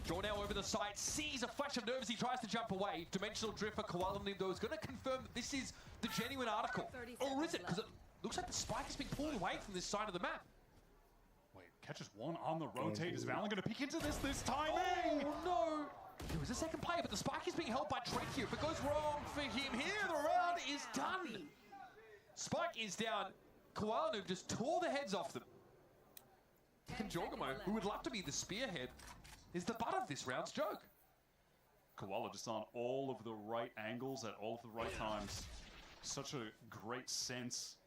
Jaw now over the side, sees a flash of nerves, he tries to jump away. Dimensional Drift for Koala though is going to confirm that this is the genuine article. Or is it? Because it looks like the spike has been pulled away from this side of the map. Wait, catches one on the rotate. Is Valen going to peek into this timing? Oh no! There was a second player, but the spike is being held by Trent here. If it goes wrong for him here, the round is done. Spike is down. Koala Noob just tore the heads off them. Jorgamo, who would love to be the spearhead, is the butt of this round's joke. Koala just on all of the right angles at all of the right times. Such a great sense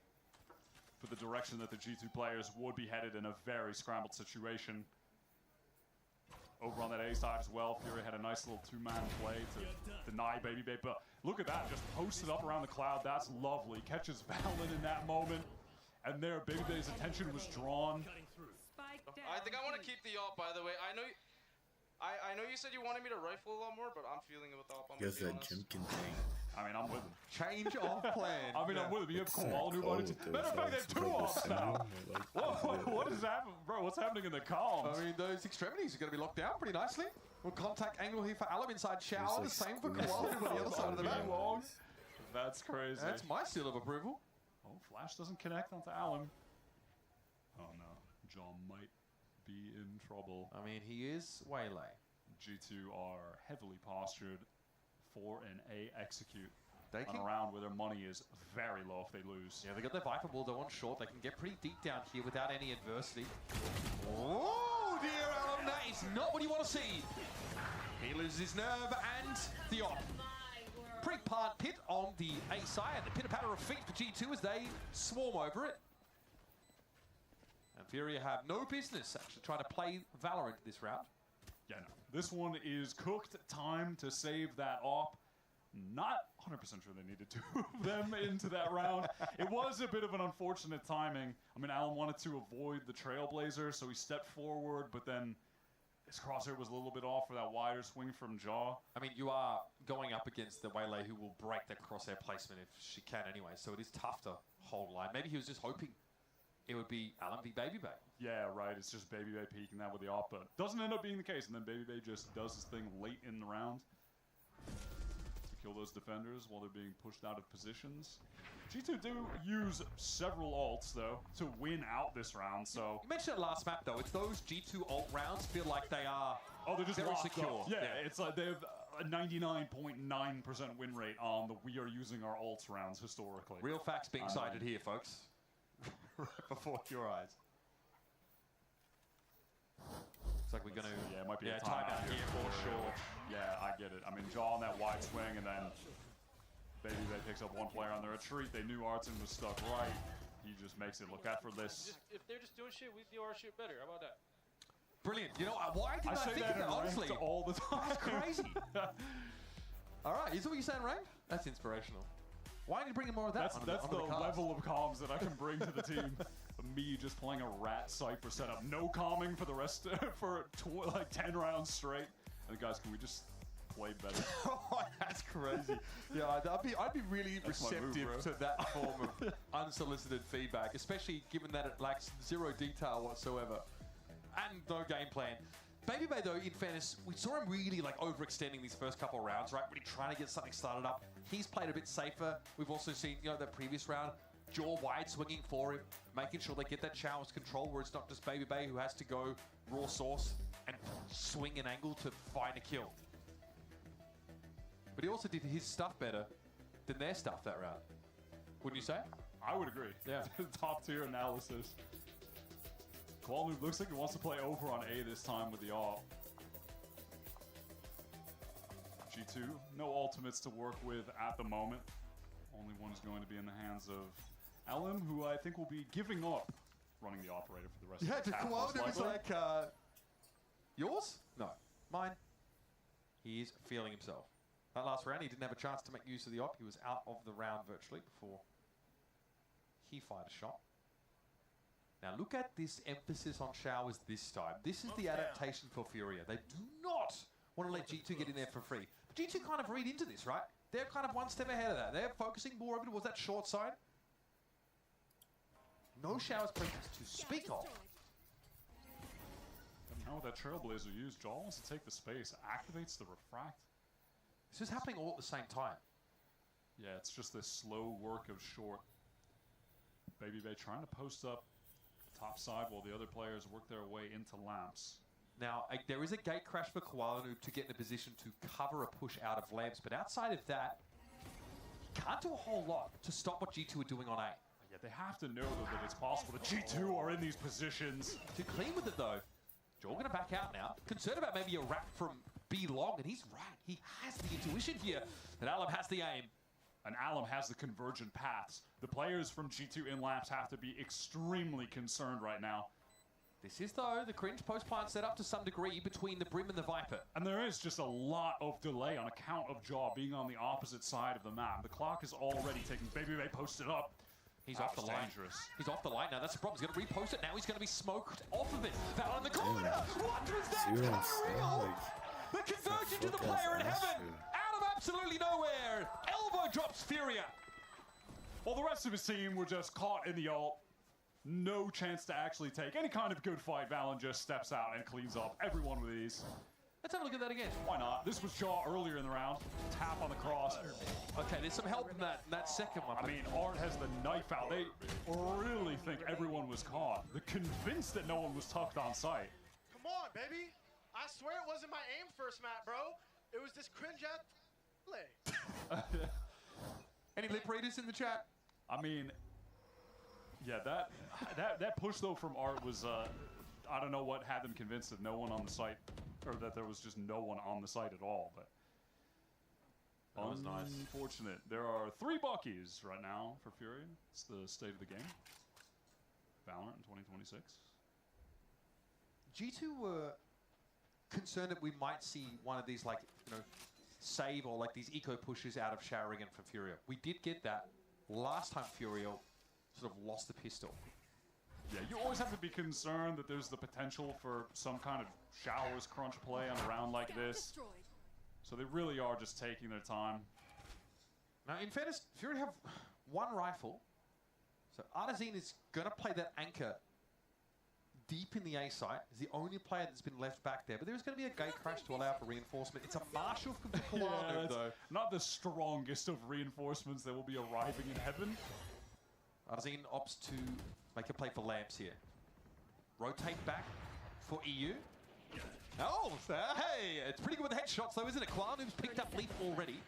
for the direction that the G2 players would be headed in a very scrambled situation. Over on that A side as well, Fury had a nice little two-man play to deny BabyB, but look at that, just posted up around the cloud. That's lovely. Catches Valen in that moment, and there BabyB's attention was drawn. I think I want to keep the AWP, by the way. I know you said you wanted me to rifle a lot more, but I'm feeling it with the AWP. I'm Guess gonna be that honest. Jimkin thing. I mean, I'm with him. Change of plan. I mean, I'm with him. You have Koala Noob on it. Matter of fact, they have two AWPs now. What is happening? Bro, what's happening in the comms? I mean, those extremities are going to be locked down pretty nicely. Well, contact angle here for Alum inside shower. The same for Koala Noob on the other side of the map. That's crazy. That's my seal of approval. Oh, Flash doesn't connect onto Alum. Oh no, John might be in trouble. I mean, he is waylay. G2 are heavily postured for an A execute. They on a round where their money is very low if they lose. Yeah, they got their Viper Ball. They're on short. They can get pretty deep down here without any adversity. Oh, dear Alum, that is not what you want to see. He loses his nerve and the op. Pre-part pit on the A side. The pitter-patter of feet for G2 as they swarm over it. And Furia have no business actually trying to play Valorant this round. Yeah, no. This one is cooked. Time to save that op. Not 100% sure they needed to move them into that round. It was a bit of an unfortunate timing. I mean, Alum wanted to avoid the Trailblazer, so he stepped forward, but then his crosshair was a little bit off for that wider swing from Jaw. I mean, you are going up against the Waylay who will break that crosshair placement if she can anyway, so it is tough to hold line. Maybe he was just hoping it would be Alum v BabyB. Yeah, right. It's just BabyB peeking that with the op, but doesn't end up being the case. And then BabyB just does his thing late in the round to kill those defenders while they're being pushed out of positions. G2 do use several ults, though, to win out this round, so... You mentioned it last map, though. It's those G2 ult rounds feel like they are they're just very locked secure. up. Yeah, it's like they have a 99.9% win rate on the we are using our ults rounds historically. Real facts being cited here, folks. Right before your eyes. Looks like we're going to... Yeah, it might be a timeout here for sure. Yeah, I get it. I mean, Jaw on that wide swing, and then BabyB picks up one player on the retreat. They knew Artson was stuck right. He just makes it look effortless. If they're just doing shit, we do our shit better. How about that? Brilliant. You know, why didn't I think of that, honestly? All the time. That's crazy. All right, is that what you're saying, Ray? That's inspirational. Why didn't you bring in more of that? That's the level of comms that I can bring to the team. Me just playing a rat Cypher setup. No calming for the rest, for like 10 rounds straight. And guys, can we just play better? Oh, that's crazy. Yeah, I'd be really receptive to that form of unsolicited feedback, especially given that it lacks zero detail whatsoever. And no game plan. BabyB, though, in fairness, we saw him really like overextending these first couple of rounds, right? Really trying to get something started up. He's played a bit safer. We've also seen, you know, that previous round, Jaw wide swinging for him, making sure they get that Showers control where it's not just BabyB who has to go raw source and swing an angle to find a kill. But he also did his stuff better than their stuff that round. Wouldn't you say? I would agree. Yeah. Top tier analysis. Koala Noob looks like he wants to play over on A this time with the AWP. G2 G2. No ultimates to work with at the moment. Only one is going to be in the hands of Elim, who I think will be giving up running the operator for the rest Yeah, of the to attack. Koala was like, yours? No, mine. He is feeling himself. That last round, he didn't have a chance to make use of the op. He was out of the round virtually before he fired a shot. Now look at this emphasis on showers this time. This is the adaptation for Furia. They do not want to let G2 get in there for free. But G2 kind of read into this, right? They're kind of one step ahead of that. They're focusing more over towards that short side. No showers presence to speak of. And now with that Trailblazer used, Jaw wants to take the space, activates the Refract. This is happening all at the same time. Yeah, it's just this slow work of short. Baby Bay trying to post up top side while the other players work their way into lamps. Now, there is a gate crash for Koala Noob to get in a position to cover a push out of lamps, but outside of that, he can't do a whole lot to stop what G2 are doing on A. Yeah, they have to know though that it's possible that G2 are in these positions. Too clean with it though. Jaw gonna back out now. Concerned about maybe a wrap from B long, and he's right. He has the intuition here that Alam has the aim. And Alam has the convergent paths. The players from G2 in lamps have to be extremely concerned right now. This is, though, the cringe post-plant setup to some degree between the Brim and the Viper. And there is just a lot of delay on account of Jaw being on the opposite side of the map. The clock is already ticking. Baby Bay posted up. He's off the line. Dangerous. He's off the line now. That's the problem. He's going to repost it now. He's going to be smoked off of it. Val in the corner. What was that? Unreal. The conversion to the player in heaven. Out of absolutely nowhere. Elbow drops Furia. Well, the rest of his team were just caught in the ult. No chance to actually take any kind of good fight. Valen just steps out and cleans up everyone with ease. Let's have a look at that again. Why not? This was Jaw earlier in the round. Tap on the cross. Okay, there's some help in that second one. I mean, Art has the knife out. They really think everyone was caught. They're convinced that no one was tucked on site. Come on, baby. I swear it wasn't my aim first, Matt, bro. It was this cringe-ass play. Any lip readers in the chat? I mean, yeah, that push though from Art was I don't know what had them convinced that no one on the site, or that there was just no one on the site at all. But that was nice. Unfortunate. There are 3 Buckies right now for Fury. It's the state of the game. Valorant in 2026. G2 were concerned that we might see one of these, like, save or like these eco pushes out of Showerigan for Furia. We did get that last time Furia sort of lost the pistol. Yeah, you always have to be concerned that there's the potential for some kind of showers crunch play on a round like this. So they really are just taking their time. Now, in fairness, Fury have 1 rifle. So Artazine is going to play that anchor deep in the A site. He's the only player that's been left back there. But there's going to be a gate crash to allow for reinforcement. It's a Marshall from Koala, though. Not the strongest of reinforcements that will be arriving in heaven. Artazine opts to make a play for lamps here. Rotate back for EU. Oh, hey, it's pretty good with headshots though, isn't it? Koala Noob's picked up Leaf already.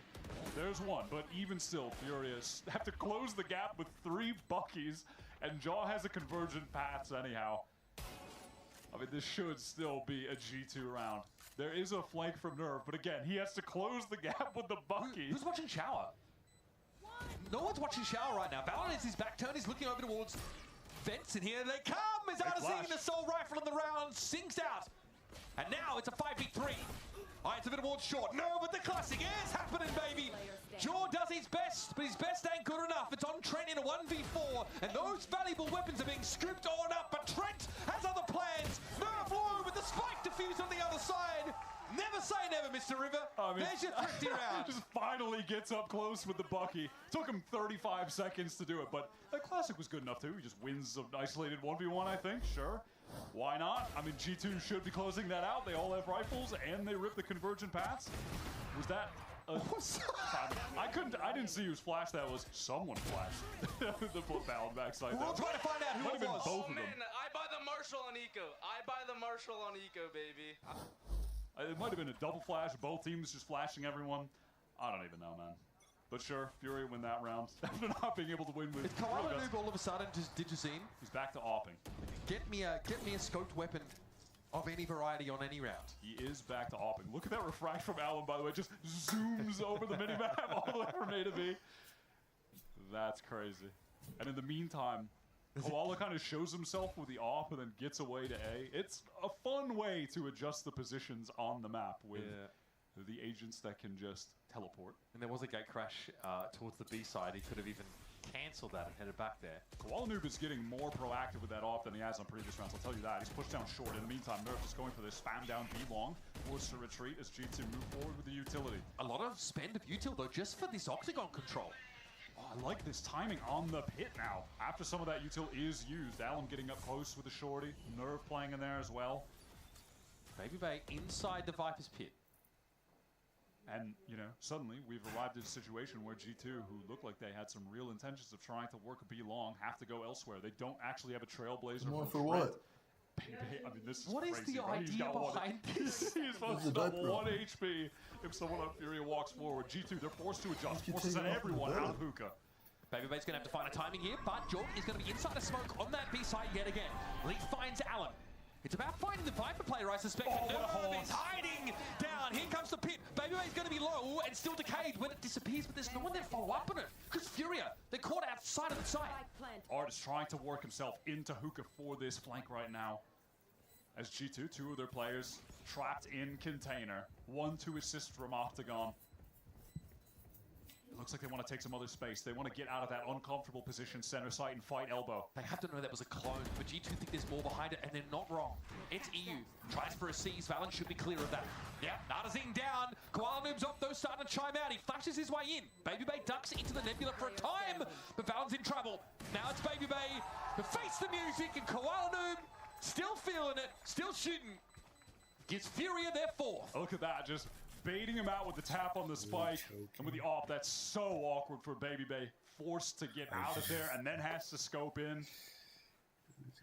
There's one, but even still, Furious have to close the gap with 3 Buckies, and Jaw has a convergent paths anyhow. I mean, this should still be a G2 round. There is a flank from Nerve, but again, he has to close the gap with the Buckies. Who's watching Shower? No one's watching Shower right now. Valorant is his back turn. He's looking over towards Vents, and here they come as Artazine, the sole rifle in the round, sinks out. And now it's a 5v3. All right, it's a bit towards short. No, but the classic is happening, baby. Jaw does his best, but his best ain't good enough. It's on Trent in a 1v4, and those valuable weapons are being scooped on up, but Trent has other plans. Nerve low with the spike defuse on the other side. Never say never, Mr. River. There's your thrifty round. Just finally gets up close with the Bucky. Took him 35 seconds to do it, but the classic was good enough too. He just wins an isolated 1v1, I think. Sure. Why not? I mean, G2 should be closing that out. They all have rifles, and they rip the convergent paths. Was that I didn't see whose flash that was. Someone flashed the Valen backside. We'll try to find out who it was. Both of them. I buy the Marshall on Eco. I buy the Marshall on Eco, baby. It might have been a double flash. Both teams just flashing everyone. I don't even know, man. But sure, Fury win that round after not being able to win with. It's Koala Noob all of a sudden just Digicine. He's back to opping. Get me a scoped weapon of any variety on any round. He is back to opping. Look at that refract from Allen, by the way. Just zooms over the minimap all the way from A to B. That's crazy. And in the meantime, Koala kind of shows himself with the op and then gets away to A. It's a fun way to adjust the positions on the map with the agents that can just teleport. And there was a gate crash towards the B side. He could have even cancelled that and headed back there. Koala Noob is getting more proactive with that op than he has on previous rounds, I'll tell you that. He's pushed down short. In the meantime, Nerf is going for this spam down B long, forced to retreat as G2 move forward with the utility. A lot of spend of util though, just for this Octagon control. Oh, I like this timing on the pit now. After some of that util is used, Allen getting up close with the shorty, Nerve playing in there as well. Baby Bay inside the Viper's pit. And, you know, suddenly we've arrived at a situation where G2, who looked like they had some real intentions of trying to work a B long, have to go elsewhere. They don't actually have a Trailblazer. More for what? I mean, this is What is crazy, the right? He's idea got behind this? He's supposed to have 1 HP if someone on Furia walks forward. G2, they're forced to adjust, forced to send everyone out of hookah. Baby Bay's going to have to find a timing here, but Jorg is going to be inside a smoke on that B side yet again. Lee finds Allen. It's about finding the Viper player, I suspect. Oh, but Nerve is hiding down. Here comes the pit. Baby Bay's going to be low and still decayed when it disappears, but there's no one there to follow up on it. Because Furia, they're caught outside of the site. Art is trying to work himself into hookah for this flank right now. As G2, 2 of their players trapped in container. 1 to assist from Octagon. It looks like they want to take some other space. They want to get out of that uncomfortable position, center site, and fight elbow. They have to know that was a clone, but G2 think there's more behind it, and they're not wrong. It's EU. Tries for a seize. Valen should be clear of that. Yeah, Artazine down. Koala Noob's up, though, starting to chime out. He flashes his way in. Baby Bay ducks into the nebula for a time, but Valen's in trouble. Now it's Baby Bay who face the music, and Koala Noob still feeling it, still shooting. Gives Furia their 4th. Look at that, just baiting him out with the tap on the spike, and with the op, that's so awkward for Baby Bay. Forced to get out of there, and then has to scope in.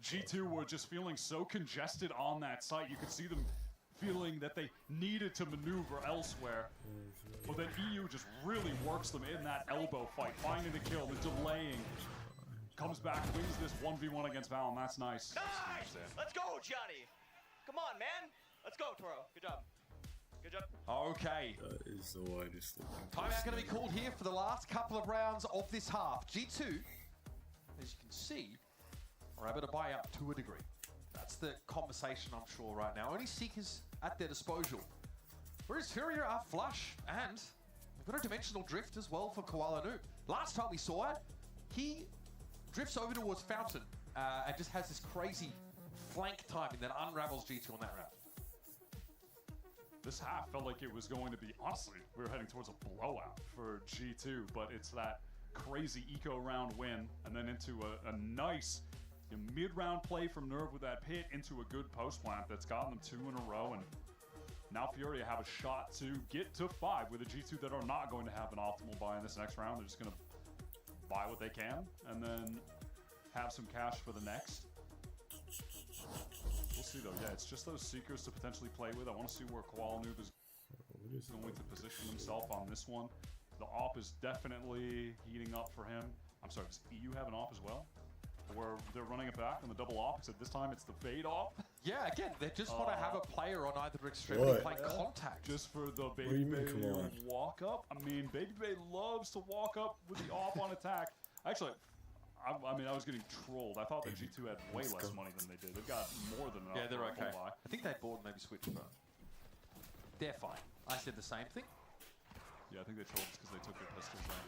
G2 were just feeling so congested on that site. You could see them feeling that they needed to maneuver elsewhere. But then EU just really works them in that elbow fight, finding the kill, the delaying. Comes back, wins this 1v1 against Valen. That's nice. Nice! Let's go, Johnny! Come on, man! Let's go, Toro. Good job. Good job. Okay. That is the widest looking. Timeout going to be called here for the last couple of rounds of this half. G2, as you can see, are able to buy up to a degree. That's the conversation, I'm sure, right now. Only Seekers at their disposal. Whereas Furia are flush, and they've got a dimensional drift as well for Koala Noob. Last time we saw it, he drifts over towards Fountain and just has this crazy flank timing that unravels G2 on that round. This half felt like it was going to be, honestly, we were heading towards a blowout for G2, but it's that crazy eco round win, and then into a nice mid-round play from Nerve with that pit into a good post plant that's gotten them 2 in a row, and now Furia have a shot to get to 5 with a G2 that are not going to have an optimal buy in this next round. They're just going to buy what they can, and then have some cash for the next. We'll see though. Yeah, it's just those Seekers to potentially play with. I want to see where Koala Noob is going to position himself on this one. The op is definitely heating up for him. I'm sorry, does EU have an op as well? Where they're running it back on the double op, except this time it's the fade op. Yeah, again, they just want to have a player on either extremity playing contact. Just for the Baby Bay walk up. I mean, Baby Bay loves to walk up with the op on attack. Actually, I mean, I was getting trolled. I thought that G2 had way less money than they did. They've got more than enough. Yeah, they're for a okay. full buy. I think they bought and maybe switched, but they're fine. I said the same thing. Yeah, I think they trolled us because they took their pistols out.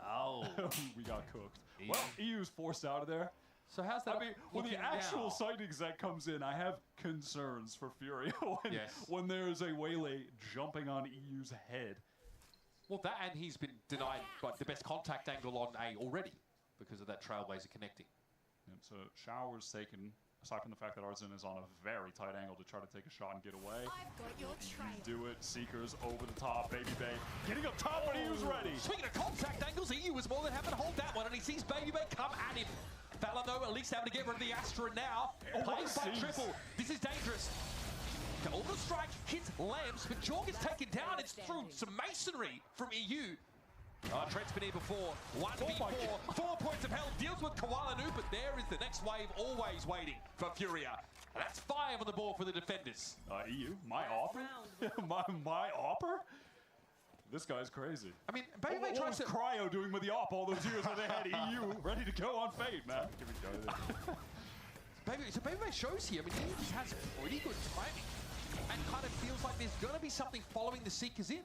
Oh. We got cooked. Well, EU's forced out of there. So how's that? I mean, when the looking actual now? site exec comes in, I have concerns for Furia when, Yes. when there's a Waylay jumping on EU's head. Well, that and he's been denied the best contact angle on A already because of that Trailblazer connecting. And so Shower's taken, aside from the fact that Artisan is on a very tight angle to try to take a shot and get away. I've got your trail. Do it. Seekers over the top. Baby Bay getting up top, but EU's ready. Speaking of contact angles, EU was more than happy to hold that one, and he sees Baby Bay come at him. Valen, though, at least having to get rid of the Astra now. Playing by triple. This is dangerous. The Orbital Strike hits Lambs, but Jorg is taken down. It's through some masonry from EU. Trent's been here before. 1v4, 4 points of hell, deals with Koala Noob, but there is the next wave always waiting for Furia. That's 5 on the board for the defenders. EU, my offer? my offer? This guy's crazy. I mean, what was Cryo doing with the op all those years when they had EU ready to go on Fade, man? Here we go. So Baby shows here, I mean, he just has pretty good timing and kind of feels like there's going to be something following the Seekers in.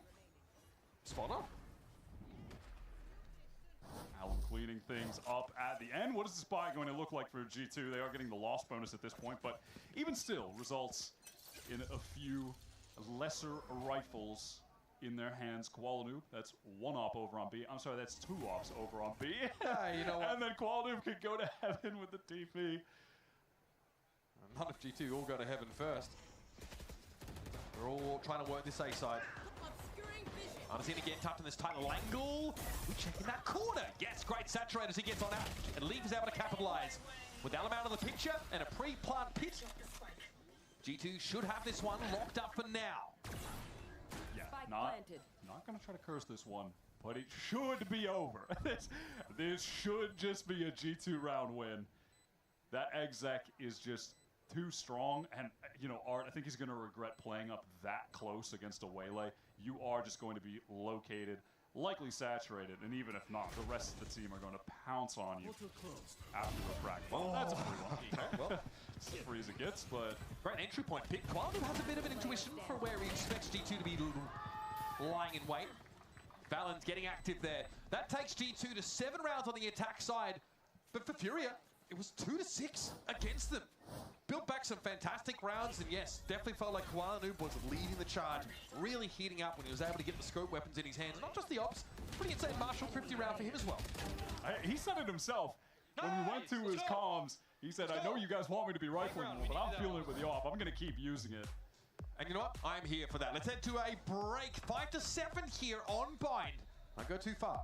Spot on. Allen cleaning things up at the end. What is the spy going to look like for G2? They are getting the loss bonus at this point, but even still results in a few lesser rifles in their hands. Koala Noob, that's 1 op over on B. I'm sorry, that's 2 ops over on B. You know what? And then Koala Noob could go to heaven with the TP. None of G2 all go to heaven first. We're all trying to work this A side. Arsene again tucked in this tight little angle. We checking that corner. Gets great saturate as he gets on out. And Leaf is able to capitalize. With Alum out of the picture and a pre-plant pit, G2 should have this one locked up for now. Yeah, not going to try to curse this one, but it should be over. this should just be a G2 round win. That exec is just too strong, and you know, Art, I think he's going to regret playing up that close against a Waylay. You are just going to be located, likely saturated, and even if not, the rest of the team are going to pounce on you after the frag. Well, that's a free one. Well, it's as free as it gets, but... Great entry point pick. Quality has a bit of an intuition for where he expects G2 to be lying in wait. Valen's getting active there. That takes G2 to 7 rounds on the attack side, but for Furia, it was 2-6 against them. Built back some fantastic rounds, and yes, definitely felt like Koala Noob was leading the charge, really heating up when he was able to get the scope weapons in his hands. Not just the ops, pretty insane Marshall 50 round for him as well. He said it himself. When we went to his comms, he said, I know you guys want me to be rifling more, but I'm feeling it with the op. I'm going to keep using it. And you know what? I'm here for that. Let's head to a break. 5-7 here on Bind. Don't go too far.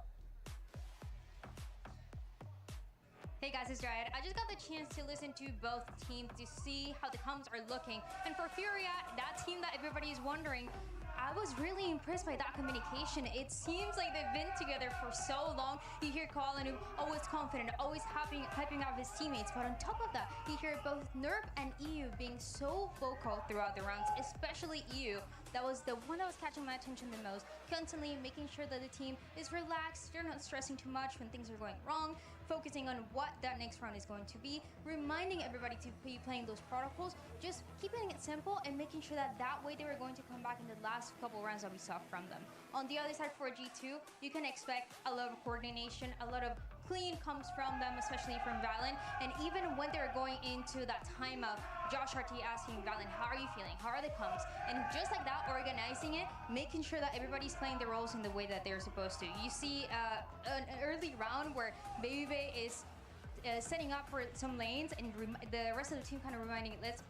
Hey guys, it's Dryad. I just got the chance to listen to both teams to see how the comms are looking. And for Furia, that team that everybody is wondering, I was really impressed by that communication. It seems like they've been together for so long. You hear Koala Noob always confident, always hyping up his teammates. But on top of that, you hear both Nerf and EU being so vocal throughout the rounds, especially EU. That was the one that was catching my attention the most. Constantly making sure that the team is relaxed, they're not stressing too much when things are going wrong, focusing on what that next round is going to be, reminding everybody to be playing those protocols, just keeping it simple and making sure that that way they were going to come back in the last couple rounds that we saw from them. On the other side for G2, you can expect a lot of coordination, a lot of clean comes from them, especially from Valen. And even when they're going into that timeout, Josh RT asking Valen, how are you feeling? How are the comms? And just like that, organizing it, making sure that everybody's playing the roles in the way that they're supposed to. You see an early round where Baby is setting up for some lanes, and the rest of the team kind of reminding, let's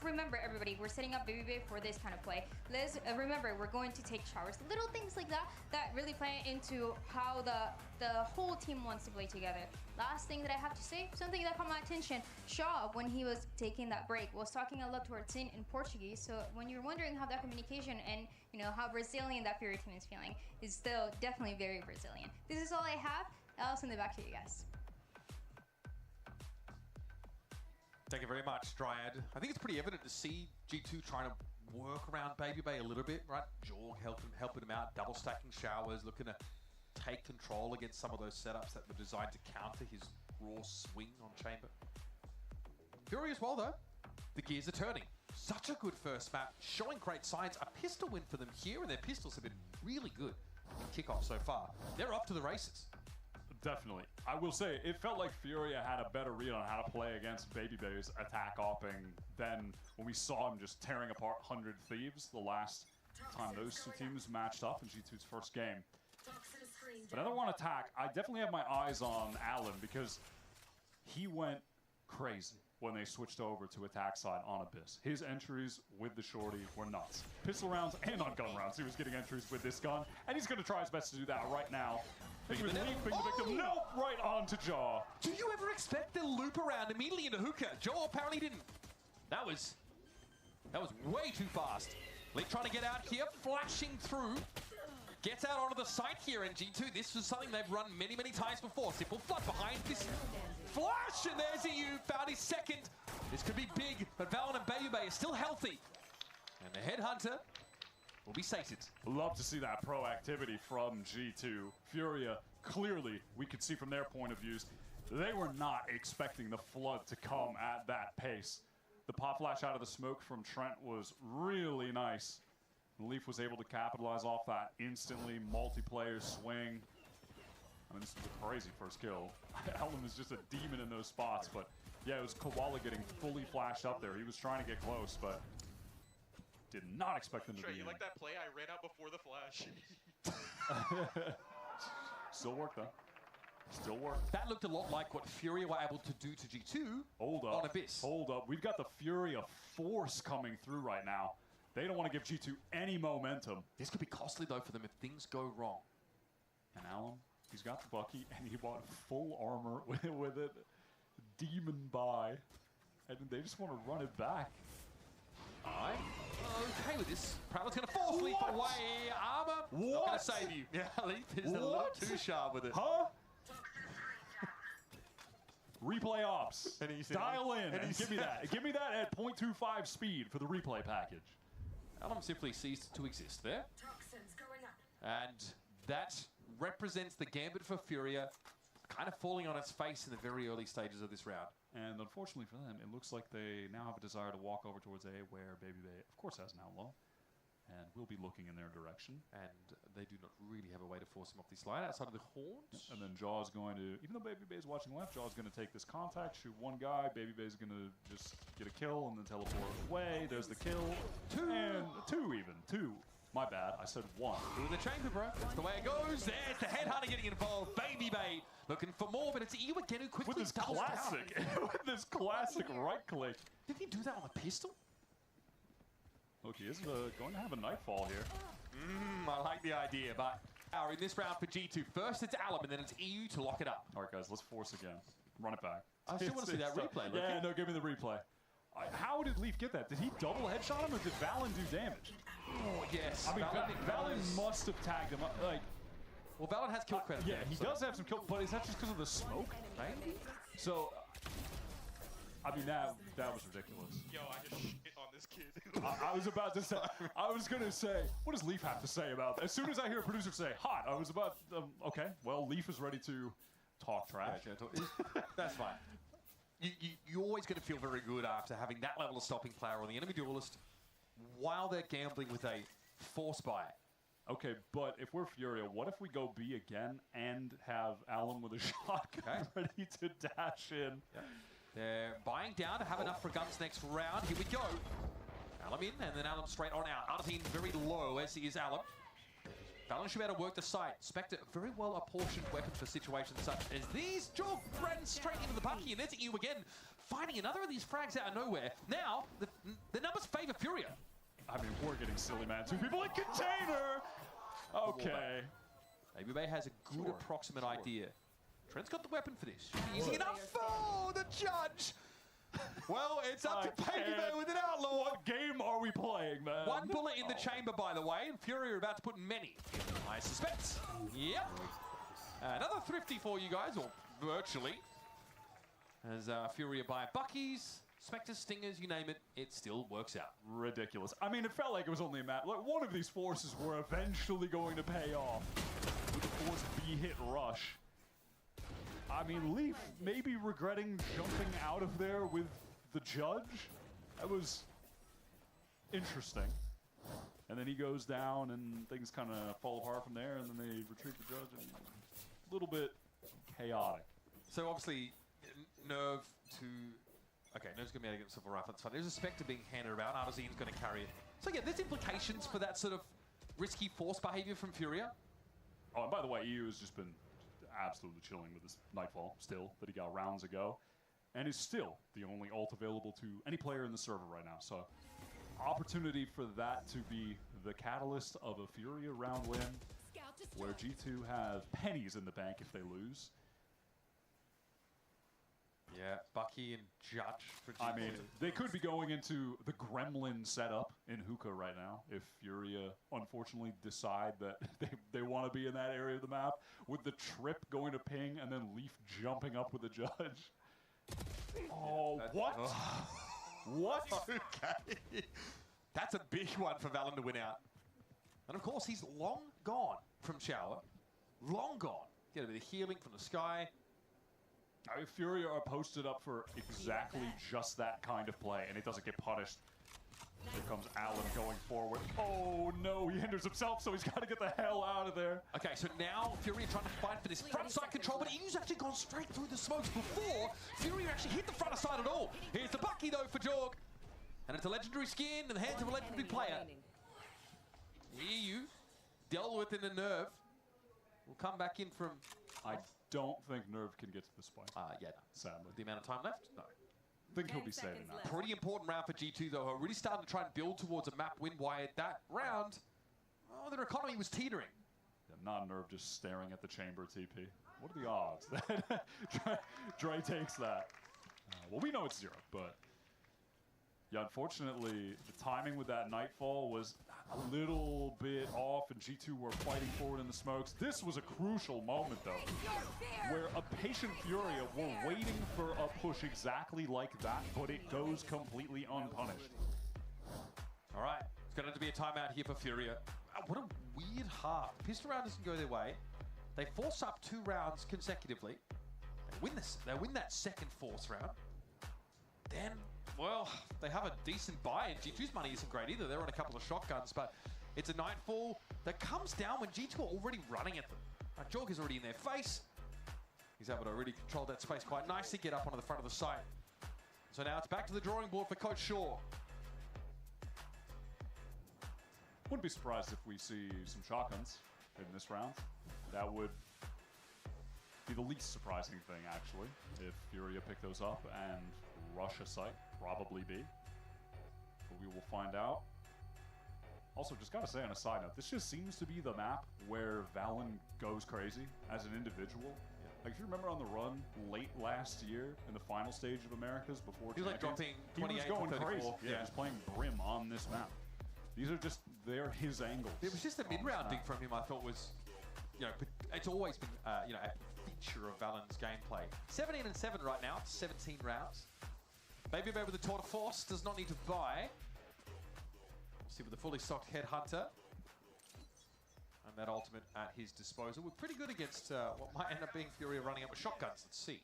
remember, everybody, we're setting up Baby for this kind of play. Let's remember, we're going to take showers. Little things like that that really play into how the whole team wants to play together. Last thing that I have to say, something that caught my attention, Shaw, when he was taking that break, was talking a lot towards Sin in Portuguese. So when you're wondering how that communication and how Brazilian that Fury team is feeling, is still definitely very Brazilian. This is all I have. I'll send it back to you guys. Thank you very much, Dryad. I think it's pretty evident to see G2 trying to work around Baby Bay a little bit, right? Jorg helping him out, double stacking showers, looking to take control against some of those setups that were designed to counter his raw swing on Chamber. Fury as well, though. The gears are turning. Such a good first map, showing great signs. A pistol win for them here, and their pistols have been really good in kickoff so far. They're off to the races. Definitely. I will say, it felt like Furia had a better read on how to play against Baby Bay's attack opping than when we saw him just tearing apart 100 Thieves the last time those two teams matched up in G2's first game. But another one attack, I definitely have my eyes on Allen because he went crazy when they switched over to attack side on Abyss. His entries with the shorty were nuts. Pistol rounds and on gun rounds, he was getting entries with this gun, and he's going to try his best to do that right now. He was leaping the victim, nope, right onto Jaw. Do you ever expect the loop around immediately into hookah? Jaw apparently didn't. That was way too fast. Leap trying to get out here, flashing through. Gets out onto the site here in G2. This is something they've run many times before. Simple flood behind this flash, and there's EU. Found his second This could be big, but Valen and Baby are still healthy. And the Headhunter will be sated. Love to see that proactivity from G2. Furia, clearly, we could see from their point of views, they were not expecting the flood to come at that pace. The pop flash out of the smoke from Trent was really nice. Leaf was able to capitalize off that instantly. Multiplayer swing. I mean, this is a crazy first kill. Alum is just a demon in those spots, but yeah, it was Koala getting fully flashed up there. He was trying to get close, but did not expect them to Trey, be you in. like that play? I ran out before the flash. Still worked though. Still worked. That looked a lot like what Furia were able to do to G2 Hold up. on Abyss. Hold up. We've got the Furia force coming through right now. They don't want to give G2 any momentum. This could be costly though for them if things go wrong. And Alum, he's got the Bucky, and he bought full armor with it. Demon buy. And they just want to run it back. I'm okay with this. Prowler's going to force Leaf away. Armor, not going to save you. Yeah, Leaf is a little too sharp with it. Huh? Replay ops. Dial in and give me that. Give me that at 0.25 speed for the replay package. Alum simply ceased to exist there. And that represents the gambit for Furia, kind of falling on its face in the very early stages of this round. And unfortunately for them, it looks like they now have a desire to walk over towards A, where Baby Bay, of course, has an outlaw. And we'll be looking in their direction. And they do not really have a way to force him off this line outside of the horns. And then Jaw's going to, even though Baby Bay's watching left, Jaw's going to take this contact, shoot one guy. Baby Bay's going to just get a kill and then teleport away. There's the kill. Two even. My bad. I said one. Through the chamber, bro. That's the way it goes. There's the Headhunter getting involved. Baby Bay looking for more, but it's EU again who quickly with this classic, with this classic right click. Did he do that on a pistol? Look, he is going to have a nightfall here. I like the idea, but in this round for G2, first it's Alum and then it's EU to lock it up. All right, guys, let's force again. Run it back. I still want to see that replay. Yeah, no, give me the replay. How did Leaf get that? Did he double headshot him or did Valen do damage? Oh, yes. I mean, Valen must have tagged him. Well, Valen has kill credit. Yeah, he does have some kill, but is that just because of the smoke? Maybe. So, I mean, that was ridiculous. Yo, I just shit on this kid. I was about to say, I was going to say, what does Leaf have to say about that? As soon as I hear a producer say, hot, I was about, okay, well, Leaf is ready to talk trash. That's fine. You're always going to feel very good after having that level of stopping player on the enemy duelist while they're gambling with a force buy. Okay, but if we're Furia, what if we go B again and have Alum with a shotgun ready to dash in? Yep. They're buying down to have enough for guns next round. Here we go. Alum in, and then Alum straight on out. Artine very low as he is Alum. Valen should be able to work the site. Spectre, very well apportioned weapon for situations such as these. Joel ran straight into the Bucky, and there's EU again, finding another of these frags out of nowhere. Now, the numbers favor Furia. I mean, we're getting silly, man. Two people in container! Okay. Baby Bay has a good approximate idea. Trent's got the weapon for this. Easy enough for the judge. Well, it's up to Baby Bay with an outlaw. What game are we playing, man? One bullet in the chamber, by the way, and Fury are about to put many, I suspect. Yep. Another thrifty for you guys, or virtually. As Fury buy Buckies, Spectres, Stingers, you name it, it still works out. Ridiculous. I mean, it felt like it was only a matter. Like, one of these forces were eventually going to pay off with the force B-hit rush. I mean, Leaf maybe regretting jumping out of there with the judge. That was interesting. And then he goes down and things kind of fall apart from there, and then they retrieve the judge, and a little bit chaotic. So obviously, Nerve to... Okay, Nerve's going to be able to get himself a rifle. That's fine. There's a Spectre being handed around. Artizine's going to carry it. So yeah, there's implications for that sort of risky force behavior from Furia. Oh, and by the way, EU has just been absolutely chilling with this Nightfall still that he got rounds ago, and is still the only ult available to any player in the server right now. So opportunity for that to be the catalyst of a Furia round win, where G2 have pennies in the bank if they lose. Yeah, Bucky and Judge for G2. I mean, they could be going into the Gremlin setup in Hookah right now if Furia unfortunately decide that they want to be in that area of the map, with the trip going to ping and then Leaf jumping up with the judge. Oh, what? What? Okay. That's a big one for Valen to win out. And of course, he's long gone from Shower. Long gone. Get a bit of healing from the sky. Furia are posted up for exactly just that kind of play, and it doesn't get punished. Here comes Alan going forward. Oh no, he hinders himself, so he's got to get the hell out of there. Okay, so now Fury trying to fight for this front side control, but EU's actually gone straight through the smokes before Fury actually hit the front side at all. Here's the Bucky though for Jorg. And it's a legendary skin in the hands of a legendary player. EU dealt with in the Nerve. We'll come back in from... I don't think Nerve can get to the spike. Yeah, no. Sadly. The amount of time left? No. I think he'll be saving that. Pretty important round for G2 though, who are really starting to try and build towards a map win. Why that round, oh, their economy was teetering. Yeah, non-Nerve just staring at the chamber TP. What are the odds that Dre takes that? Well, we know it's 0, but yeah, unfortunately, the timing with that Nightfall was a little bit off, and G2 were fighting forward in the smokes. This was a crucial moment, though, where a patient Furia were waiting for a push exactly like that, but it goes completely unpunished. All right, it's going to have to be a timeout here for Furia. What a weird half. Pistol round doesn't go their way. They force up 2 rounds consecutively. They win this. They win that second force round. Then, well, they have a decent buy, and G2's money isn't great either. They're on a couple of shotguns, but it's a Nightfall that comes down when G2 are already running at them. Jorg is already in their face. He's able to really control that space quite nicely, get up onto the front of the site. So now it's back to the drawing board for Coach Shaw. Wouldn't be surprised if we see some shotguns in this round. That would be the least surprising thing, actually, if Furia pick those up and rush a site. Probably be. But we will find out. Also, just gotta say on a side note, this just seems to be the map where Valen goes crazy as an individual. Like, if you remember on the run late last year in the final stage of Americas before He was like dropping 28 he was going from 34. crazy. Yeah, just playing Brim on this map. These are just, they're his angles. It was just a mid-round dig from him I thought was, you know, it's always been, you know, a feature of Valen's gameplay. 17-7 right now, 17 rounds. Baby Bear with the Tour de Force does not need to buy. We'll see with the fully stocked Headhunter. And that ultimate at his disposal. We're pretty good against what might end up being Furia running up with shotguns. Let's see.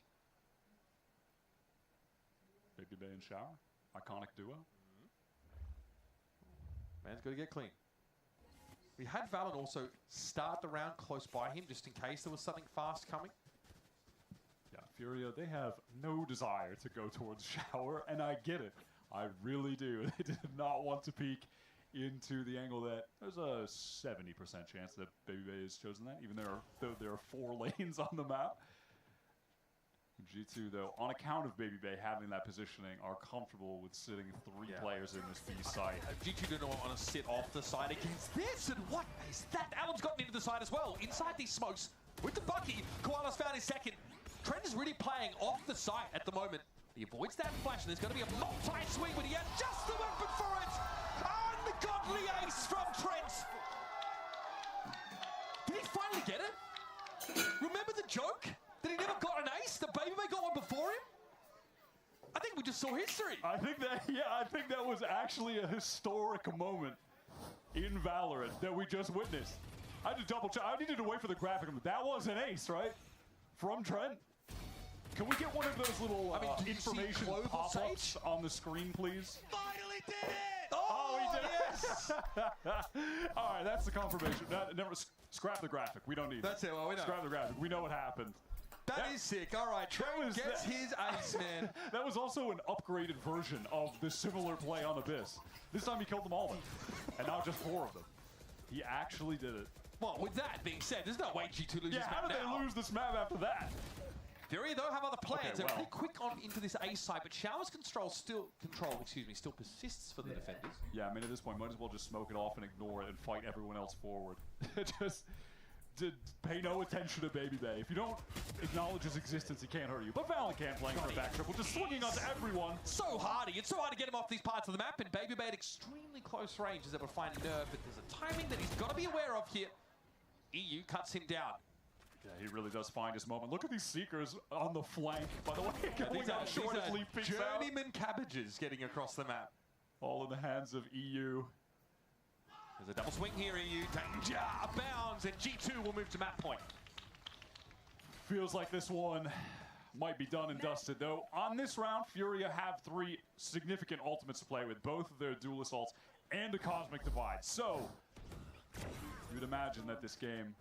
Baby Bay and Shower, iconic duo. Man's got to get clean. We had Valen also start the round close by him just in case there was something fast coming. Yeah, Furia, they have no desire to go towards Shower, and I get it. I really do. They did not want to peek into the angle that there's a 70% chance that Baby Bay has chosen that, even though there are 4 lanes on the map. G2, though, on account of Baby Bay having that positioning, are comfortable with sitting 3 players in this B site. G2 do not want to sit off the side against this, and what is that? Alan's gotten into the side as well. Inside these smokes, with the Bucky, Koala's found his second. Trent is really playing off the site at the moment. He avoids that flash, and there's going to be a multi-swing, but he had just the weapon for it! And the godly ace from Trent! Did he finally get it? Remember the joke? That he never got an ace? The Baby Bay got one before him? I think we just saw history. I think that was actually a historic moment in Valorant that we just witnessed. I had to double check. I needed to wait for the graphic. That was an ace, right? From Trent. Can we get one of those little information pop-ups on the screen, please? Finally did it! Oh, he did it! All right, that's the confirmation. Never scrap the graphic. We don't need it. That's it. Well, we know. Scrap the graphic. We know what happened. That is sick. All right, Trent gets his ace, man. That was also an upgraded version of the similar play on Abyss. This time he killed them all, and now just 4 of them. He actually did it. Well, with that being said, there's no way G2 loses this map how did they lose this map after that? Furia, though, have other plans. Okay, They're well. pretty quick on into this ace side, but Shower's control still persists for the defenders. Yeah, I mean, at this point, might as well just smoke it off and ignore it and fight everyone else forward. Just pay no attention to Baby Bay. If you don't acknowledge his existence, he can't hurt you. But Valen can't play for a back triple, just swinging onto everyone. So hardy. It's so hard to get him off these parts of the map, and Baby Bay at extremely close range is able to find Nerve, but there's a timing that he's got to be aware of here. EU cuts him down. Yeah, he really does find his moment. Look at these Seekers on the flank. By the way, going out short as Leaf picks out. journeyman cabbages getting across the map. All in the hands of EU. There's a double swing here, EU. Danger bounds, and G2 will move to map point. Feels like this one might be done and dusted, though. On this round, Furia have 3 significant ultimates to play with, both of their dual assaults and a Cosmic Divide. So, you'd imagine that this game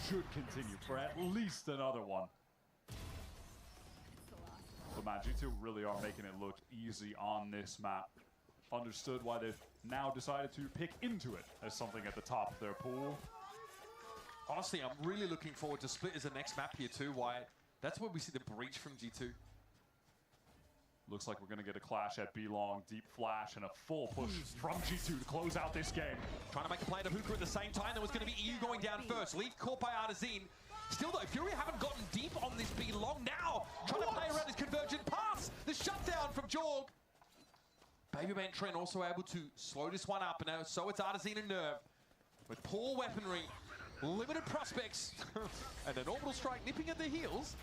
should continue for at least another one. But man, G2 really are making it look easy on this map. Understood why they've now decided to pick into it as something at the top of their pool. Honestly, I'm really looking forward to Split as the next map here too, Wyatt. That's where we see the breach from G2. Looks like we're going to get a clash at B-Long, deep flash, and a full push from G2 to close out this game. Trying to make a play to Hookah at the same time. There was going to be EU going down first. Lead caught by Artazine. Still though, Furia haven't gotten deep on this B-Long now. Trying to play around this convergent pass. The shutdown from Jorg. Babyman Trent also able to slow this one up. And so it's Artazine and Nerve. With poor weaponry, limited prospects, and an orbital strike nipping at the heels.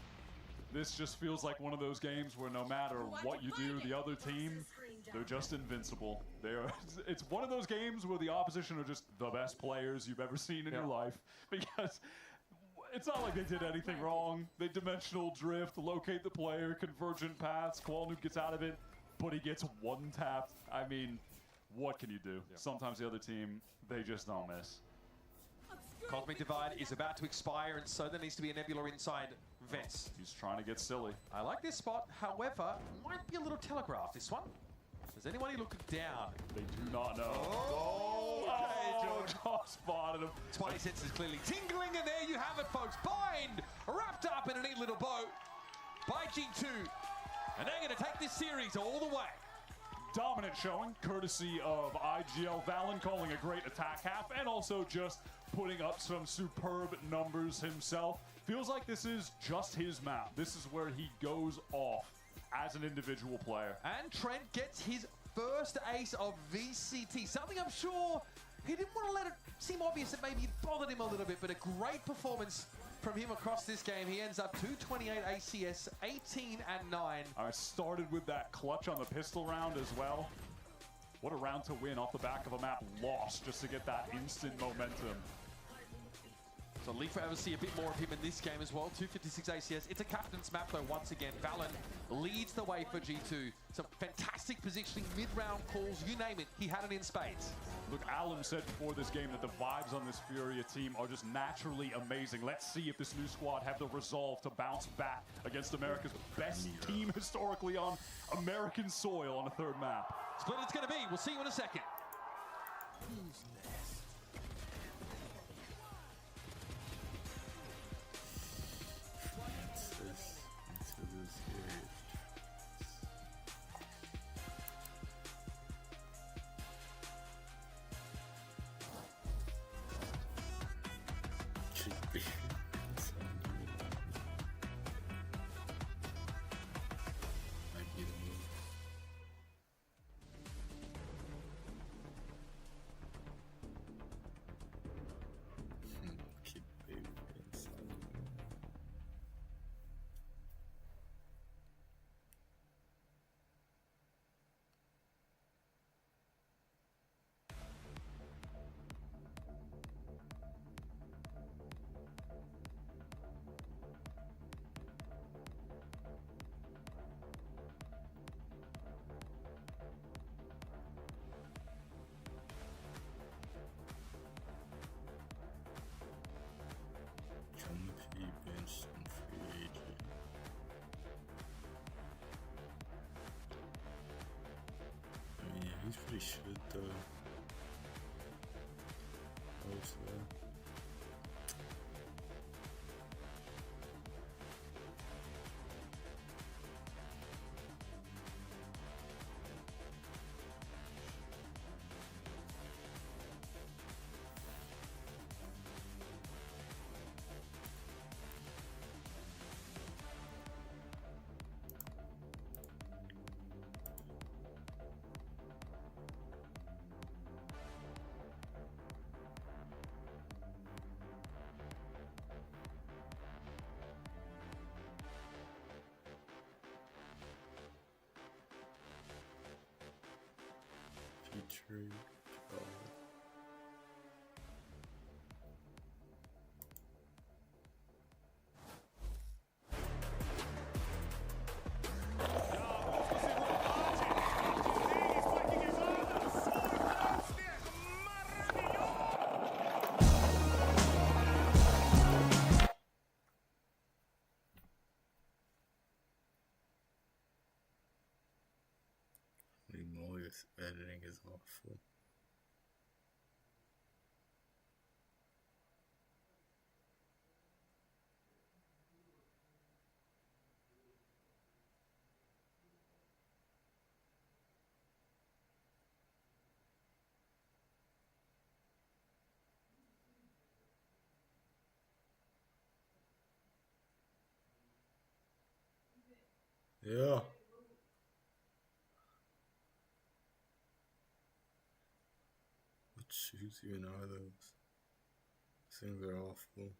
This just feels like one of those games where no matter what you do, the other team, they're just invincible. It's one of those games where the opposition are just the best players you've ever seen in your life, because it's not like they did anything wrong. They dimensional drift, locate the player, convergent paths, Qualnoob gets out of it, but he gets one tapped. I mean, what can you do? Sometimes the other team, they just don't miss. Cosmic Divide is about to expire, and so there needs to be a Nebula inside Vets. He's trying to get silly. I like this spot, however, might be a little telegraphed, this one. Does anybody look down? They do not know. Spotted him. Spidey sense is clearly tingling, and there you have it, folks. Bind wrapped up in a neat little bow by G2. And they're going to take this series all the way. Dominant showing, courtesy of IGL. Valen calling a great attack half, and also just putting up some superb numbers himself. Feels like this is just his map. This is where he goes off as an individual player. And Trent gets his first ace of VCT. Something I'm sure he didn't want to let it seem obvious that maybe it bothered him a little bit, but a great performance from him across this game. He ends up 228 ACS, 18 and 9. I started with that clutch on the pistol round as well. What a round to win off the back of a map lost just to get that instant momentum. So Leaf will ever see a bit more of him in this game as well. 256 ACS. It's a captain's map though once again. Valen leads the way for G2. Some fantastic positioning, mid-round calls, you name it. He had it in spades. Look, Alan said before this game that the vibes on this Furia team are just naturally amazing. Let's see if this new squad have the resolve to bounce back against America's best team historically on American soil on a third map. Split it's going to be. We'll see you in a second. Bench and free agent. I mean, yeah, he's pretty shit though. Mostly. Great. Oh. Moyes editing is awful. Yeah. What shoes even are those? Things are awful.